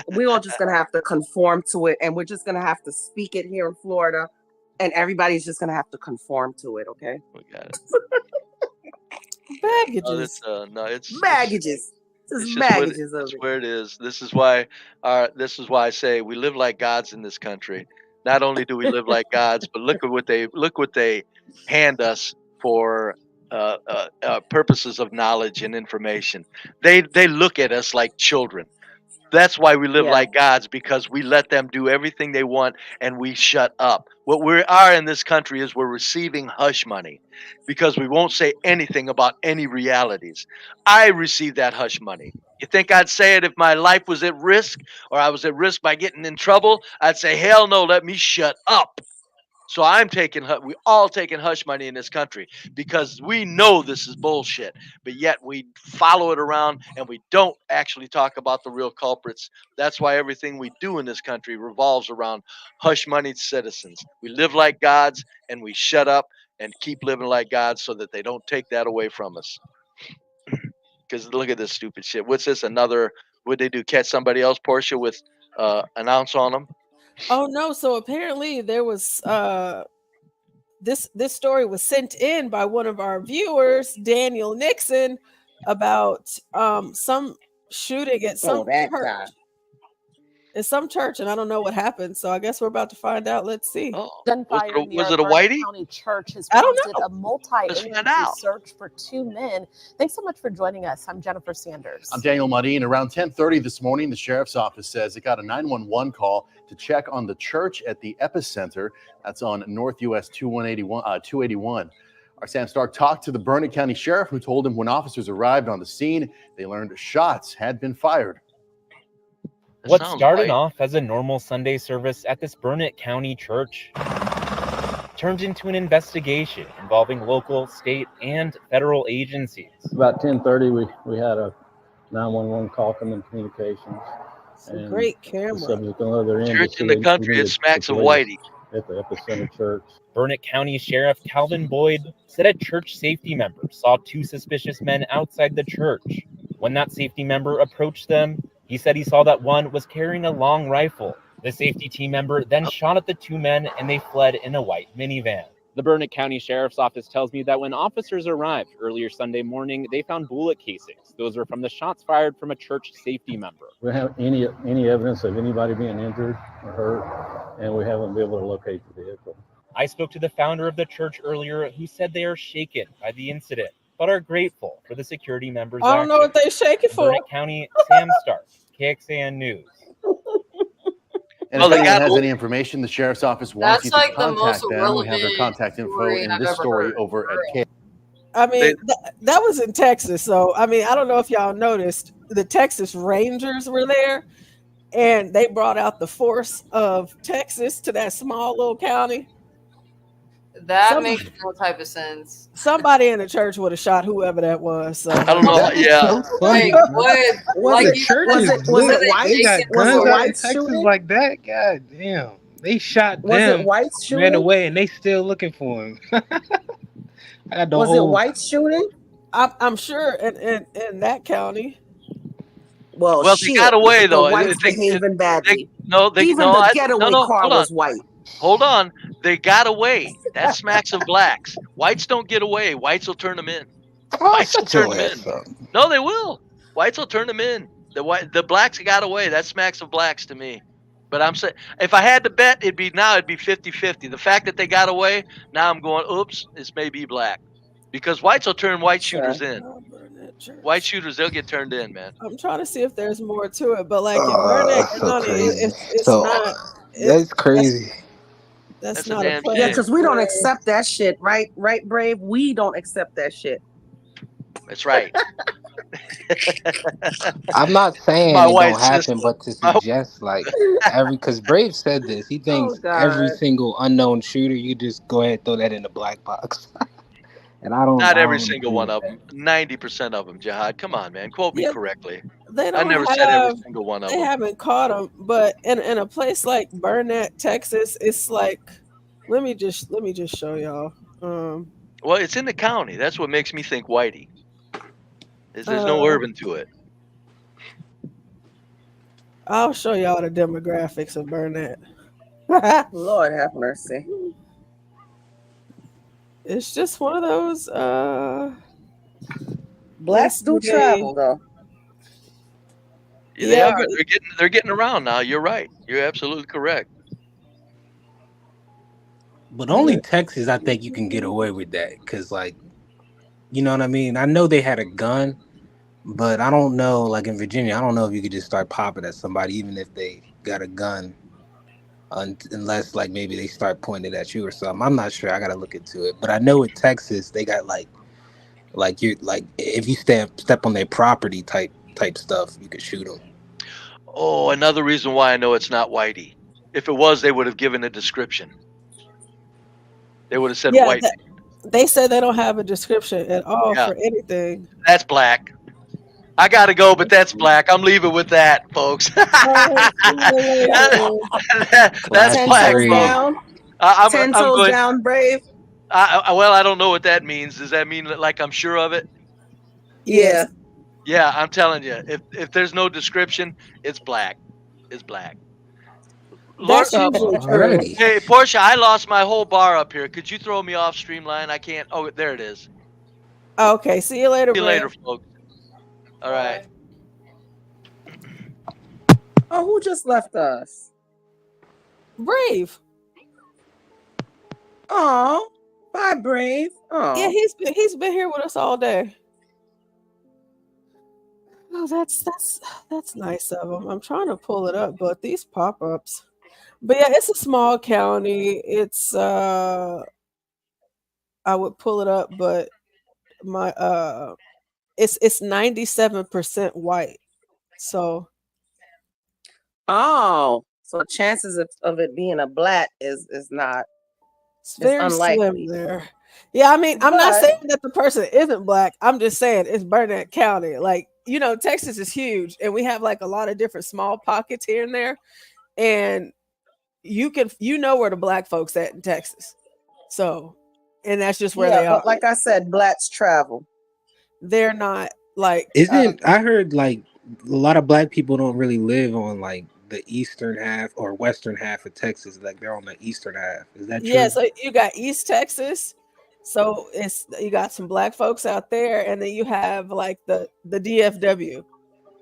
we're all just gonna have to conform to it, and we're just gonna have to speak it here in Florida, and everybody's just gonna have to conform to it. Okay. We got it. Baggages. It's baggages. It's just baggages that's where it is. This is why I say we live like gods in this country. Not only do we live like gods, but look what they hand us for purposes of knowledge and information. They look at us like children. That's why we live like gods, because we let them do everything they want and we shut up. What we are in this country is we're receiving hush money because we won't say anything about any realities. I receive that hush money. You think I'd say it if my life was at risk or I was at risk by getting in trouble? I'd say, hell no, let me shut up. So we all taking hush money in this country because we know this is bullshit, but yet we follow it around and we don't actually talk about the real culprits. That's why everything we do in this country revolves around hush money citizens. We live like gods and we shut up and keep living like gods so that they don't take that away from us. Because look at this stupid shit. What's this? Would they do? Catch somebody else, Portia, with an ounce on them? Oh no! So apparently there was this story was sent in by one of our viewers, Daniel Nixon, about some shooting at some church. In some church, and I don't know what happened. So I guess we're about to find out. Let's see. Gunfire was it a whitey? County Church has I don't prompted a multi-agency search for 2 men. Thanks so much for joining us. I'm Jennifer Sanders. I'm Daniel Muddy, and around 10:30 this morning, the sheriff's office says it got a 911 call to check on the church at the epicenter. That's on North US 281. Our Sam Stark talked to the Burnett County Sheriff, who told him when officers arrived on the scene, they learned shots had been fired. What started off as a normal Sunday service at this Burnett County church turned into an investigation involving local, state, and federal agencies. About 10:30, we had a 911 call come in communications. And great camera. Church in the country, it smacks of whitey. At the epicenter church. Burnett County Sheriff Calvin Boyd said a church safety member saw 2 suspicious men outside the church. When that safety member approached them, he said he saw that one was carrying a long rifle. The safety team member then shot at the 2 men and they fled in a white minivan. The Burnett County Sheriff's Office tells me that when officers arrived earlier Sunday morning, they found bullet casings. Those were from the shots fired from a church safety member. We don't have any evidence of anybody being injured or hurt, and we haven't been able to locate the vehicle. I spoke to the founder of the church earlier, who said they are shaken by the incident, but are grateful for the security members' I don't know what they're shaking for. Burnett County, Sam Stark, KXAN News. And if anyone has any information, the sheriff's office wants you to That's like the contact most them. We have their relevant contact info story in I've this ever story heard. over at K. I mean, that was in Texas. So, I mean, I don't know if y'all noticed, the Texas Rangers were there and they brought out the force of Texas to that small little county. That makes no type of sense. Somebody in the church would have shot whoever that was. So. I don't know. Yeah. Like, what? Was Like, the church was it white? They got was guns it out white in Texas shooting? like that? God damn. They shot Was it them, white shooting? ran away, and they still looking for him. I got the Was whole... it white shooting? I'm sure in that county. Well, They got away though. The whites behaving badly. Even no, the getaway car hold was on. white. Hold on. They got away. That smacks of blacks. Whites don't get away. Whites will turn them in. Whites will turn them in. No, they will. Whites will turn them in. The blacks got away. That smacks of blacks to me. But I'm saying, if I had to bet, it'd be 50-50. The fact that they got away, now I'm going, oops, this may be black. Because whites will turn white shooters in. White shooters, they'll get turned in, man. I'm trying to see if there's more to it, but like in Burnett County, it's That's crazy. That's That's a not a damn place. Yeah, shame. because we don't where- accept that shit, right? Right, Brave? We don't accept that shit. That's right. I'm not saying My it white don't happen, sister. but to suggest like because Brave said this, he Oh thinks every God. single unknown shooter, you just go ahead and throw that in the black box. And I don't Not every agree single with one of that. them. 90% of them, Jihad. Come on, man. Quote me Yeah, correctly. they I don't never said every have. single one of They them. haven't caught them, but in a place like Burnett, Texas, it's like. Let me just show y'all. Well, it's in the county. That's what makes me think whitey. There's no Uh, urban to it. I'll show y'all the demographics of Burnett. Lord have mercy. It's just one of those. Blacks do travel though. Yeah, they Yeah, are. but They're getting around now. You're right. You're absolutely correct. But only Texas, I think you can get away with that because, like, you know what I mean. I know they had a gun, but I don't know. Like in Virginia, I don't know if you could just start popping at somebody, even if they got a gun, unless like maybe they start pointing it at you or something. I'm not sure. I gotta look into it. But I know in Texas they got like you like if you step on their property type stuff, you could shoot them. Oh, another reason why I know it's not whitey. If it was, they would have given a description. They would have said yeah, white. they said they don't have a description at all Yeah, for anything. that's black. I gotta go, but that's black. I'm leaving with that, folks. That's Ten black, toes folks. down. I'm 10 I'm toes going. down, Brave. Well, I don't know what that means. Does that mean like I'm sure of it? Yeah. Yeah, I'm telling you. If there's no description, it's black. It's black. Lord, That's usually true. hey, Portia, I lost my whole bar up here. Could you throw me off Streamline? I can't. Oh, there it is. Okay, see you later, See you Brad. later, folks. All right. Oh, who just left us? Brave. Oh, bye, Brave. Oh, Yeah, he's been here with us all day. Oh, that's nice of him. I'm trying to pull it up, but these pop-ups. But yeah, it's a small county. It's I would pull it up, but my it's 97% white. So so chances of it being a black is not. it's very slim there. Yeah, I mean, I'm not But- saying that the person isn't black. I'm just saying it's Burnett County. Like, you know, Texas is huge, and we have like a lot of different small pockets here and there. And you know where the black folks at in Texas. So, and that's just where they are. But like I said, blacks travel. They're not like I heard like a lot of black people don't really live on like the eastern half or western half of Texas. Like they're on the eastern half. Is that true? yeah, so you got East Texas. So you got some black folks out there, and then you have like the DFW.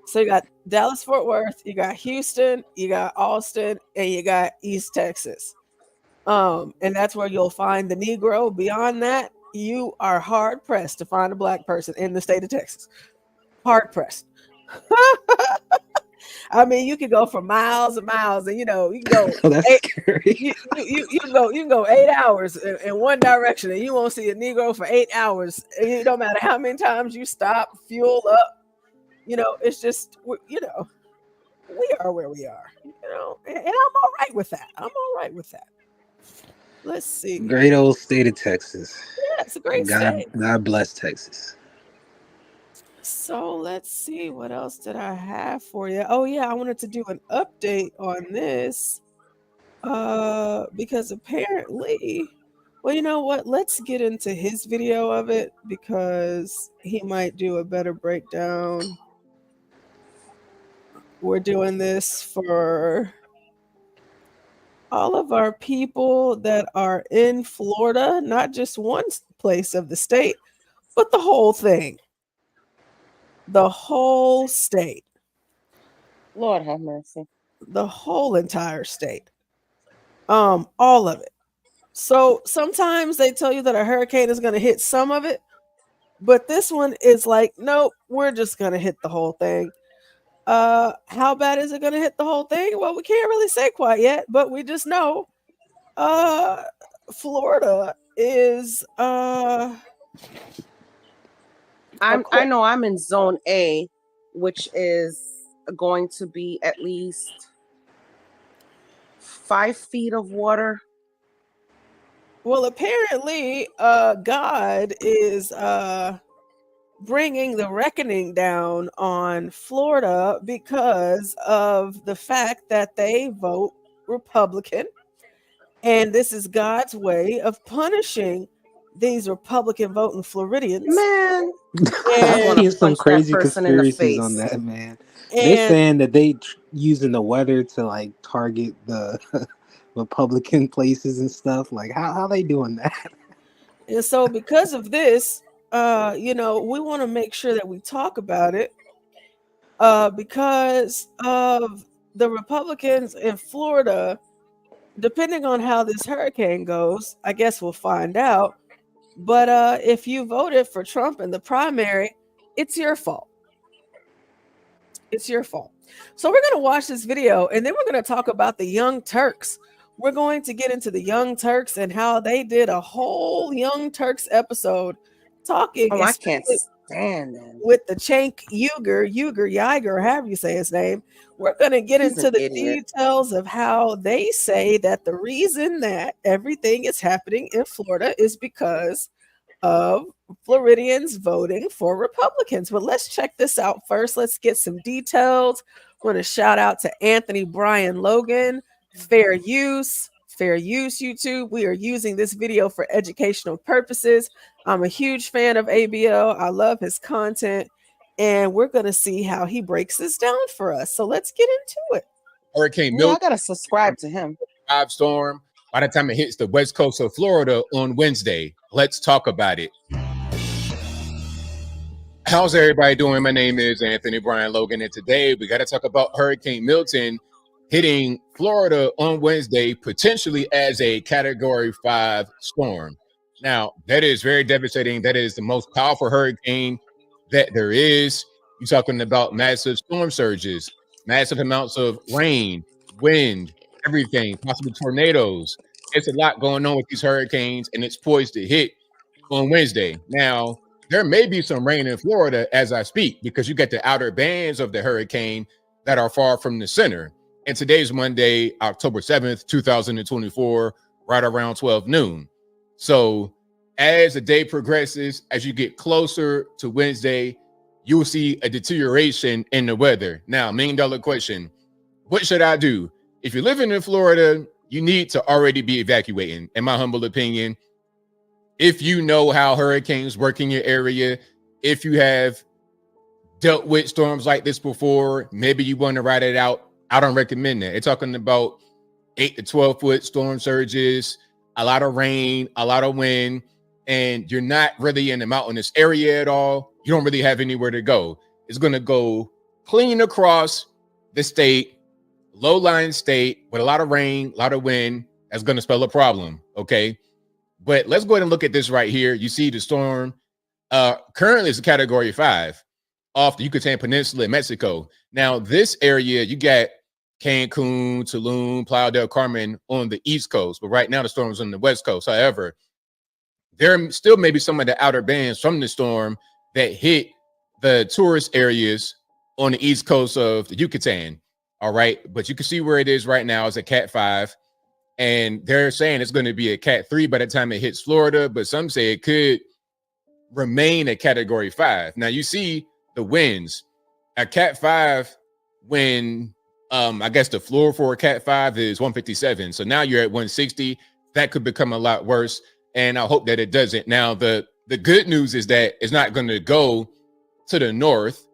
So you got Dallas Fort Worth, you got Houston, you got Austin, and you got East Texas. And that's where you'll find the Negro. Beyond that, you are hard pressed to find a black person in the state of Texas. Hard pressed. I mean, you can go for miles and miles, and you know, you can go. Oh, that's scary. You can go 8 hours in one direction, and you won't see a Negro for 8 hours. And it don't matter how many times you stop, fuel up. You know, it's just, you know, we are where we are. You know, and I'm all right with that. Let's see. Great old state of Texas. Yeah, it's a great God, state. God bless Texas. So let's see, what else did I have for you? Oh yeah, I wanted to do an update on this because apparently, well, you know what, let's get into his video of it because he might do a better breakdown. We're doing this for all of our people that are in Florida, not just one place of the state, but the whole thing. The whole state. Lord have mercy. The whole entire state. All of it. So sometimes they tell you that a hurricane is going to hit some of it, but this one is like, nope, we're just going to hit the whole thing. How bad is it going to hit the whole thing? Well, we can't really say quite yet, but we just know Florida is I know I'm in zone A, which is going to be at least 5 feet of water. Well, apparently, God is bringing the reckoning down on Florida because of the fact that they vote Republican. And this is God's way of punishing these Republican voting Floridians. Man, I've seen some crazy person in the conspiracies on face. that, man. They're And saying that they using the weather to like target the Republican places and stuff. Like how they doing that? And so because of this, we want to make sure that we talk about it because of the Republicans in Florida. Depending on how this hurricane goes, I guess we'll find out. But if you voted for Trump in the primary, it's your fault. It's your fault. So we're going to watch this video and then we're going to talk about the Young Turks. We're going to get into the Young Turks and how they did a whole Young Turks episode talking. Oh, I can't stand them. With the Cenk Uygur, however you say his name. We're going to get into the details of how they say that the reason that everything is happening in Florida is because of Floridians voting for Republicans. But let's check this out first. Let's get some details. I want to shout out to Anthony Brian Logan, Fair Use YouTube. We are using this video for educational purposes. I'm a huge fan of ABL. I love his content. And we're going to see how he breaks this down for us. So let's get into it. Hurricane Milton. I got to subscribe to him. Storm. By the time it hits the west coast of Florida on Wednesday, let's talk about it. How's everybody doing? My name is Anthony Brian Logan, and today we got to talk about Hurricane Milton hitting Florida on Wednesday, potentially as a Category 5 storm. Now, that is very devastating. That is the most powerful hurricane that there is. You're talking about massive storm surges, massive amounts of rain, wind, everything, possibly tornadoes. It's a lot going on with these hurricanes, and it's poised to hit on Wednesday. Now, there may be some rain in Florida as I speak because you get the outer bands of the hurricane that are far from the center. And today's Monday, October 7th, 2024, right around 12 noon. So as the day progresses, as you get closer to Wednesday, you will see a deterioration in the weather. Now, $1 million question, what should I do? If you're living in Florida, you need to already be evacuating, in my humble opinion. If you know how hurricanes work in your area, if you have dealt with storms like this before, maybe you want to ride it out. I don't recommend that. They're talking about 8 to 12 foot storm surges, a lot of rain, a lot of wind, and you're not really in the mountainous area at all. You don't really have anywhere to go. It's going to go clean across the state, low-lying state with a lot of rain, a lot of wind. That's going to spell a problem, okay? But let's go ahead and look at this right here. You see the storm currently is a Category 5 off the Yucatan Peninsula in Mexico. Now, this area, you got Cancun, Tulum, Playa del Carmen on the East Coast, but right now the storm is on the West Coast. However, there still may be some of the outer bands from the storm that hit the tourist areas on the East Coast of the Yucatan. All right, but you can see where it is right now. It's a Cat 5, and they're saying it's going to be a Cat 3 by the time it hits Florida, but some say it could remain a Category 5. Now, you see the winds. A Cat 5, when I guess the floor for a Cat 5 is 157. So now you're at 160. That could become a lot worse, and I hope that it doesn't. Now, the good news is that it's not going to go to the north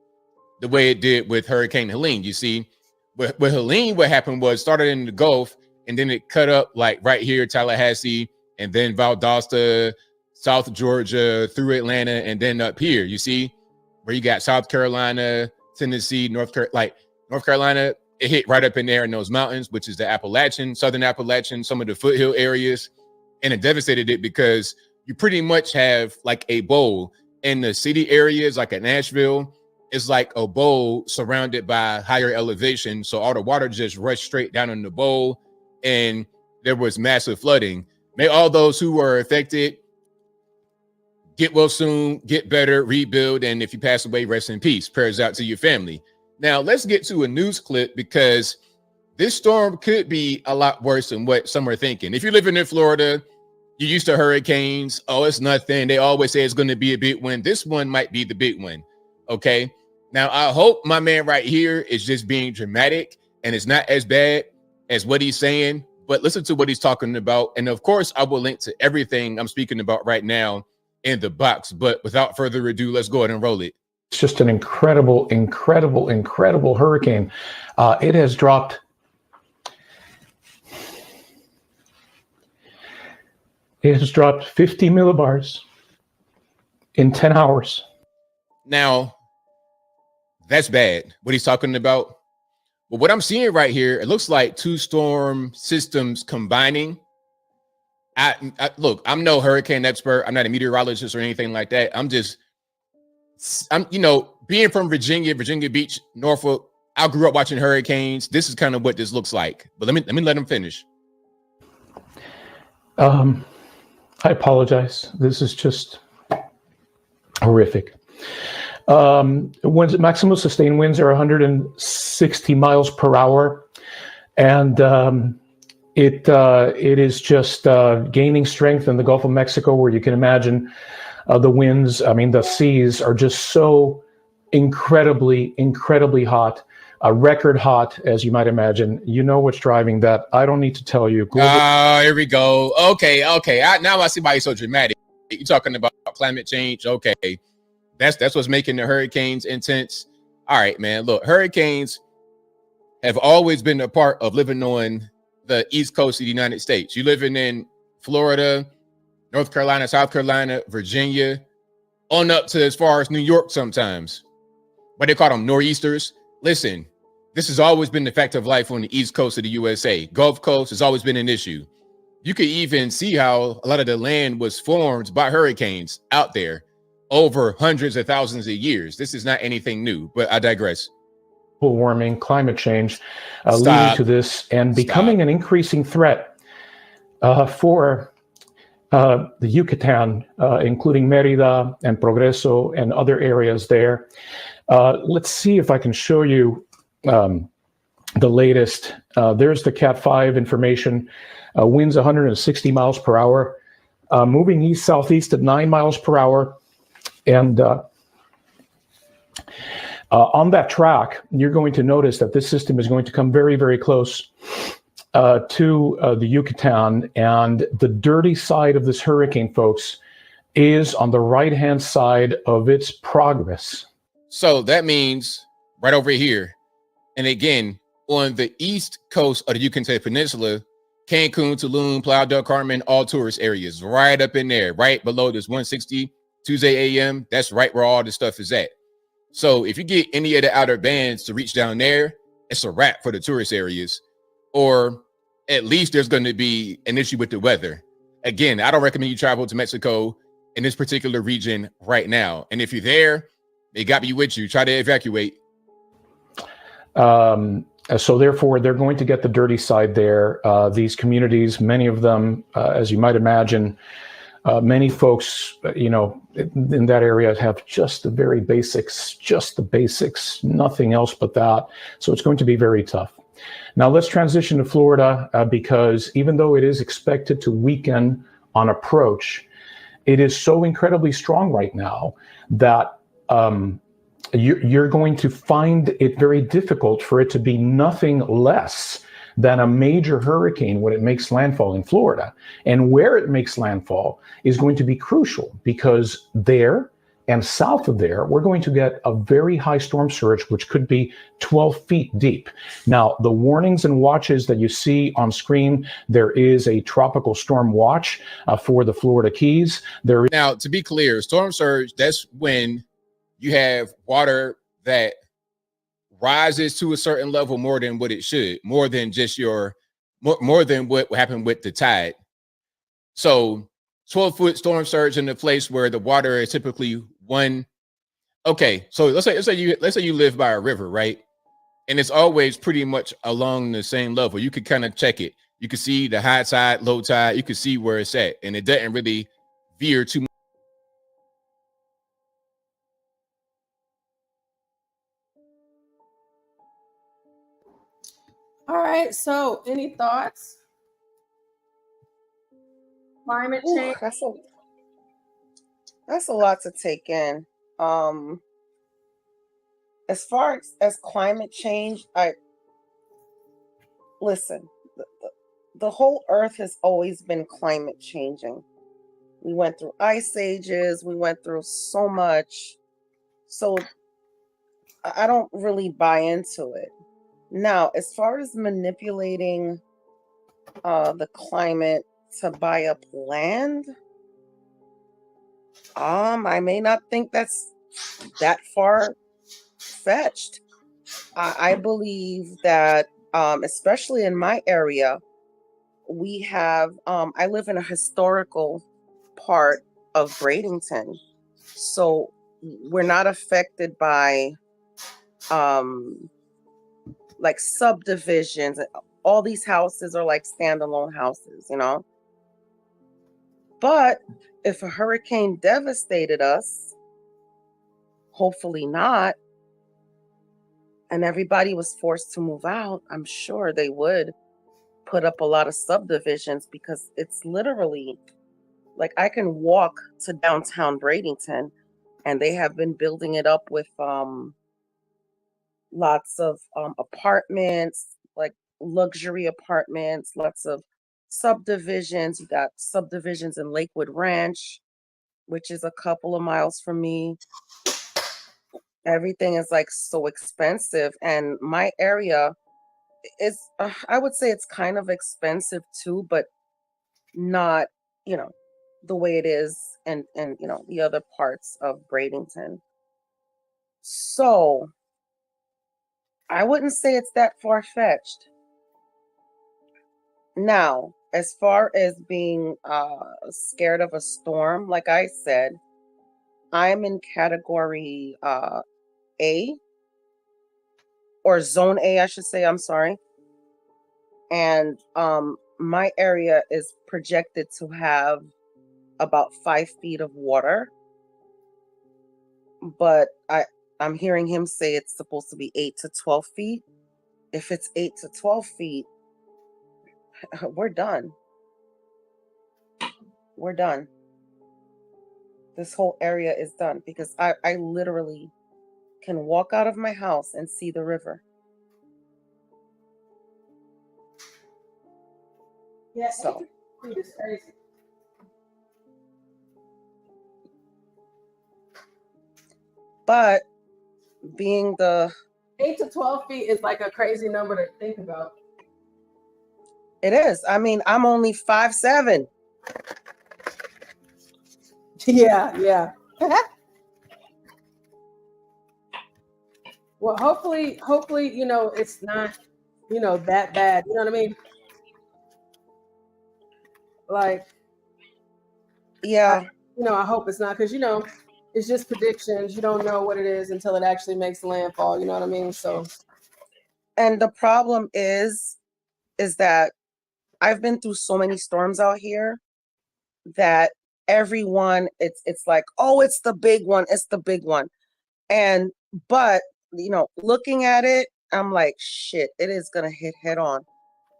the way it did with Hurricane Helene. You see, with Helene, what happened was started in the Gulf, and then it cut up like right here, Tallahassee, and then Valdosta, South Georgia, through Atlanta, and then up here. You see, where you got South Carolina, Tennessee, North Carolina, it hit right up in there in those mountains, which is the Appalachian, Southern Appalachian, some of the foothill areas, and it devastated it because you pretty much have like a bowl in the city areas, like at Nashville is like a bowl surrounded by higher elevation. So all the water just rushed straight down in the bowl, and there was massive flooding. May all those who were affected get well soon, get better, rebuild, and if you pass away, rest in peace. Prayers out to your family. Now, let's get to a news clip because this storm could be a lot worse than what some are thinking. If you're living in Florida, you're used to hurricanes. Oh, it's nothing. They always say it's going to be a big one. This one might be the big one. Okay. Now, I hope my man right here is just being dramatic and it's not as bad as what he's saying, but listen to what he's talking about. And of course, I will link to everything I'm speaking about right now in the box. But without further ado, let's go ahead and roll it. It's just an incredible hurricane. It has dropped. It has dropped 50 millibars in 10 hours. Now, that's bad. What he's talking about. But what I'm seeing right here, it looks like two storm systems combining. Look, I'm no hurricane expert. I'm not a meteorologist or anything like that. I'm being from Virginia Beach, Norfolk. I grew up watching hurricanes. This is kind of what this looks like. But let me let him finish. I apologize. This is just horrific. Maximum sustained winds are 160 miles per hour, and it is just gaining strength in the Gulf of Mexico, where you can imagine the winds. The seas are just so incredibly hot, record hot, as you might imagine. You know what's driving that. I don't need to tell you. Here we go. Okay. Now I see why you're so dramatic. You're talking about climate change. Okay. That's what's making the hurricanes intense. All right, man. Look, hurricanes have always been a part of living on the East Coast of the United States. You're living in Florida, North Carolina, South Carolina, Virginia, on up to as far as New York sometimes. But they call them nor'easters. Listen, this has always been the fact of life on the East Coast of the USA. Gulf Coast has always been an issue. You could even see how a lot of the land was formed by hurricanes out there over hundreds of thousands of years. This is not anything new, but I digress. Global warming, climate change, leading to this and becoming an increasing threat for the Yucatan, including Mérida and Progreso and other areas there. Let's see if I can show you the latest. There's the Cat 5 information. Winds 160 miles per hour, moving east-southeast at 9 miles per hour. And on that track, you're going to notice that this system is going to come very, very close to the Yucatan. And the dirty side of this hurricane, folks, is on the right-hand side of its progress. So that means right over here. And again, on the east coast of the Yucatan Peninsula, Cancun, Tulum, Playa del Carmen, all tourist areas, right up in there, right below this 160 Tuesday AM. That's right where all this stuff is at. So if you get any of the outer bands to reach down there, it's a wrap for the tourist areas, or at least there's going to be an issue with the weather. Again, I don't recommend you travel to Mexico in this particular region right now. And if you're there, they got you with you. Try to evacuate. So therefore, they're going to get the dirty side there. These communities, many of them, as you might imagine, many folks, in that area have just the very basics, nothing else but that. So it's going to be very tough. Now let's transition to Florida because even though it is expected to weaken on approach, it is so incredibly strong right now that you're going to find it very difficult for it to be nothing less than a major hurricane when it makes landfall in Florida. And where it makes landfall is going to be crucial because there and south of there, we're going to get a very high storm surge, which could be 12 feet deep. Now, the warnings and watches that you see on screen, there is a tropical storm watch for the Florida Keys. Now, to be clear, storm surge, that's when you have water that rises to a certain level more than what it should, more than just more than what happened with the tide. So 12-foot storm surge in a place where the water is typically 1 Okay, so let's say you live by a river, right? And it's always pretty much along the same level. You could kind of check it. You can see the high tide, low tide. You can see where it's at, and it doesn't really veer too much. All right. So, any thoughts? Climate Ooh, change. that's a lot to take in. As far as climate change, listen. The whole Earth has always been climate changing. We went through ice ages. We went through so much. So I don't really buy into it. Now, as far as manipulating the climate to buy up land, I may not think that's that far fetched. I believe that, especially in my area, we have, I live in a historical part of Bradenton. So we're not affected by like subdivisions. All these houses are like standalone houses, you know. But if a hurricane devastated us, hopefully not, and everybody was forced to move out, I'm sure they would put up a lot of subdivisions, because it's literally like I can walk to downtown Bradenton and they have been building it up with lots of apartments, like luxury apartments, lots of subdivisions. You got subdivisions in Lakewood Ranch, which is a couple of miles from me. Everything is like so expensive, and my area is, I would say it's kind of expensive too, but not, you know, the way it is and you know, the other parts of Bradenton. So I wouldn't say it's that far-fetched. Now, as far as being scared of a storm, like I said, I'm in category A, or zone A, I should say, I'm sorry. And my area is projected to have about 5 feet of water. But I'm hearing him say it's supposed to be 8 to 12 feet. If it's 8 to 12 feet, we're done. We're done. This whole area is done, because I literally can walk out of my house and see the river. Yeah, So 8 feet is crazy. But being the 8 to 12 feet is like a crazy number to think about. It is. I mean, I'm only 5'7". Yeah. Well, hopefully, you know, it's not, you know, that bad. You know what I mean? Like, yeah. I hope it's not, because, you know, it's just predictions. You don't know what it is until it actually makes landfall. You know what I mean? So, and the problem is that I've been through so many storms out here that everyone, it's like, oh, it's the big one. It's the big one. But, you know, looking at it, I'm like, shit, it is going to hit head on.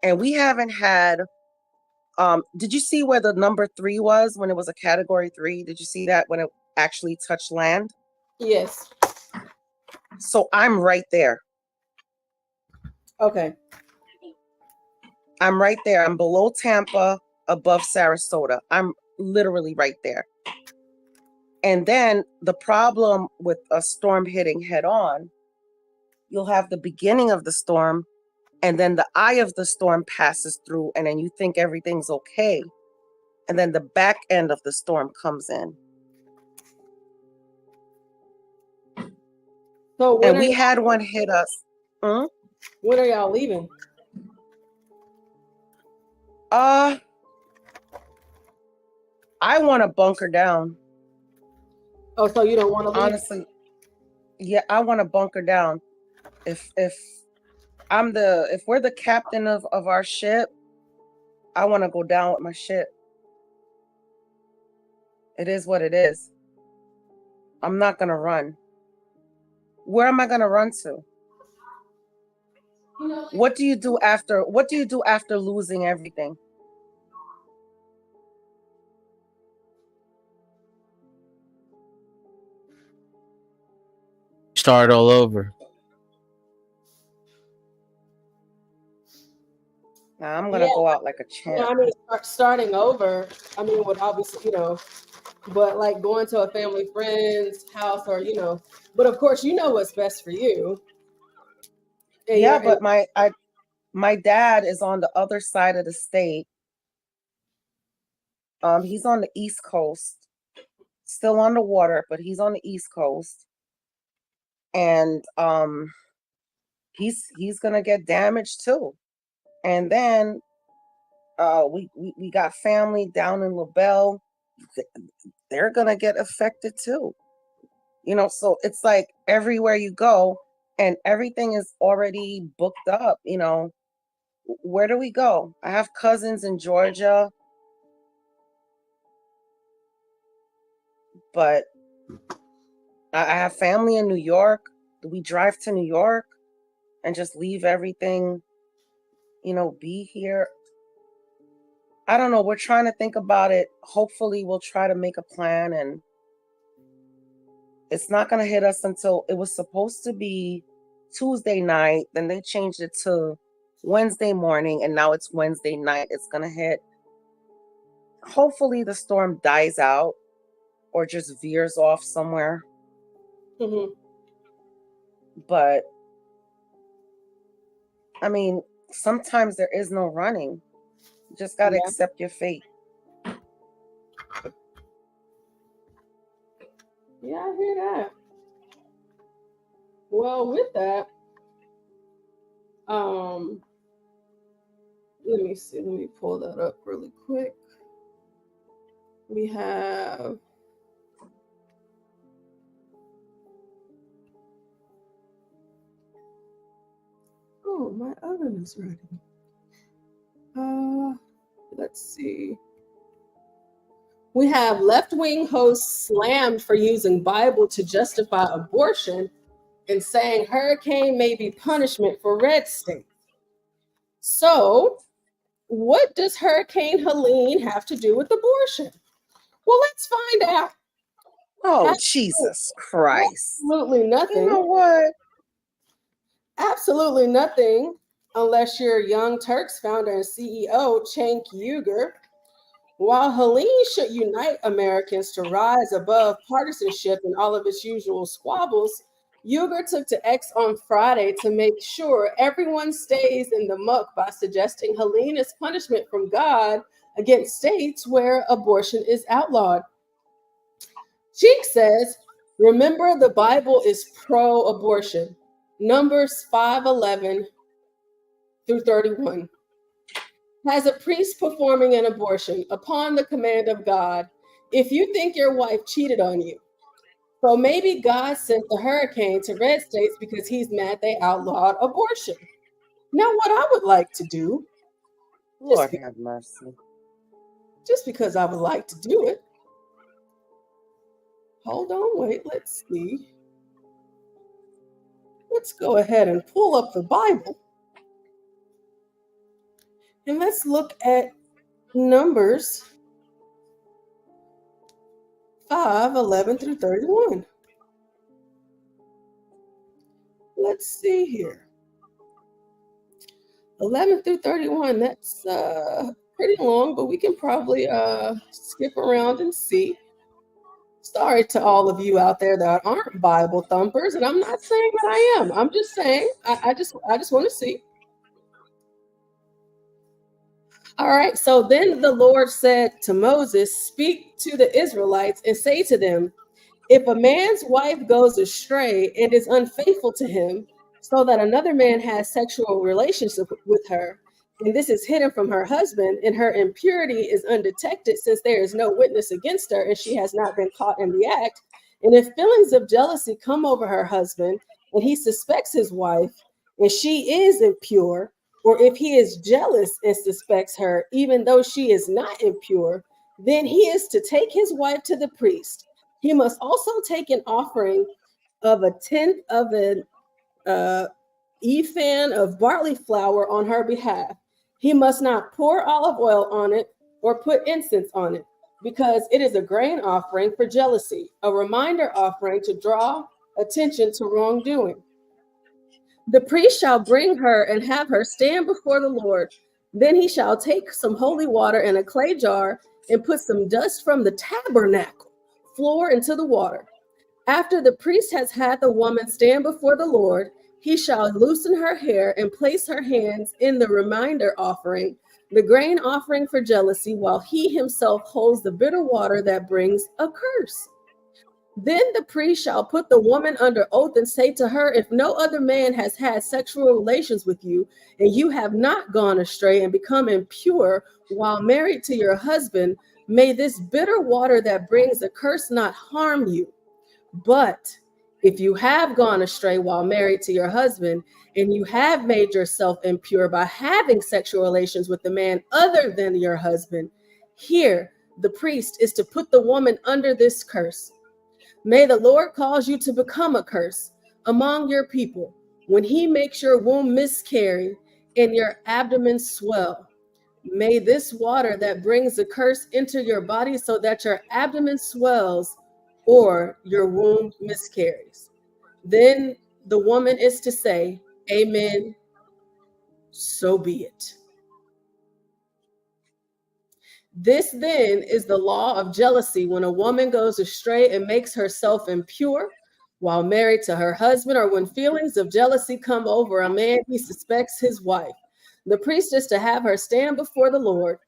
And we haven't had, did you see where the number 3 was when it was a category 3? Did you see that when it actually touched land? yes. So I'm right there. Okay. I'm right there. I'm below Tampa, above Sarasota. I'm literally right there. And then the problem with a storm hitting head on, you'll have the beginning of the storm, and then the eye of the storm passes through, and then you think everything's okay. And then the back end of the storm comes in. So and we had one hit us. When are y'all leaving? I want to bunker down. Oh, so you don't want to leave? Honestly, Yeah, I want to bunker down. If we're the captain of our ship, I want to go down with my ship. It is what it is. I'm not gonna run. Where am I gonna run to? What do you do after losing everything? Start all over. Nah, I'm gonna go out like a champ. I mean, starting over. I mean, would obviously, but like going to a family friend's house, or but of course, what's best for you. And yeah, but my dad is on the other side of the state. He's on the East Coast, still on the water, but he's on the East Coast, and he's gonna get damaged too. And then we got family down in LaBelle. They're gonna get affected too. So it's like everywhere you go, and everything is already booked up. Where do we go? I have cousins in Georgia, but I have family in New York. Do we drive to New York and just leave everything, be here? I don't know. We're trying to think about it. Hopefully we'll try to make a plan, and it's not going to hit us until it was supposed to be Tuesday night. Then they changed it to Wednesday morning, and now it's Wednesday night. It's going to hit. Hopefully the storm dies out or just veers off somewhere. Mm-hmm. But I mean, sometimes there is no running. You just got to accept your fate. Yeah, I hear that. Well, with that, let me see. Let me pull that up really quick. We have my oven is ready. Let's see. We have left-wing hosts slammed for using Bible to justify abortion and saying hurricane may be punishment for red states. So, what does Hurricane Helene have to do with abortion? Well, let's find out. Oh, Jesus Christ. Absolutely nothing. You know what? Absolutely nothing, unless you're Young Turks founder and CEO, Cenk Uygur. While Helene should unite Americans to rise above partisanship and all of its usual squabbles, Uygur took to X on Friday to make sure everyone stays in the muck by suggesting Helene is punishment from God against states where abortion is outlawed. Cheek says, remember the Bible is pro-abortion. Numbers 5:11 through 31. Has a priest performing an abortion upon the command of God if you think your wife cheated on you. So maybe God sent the hurricane to red states because he's mad they outlawed abortion. Now, what I would like to do, Lord have mercy. Just because I would like to do it. Hold on, wait, let's see. Let's go ahead and pull up the Bible. And let's look at Numbers 5:11 through 31. Let's see here. 11 through 31, that's pretty long, but we can probably skip around and see. Sorry to all of you out there that aren't Bible thumpers, and I'm not saying that I am. I'm just saying I just want to see. All right, so then the Lord said to Moses, speak to the Israelites and say to them, if a man's wife goes astray and is unfaithful to him, so that another man has sexual relationship with her, and this is hidden from her husband, and her impurity is undetected since there is no witness against her and she has not been caught in the act, And if feelings of jealousy come over her husband and he suspects his wife and she is impure, or if he is jealous and suspects her even though she is not impure, then he is to take his wife to the priest. He must also take an offering of a tenth of an ephah of barley flour on her behalf. He must not pour olive oil on it or put incense on it, because it is a grain offering for jealousy, a reminder offering to draw attention to wrongdoing. The priest shall bring her and have her stand before the Lord. Then he shall take some holy water in a clay jar and put some dust from the tabernacle floor into the water. After the priest has had the woman stand before the Lord, he shall loosen her hair and place her hands in the reminder offering, the grain offering for jealousy, while he himself holds the bitter water that brings a curse. Then the priest shall put the woman under oath and say to her, if no other man has had sexual relations with you, and you have not gone astray and become impure while married to your husband, may this bitter water that brings a curse not harm you. But if you have gone astray while married to your husband, and you have made yourself impure by having sexual relations with a man other than your husband, here the priest is to put the woman under this curse. May the Lord cause you to become a curse among your people when he makes your womb miscarry and your abdomen swell. May this water that brings a curse enter your body so that your abdomen swells or your womb miscarries. Then the woman is to say, amen, so be it. This then is the law of jealousy when a woman goes astray and makes herself impure while married to her husband, or when feelings of jealousy come over a man he suspects his wife. The priest is to have her stand before the Lord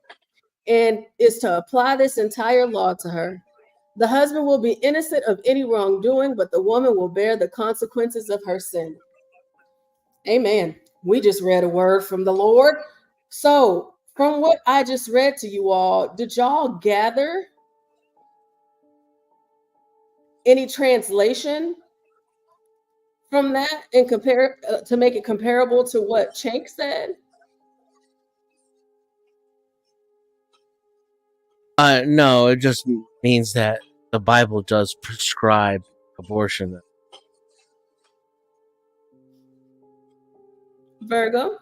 and is to apply this entire law to her. The husband will be innocent of any wrongdoing, but the woman will bear the consequences of her sin. Amen. We just read a word from the Lord. So, from what I just read to you all, did y'all gather any translation from that and compare to make it comparable to what Chank said? No, it just means that the Bible does prescribe abortion. Virgo?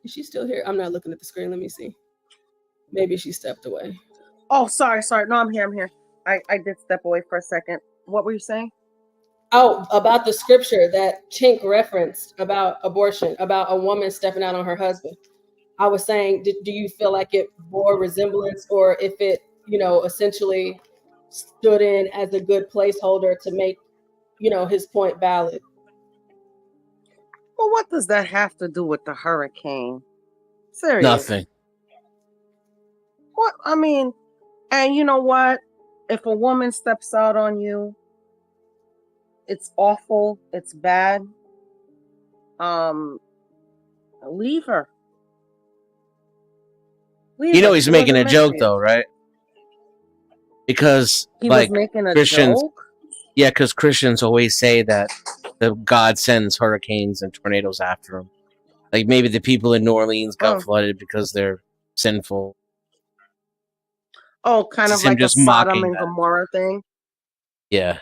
Is she still here? I'm not looking at the screen. Let me see. Maybe she stepped away. Oh, sorry. No, I'm here. I did step away for a second. What were you saying? Oh, about the scripture that Chink referenced about abortion, about a woman stepping out on her husband. I was saying, do you feel like it bore resemblance, or if it, essentially stood in as a good placeholder to make, his point valid? Well, what does that have to do with the hurricane? Seriously. Nothing. What? I mean, and you know what? If a woman steps out on you, it's awful. It's bad. Leave her. He's making a joke though, right? Because he was making a Christians, joke. yeah, because Christians always say that the God sends hurricanes and tornadoes after them. Like maybe the people in New Orleans got flooded because they're sinful. Oh, kind of like a Sodom and Gomorrah thing. Yeah.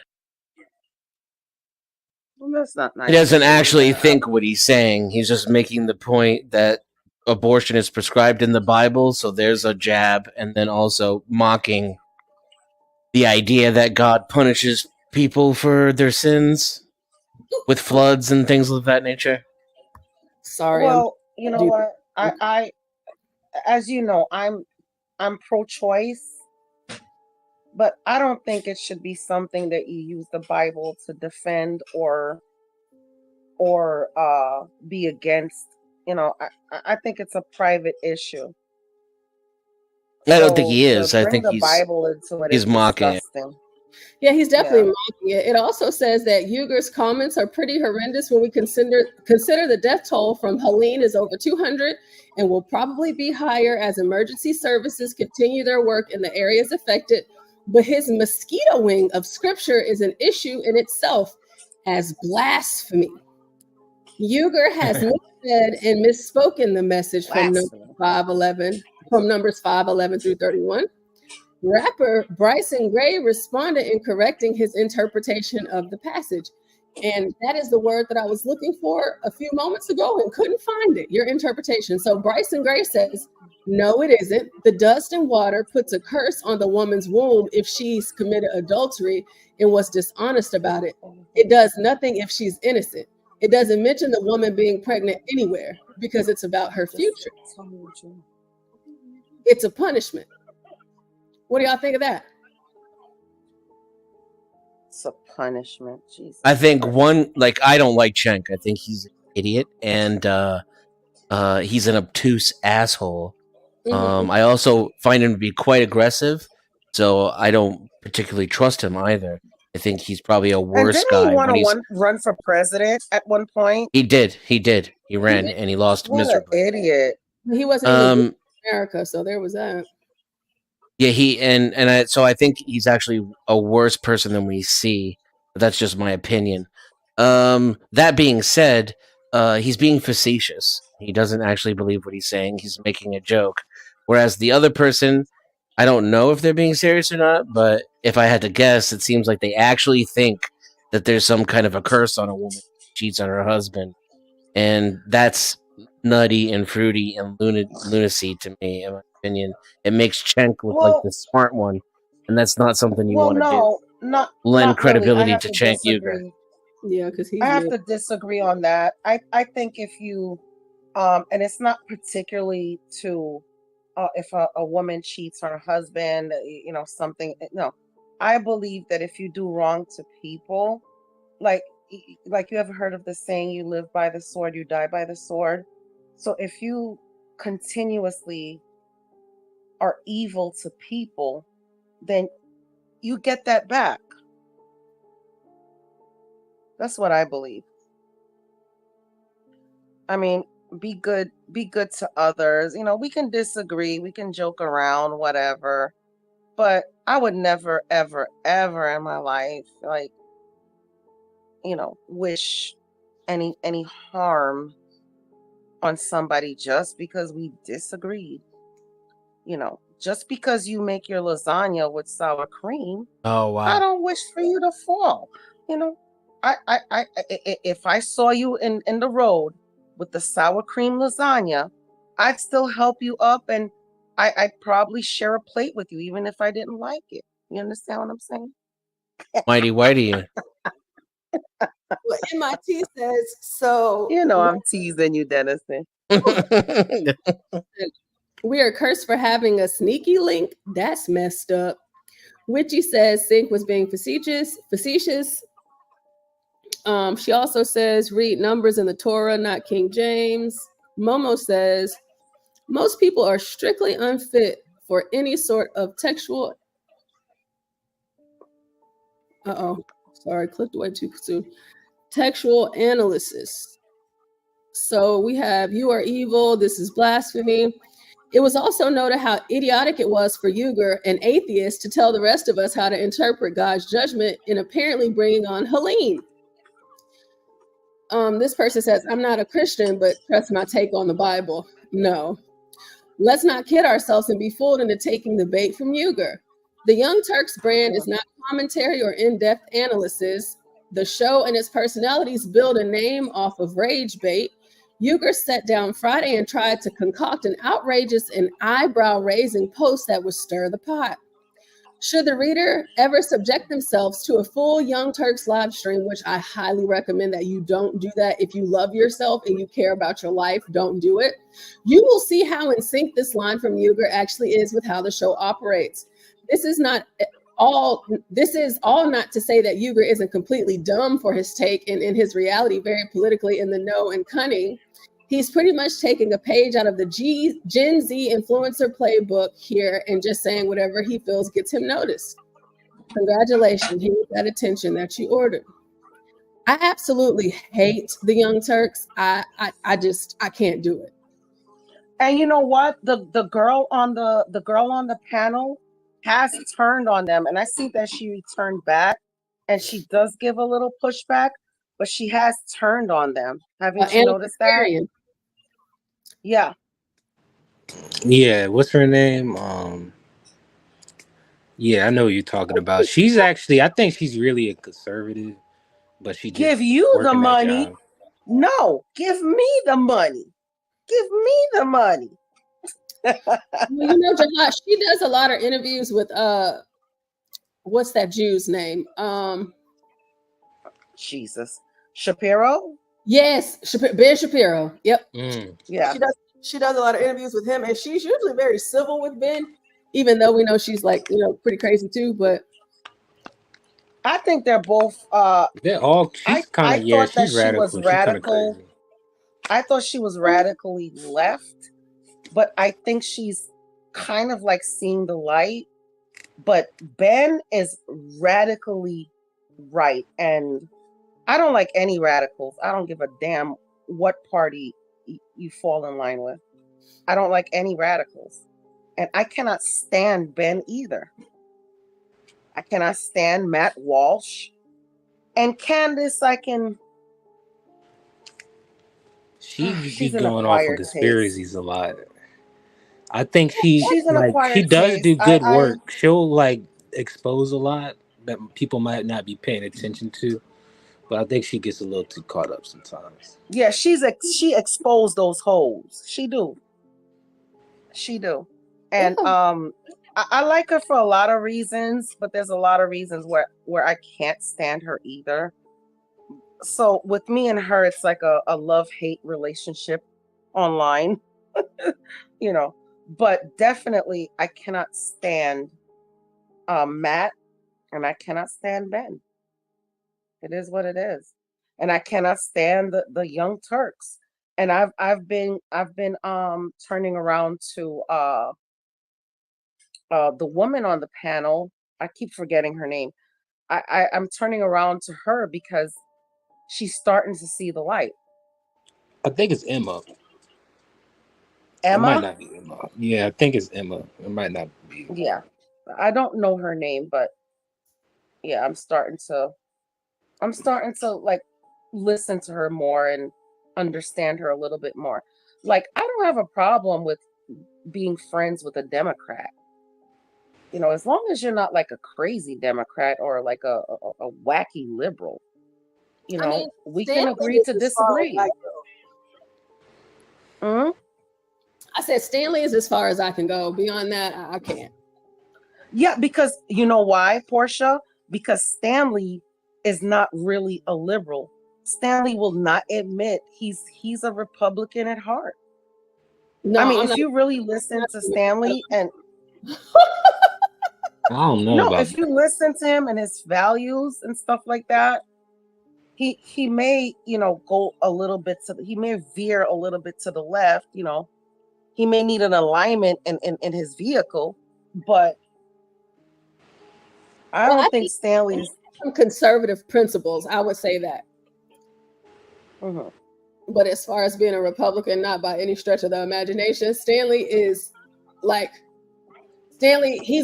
Well, that's not nice. He doesn't actually think what he's saying. He's just making the point that abortion is prescribed in the Bible, so there's a jab, and then also mocking the idea that God punishes people for their sins with floods and things of that nature. Sorry. Well, you know what? I as you know, I'm pro-choice, but I don't think it should be something that you use the Bible to defend or be against. I think it's a private issue. I don't think he is. I think the Bible into it is mocking disgusting. Yeah, he's definitely mocking it. It also says that Uyghur's comments are pretty horrendous when we consider the death toll from Helene is over 200 and will probably be higher as emergency services continue their work in the areas affected but his mosquitoing of scripture is an issue in itself as blasphemy. Uger has misled and misspoken the message from Numbers 5:11 through 31. Rapper Bryson Gray responded in correcting his interpretation of the passage. And that is the word that I was looking for a few moments ago and couldn't find it, your interpretation. So Bryson Gray says, no, it isn't. The dust and water puts a curse on the woman's womb if she's committed adultery and was dishonest about it. It does nothing if she's innocent. It doesn't mention the woman being pregnant anywhere because it's about her future. It's a punishment. What do y'all think of that? It's a punishment. Jesus. I think I don't like Cenk. I think he's an idiot and he's an obtuse asshole. I also find him to be quite aggressive, so I don't particularly trust him either. I think he's probably a worse and guy. Didn't he want to run for president at one point? He did. He ran and he lost miserably. What an idiot. He wasn't even America, so there was that. Yeah, so I think he's actually a worse person than we see. But that's just my opinion. That being said, he's being facetious. He doesn't actually believe what he's saying. He's making a joke. Whereas the other person, I don't know if they're being serious or not, but if I had to guess, it seems like they actually think that there's some kind of a curse on a woman who cheats on her husband. And that's nutty and fruity and lunacy to me, in my opinion. It makes Cenk look like the smart one, and that's not something you want to do. Lend credibility really. to Cenk Uger. Yeah, because I have to disagree on that. I think if you, and it's not particularly to, if a woman cheats on her husband, something. No, I believe that if you do wrong to people, like you ever heard of the saying, "You live by the sword, you die by the sword." So if you continuously are evil to people, then you get that back. That's what I believe. I mean, be good to others. We can disagree, we can joke around, whatever. But I would never, ever, ever in my life, wish any harm on somebody just because we disagreed. Just because you make your lasagna with sour cream, oh wow, I don't wish for you to fall. If I saw you in the road with the sour cream lasagna, I'd still help you up, and I'd probably share a plate with you, even if I didn't like it. You understand what I'm saying? Mighty whitey. Well, MIT says so. I'm teasing you, Dennison. We are cursed for having a sneaky link. That's messed up. Witchy says Sync was being facetious. She also says read numbers in the Torah, not King James. Momo says most people are strictly unfit for any sort of textual. Sorry, clicked away too soon. Textual analysis. So we have you are evil. This is blasphemy. It was also noted how idiotic it was for Uger, an atheist, to tell the rest of us how to interpret God's judgment in apparently bringing on Helene. This person says, I'm not a Christian, but trust my take on the Bible. No. Let's not kid ourselves and be fooled into taking the bait from Uger. The Young Turks brand is not commentary or in-depth analysis. The show and its personalities build a name off of rage bait. Uger sat down Friday and tried to concoct an outrageous and eyebrow-raising post that would stir the pot. Should the reader ever subject themselves to a full Young Turks live stream, which I highly recommend that you don't do that. If you love yourself and you care about your life, don't do it. You will see how in sync this line from Uger actually is with how the show operates. This is all not to say that Uger isn't completely dumb for his take and in his reality very politically in the know and cunning. He's pretty much taking a page out of the Gen Z influencer playbook here and just saying whatever he feels gets him noticed. Congratulations, here's that attention that you ordered. I absolutely hate the Young Turks. I can't do it. And you know what? The girl on the panel has turned on them, and I see that she returned back, and she does give a little pushback, but she has turned on them. Haven't you noticed that? Yeah. Yeah, what's her name? Yeah, I know who you're talking about. She's actually, I think she's really a conservative, but she Give just you the working that money. job. No, give me the money. Give me the money. Well, you know, Jahad, she does a lot of interviews with what's that Jew's name? Jesus. Shapiro? Yes, Ben Shapiro. Yep. Yeah. She does a lot of interviews with him, and she's usually very civil with Ben, even though we know she's like, you know, pretty crazy too. But I think they're both They're all, she's kind I of, yeah, thought that she's she was radical. She's kind of radical. crazy. I thought she was radically left, but I think she's kind of like seeing the light. But Ben is radically right. And I don't like any radicals. I don't give a damn what party you fall in line with. I don't like any radicals. And I cannot stand Ben either. I cannot stand Matt Walsh. And Candace, I can. She be She's an going off on acquired taste. conspiracies a lot. I think she She's an like she acquired does taste. do good work. She'll like expose a lot that people might not be paying attention to, but I think she gets a little too caught up sometimes. Yeah, she exposed those holes. She do. And I like her for a lot of reasons, but there's a lot of reasons where I can't stand her either. So with me and her, it's like a love-hate relationship online. You know, but definitely I cannot stand Matt, and I cannot stand Ben. It is what it is. And I cannot stand the Young Turks. And I've been turning around to the woman on the panel. I keep forgetting her name. I'm turning around to her because she's starting to see the light. I think it's Emma. Emma? It might not be Emma. Yeah, I think it's Emma. It might not be. Yeah. I don't know her name, but yeah, I'm starting to like listen to her more and understand her a little bit more. Like, I don't have a problem with being friends with a Democrat. You know, as long as you're not like a crazy Democrat or like a wacky liberal. You know, I mean, we Stanley can agree is to as far as disagree. I go. I said Stanley is as far as I can go. Beyond that, I can't. Yeah, because you know why, Portia? Because Stanley is not really a liberal. Stanley will not admit he's a Republican at heart. No, I mean, I'm if not, you really listen to Stanley and I don't know no, about if you listen to him and his values and stuff like that, he may, you know, go a little bit he may veer a little bit to the left, you know. He may need an alignment in his vehicle, but I don't think Stanley is some conservative principles. I would say that. But as far as being a Republican, not by any stretch of the imagination, Stanley, he's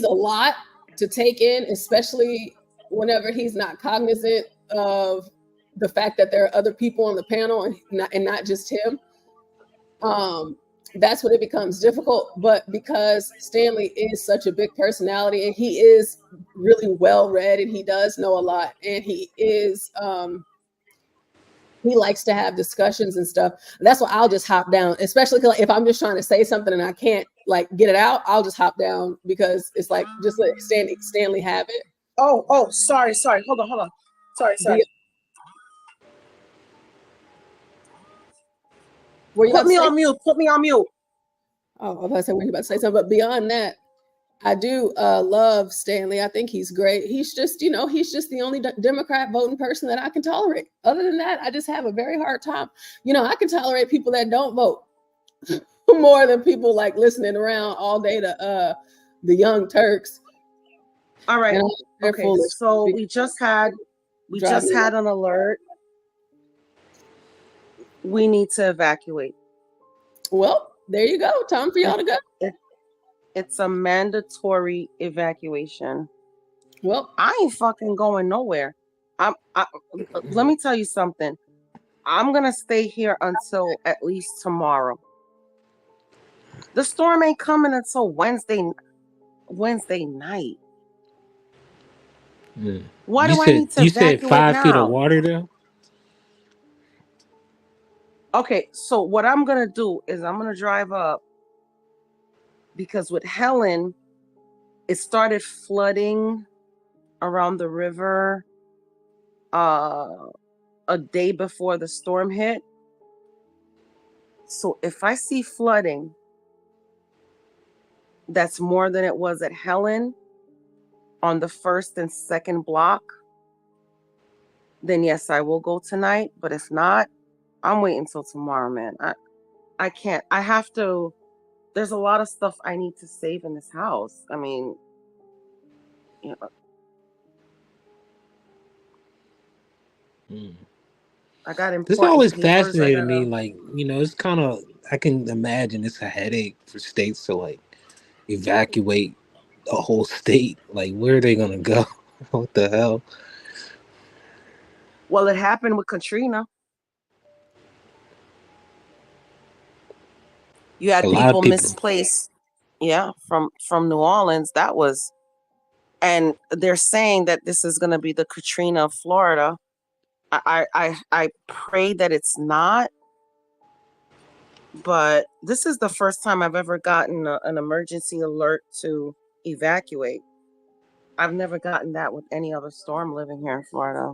a lot to take in, especially whenever he's not cognizant of the fact that there are other people on the panel and not just him. That's when it becomes difficult. But because Stanley is such a big personality and he is really well read and he does know a lot and he is he likes to have discussions and stuff. That's why I'll just hop down, especially if I'm just trying to say something and I can't like get it out. I'll just hop down because it's like just let Stanley have it. Oh, sorry. Hold on. Sorry. Put me on mute. Oh, I was about to say something, but beyond that, I do love Stanley. I think he's great. He's just the only Democrat voting person that I can tolerate. Other than that, I just have a very hard time. You know, I can tolerate people that don't vote more than people like listening around all day to the Young Turks. All right. Okay. So we just had an alert. We need to evacuate. Well, there you go. Time for y'all to go. It's a mandatory evacuation. Well, I ain't fucking going nowhere. Let me tell you something. I'm gonna stay here until at least tomorrow. The storm ain't coming until Wednesday night. Why do I need to You said evacuate 5 feet of now? water though? Okay, so what I'm gonna do is I'm gonna drive up because with Helen, it started flooding around the river a day before the storm hit. So if I see flooding that's more than it was at Helen on the first and second block, then yes, I will go tonight. But if not, I'm waiting till tomorrow, man. I can't. I have to. There's a lot of stuff I need to save in this house. I mean, you know, I got This important always papers. I fascinated me. gotta. Like, it's kind of, I can imagine it's a headache for states to like evacuate a whole state. Like, where are they gonna go? What the hell? Well, it happened with Katrina. You A had lot of people people. misplaced. Yeah, from New Orleans. That was, and they're saying that this is going to be the Katrina of Florida. I pray that it's not, but this is the first time I've ever gotten an emergency alert to evacuate. I've never gotten that with any other storm living here in Florida.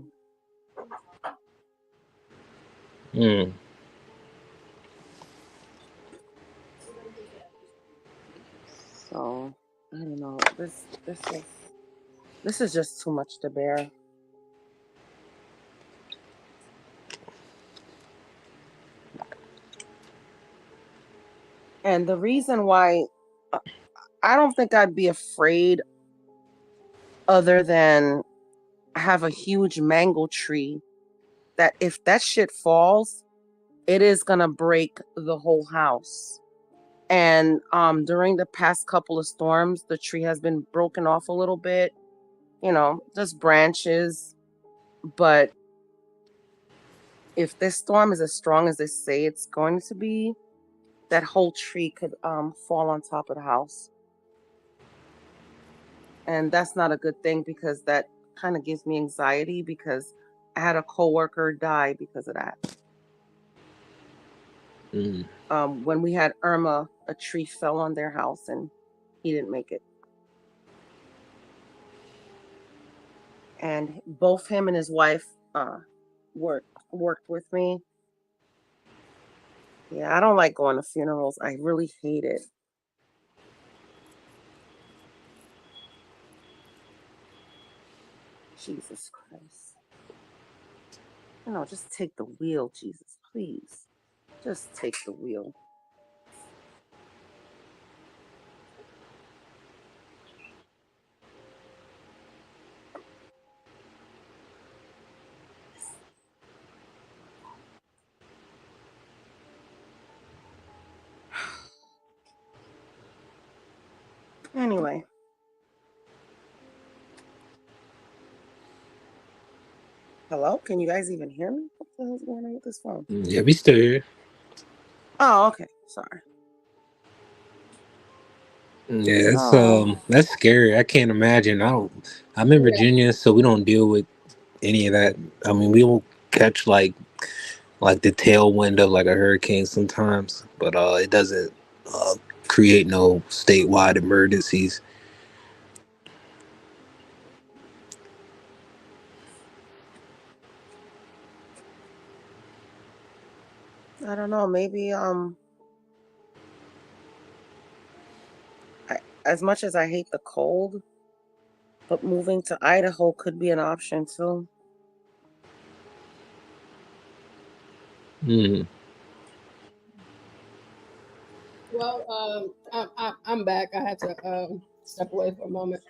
So I don't know. This is just too much to bear. And the reason why I don't think I'd be afraid other than have a huge mango tree that if that shit falls, it is gonna break the whole house. And during the past couple of storms, the tree has been broken off a little bit, just branches. But if this storm is as strong as they say it's going to be, that whole tree could fall on top of the house. And that's not a good thing because that kind of gives me anxiety because I had a coworker die because of that. When we had Irma, a tree fell on their house and he didn't make it. And both him and his wife worked with me. Yeah, I don't like going to funerals. I really hate it. Jesus Christ. Just take the wheel, Jesus, please. Just take the wheel. Anyway. Hello? Can you guys even hear me? What the hell's going on with this phone? Yeah, we still here. Oh, okay. Sorry. Yeah, that's scary. I can't imagine. I'm in Virginia, so we don't deal with any of that. I mean, we will catch like the tailwind of like a hurricane sometimes, but it doesn't create no statewide emergencies. I don't know. Maybe as much as I hate the cold, but moving to Idaho could be an option too. Well, I'm back. I had to step away for a moment.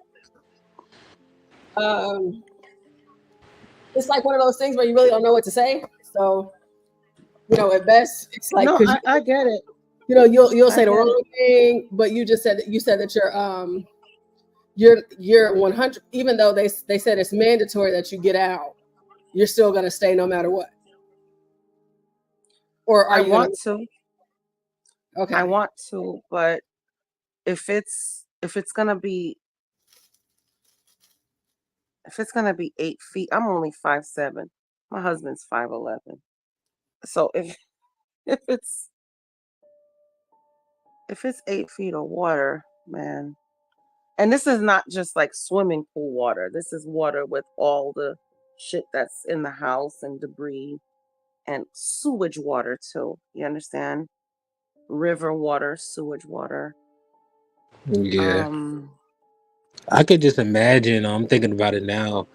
It's like one of those things where you really don't know what to say. So, at best, it's like No, I get it. You know, you'll say the get it. wrong thing, but you just said that you're 100. Even though they said it's mandatory that you get out, you're still gonna stay no matter what. Or are I you want gonna? to. Okay. I want to, but if it's gonna be 8 feet, I'm only 5'7". My husband's 5'11". So if it's 8 feet of water, man, and this is not just like swimming pool water. This is water with all the shit that's in the house and debris and sewage water too. You understand? River water, sewage water. Yeah. I could just imagine. I'm thinking about it now.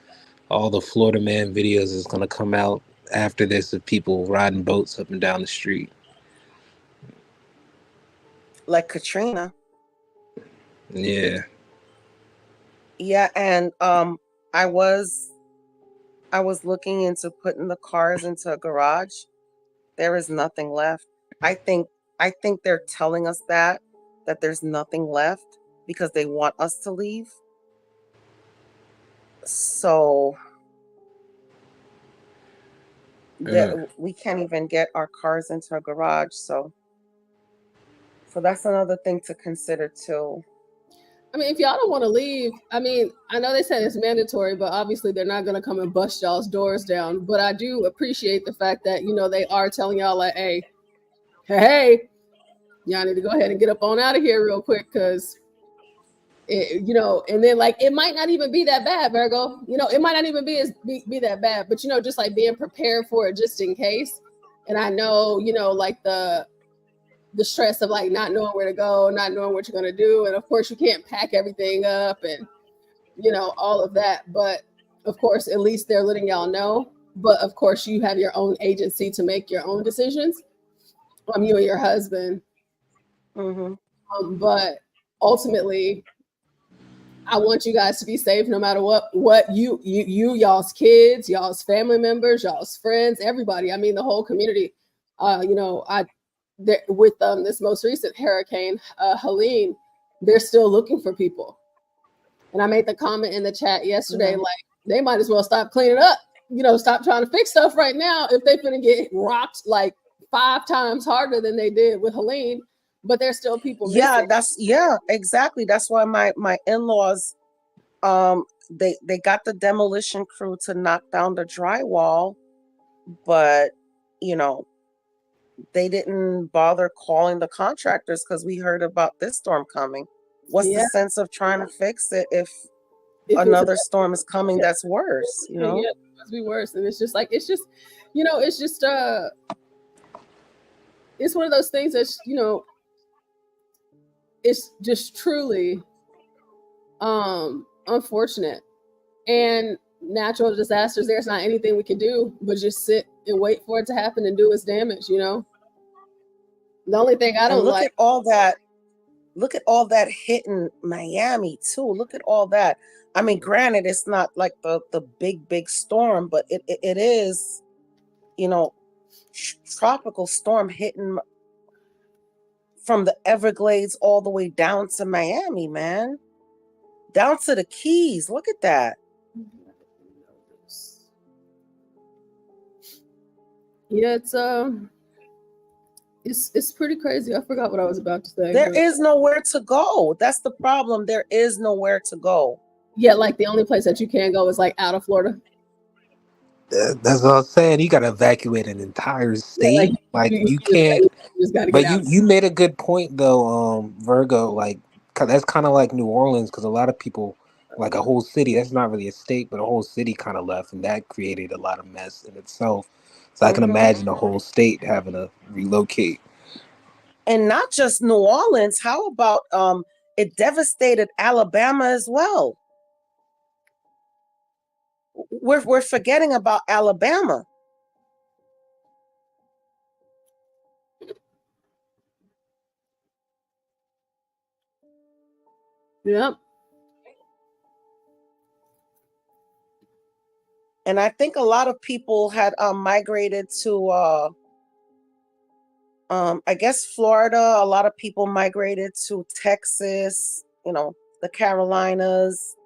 All the Florida Man videos is gonna come out after this of people riding boats up and down the street. Like Katrina. Yeah. Yeah, and I was looking into putting the cars into a garage. There is nothing left. I think they're telling us that there's nothing left because they want us to leave. So that we can't even get our cars into a garage. So that's another thing to consider too. I mean, if y'all don't want to leave, I mean, I know they said it's mandatory, but obviously they're not going to come and bust y'all's doors down. But I do appreciate the fact that, you know, they are telling y'all like, hey, y'all need to go ahead and get up on out of here real quick because, you know, and then like it might not even be that bad, Virgo. You know, it might not even be that bad, but, you know, just like being prepared for it just in case. And I know, you know, like the stress of like not knowing where to go, not knowing what you're going to do. And of course you can't pack everything up and, you know, all of that. But of course, at least they're letting y'all know. But of course you have your own agency to make your own decisions. You and your husband. But ultimately, I want you guys to be safe no matter what y'all's kids, y'all's family members, y'all's friends, everybody. I mean, the whole community. You know, with this most recent hurricane, Helene, they're still looking for people. And I made the comment in the chat yesterday, like they might as well stop cleaning up. You know, stop trying to fix stuff right now if they're gonna get rocked like 5 times harder than they did with Helene. But there's still people missing. Exactly. That's why my in-laws, they got the demolition crew to knock down the drywall, but you know, they didn't bother calling the contractors because we heard about this storm coming. What's the sense of trying to fix it if another storm is coming that's worse, you know? Yeah, it must be worse. And it's just, you know, it's just it's one of those things that's, you know, it's just truly unfortunate. And natural disasters, there's not anything we can do but just sit and wait for it to happen and do its damage, you know. The only thing I don't like, look at all that hitting Miami too. Look at all that. I mean, granted, it's not like the big storm, but it is, you know, tropical storm hitting from the Everglades all the way down to Miami, man. Down to the Keys. Look at that. Yeah, it's pretty crazy. I forgot what I was about to say. There is nowhere to go. That's the problem. There is nowhere to go. Yeah, like the only place that you can go is like out of Florida. That's what I'm saying. You got to evacuate an entire state. Yeah, like you you can't. just gotta But get out. you made a good point though, Virgo. Like 'cause that's kind of like New Orleans because a lot of people, like a whole city. That's not really a state, but a whole city kind of left, and that created a lot of mess in itself. So I can imagine a whole state having to relocate. And not just New Orleans. How about it devastated Alabama as well? We're forgetting about Alabama. Yep. And I think a lot of people had migrated to I guess Florida, a lot of people migrated to Texas, the Carolinas.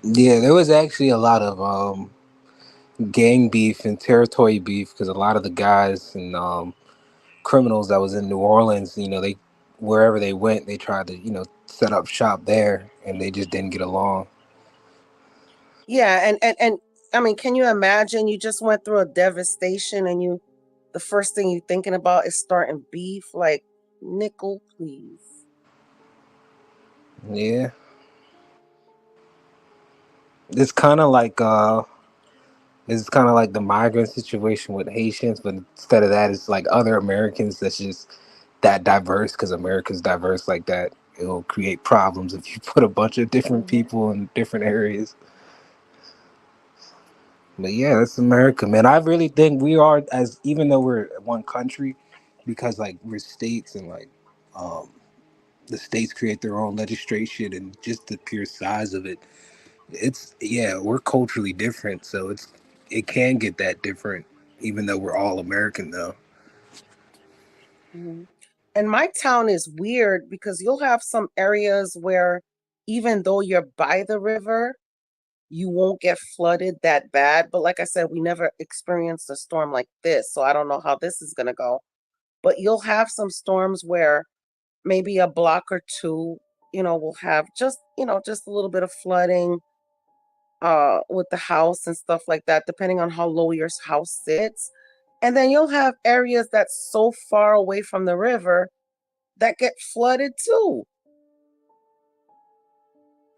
Yeah, there was actually a lot of gang beef and territory beef because a lot of the guys and criminals that was in New Orleans, they wherever they went, they tried to set up shop there, and they just didn't get along. Yeah, and I mean, can you imagine? You just went through a devastation, and the first thing you're thinking about is starting beef. Like, nickel, please. Yeah, it's kind of like the migrant situation with Haitians, but instead of that, it's like other Americans that's just that diverse because America's diverse like that. It'll create problems if you put a bunch of different people in different areas. But yeah, that's America, man. I really think we are, as even though we're one country, because like we're states and like um, the states create their own legislation and just the pure size of it. We're culturally different, so it can get that different, even though we're all American though. Mhm. And my town is weird because you'll have some areas where even though you're by the river, you won't get flooded that bad. But like I said, we never experienced a storm like this, so I don't know how this is going to go. But you'll have some storms where maybe a block or two, will have just a little bit of flooding with the house and stuff like that, depending on how low your house sits. And then you'll have areas that's so far away from the river that get flooded too.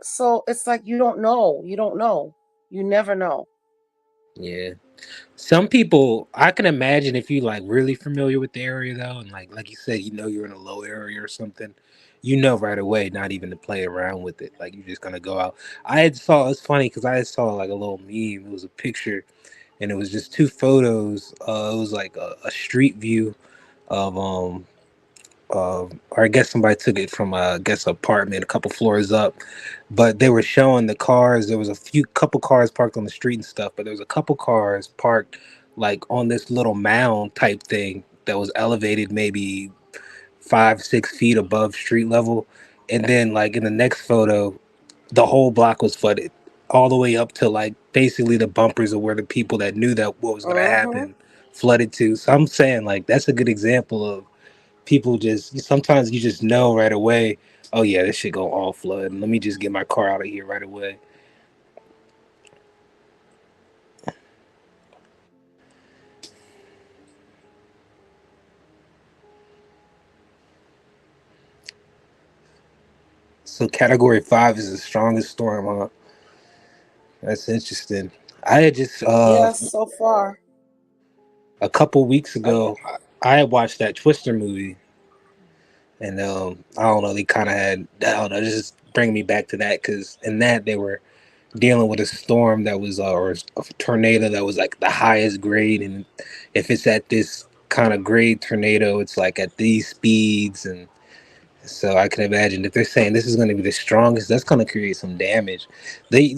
So it's like you don't know. You don't know. You never know. Yeah. Some people, I can imagine if you like really familiar with the area though, and like you said, you're in a low area or something, right away, not even to play around with it. Like you're just gonna go out. It's funny because I saw like a little meme. It was a picture, and it was just two photos. It was like a street view of or I guess somebody took it from I guess apartment a couple floors up, but they were showing the cars. There was a couple cars parked on the street and stuff, but there was a couple cars parked like on this little mound type thing that was elevated maybe 5-6 feet above street level, and then like in the next photo, the whole block was flooded all the way up to like basically the bumpers of where the people that knew that what was going to happen flooded to. So I'm saying like that's a good example of people just sometimes you just know right away, oh yeah, this shit go all flood. Let me just get my car out of here right away. So category 5 is the strongest storm, huh? That's interesting. I had just Yes, so far. a couple weeks ago I had watched that Twister movie, and I don't know, they kind of had, I don't know, just bring me back to that because in that they were dealing with a storm that was or a tornado that was like the highest grade, and if it's at this kind of grade tornado, it's like at these speeds, and so I can imagine if they're saying this is going to be the strongest, that's going to create some damage. They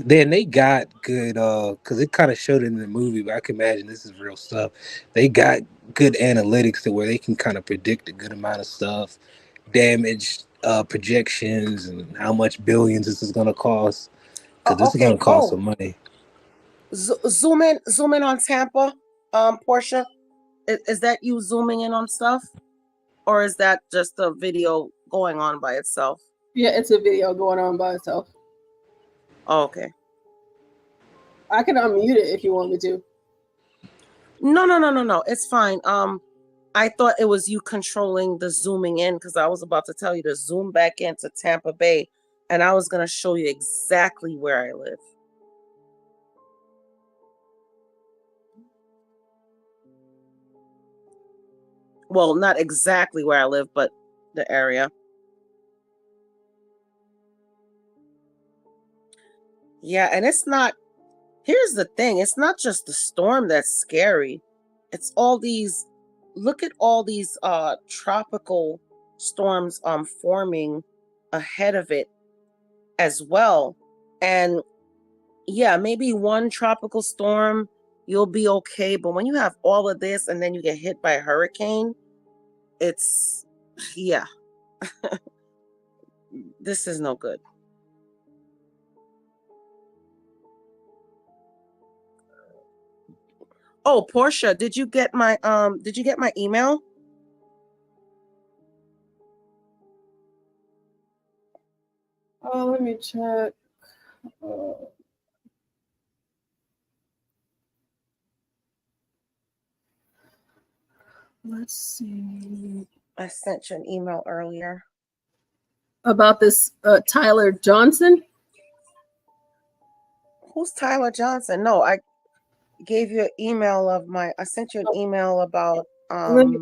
got good because it kind of showed it in the movie, but I can imagine this is real stuff. They got good analytics to where they can kind of predict a good amount of stuff, damage projections, and how much billions this is going to cost, because this is going Okay. to cost some money. Zoom in on Tampa, Portia. Is that you zooming in on stuff, or is that just a video going on by itself? Yeah, it's a video going on by itself. Oh, okay. I can unmute it if you want me to. No. It's fine. I thought it was you controlling the zooming in because I was about to tell you to zoom back into Tampa Bay, and I was going to show you exactly where I live. Well, not exactly where I live, but the area. Yeah, and here's the thing, it's not just the storm that's scary. It's look at all these tropical storms forming ahead of it as well. And yeah, maybe one tropical storm you'll be okay. But when you have all of this and then you get hit by a hurricane, it's, yeah. This is no good. Oh, Portia, did you get my email? Oh, let me check. Let's see. I sent you an email earlier. About this Tyler Johnson? Who's Tyler Johnson? No, I gave you an email of my, I sent you an email about Let me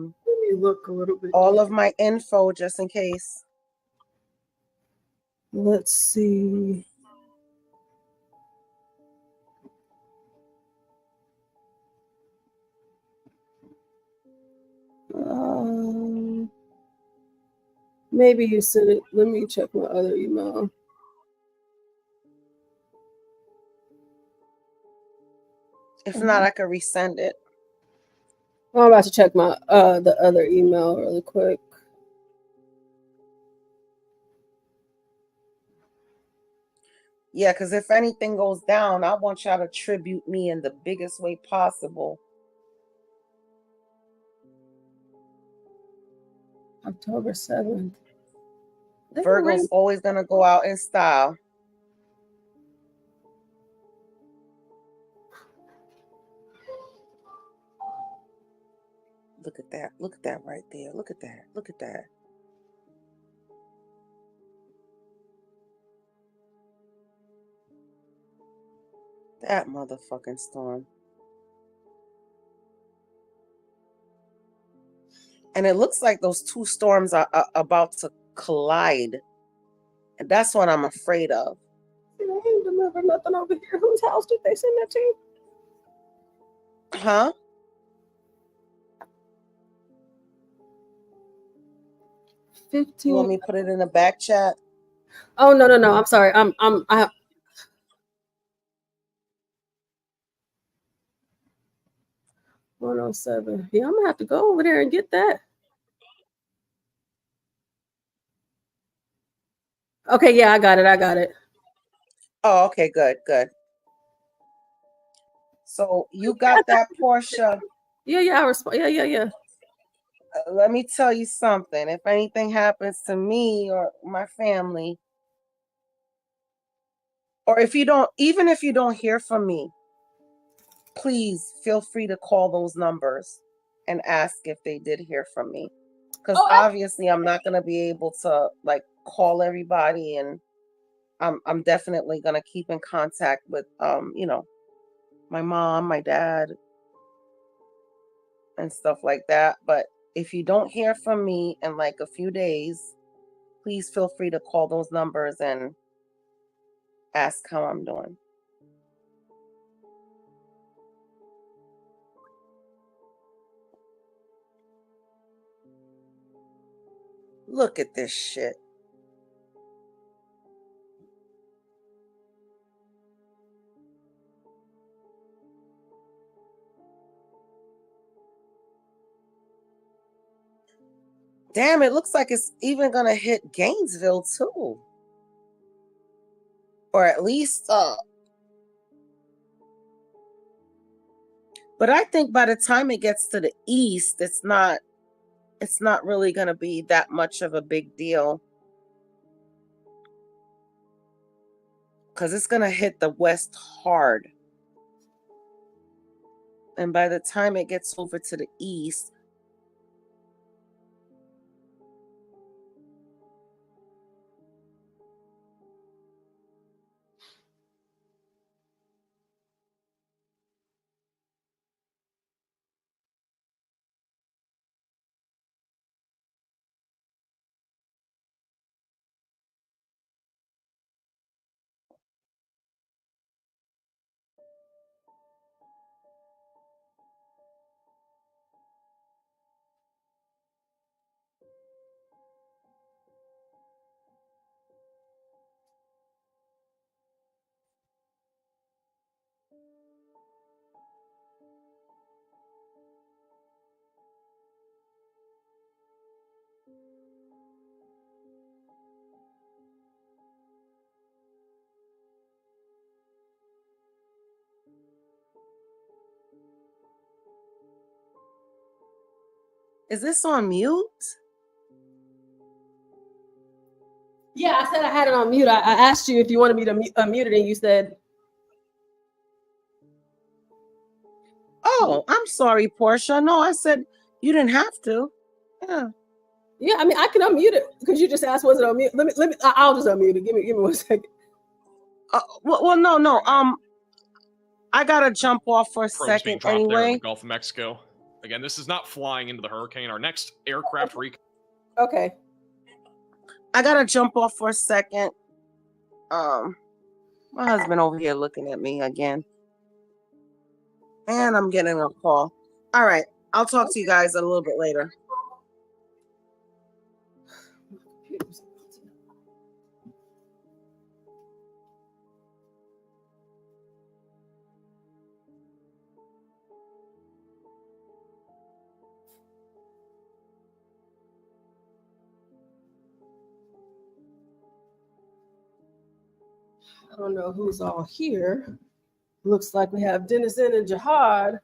look a little bit. all of my info just in case. Let's see. Maybe you sent it. Let me check my other email. If not, I could resend it. I'm about to check my the other email really quick. Yeah, because if anything goes down, I want y'all to tribute me in the biggest way possible. October 7th. Virgo's always gonna go out in style. Look at that. Look at that right there. Look at that. Look at that. That motherfucking storm. And it looks like those two storms are about to collide. And that's what I'm afraid of. They ain't delivered nothing over here. Whose house did they send that to? Huh? You want me to put it in the back chat? Oh no. I'm sorry. I have 107. Yeah, I'm gonna have to go over there and get that. Okay, yeah, I got it. Oh, okay, good. So you got that, Portia? Yeah, I respond. Yeah. Let me tell you something. If anything happens to me or my family, or even if you don't hear from me, please feel free to call those numbers and ask if they did hear from me. Because obviously I'm not gonna be able to like call everybody, and I'm definitely gonna keep in contact with my mom, my dad, and stuff like that. But if you don't hear from me in like a few days, please feel free to call those numbers and ask how I'm doing. Look at this shit. Damn, it looks like it's even gonna hit Gainesville too. Or at least but I think by the time it gets to the east, it's not really gonna be that much of a big deal. Because it's gonna hit the west hard. And by the time it gets over to the east, Is this on mute? Yeah, I said I had it on mute. I asked you if you wanted me to unmute it, and you said, Oh, I'm sorry, Portia. No, I said you didn't have to. Yeah. Yeah, I mean, I can unmute it because you just asked, was it on mute? Let me. I'll just unmute it. Give me 1 second. Well, no. I gotta jump off for a Probes being second dropped there in the anyway. Gulf of Mexico. Again, this is not flying into the hurricane. Our next aircraft recon. Okay. I gotta jump off for a second. My husband over here looking at me again. And I'm getting a call. All right. I'll talk to you guys a little bit later. I don't know who's all here. Looks like we have Denizen and Jihad.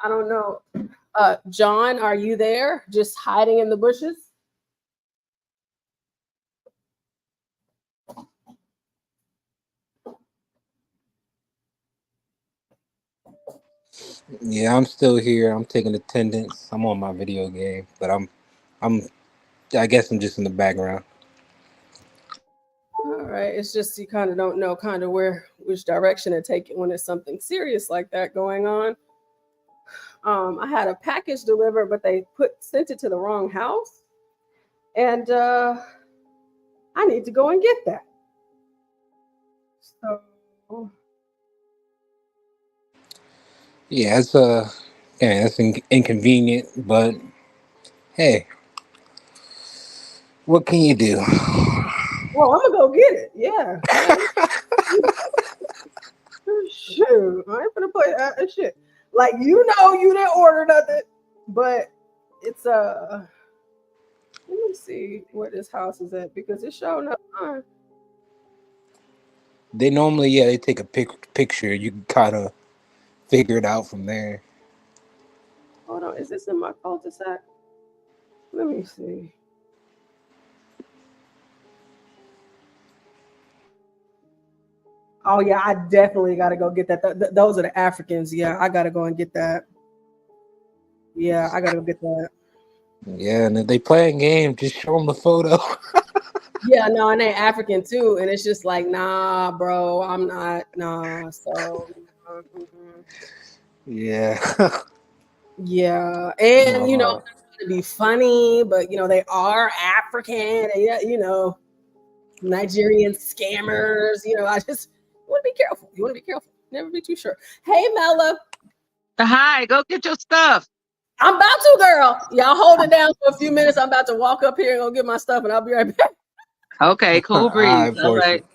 I don't know. John, are you there? Just hiding in the bushes? Yeah, I'm still here. I'm taking attendance. I'm on my video game, but I guess I'm just in the background. All right. It's just you kind of don't know kind of which direction to take it when it's something serious like that going on. I had a package delivered, but they sent it to the wrong house. And I need to go and get that. So Yeah, it's inconvenient, but hey, what can you do? well, I'm gonna go get it. Yeah. Shoot, I ain't gonna play shit. Like you didn't order nothing, but it's let me see where this house is at because it's showing up. They normally, they take a picture. You can kind of figure it out from there. Hold on, is this in my cul-de-sac? Let me see. Oh yeah, I definitely gotta go get that. Those are the Africans. Yeah, I gotta go and get that. Yeah, I gotta go get that. Yeah, and if they playing game, just show them the photo. Yeah, no, and they African too, and it's just like, nah, bro, I'm not, nah. So, Yeah. yeah, and No. to be funny, but they are African, and Nigerian scammers. I just want to be careful. You want to be careful. Never be too sure. Hey, Mella. Hi, go get your stuff. I'm about to, girl. Y'all hold it down for a few minutes. I'm about to walk up here and go get my stuff, and I'll be right back. Okay, cool breeze. All right.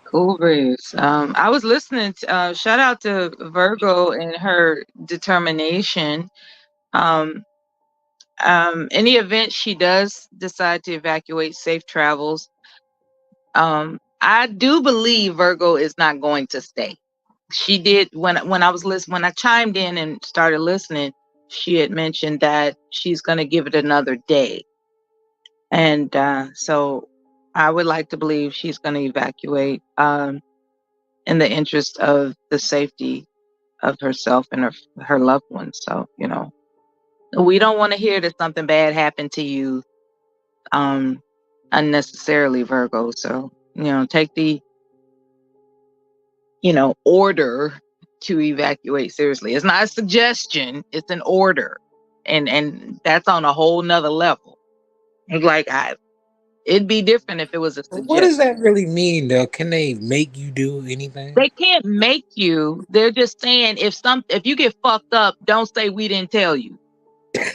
Cool breeze. I was listening to, shout out to Virgo and her determination. In the event she does decide to evacuate, safe travels. I do believe Virgo is not going to stay. She did when I was listening, when I chimed in and started listening, she had mentioned that she's going to give it another day. And so I would like to believe she's going to evacuate in the interest of the safety of herself and her loved ones. So, we don't want to hear that something bad happened to you unnecessarily, Virgo. So, take the, order to evacuate seriously. It's not a suggestion, it's an order. And that's on a whole nother level. Like it'd be different if it was a suggestion. What does that really mean, though? Can they make you do anything? They can't make you. They're just saying if you get fucked up, don't say we didn't tell you.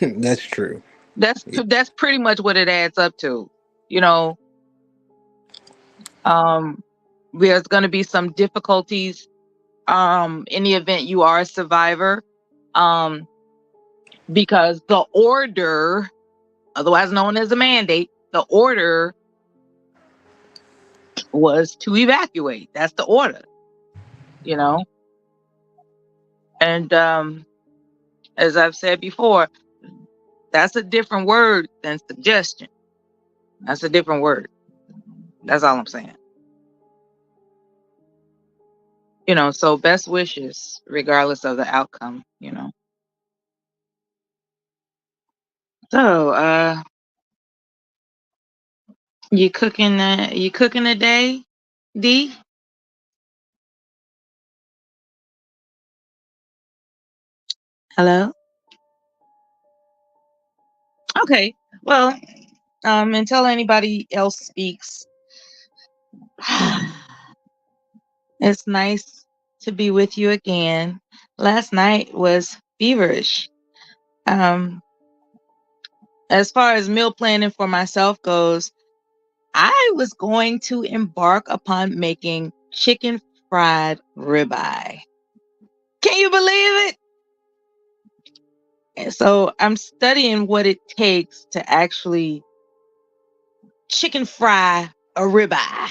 That's true. That's pretty much what it adds up to. There's going to be some difficulties in the event you are a survivor, because the order, otherwise known as a mandate, the order was to evacuate. That's the order, and as I've said before, That's a different word than suggestion. That's a different word. That's all I'm saying. You know, so best wishes regardless of the outcome, you know. So, you cooking today, D? Hello? Okay. Well, until anybody else speaks, it's nice to be with you again. Last night was feverish. Um, as far as meal planning for myself goes, I was going to embark upon making chicken fried ribeye. Can you believe it? And so I'm studying what it takes to actually chicken fry a ribeye.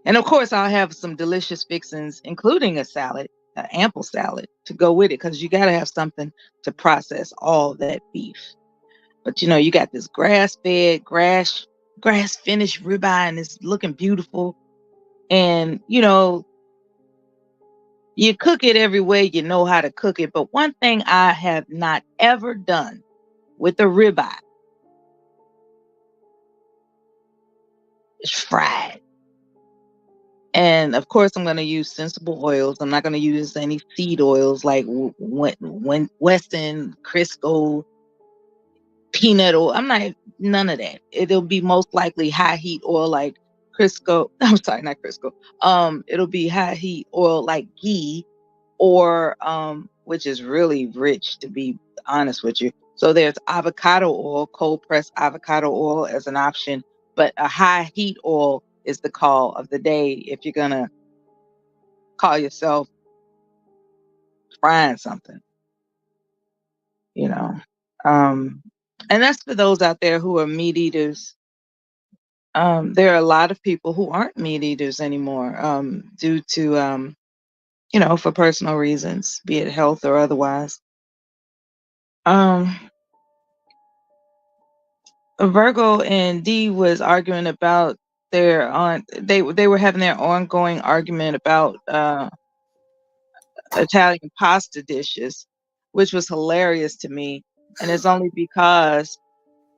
And of course, I'll have some delicious fixings, including a salad, an ample salad to go with it, because you got to have something to process all that beef. But you know, you got this grass-fed, grass-finished ribeye, and it's looking beautiful. And you know, you cook it every way you know how to cook it. But one thing I have not ever done with a ribeye is fried. And of course, I'm going to use sensible oils. I'm not going to use any seed oils like when Weston, Crisco, peanut oil. I'm not none of that. It'll be most likely high heat oil like Crisco. I'm sorry, not Crisco. It'll be high heat oil like ghee, or which is really rich, to be honest with you. So there's avocado oil, cold pressed avocado oil as an option, but a high heat oil is the call of the day if you're gonna call yourself frying something, you know. And that's for those out there who are meat eaters. There are a lot of people who aren't meat eaters anymore, due to you know, for personal reasons, be it health or otherwise. Um, Virgo and D was arguing about they were having their ongoing argument about Italian pasta dishes, which was hilarious to me. And it's only because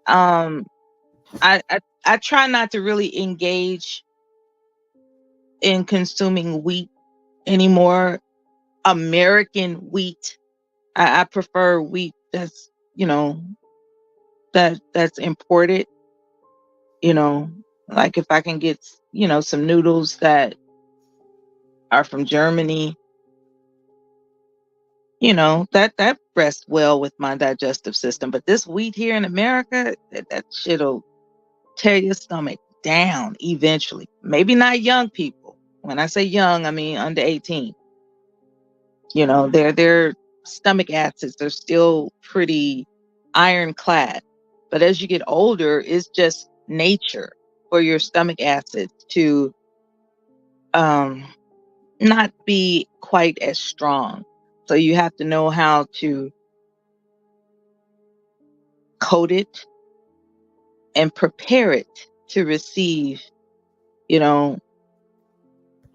um I try not to really engage in consuming wheat anymore. American wheat. I prefer wheat that's, you know, that's imported, you know, like if I can get, you know, some noodles that are from Germany, you know, that rests well with my digestive system. But this wheat here in America, that shit'll tear your stomach down eventually. Maybe not young people. When I say young, I mean under 18. You know, their stomach acids are still pretty ironclad. But as you get older, it's just nature for your stomach acids to not be quite as strong. So you have to know how to coat it and prepare it to receive, you know,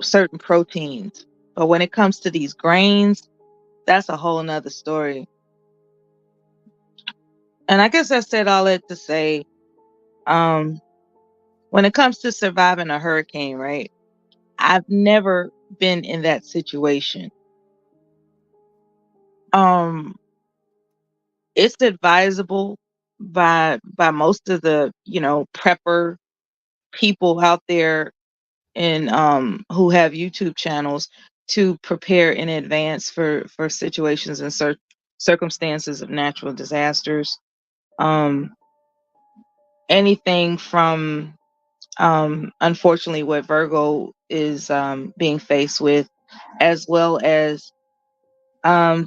certain proteins. But when it comes to these grains, that's a whole nother story. And I guess I said all that to say, um, when it comes to surviving a hurricane, right? I've never been in that situation. Um, it's advisable by most of the, you know, prepper people out there and who have YouTube channels to prepare in advance for situations and circumstances of natural disasters. Um, anything from unfortunately what Virgo is being faced with, as well as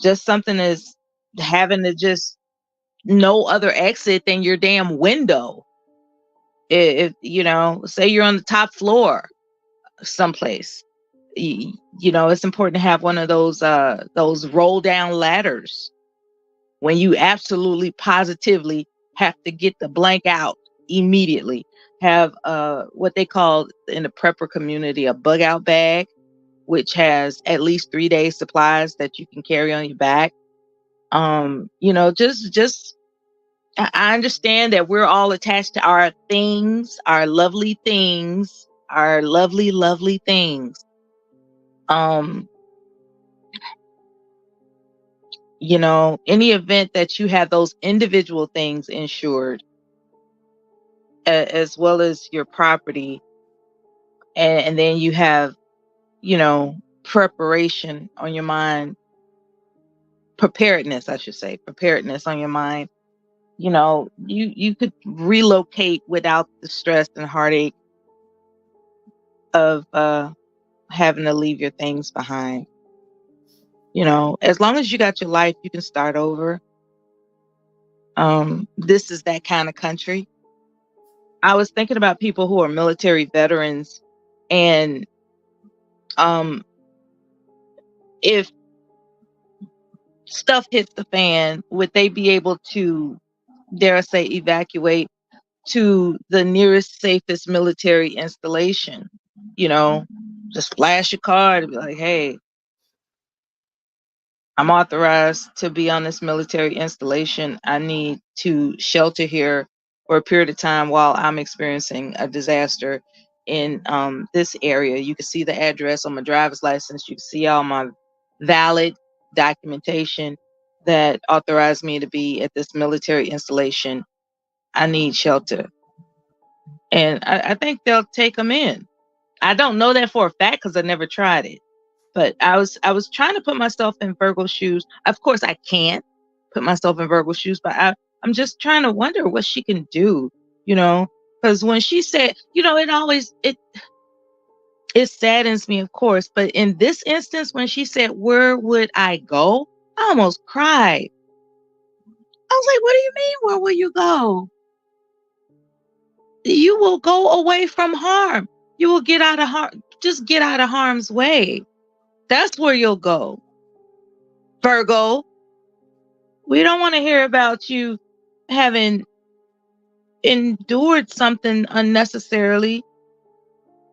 just something as having to just no other exit than your damn window. If you know, say you're on the top floor someplace, you know, it's important to have one of those roll down ladders when you absolutely positively have to get the blank out immediately. Have what they call in the prepper community a bug out bag, which has at least 3 days supplies that you can carry on your back. You know, just I understand that we're all attached to our things, our lovely things, our lovely, lovely things. You know, any event that you have those individual things insured, as well as your property, and then you have, you know, preparation on your mind, preparedness, I should say, preparedness on your mind. You know, you could relocate without the stress and heartache of having to leave your things behind. You know, as long as you got your life, you can start over. This is that kind of country. I was thinking about people who are military veterans, and if stuff hits the fan, would they be able to, dare I say, evacuate to the nearest, safest military installation? You know, just flash your card and be like, hey, I'm authorized to be on this military installation. I need to shelter here for a period of time while I'm experiencing a disaster in this area. You can see the address on my driver's license. You can see all my valid documentation that authorized me to be at this military installation. I need shelter. And I think they'll take them in. I don't know that for a fact because I never tried it. But I was trying to put myself in Virgo's shoes. Of course, I can't put myself in Virgo's shoes, but I'm just trying to wonder what she can do, you know? Because when she said, you know, it saddens me, of course. But in this instance, when she said, where would I go? I almost cried. I was like, what do you mean, where will you go? You will go away from harm. You will get out of harm. Just get out of harm's way. That's where you'll go. Virgo, we don't want to hear about you having endured something unnecessarily.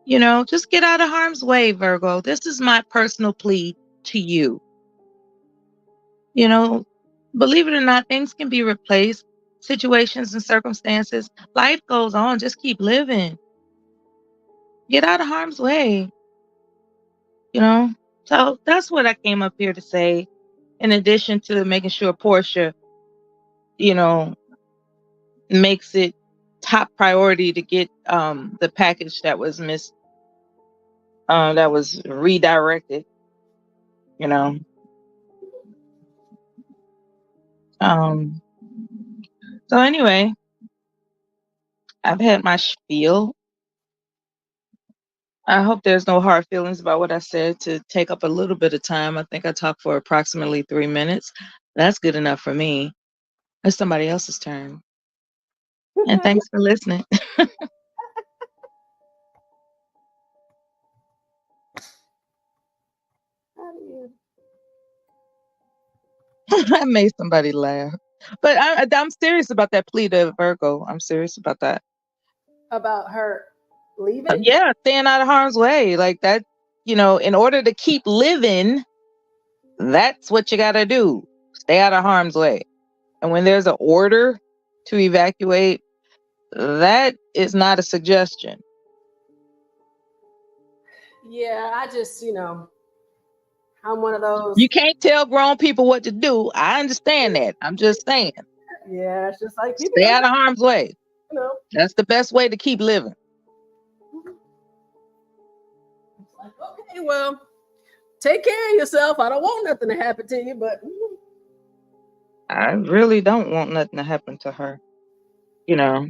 You know, just get out of harm's way, Virgo. This is my personal plea to you. You know, believe it or not, things can be replaced, situations and circumstances. Life goes on. Just keep living. Get out of harm's way. You know, so that's what I came up here to say. In addition to making sure Portia, you know, makes it top priority to get the package that was that was redirected, you know. So anyway, I've had my spiel. I hope there's no hard feelings about what I said to take up a little bit of time. I think I talked for approximately 3 minutes. That's good enough for me. It's somebody else's turn. And thanks for listening. I made somebody laugh. But I'm serious about that plea to Virgo. I'm serious about that. About her leaving? Yeah, staying out of harm's way. Like that, you know, in order to keep living, that's what you got to do. Stay out of harm's way. And when there's an order to evacuate, that is not a suggestion. Yeah, I just, you know, I'm one of those. You can't tell grown people what to do. I understand that. I'm just saying. Yeah, it's just like stay out of harm's way. You know. That's the best way to keep living. Okay, well, take care of yourself. I don't want nothing to happen to you, but I really don't want nothing to happen to her. You know.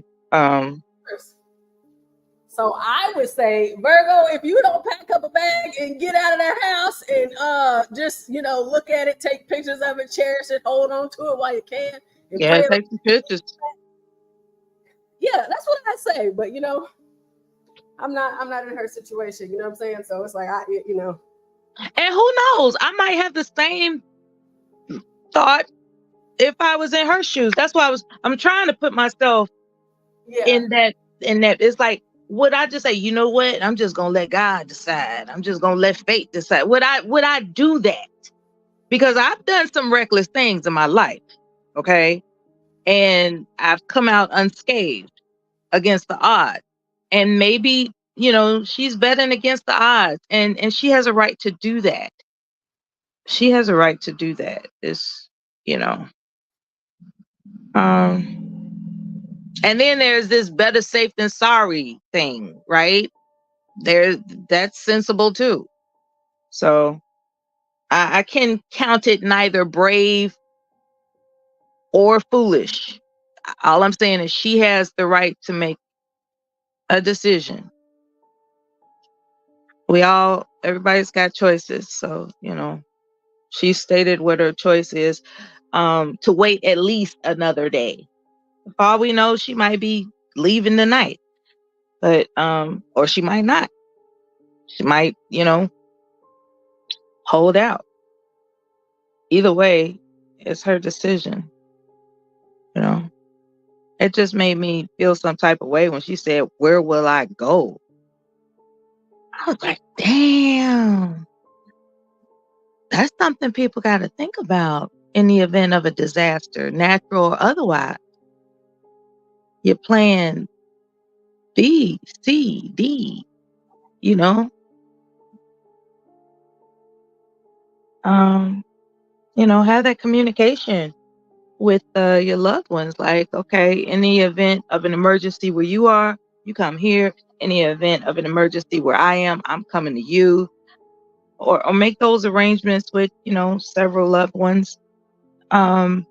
So I would say, Virgo, if you don't pack up a bag and get out of that house and just, you know, look at it, take pictures of it, cherish it, hold on to it while you can. Yeah, take some pictures. Yeah, that's what I say. But you know, I'm not in her situation. You know what I'm saying? So it's like you know. And who knows? I might have the same thought if I was in her shoes. That's why I'm trying to put myself in that it's like, would I just say, you know what? I'm just gonna let God decide. I'm just gonna let fate decide. Would I do that? Because I've done some reckless things in my life, okay? And I've come out unscathed against the odds. And maybe, she's betting against the odds. And she has a right to do that. She has a right to do that. It's, and then there's this better safe than sorry thing, right? That's sensible too. So I can count it neither brave or foolish. All I'm saying is she has the right to make a decision. Everybody's got choices. So, she stated what her choice is, to wait at least another day. For all we know, she might be leaving tonight, but, or she might not. She might, hold out. Either way, it's her decision. It just made me feel some type of way when she said, "Where will I go?" I was like, damn, that's something people got to think about in the event of a disaster, natural or otherwise. Your plan B, C, D, have that communication with your loved ones. Like, okay, in the event of an emergency where you are, you come here. In the event of an emergency where I am, I'm coming to you. Or make those arrangements with, several loved ones. That's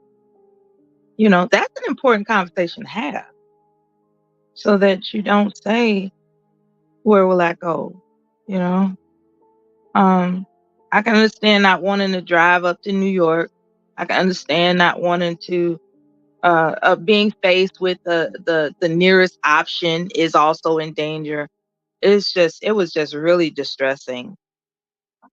an important conversation to have, so that you don't say, "Where will I go?" I can understand not wanting to drive up to New York. I can understand not wanting to, being faced with the nearest option is also in danger. It was just really distressing.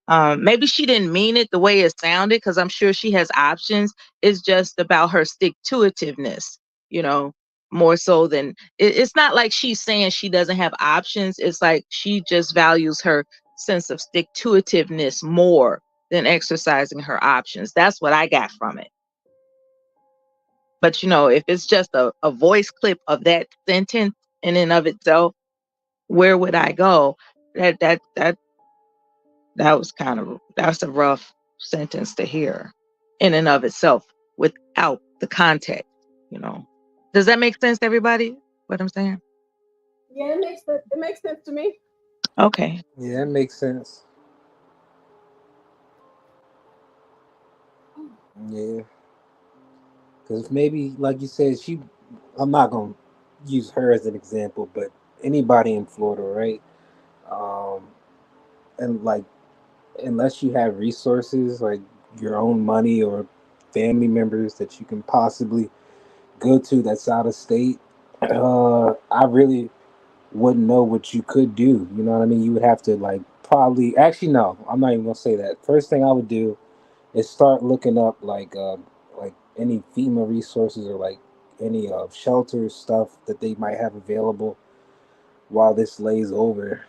Maybe she didn't mean it the way it sounded, because I'm sure she has options. It's just about her stick-to-itiveness, more so than it's not like she's saying she doesn't have options. It's like she just values her sense of stick-to-itiveness more than exercising her options. That's what I got from it. But if it's just a voice clip of that sentence in and of itself, where would I go? That's a rough sentence to hear in and of itself without the context. Does that make sense to everybody, what I'm saying? Yeah, it makes sense to me. Okay. Yeah, that makes sense. Yeah, because maybe, like you said, I'm not gonna use her as an example, but anybody in Florida, right? Um, and like, unless you have resources like your own money or family members that you can possibly go to that's out of state, I really wouldn't know what you could do. You know what I mean? You would have to like probably actually no, I'm not even gonna say that. First thing I would do is start looking up like any FEMA resources or like any shelter stuff that they might have available while this lays over.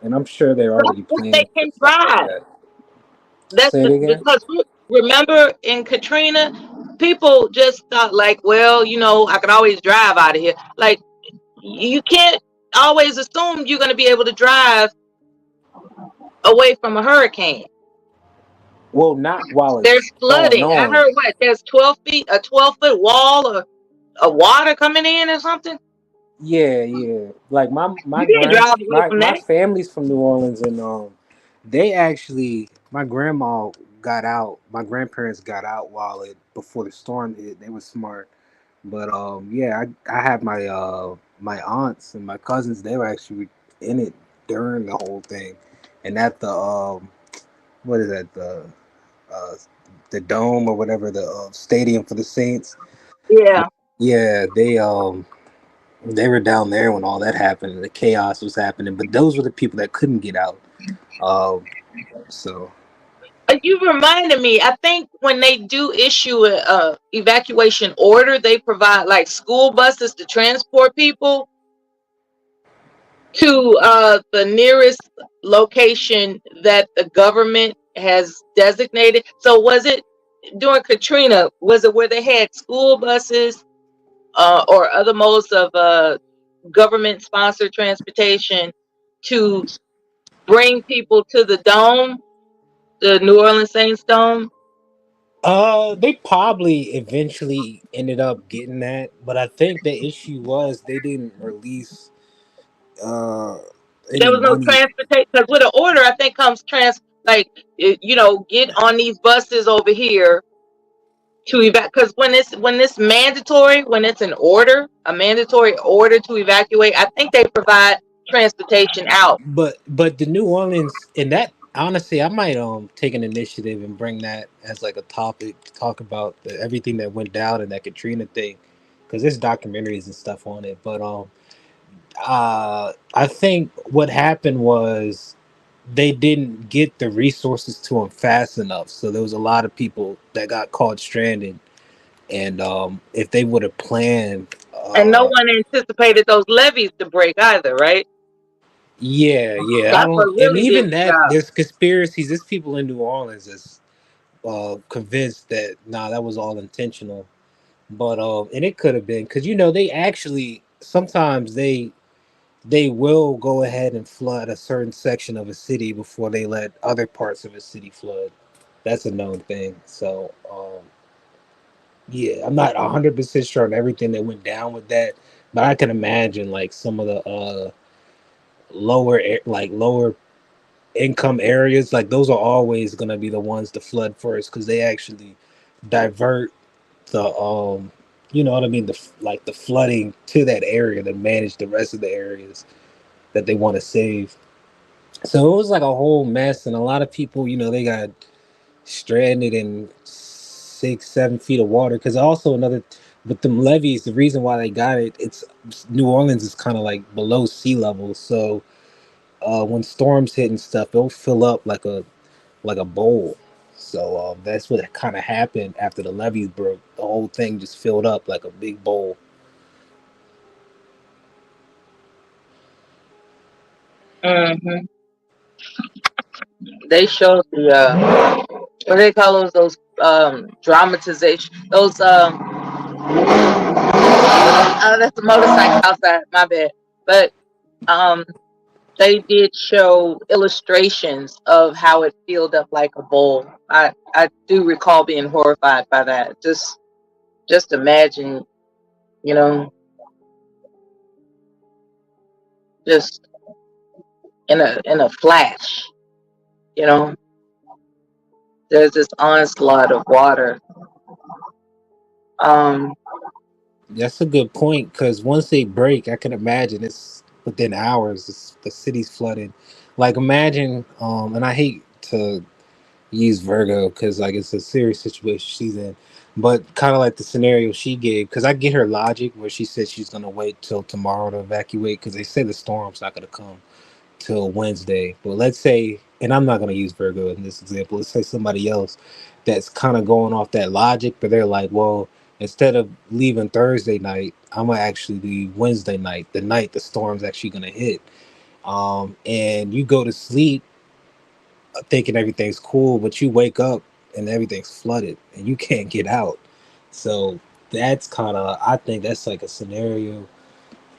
And I'm sure they're already They planning for can stuff like drive. that. That's Say it again. because remember in Katrina, people just thought like, well, I can always drive out of here. Like, you can't always assume you're going to be able to drive away from a hurricane. Well, not while There's it's going flooding. I on. heard there's 12-foot wall or of water coming in or something. Yeah, yeah. Like my You can't drive away from my that. family's from New Orleans, and they actually my grandma got out. My grandparents got out while it before the storm hit. They were smart, but yeah, I have my aunts and my cousins. They were actually in it during the whole thing, and at the what is that uh the dome or whatever, the stadium for the Saints. Yeah. Yeah, they were down there when all that happened and the chaos was happening, but those were the people that couldn't get out. Um, so You reminded me. I think when they do issue a evacuation order, they provide like school buses to transport people to the nearest location that the government has designated. So was it during Katrina? Was it where they had school buses or other modes of government sponsored transportation to bring people to the dome, the New Orleans Saints dome? They probably eventually ended up getting that, but I think the issue was they didn't release uh There any was no money. transportation because with an order, I think comes get on these buses over here to evacuate. Because when it's mandatory, when it's an order, a mandatory order to evacuate, I think they provide transportation out. But the New Orleans, and that honestly, I might take an initiative and bring that as like a topic to talk about everything that went down in that Katrina thing, because there's documentaries and stuff on it. But I think what happened was they didn't get the resources to them fast enough, so there was a lot of people that got caught stranded. And if they would have planned, And no one anticipated those levees to break either, right? yeah, I That's what don't. And really did even the that, job. there's conspiracies. There's people in New Orleans that's convinced that that was all intentional. But and it could have been because they actually sometimes they will go ahead and flood a certain section of a city before they let other parts of a city flood. That's a known thing. So yeah, I'm not 100% sure on everything that went down with that, but I can imagine like some of the lower income areas, like those are always going to be the ones to flood first because they actually divert the you know what I mean, the flooding to that area to manage the rest of the areas that they want to save. So it was like a whole mess, and a lot of people, they got stranded in 6 7 feet of water because also another with them levees, the reason why they got it's New Orleans is kind of like below sea level, so when storms hit and stuff, it'll fill up like a bowl. So that's what kind of happened after the levees broke. The whole thing just filled up like a big bowl. Hmm. They showed the what do they call those dramatization, those oh, that's a motorcycle outside, my bad. But um they did show illustrations of how it filled up like a bowl. I do recall being horrified by that. Just imagine, you know, just in a flash, you know, there's this onslaught of water. Um That's a good point because once they break, I can imagine it's within hours. The city's flooded. Like imagine, and I hate to use Virgo because like it's a serious situation she's in, but kind of like the scenario she gave because I get her logic where she said she's gonna wait till tomorrow to evacuate because they say the storm's not gonna come till Wednesday. But let's say, and I'm not going to use Virgo in this example, let's say somebody else that's kind of going off that logic, but they're like, well, instead of leaving Thursday night, I'm going to actually leave Wednesday night, the night the storm's actually going to hit. And you go to sleep thinking everything's cool, but you wake up and everything's flooded and you can't get out. So that's kind of, I think that's like a scenario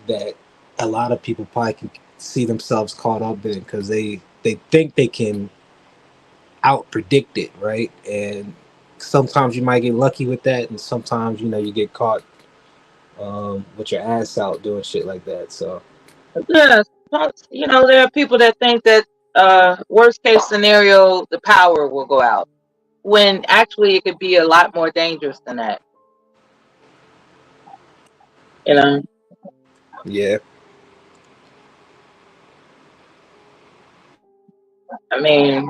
that a lot of people probably can see themselves caught up in because they think they can out predict it, right? And sometimes you might get lucky with that, and sometimes you get caught with your ass out doing shit like that. So yeah, there are people that think that worst case scenario the power will go out when actually it could be a lot more dangerous than that, you know. yeah, I mean,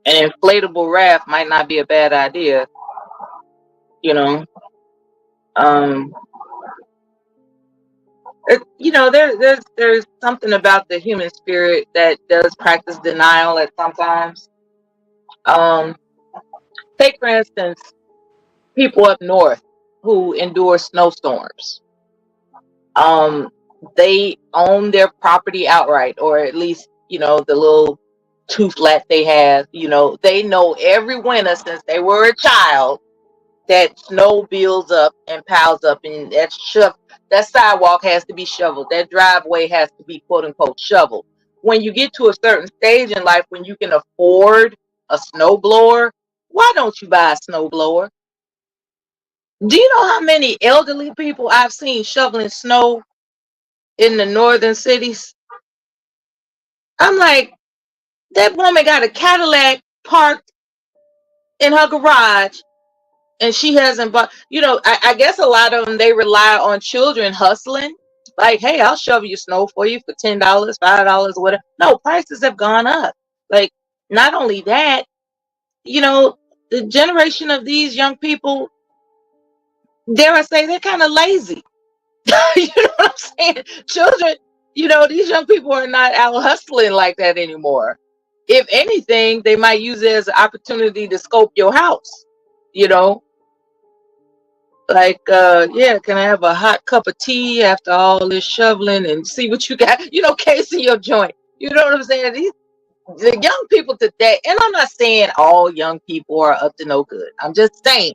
an inflatable raft might not be a bad idea, you know. Um, there's something about the human spirit that does practice denial at sometimes. Um, take for instance, people up north who endure snowstorms. Um, they own their property outright, or at least, the little two flat they have. They know every winter since they were a child that snow builds up and piles up, and that sidewalk has to be shoveled. That driveway has to be quote unquote shoveled. When you get to a certain stage in life when you can afford a snow blower, why don't you buy a snow blower? Do you know how many elderly people I've seen shoveling snow in the northern cities? I'm like, that woman got a Cadillac parked in her garage, and she hasn't bought. I guess a lot of them, they rely on children hustling. Like, hey, I'll shovel your snow for you for $10, $5, whatever. No, prices have gone up. Like, not only that, the generation of these young people, dare I say, they're kind of lazy. You know what I'm saying? Children, these young people are not out hustling like that anymore. If anything, they might use it as an opportunity to scope your house. Like, yeah, can I have a hot cup of tea after all this shoveling and see what you got? Casing your joint. You know what I'm saying? The young people today, and I'm not saying all young people are up to no good. I'm just saying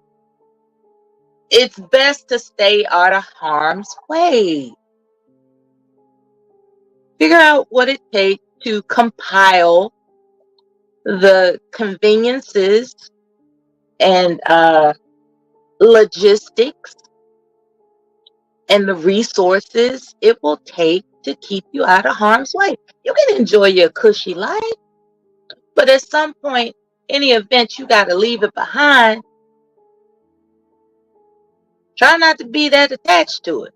it's best to stay out of harm's way. Figure out what it takes to compile the conveniences and logistics and the resources it will take to keep you out of harm's way. You can enjoy your cushy life, but at some point, any event, you got to leave it behind. Try not to be that attached to it.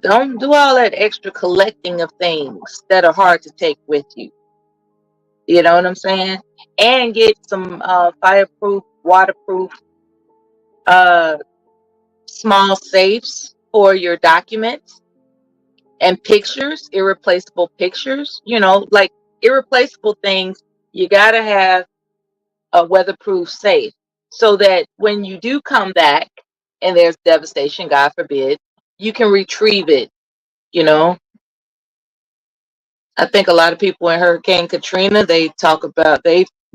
Don't do all that extra collecting of things that are hard to take with you. You know what I'm saying? And get some fireproof, waterproof, small safes for your documents and pictures, irreplaceable pictures. Like irreplaceable things, you got to have a weatherproof safe so that when you do come back and there's devastation, God forbid, you can retrieve it. I think a lot of people in Hurricane Katrina, they've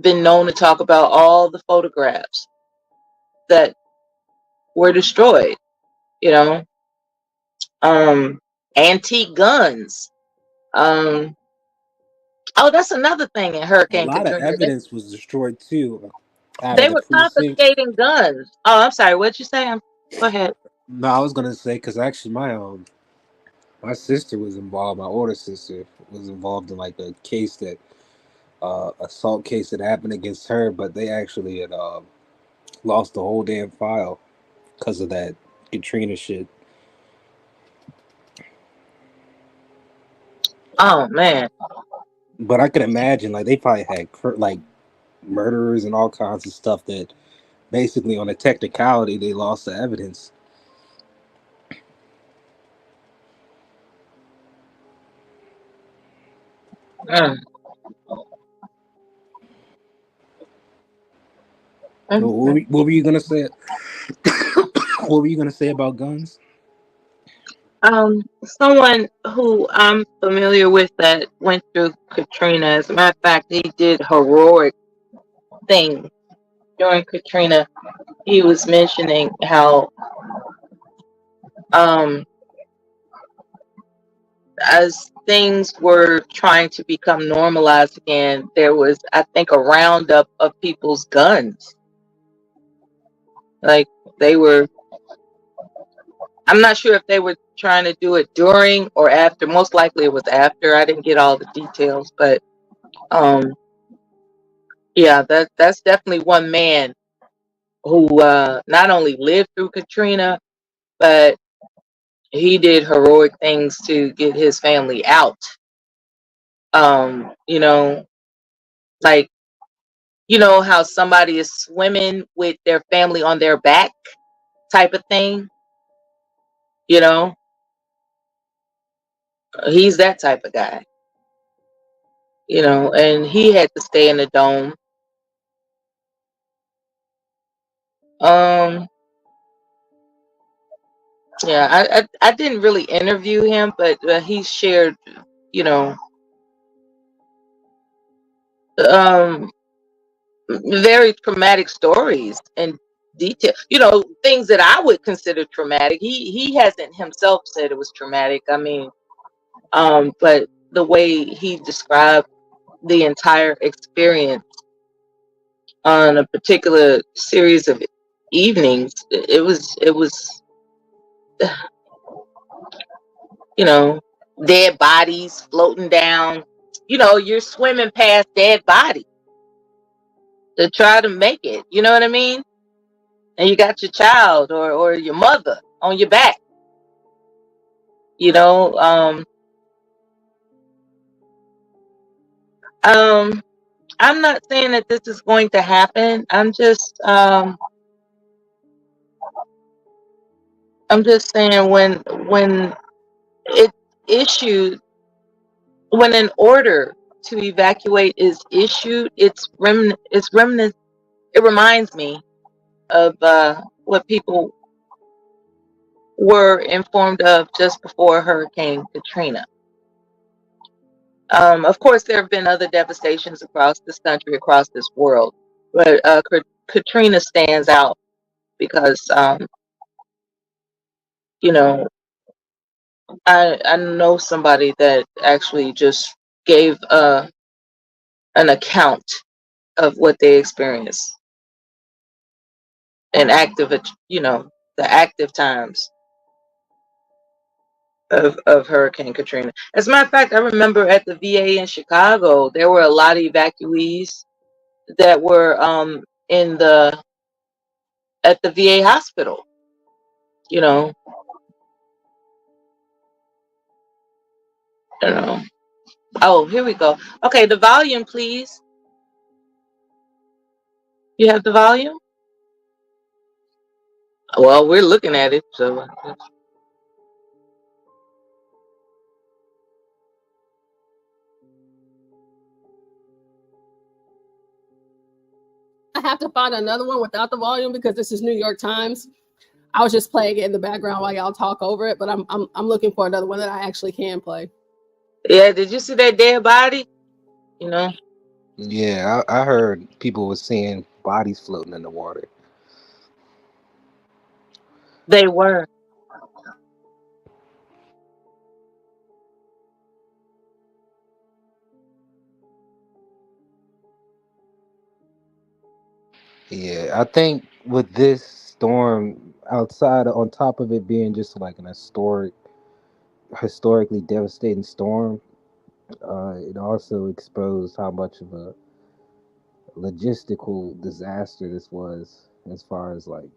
been known to talk about all the photographs that were destroyed, you know, antique guns. Oh, that's another thing in A Hurricane lot of Katrina. evidence was destroyed too out of They the were precinct. confiscating guns. Oh, I'm sorry. What'd you say? Go ahead. No, I was gonna say because actually my sister was involved. My older sister was involved in like a case that assault case that happened against her, but they actually had lost the whole damn file because of that Katrina shit. Oh man. But I could imagine like they probably had like murderers and all kinds of stuff that basically on a technicality they lost the evidence. Mm. What were you gonna say? What were you gonna say about guns? Someone who I'm familiar with that went through Katrina. As a matter of fact, he did heroic things during Katrina. He was mentioning how as things were trying to become normalized again, there was, I think, a roundup of people's guns. Like I'm not sure if they were trying to do it during or after. Most likely it was after. I didn't get all the details, but yeah, that's definitely one man who not only lived through Katrina, but he did heroic things to get his family out. You know, like how somebody is swimming with their family on their back type of thing. He's that type of guy. And he had to stay in the dome Um, yeah, I didn't really interview him, but he shared, you know, um, very traumatic stories and detail. You know, things that I would consider traumatic. He hasn't himself said it was traumatic. I mean, but the way he described the entire experience on a particular series of evenings, it was you know, dead bodies floating down. You know, you're swimming past dead bodies to try to make it. You know what I mean? And you got your child or your mother on your back. You know, um, I'm not saying that this is going to happen. I'm just saying when it issued when an order to evacuate is issued, it's remnant. It reminds me of what people were informed of just before Hurricane Katrina. Of course, there have been other devastations across this country, across this world, but Katrina stands out because, you know, I know somebody that actually just gave an account of what they experienced in you know, the active times of Hurricane Katrina. As a matter of fact, I remember at the VA in Chicago, there were a lot of evacuees that were in the at the VA hospital. You know, you know. Oh, here we go. Okay, the volume, please. You have the volume? Well, we're looking at it, so. I have to find another one without the volume because this is New York Times. I was just playing it in the background while y'all talk over it, but I'm looking for another one that I actually can play. Yeah, did you see that dead body? You know, Yeah, I heard people were seeing bodies floating in the water. they were. Yeah, I think with this storm, outside on top of it being just like an historically devastating storm, it also exposed how much of a logistical disaster this was, as far as like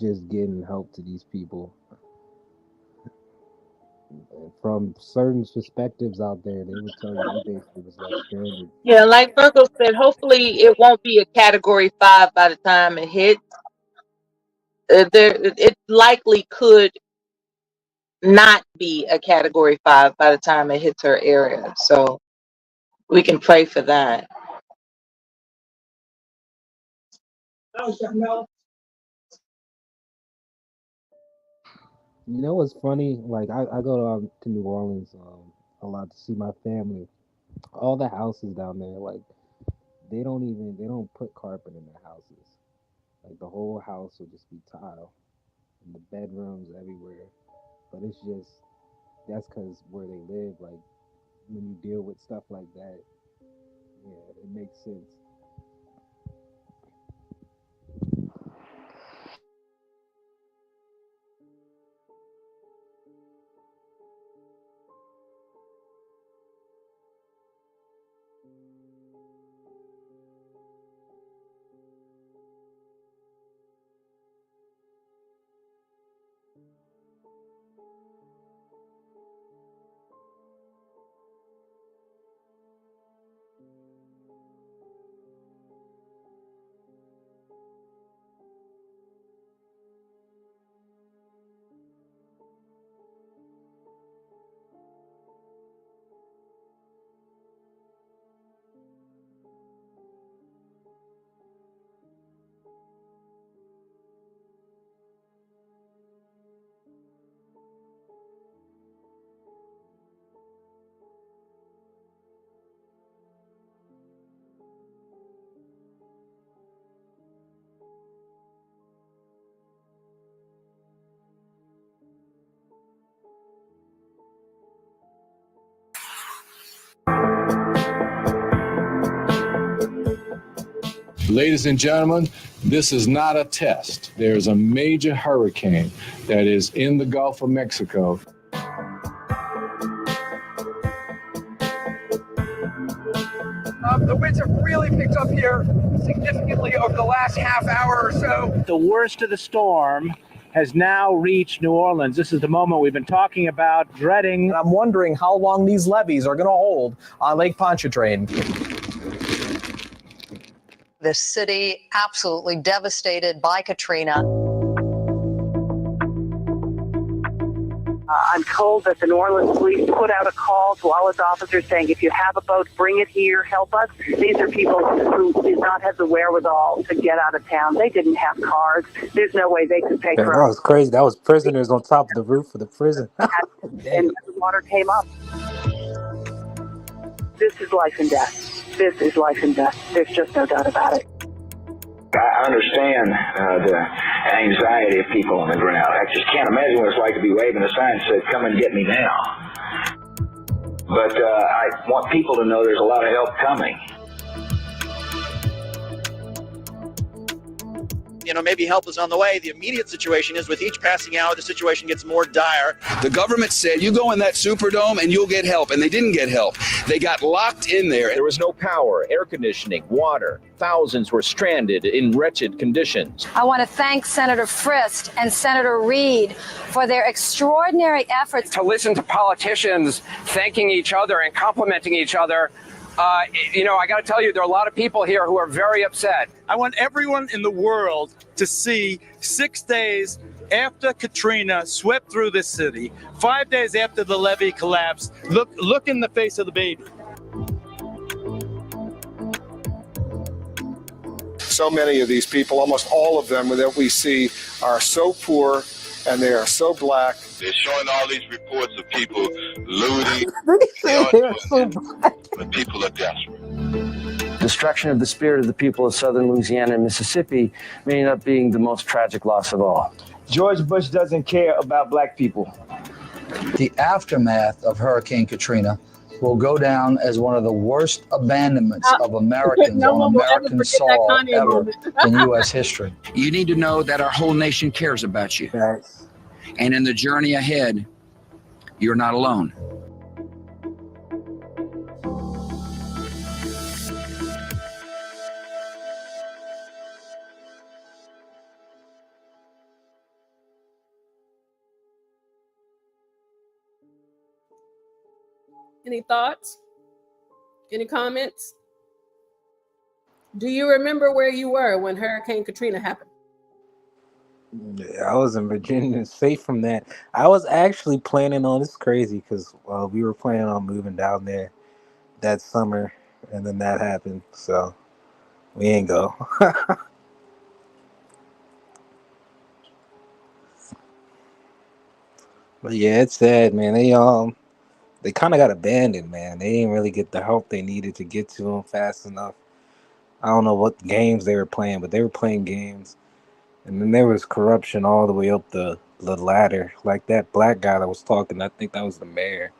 just getting help to these people. And from certain perspectives out there, they would tell you they basically was left stranded. Yeah, like Virgo said, hopefully it won't be a category 5 by the time it hits. It likely could not be a category 5 by the time it hits her area. So we can pray for that. You know what's funny? Like I go to New Orleans a lot to see my family. All the houses down there, like they don't put carpet in their houses. Like the whole house will just be tile, and the bedrooms everywhere. But it's just that's because where they live. Like when you deal with stuff like that, yeah, it makes sense. Ladies and gentlemen, this is not a test. There's a major hurricane that is in the Gulf of Mexico. The winds have really picked up here significantly over the last half hour or so. The worst of the storm has now reached New Orleans. This is the moment we've been talking about, dreading. And I'm wondering how long these levees are going to hold on Lake Pontchartrain. This city absolutely devastated by Katrina. I'm told that the New Orleans police put out a call to all its officers saying, if you have a boat, bring it here, help us. These are people who did not have the wherewithal to get out of town. They didn't have cars. There's no way they could pay Man, for that was crazy. That was prisoners on top of the roof of the prison. and the water came up. This is life and death. This is life and death. There's just no doubt about it. I understand the anxiety of people on the ground. I just can't imagine what it's like to be waving a sign that says, come and get me now. But I want people to know there's a lot of help coming. Maybe help is on the way. The immediate situation is with each passing hour, the situation gets more dire. The government said, you go in that Superdome and you'll get help. And they didn't get help. They got locked in there. There was no power, air conditioning, water. Thousands were stranded in wretched conditions. I want to thank Senator Frist and Senator Reid for their extraordinary efforts. To listen to politicians thanking each other and complimenting each other, I got to tell you, there are a lot of people here who are very upset. I want everyone in the world to see 6 days after Katrina swept through this city, 5 days after the levee collapsed, look in the face of the baby. So many of these people, almost all of them that we see, are so poor and they are so black. They're showing all these reports of people looting. But people are desperate. Destruction of the spirit of the people of southern Louisiana and Mississippi may end up being the most tragic loss of all. George Bush doesn't care about black people. The aftermath of Hurricane Katrina will go down as one of the worst abandonments of Americans on American soil ever in U.S. history. You need to know that our whole nation cares about you. Yes. And in the journey ahead, you're not alone. Any thoughts? Any comments? Do you remember where you were when Hurricane Katrina happened? Yeah, I was in Virginia, safe from that. I was actually planning on, it's crazy because we were planning on moving down there that summer, and then that happened, so we ain't go. But yeah, it's sad, man. They kind of got abandoned, man. They didn't really get the help they needed to get to them fast enough. I don't know what games they were playing, but they were playing games. And then there was corruption all the way up the ladder. Like that black guy that was talking, I think that was the mayor.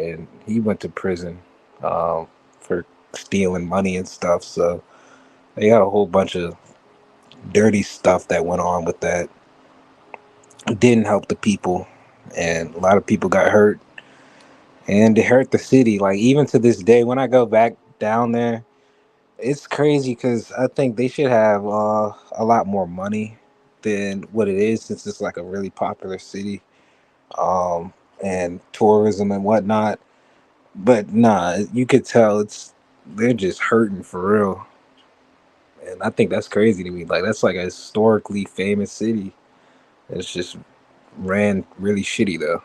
And he went to prison for stealing money and stuff. So they got a whole bunch of dirty stuff that went on with that. It didn't help the people. And a lot of people got hurt. And it hurt the city. Like, even to this day, when I go back down there, it's crazy because I think they should have a lot more money than what it is, since it's like a really popular city, and tourism and whatnot. But nah, you could tell they're just hurting for real. And I think that's crazy to me. Like, that's like a historically famous city. It's just ran really shitty though.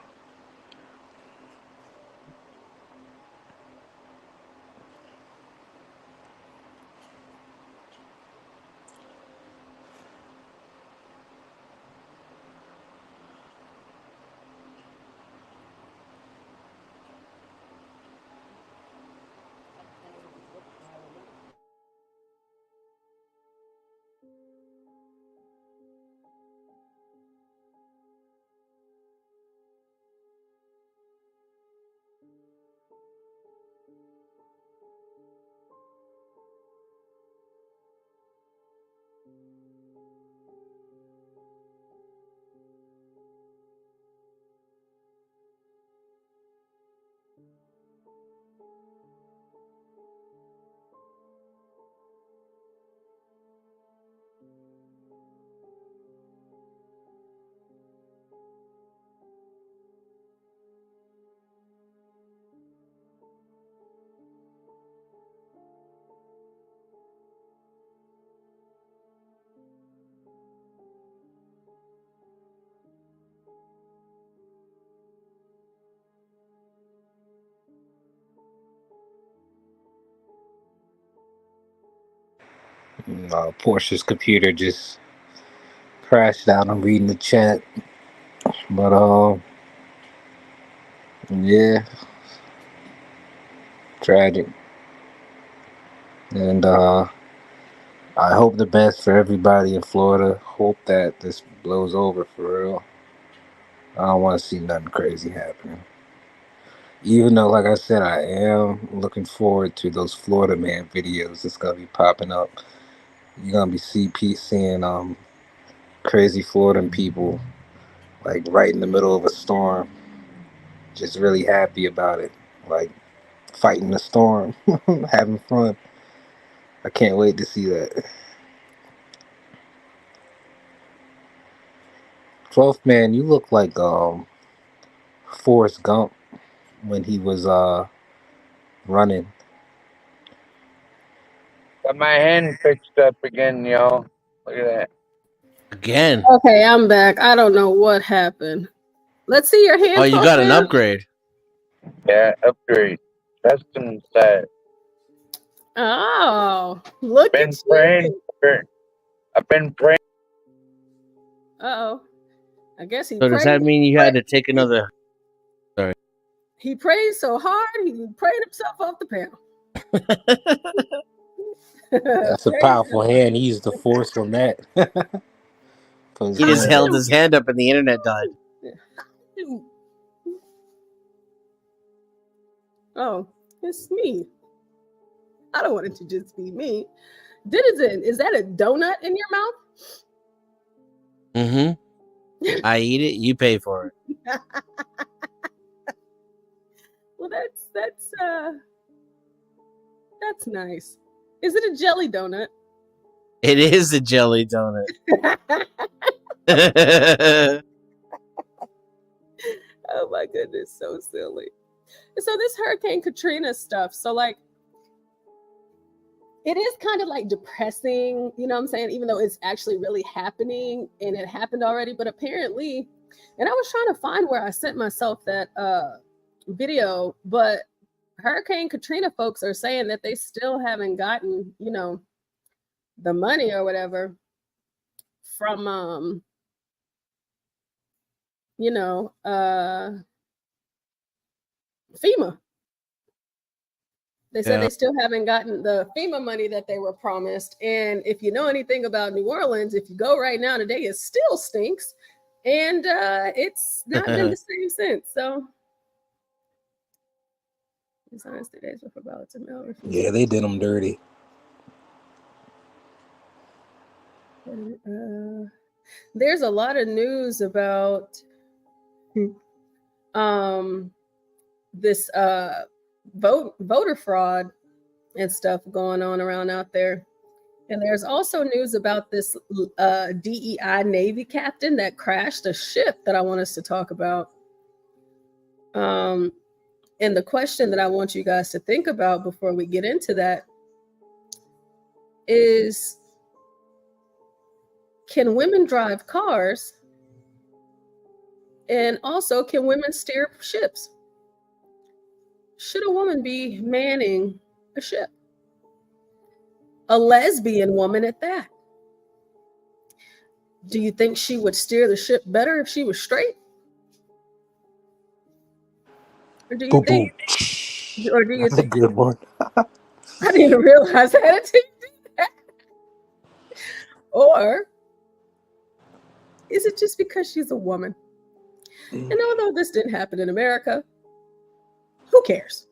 Portia's computer just crashed out. I'm reading the chat, but yeah, tragic. And I hope the best for everybody in Florida. Hope that this blows over for real. I don't want to see nothing crazy happening. Even though, like I said, I am looking forward to those Florida Man videos that's gonna be popping up. You're gonna be seeing crazy Floridan people like right in the middle of a storm, just really happy about it, like fighting the storm, having fun. I can't wait to see that. 12th Man, you look like Forrest Gump when he was running. Got my hand fixed up again, y'all. Look at that. Again. Okay, I'm back. I don't know what happened. Let's see your hand. Oh, you got an upgrade. Yeah, upgrade. Custom set. Oh, look at you. I've been praying. Uh-oh. I guess he So does that mean you had to take another? Sorry. He prayed so hard, he prayed himself off the panel. That's a powerful hand. He used the force on that. He just held his hand up and the internet died. Oh, it's me. I don't want it to just be me. Denizen, is that a donut in your mouth? Mm-hmm. I eat it, you pay for it. Well, that's nice. Is it a jelly donut? It is a jelly donut. Oh my goodness, so silly. So this Hurricane Katrina stuff, so like it is kind of like depressing, you know what I'm saying? Even though it's actually really happening and it happened already, but apparently, and I was trying to find where I sent myself that video, but Hurricane Katrina folks are saying that they still haven't gotten, you know, the money or whatever from you know, FEMA. They said they still haven't gotten the FEMA money that they were promised. And if you know anything about New Orleans, if you go right now today, it still stinks. And it's not been the same since. So it's on 2 days before ballots and mail. Yeah, they did them dirty. There's a lot of news about this voter fraud and stuff going on around out there. And there's also news about this DEI Navy captain that crashed a ship that I want us to talk about. And the question that I want you guys to think about before we get into that is, can women drive cars? And also, can women steer ships? Should a woman be manning a ship? A lesbian woman at that. Do you think she would steer the ship better if she was straight? Or do you think? Or do you That's a good one. I didn't even realize I had to do that. Or is it just because she's a woman? And although this didn't happen in America, who cares?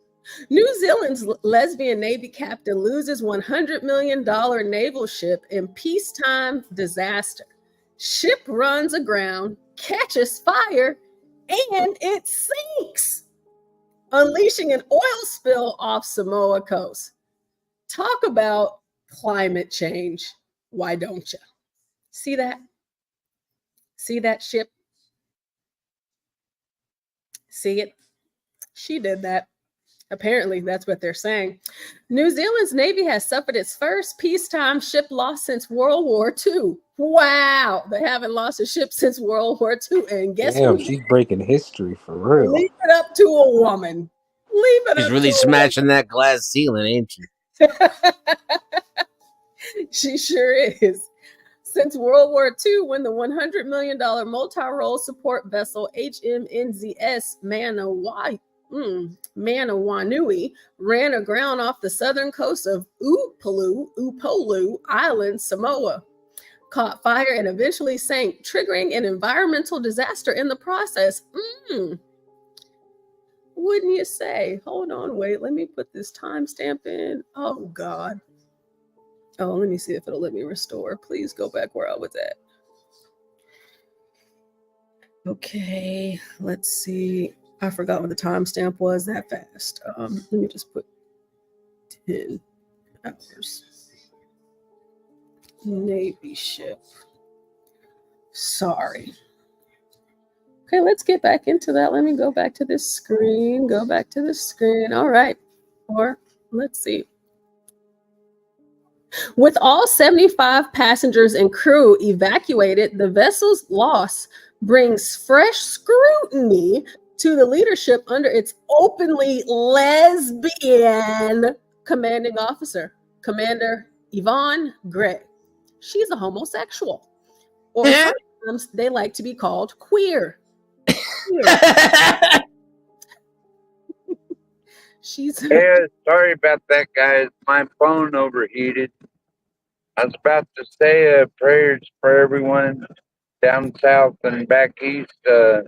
New Zealand's lesbian Navy captain loses $100 million naval ship in peacetime disaster. Ship runs aground, catches fire, and it sinks, unleashing an oil spill off Samoa coast. Talk about climate change. Why don't you? See that? See that ship? See it? She did that. Apparently, that's what they're saying. New Zealand's Navy has suffered its first peacetime ship loss since World War II. Wow, they haven't lost a ship since World War II. And guess Damn, who? she's breaking history for real. Leave it up to a woman. Leave it She's up really to smashing that glass ceiling, ain't she? She sure is. Since World War II, when the $100 million multi-role support vessel HMNZS Manawanui ran aground off the southern coast of Upolu Island, Samoa, caught fire and eventually sank, triggering an environmental disaster in the process. Wouldn't you say? Hold on, wait, let me put this timestamp in. Oh, God. Oh, let me see if it'll let me restore. Please go back where I was at. Okay, let's see. I forgot what the timestamp was that fast. Let me just put 10 hours. Navy ship. Sorry. Okay, let's get back into that. Let me go back to this screen. Go back to the screen. All right. Or let's see. With all 75 passengers and crew evacuated, the vessel's loss brings fresh scrutiny to the leadership under its openly lesbian commanding officer, Commander Yvonne Gray. She's a homosexual, or sometimes they like to be called queer. Yeah, sorry about that, guys. My phone overheated. I was about to say prayers for everyone down south and back east. My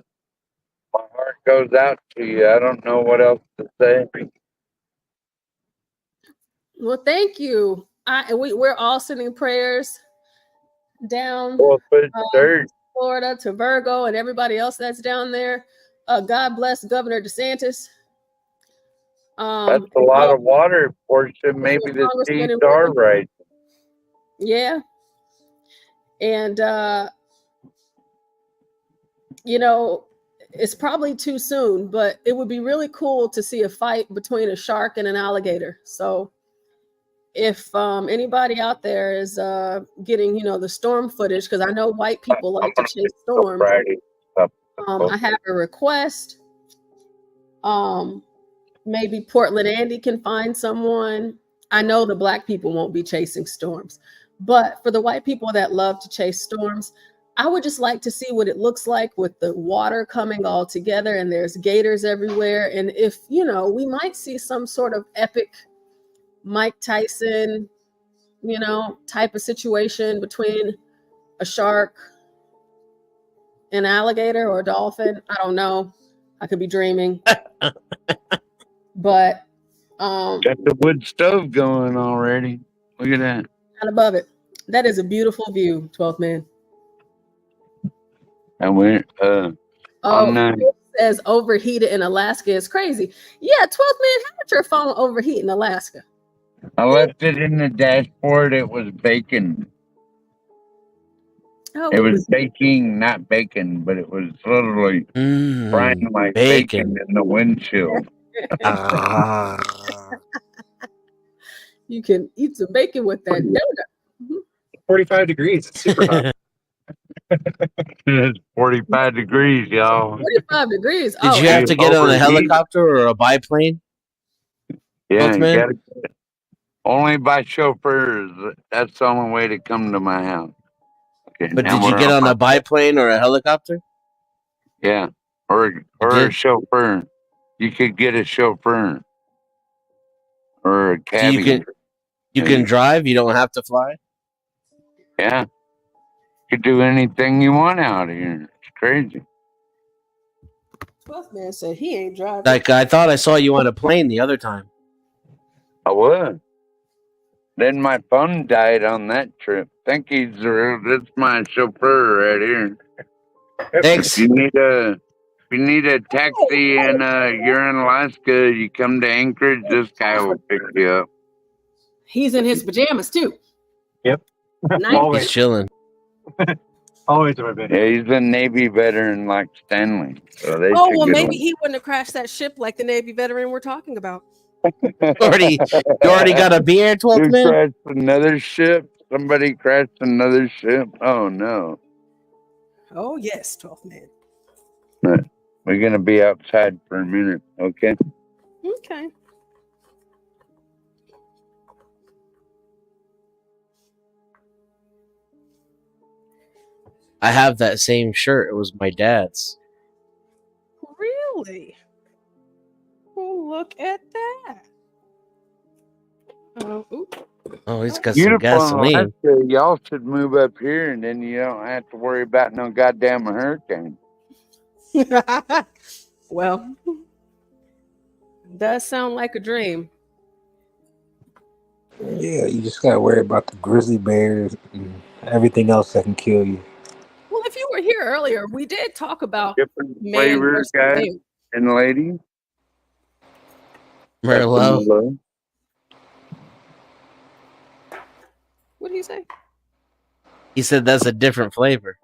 heart goes out to you. I don't know what else to say. Well, thank you. We're all sending prayers down Florida to Virgo and everybody else that's down there. God bless Governor DeSantis. That's a lot of water portion. Maybe the seeds are right. Yeah. And, you know, it's probably too soon, but it would be really cool to see a fight between a shark and an alligator. So if anybody out there is getting, you know, the storm footage, because I know white people like to chase storms. I have a request. Maybe Portland Andy can find someone. I know the black people won't be chasing storms, but for the white people that love to chase storms, I would just like to see what it looks like with the water coming all together and there's gators everywhere. And if, you know, we might see some sort of epic Mike Tyson, you know, type of situation between a shark, an alligator, or a dolphin. I don't know. I could be dreaming. But got the wood stove going already. Look at that. And above it. That is a beautiful view, 12th man. I went it says overheated in Alaska is crazy. Yeah, 12th man, how did your phone overheat in Alaska? I left it in the dashboard. It was baking. It was baking, not bacon, but it was literally frying like bacon in the windshield. You can eat some bacon with that donut. 45 degrees. It's super hot. It's 45 degrees, y'all. 45 degrees. Did you have to get on a helicopter or a biplane? Yeah, you gotta get it. Only by chauffeurs. That's the only way to come to my house. Okay, but did you get on a biplane or a helicopter? Yeah, or a chauffeur. You could get a chauffeur or a cabbie. So you can drive. You don't have to fly. Yeah, you could do anything you want out here. It's crazy. 12th man said he ain't driving. Like I thought I saw you on a plane the other time. I was. Then my phone died on that trip. Thank you, sir. That's my chauffeur right here. Thanks. If you need a taxi and you're in Alaska, you come to Anchorage, this guy will pick you up. He's in his pajamas too. Yep. Nice. He's chilling. Always a bit. Yeah, he's a Navy veteran like Stanley. So they well, maybe he wouldn't have crashed that ship like the Navy veteran we're talking about. You already got a beer, 12th man? Crashed another ship. Somebody crashed another ship. Oh no. Oh yes, 12th man. Right. We're gonna be outside for a minute, okay? Okay. I have that same shirt. It was my dad's. Really? Well, look at that. Oh, he's got some Beautiful gasoline. Alaska. Y'all should move up here, and then you don't have to worry about no goddamn hurricane. Well, does sound like a dream. Yeah, you just gotta worry about the grizzly bears and everything else that can kill you. Well, if you were here earlier, we did talk about Different man flavor, versus guys bear. and ladies. Merlot. Merlot. What did he say? He said that's a different flavor.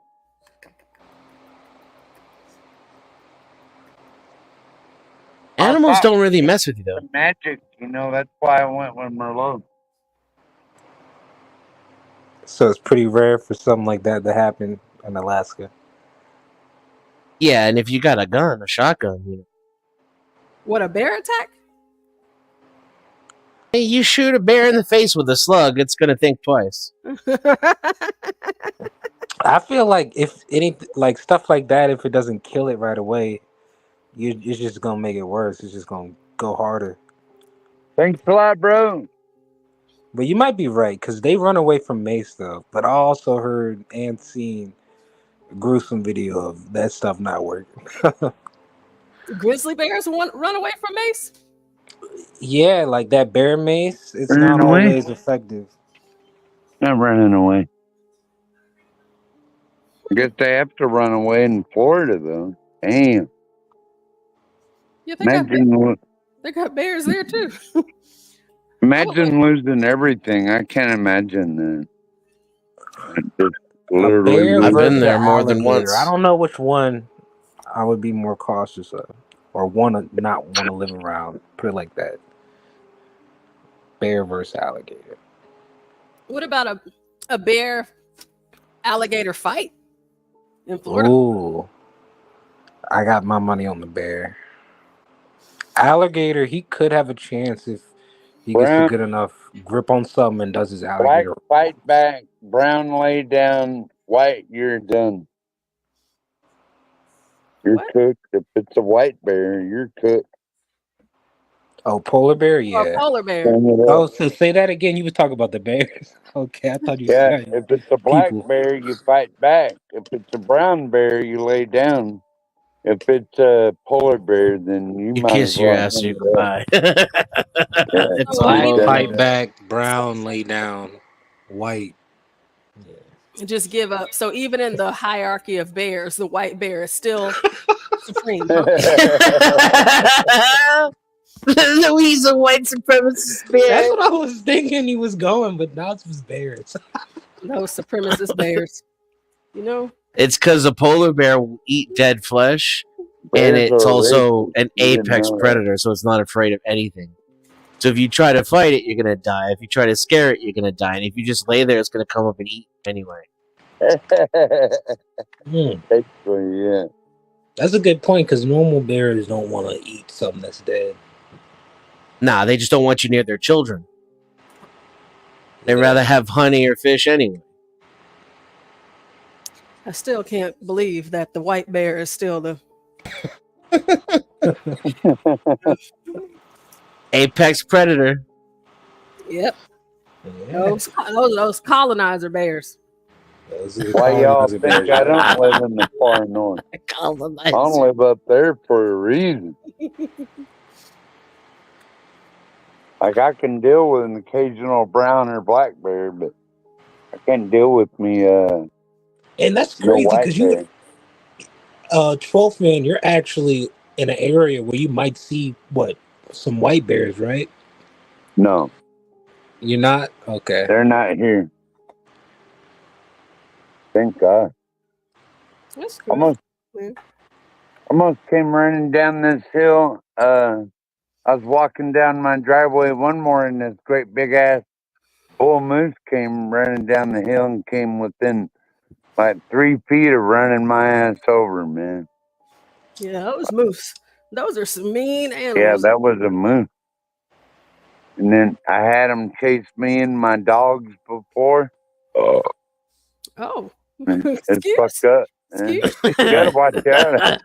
Animals don't really mess with you, though. Magic, that's why I went with Merlot. So it's pretty rare for something like that to happen in Alaska. Yeah, and if you got a shotgun, What, a bear attack? Hey, you shoot a bear in the face with a slug, it's gonna think twice. I feel like if any stuff like that, if it doesn't kill it right away, it's just gonna make it worse. It's just gonna go harder. Thanks a lot, bro. But you might be right, because they run away from mace though. But I also heard and seen a gruesome video of that stuff not working. Grizzly bears run away from mace? Yeah, like that bear mace, it's Running not away? always effective. Not running away. I guess they have to run away in Florida, though. Damn. Yeah, they got bears there too. Imagine losing everything. I can't imagine that. Just A bear I've been versus there an more than alligator. once. I don't know which one I would be more cautious of, or not want to live around. Put it like that. Bear versus alligator. What about a bear alligator fight in Florida? Ooh, I got my money on the bear. Alligator, he could have a chance if he gets a good enough grip on something and does his Black alligator. fight back, brown lay down, white, you're done. You're cooked. If it's a white bear, you're cooked. Oh, polar bear, yeah. Polar bear. Oh, so say that again. You were talking about the bears. Okay, I thought you Yeah, said if it's a black people. bear, you fight back. If it's a brown bear, you lay down. If it's a polar bear, then you might kiss as your well ass, hang you it can up. buy. It's all Black over. fight back, brown lay down, white. Just give up. So even in the hierarchy of bears, the white bear is still supreme. Huh? He's a white supremacist bear. That's what I was thinking he was going, but now it's just bears. Those supremacist bears. It's because a polar bear will eat dead flesh, and Bears it's are also racist. an You didn't apex know that. predator, so it's not afraid of anything. So if you try to fight it, you're gonna die. If you try to scare it, you're gonna die. And if you just lay there, it's gonna come up and eat you anyway. Basically, yeah. That's a good point, because normal bears don't want to eat something that's dead. Nah, they just don't want you near their children. They'd rather have honey or fish anyway. I still can't believe that the white bear is still the apex predator. Yep. Those colonizer bears. Why y'all think I don't live in the far north? I don't live up there for a reason. Like, I can deal with an occasional brown or black bear, but I can't deal with me And that's crazy, because you, 12th man, you're actually in an area where you might see some white bears, right? No. You're not? Okay. They're not here. Thank God. That's good. Almost came running down this hill. I was walking down my driveway one morning. This great big ass bull moose came running down the hill and came within like 3 feet of running my ass over, man. Yeah, those moose. Those are some mean animals. Yeah, that was a moose. And then I had them chase me and my dogs before. Oh. It's fucked up. Man. You gotta watch out.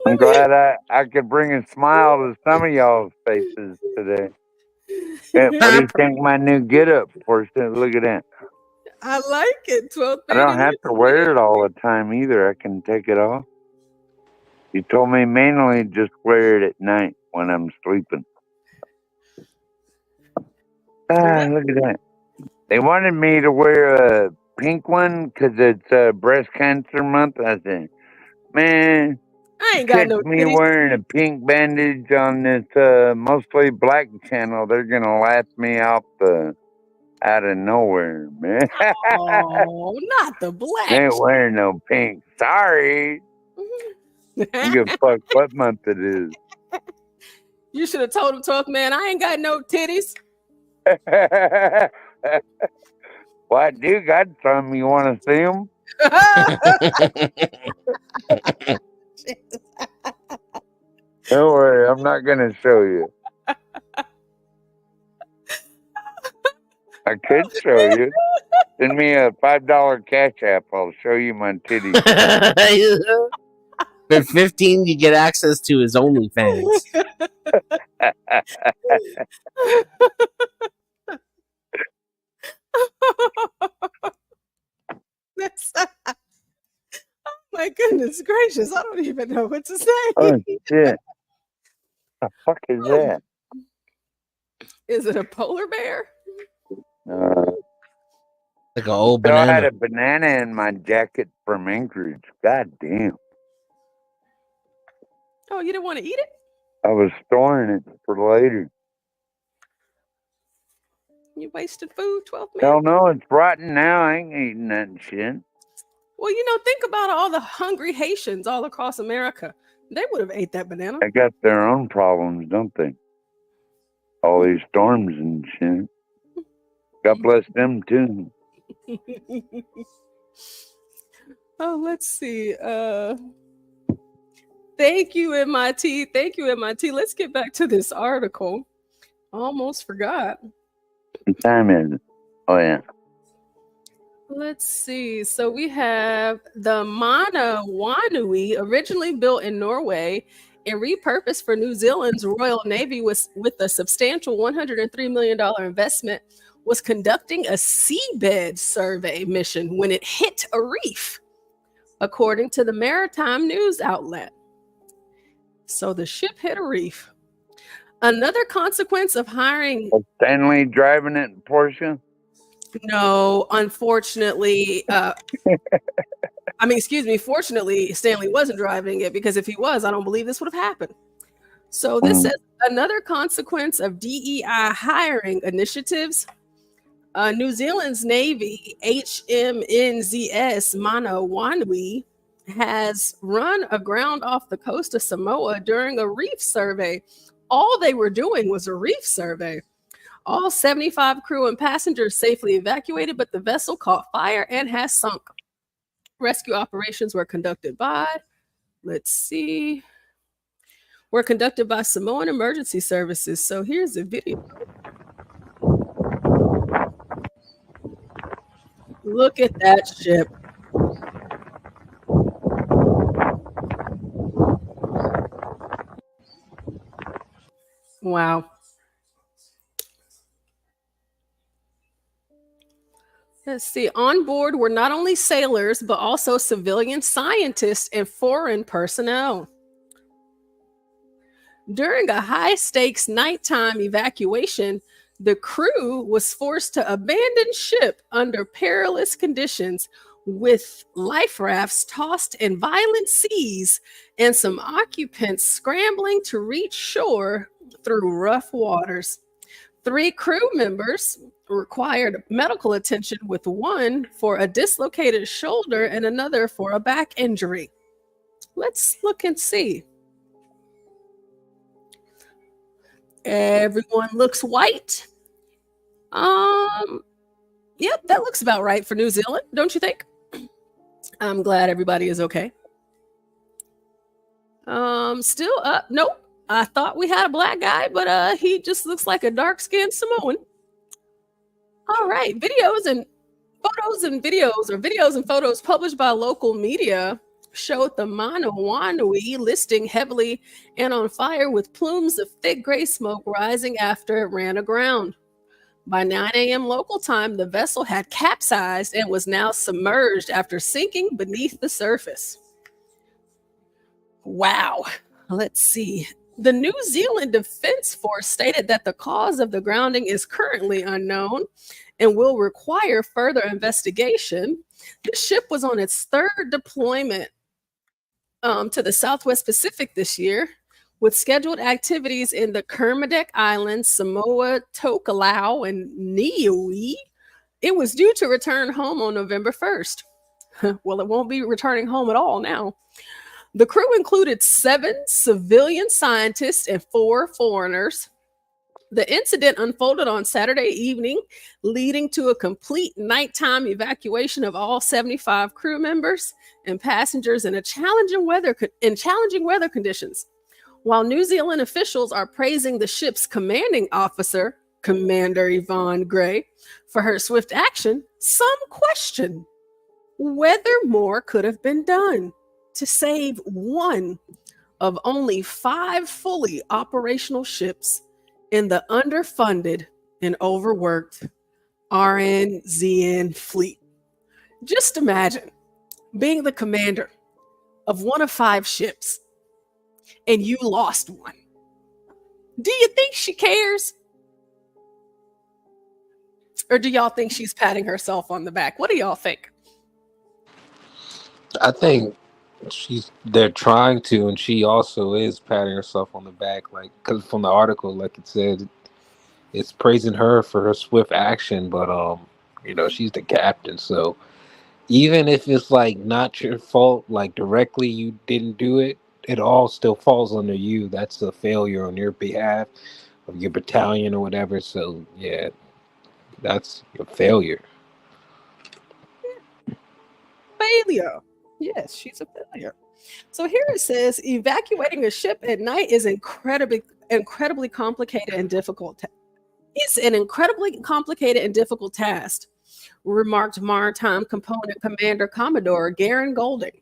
I'm glad I could bring a smile to some of y'all's faces today. What do you think my new get-up for? Look at that. I like it. 12:30. I don't have to wear it all the time either. I can take it off. You told me mainly just wear it at night when I'm sleeping. Look at that. They wanted me to wear a pink one because it's breast cancer month. I said, man, I ain't got catch no me titties. wearing a pink bandage on this mostly black channel. They're going to laugh me off out of nowhere, man. Oh, not the black. They ain't wearing no pink. Sorry. I give a fuck what month it is. You should have told him, 12th man, I ain't got no titties. Well, I do got some. You want to see them? Don't worry, I'm not going to show you. I could show you. Send me a $5 cash app. I'll show you my titties. For 15, you get access to his OnlyFans. Oh my goodness gracious! I don't even know what to say. Oh shit! What the fuck is that? Is it a polar bear? Like an old I banana. had a banana in my jacket from Anchorage. God damn! Oh, you didn't want to eat it? I was storing it for later. You wasted food, 12th man. Hell no, it's rotten now. I ain't eating that shit. Well, think about all the hungry Haitians all across America. They would have ate that banana. They got their own problems, don't they? All these storms and shit. God bless them too. Oh, let's see. Thank you, MIT. Thank you, MIT. Let's get back to this article. Almost forgot. What time is it? Oh, yeah. Let's see. So we have the Mana Wanui, originally built in Norway and repurposed for New Zealand's Royal Navy with a substantial $103 million investment, was conducting a seabed survey mission when it hit a reef, according to the maritime news outlet. So the ship hit a reef. Another consequence of hiring... Stanley driving it in Porsche? No, unfortunately, fortunately, Stanley wasn't driving it, because if he was, I don't believe this would have happened. So this says another consequence of DEI hiring initiatives. New Zealand's Navy HMNZS Mana Wanui has run aground off the coast of Samoa during a reef survey. All they were doing was a reef survey. All 75 crew and passengers safely evacuated, but the vessel caught fire and has sunk. Rescue operations were conducted by, Samoan Emergency Services. So here's a video. Look at that ship. Wow. Let's see. On board were not only sailors, but also civilian scientists and foreign personnel. During a high-stakes nighttime evacuation, the crew was forced to abandon ship under perilous conditions, with life rafts tossed in violent seas and some occupants scrambling to reach shore through rough waters. 3 crew members required medical attention, with one for a dislocated shoulder and another for a back injury. Let's look and see. Everyone looks white. Yep, that looks about right for New Zealand, don't you think? I'm glad everybody is okay. Still up. Nope. I thought we had a black guy, but he just looks like a dark-skinned Samoan. All right, videos and photos published by local media showed the Mauna Wanui listing heavily and on fire with plumes of thick gray smoke rising after it ran aground. By 9 a.m. local time, the vessel had capsized and was now submerged after sinking beneath the surface. Wow. Let's see. The New Zealand Defense Force stated that the cause of the grounding is currently unknown and will require further investigation. The ship was on its third deployment to the Southwest Pacific this year, with scheduled activities in the Kermadec Islands, Samoa, Tokelau, and Niue. It was due to return home on November 1st. Well, it won't be returning home at all now. The crew included 7 civilian scientists and 4 foreigners. The incident unfolded on Saturday evening, leading to a complete nighttime evacuation of all 75 crew members and passengers in challenging weather conditions. While New Zealand officials are praising the ship's commanding officer, Commander Yvonne Gray, for her swift action, some question whether more could have been done to save one of only 5 fully operational ships in the underfunded and overworked RNZN fleet. Just imagine being the commander of one of 5 ships and you lost one. Do you think she cares? Or do y'all think she's patting herself on the back? What do y'all think? I think they're trying to, and she also is patting herself on the back, like, because from the article, like it said, it's praising her for her swift action, but she's the captain, so even if it's like not your fault, like directly you didn't do it, it all still falls under you. That's a failure on your behalf of your battalion or whatever. So yeah, that's a failure. Failure. Yes, she's a failure. So here it says, evacuating a ship at night is incredibly complicated and difficult. It's an incredibly complicated and difficult task, remarked Maritime Component Commander Commodore Garen Golding.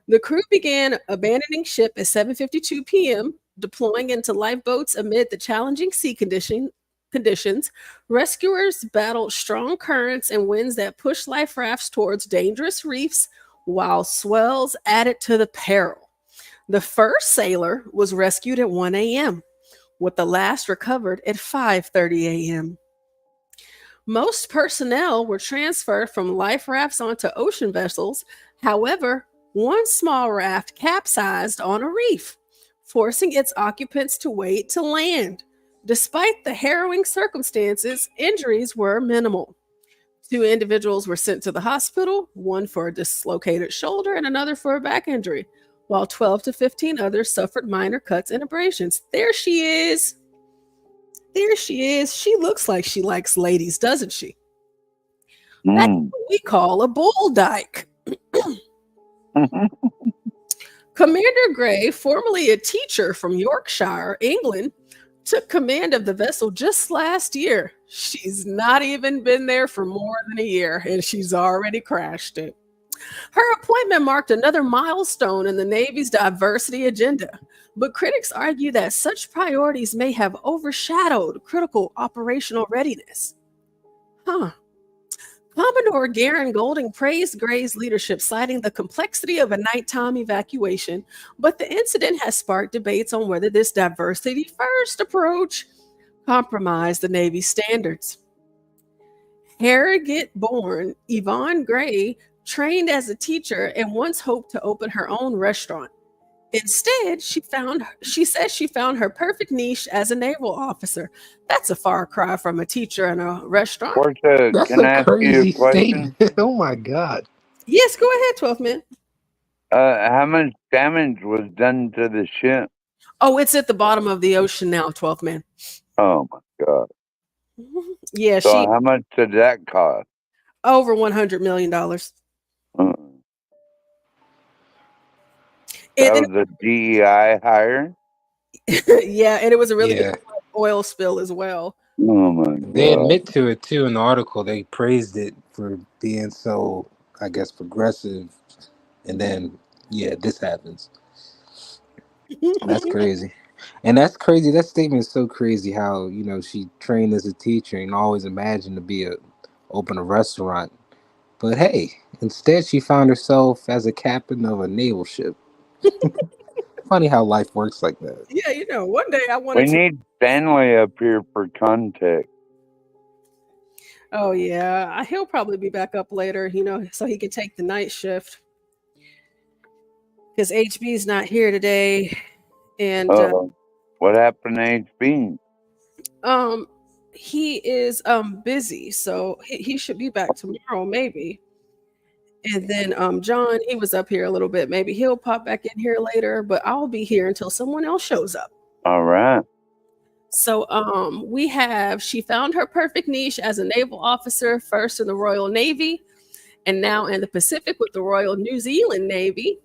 The crew began abandoning ship at 7:52 p.m., deploying into lifeboats amid the challenging sea conditions. Rescuers battled strong currents and winds that pushed life rafts towards dangerous reefs, while swells added to the peril. The first sailor was rescued at 1 a.m., with the last recovered at 5:30 a.m. Most personnel were transferred from life rafts onto ocean vessels. However, one small raft capsized on a reef, forcing its occupants to wait to land. Despite the harrowing circumstances, injuries were minimal. 2 individuals were sent to the hospital, one for a dislocated shoulder and another for a back injury, while 12 to 15 others suffered minor cuts and abrasions. There she is. There she is. She looks like she likes ladies, doesn't she? That's what we call a bull dyke. Commander Gray, formerly a teacher from Yorkshire, England, took command of the vessel just last year. She's not even been there for more than a year, and she's already crashed it. Her appointment marked another milestone in the Navy's diversity agenda, but critics argue that such priorities may have overshadowed critical operational readiness. Commodore Garen Golding praised Gray's leadership, citing the complexity of a nighttime evacuation, but the incident has sparked debates on whether this diversity-first approach compromised the Navy's standards. Harrogate-born Yvonne Gray trained as a teacher and once hoped to open her own restaurant. Instead, she says she found her perfect niche as a naval officer. That's a far cry from a teacher in a restaurant. Portia, That's can I a ask you crazy a question? statement. Oh my God. Yes, go ahead, 12 men. How much damage was done to the ship? Oh, it's at the bottom of the ocean now, 12 men. Oh my God. Yeah, So how much did that cost? Over $100 million. That was a DEI hire? Yeah, and it was a really Yeah. big oil spill as well. Oh my They god. admit to it too in the article. They praised it for being so, I guess, progressive. And then, yeah, this happens. That's crazy. And that's crazy. That statement is so crazy how, she trained as a teacher and always imagined to open a restaurant. But hey, instead she found herself as a captain of a naval ship. Funny how life works like that. Yeah, one day I We wanted to. need Stanley up here for context. Oh yeah, he'll probably be back up later, so he can take the night shift. Because HB's not here today, and What happened to HB? he is busy, so he should be back tomorrow maybe. And then John, he was up here a little bit. Maybe he'll pop back in here later, but I'll be here until someone else shows up. All right. So she found her perfect niche as a naval officer, first in the Royal Navy and now in the Pacific with the Royal New Zealand Navy.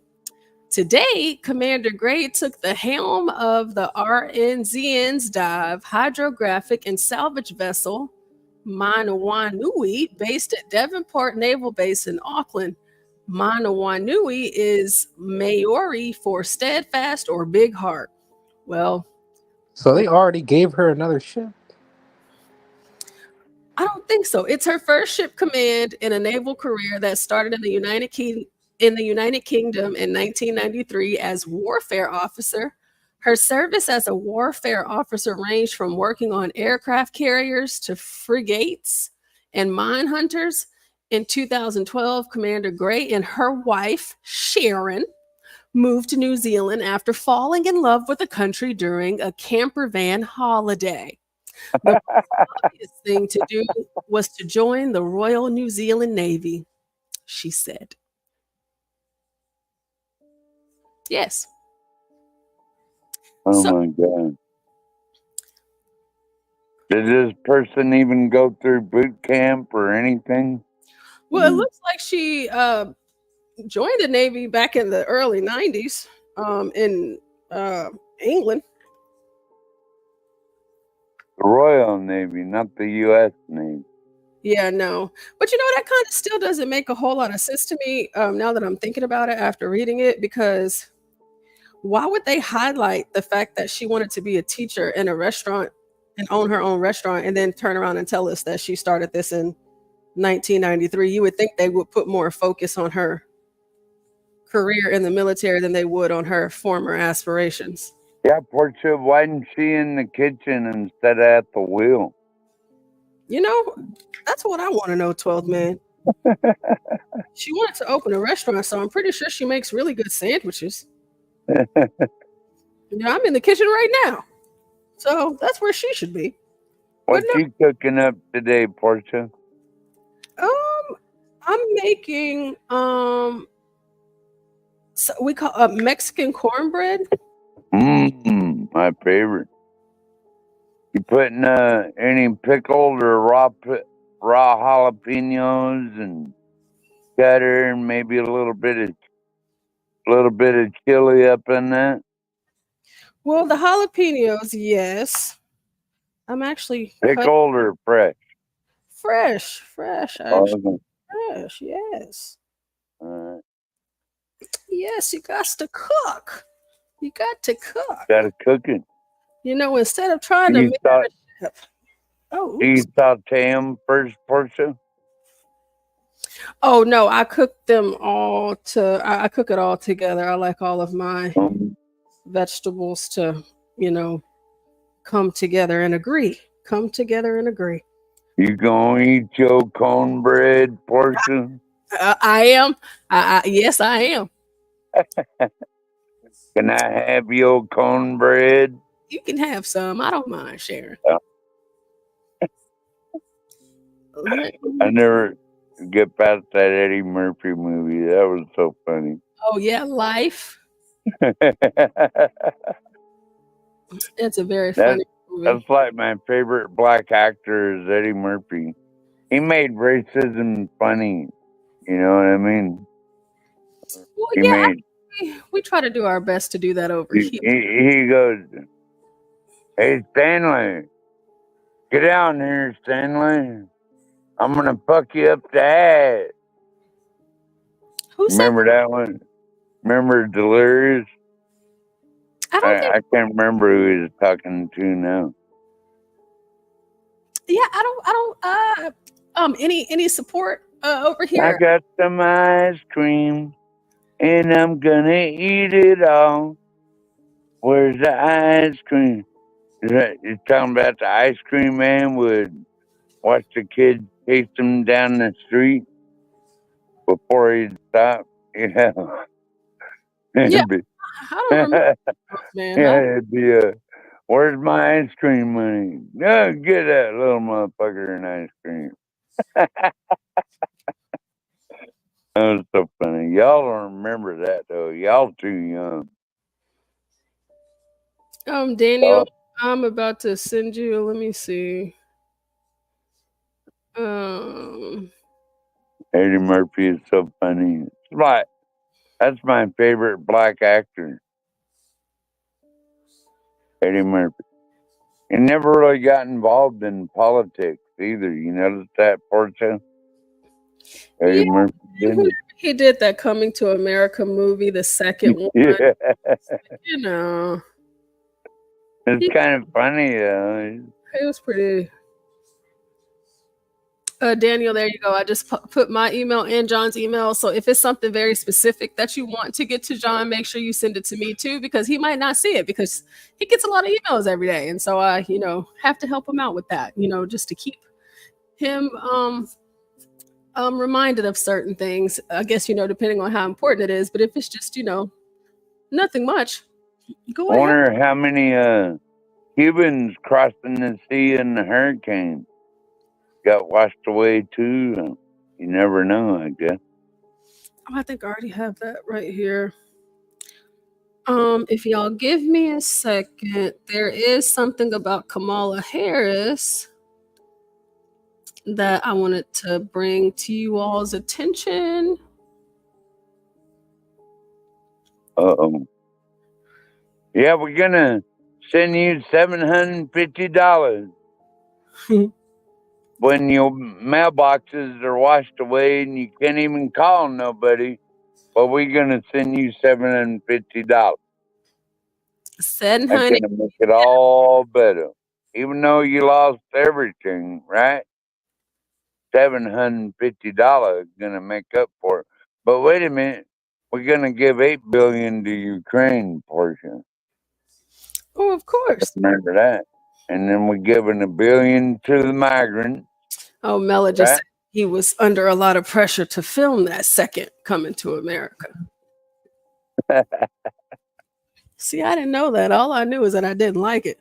Today, Commander Gray took the helm of the RNZN's dive, hydrographic, and salvage vessel, Manawanui, based at Devonport Naval Base in Auckland. Manawanui is Maori for steadfast or big heart. Well, so they already gave her another ship? I don't think so. It's her first ship command in a naval career that started in the United Kingdom in 1993 as warfare officer. Her service as a warfare officer ranged from working on aircraft carriers to frigates and mine hunters. In 2012, Commander Gray and her wife, Sharon, moved to New Zealand after falling in love with the country during a camper van holiday. The obvious thing to do was to join the Royal New Zealand Navy, she said. Yes. Oh my god. Did this person even go through boot camp or anything? Well, it looks like she joined the Navy back in the early 90s in England. The Royal Navy, not the U.S. Navy. Yeah, no. But that kind of still doesn't make a whole lot of sense to me now that I'm thinking about it after reading it, because why would they highlight the fact that she wanted to be a teacher in a restaurant and own her own restaurant and then turn around and tell us that she started this in 1993? You would think they would put more focus on her career in the military than they would on her former aspirations. Yeah, Portia, why isn't she in the kitchen instead of at the wheel? That's what I want to know, 12th man. She wanted to open a restaurant, so I'm pretty sure she makes really good sandwiches. I'm in the kitchen right now, so that's where she should be. What's she cooking up today, Portia? I'm making so we call Mexican cornbread. My favorite. You putting any pickled or raw jalapenos and cheddar and maybe a little bit of chili up in that? Well, the jalapenos, yes. I'm actually pickled or fresh. Fresh, actually. Fresh, yes. Yes, you got to cook. You got to cook. Got to cook it. Instead of trying to make a chef. Oh, do you saute them first, Portia? Oh no, I cook them all I cook it all together. I like all of my vegetables to, come together and agree. You gonna eat your cornbread, Portia? I am. Yes, I am. Can I have your cornbread? You can have some. I don't mind sharing. I never get past that Eddie Murphy movie. That was so funny. Oh yeah, Life. It's a very funny movie. That's like my favorite black actor is Eddie Murphy. He made racism funny. You know what I mean? Well, we try to do our best to do that over here. He goes, Hey, Stanley. Get down here, Stanley. I'm going to fuck you up the ass. Who said Remember that one? Remember Delirious? I don't think. I can't remember who he was talking to now. Yeah, I don't. Any support over here? I got some ice cream, and I'm gonna eat it all. Where's the ice cream? You're talking about the ice cream man would watch the kids chase him down the street before he'd stop? Yeah. Yeah, It'd be, I don't remember, man. yeah, it'd be where's my ice cream money? No, get that little motherfucker an ice cream. That was so funny. Y'all don't remember that though. Y'all too young. Daniel, I'm about to send you. Let me see. Eddie Murphy is so funny. It's like that's my favorite black actor. Eddie Murphy. He never really got involved in politics either. You notice that, Portia? Eddie Yeah, Murphy didn't. he did that Coming to America movie, the second one. Yeah. You know, It's kind of funny. it was pretty. Daniel, there you go. I just put my email and John's email. So if it's something very specific that you want to get to John, make sure you send it to me too, because he might not see it because he gets a lot of emails every day. And so I, have to help him out with that, just to keep him reminded of certain things. I guess, depending on how important it is. But if it's just, nothing much, go I ahead. wonder how many Cubans crossing the sea in the hurricane got washed away too. You never know, I guess. Oh, I think I already have that right here. If y'all give me a second, there is something about Kamala Harris that I wanted to bring to you all's attention. Uh-oh. Yeah, we're gonna send you $750 when your mailboxes are washed away and you can't even call nobody. But we're gonna send you $750. Send, That's honey. gonna make it all better, even though you lost everything, right? $750 gonna make up for it. But wait a minute, we're gonna give $8 billion to Ukraine portion. Oh, of course. Remember that. And then we're giving $1 billion to the migrants. Oh, Mela just said he was under a lot of pressure to film that second Coming to America. See, I didn't know that. All I knew is that I didn't like it.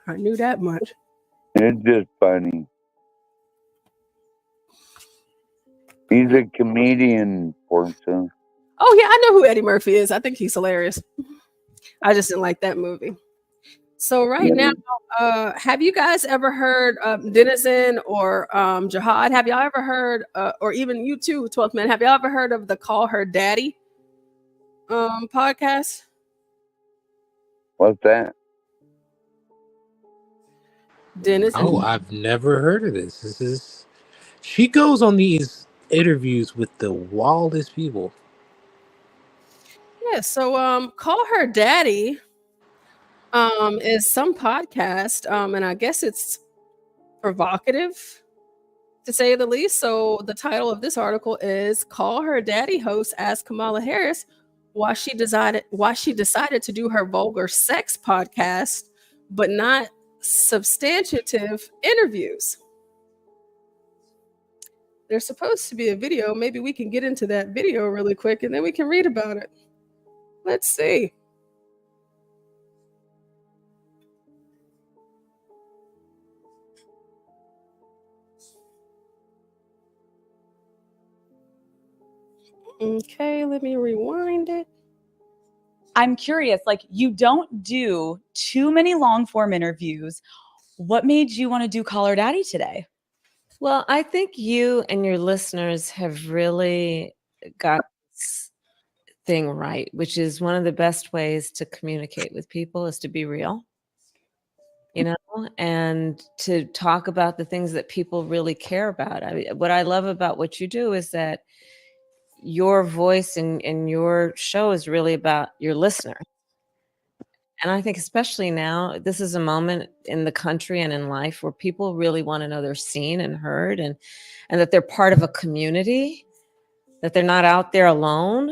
I knew that much. It's just funny. He's a comedian, Portia. Oh, yeah, I know who Eddie Murphy is. I think he's hilarious. I just didn't like that movie. So now, have you guys ever heard Denizen or Jihad? Have y'all ever heard, or even you too, 12th Man, have y'all ever heard of the Call Her Daddy podcast? What's that? Denizen. Oh, I've never heard of this. She goes on these interviews with the wildest people. Yeah, so Call Her Daddy is some podcast, and I guess it's provocative to say the least. So the title of this article is Call Her Daddy host asked Kamala Harris why she decided to do her vulgar sex podcast, but not substantive interviews. There's supposed to be a video. Maybe we can get into that video really quick and then we can read about it. Let's see. Okay, let me rewind it. I'm curious, like, you don't do too many long form interviews. What made you want to do Call Her Daddy today? Well, I think you and your listeners have really got this thing right, which is one of the best ways to communicate with people is to be real. you know, and to talk about the things that people really care about. I mean, what I love about what you do is that your voice in your show is really about your listener. And I think especially now, this is a moment in the country and in life where people really want to know they're seen and heard, and that they're part of a community, that they're not out there alone.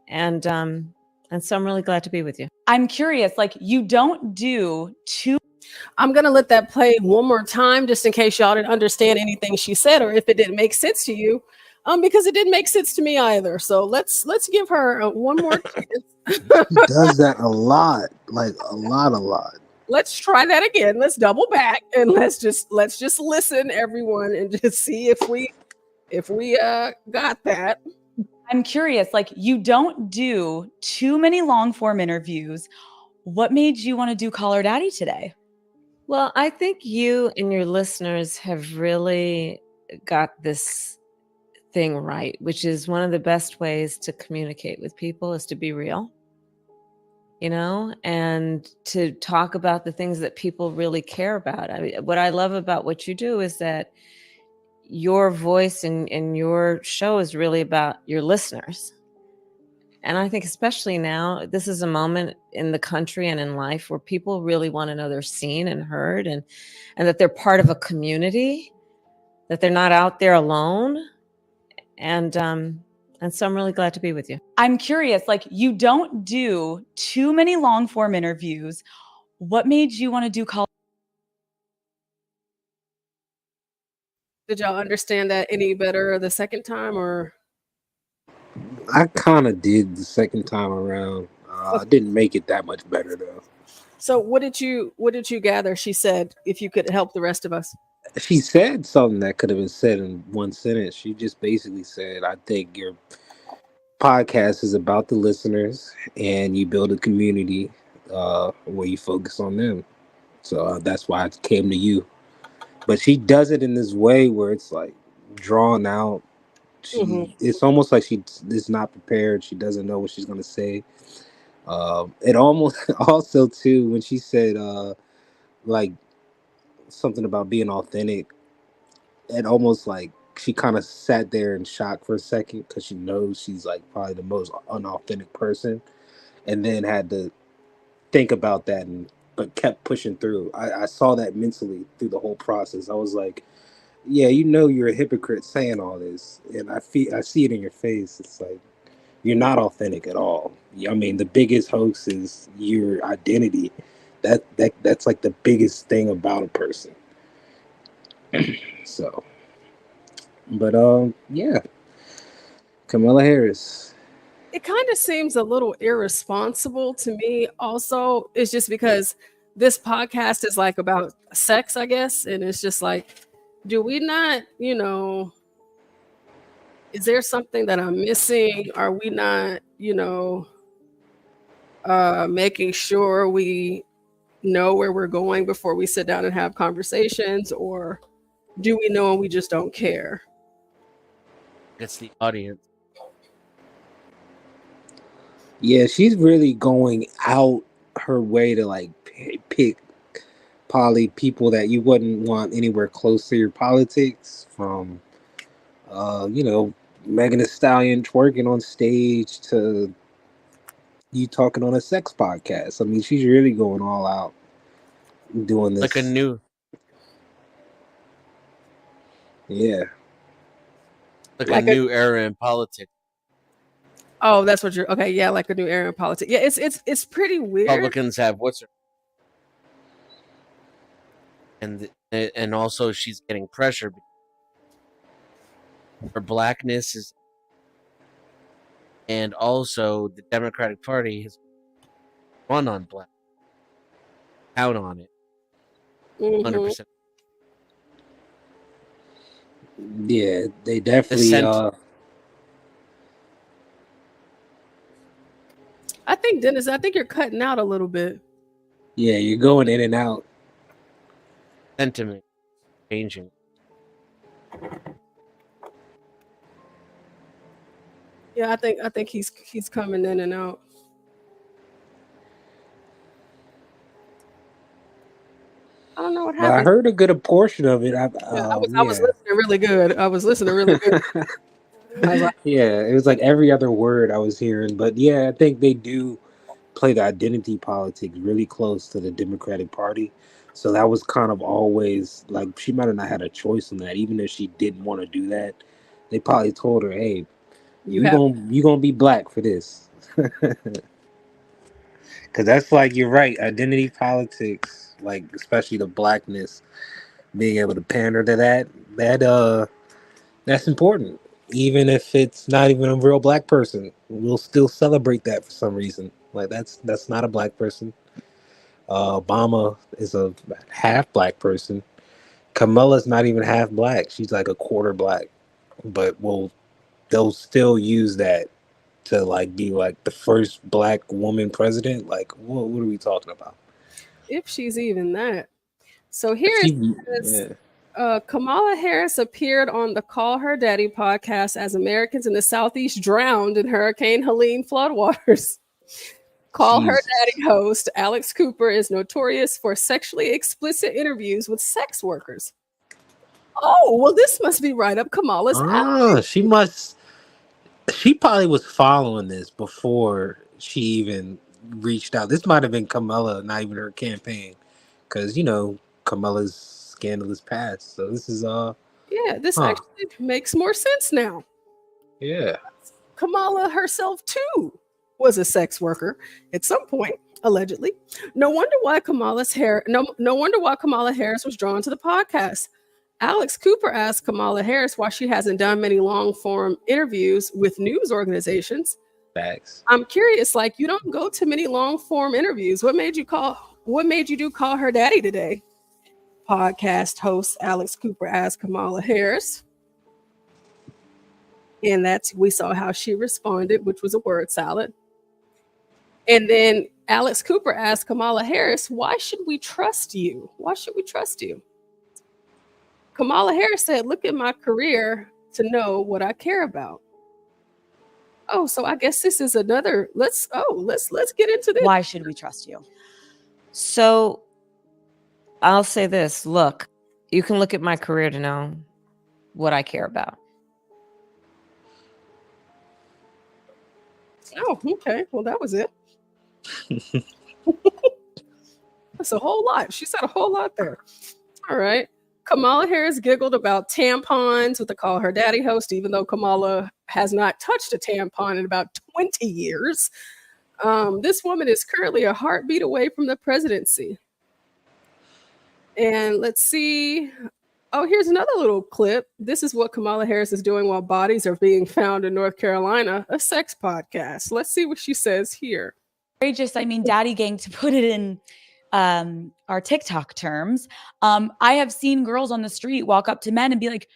And so I'm really glad to be with you. I'm curious, like you don't do too. I'm gonna let that play one more time just in case y'all didn't understand anything she said or if it didn't make sense to you. Because it didn't make sense to me either. So let's give her one more chance. She does that a lot, like a lot. Let's try that again. Let's double back and let's just listen, everyone, and just see if we got that. I'm curious, like you don't do too many long form interviews. What made you want to do Call Her Daddy today? Well, I think you and your listeners have really got this thing right, which is one of the best ways to communicate with people is to be real, you know, and to talk about the things that people really care about. I mean, what I love about what you do is that your voice in your show is really about your listeners. And I think especially now, this is a moment in the country and in life where people really want to know they're seen and heard, and that they're part of a community, that they're not out there alone. And so I'm really glad to be with you. I'm curious, like you don't do too many long form interviews. What made you want to do Call? Did y'all understand that any better the second time, or? I kind of did the second time around. I didn't make it that much better though. So what did you gather she said, if you could help the rest of us? She said something that could have been said in one sentence. She just basically said, I think your podcast is about the listeners and you build a community where you focus on them. So that's why I came to you. But she does it in this way where it's like drawn out. It's almost like she is not prepared. She doesn't know what she's going to say. It almost also too, when she said like something about being authentic, it almost like she kind of sat there in shock for a second because she knows she's like probably the most unauthentic person, and then had to think about that, but kept pushing through. I saw that mentally through the whole process. I was like, yeah, you know, you're a hypocrite saying all this, and I see it in your face. It's like you're not authentic at all. I mean, the biggest hoax is your identity. That's like the biggest thing about a person. So, but yeah, Kamala Harris. It kind of seems a little irresponsible to me. Also, it's just because this podcast is like about sex, I guess, and it's just like, do we not, is there something that I'm missing? Are we not, making sure we know where we're going before we sit down and have conversations, or do we know and we just don't care? It's the audience. Yeah, she's really going out her way to like pick people that you wouldn't want anywhere close to your politics, from Megan Thee Stallion twerking on stage to you talking on a sex podcast. I mean, she's really going all out doing this. Like a new new era in politics. Oh, that's what you're okay. Yeah, like a new era in politics. Yeah, it's pretty weird. Republicans have and also she's getting pressure. Her blackness is, and also the Democratic Party has run on black. Out on it. 100%. Yeah, they definitely I think, Dennis, you're cutting out a little bit. Yeah, you're going in and out. Sentiment changing. Yeah, I think he's coming in and out. I don't know what But I happened. heard a good portion of it. Yeah, I was listening really good. I was listening really good. I was like, Yeah, it was like every other word I was hearing. But yeah, I think they do play the identity politics really close to the Democratic Party. So that was kind of always like she might have not had a choice in that, even if she didn't want to do that. They probably told her, "Hey, you have you gonna be black for this," because that's like you're right. Identity politics, like especially the blackness, being able to pander to that's important. Even if it's not even a real black person, we'll still celebrate that for some reason. Like that's not a black person. Obama is a half black person. Kamala's not even half black. She's like a quarter black. But they'll still use that to like be like the first black woman president. Like what are we talking about? if she's even that. So here it She, says, yeah. Kamala Harris appeared on the Call Her Daddy podcast as Americans in the Southeast drowned in Hurricane Helene floodwaters. Call Her Jesus. Daddy host Alex Cooper is notorious for sexually explicit interviews with sex workers. Oh, well, this must be right up Kamala's alley. She probably was following this before she even reached out. This might have been Kamala, not even her campaign, because Kamala's scandalous past. So this is Yeah, this huh. actually makes more sense now. Yeah. Kamala herself too was a sex worker at some point, allegedly. No wonder why Kamala Harris was drawn to the podcast. Alex Cooper asked Kamala Harris why she hasn't done many long-form interviews with news organizations. Facts. I'm curious, like you don't go to many long-form interviews. What made you do Call Her Daddy today? Podcast host Alex Cooper asked Kamala Harris. And we saw how she responded, which was a word salad. And then Alex Cooper asked Kamala Harris, why should we trust you? Why should we trust you? Kamala Harris said, look at my career to know what I care about. Oh, so I guess this is another, let's get into this. Why should we trust you? So I'll say this. Look, you can look at my career to know what I care about. Oh, okay. Well, that was it. That's a whole lot. She said a whole lot there. All right. Kamala Harris giggled about tampons with the Call Her Daddy host, even though Kamala has not touched a tampon in about 20 years. This woman is currently a heartbeat away from the presidency. And let's see. Oh, here's another little clip. This is what Kamala Harris is doing while bodies are being found in North Carolina, a sex podcast. Let's see what she says here. Outrageous. I mean, daddy gang, to put it in our TikTok terms. I have seen girls on the street walk up to men and be like,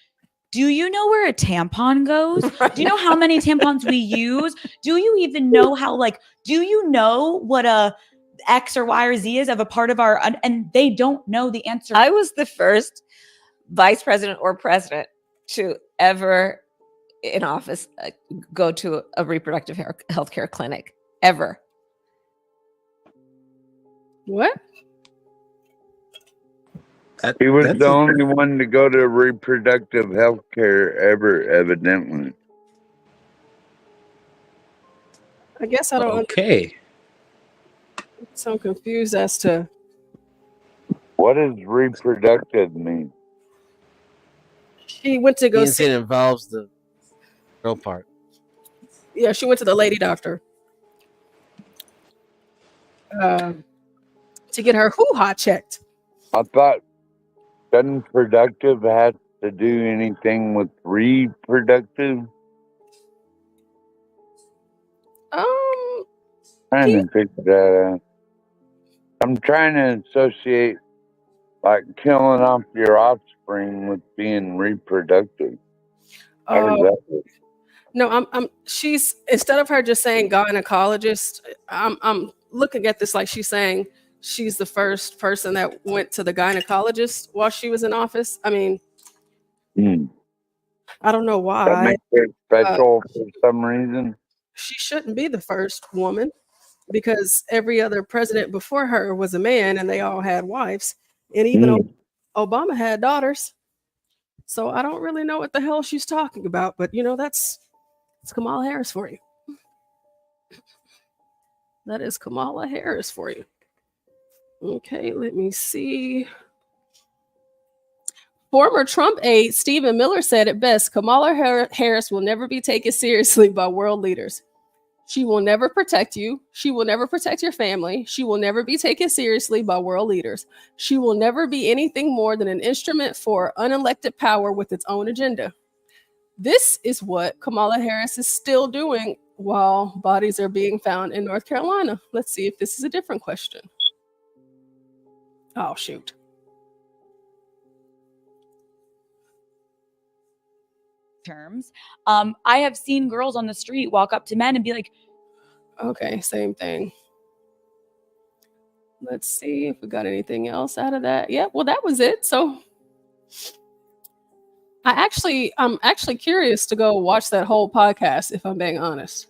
do you know where a tampon goes? Do you know how many tampons we use? Do you even know do you know what a X or Y or Z is of a part of our, and they don't know the answer. I was the first vice president or president to ever in office go to a reproductive health care clinic ever. What? He was the only one to go to reproductive health care ever, evidently. I guess I don't. Okay. So I'm confused as to what does reproductive mean. She went to go see. It involves the girl part. Yeah, she went to the lady doctor to get her hoo-ha checked. I thought, doesn't productive have to do anything with reproductive? Trying to figure that out. I'm trying to associate like killing off your offspring with being reproductive. How does that work? No, she's, instead of her just saying gynecologist, I'm looking at this like she's saying she's the first person that went to the gynecologist while she was in office. I mean, I don't know why. That makes her special for some reason. She shouldn't be the first woman because every other president before her was a man and they all had wives. And even Obama had daughters. So I don't really know what the hell she's talking about, but that's Kamala Harris for you. That is Kamala Harris for you. Okay, let me see. Former Trump aide Stephen Miller said it best: Kamala Harris will never be taken seriously by world leaders. She will never protect you. She will never protect your family. She will never be taken seriously by world leaders. She will never be anything more than an instrument for unelected power with its own agenda. This is what Kamala Harris is still doing while bodies are being found in North Carolina. Let's see if this is a different question. Oh, shoot. Terms. I have seen girls on the street walk up to men and be like, okay, same thing. Let's see if we got anything else out of that. Yeah, well, that was it. So I'm actually curious to go watch that whole podcast, if I'm being honest.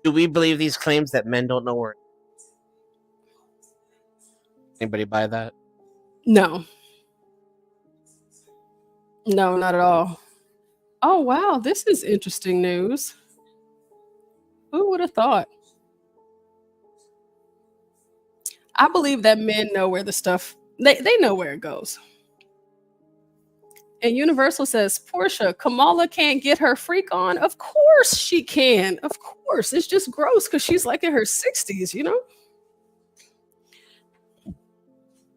Do we believe these claims that men don't know where? Anybody buy that? No. No, not at all. Oh, wow. This is interesting news. Who would have thought? I believe that men know where the stuff, they know where it goes. And Universal says, Portia, Kamala can't get her freak on. Of course she can. Of course. It's just gross because she's like in her 60s,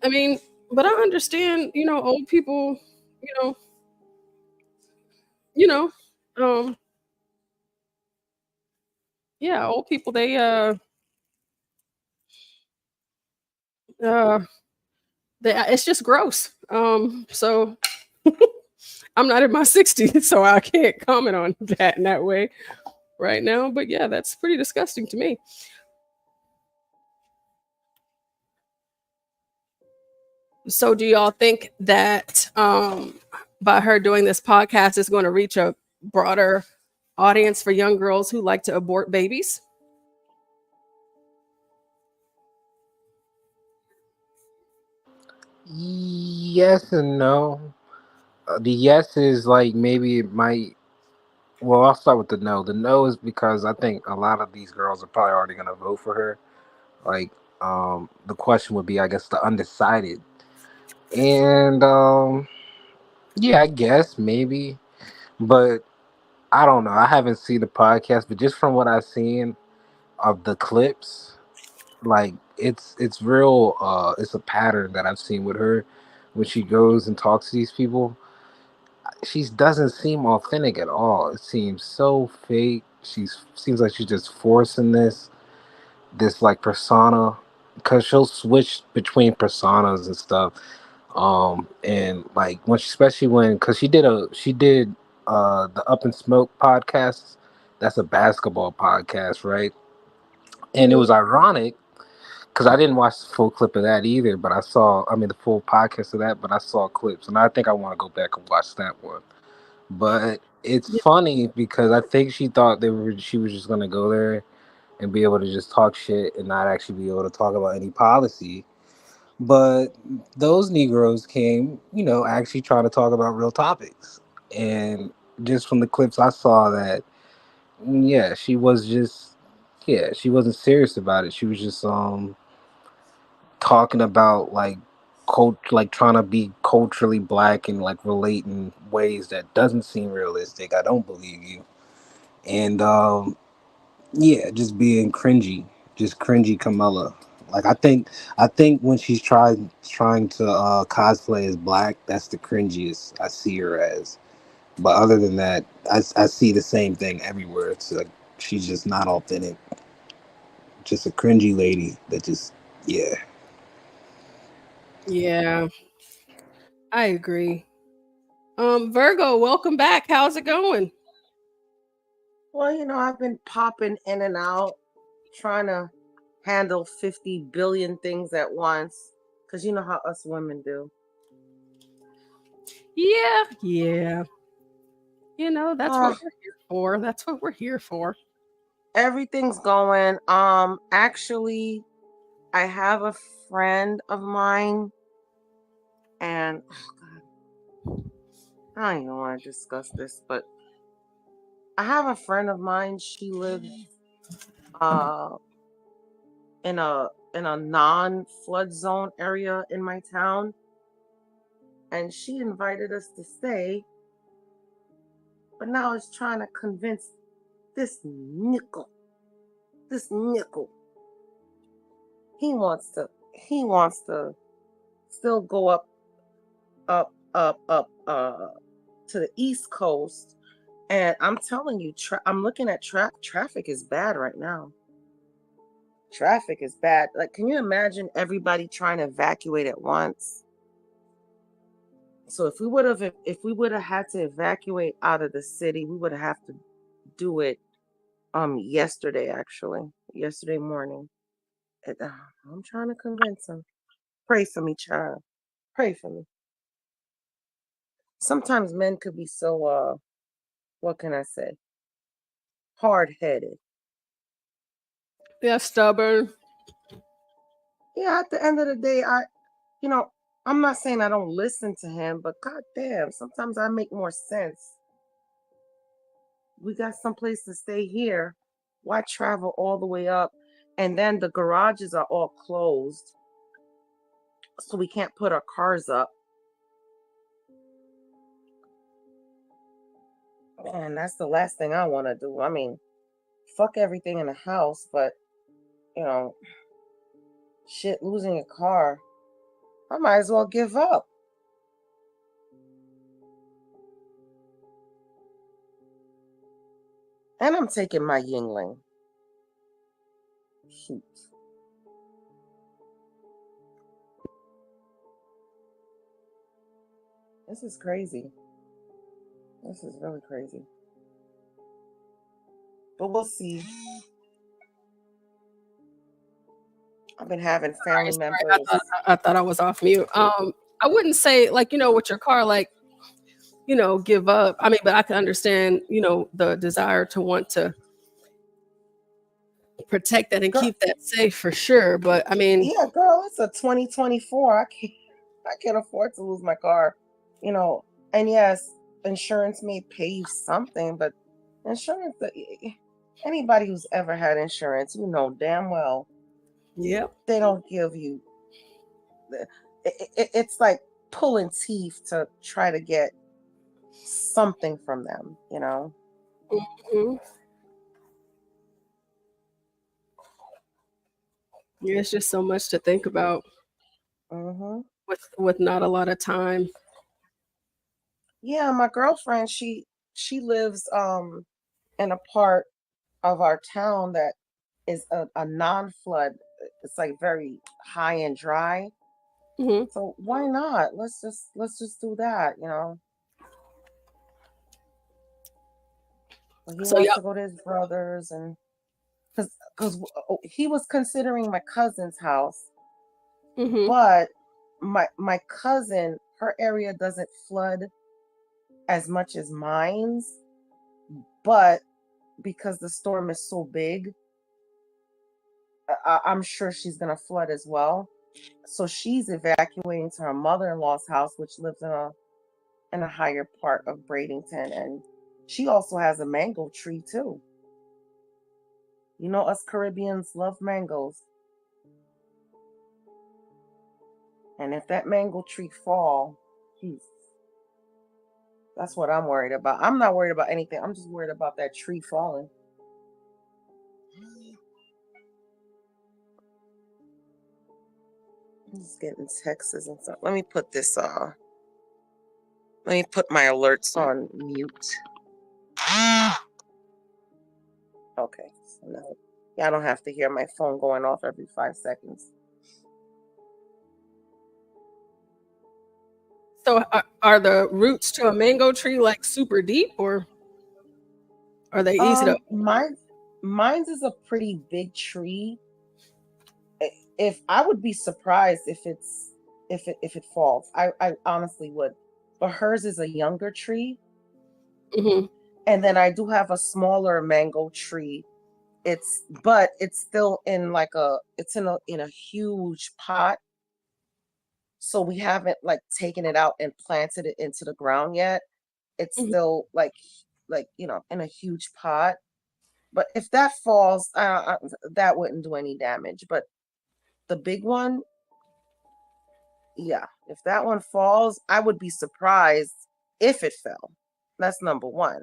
I mean, but I understand, old people, yeah, old people, it's just gross. So I'm not in my 60s, so I can't comment on that in that way right now. But yeah, that's pretty disgusting to me. So do y'all think that by her doing this podcast is going to reach a broader audience for young girls who like to abort babies? Yes and no. The yes is like maybe it might. Well, I'll start with the no. The no is because I think a lot of these girls are probably already going to vote for her. Like, the question would be, I guess, the undecided. And yeah, I guess maybe, but I don't know. I haven't seen the podcast, but just from what I've seen of the clips, like it's real. It's a pattern that I've seen with her when she goes and talks to these people. She doesn't seem authentic at all. It seems so fake. Seems like she's just forcing this like persona, because she'll switch between personas and stuff. And like when she, especially when, because she did the Up and Smoke podcast. That's a basketball podcast, right? And it was ironic because I didn't watch the full clip of that either, but I mean the full podcast of that, but I saw clips, and I think I want to go back and watch that one. But it's funny because I think she thought she was just gonna go there and be able to just talk shit and not actually be able to talk about any policy. But those Negroes came, actually trying to talk about real topics. And just from the clips I saw that, yeah, she wasn't serious about it. She was just talking about like like trying to be culturally black and like relate in ways that doesn't seem realistic. I don't believe you. And yeah, just being cringy, just cringy Kamala. Like I think when she's trying to cosplay as black, that's the cringiest I see her as. But other than that, I see the same thing everywhere. It's like she's just not authentic, just a cringy lady that just, yeah. Yeah, I agree. Virgo, welcome back. How's it going? Well, I've been popping in and out, trying to handle 50 billion things at once, because you know how us women do. Yeah. That's what we're here for. That's what we're here for. Everything's going. Actually, I have a friend of mine And oh God, I don't even want to discuss this, but I have a friend of mine. She lives uh in a non-flood zone area in my town, and she invited us to stay, but now is trying to convince this nickel. He wants to still go up to the East Coast. And I'm telling you, I'm looking at traffic is bad right now. Traffic is bad. Like, can you imagine everybody trying to evacuate at once? So if we would have had to evacuate out of the city, we would have to do it yesterday morning. And, I'm trying to convince him. Pray for me, child. Pray for me. Sometimes men could be so what can I say? Hard-headed. Yeah, stubborn. Yeah, at the end of the day, I'm not saying I don't listen to him, but goddamn, sometimes I make more sense. We got someplace to stay here. Why travel all the way up? And then the garages are all closed, so we can't put our cars up. And that's the last thing I want to do. I mean, fuck everything in the house, but shit, losing a car, I might as well give up. And I'm taking my Yingling. Shoot. This is crazy. This is really crazy. But we'll see. I've been having family members. I thought I was off mute. I wouldn't say like, with your car, like, give up. I mean, but I can understand, the desire to want to protect that and keep that safe for sure. But I mean, yeah, girl, it's a 2024. I can't afford to lose my car, and yes, insurance may pay you something, but insurance, anybody who's ever had insurance, damn well. Yep. They don't give you, it's like pulling teeth to try to get something from them, Mm-hmm. Yeah, it's just so much to think about. Mm-hmm. With not a lot of time. Yeah, my girlfriend, she lives in a part of our town that is a non-flood. It's like very high and dry. Mm-hmm. So why not? Let's just do that, But he wants to go to his brother's, and because he was considering my cousin's house, but my cousin, her area doesn't flood as much as mine's, but because the storm is so big, I'm sure she's gonna flood as well. So she's evacuating to her mother-in-law's house, which lives in a higher part of Bradenton, and she also has a mango tree too. Us Caribbeans love mangoes. And if that mango tree fall, that's what I'm worried about. I'm not worried about anything. I'm just worried about that tree falling. I'm just getting texts and stuff. Let me put my alerts on mute. Okay. So now, I don't have to hear my phone going off every 5 seconds. So are the roots to a mango tree like super deep, or are they easy to? Mine's is a pretty big tree. If I would be surprised if it falls, I honestly would. But hers is a younger tree. Mm-hmm. And then I do have a smaller mango tree. It's still in in a huge pot. So we haven't like taken it out and planted it into the ground yet. It's still like in a huge pot. But if that falls, that wouldn't do any damage. But the big one, yeah, if that one falls, I would be surprised if it fell. That's number one.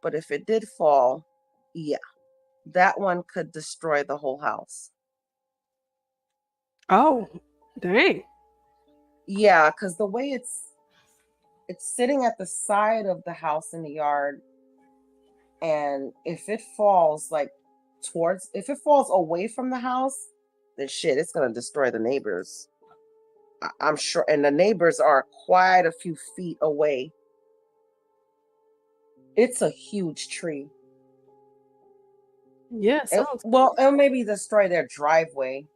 But if it did fall, yeah, that one could destroy the whole house. Oh, dang. Yeah, because the way it's sitting at the side of the house in the yard, and if it falls if it falls away from the house, then shit, it's gonna destroy the neighbors. I'm sure, and the neighbors are quite a few feet away. It's a huge tree. Yeah, sounds well, it'll maybe destroy their driveway,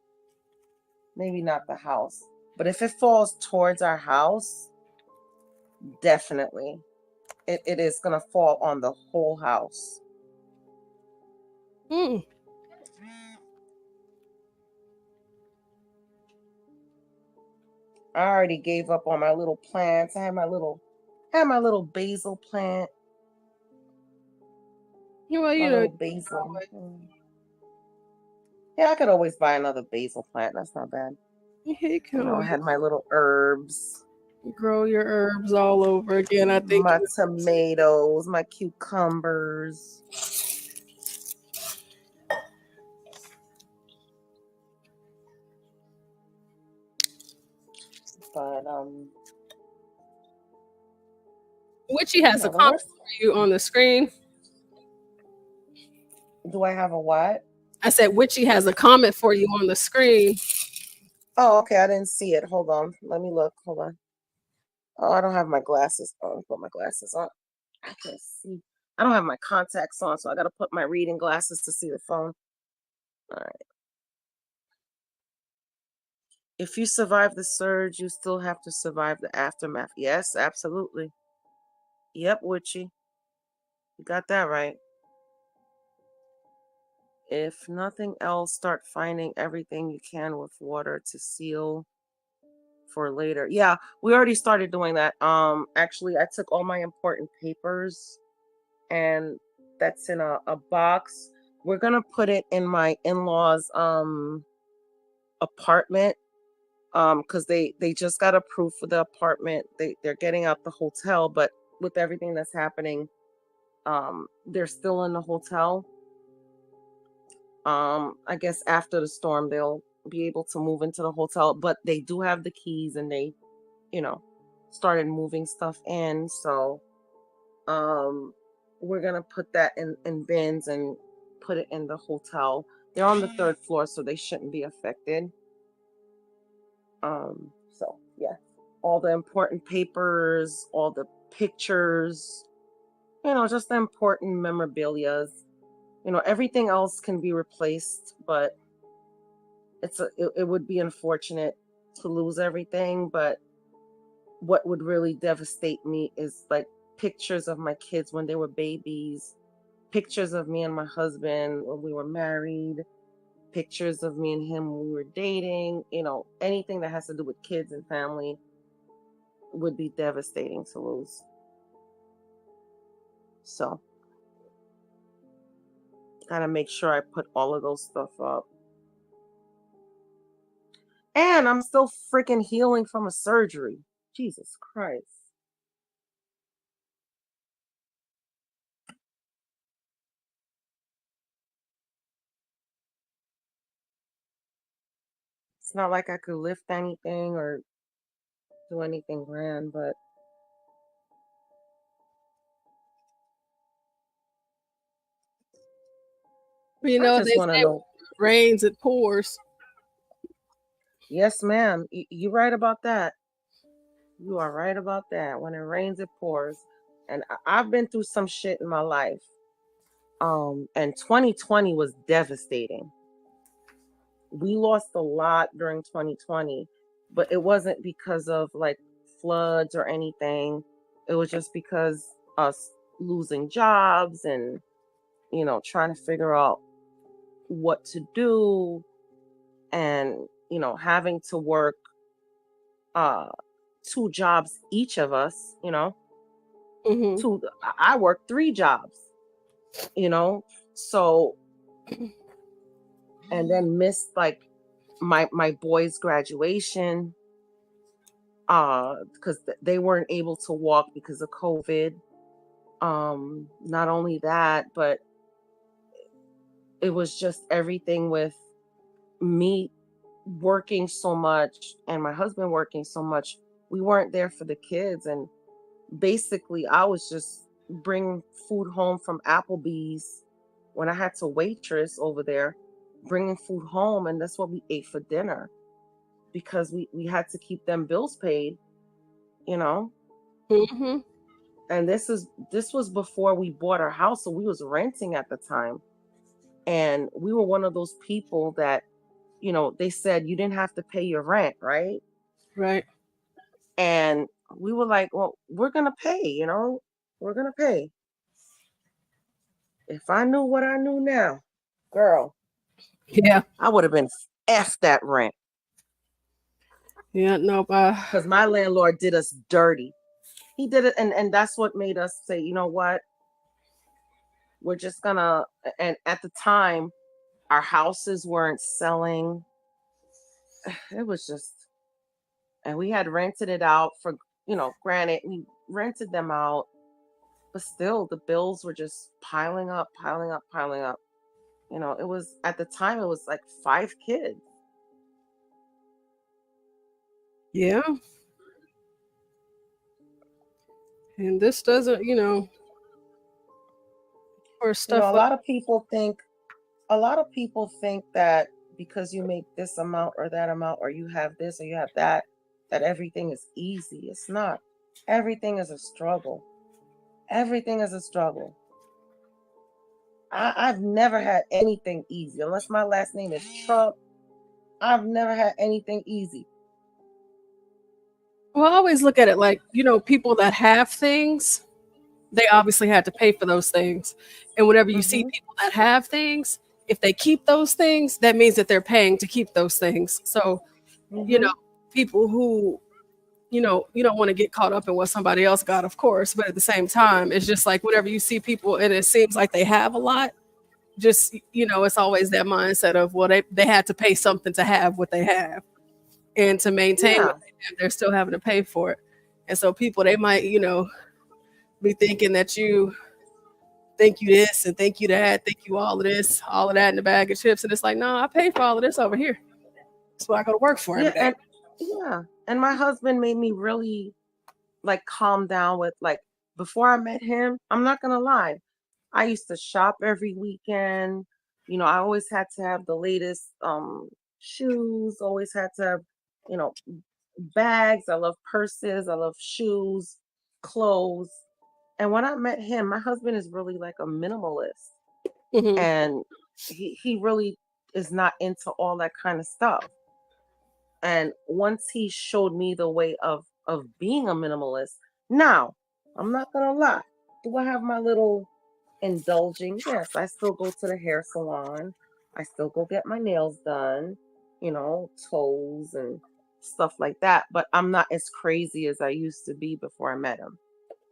maybe not the house. But if it falls towards our house, definitely it is gonna fall on the whole house. Mm. I already gave up on my little plants. I had my little basil plant. Well, my little basil. Yeah, I could always buy another basil plant. That's not bad. I had my little herbs. Grow your herbs all over again. I think my tomatoes, my cucumbers. But Witchy has a comment for you on the screen. Do I have a what? I said Witchy has a comment for you on the screen. Oh, okay. I didn't see it. Hold on. Let me look. Hold on. Oh, I don't have my glasses on. Put my glasses on. I can't see. I don't have my contacts on, so I got to put my reading glasses to see the phone. All right. If you survive the surge, you still have to survive the aftermath. Yes, absolutely. Yep, Witchy. You got that right. If nothing else, start finding everything you can with water to seal for later. Yeah, we already started doing that. Actually, I took all my important papers, and that's in a box. We're gonna put it in my in-laws' apartment, because they just got approved for the apartment. They're getting out the hotel, but with everything that's happening, they're still in the hotel. I guess after the storm they'll be able to move into the hotel, but they do have the keys, and they started moving stuff in. So we're gonna put that in bins and put it in the hotel. They're on the 3rd floor, so they shouldn't be affected. So yeah, all the important papers, all the pictures, just the important memorabilia. Everything else can be replaced, but it would be unfortunate to lose everything. But what would really devastate me is like pictures of my kids when they were babies, pictures of me and my husband when we were married, pictures of me and him when we were dating. Anything that has to do with kids and family would be devastating to lose. So gotta make sure I put all of those stuff up. And I'm still freaking healing from a surgery. Jesus Christ. It's not like I could lift anything or do anything grand, but They just say wanna know. it rains, it pours. Yes, ma'am. You're right about that. You are right about that. When it rains, it pours. And I've been through some shit in my life. And 2020 was devastating. We lost a lot during 2020, but it wasn't because of like floods or anything. It was just because us losing jobs and trying to figure out what to do, and having to work 2 jobs each of us, you know. Mhm. I worked 3 jobs, you know. So, and then missed like my boys' graduation because they weren't able to walk because of COVID. Not only that, but it was just everything with me working so much and my husband working so much. We weren't there for the kids, and basically I was just bringing food home from Applebee's when I had to waitress over there, bringing food home, and that's what we ate for dinner because we had to keep them bills paid, you know. Mhm. And this was before we bought our house, so we was renting at the time, and we were one of those people that, you know, they said you didn't have to pay your rent, right? Right. And we were like, well, we're gonna pay, you know, we're gonna pay. If I knew what I knew now, girl, Yeah. I would have been F that rent. Yeah, no, because my landlord did us dirty. He did it, and that's what made us say, you know what, we're just gonna. And at the time, our houses weren't selling. It was just, and we had rented it out for, you know, granted, we rented them out, but still the bills were just piling up, piling up, piling up. You know, it was at the time it was like 5 kids. Yeah. And this doesn't, you know, or You stuff know, a like lot of people think that because you make this amount or that amount, or you have this or you have that, that everything is easy. It's not. Everything is a struggle. Everything is a struggle. I've never had anything easy unless my last name is Trump. I've never had anything easy. Well, I always look at it like, you know, people that have things, they obviously had to pay for those things. And whenever you see people that have things, if they keep those things, that means that they're paying to keep those things. So, you know, people who, you know, you don't want to get caught up in what somebody else got, of course, but at the same time, it's just like whenever you see people and it seems like they have a lot, just, you know, it's always that mindset of, well, they had to pay something to have what they have. And to maintain what they have, they're still having to pay for it. And so people, they might, you know, be thinking that you think you this and think you that, think you all of this, all of that in the bag of chips. And it's like, no, I paid for all of this over here. That's what I go to work for every day. And my husband made me really like calm down with, like, before I met him, I'm not gonna lie, I used to shop every weekend. You know, I always had to have the latest shoes, always had to have, you know, bags. I love purses, I love shoes, clothes. And when I met him, my husband is really like a minimalist. And he really is not into all that kind of stuff. And once he showed me the way of being a minimalist, now I'm not gonna lie, do I have my little indulging? Yes, I still go to the hair salon, I still go get my nails done, you know, toes and stuff like that, but I'm not as crazy as I used to be before I met him.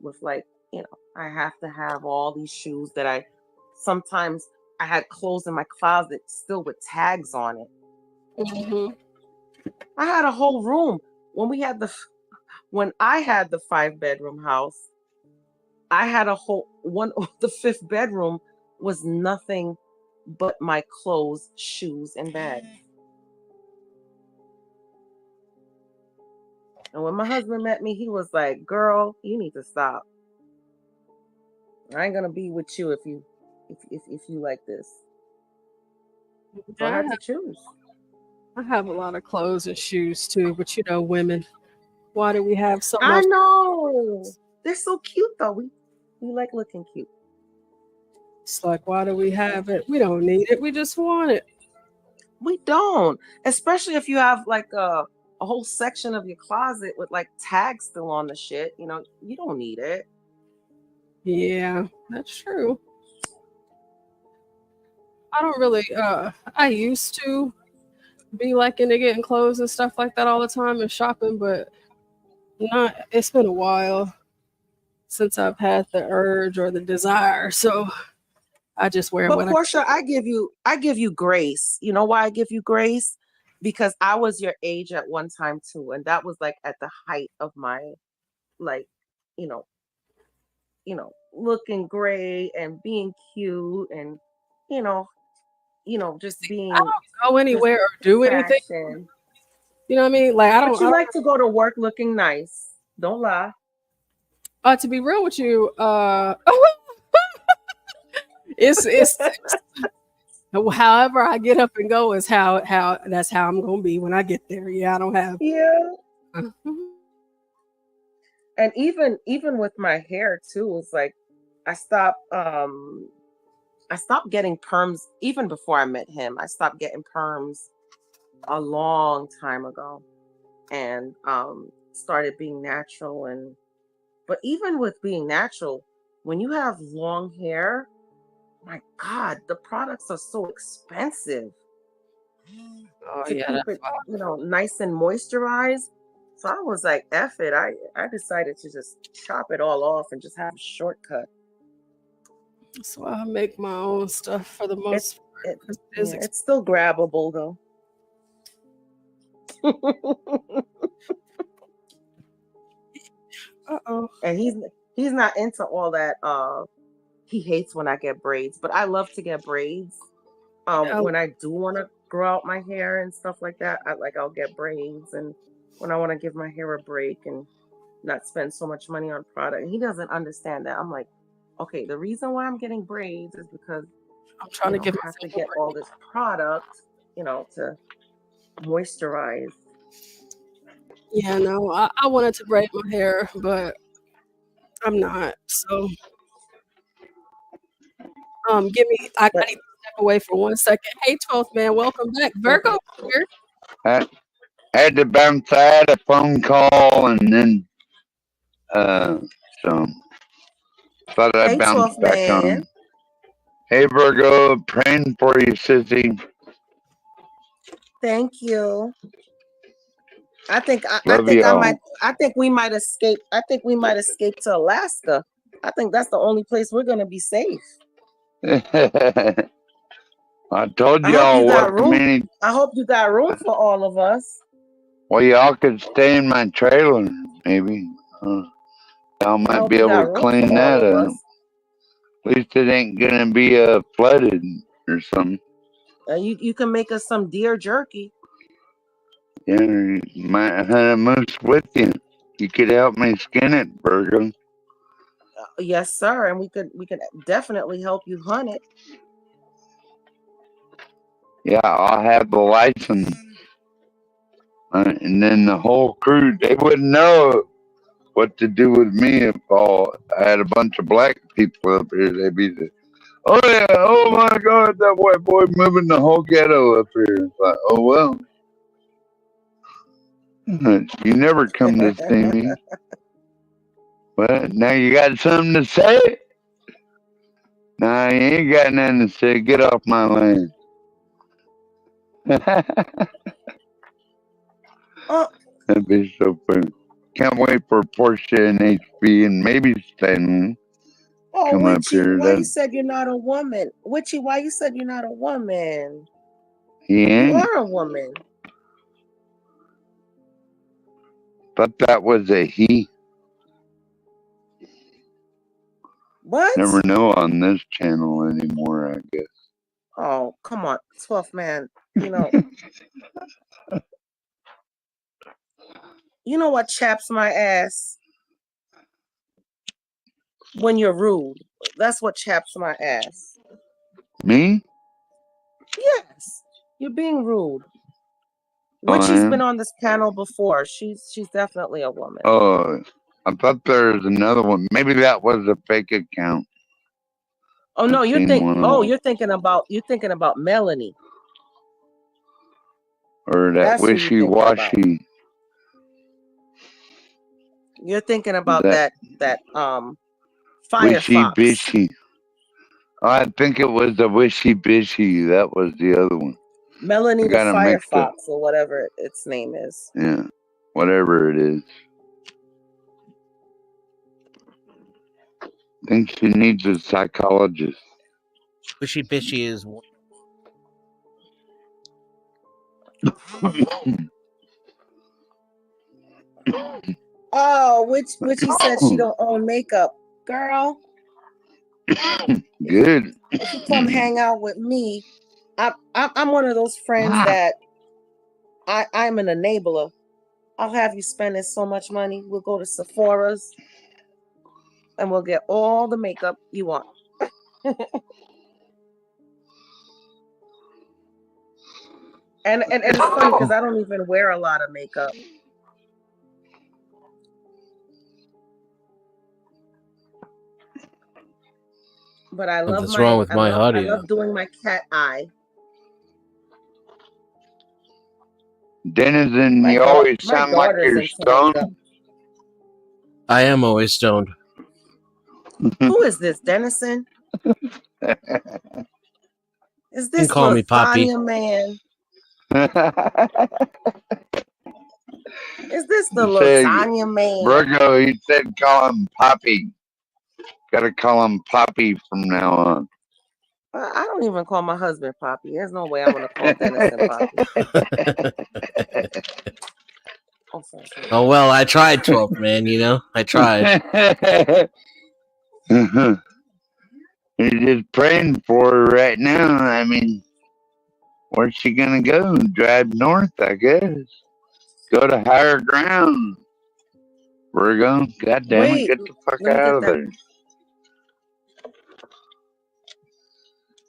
With, like, you know, I have to have all these shoes that I sometimes, I had clothes in my closet still with tags on it. I had a whole room when when I had the 5-bedroom house. I had a whole one. The 5th bedroom was nothing but my clothes, shoes, and bags. And when my husband met me, he was like, "Girl, you need to stop. I ain't gonna be with you if you like this." So I had to choose. I have a lot of clothes and shoes too, but you know, women, why do we have so I much? know, they're so cute though. We like looking cute. It's like, why do we have it? We don't need it. We just want it. We don't, especially if you have like a whole section of your closet with like tags still on the shit. You know, you don't need it. Yeah, that's true. I don't really I used to, be like into getting clothes and stuff like that all the time and shopping, but not. It's been a while since I've had the urge or the desire, so I just wear But what I. Portia, I give you grace. You know why I give you grace? Because I was your age at one time too, and that was like at the height of my, like, you know, looking great and being cute and, you know, just I being don't go just anywhere or do anything. fashion. You know what I mean? Like I But don't. you like to go to work looking nice. Don't lie. To be real with you, it's however I get up and go is how that's how I'm gonna be when I get there. Yeah, I don't have. Yeah. And even with my hair too, it's like I stopped getting perms even before I met him. I stopped getting perms a long time ago and started being natural. But even with being natural, when you have long hair, my God, the products are so expensive Oh to yeah, keep that's it, why. nice and moisturized. So I was like, F it. I decided to just chop it all off and just have a shortcut. So I make my own stuff for the most part. It's still grabbable though. And he's not into all that. He hates when I get braids, but I love to get braids. When I do want to grow out my hair and stuff like that, I'll get braids, and when I want to give my hair a break and not spend so much money on product. And he doesn't understand that. I'm like, okay, the reason why I'm getting braids is because I'm trying to give I have to get all this product, to moisturize. Yeah, no, I wanted to braid my hair, but I'm not. So, give me. I need to step away for 1 second. Hey, 12th man, welcome back, Virgo here. I had to bounce. I had a phone call and then so thought I'd Hey, bounce 12th back man. on. Hey Virgo, praying for you, sissy. Thank you. I think we might escape. I think we might escape to Alaska. I think that's the only place we're gonna be safe. I told y'all what many. I hope you got room for all of us. Well, y'all could stay in my trailer, maybe. Y'all might be able to clean that up. At least it ain't gonna be flooded or something. You can make us some deer jerky. Yeah, you might hunt a moose with you. You could help me skin it, Virgo. Yes, sir, and we could definitely help you hunt it. Yeah, I'll have the license, and then the whole crew, they wouldn't know what to do with me if I had a bunch of black people up here. They'd be like, oh yeah, oh my God, that white boy moving the whole ghetto up here. It's like, oh well, you never come to see me. But now you got something to say? Nah, you ain't got nothing to say. Get off my land. That'd be so funny. Can't wait for Portia and HB and maybe Stanley come up here. Why you said you're not a woman? Witchy, why you said you're not a woman? He ain't. You are a woman. Thought that was a he. What? Never know on this channel anymore, I guess. Oh, come on, 12th man. You know what chaps my ass? When you're rude. That's what chaps my ass. Me? Yes. You're being rude. Witchy's been on this panel before. She's definitely a woman. Oh, I thought there was another one. Maybe that was a fake account. Oh no, you're thinking about Melanie. Or that wishy-washy. You're thinking about that Firefox. Wishy-bishy. Oh, I think it was the wishy-bishy. That was the other one. Melanie the gotta mix it. Firefox or whatever its name is. Yeah, whatever it is. I think she needs a psychologist. Squishy Bishy is. Oh, which he said she don't own makeup, girl. Good. If you come hang out with me, I'm one of those friends that I'm an enabler. I'll have you spending so much money. We'll go to Sephora's and we'll get all the makeup you want. and it's funny because I don't even wear a lot of makeup. But I love Something's wrong with my I audio. love doing my cat eye. Denizen, you always sound like you're stoned. I am always stoned. Who is this, Dennison? Is You can this call me Poppy. lasagna man? Is this the lasagna man? Virgo, he said call him Poppy. Gotta call him Poppy from now on. I don't even call my husband Poppy. There's no way I'm gonna call Dennison Poppy. Oh well, I tried, 12th man. You know, I tried. You're just praying for her right now. I mean, where's she gonna go? Drive north, I guess. Go to higher ground. Virgo, God damn it, get the fuck out of there.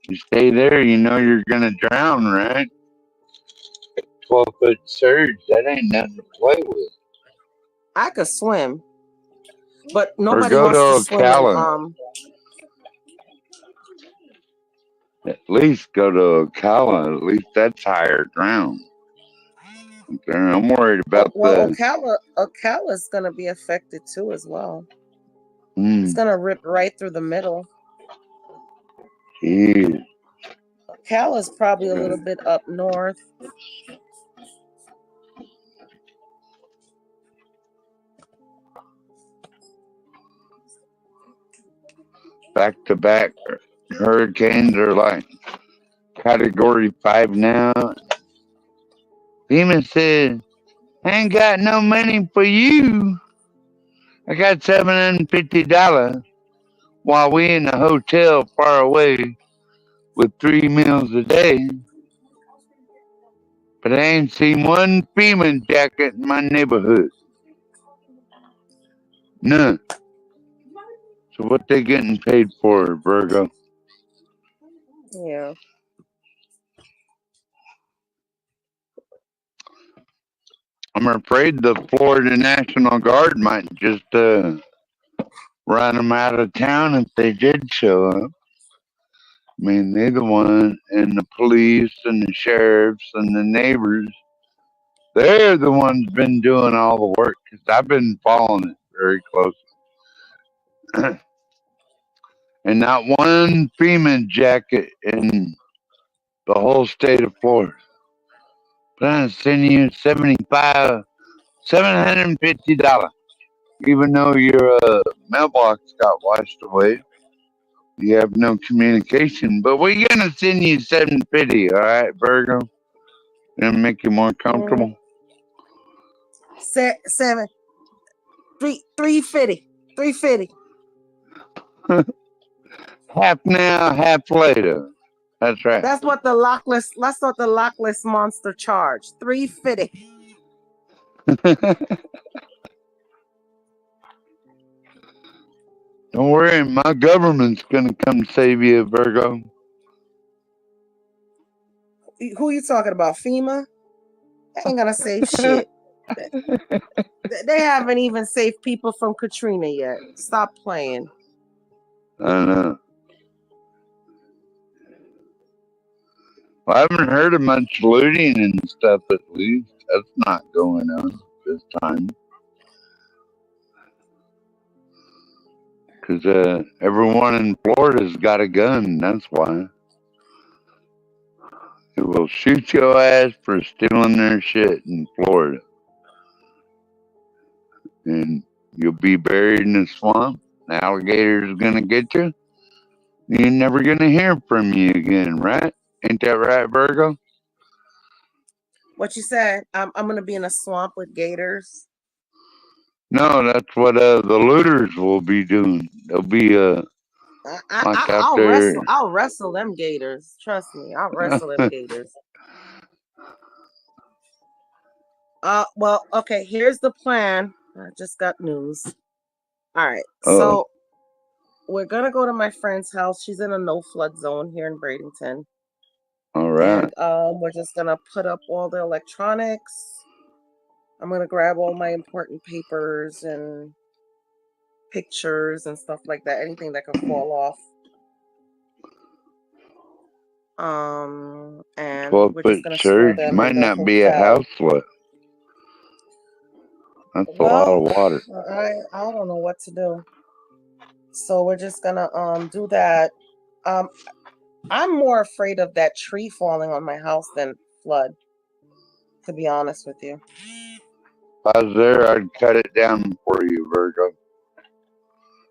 You stay there, you know you're gonna drown, right? 12-foot surge, that ain't nothing to play with. I could swim, but nobody Or go wants to to swim. Ocala. At least go to Ocala. At least that's higher ground. Okay, I'm worried about Ocala's gonna be affected too as well. It's gonna rip right through the middle. Jeez. Ocala's probably a little bit up north. Back-to-back hurricanes are like Category 5 now. FEMA said, I ain't got no money for you. I got $750 while we in a hotel far away with 3 meals a day. But I ain't seen one FEMA jacket in my neighborhood. None. So what they getting paid for, Virgo? Yeah. I'm afraid the Florida National Guard might just run them out of town if they did show up. I mean, they're the one, and the police and the sheriffs and the neighbors, they're the ones been doing all the work because I've been following it very closely. And not one FEMA jacket in the whole state of Florida. But I'm sending you $750, even though your mailbox got washed away. You have no communication, but we're gonna send you $750, all right, Virgo? Gonna make you more comfortable. 350. Half now, half later. That's right. That's what the Loch Ness monster charged. $350. Don't worry, my government's gonna come save you, Virgo. Who you talking about? FEMA? They ain't gonna save shit. They haven't even saved people from Katrina yet. Stop playing. I know. Well, I haven't heard of much looting and stuff, at least. That's not going on this time. Because everyone in Florida's got a gun, that's why. It will shoot your ass for stealing their shit in Florida. And you'll be buried in the swamp. The alligator's gonna get you. You're never gonna hear from you again, right? Ain't that right, Virgo? What you said? I'm gonna be in a swamp with gators. No, that's what the looters will be doing. They'll be like out I'll there. wrestle. I'll wrestle them gators. Trust me, I'll wrestle them gators. Well, okay. Here's the plan. I just got news. All right, so we're gonna go to my friend's house. She's in a no flood zone here in Bradenton. All right. And we're just gonna put up all the electronics. I'm gonna grab all my important papers and pictures and stuff like that. Anything that can fall off. And 12-foot we're just gonna store surge them might in the not be a hotel. house flood. That's a lot Well, of water. I don't know what to do. So we're just gonna do that. I'm more afraid of that tree falling on my house than flood, to be honest with you. If I was there, I'd cut it down for you, Virgo.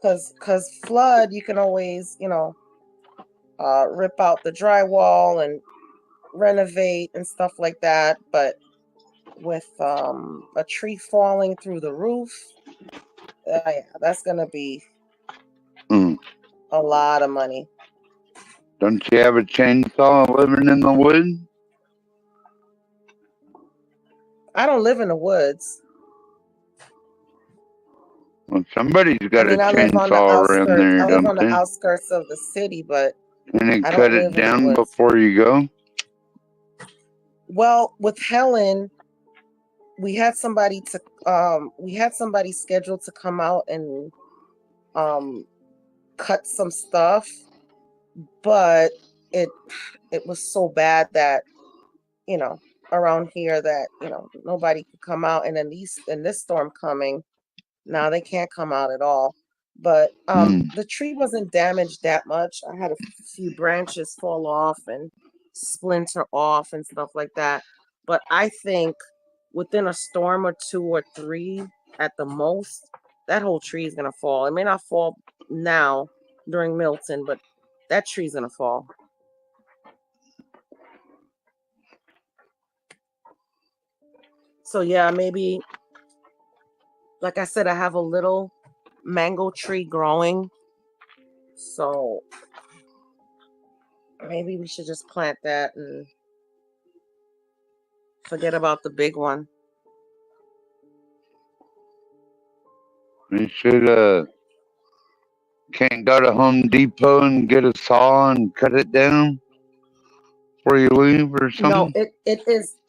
Cause flood, you can always, rip out the drywall and renovate and stuff like that. But with a tree falling through the roof, yeah, that's gonna be a lot of money. Don't you have a chainsaw living in the woods? I don't live in the woods. Well, somebody's got a I live on the chainsaw around outskirts. there, I live don't on the they? outskirts of the city, but And they I cut don't it live in the down woods. before you go? Well, with Helen, we had somebody scheduled to come out and cut some stuff, but it was so bad that around here that nobody could come out, and at least in this storm coming now they can't come out at all. But the tree wasn't damaged that much. I had a few branches fall off and splinter off and stuff like that, but I think within a storm or 2 or 3 at the most, that whole tree is gonna fall. It may not fall now during Milton, but that tree's gonna fall. So yeah, maybe, like I said, I have a little mango tree growing, so maybe we should just plant that and forget about the big one. You should can't go to Home Depot and get a saw and cut it down before you leave or something?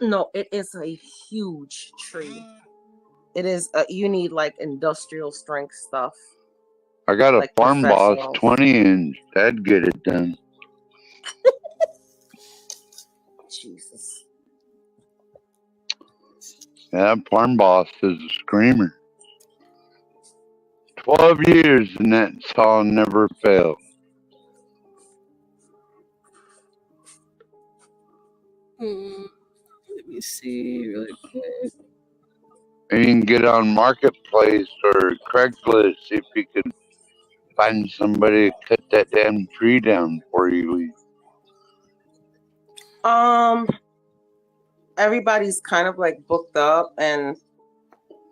No, it is a huge tree. It is you need like industrial strength stuff. I got a like Farm Boss professionals. 20-inch. That'd get it done. Jesus. Yeah, Farm Boss is a screamer. 12 years and that saw never failed. Let me see really quick. And you can get on Marketplace or Craigslist if you can find somebody to cut that damn tree down for you leave. Everybody's kind of like booked up, and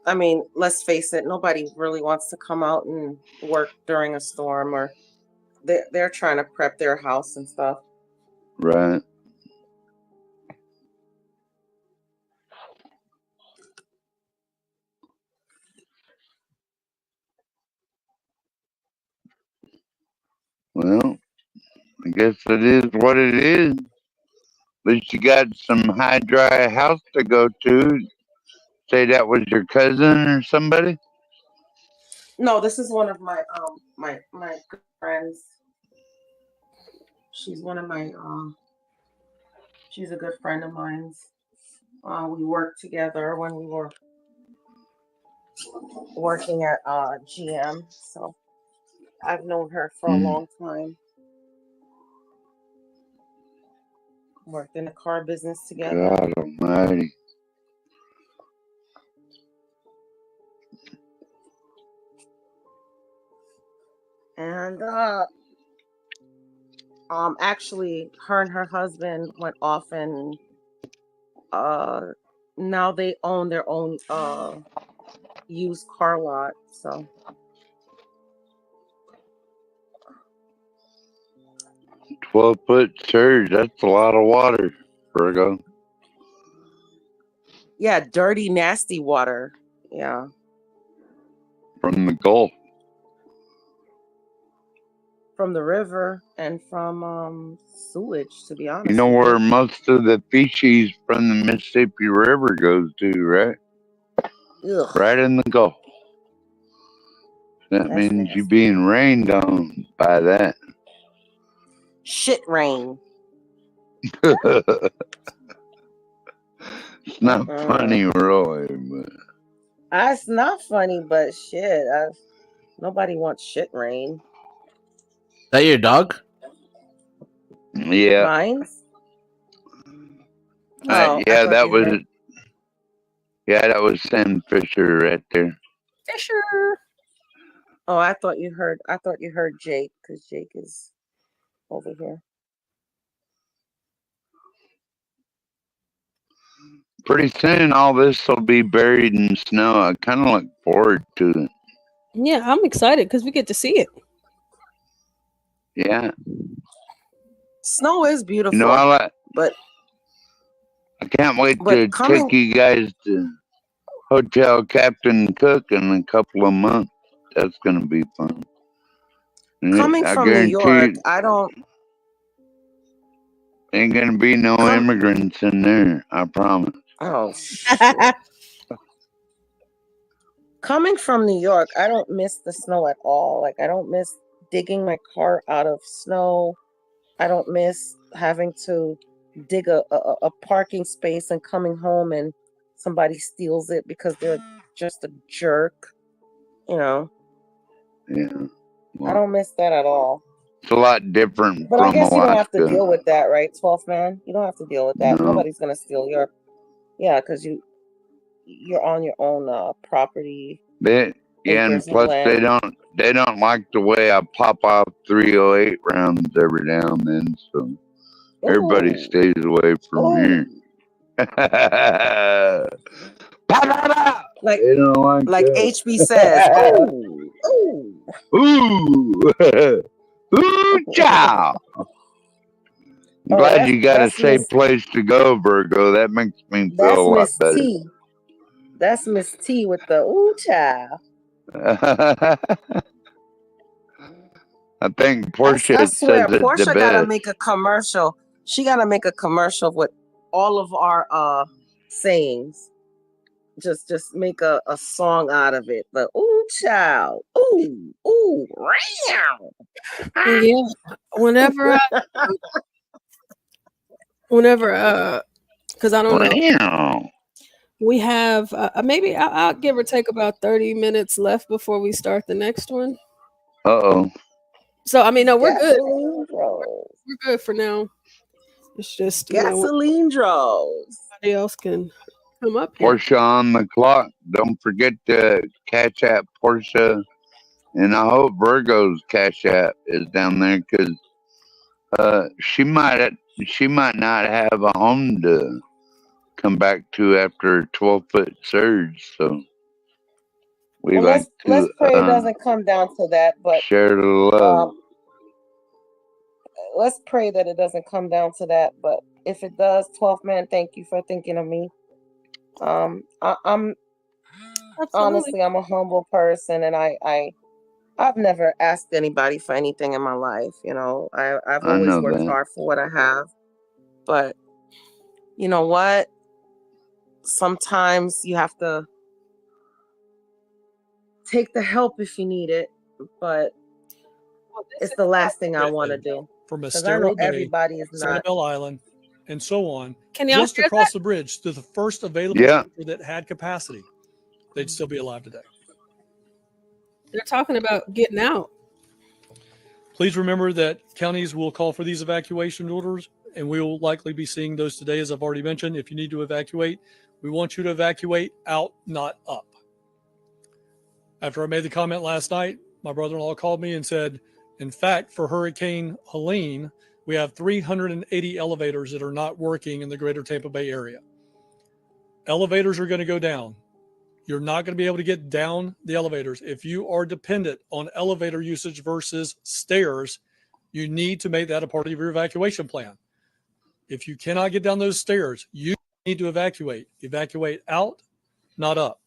I mean, let's face it, nobody really wants to come out and work during a storm, or they're trying to prep their house and stuff. Right. Well, I guess it is what it is. At least you got some high dry house to go to. Say that was your cousin or somebody? No, this is one of my my good friends. She's one of my she's a good friend of mine. We worked together when we were working at GM, so I've known her for a long time. worked in the car business together. God almighty. And actually her and her husband went off and now they own their own used car lot. So 12-foot surge, that's a lot of water, Virgo. yeah, dirty, nasty water. Yeah. From the Gulf. From the river and from sewage, to be honest. You know with where you. most of the species from the Mississippi River goes to, right? Ugh. Right in the Gulf. That That's means nasty. you're being rained on by that. Shit rain. It's not funny, really, but It's not funny, but shit. Nobody wants shit rain. Is that your dog? yeah. Mine's? Yeah, that was Sam Fisher right there. Fisher. Oh, I thought you heard Jake, because Jake is over here. Pretty soon, all this will be buried in snow. I kind of look forward to it. Yeah, I'm excited because we get to see it. Yeah. Snow is beautiful. You know, but I can't wait to take you guys to Hotel Captain Cook in a couple of months. That's going to be fun. Coming from New York, I don't. Ain't going to be no immigrants in there, I promise. Oh, shit. Coming from New York, I don't miss the snow at all. Like, I don't miss digging my car out of snow. I don't miss having to dig a parking space and coming home and somebody steals it because they're just a jerk. You know. Yeah. Well, I don't miss that at all. It's a lot different but from I guess you don't have to Alaska. deal with that, right, 12th man? You don't have to deal with that. No. Nobody's gonna steal your, because you're on your own property. And plus they don't like the way I pop off 308 rounds every now and then, so everybody stays away from here. Like they don't like that. HB says, ooh, ciao. I'm glad you got a safe place to go, Virgo. That makes me feel a lot Miss better. T. That's Miss T with the ooh child. I think Portia I swear, says it Portia the gotta best. make a commercial. She gotta make a commercial with all of our sayings. Just make a song out of it. The ooh child. Ooh, round. Yeah. Whenever because I don't know. We have maybe I'll give or take about 30 minutes left before we start the next one. Uh-oh. So I mean, no, we're good. We're good for now. It's just gasoline draws. Somebody else can come up here. Portia on the clock. Don't forget to Cash App Portia, and I hope Virgo's Cash App is down there because she might not have a home to come back to after a 12-foot surge. So let's pray it doesn't come down to that. But share the love. Let's pray that it doesn't come down to that. But if it does, 12th man, thank you for thinking of me. I'm honestly, I'm a humble person, and I've never asked anybody for anything in my life. You know, I've always worked hard for what I have. But you know what? Sometimes you have to take the help if you need it. But it's the last thing I want to do. From Because I know everybody is not. Sanibel Island, and so on. Can y'all just across the bridge to the first available center that had capacity, they'd still be alive today. They're talking about getting out. Please remember that counties will call for these evacuation orders and we will likely be seeing those today, as I've already mentioned. If you need to evacuate, we want you to evacuate out, not up. After I made the comment last night, my brother-in-law called me and said, in fact, for Hurricane Helene, we have 380 elevators that are not working in the greater Tampa Bay area. Elevators are going to go down. You're not going to be able to get down the elevators. If you are dependent on elevator usage versus stairs, you need to make that a part of your evacuation plan. If you cannot get down those stairs, you need to evacuate. Evacuate out, not up.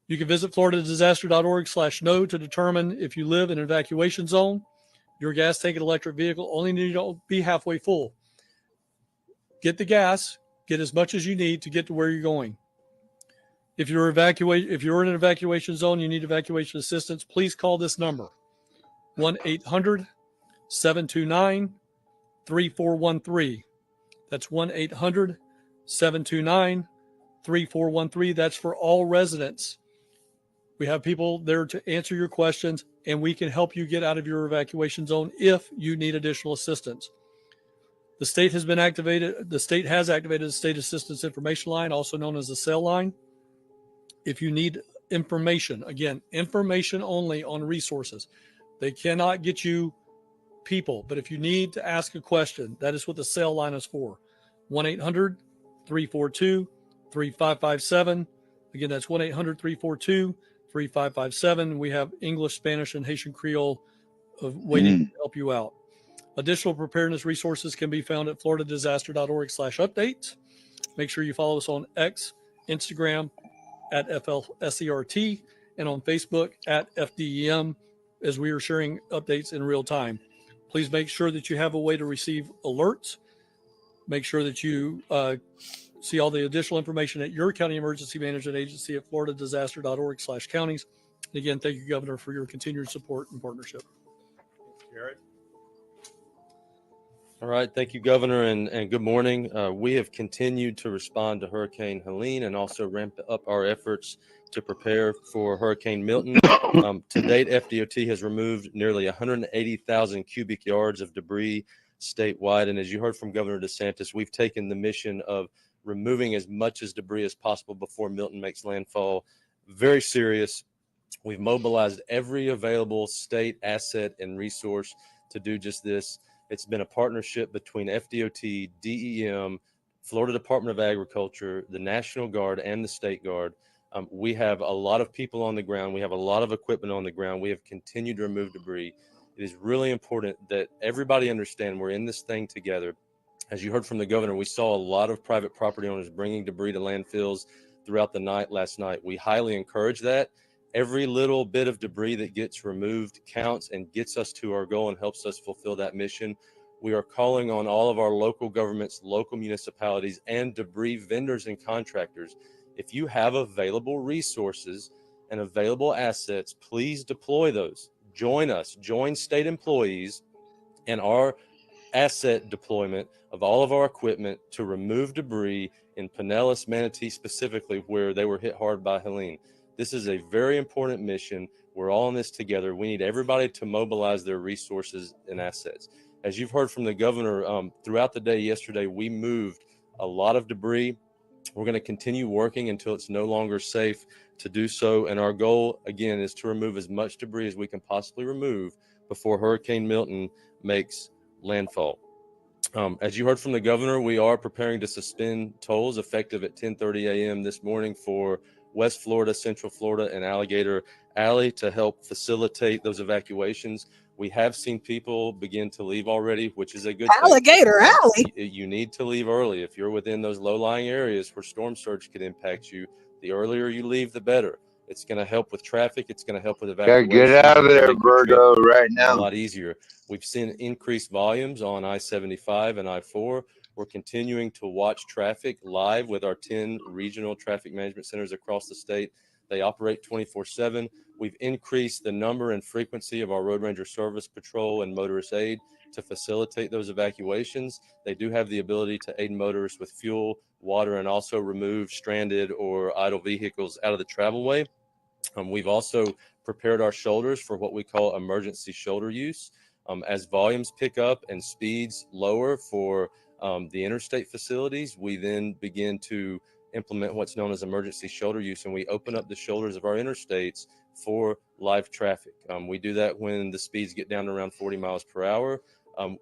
You can visit floridadisaster.org/no to determine if you live in an evacuation zone. Your gas tank and electric vehicle only need to be halfway full. Get the gas, get as much as you need to get to where you're going. If you're in an evacuation zone, you need evacuation assistance, please call this number, 1-800-729-3413. That's 1-800-729-3413. That's for all residents. We have people there to answer your questions, and we can help you get out of your evacuation zone if you need additional assistance. The state has activated the state assistance information line, also known as the SAIL line. If you need information, again, information only on resources. They cannot get you people, but if you need to ask a question, that is what the SAIL line is for. 1-800-342-3557. Again, that's 1-800-342-3557. We have English, Spanish, and Haitian Creole waiting to help you out. Additional preparedness resources can be found at floridadisaster.org/update. Make sure you follow us on X, Instagram, at FLSERT, and on Facebook at FDEM, as we are sharing updates in real time. Please make sure that you have a way to receive alerts. Make sure that you see all the additional information at your county emergency management agency at floridadisaster.org/counties. Again, thank you, Governor, for your continued support and partnership. Jared. All right. Thank you, Governor, and good morning. We have continued to respond to Hurricane Helene and also ramp up our efforts to prepare for Hurricane Milton. To date, FDOT has removed nearly 180,000 cubic yards of debris statewide. And as you heard from Governor DeSantis, we've taken the mission of removing as much as debris as possible before Milton makes landfall very serious. We've mobilized every available state asset and resource to do just this. It's been a partnership between FDOT, DEM, Florida Department of Agriculture, the National Guard, and the State Guard. We have a lot of people on the ground. We have a lot of equipment on the ground. We have continued to remove debris. It is really important that everybody understand we're in this thing together. As you heard from the governor, we saw a lot of private property owners bringing debris to landfills throughout the night last night. We highly encourage that. Every little bit of debris that gets removed counts and gets us to our goal and helps us fulfill that mission. We are calling on all of our local governments, local municipalities, and debris vendors and contractors. If you have available resources and available assets, please deploy those. Join us, join state employees and our asset deployment of all of our equipment to remove debris in Pinellas, Manatee specifically, where they were hit hard by Helene. This is a very important mission. We're all in this together. We need everybody to mobilize their resources and assets. As you've heard from the governor throughout the day yesterday, we moved a lot of debris. We're going to continue working until it's no longer safe to do so. And our goal, again, is to remove as much debris as we can possibly remove before Hurricane Milton makes landfall. As you heard from the governor, we are preparing to suspend tolls effective at 10:30 a.m. this morning for West Florida, Central Florida, and Alligator Alley to help facilitate those evacuations. We have seen people begin to leave already, which is a good thing. Alligator Alley. You need to leave early. If you're within those low-lying areas where storm surge could impact you, the earlier you leave, the better. It's going to help with traffic. It's going to help with evacuation. Gotta get out of there, Virgo, right now. A lot easier. We've seen increased volumes on I-75 and I-4. We're continuing to watch traffic live with our 10 regional traffic management centers across the state. They operate 24/7. We've increased the number and frequency of our Road Ranger Service Patrol and Motorist Aid to facilitate those evacuations. They do have the ability to aid motorists with fuel, water, and also remove stranded or idle vehicles out of the travelway. We've also prepared our shoulders for what we call emergency shoulder use. As volumes pick up and speeds lower for the interstate facilities, we then begin to implement what's known as emergency shoulder use, and we open up the shoulders of our interstates for live traffic. We do that when the speeds get down to around 40 miles per hour.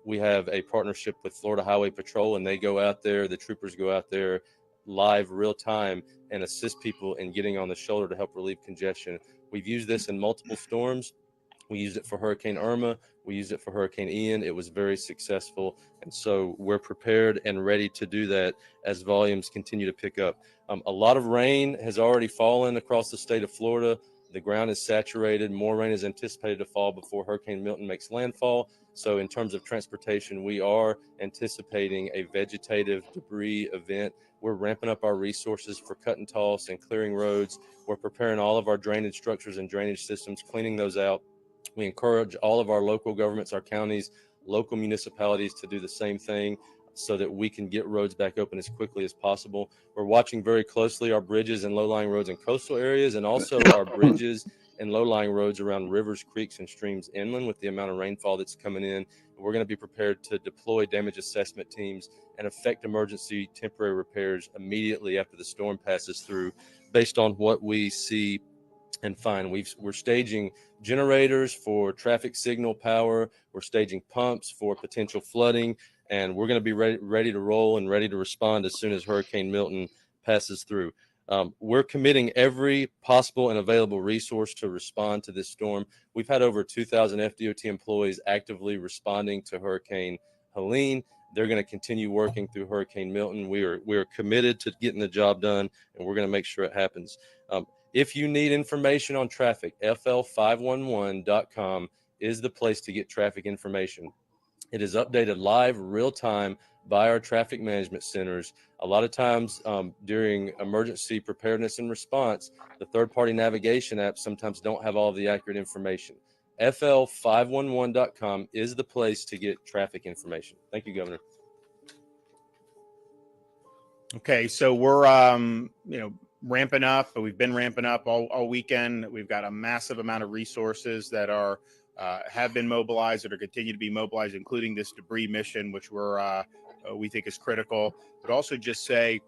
We have a partnership with Florida Highway Patrol, and they go out there, the troopers go out there live real time and assist people in getting on the shoulder to help relieve congestion. We've used this in multiple storms. We used it for Hurricane Irma. We used it for Hurricane Ian. It was very successful. And so we're prepared and ready to do that as volumes continue to pick up. A lot of rain has already fallen across the state of Florida. The ground is saturated. More rain is anticipated to fall before Hurricane Milton makes landfall. So in terms of transportation, we are anticipating a vegetative debris event. We're ramping up our resources for cut and toss and clearing roads. We're preparing all of our drainage structures and drainage systems, cleaning those out. We encourage all of our local governments, our counties, local municipalities to do the same thing so that we can get roads back open as quickly as possible. We're watching very closely our bridges and low-lying roads in coastal areas, and also our bridges and low-lying roads around rivers, creeks, and streams inland with the amount of rainfall that's coming in. We're going to be prepared to deploy damage assessment teams and effect emergency temporary repairs immediately after the storm passes through based on what we see and find. We're staging generators for traffic signal power. We're staging pumps for potential flooding, and we're going to be ready to roll and ready to respond as soon as Hurricane Milton passes through. We're committing every possible and available resource to respond to this storm. We've had over 2,000 FDOT employees actively responding to Hurricane Helene. They're going to continue working through Hurricane Milton. We are committed to getting the job done, and we're going to make sure it happens. If you need information on traffic, fl511.com is the place to get traffic information. It is updated live, real time by our traffic management centers. A lot of times during emergency preparedness and response, the third-party navigation apps sometimes don't have all of the accurate information. fl511.com is the place to get traffic information. Thank you, Governor. Okay, so we're ramping up, but we've been ramping up all weekend. We've got a massive amount of resources that are have been mobilized, that are continue to be mobilized, including this debris mission, which we think is critical. But also just say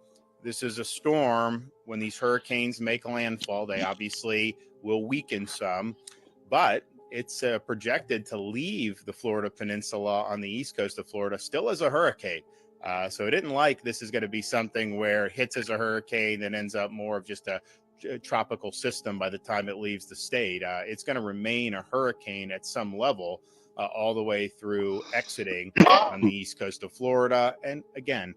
this is a storm. When these hurricanes make landfall, they obviously will weaken some, but it's projected to leave the Florida Peninsula on the east coast of Florida still as a hurricane. So it isn't like this is going to be something where it hits as a hurricane and ends up more of just a tropical system by the time it leaves the state. It's going to remain a hurricane at some level all the way through exiting on the east coast of Florida. And again,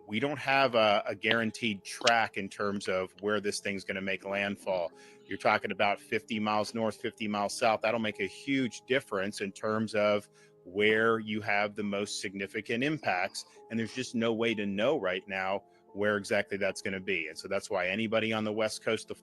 we don't have a guaranteed track in terms of where this thing's going to make landfall. You're talking about 50 miles north, 50 miles south. That'll make a huge difference in terms of where you have the most significant impacts. And there's just no way to know right now where exactly that's going to be. And so that's why anybody on the west coast of,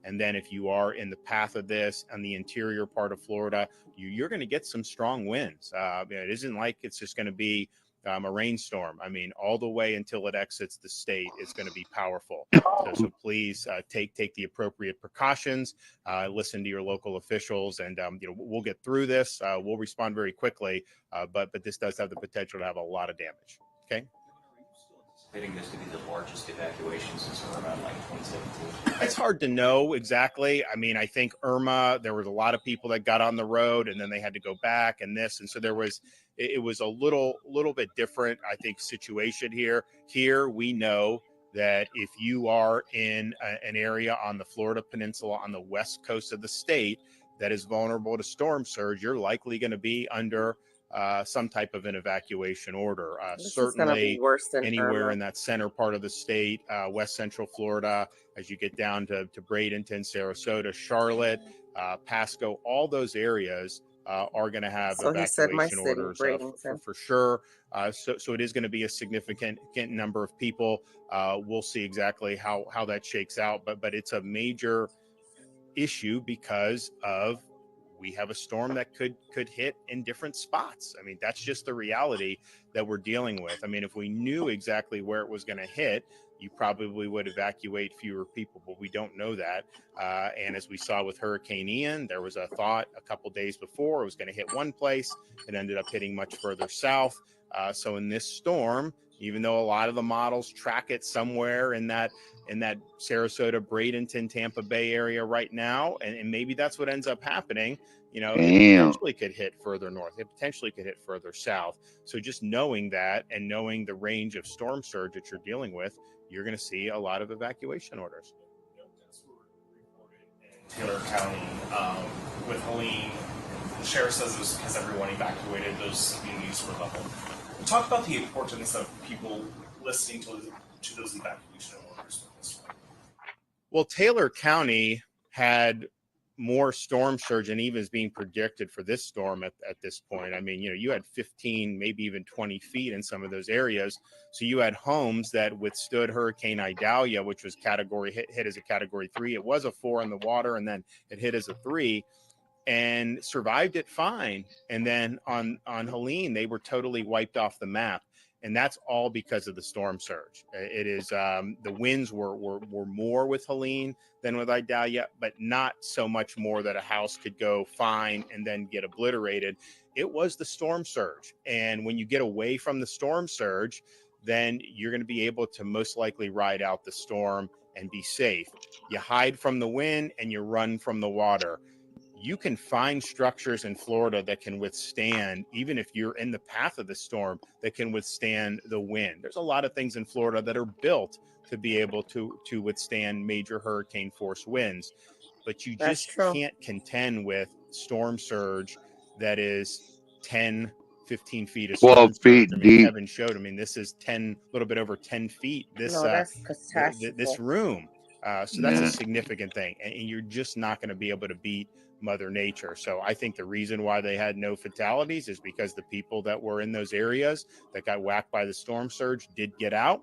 and then if you are in the path of this on the interior part of Florida, you're going to get some strong winds. It isn't like it's just going to be a rainstorm. I mean, all the way until it exits the state, it's going to be powerful. So please take the appropriate precautions, listen to your local officials, and we'll get through this. We'll respond very quickly, but this does have the potential to have a lot of damage. Okay. Anticipating this to be the largest evacuation since around like 2017? It's hard to know exactly. I mean, I think Irma, there was a lot of people that got on the road and then they had to go back and this. And so it was a little bit different, I think, situation here. Here we know that if you are in an area on the Florida Peninsula on the west coast of the state that is vulnerable to storm surge, you're likely going to be under some type of an evacuation order. Certainly anywhere in that center part of the state, west central Florida, as you get down to Bradenton, Sarasota, Charlotte, Pasco, all those areas are going to have evacuation orders for sure. So it is going to be a significant number of people. We'll see exactly how that shakes out, but it's a major issue because of we have a storm that could hit in different spots. I mean, that's just the reality that we're dealing with. I mean, if we knew exactly where it was going to hit, you probably would evacuate fewer people, but we don't know that. And as we saw with Hurricane Ian, there was a thought a couple days before it was going to hit one place. It ended up hitting much further south. So in this storm, even though a lot of the models track it somewhere in that Sarasota, Bradenton, Tampa Bay area right now, and maybe that's what ends up happening. You know, it potentially could hit further north. It potentially could hit further south. So just knowing that and knowing the range of storm surge that you're dealing with, you're going to see a lot of evacuation orders. Taylor County with Helene, the sheriff says this because everyone evacuated, those communities were leveled. Talk about the importance of people listening to those evacuation orders. Well, Taylor County had more storm surge than even is being predicted for this storm at this point. I mean, you know, you had 15, maybe even 20 feet in some of those areas. So you had homes that withstood Hurricane Idalia, which was hit as a category 3. It was a 4 in the water, and then it hit as a 3 and survived it fine. And then on Helene, they were totally wiped off the map. And that's all because of the storm surge. It is the winds were more with Helene than with Idalia, but not so much more that a house could go fine and then get obliterated. It was the storm surge. And when you get away from the storm surge, then you're going to be able to most likely ride out the storm and be safe. You hide from the wind and you run from the water. You can find structures in Florida that can withstand, even if you're in the path of the storm, that can withstand the wind. There's a lot of things in Florida that are built to be able to withstand major hurricane force winds, but you just can't contend with storm surge that is 10, 15 feet of storm surge. I mean, Kevin showed, I mean, this is 10, a little bit over 10 feet, this room. So that's a significant thing. And you're just not going to be able to beat Mother Nature. So I think the reason why they had no fatalities is because the people that were in those areas that got whacked by the storm surge did get out.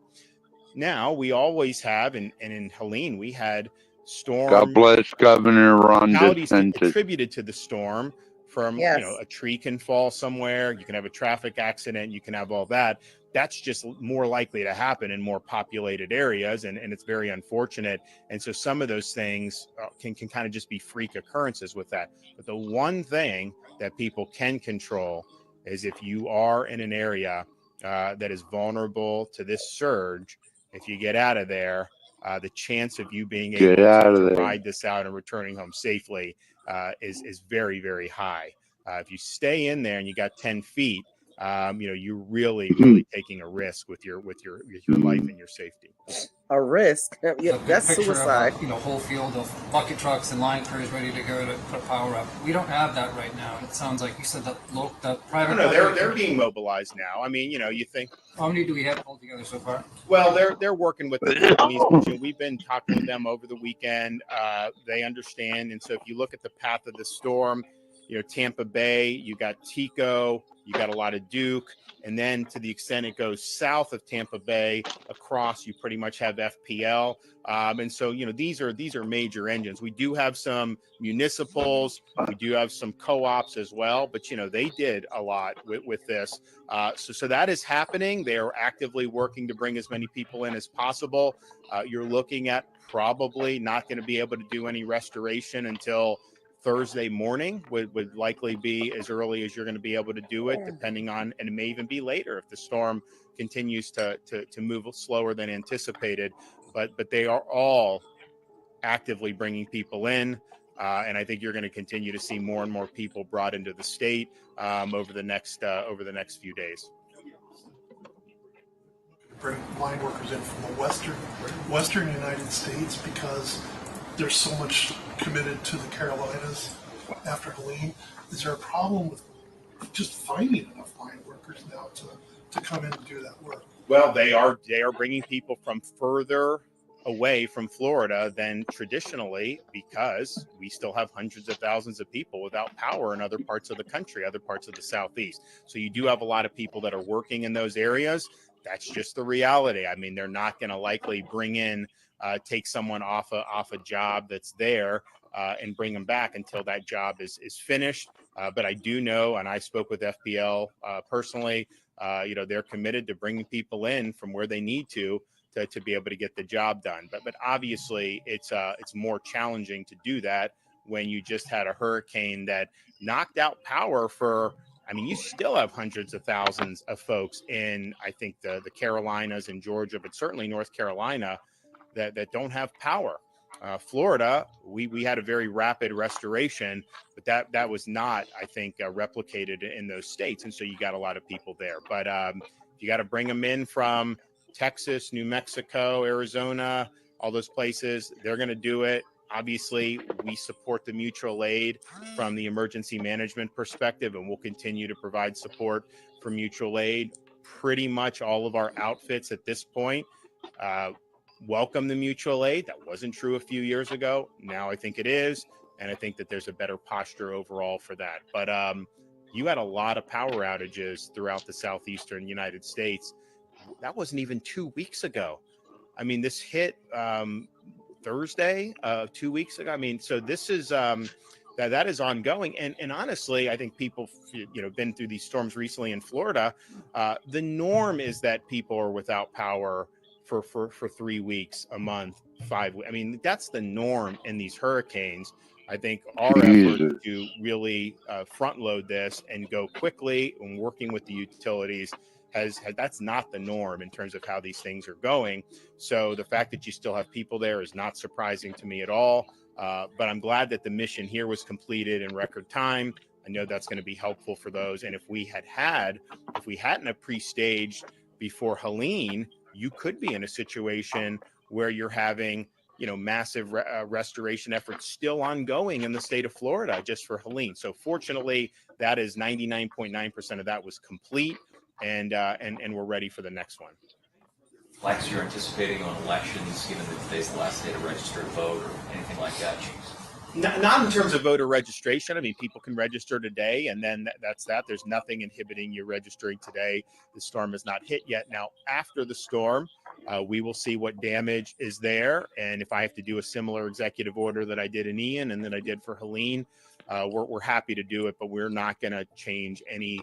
Now we always have, and in Helene, we had storm. God bless Governor Ron DeSantis. Attributed to the storm from, you know, a tree can fall somewhere. You can have a traffic accident. You can have all that. That's just more likely to happen in more populated areas. And it's very unfortunate. And so some of those things can kind of just be freak occurrences with that. But the one thing that people can control is if you are in an area that is vulnerable to this surge, if you get out of there, the chance of you being able to ride this out and returning home safely is very, very high. If you stay in there and you got 10 feet, you know, you're really taking a risk with your life and your safety. A risk? Yeah, that's suicide. Of a, whole field of bucket trucks and line crews ready to go to put power up. We don't have that right now. It sounds like you said that the private. No, they're being mobilized now. I mean, you know, you think. How many do we have pulled together so far? Well, they're working with the companies. We've been talking with them over the weekend. They understand, and so if you look at the path of the storm, you know, Tampa Bay, you got Tico, you got a lot of Duke. And then to the extent it goes south of Tampa Bay across, you pretty much have FPL. And so, you know, these are major engines. We do have some municipals. We do have some co-ops as well. But, you know, they did a lot with this. So that is happening. They are actively working to bring as many people in as possible. You're looking at probably not going to be able to do any restoration until Thursday morning would likely be as early as you're going to be able to do it, depending on, and it may even be later if the storm continues to move slower than anticipated. But they are all actively bringing people in, and I think you're going to continue to see more and more people brought into the state over the next few days. Bring line workers in from the western United States because there's so much committed to the Carolinas after Helene. Is there a problem with just finding enough line workers now to come in and do that work? Well, they are bringing people from further away from Florida than traditionally, because we still have hundreds of thousands of people without power in other parts of the country, other parts of the Southeast. So you do have a lot of people that are working in those areas. That's just the reality. I mean, they're not going to likely bring in, take someone off a job that's there and bring them back until that job is finished. But I do know, and I spoke with FPL personally, you know, they're committed to bringing people in from where they need to to be able to get the job done. But obviously it's more challenging to do that when you just had a hurricane that knocked out power for, I mean, you still have hundreds of thousands of folks in, I think, the Carolinas and Georgia, but certainly North Carolina that don't have power. Florida, we had a very rapid restoration, but that was not, I think, replicated in those states. And so you got a lot of people there. But you got to bring them in from Texas, New Mexico, Arizona, all those places. They're going to do it. Obviously, we support the mutual aid from the emergency management perspective, and we'll continue to provide support for mutual aid. Pretty much all of our outfits at this point welcome the mutual aid. That wasn't true a few years ago. Now I think it is, and I think that there's a better posture overall for that. But you had a lot of power outages throughout the southeastern United States. That wasn't even 2 weeks ago. I mean, this hit Thursday, 2 weeks ago. I mean, so this is that is ongoing. And honestly, I think people, been through these storms recently in Florida. The norm is that people are without power for 3 weeks, a month, 5 weeks. I mean, that's the norm in these hurricanes. I think our effort to really front load this and go quickly and working with the utilities that's not the norm in terms of how these things are going. So the fact that you still have people there is not surprising to me at all. But I'm glad that the mission here was completed in record time. I know that's going to be helpful for those. And if we hadn't have pre-staged before Helene, you could be in a situation where you're having, massive restoration efforts still ongoing in the state of Florida just for Helene. So fortunately, that is 99.9% of that was complete, and we're ready for the next one. Flex you're anticipating on elections, given that today's the last day to register to vote or anything like that? Not in terms of voter registration. I mean, people can register today, and then that's that. There's nothing inhibiting you registering today. The storm has not hit yet. Now, after the storm, we will see what damage is there. And if I have to do a similar executive order that I did in Ian and that I did for Helene, we're happy to do it, but we're not going to change any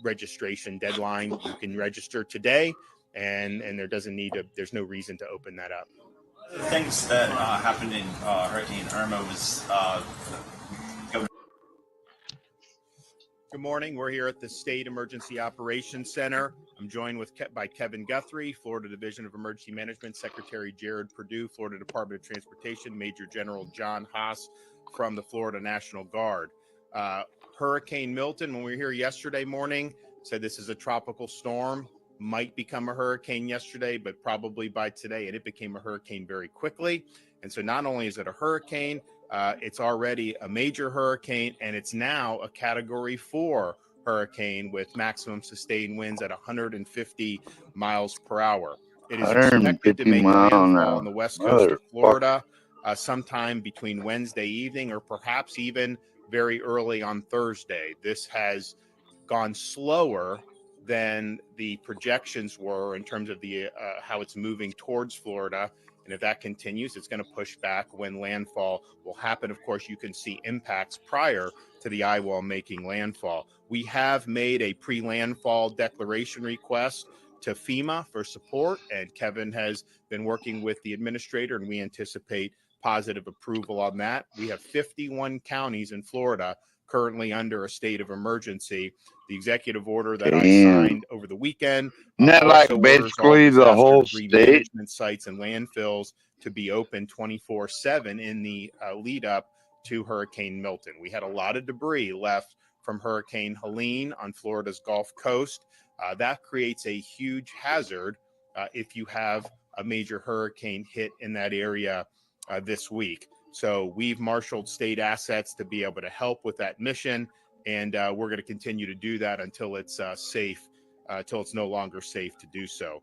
registration deadline. You can register today, and there's no reason to open that up. The things that happened in Hurricane Irma was Good morning. We're here at the State Emergency Operations Center. I'm joined by Kevin Guthrie, Florida Division of Emergency Management, Secretary Jared Perdue, Florida Department of Transportation, Major General John Haas from the Florida National Guard. Hurricane Milton, when we were here yesterday morning, said this is a tropical storm. Might become a hurricane yesterday, but probably by today, and it became a hurricane very quickly. And so not only is it a hurricane, it's already a major hurricane, and it's now a Category 4 hurricane with maximum sustained winds at 150 miles per hour. It is expected to make landfall on the west coast of Florida sometime between Wednesday evening or perhaps even very early on Thursday. This has gone slower than the projections were in terms of the how it's moving towards Florida. And if that continues, it's going to push back when landfall will happen. Of course, you can see impacts prior to the eye wall making landfall. We have made a pre-landfall declaration request to FEMA for support, and Kevin has been working with the administrator, and we anticipate positive approval on that. We have 51 counties in Florida currently under a state of emergency. The executive order that I signed over the weekend like basically the whole state management sites and landfills to be open 24/7 in the lead up to Hurricane Milton. We had a lot of debris left from Hurricane Helene on Florida's Gulf Coast. That creates a huge hazard if you have a major hurricane hit in that area this week. So we've marshaled state assets to be able to help with that mission, and we're going to continue to do that until it's safe, until it's no longer safe to do so.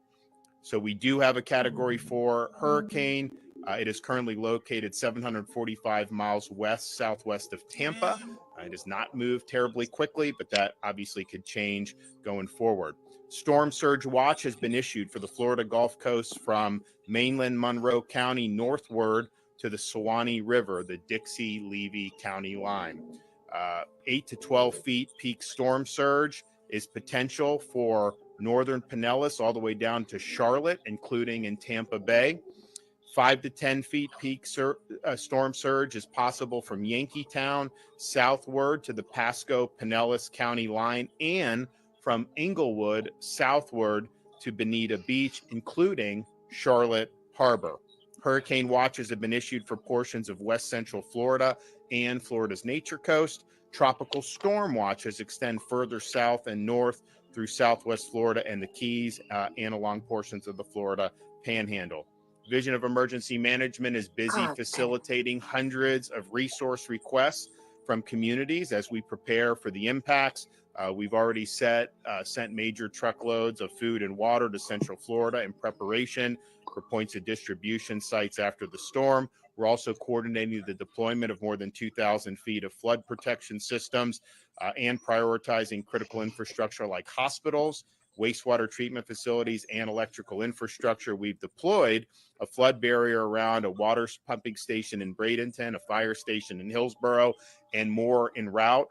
So we do have a Category 4 hurricane. It is currently located 745 miles southwest of Tampa. It has not moved terribly quickly, but that obviously could change going forward. Storm surge watch has been issued for the Florida Gulf Coast from mainland Monroe County northward to the Suwannee River, the Dixie-Levy County line. 8 to 12 feet peak storm surge is potential for northern Pinellas all the way down to Charlotte, including in Tampa Bay. 5 to 10 feet peak storm surge is possible from Yankeetown southward to the Pasco-Pinellas County line and from Inglewood southward to Bonita Beach, including Charlotte Harbor. Hurricane watches have been issued for portions of west central Florida and Florida's Nature Coast. Tropical storm watches extend further south and north through southwest Florida and the Keys and along portions of the Florida Panhandle. Division of Emergency Management is busy facilitating hundreds of resource requests from communities as we prepare for the impacts. We've already sent major truckloads of food and water to Central Florida in preparation for points of distribution sites after the storm. We're also coordinating the deployment of more than 2,000 feet of flood protection systems and prioritizing critical infrastructure like hospitals, wastewater treatment facilities, and electrical infrastructure. We've deployed a flood barrier around a water pumping station in Bradenton, a fire station in Hillsborough, and more en route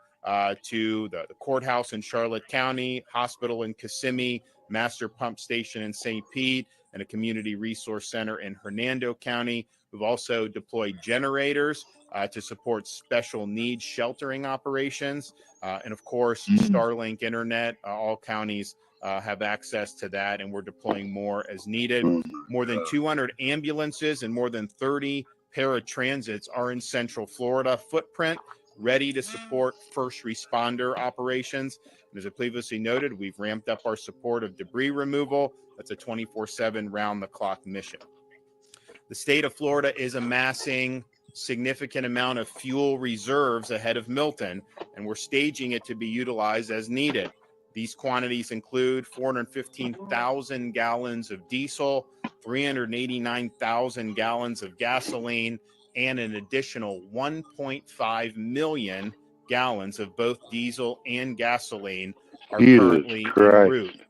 to the courthouse in Charlotte County, hospital in Kissimmee, master pump station in St. Pete, and a community resource center in Hernando County. We've also deployed generators to support special needs sheltering operations. And of course, Starlink internet, all counties have access to that, and we're deploying more as needed. More than 200 ambulances and more than 30 paratransits are in Central Florida footprint, ready to support first responder operations. And as I previously noted, we've ramped up our support of debris removal. That's a 24/7 round-the-clock mission. The state of Florida is amassing significant amount of fuel reserves ahead of Milton, and we're staging it to be utilized as needed. These quantities include 415,000 gallons of diesel, 389,000 gallons of gasoline, and an additional 1.5 million gallons of both diesel and gasoline are currently en route.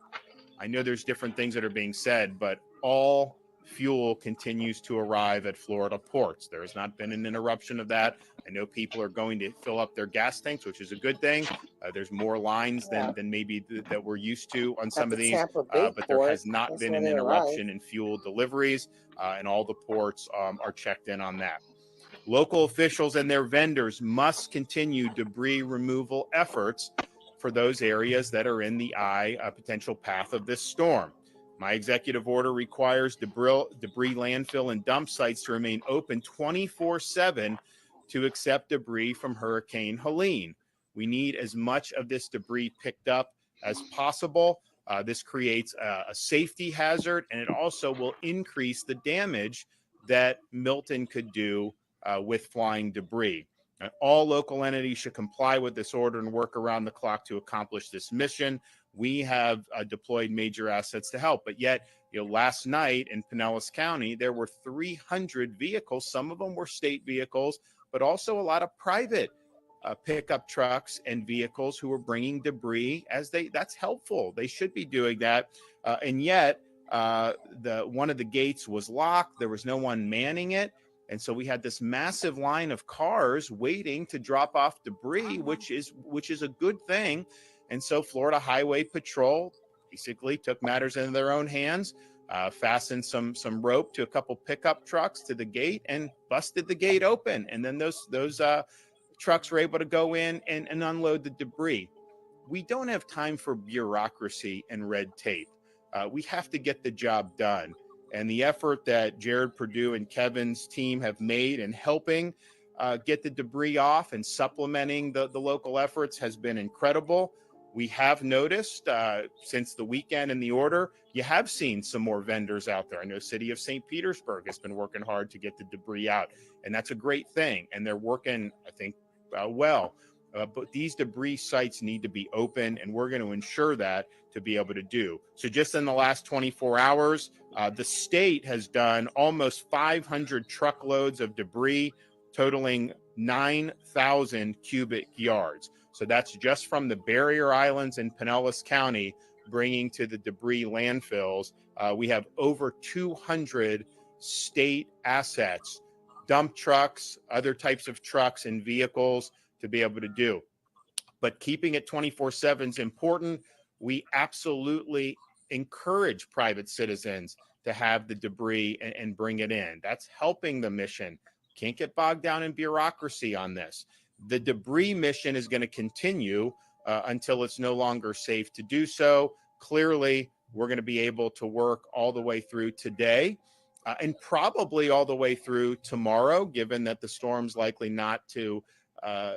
I know there's different things that are being said, but all fuel continues to arrive at Florida ports. There has not been an interruption of that. I know people are going to fill up their gas tanks, which is a good thing. There's more lines than maybe that we're used to on some of these, but there has not been an interruption in fuel deliveries, and all the ports are checked in on that. Local officials and their vendors must continue debris removal efforts for those areas that are in the potential path of this storm. My executive order requires debris landfill and dump sites to remain open 24/7 to accept debris from Hurricane Helene. We need as much of this debris picked up as possible. This creates a safety hazard, and it also will increase the damage that Milton could do with flying debris. All local entities should comply with this order and work around the clock to accomplish this mission. We have deployed major assets to help, but yet, last night in Pinellas County, there were 300 vehicles. Some of them were state vehicles, but also a lot of private pickup trucks and vehicles who were bringing debris that's helpful. They should be doing that. And yet one of the gates was locked. There was no one manning it. And so we had this massive line of cars waiting to drop off debris, which is a good thing. And so Florida Highway Patrol basically took matters into their own hands, fastened some rope to a couple pickup trucks to the gate and busted the gate open. And then those trucks were able to go in and unload the debris. We don't have time for bureaucracy and red tape. We have to get the job done. And the effort that Jared Perdue and Kevin's team have made in helping get the debris off and supplementing the local efforts has been incredible. We have noticed since the weekend in the order, you have seen some more vendors out there. I know City of St. Petersburg has been working hard to get the debris out, and that's a great thing. And they're working, I think, well. But these debris sites need to be open, and we're going to ensure that to be able to do. So just in the last 24 hours, the state has done almost 500 truckloads of debris, totaling 9,000 cubic yards. So that's just from the barrier islands in Pinellas County, bringing to the debris landfills. We have over 200 state assets, dump trucks, other types of trucks and vehicles to be able to do. But keeping it 24/7 is important. We absolutely encourage private citizens to have the debris and bring it in. That's helping the mission. Can't get bogged down in bureaucracy on this. The debris mission is going to continue until it's no longer safe to do so. Clearly, we're going to be able to work all the way through today and probably all the way through tomorrow, given that the storm's likely not to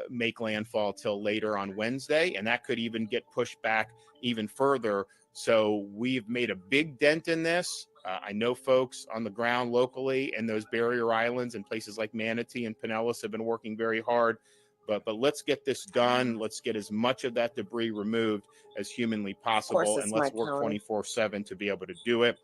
make landfall till later on Wednesday, and that could even get pushed back even further. So we've made a big dent in this. I know folks on the ground locally in those barrier islands and places like Manatee and Pinellas have been working very hard. But let's get this done. Let's get as much of that debris removed as humanly possible, and let's work 24/7 to be able to do it.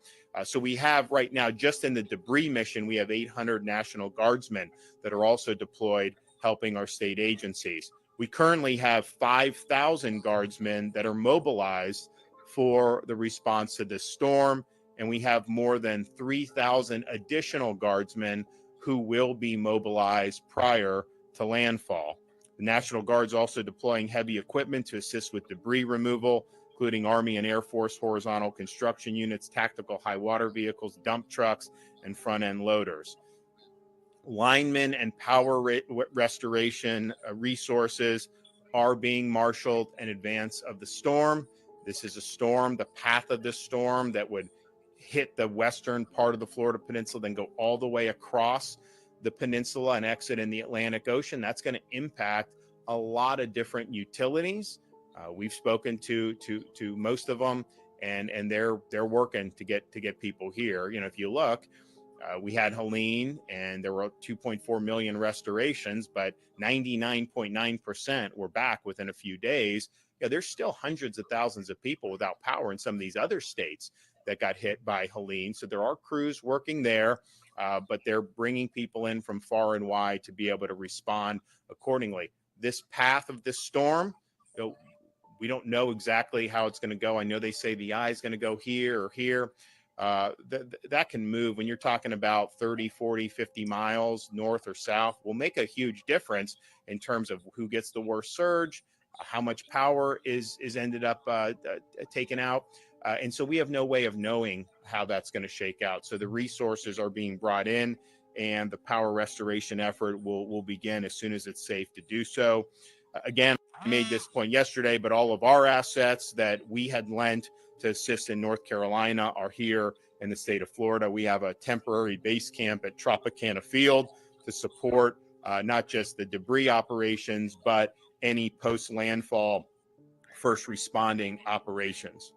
So we have right now, just in the debris mission, we have 800 National Guardsmen that are also deployed helping our state agencies. We currently have 5,000 Guardsmen that are mobilized for the response to this storm, and we have more than 3,000 additional Guardsmen who will be mobilized prior to landfall. The National Guard's also deploying heavy equipment to assist with debris removal, including Army and Air Force horizontal construction units, tactical high water vehicles, dump trucks, and front-end loaders. Linemen and power restoration resources are being marshaled in advance of the storm. This is a storm, the path of this storm that would hit the western part of the Florida Peninsula, then go all the way across the peninsula and exit in the Atlantic Ocean. That's going to impact a lot of different utilities. We've spoken to most of them, and they're working to get people here. You know, if you look, we had Helene, and there were 2.4 million restorations, but 99.9% were back within a few days. Yeah, there's still hundreds of thousands of people without power in some of these other states that got hit by Helene. So there are crews working there, but they're bringing people in from far and wide to be able to respond accordingly. This path of this storm, you know, we don't know exactly how it's going to go. I know they say the eye is going to go here or here. That can move when you're talking about 30, 40, 50 miles north or south. Will make a huge difference in terms of who gets the worst surge, how much power is ended up taken out. And so we have no way of knowing how that's going to shake out. So the resources are being brought in, and the power restoration effort will begin as soon as it's safe to do so. Again, I made this point yesterday, but all of our assets that we had lent to assist in North Carolina are here in the state of Florida. We have a temporary base camp at Tropicana Field to support not just the debris operations, but any post-landfall first responding operations.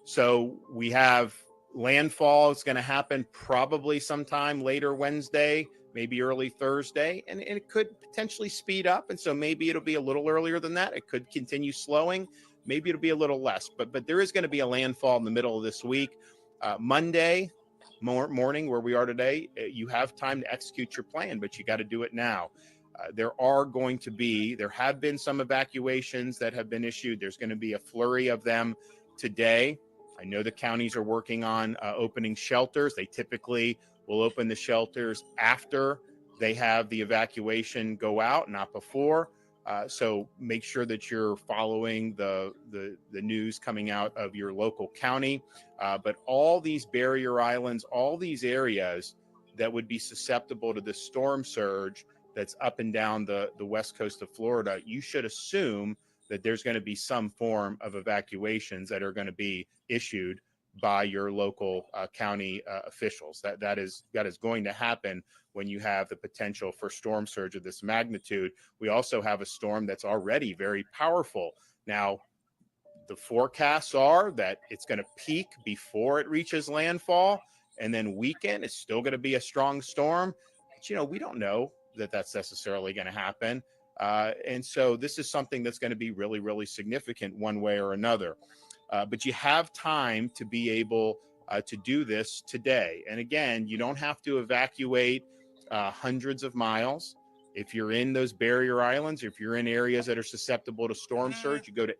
So we have landfall is going to happen probably sometime later Wednesday, maybe early Thursday, and it could potentially speed up. And so maybe it'll be a little earlier than that. It could continue slowing. Maybe it'll be a little less, but there is going to be a landfall in the middle of this week. Monday morning, where we are today, you have time to execute your plan, but you got to do it now. There have been some evacuations that have been issued. There's going to be a flurry of them today. I know the counties are working on opening shelters. They typically will open the shelters after they have the evacuation go out, not before. So make sure that you're following the news coming out of your local county. But all these barrier islands, all these areas that would be susceptible to the storm surge that's up and down the west coast of Florida, you should assume that there's going to be some form of evacuations that are going to be issued by your local county officials. That is going to happen when you have the potential for storm surge of this magnitude. We also have a storm that's already very powerful. Now, the forecasts are that it's going to peak before it reaches landfall, and then weaken. It's still going to be a strong storm. But, we don't know that that's necessarily going to happen. And so this is something that's going to be really, really significant one way or another. But you have time to be able to do this today. And again, you don't have to evacuate hundreds of miles. If you're in those barrier islands, if you're in areas that are susceptible to storm surge, you go to